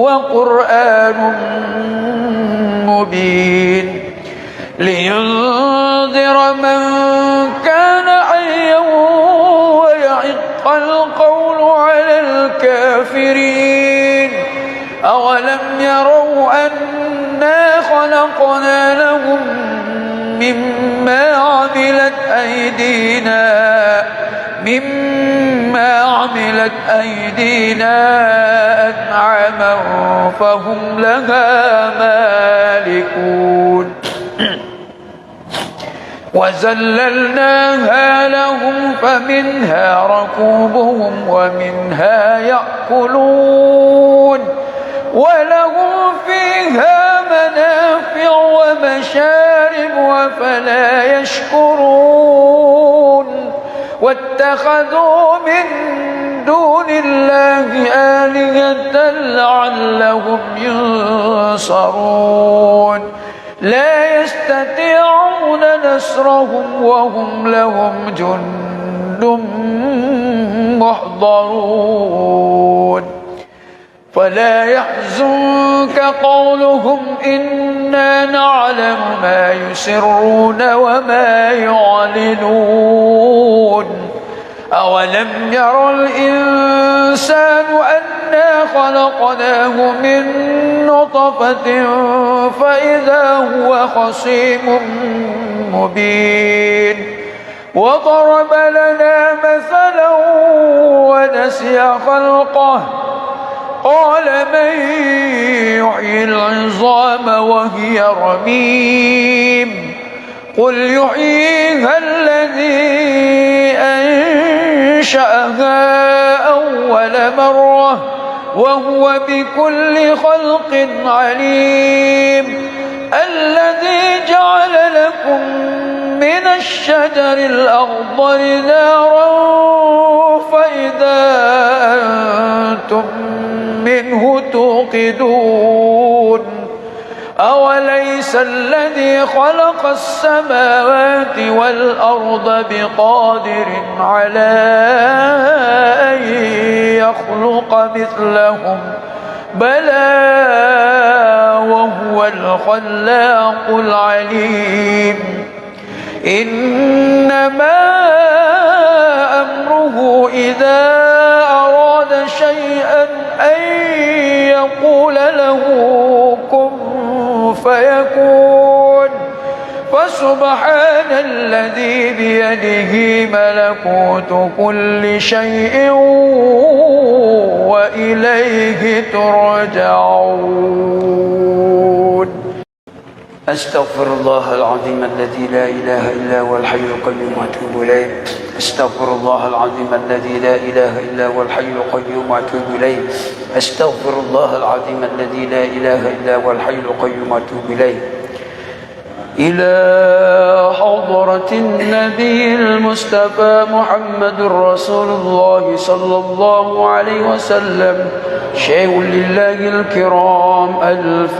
وقرآن مبين لينذر من كان حيا ويحق القول على الكافرين أولم يروا أنا خلقنا لهم مما عملت عملت أيدينا أنعاما فهم لها مالكون وذللناها لهم فمنها ركوبهم ومنها يأكلون ولهم فيها منافع ومشارب أفلا يشكرون واتخذوا من دون الله آلهة لعلهم ينصرون لا يستطيعون نصرهم وهم لهم جند محضرون فلا يحزنك قولهم إنا نعلم ما يسرون وما يعلنون أولم ير الإنسان أنا خلقناه من نطفة فإذا هو خصيم مبين وضرب لنا مثلا ونسي خلقه قال من يحيي العظام وهي رميم قل يحييها الذي أنشأها أول مرة وهو بكل خلق عليم الذي جعل لكم من الشجر الأخضر نارا فإذا أنتم منه توقدون أوليس الذي خلق السماوات والأرض بقادر على أن يخلق مثلهم بلى وهو الخلاق العليم إنما أمره إذا أراد شيئا أن يقول له كن فيكون فسبحان الذي بيده ملكوت كل شيء وإليه ترجعون أستغفر الله العظيم الذي لا إله إلا هو الحي القيوم وأتوب إليه أستغفر الله العظيم الذي لا إله إلا هو الحي القيوم وأتوب إليه أستغفر الله العظيم الذي لا إله إلا هو الحي القيوم وأتوب إليه إلى حضرة النبي المصطفى محمد رسول الله صلى الله عليه وسلم شيء لله الكرام الفاتحة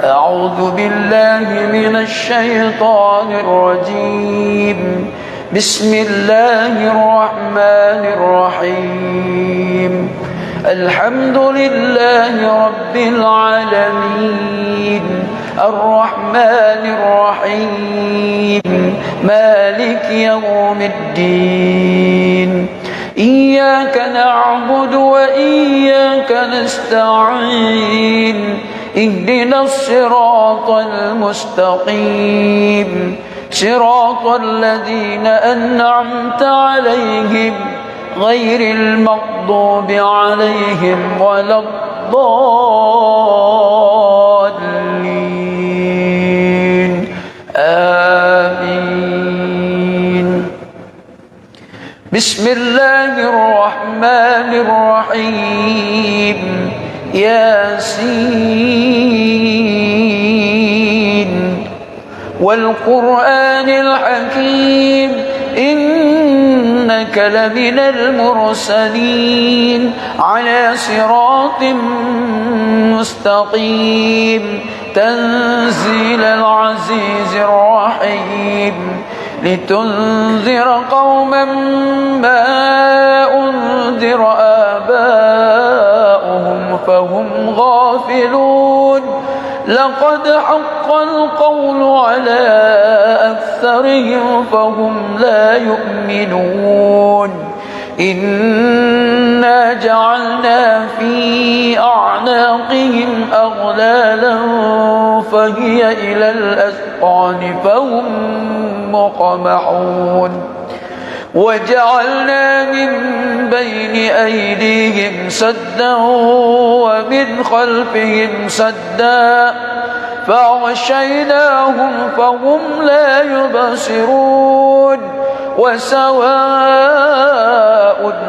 أعوذ بالله من الشيطان الرجيم بسم الله الرحمن الرحيم الحمد لله رب العالمين الرحمن الرحيم مالك يوم الدين إياك نعبد وإياك نستعين اهدنا الصراط المستقيم صراط الذين أنعمت عليهم غير المغضوب عليهم ولا الضالين آمين بسم الله الرحمن الرحيم ياسين والقرآن الحكيم إنك لمن المرسلين على صراط مستقيم تنزيل العزيز الرحيم لتنذر قوما ما أنذر آباؤهم فهم غافلون لقد حق القول على أكثرهم فهم لا يؤمنون إنا جعلنا في أعناقهم أغلالا فهي إلى الأذقان فهم مقمحون وجعلنا من بين أيديهم سدا ومن خلفهم سدا فأغشيناهم فهم لا يبصرون وسواء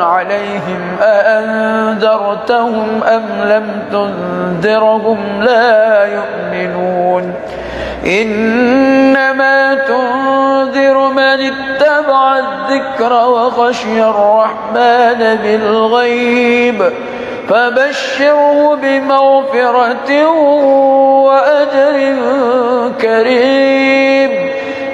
عليهم أأنذرتهم أم لم تنذرهم لا يؤمنون إنما تنذر من اتبع الذكر وخشي الرحمن بالغيب فبشره بمغفرة وأجر كريم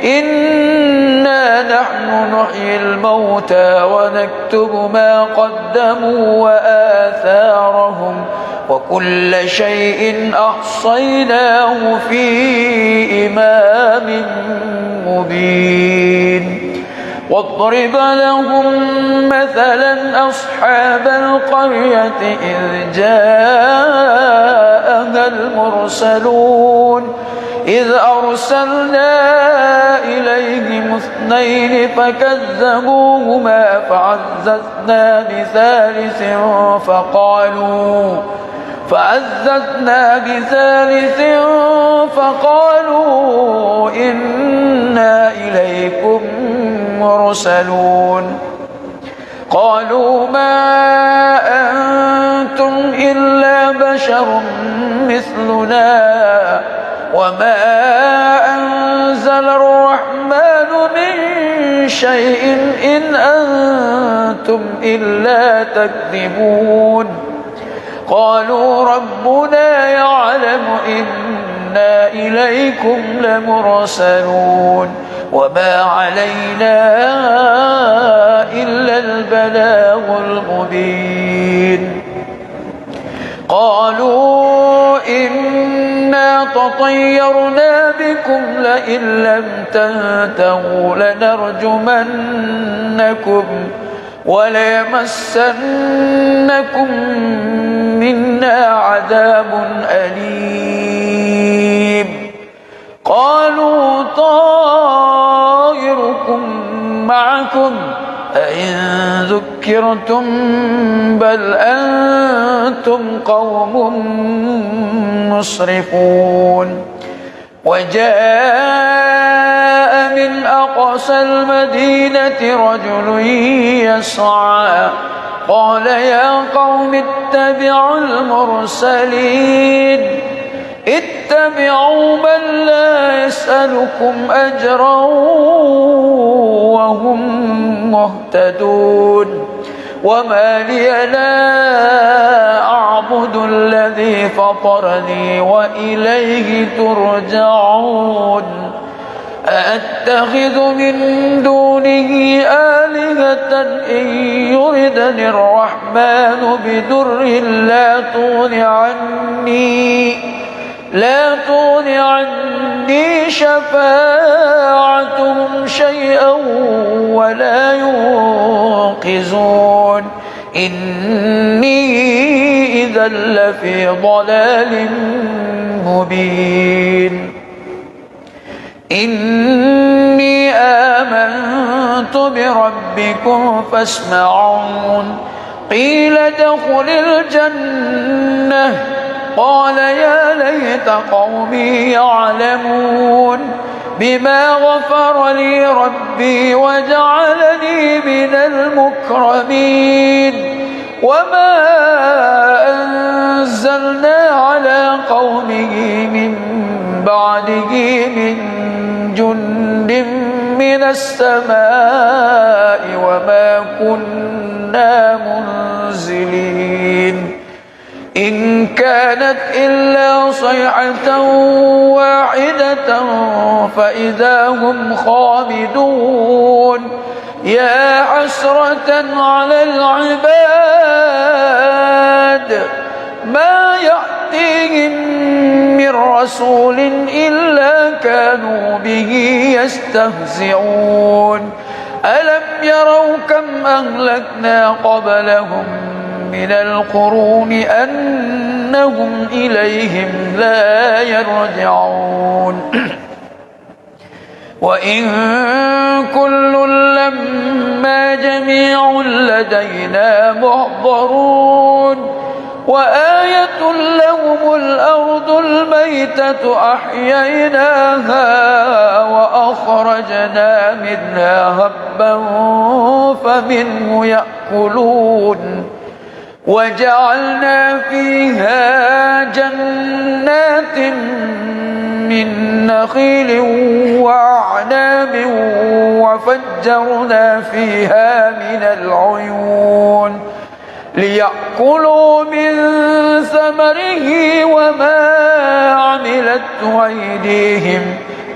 إنا نحن نحيي الموتى ونكتب ما قدموا وآثارهم وكل شيء أحصيناه في إمام مبين واضرب لهم مثلا أصحاب القرية إذ جاءها المرسلون إذ أرسلنا إليهم اثنين فكذبوهما فعززنا بثالث فقالوا إنا إليكم مرسلون قالوا ما أنتم إلا بشر مثلنا وما أنزل الرحمن من شيء إن أنتم إلا تكذبون قالوا ربنا يعلم إنا إليكم لمرسلون وما علينا إلا البلاغ المبين قالوا إنا تطيرنا بكم لئن لم تنتهوا لنرجمنكم وليمسنكم منا عذاب أليم قالوا طائركم معكم أئن ذكرتم بل أنتم قوم مسرفون وجاء من أقصى المدينة رجل يسعى قال يا قوم اتبعوا المرسلين اتبعوا من لا يسألكم أجرا وهم مهتدون وما لي لا أعبد الذي فطرني وإليه ترجعون أأتخذ من دونه آلهة إن يردني الرحمن بضر لا تغن عني شفاعتهم شيئا ولا ينقذون إني إذا لفي ضلال مبين إني آمنت بربكم فاسمعون قيل ادخل الجنة قال يا ليت قومي يعلمون بما غفر لي ربي وجعلني من المكرمين وما أنزلنا على قومه من بعده من جند من السماء وما كنا منزلين إن كانت إلا صيحة واحدة فإذا هم خامدون يا حسرة على العباد ما يأتيهم من رسول إلا كانوا به يستهزئون ألم يروا كم أهلكنا قبلهم من القرون أنهم إليهم لا يرجعون وإن كل لما جميع لدينا محضرون وآية لهم الأرض الميتة أحييناها وأخرجنا منها هبا فمنه يأكلون وجعلنا فيها جنات من نخيل وأعناب وفجرنا فيها من العيون ليأكلوا من ثمره وما عملته أيديهم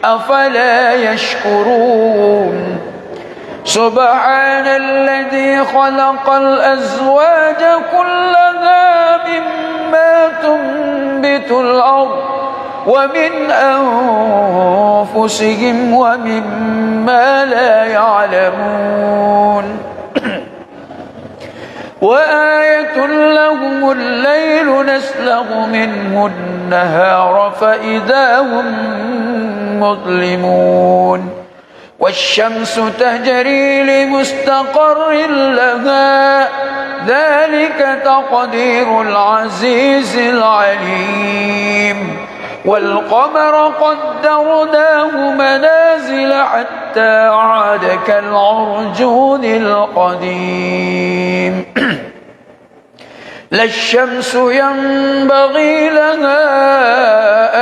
أفلا يشكرون سبحان الذي خلق الأزواج كلها مما تنبت الأرض ومن أنفسهم ومما لا يعلمون وآية لهم الليل نسلخ منه النهار فإذا هم مظلمون والشمس تجري لمستقر لها ذلك تقدير العزيز العليم والقمر قدرناه منازل حتى عاد كالعرجون القديم لا الشمس ينبغي لها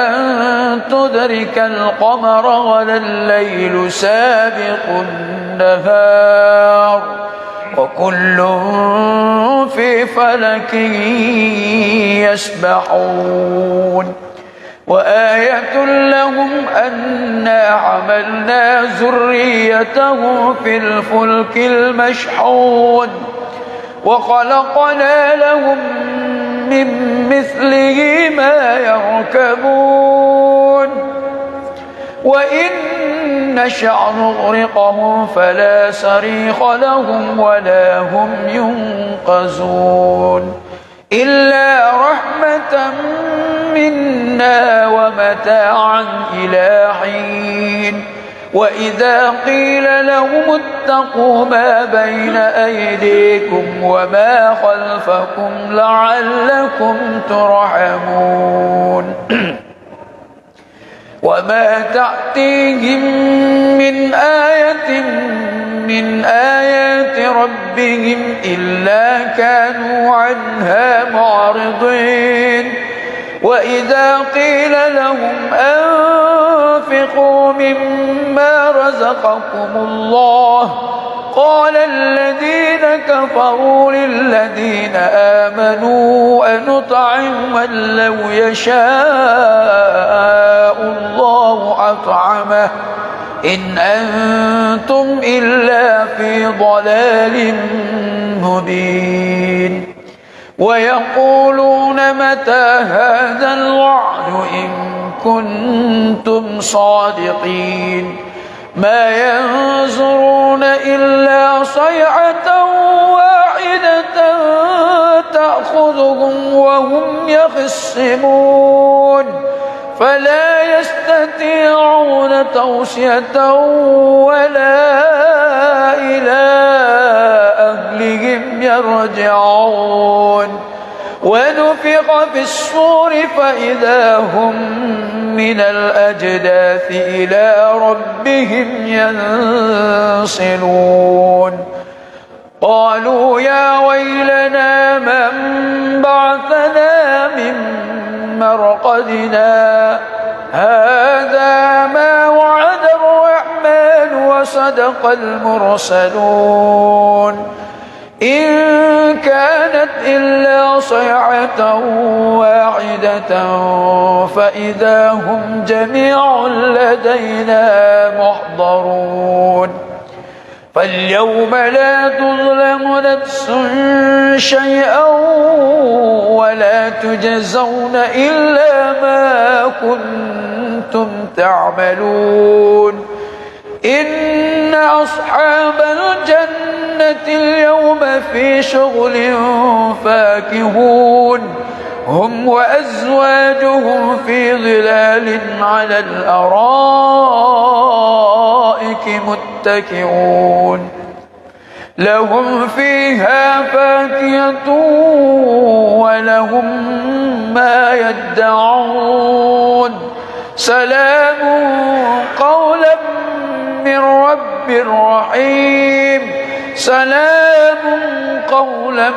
أن تدرك القمر ولا الليل سابق النهار وكل في فلك يسبحون وآية لهم أنا حملنا ذريتهم في الفلك المشحون وخلقنا لهم من مثله ما يركبون وإن نشأ نغرقهم فلا صريخ لهم ولا هم ينقذون إلا رحمة منا ومتاعا إلى حين وإذا قيل لهم اتقوا ما بين أيديكم وما خلفكم لعلكم ترحمون وما تأتيهم من آية من آيات ربهم إلا كانوا عنها معرضين وإذا قيل لهم أنفقوا مما رزقكم الله قال الذين كفروا للذين آمنوا أنطعم من لو يشاء الله أطعمه إن أنتم إلا في ضلال مبين ويقولون متى هذا الوعد إن كنتم صادقين ما ينظرون إلا صيحة واحدة تأخذهم وهم يخصمون فلا يستطيعون توصية ولا إلى أهلهم يرجعون ونفخ في الصور فإذا هم من الأجداث إلى ربهم ينسلون قالوا يا ويلنا من بعثنا من مرقدنا هذا ما وعد الرحمن وصدق المرسلون إن كانت إلا صيحة واحدة فإذا هم جميع لدينا محضرون فاليوم لا تظلم نفس شيئا ولا تجزون إلا ما كنتم تعملون إن أصحاب الجنة اليوم في شغل فاكهون هم وأزواجهم في ظلال على الأرائك متكئون لهم فيها فاكهة ولهم ما يدعون سلام قولا من رب رحيم سلام قولا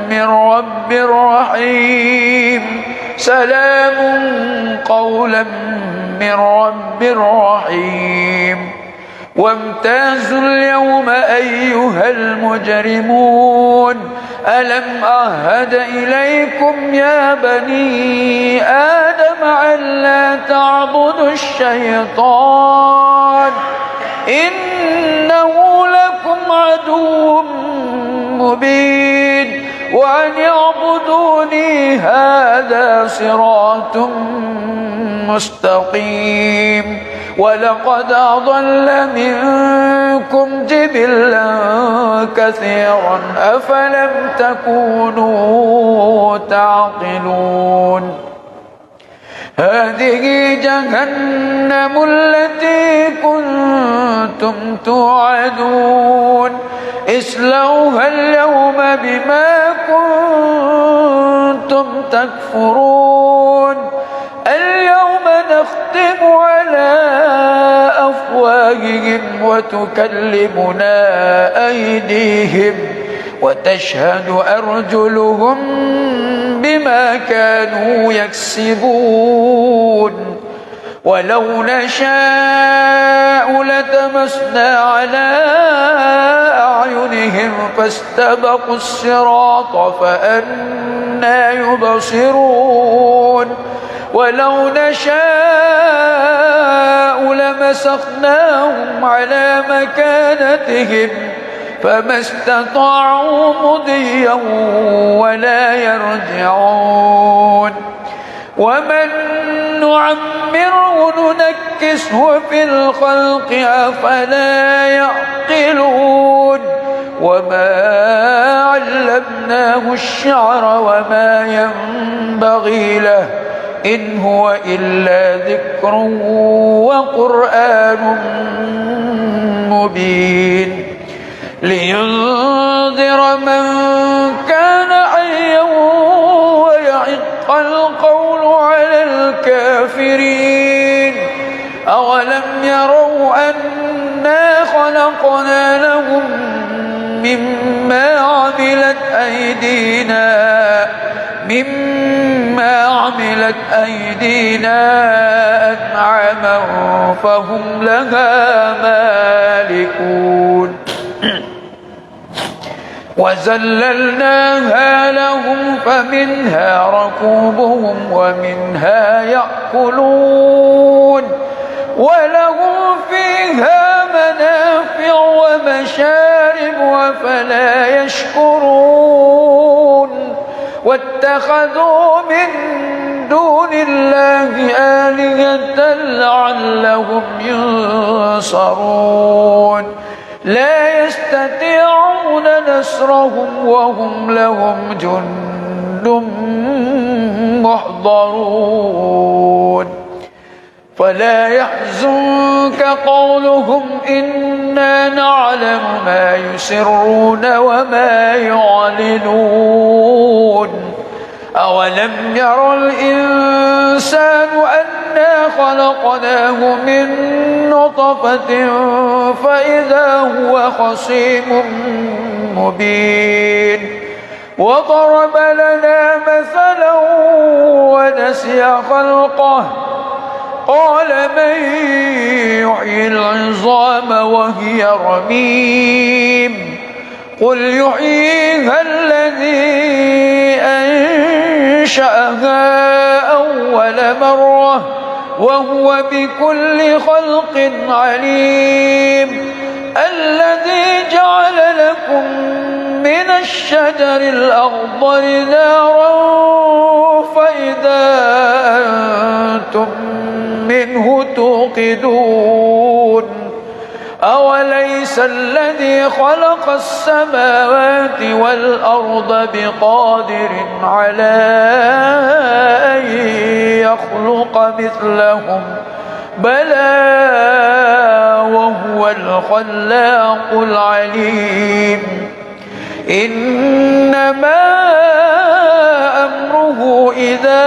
من رب رحيم سلام قولا من رب رحيم وامتازوا اليوم أيها المجرمون ألم أعهد إليكم يا بني آدم ألا تعبدوا الشيطان إنه لكم عدو مبين وأن اعبدوني هذا صراط مستقيم ولقد أضل منكم جبلا كثيرا أفلم تكونوا تعقلون هذه جهنم التي كنتم توعدون اصلوها اليوم بما كنتم تكفرون اليوم نختم على أفواههم وتكلمنا أيديهم وتشهد أرجلهم بما كانوا يكسبون ولو نشاء لتمسنا على أعينهم فاستبقوا الصراط فأنى يبصرون ولو نشاء لمسخناهم على مكانتهم فما استطاعوا مضيا ولا يرجعون ومن نعمره ننكسه في الخلق أفلا يعقلون وما علمناه الشعر وما ينبغي له إن هو إلا ذكر وقرآن مبين لينذر من كان حيا ويحق القول على الكافرين أولم يروا أنا خلقنا لهم مما عملت أيدينا أنعاما فهم لها مالكون وذللناها لهم فمنها ركوبهم ومنها يأكلون ولهم فيها منافع ومشارب أفلا يشكرون واتخذوا من دون الله آلهة لعلهم ينصرون لا يستطيعون نصرهم وهم لهم جند محضرون فلا يحزنك قولهم إنا نعلم ما يسرون وما يعلنون أولم ير الإنسان أنا خلقناه من نطفة فإذا هو خصيم مبين وضرب لنا مثلا ونسي خلقه قال من يحيي العظام وهي رميم قل يحييها الذي أنشأها أول مرة وهو بكل خلق عليم الذي جعل لكم من الشجر الأخضر نارا فإذا أنتم منه توقدون أوليس الذي خلق السماوات والأرض بقادر على أن يخلق مثلهم بلى وهو الخلاق العليم إنما أمره إذا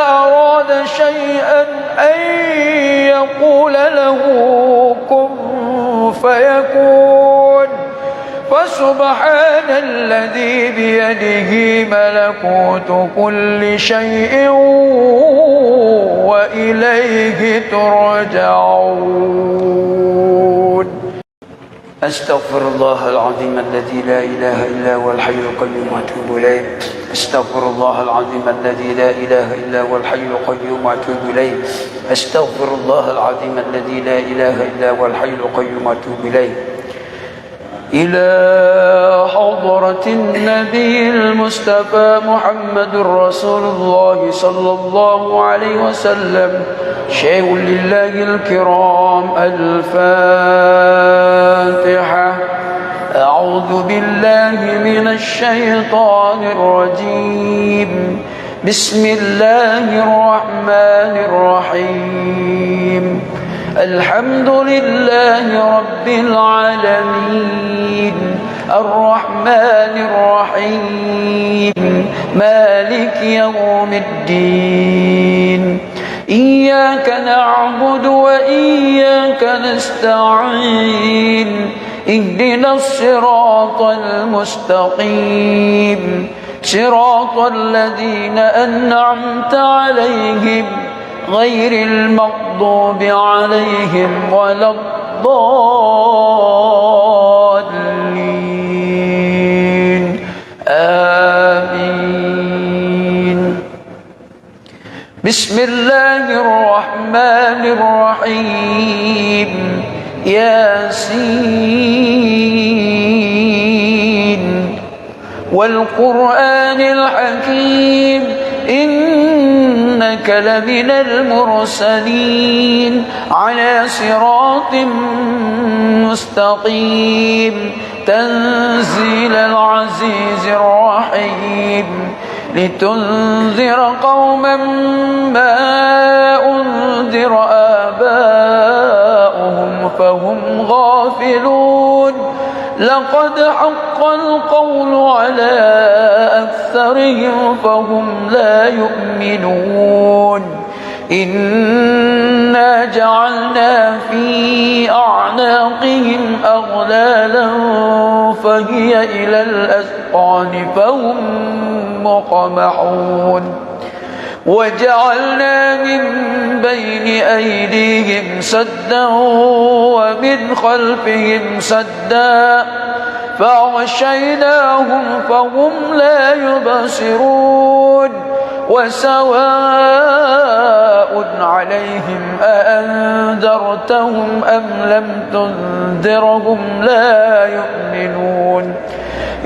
أراد شيئا أن يقول له كن فيكون فسبحان الذي بيده ملكوت كل شيء وإليه ترجعون. أستغفر الله العظيم الذي لا إله إلا هو الحي القيوم وأتوب إليه. أستغفر الله العظيم الذي لا إله إلا هو الحي القيوم وأتوب إليه. أستغفر الله العظيم الذي لا إله إلا هو الحي القيوم وأتوب إليه. إلى حضرة النبي المصطفى محمد رسول الله صلى الله عليه وسلم شيء لله الكرام. الفاتحة. أعوذ بالله من الشيطان الرجيم. بسم الله الرحمن الرحيم. الحمد لله رب العالمين الرحمن الرحيم مالك يوم الدين. إياك نعبد وإياك نستعين. اهدنا الصراط المستقيم صراط الذين أنعمت عليهم غير المغضوب عليهم ولا الضالين. آمين. بسم الله الرحمن الرحيم. ياسين والقرآن الحكيم إنك لمن المرسلين على صراط مستقيم تنزيل العزيز الرحيم لتنذر قوما ما أنذر آباؤهم فهم غافلون. لقد حق القول على أكثرهم فهم لا يؤمنون. إنا جعلنا في أعناقهم أغلالا فهي إلى الأذقان فهم مقمحون. وجعلنا من بين أيديهم سدا ومن خلفهم سدا فأغشيناهم فهم لا يبصرون. وسواء عليهم أأنذرتهم أم لم تنذرهم لا يؤمنون.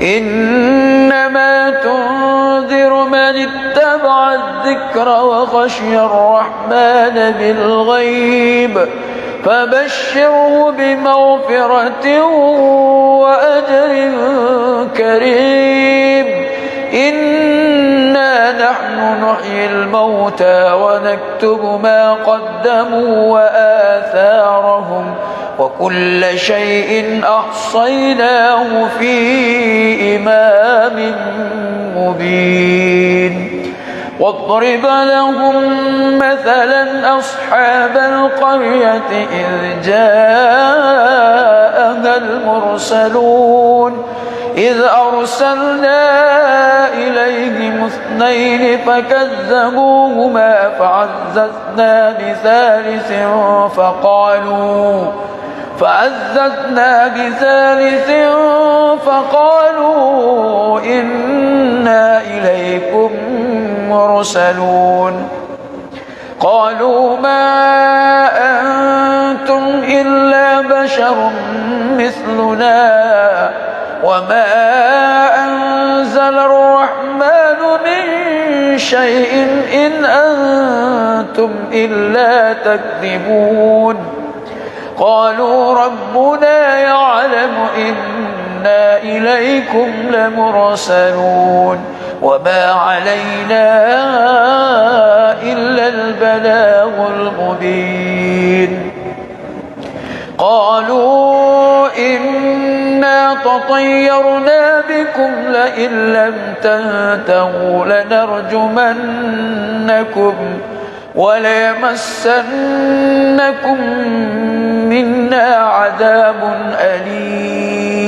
إنما تنذر من اتبع الذكر وخشي الرحمن بالغيب فبشره بمغفرة وأجر كريم. إنا نحن نحيي الموتى ونكتب ما قدموا وآثارهم وكل شيء أحصيناه في إمام مبين. واضرب لهم مثلا أصحاب القرية إذ جاءها المرسلون إذ أرسلنا إليهم اثنين فكذبوهما فعززنا بثالث فقالوا إنا إليكم مرسلون. قالوا ما أنتم إلا بشر مثلنا وما أنزل الرحمن من شيء إن أنتم إلا تكذبون. قالوا ربنا يعلم إنا إليكم لمرسلون وما علينا إلا البلاغ المبين قالوا إنا تطيرنا بكم لئن لم تنتهوا لنرجمنكم وليمسنكم منا عذاب أليم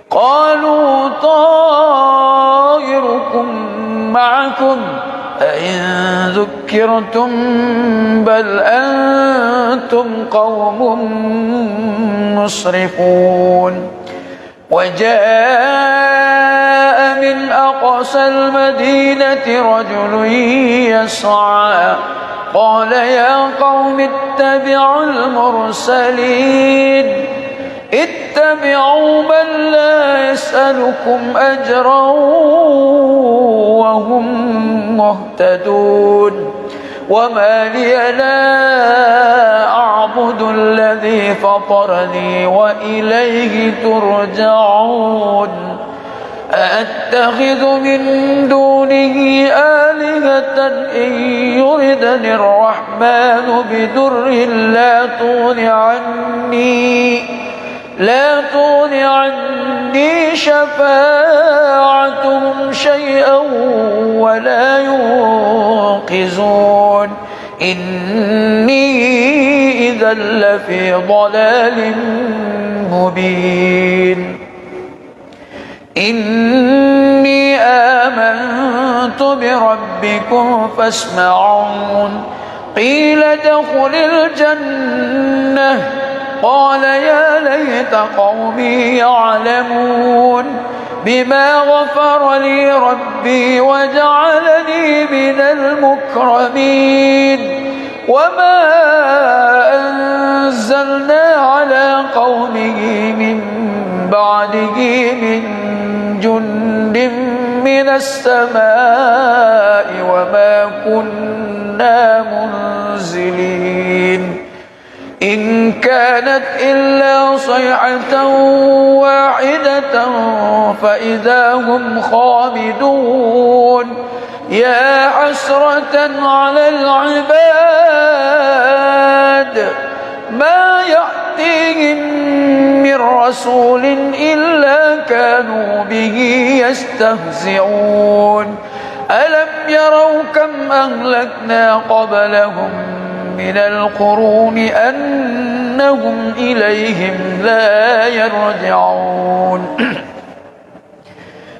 قالوا طائركم معكم أئن ذكرتم بل أنتم قوم مسرفون وجاء من أقصى المدينة رجل يسعى قال يا قوم اتبعوا المرسلين اتبعوا من لا يسألكم أجرا وهم مهتدون وما لي لا أعبد الذي فطرني وإليه ترجعون أأتخذ من دونه آلهة إن يردني الرحمن بدر لا تغن عني شفاعتهم شيئا ولا ينقذون إني إذا لفي ضلال مبين إني آمنت بربكم فاسمعون قيل ادخل الجنة قال يا ليت قومي يعلمون بما غفر لي ربي وجعلني من المكرمين وما أنزلنا على قومه من بعده من جند من السماء وما كنا منزلين إن كانت إلا صيحة واحدة فإذا هم خامدون يا حسرة على العباد ما يأتيهم من رسول إلا كانوا به يستهزئون ألم يروا كم أهلكنا قبلهم من القرون أنهم إليهم لا يرجعون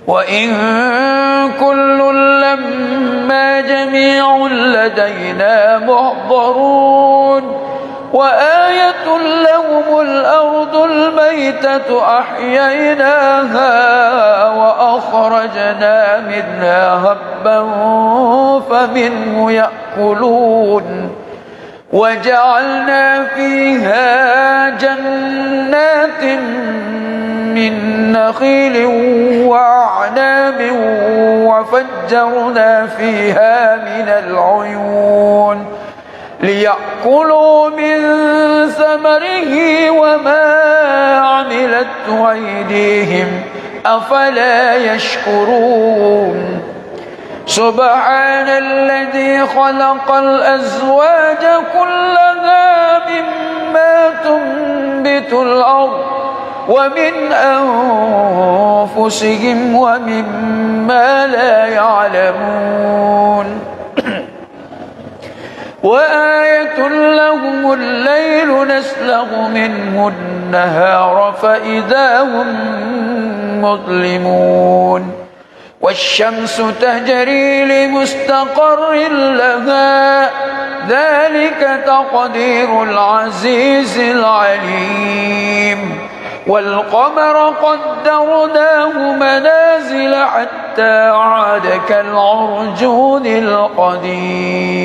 وإن كل لما جميع لدينا محضرون وآية لهم الأرض الميتة أحييناها وأخرجنا منها هبا فمنه يأكلون وجعلنا فيها جنات من نخيل وأعناب وفجرنا فيها من العيون ليأكلوا من ثمره وما عملته أيديهم أفلا يشكرون سبحان الذي خلق الأزواج كلها مما تنبت الأرض ومن أنفسهم ومما لا يعلمون وآية لهم الليل نسلغ منه النهار فإذا هم مظلمون والشمس تجري لمستقر لها ذلك تقدير العزيز العليم والقمر قدرناه منازل حتى عاد كالعرجون القديم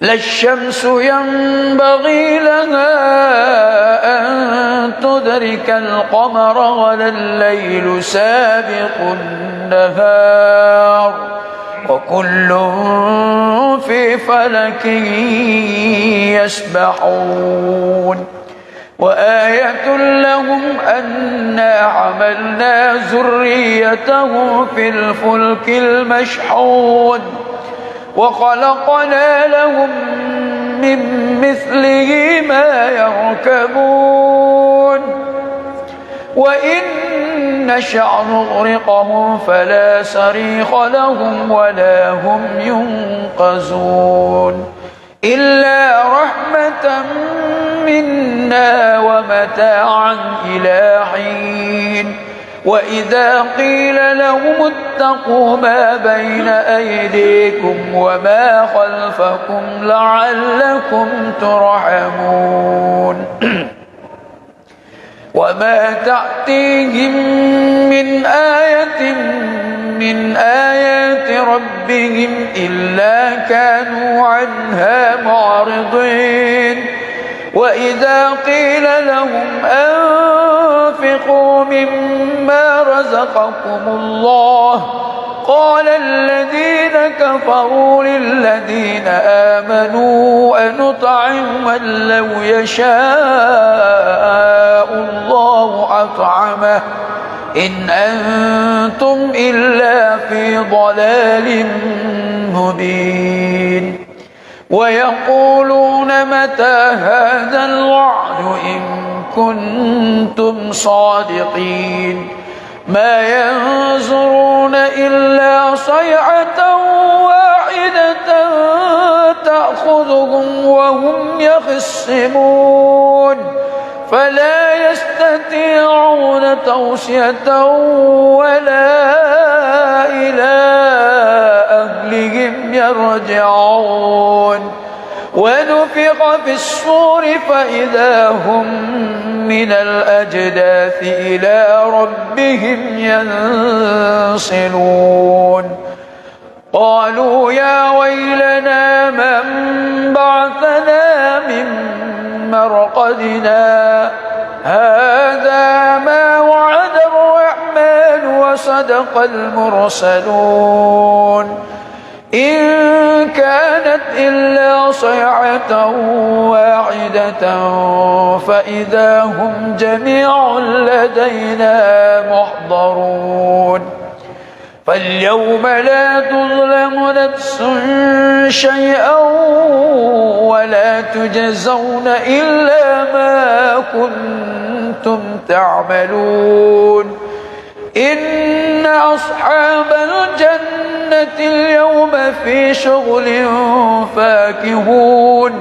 لا الشمس ينبغي لها أن تدرك القمر ولا الليل سابق النهار وكل في فلك يسبحون وآية لهم أنا حملنا ذريتهم في الفلك المشحون وخلقنا لهم من مثله ما يركبون وإن نشأ نغرقهم فلا صريخ لهم ولا هم ينقذون إلا رحمة منا ومتاعا إلى حين وإذا قيل لهم اتقوا ما بين أيديكم وما خلفكم لعلكم ترحمون وما تأتيهم من آية من آيات ربهم إلا كانوا عنها معرضين وإذا قيل لهم أنفقوا مما رزقكم الله قال الذين كفروا للذين آمنوا أنطعم من لو يشاء الله أطعمه إن أنتم إلا في ضلال مبين ويقولون متى هذا الوعد إن كنتم صادقين ما ينظرون إلا صيحة واحدة تأخذهم وهم يخصمون فلا يستطيعون توصية ولا إلى أهلهم يرجعون ونفخ في الصور فإذا هم من الأجداث إلى ربهم ينسلون قالوا يا ويلنا من بعثنا من مرقدنا هذا ما وعد الرحمن وصدق المرسلون إن كانت إلا صيحة واحدة فإذا هم جميع لدينا محضرون فاليوم لا تظلم نفس شيئا ولا تجزون إلا ما كنتم تعملون إن أصحاب الجنة اليوم في شغل فاكهون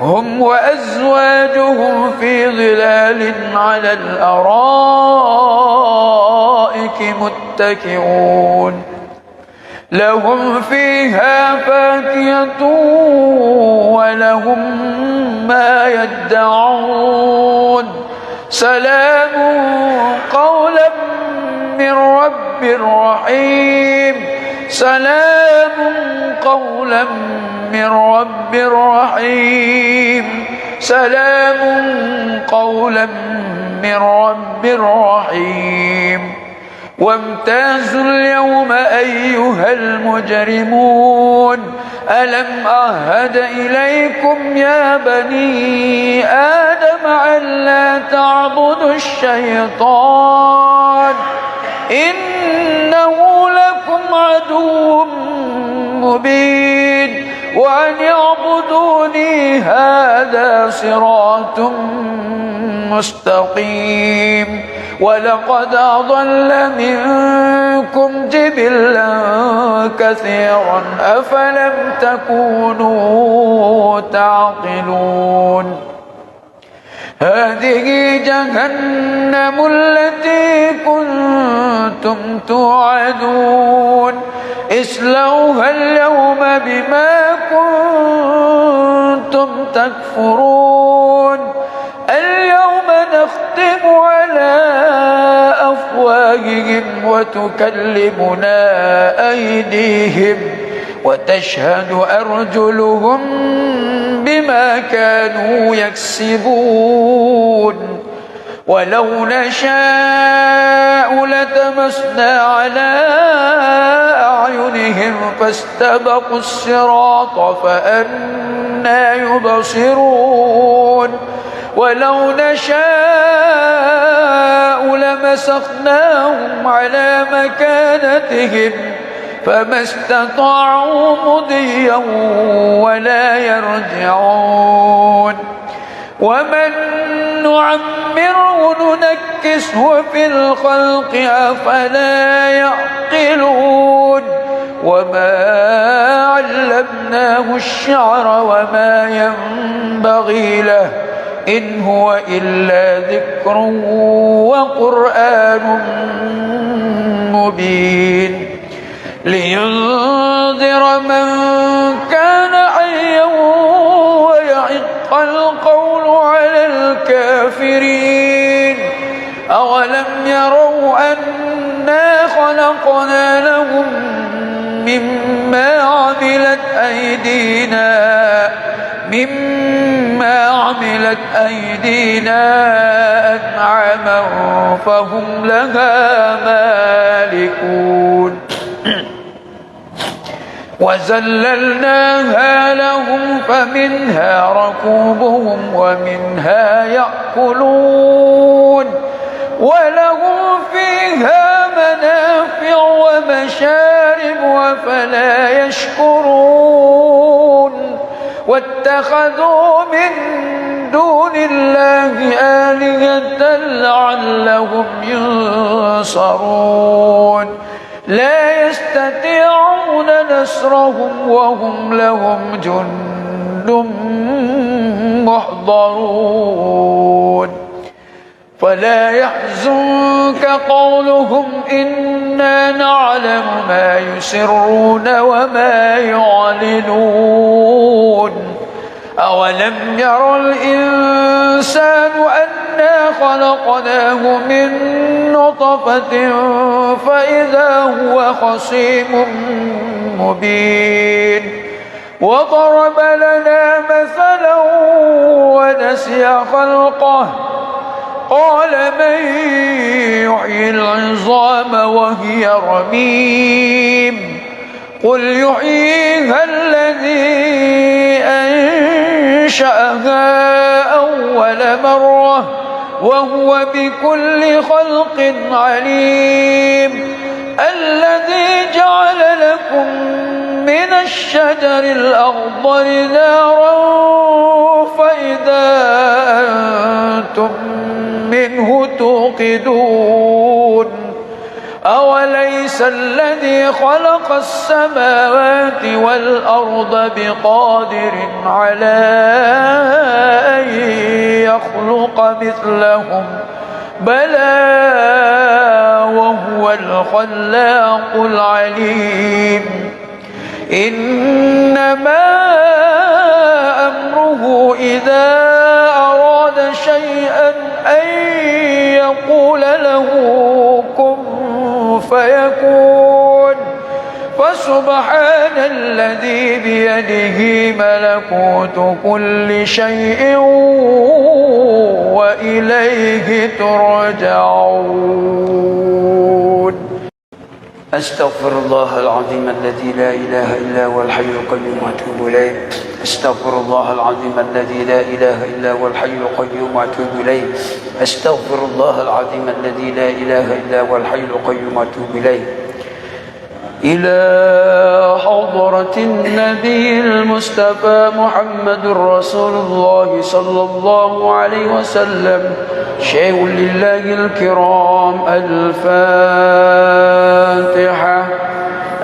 هم وأزواجهم في ظلال على الأرائك متكئون لهم فيها فاكهة ولهم ما يدعون سلام قولا من رب رحيم سلام قولا من رب رحيم سلام قولا من رب رحيم وامتازوا اليوم أيها المجرمون ألم أعهد إليكم يا بني آدم ألا تعبدوا الشيطان إنه لكم عدو مبين وأن يعبدوني هذا صراط مستقيم ولقد أضل منكم جبلا كثيرا أفلم تكونوا تعقلون هذه جهنم التي كنتم توعدون اصلوها اليوم بما كنتم تكفرون اليوم نختم على أفواههم وتكلمنا أيديهم وتشهد أرجلهم بما كانوا يكسبون ولو نشاء لتمسنا على أعينهم فاستبقوا الصراط فأنى يبصرون ولو نشاء لمسخناهم على مكانتهم فما استطاعوا مضيا ولا يرجعون ومن نعمره ننكسه في الخلق أفلا يعقلون وما علمناه الشعر وما ينبغي له إن هو إلا ذكر وقرآن مبين لينذر من كان حيا ويحق القول على الكافرين أولم يروا أنا خلقنا لهم مما عملت أيدينا أنعاما فهم لها مالكون وذللناها لهم فمنها ركوبهم ومنها يأكلون ولهم فيها منافع ومشارب أفلا يشكرون واتخذوا من دون الله آلهة لعلهم ينصرون لا يستطيعون نصرهم وهم لهم جند محضرون فلا يحزنك قولهم إنا نعلم ما يسرون وما يعلنون أولم ير الإنسان أنا خلقناه من نطفة فإذا هو خصيم مبين وضرب لنا مثلا ونسي خلقه قال من يحيي العظام وهي رميم قل يحييها الذي أنشأها أول مرة وهو بكل خلق عليم الذي جعل لكم من الشجر الأخضر نارا فإذا أنتم منه توقدون أوليس الذي خلق السماوات والأرض بقادر على أن يخلق مثلهم بلى وهو الخلاق العليم إنما أمره إذا أراد شيئا أن يقول له كن فيكون فسبحان الذي بيده ملكوت كل شيء وإليه ترجعون أستغفر الله العظيم الذي لا إله إلا هو الحي القيوم وأتوب إليه أستغفر الله العظيم الذي لا إله إلا هو الحي القيوم وأتوب إليه أستغفر الله العظيم الذي لا إله إلا هو الحي القيوم وأتوب إليه إلى حضرة النبي المصطفى محمد رسول الله صلى الله عليه وسلم شيء لله الكرام الفاتحة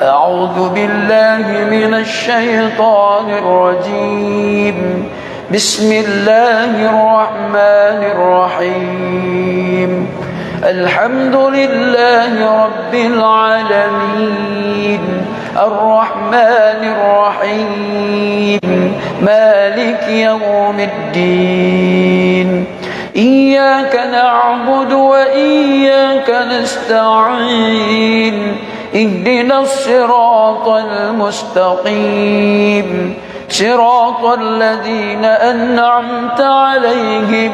أعوذ بالله من الشيطان الرجيم بسم الله الرحمن الرحيم الحمد لله رب العالمين الرحمن الرحيم مالك يوم الدين إياك نعبد وإياك نستعين اهدنا الصراط المستقيم صراط الذين أنعمت عليهم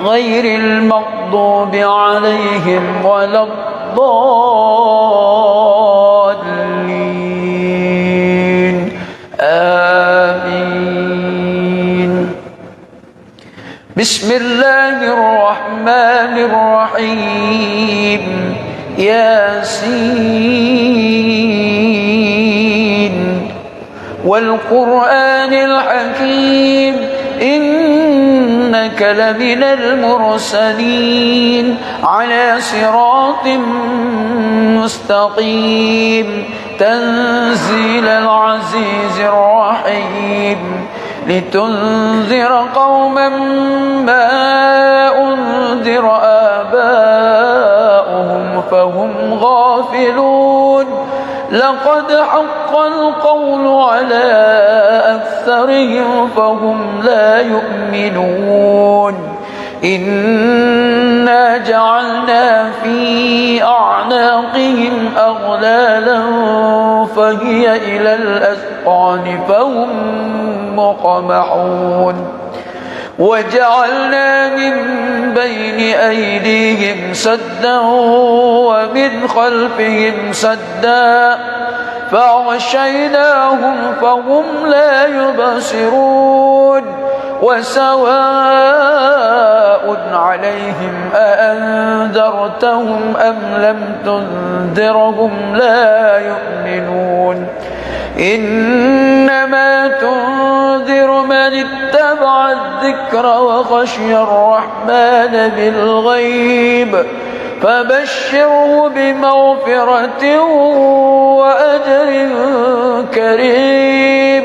غير المغضوب عليهم ولا الضالين بسم الله الرحمن الرحيم ياسين والقرآن الحكيم إنك لمن المرسلين على صراط مستقيم تنزيل العزيز الرحيم لتنذر قوما ما أنذر آباؤهم فهم غافلون لقد حق القول على أكثرهم فهم لا يؤمنون إنا جعلنا في أعناقهم أغلالا فهي إلى الأذقان فهم مقمحون وجعلنا من بين أيديهم سدا ومن خلفهم سدا فأغشيناهم فهم لا يبصرون وسواء عليهم أأنذرتهم أم لم تنذرهم لا يؤمنون إنما تنذر من اتبع الذكر وخشي الرحمن بالغيب فبشره بمغفرة وأجر كريم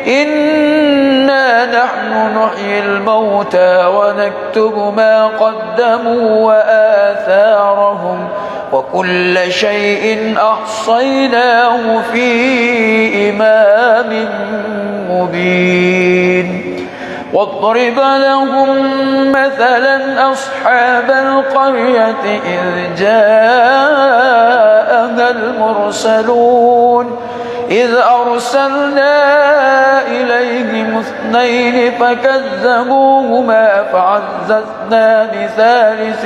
إنا نحن نحيي الموتى ونكتب ما قدموا وآثارهم وكل شيء أحصيناه في إمام مبين واضرب لهم مثلا أصحاب القرية إذ جاءها المرسلون إذ أرسلنا إليهم اثنين فكذبوهما فعززنا بثالث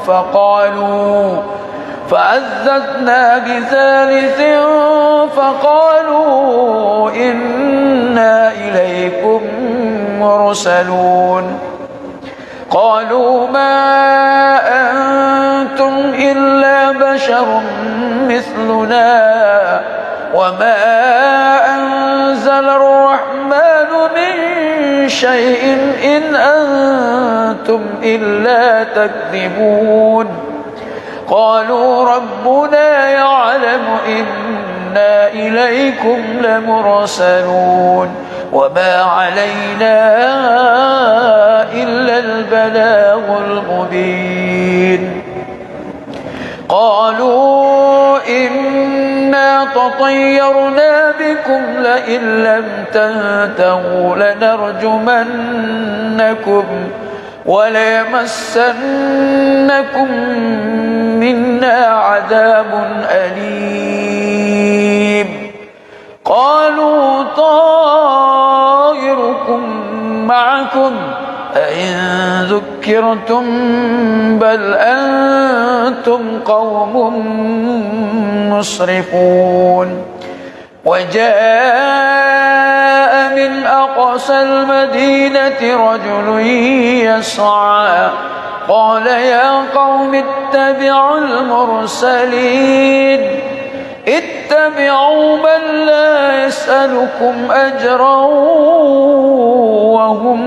فقالوا إنا إليكم مرسلون قالوا ما أنتم إلا بشر مثلنا وما أنزل الرحمن من شيء إن أنتم إلا تكذبون قالوا ربنا يعلم إنا إليكم لمرسلون وما علينا إلا البلاغ المبين قالوا إنا تطيرنا بكم لئن لم تنتهوا لنرجمنكم وليمسنكم منا عذاب أليم قالوا طائركم معكم أئن ذكرتم بل أنتم قوم مسرفون وجاء من أقصى المدينة رجل يسعى قال يا قوم اتبعوا المرسلين اتبعوا من لا يسألكم أجرا وهم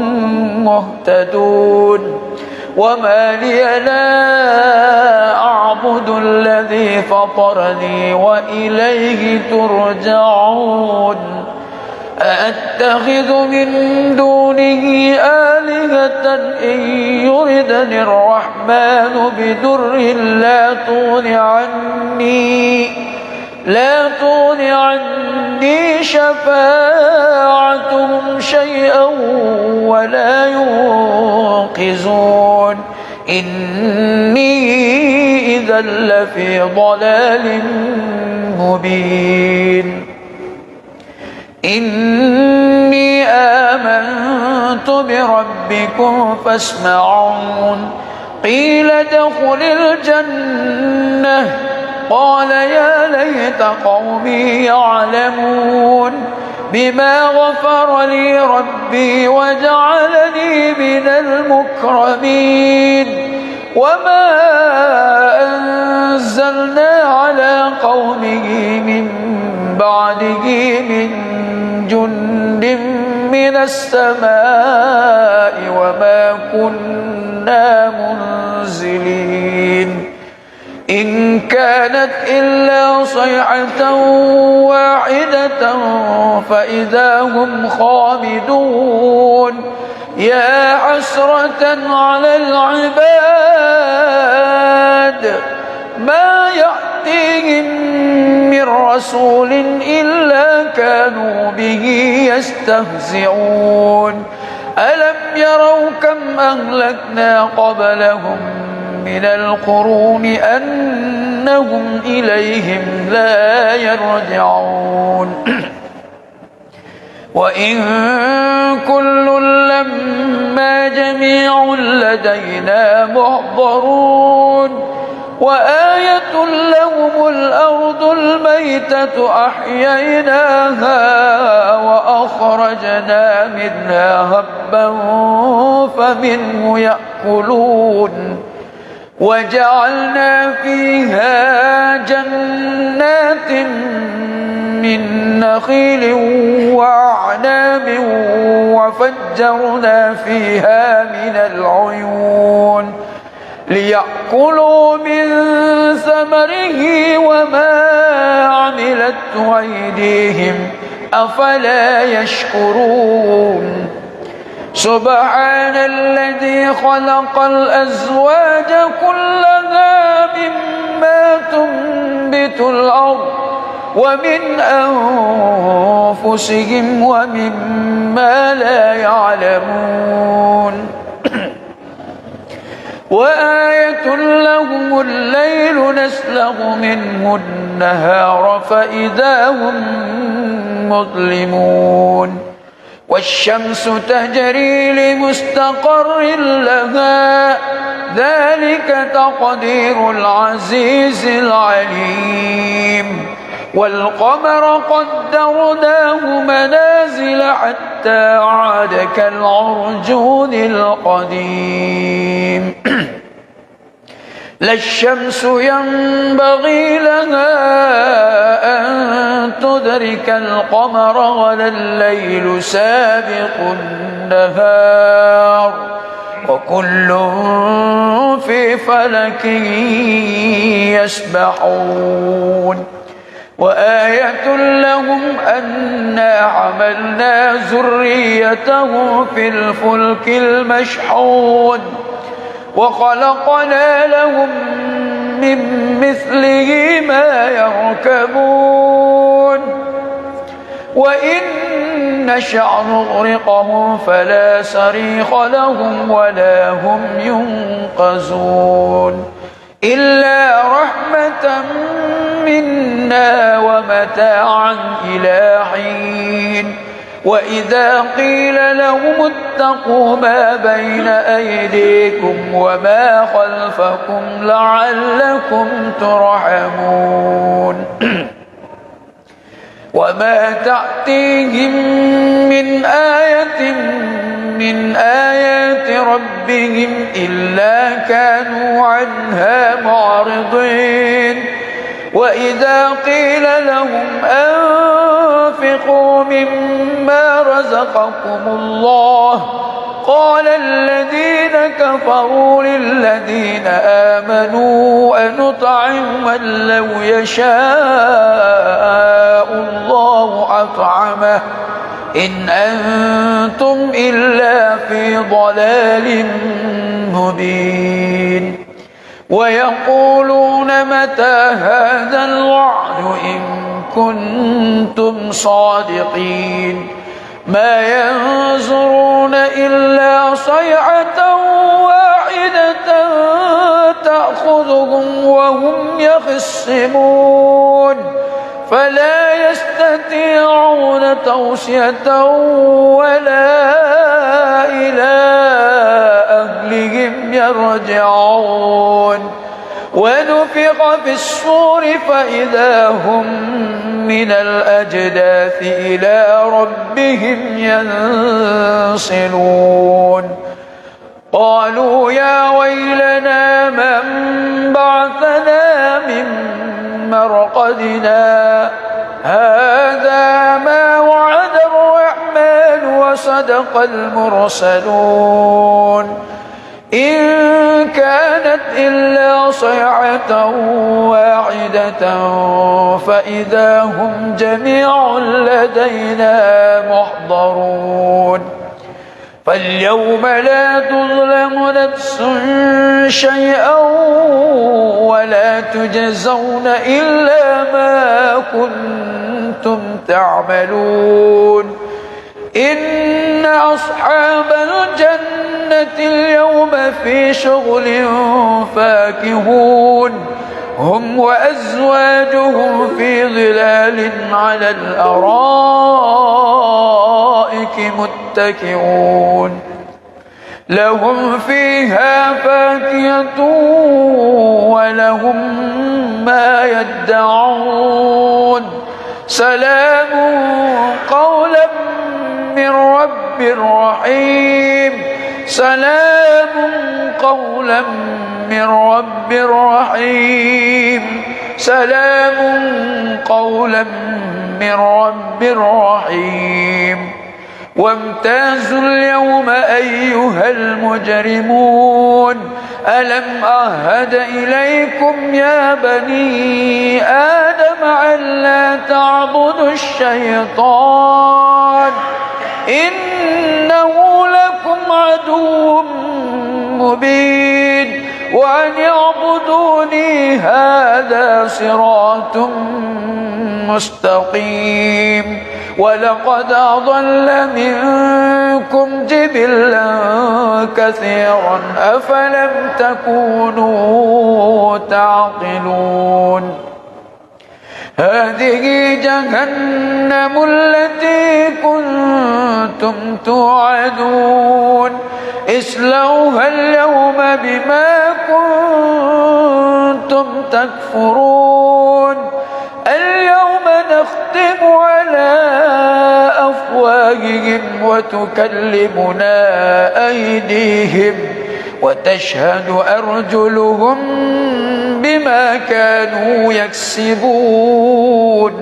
مهتدون وما لي لا أعبد الذي فطرني وإليه ترجعون أأتخذ من دونه آلهة إن يردني الرحمن بدر لا تغن عني شفاعتهم شيئا ولا ينقذون إني إذا لفي ضلال مبين إني آمنت بربكم فاسمعون قيل ادخل الجنة قال يا ليت قومي يعلمون بما غفر لي ربي وجعلني من المكرمين وما أنزلنا على قومه من بعده من جند من السماء وما كنا منزلين إن كانت إلا صيحة واحدة فإذا هم خامدون يا حسرة على العباد ما يأتيهم من رسول إلا كانوا به يستهزئون ألم يروا كم أهلكنا قبلهم من القرون أنهم إليهم لا يرجعون وإن كل لما جميع لدينا محضرون وآية لهم الأرض الميتة أحييناها وأخرجنا منها هبا فمنه يأكلون وجعلنا فيها جنات من نخيل وأعناب وفجرنا فيها من العيون ليأكلوا من ثمره وما عملته أيديهم أفلا يشكرون سبحان الذي خلق الأزواج كلها مما تنبت الأرض ومن أنفسهم ومما لا يعلمون وآية لهم الليل نسلغ منه النهار فإذا هم مظلمون والشمس تجري لمستقر لها ذلك تقدير العزيز العليم والقمر قدرناه منازل حتى عاد كالعرجون القديم لا الشمس ينبغي لها أن تدرك القمر ولا الليل سابق النهار وكل في فلك يسبحون وآية لهم أنا حملنا ذريته في الفلك المشحون وخلقنا لهم من مثله ما يركبون وإن نشأ نغرقهم فلا صريخ لهم ولا هم ينقذون إلا رحمة منا ومتاعا إلى حين وإذا قيل لهم اتقوا ما بين أيديكم وما خلفكم لعلكم ترحمون وما تأتيهم من آية من آيات ربهم إلا كانوا عنها معرضين وإذا قيل لهم أنفقوا مما رزقكم الله قال الذين كفروا للذين آمنوا أنطعم من لو يشاء الله أطعمه إن أنتم إلا في ضلال مبين ويقولون متى هذا الوعد إن كنتم صادقين ما ينظرون إلا صيحة واحدة تأخذهم وهم يخصمون فلا يستطيعون توصية ولا إلى أهلهم يرجعون ونفخ في الصور فإذا هم من الأجداث إلى ربهم ينسلون قالوا يا ويلنا من بعثنا من مرقدنا هذا ما وعد الرحمن وصدق المرسلون إن كانت إلا صيحة واحدة فإذا هم جميع لدينا محضرون فاليوم لا تظلم نفس شيئا ولا تجزون إلا ما كنتم تعملون إن أصحاب الجنة اليوم في شغل فاكهون هم وأزواجهم في ظلال على الأرائك متكئون لهم فيها فاكهة ولهم ما يدعون سلام قولا من رب رحيم سلام قولا من رب رحيم سلام قولا من رب رحيم وامتازوا اليوم أيها المجرمون ألم أعهد إليكم يا بني آدم ألا تعبدوا الشيطان إنه لكم عدو مبين وأن يعبدوني هذا صراط مستقيم ولقد أضل منكم جبلا كثيرا أفلم تكونوا تعقلون هذه جهنم التي كنتم توعدون اصلوها اليوم بما كنتم تكفرون اليوم نختم على أفواههم وتكلمنا أيديهم وتشهد أرجلهم بما كانوا يكسبون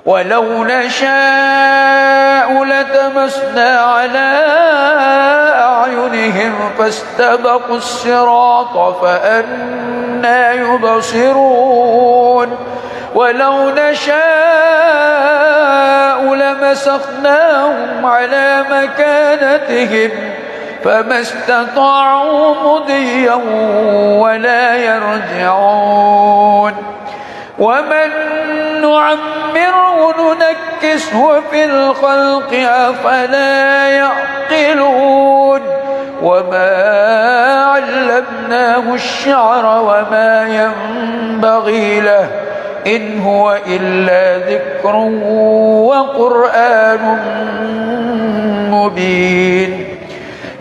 ولو نشاء لتمسنا على أعينهم فاستبقوا الصراط فأنى يبصرون ولو نشاء لمسخناهم على مكانتهم فما استطاعوا مضيا ولا يرجعون ومن نعمره ننكسه في الخلق أفلا يعقلون وما علمناه الشعر وما ينبغي له إن هو إلا ذكر وقرآن مبين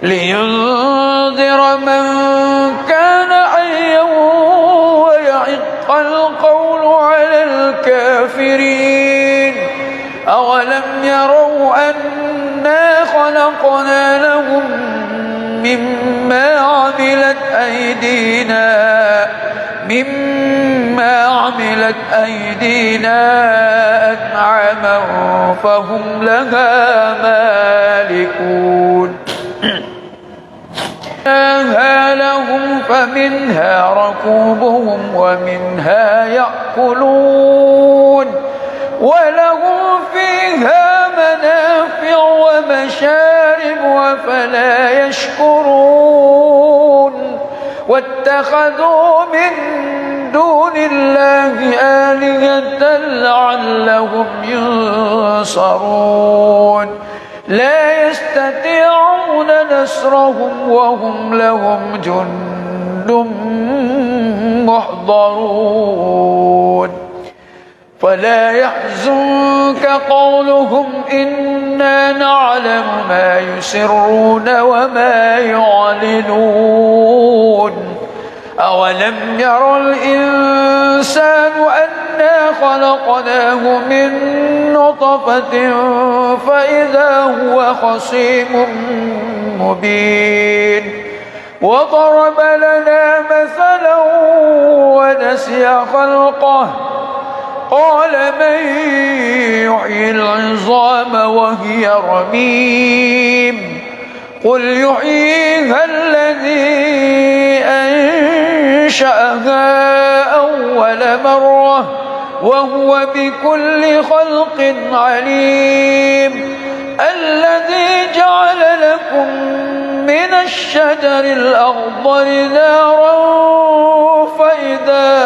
لينذر من كان حيا ويحق القول على الكافرين أولم يروا أنا خلقنا لهم مما عملت أيدينا أنعاما فهم لها مالكون لهم فمنها ركوبهم ومنها يأكلون ولهم فيها منافع ومشارب وفلا يشكرون واتخذوا من دون الله آلهة لعلهم ينصرون لا يستطيعون نصرهم وهم لهم جند محضرون فلا يحزنك قولهم إنا نعلم ما يسرون وما يعلنون أولم ير الإنسان أنا خلقناه من نطفة فإذا هو خصيم مبين وضرب لنا مثلا ونسي خلقه قال من يحيي العظام وهي رميم قل يحييها الذي أنشأها أول مرة وهو بكل خلق عليم الذي جعل لكم من الشجر الأخضر نارا فإذا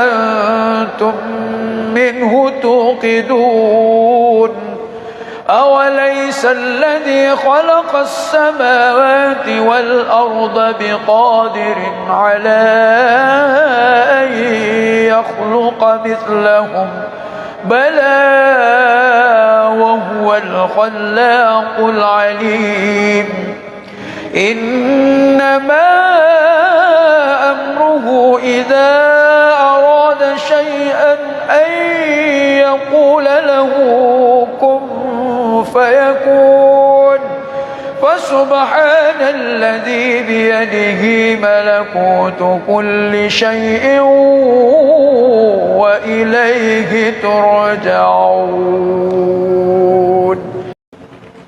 أنتم منه توقدون أوليس الذي خلق السماوات والأرض بقادر على أن يخلق مثلهم بلى وهو الخلاق العليم إنما أمره إذا أراد شيئا أن يقول له كن فيكون فسبحان الذي بيده ملكوت كل شيء وإليه ترجعون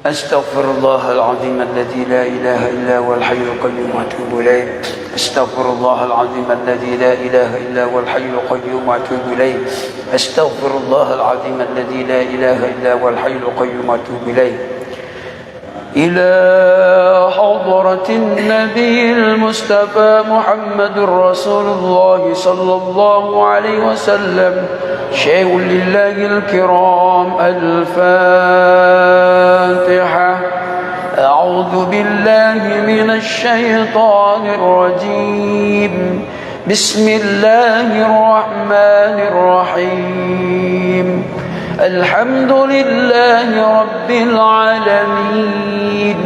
أستغفر الله العظيم الذي لا إله إلا هو الحي القيوم وأتوب إليه أستغفر الله العظيم الذي لا إله إلا هو الحي القيوم وأتوب إليه أستغفر الله العظيم الذي لا إله إلا هو الحي القيوم وأتوب إليه إلى حضرة النبي المصطفى محمد رسول الله صلى الله عليه وسلم شيء لله الكرام الفاتحة أعوذ بالله من الشيطان الرجيم بسم الله الرحمن الرحيم الحمد لله رب العالمين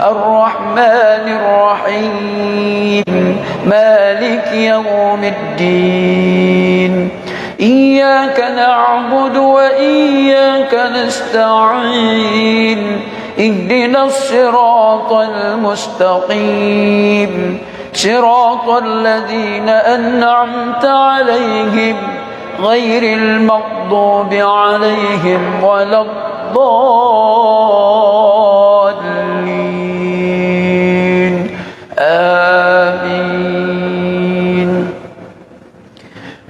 الرحمن الرحيم مالك يوم الدين إياك نعبد وإياك نستعين اهدنا الصراط المستقيم صراط الذين أنعمت عليهم غير المغضوب عليهم ولا الضالين آمين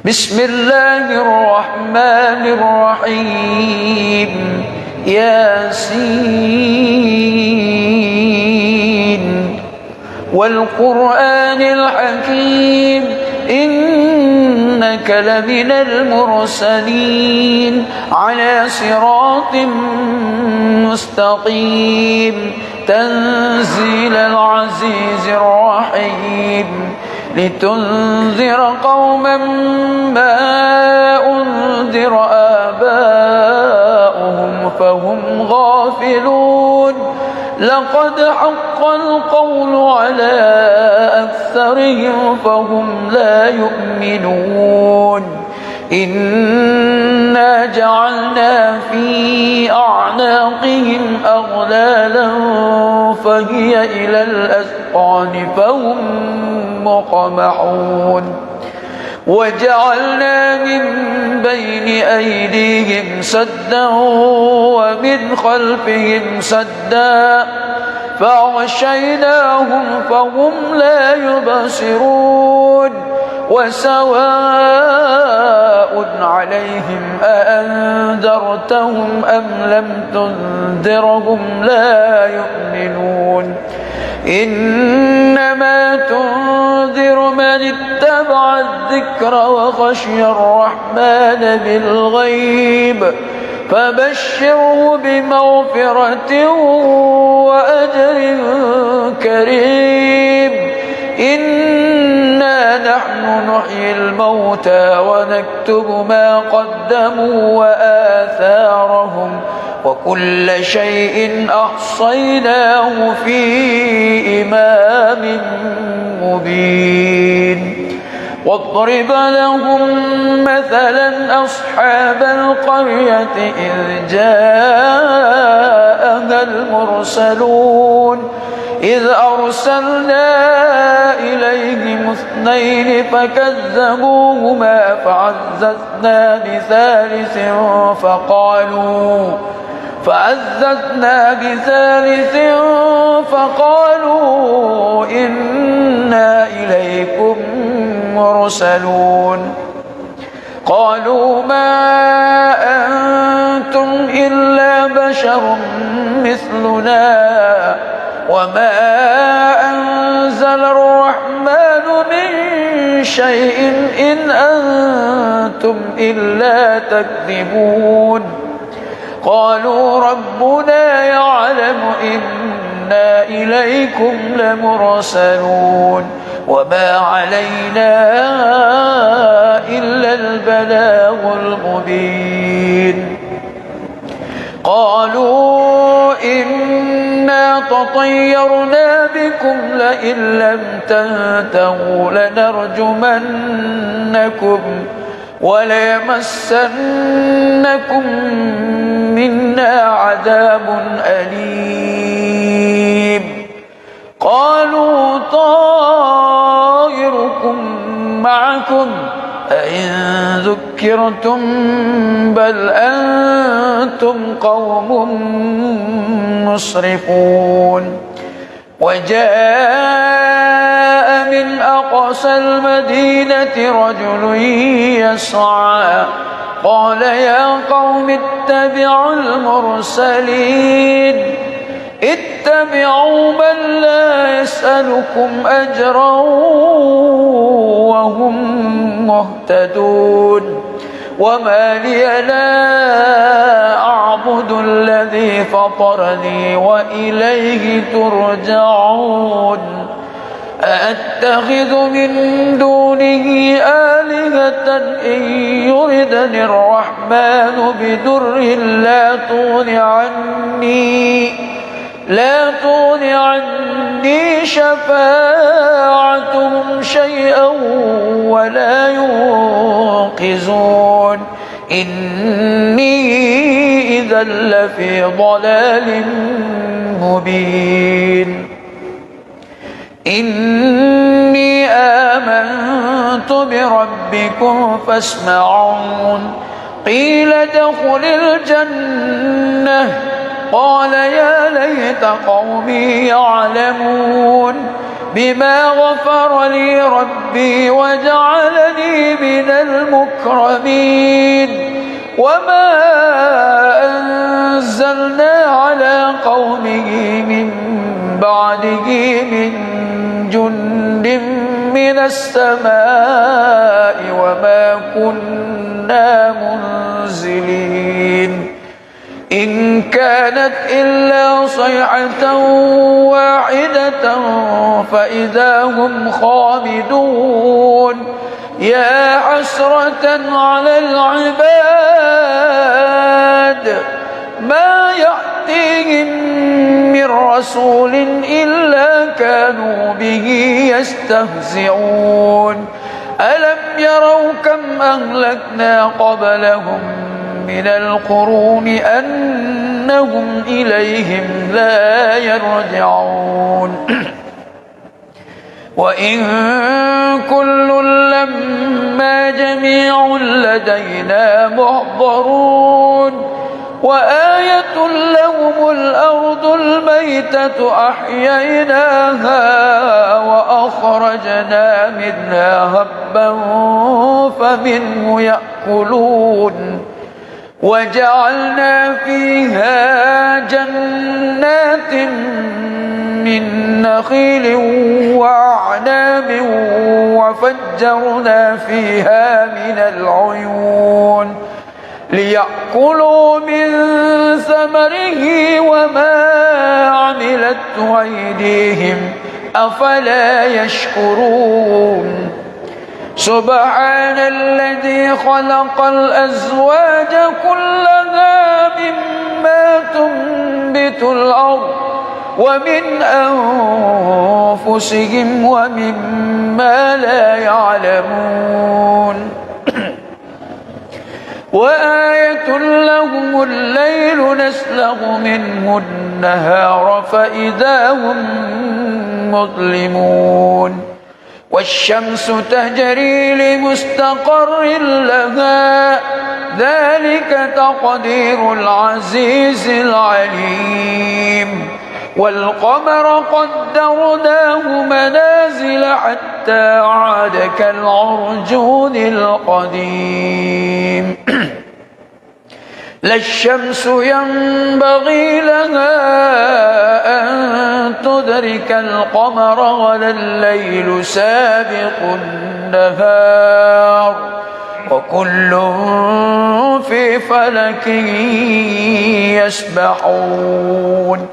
بسم الله الرحمن الرحيم ياسين والقرآن الحكيم إنك لمن المرسلين على صراط مستقيم تنزيل العزيز الرحيم لتنذر قوما ما أنذر آباؤهم فهم غافلون لقد حق القول على أكثرهم فهم لا يؤمنون إنا جعلنا في أعناقهم أغلالا فهي إلى الأذقان فهم مقمحون وجعلنا من بين أيديهم سدا ومن خلفهم سدا فأغشيناهم فهم لا يبصرون وسواء عليهم أأنذرتهم أم لم تنذرهم لا يؤمنون إنما تنذر من اتبع الذكر وخشي الرحمن بالغيب فبشره بمغفرة وأجر كريم إنا نحن نحيي الموتى ونكتب ما قدموا وآثارهم وكل شيء أحصيناه في إمام مبين واضرب لهم مثلا أصحاب القرية إذ جاءها المرسلون إذ أرسلنا إليهم 2 فكذبوهما فعززنا بثالث فقالوا إنا إليكم مرسلون قالوا ما أنتم إلا بشر مثلنا وما أنزل الرحمن من شيء إن أنتم إلا تكذبون قالوا ربنا يعلم إنا إليكم لمرسلون وما علينا إلا البلاغ المبين قالوا إنا تطيرنا بكم لئن لم تنتهوا لنرجمنكم وليمسنكم منا عذاب أليم قالوا طائركم معكم أئن ذكرتم بل أنتم قوم مسرفون وجاء من أقصى المدينة رجل يسعى قال يا قوم اتبعوا المرسلين اتبعوا من لا يسألكم أجرا وهم مهتدون وما لي لا أعبد الذي فطرني وإليه ترجعون أأتخذ من دونه آلهة إن يردني الرحمن بدر لا تغن عني شفاعتهم شيئا ولا ينقذون إني إذا لفي ضلال مبين إني آمنت بربكم فاسمعون قيل ادخل الجنة قال يا ليت قومي يعلمون بما غفر لي ربي وجعلني من المكرمين وما أنزلنا على قومه من بعده من جند من السماء وما كنا منزلين إن كانت إلا صيحة واحدة فإذا هم خامدون يا حسرة على العباد ما يأتيهم من رسول إلا كانوا به يستهزئون ألم يروا كم أهلكنا قبلهم من القرون أنهم إليهم لا يرجعون وإن كل لما جميع لدينا محضرون وآية لهم الأرض الميتة أحييناها وأخرجنا منها هبا فمنه يأكلون وجعلنا فيها جنات من نخيل وأعناب وفجرنا فيها من العيون ليأكلوا من ثمره وما عملته أيديهم أفلا يشكرون سبحان الذي خلق الأزواج كلها مما تنبت الأرض ومن أنفسهم ومما لا يعلمون وآية لهم الليل نسلغ منه النهار فإذا هم مظلمون والشمس تجري لمستقر لها ذلك تقدير العزيز العليم والقمر قدرناه منازل حتى عاد كالعرجون القديم لا الشمس ينبغي لها أن تدرك القمر ولا الليل سابق النهار وكل في فلك يسبحون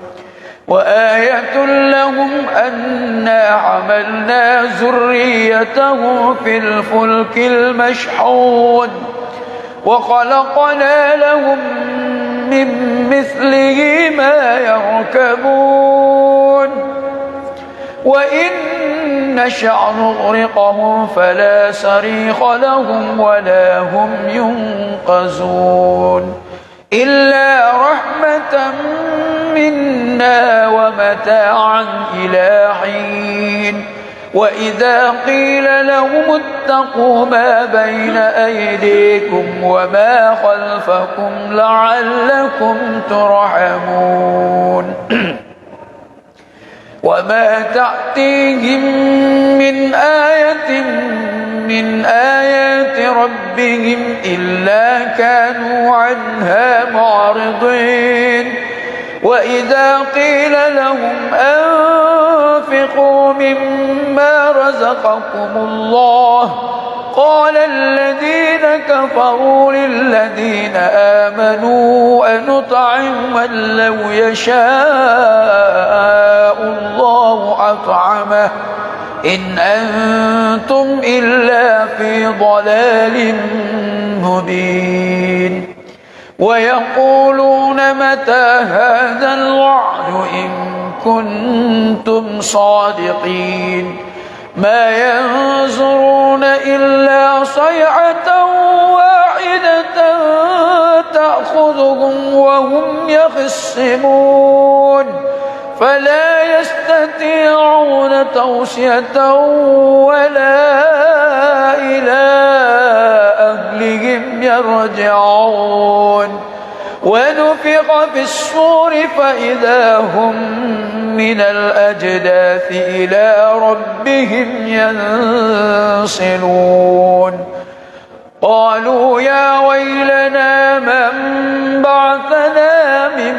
وآية لهم أنا حملنا ذريته في الفلك المشحون وخلقنا لهم من مثله ما يركبون وإن نشأ نغرقهم فلا صريخ لهم ولا هم ينقذون إلا رحمة منا ومتاعا إلى حين وإذا قيل لهم اتقوا ما بين أيديكم وما خلفكم لعلكم ترحمون وما تأتيهم من آية من آيات ربهم إلا كانوا عنها معرضين وإذا قيل لهم أنفقوا مما رزقكم الله قال الذين كفروا للذين آمنوا أنطعم من لو يشاء الله أطعمه إن أنتم إلا في ضلال مبين ويقولون متى هذا الوعد إن كنتم صادقين ما ينظرون إلا صيحة واحدة تأخذهم وهم يخصمون فلا يستطيعون توصية ولا إلى أهلهم يرجعون ونفخ في الصور فإذا هم من الأجداث إلى ربهم ينسلون قالوا يا ويلنا من بعثنا من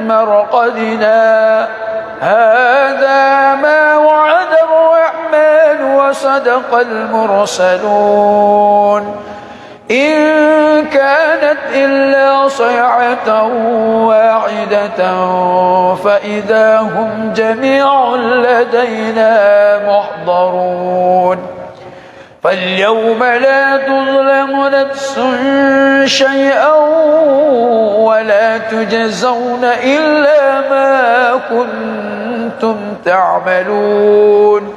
مرقدنا هذا ما وعد الرحمن وصدق المرسلون إن كانت إلا صيحة واحدة فإذا هم جميع لدينا محضرون فاليوم لا تظلم نفس شيئا ولا تجزون إلا ما كنتم تعملون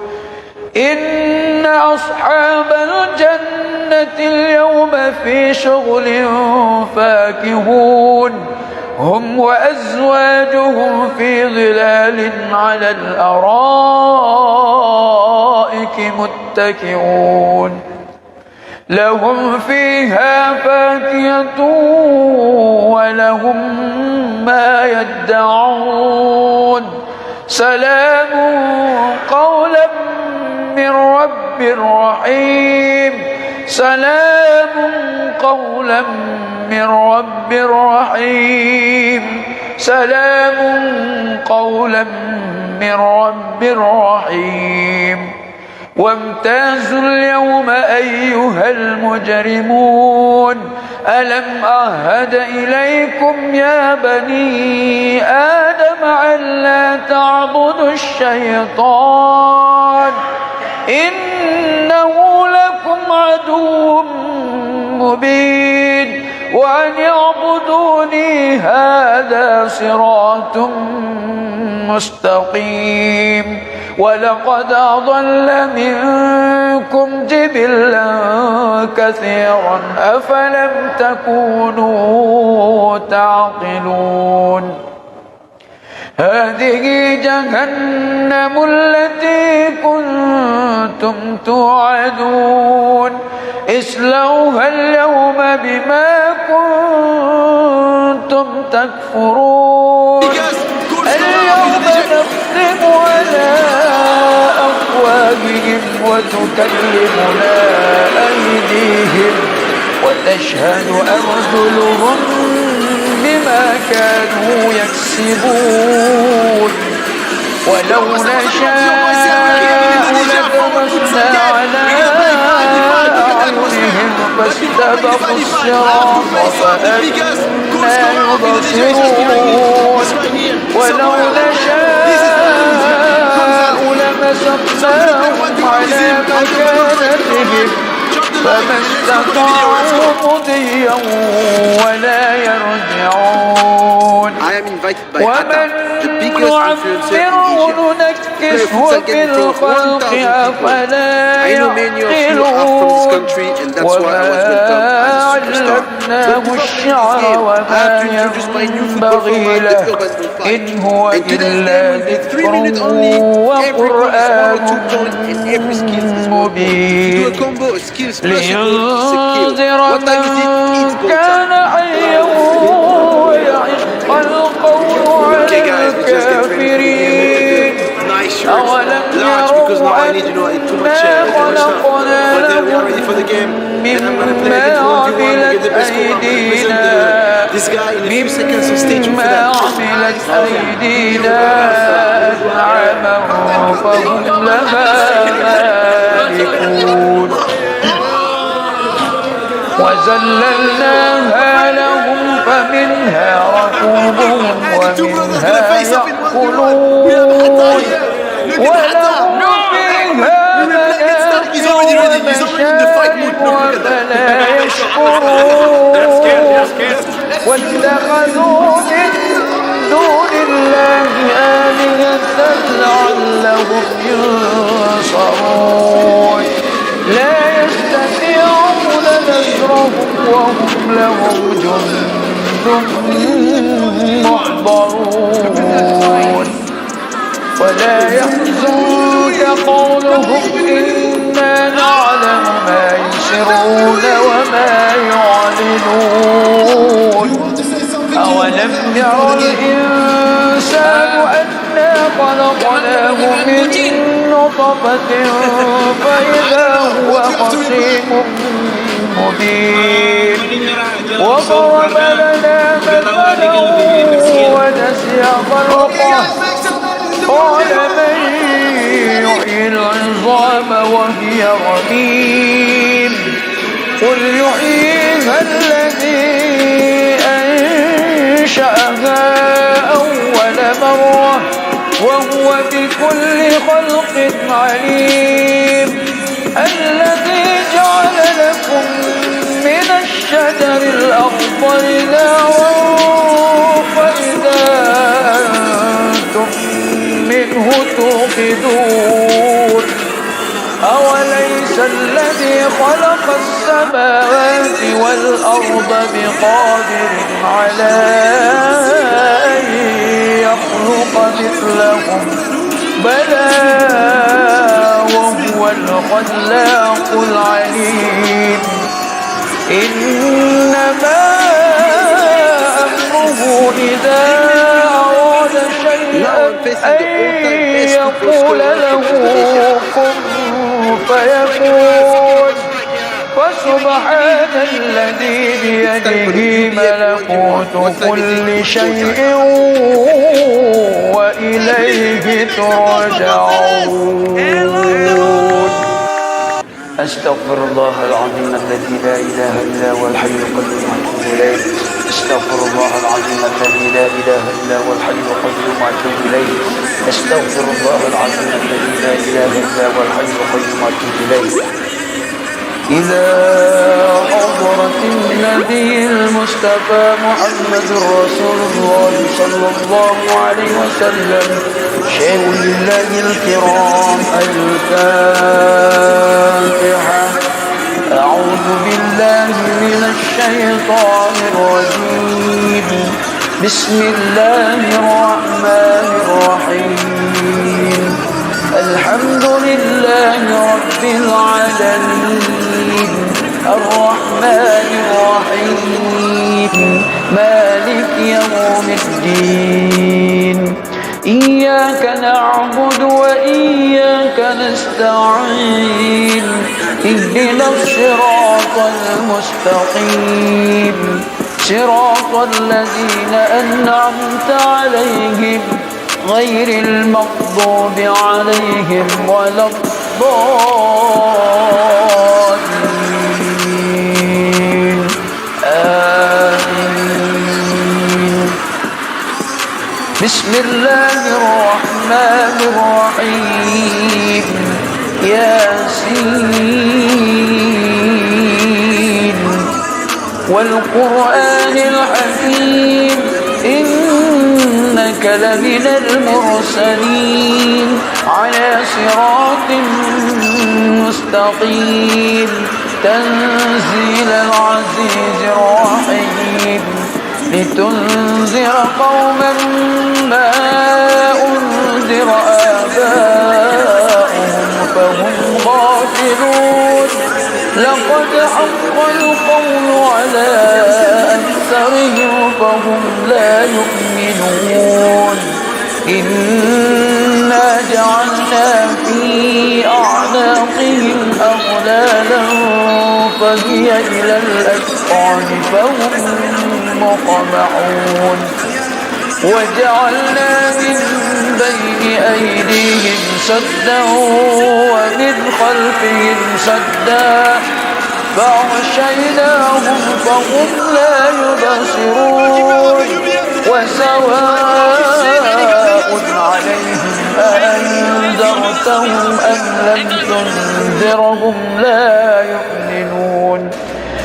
إن أصحاب الجنة اليوم في شغل فاكهون هم وأزواجهم في ظلال على الأرائك متكئون لهم فيها فاكهة ولهم ما يدعون سلام قولا من رب رحيم سلام قولا من رب رحيم سلام قولا من رب رحيم وامتازوا اليوم أيها المجرمون ألم أعهد إليكم يا بني آدم ألا تعبدوا الشيطان إنه لكم عدو مبين وأن اعبدوني هذا صراط مستقيم ولقد أضل منكم جبلا كثيرا أفلم تكونوا تعقلون هذه جهنم التي كنتم توعدون اصلوها اليوم بما كنتم تكفرون اليوم نختم على أفواههم وتكلمنا أيديهم وتشهد أرجلهم بما كانوا يكسبون ولو نشاء لطمسنا على أعينهم فاستبقوا الصراط فأنى يبصرون ولو نشاء لمسخناهم على مكانتهم فما استطاعوا مضيا ولا يرجعون ومن نعمره ننكسه في الخلق أفلا يعقلون وما علمناه الشعر وما ينبغي له إن هو إلا ذكر وقرآن مبين لينذر من كان حيا ويحق القول على الكافرين أولم يروا أنا خلقنا لهم مما عملت أيدينا أنعاما فهم لها مالكون وذللناها لهم فمنها ركوبهم ومنها يأكلون ولهم فيها منافع ومشارب وفلا يشكرون واتخذوا من دون الله آلهة لعلهم ينصرون لا يستطيعون نصرهم وهم لهم جند محضرون ولا يحزنك قولهم إنا نعلم ما يسرون وما يعلنون أولم يرى الإنسان أنا خلقناه من نطفة فإذا هو خصيم مبين وضرب لنا مثلا ونسي خلقه قال من يحيي العظام وهي رميم قل يحييها الذي أنشأها أول مرة وهو بكل خلق عليم الذي جعل لكم من الشجر الأخضر نارا فإذا أنتم منه توقدون أوليس الذي خلق السماوات والأرض بقادر على أن يخلق مثلهم بلى وهو الخلاق العليم إنما أمره إذا أراد شيئا أن يقول له كن فيكون فسبحان الذي بيده ملكوت كل شيء وإليه ترجعون أستغفر الله العظيم الذي لا إله إلا هو الحي القيوم وأتوب إليه أستغفر الله العظيم الذي لا إله إلا هو الحي القيوم وأتوب إليه أستغفر الله العظيم الذي لا إله إلا هو الحي القيوم وأتوب إليه إلى حضرة النبي المصطفى محمد رسول الله صلى الله عليه وسلم شيخ الله الكرام الفاتحة. أعوذ بالله من الشيطان الرجيم. بسم الله الرحمن الرحيم. الحمد لله رب العالمين الرحمن الرحيم مالك يوم الدين. إياك نعبد وإياك نستعين. اهدنا الصراط المستقيم صراط الذين أنعمت عليهم غير المغضوب عليهم ولا الضالين. آمين. بسم الله الرحمن الرحيم. ياسين والقرآن الحكيم إنك لمن المرسلين على صراط مستقيم تنزيل العزيز الرحيم لتنذر قوما ما أنذر آباؤهم فهم غافلون. لقد حق القول على أكثرهم فهم لا يؤمنون. إنا جعلنا في أعناقهم أغلالا فهي إلى الأذقان فهم مقمحون. وجعلنا من بين أيديهم سدا ومن خلفهم سدا فأغشيناهم فهم لا يبصرون. وسواء عليهم أأنذرتهم أم لم تنذرهم لا يؤمنون.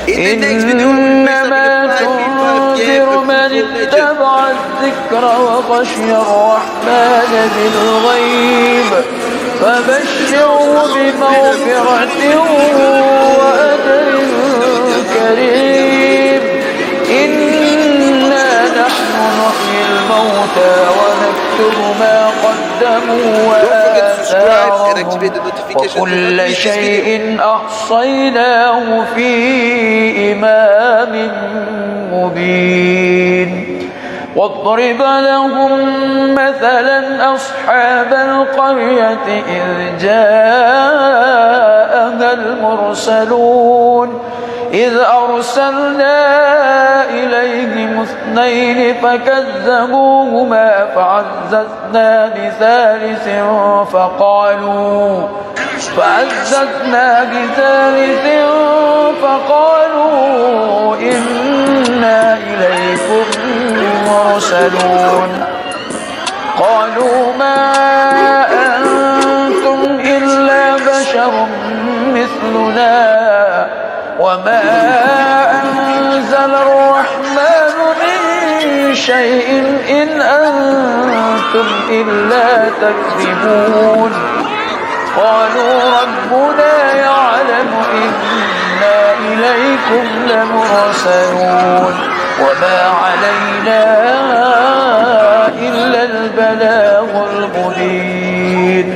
إنما تنذر من اتبع الذكر وخشي الرحمن بالغيب فبشره بمغفرة وأجر كريم. إنا نحن نحيي الموتى ونكتب ما قدموا وآثارهم وكل شيء أحصيناه في إمام مبين. واضرب لهم مثلا أصحاب القرية إذ جاءها المرسلون إذ أرسلنا إليهم اثنين فكذبوهما فعززنا بثالث فقالوا إنا إليكم مرسلون. قالوا ما أنتم إلا بشر مثلنا وما أنزل الرحمن من شيء إن أنتم إلا تكذبون. قالوا ربنا يعلم إنا إليكم لمرسلون وما علينا إلا البلاغ المبين.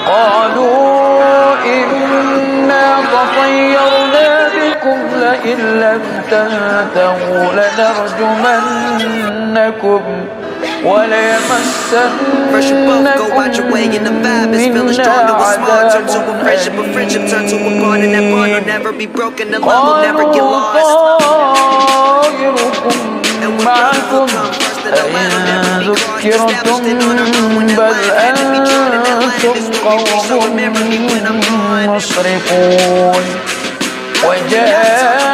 قالوا إنا تطيرنا بكم لئن لم تنتهوا لنرجمنكم وليمسنكم منا عذاب أليم. قالوا طائركم معكم أئن ذكرتم بل أنتم قوم مسرفون. وجاء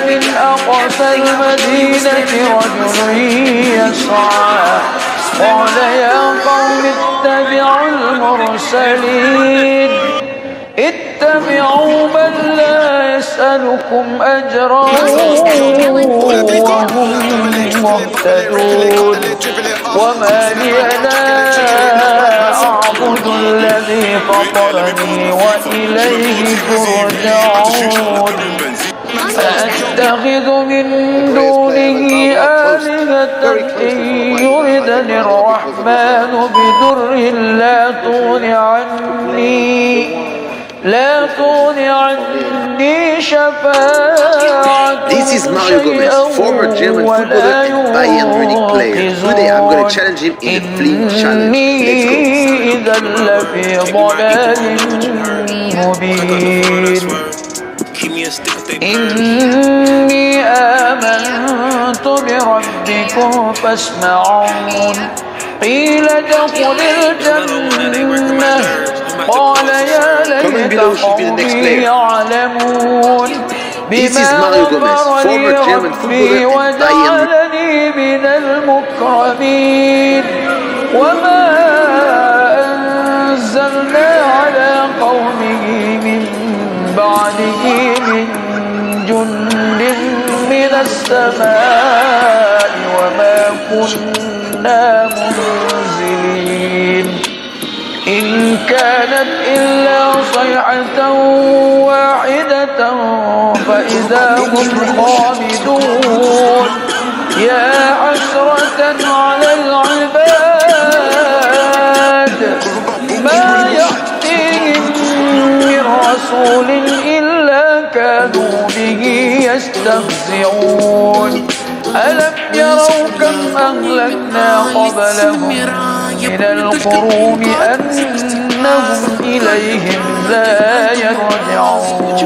من أقصى المدينة رجل يسعى قال يا قوم اتبعوا المرسلين اتبعوا من لا يسألكم أجرا وهم مهتدون وما لي لا أعبد الذي فطرني وإليه ترجعون أأتخذ من دونه آلهة إن يردني الرحمن بضر لا تغن عني شفاعتهم This is Mario Gomez, former German footballer and Bayern Munich player. Today I'm going to challenge him in the Flint Challenge. إذا لفي ضلال مبين إني آمنت بربكم فاسمعون قيل ادخل الجنة قال يا ليت قومي يعلمون بما غفر لي ربي وجعلني من المكرمين وما أنزلنا على قومه من بعده من جند من السماء وما كنا منزلين إن كانت إلا صيحة واحدة فإذا هم خامدون يا حسرة على العباد ما يأتيهم من رسول إلا كانوا به يستهزئون ألم يروا كم أهلكنا قبلهم من القرون أنهم إليهم لا يرجعون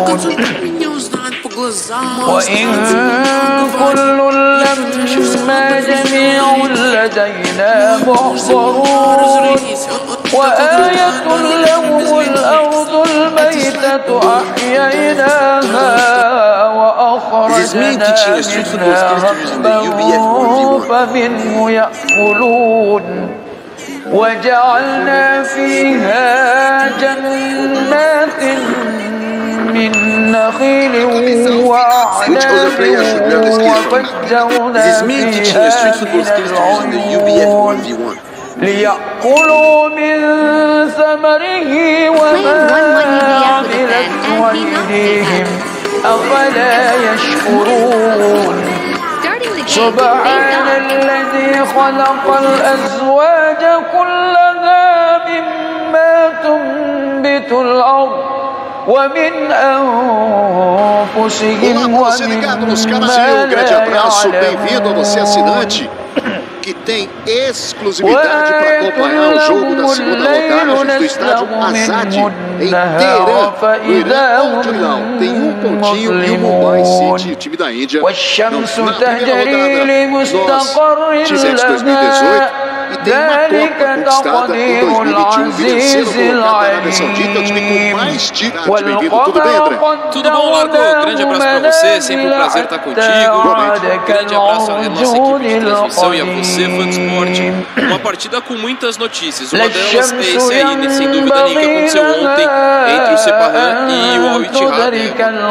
وإن كل لما جميع لدينا محضرون وآية لهم الأرض الميتة أحييناها وأخرجنا منها حبا فمنه يأكلون وجعلنا فيها جنات من نخيل وأعناب وفجرنا فيها من العيون ليأكلوا من ثمره وما عملته أيديهم أفلا يشكرون سبحان الذي خلق الأزواج كلها مما تنبت الأرض ومن أنفسهم ومما لا يعلمون que tem exclusividade para acompanhar o jogo da segunda rodada do estádio Azad em Teherã, no Irã ao Hilal. Tem um pontinho e o Mumbai City, o time da Índia, na primeira rodada nós tivemos 2018 e tem uma Copa conquistada em 2021 vencendo a Arábia Saudita, o time com mais títulos. Bem-vindo, tudo bem, André? Tudo bom, Largo? Grande abraço pra você, sempre um prazer estar contigo. Grande abraço à nossa equipe de transmissão e a você, fã de esporte. Uma partida com muitas notícias. Uma delas é esse aí, sem dúvida nenhuma, que aconteceu ontem entre o Sepahan e o Al Ittihad.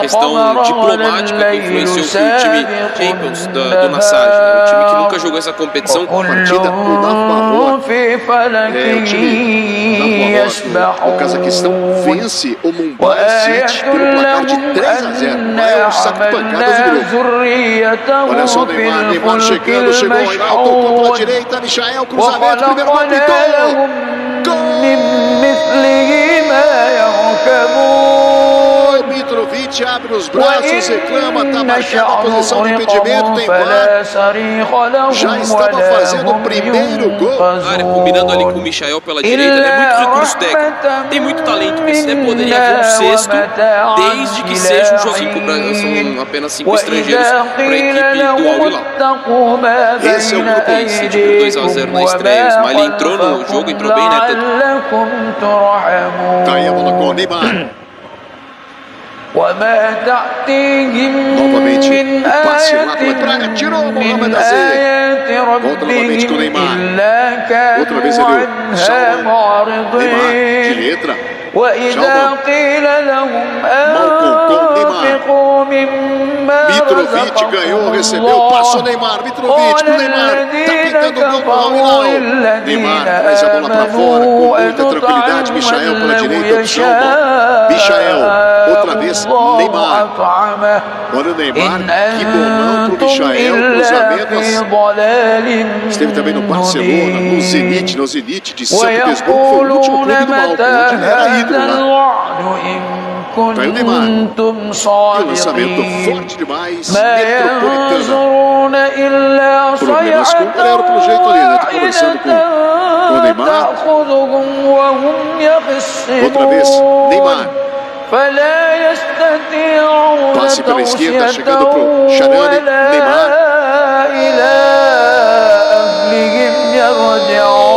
Questão diplomática que influenciou o time Champions do Nassaj, o time que nunca jogou essa competição. Uma partida com Naf Marot, o time o Cazaquistão vence o Mumbai City pelo placar de 3-0. É um saco de pancadas do grupo. Olha só o Neymar chegando, chegou o Reinaldo, tocou pela direita, Michael, cruzamento, primeiro gol, Mitrovic abre os braços, reclama, está marcada a posição de impedimento, tem VAR. Já estava fazendo o primeiro gol. Combinando ali com o Michael pela direita, é muito recurso técnico, tem muito talento, mas você poderia ver um sexto, desde que seja um joguinho com o Brasil. São apenas 5 estrangeiros para a equipe do Al Hilal. Esse é o grupo City por 2-0 na estreia. O Ismaili entrou no jogo, entrou bem, né? Tá aí a bola com o Neymar. Novamente, o passe lá para Braga, tirou o Mohamed Azeé. Volta novamente com o Neymar. Outra vez ele, Neymar, de letra. وإذا قيل لهم أنفقوا مما Mitrovic ganhou, recebeu, passou Neymar, Mitrovic pro Neymar, tá pintando o gol do Al-Hilal. Neymar traz a bola pra fora com muita tranquilidade, Michael pela direita, opção, Michael, outra vez Neymar. Olha o Neymar, que bolão pro Michael, cruzamento. Esteve também no Barcelona, no Zenit de São Petersburgo, foi o último clube do Malco, onde ele era ídolo lá. Tá aí o Neymar. E o lançamento forte demais, Metropolitana. Problemas com o Galero pelo jeito ali, né? Tô conversando com o Neymar. Outra vez, Neymar. Passe pela esquerda, chegando pro Charani, Neymar.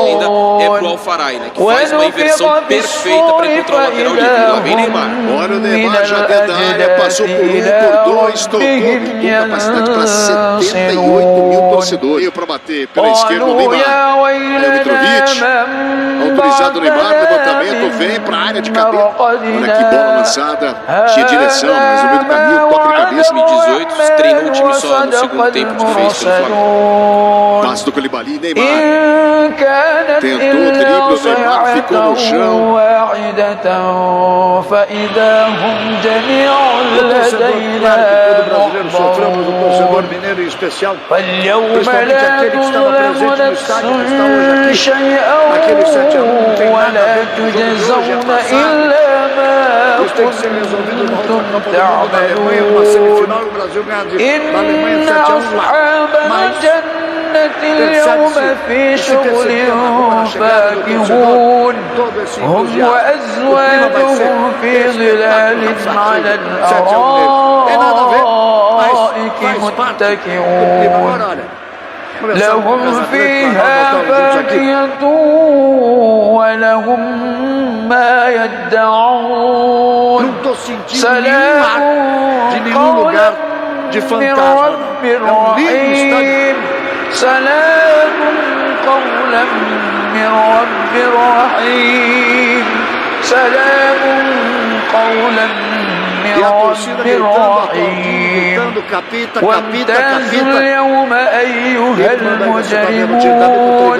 Ainda é pro Al-Faraí, né? Que faz uma inversão perfeita para encontrar o lateral direito. Lá vem Neymar. Olha o Neymar já dentro da área, passou por 1, por 2, tocou, com capacidade para 78 mil torcedores. Veio para bater pela esquerda o Neymar. Aí o Mitrovic, autorizado o Neymar, levantamento, vem para a área de cabeça. Olha que bola lançada, tinha direção, mas no meio do caminho, toque de cabeça. 2018, treinou o time só no segundo tempo que fez pelo Flamengo. Passe do Koulibaly, Neymar. Tentou, drible, o Neymar ficou no chão. Sofremos o torcedor mineiro em especial, principalmente aquele que estava presente no estádio, que está hoje aqui. Aquele 7-1 não tem nada a ver com o jogo de hoje, é passado. Isso tem que ser resolvido na outra Copa do Mundo da Alemanha, numa semifinal, e o Brasil ganha da Alemanha 7-1 lá. Mas اليوم في شغل فاكهون هم وأزواجهم في ظلال على الأرائك متكئون لهم فيها فاكهة ولهم ما يدعون سلام قولا من رب رحيم سلام قولا من رب رحيم سلام قولا من رب رحيم وامتازوا اليوم أيها المجرمون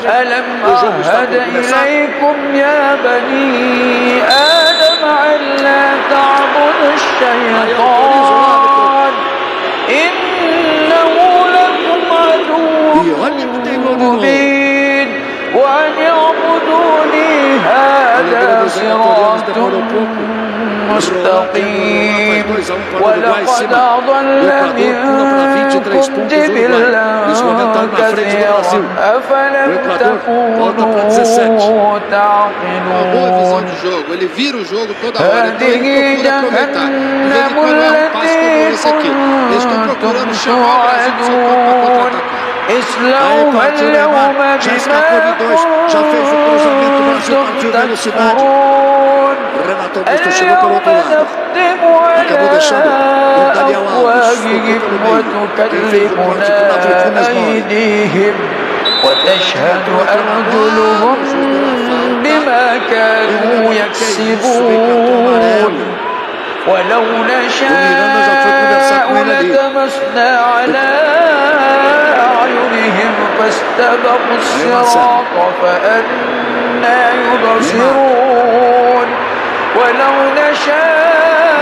ألم أعهد إليكم يا بني آدم ألا تعبدوا الشيطان إنه لكم عدو مبين وأن يعبدوني هذا صراط مستقيم ولقد أضل منكم جبلا كثيرا أفلم تكونوا تعقلون هذه جهنم التي كنتم توعدون اصلوها اليوم بما كنتم تكفرون اليوم نختم على أفواههم وتكلمنا أيديهم وتشهد أرجلهم بما كانوا يكسبون ولو نشاء لتمسنا على أعينهم فاستبقوا الصراط فأنى يبصرون ولو نشاء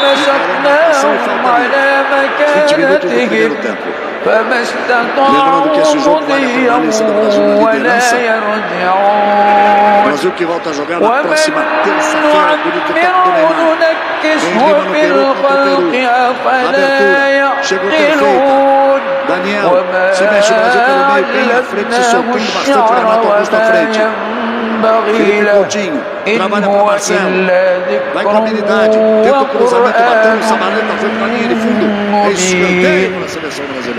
لمسخناهم على مكانتهم فما استطاعوا مضيا ولا يرجعون ومن نعمره ننكسه في الخلق أفلا يعقلون وما علمناه الشعر وما ينبغي له إن هو إلا ذكر وقرآن مبين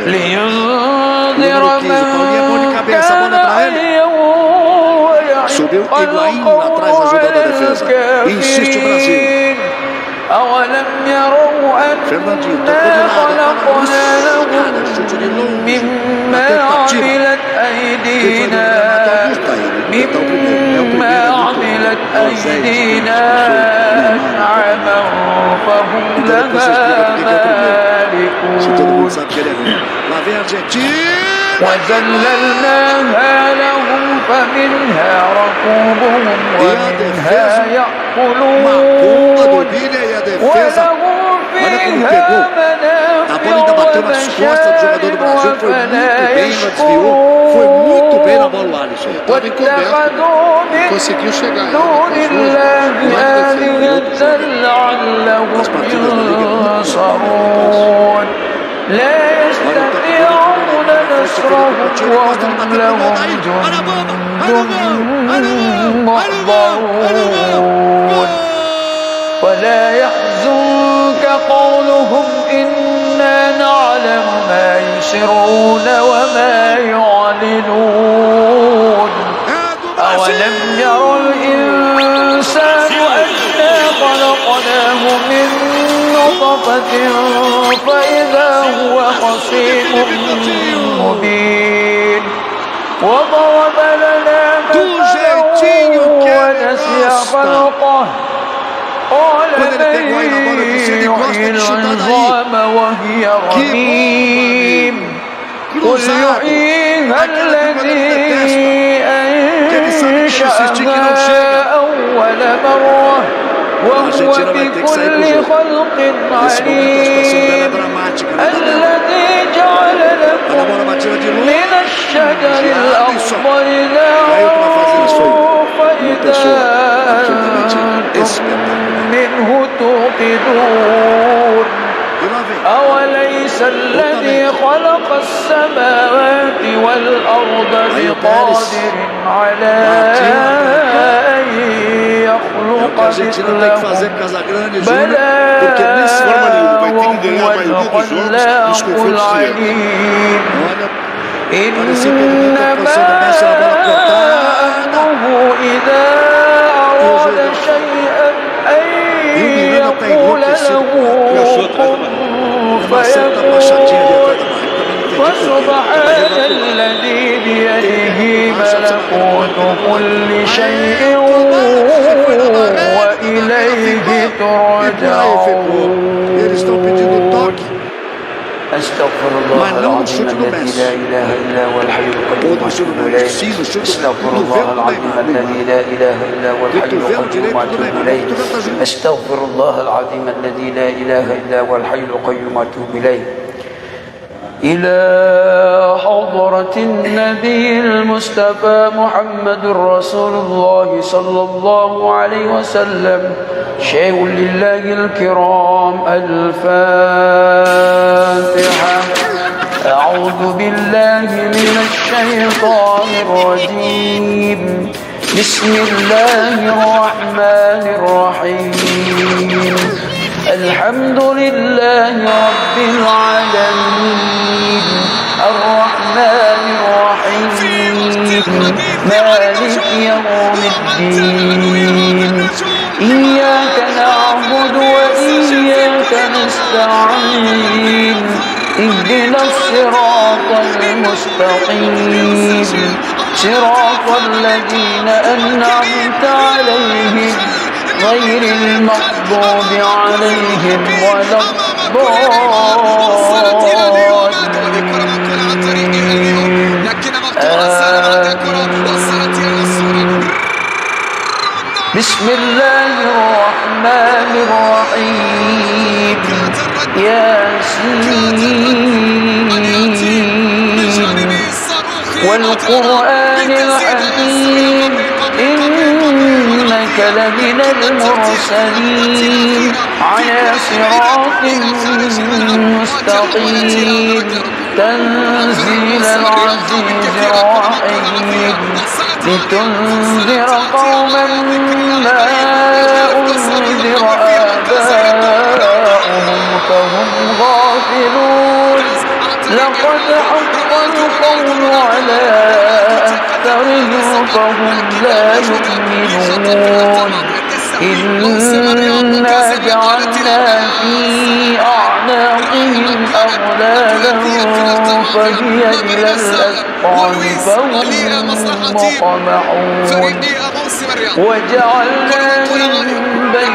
لينذر من كان حيا ويحق القول على الكافرين أولم يروا أنا خلقنا لهم مما عملت أيدينا أيدينا أنعاما فهم لها مالكون وذللناها لهم فمنها ركوبهم ومنها يأكلون ولهم فيها منافع ومشارب وفلا يشكرون واتخذوا من دون الله آلهة لعلهم ينصرون لا يستطيعون نصرهم وهم لهم جند محضرون ولا يحزنك قولهم إنا نعلم ما يسرون وما يعلنون أولم يروا الإنسان أنا خلقناه من نطفة فإذا هو خصيم مبين وضرب لنا مثلا ونسي خلقه قال من يحيي العظام وهي رميم قل يحييها الذي أنشأها أول مرة وهو بكل خلق عليم الذي جعل لكم من الشجر الأخضر نارا فإذا أنتم منه توقدون أوليس الذي خلق السماوات والأرض بقادر على أن يخلق مثلهم بلى وهو الخلاق العليم إنما أمره إذا أراد شيئا أن يقول له كن فيكون فسبحان الذي بيده ملكوت كل شيء وإليه ترجعون أستغفر الله العظيم الذي لا إله إلا هو الحي القيوم وأتوب إليه أستغفر الله العظيم الذي لا إله إلا هو الحي القيوم وأتوب إليه أستغفر الله العظيم الذي لا إله إلا هو الحي القيوم وأتوب إليه إلى حضرة النبي المصطفى محمد رسول الله صلى الله عليه وسلم شيء لله الكرام الفاتحة أعوذ بالله من الشيطان الرجيم بسم الله الرحمن الرحيم الحمد لله رب العالمين الرحمن الرحيم مالك يوم الدين إياك نعبد وإياك نستعين اهدنا الصراط المستقيم صراط الذين أنعمت عليهم غير المغضوب عليهم ولا الضالين بسم الله الرحمن الرحيم ياسين والقرآن الحكيم إنك لمن المرسلين على صراط مستقيم تنزيل العزيز الرحيم لتنذر قوما ما أنذر آباؤهم فهم غافلون لقد حق القول على أكثرهم فهم لا يؤمنون إنا جعلنا في أعناقهم أغلالا فهي إلى الأذقان فهم مقمحون Coleman, Tori Mario.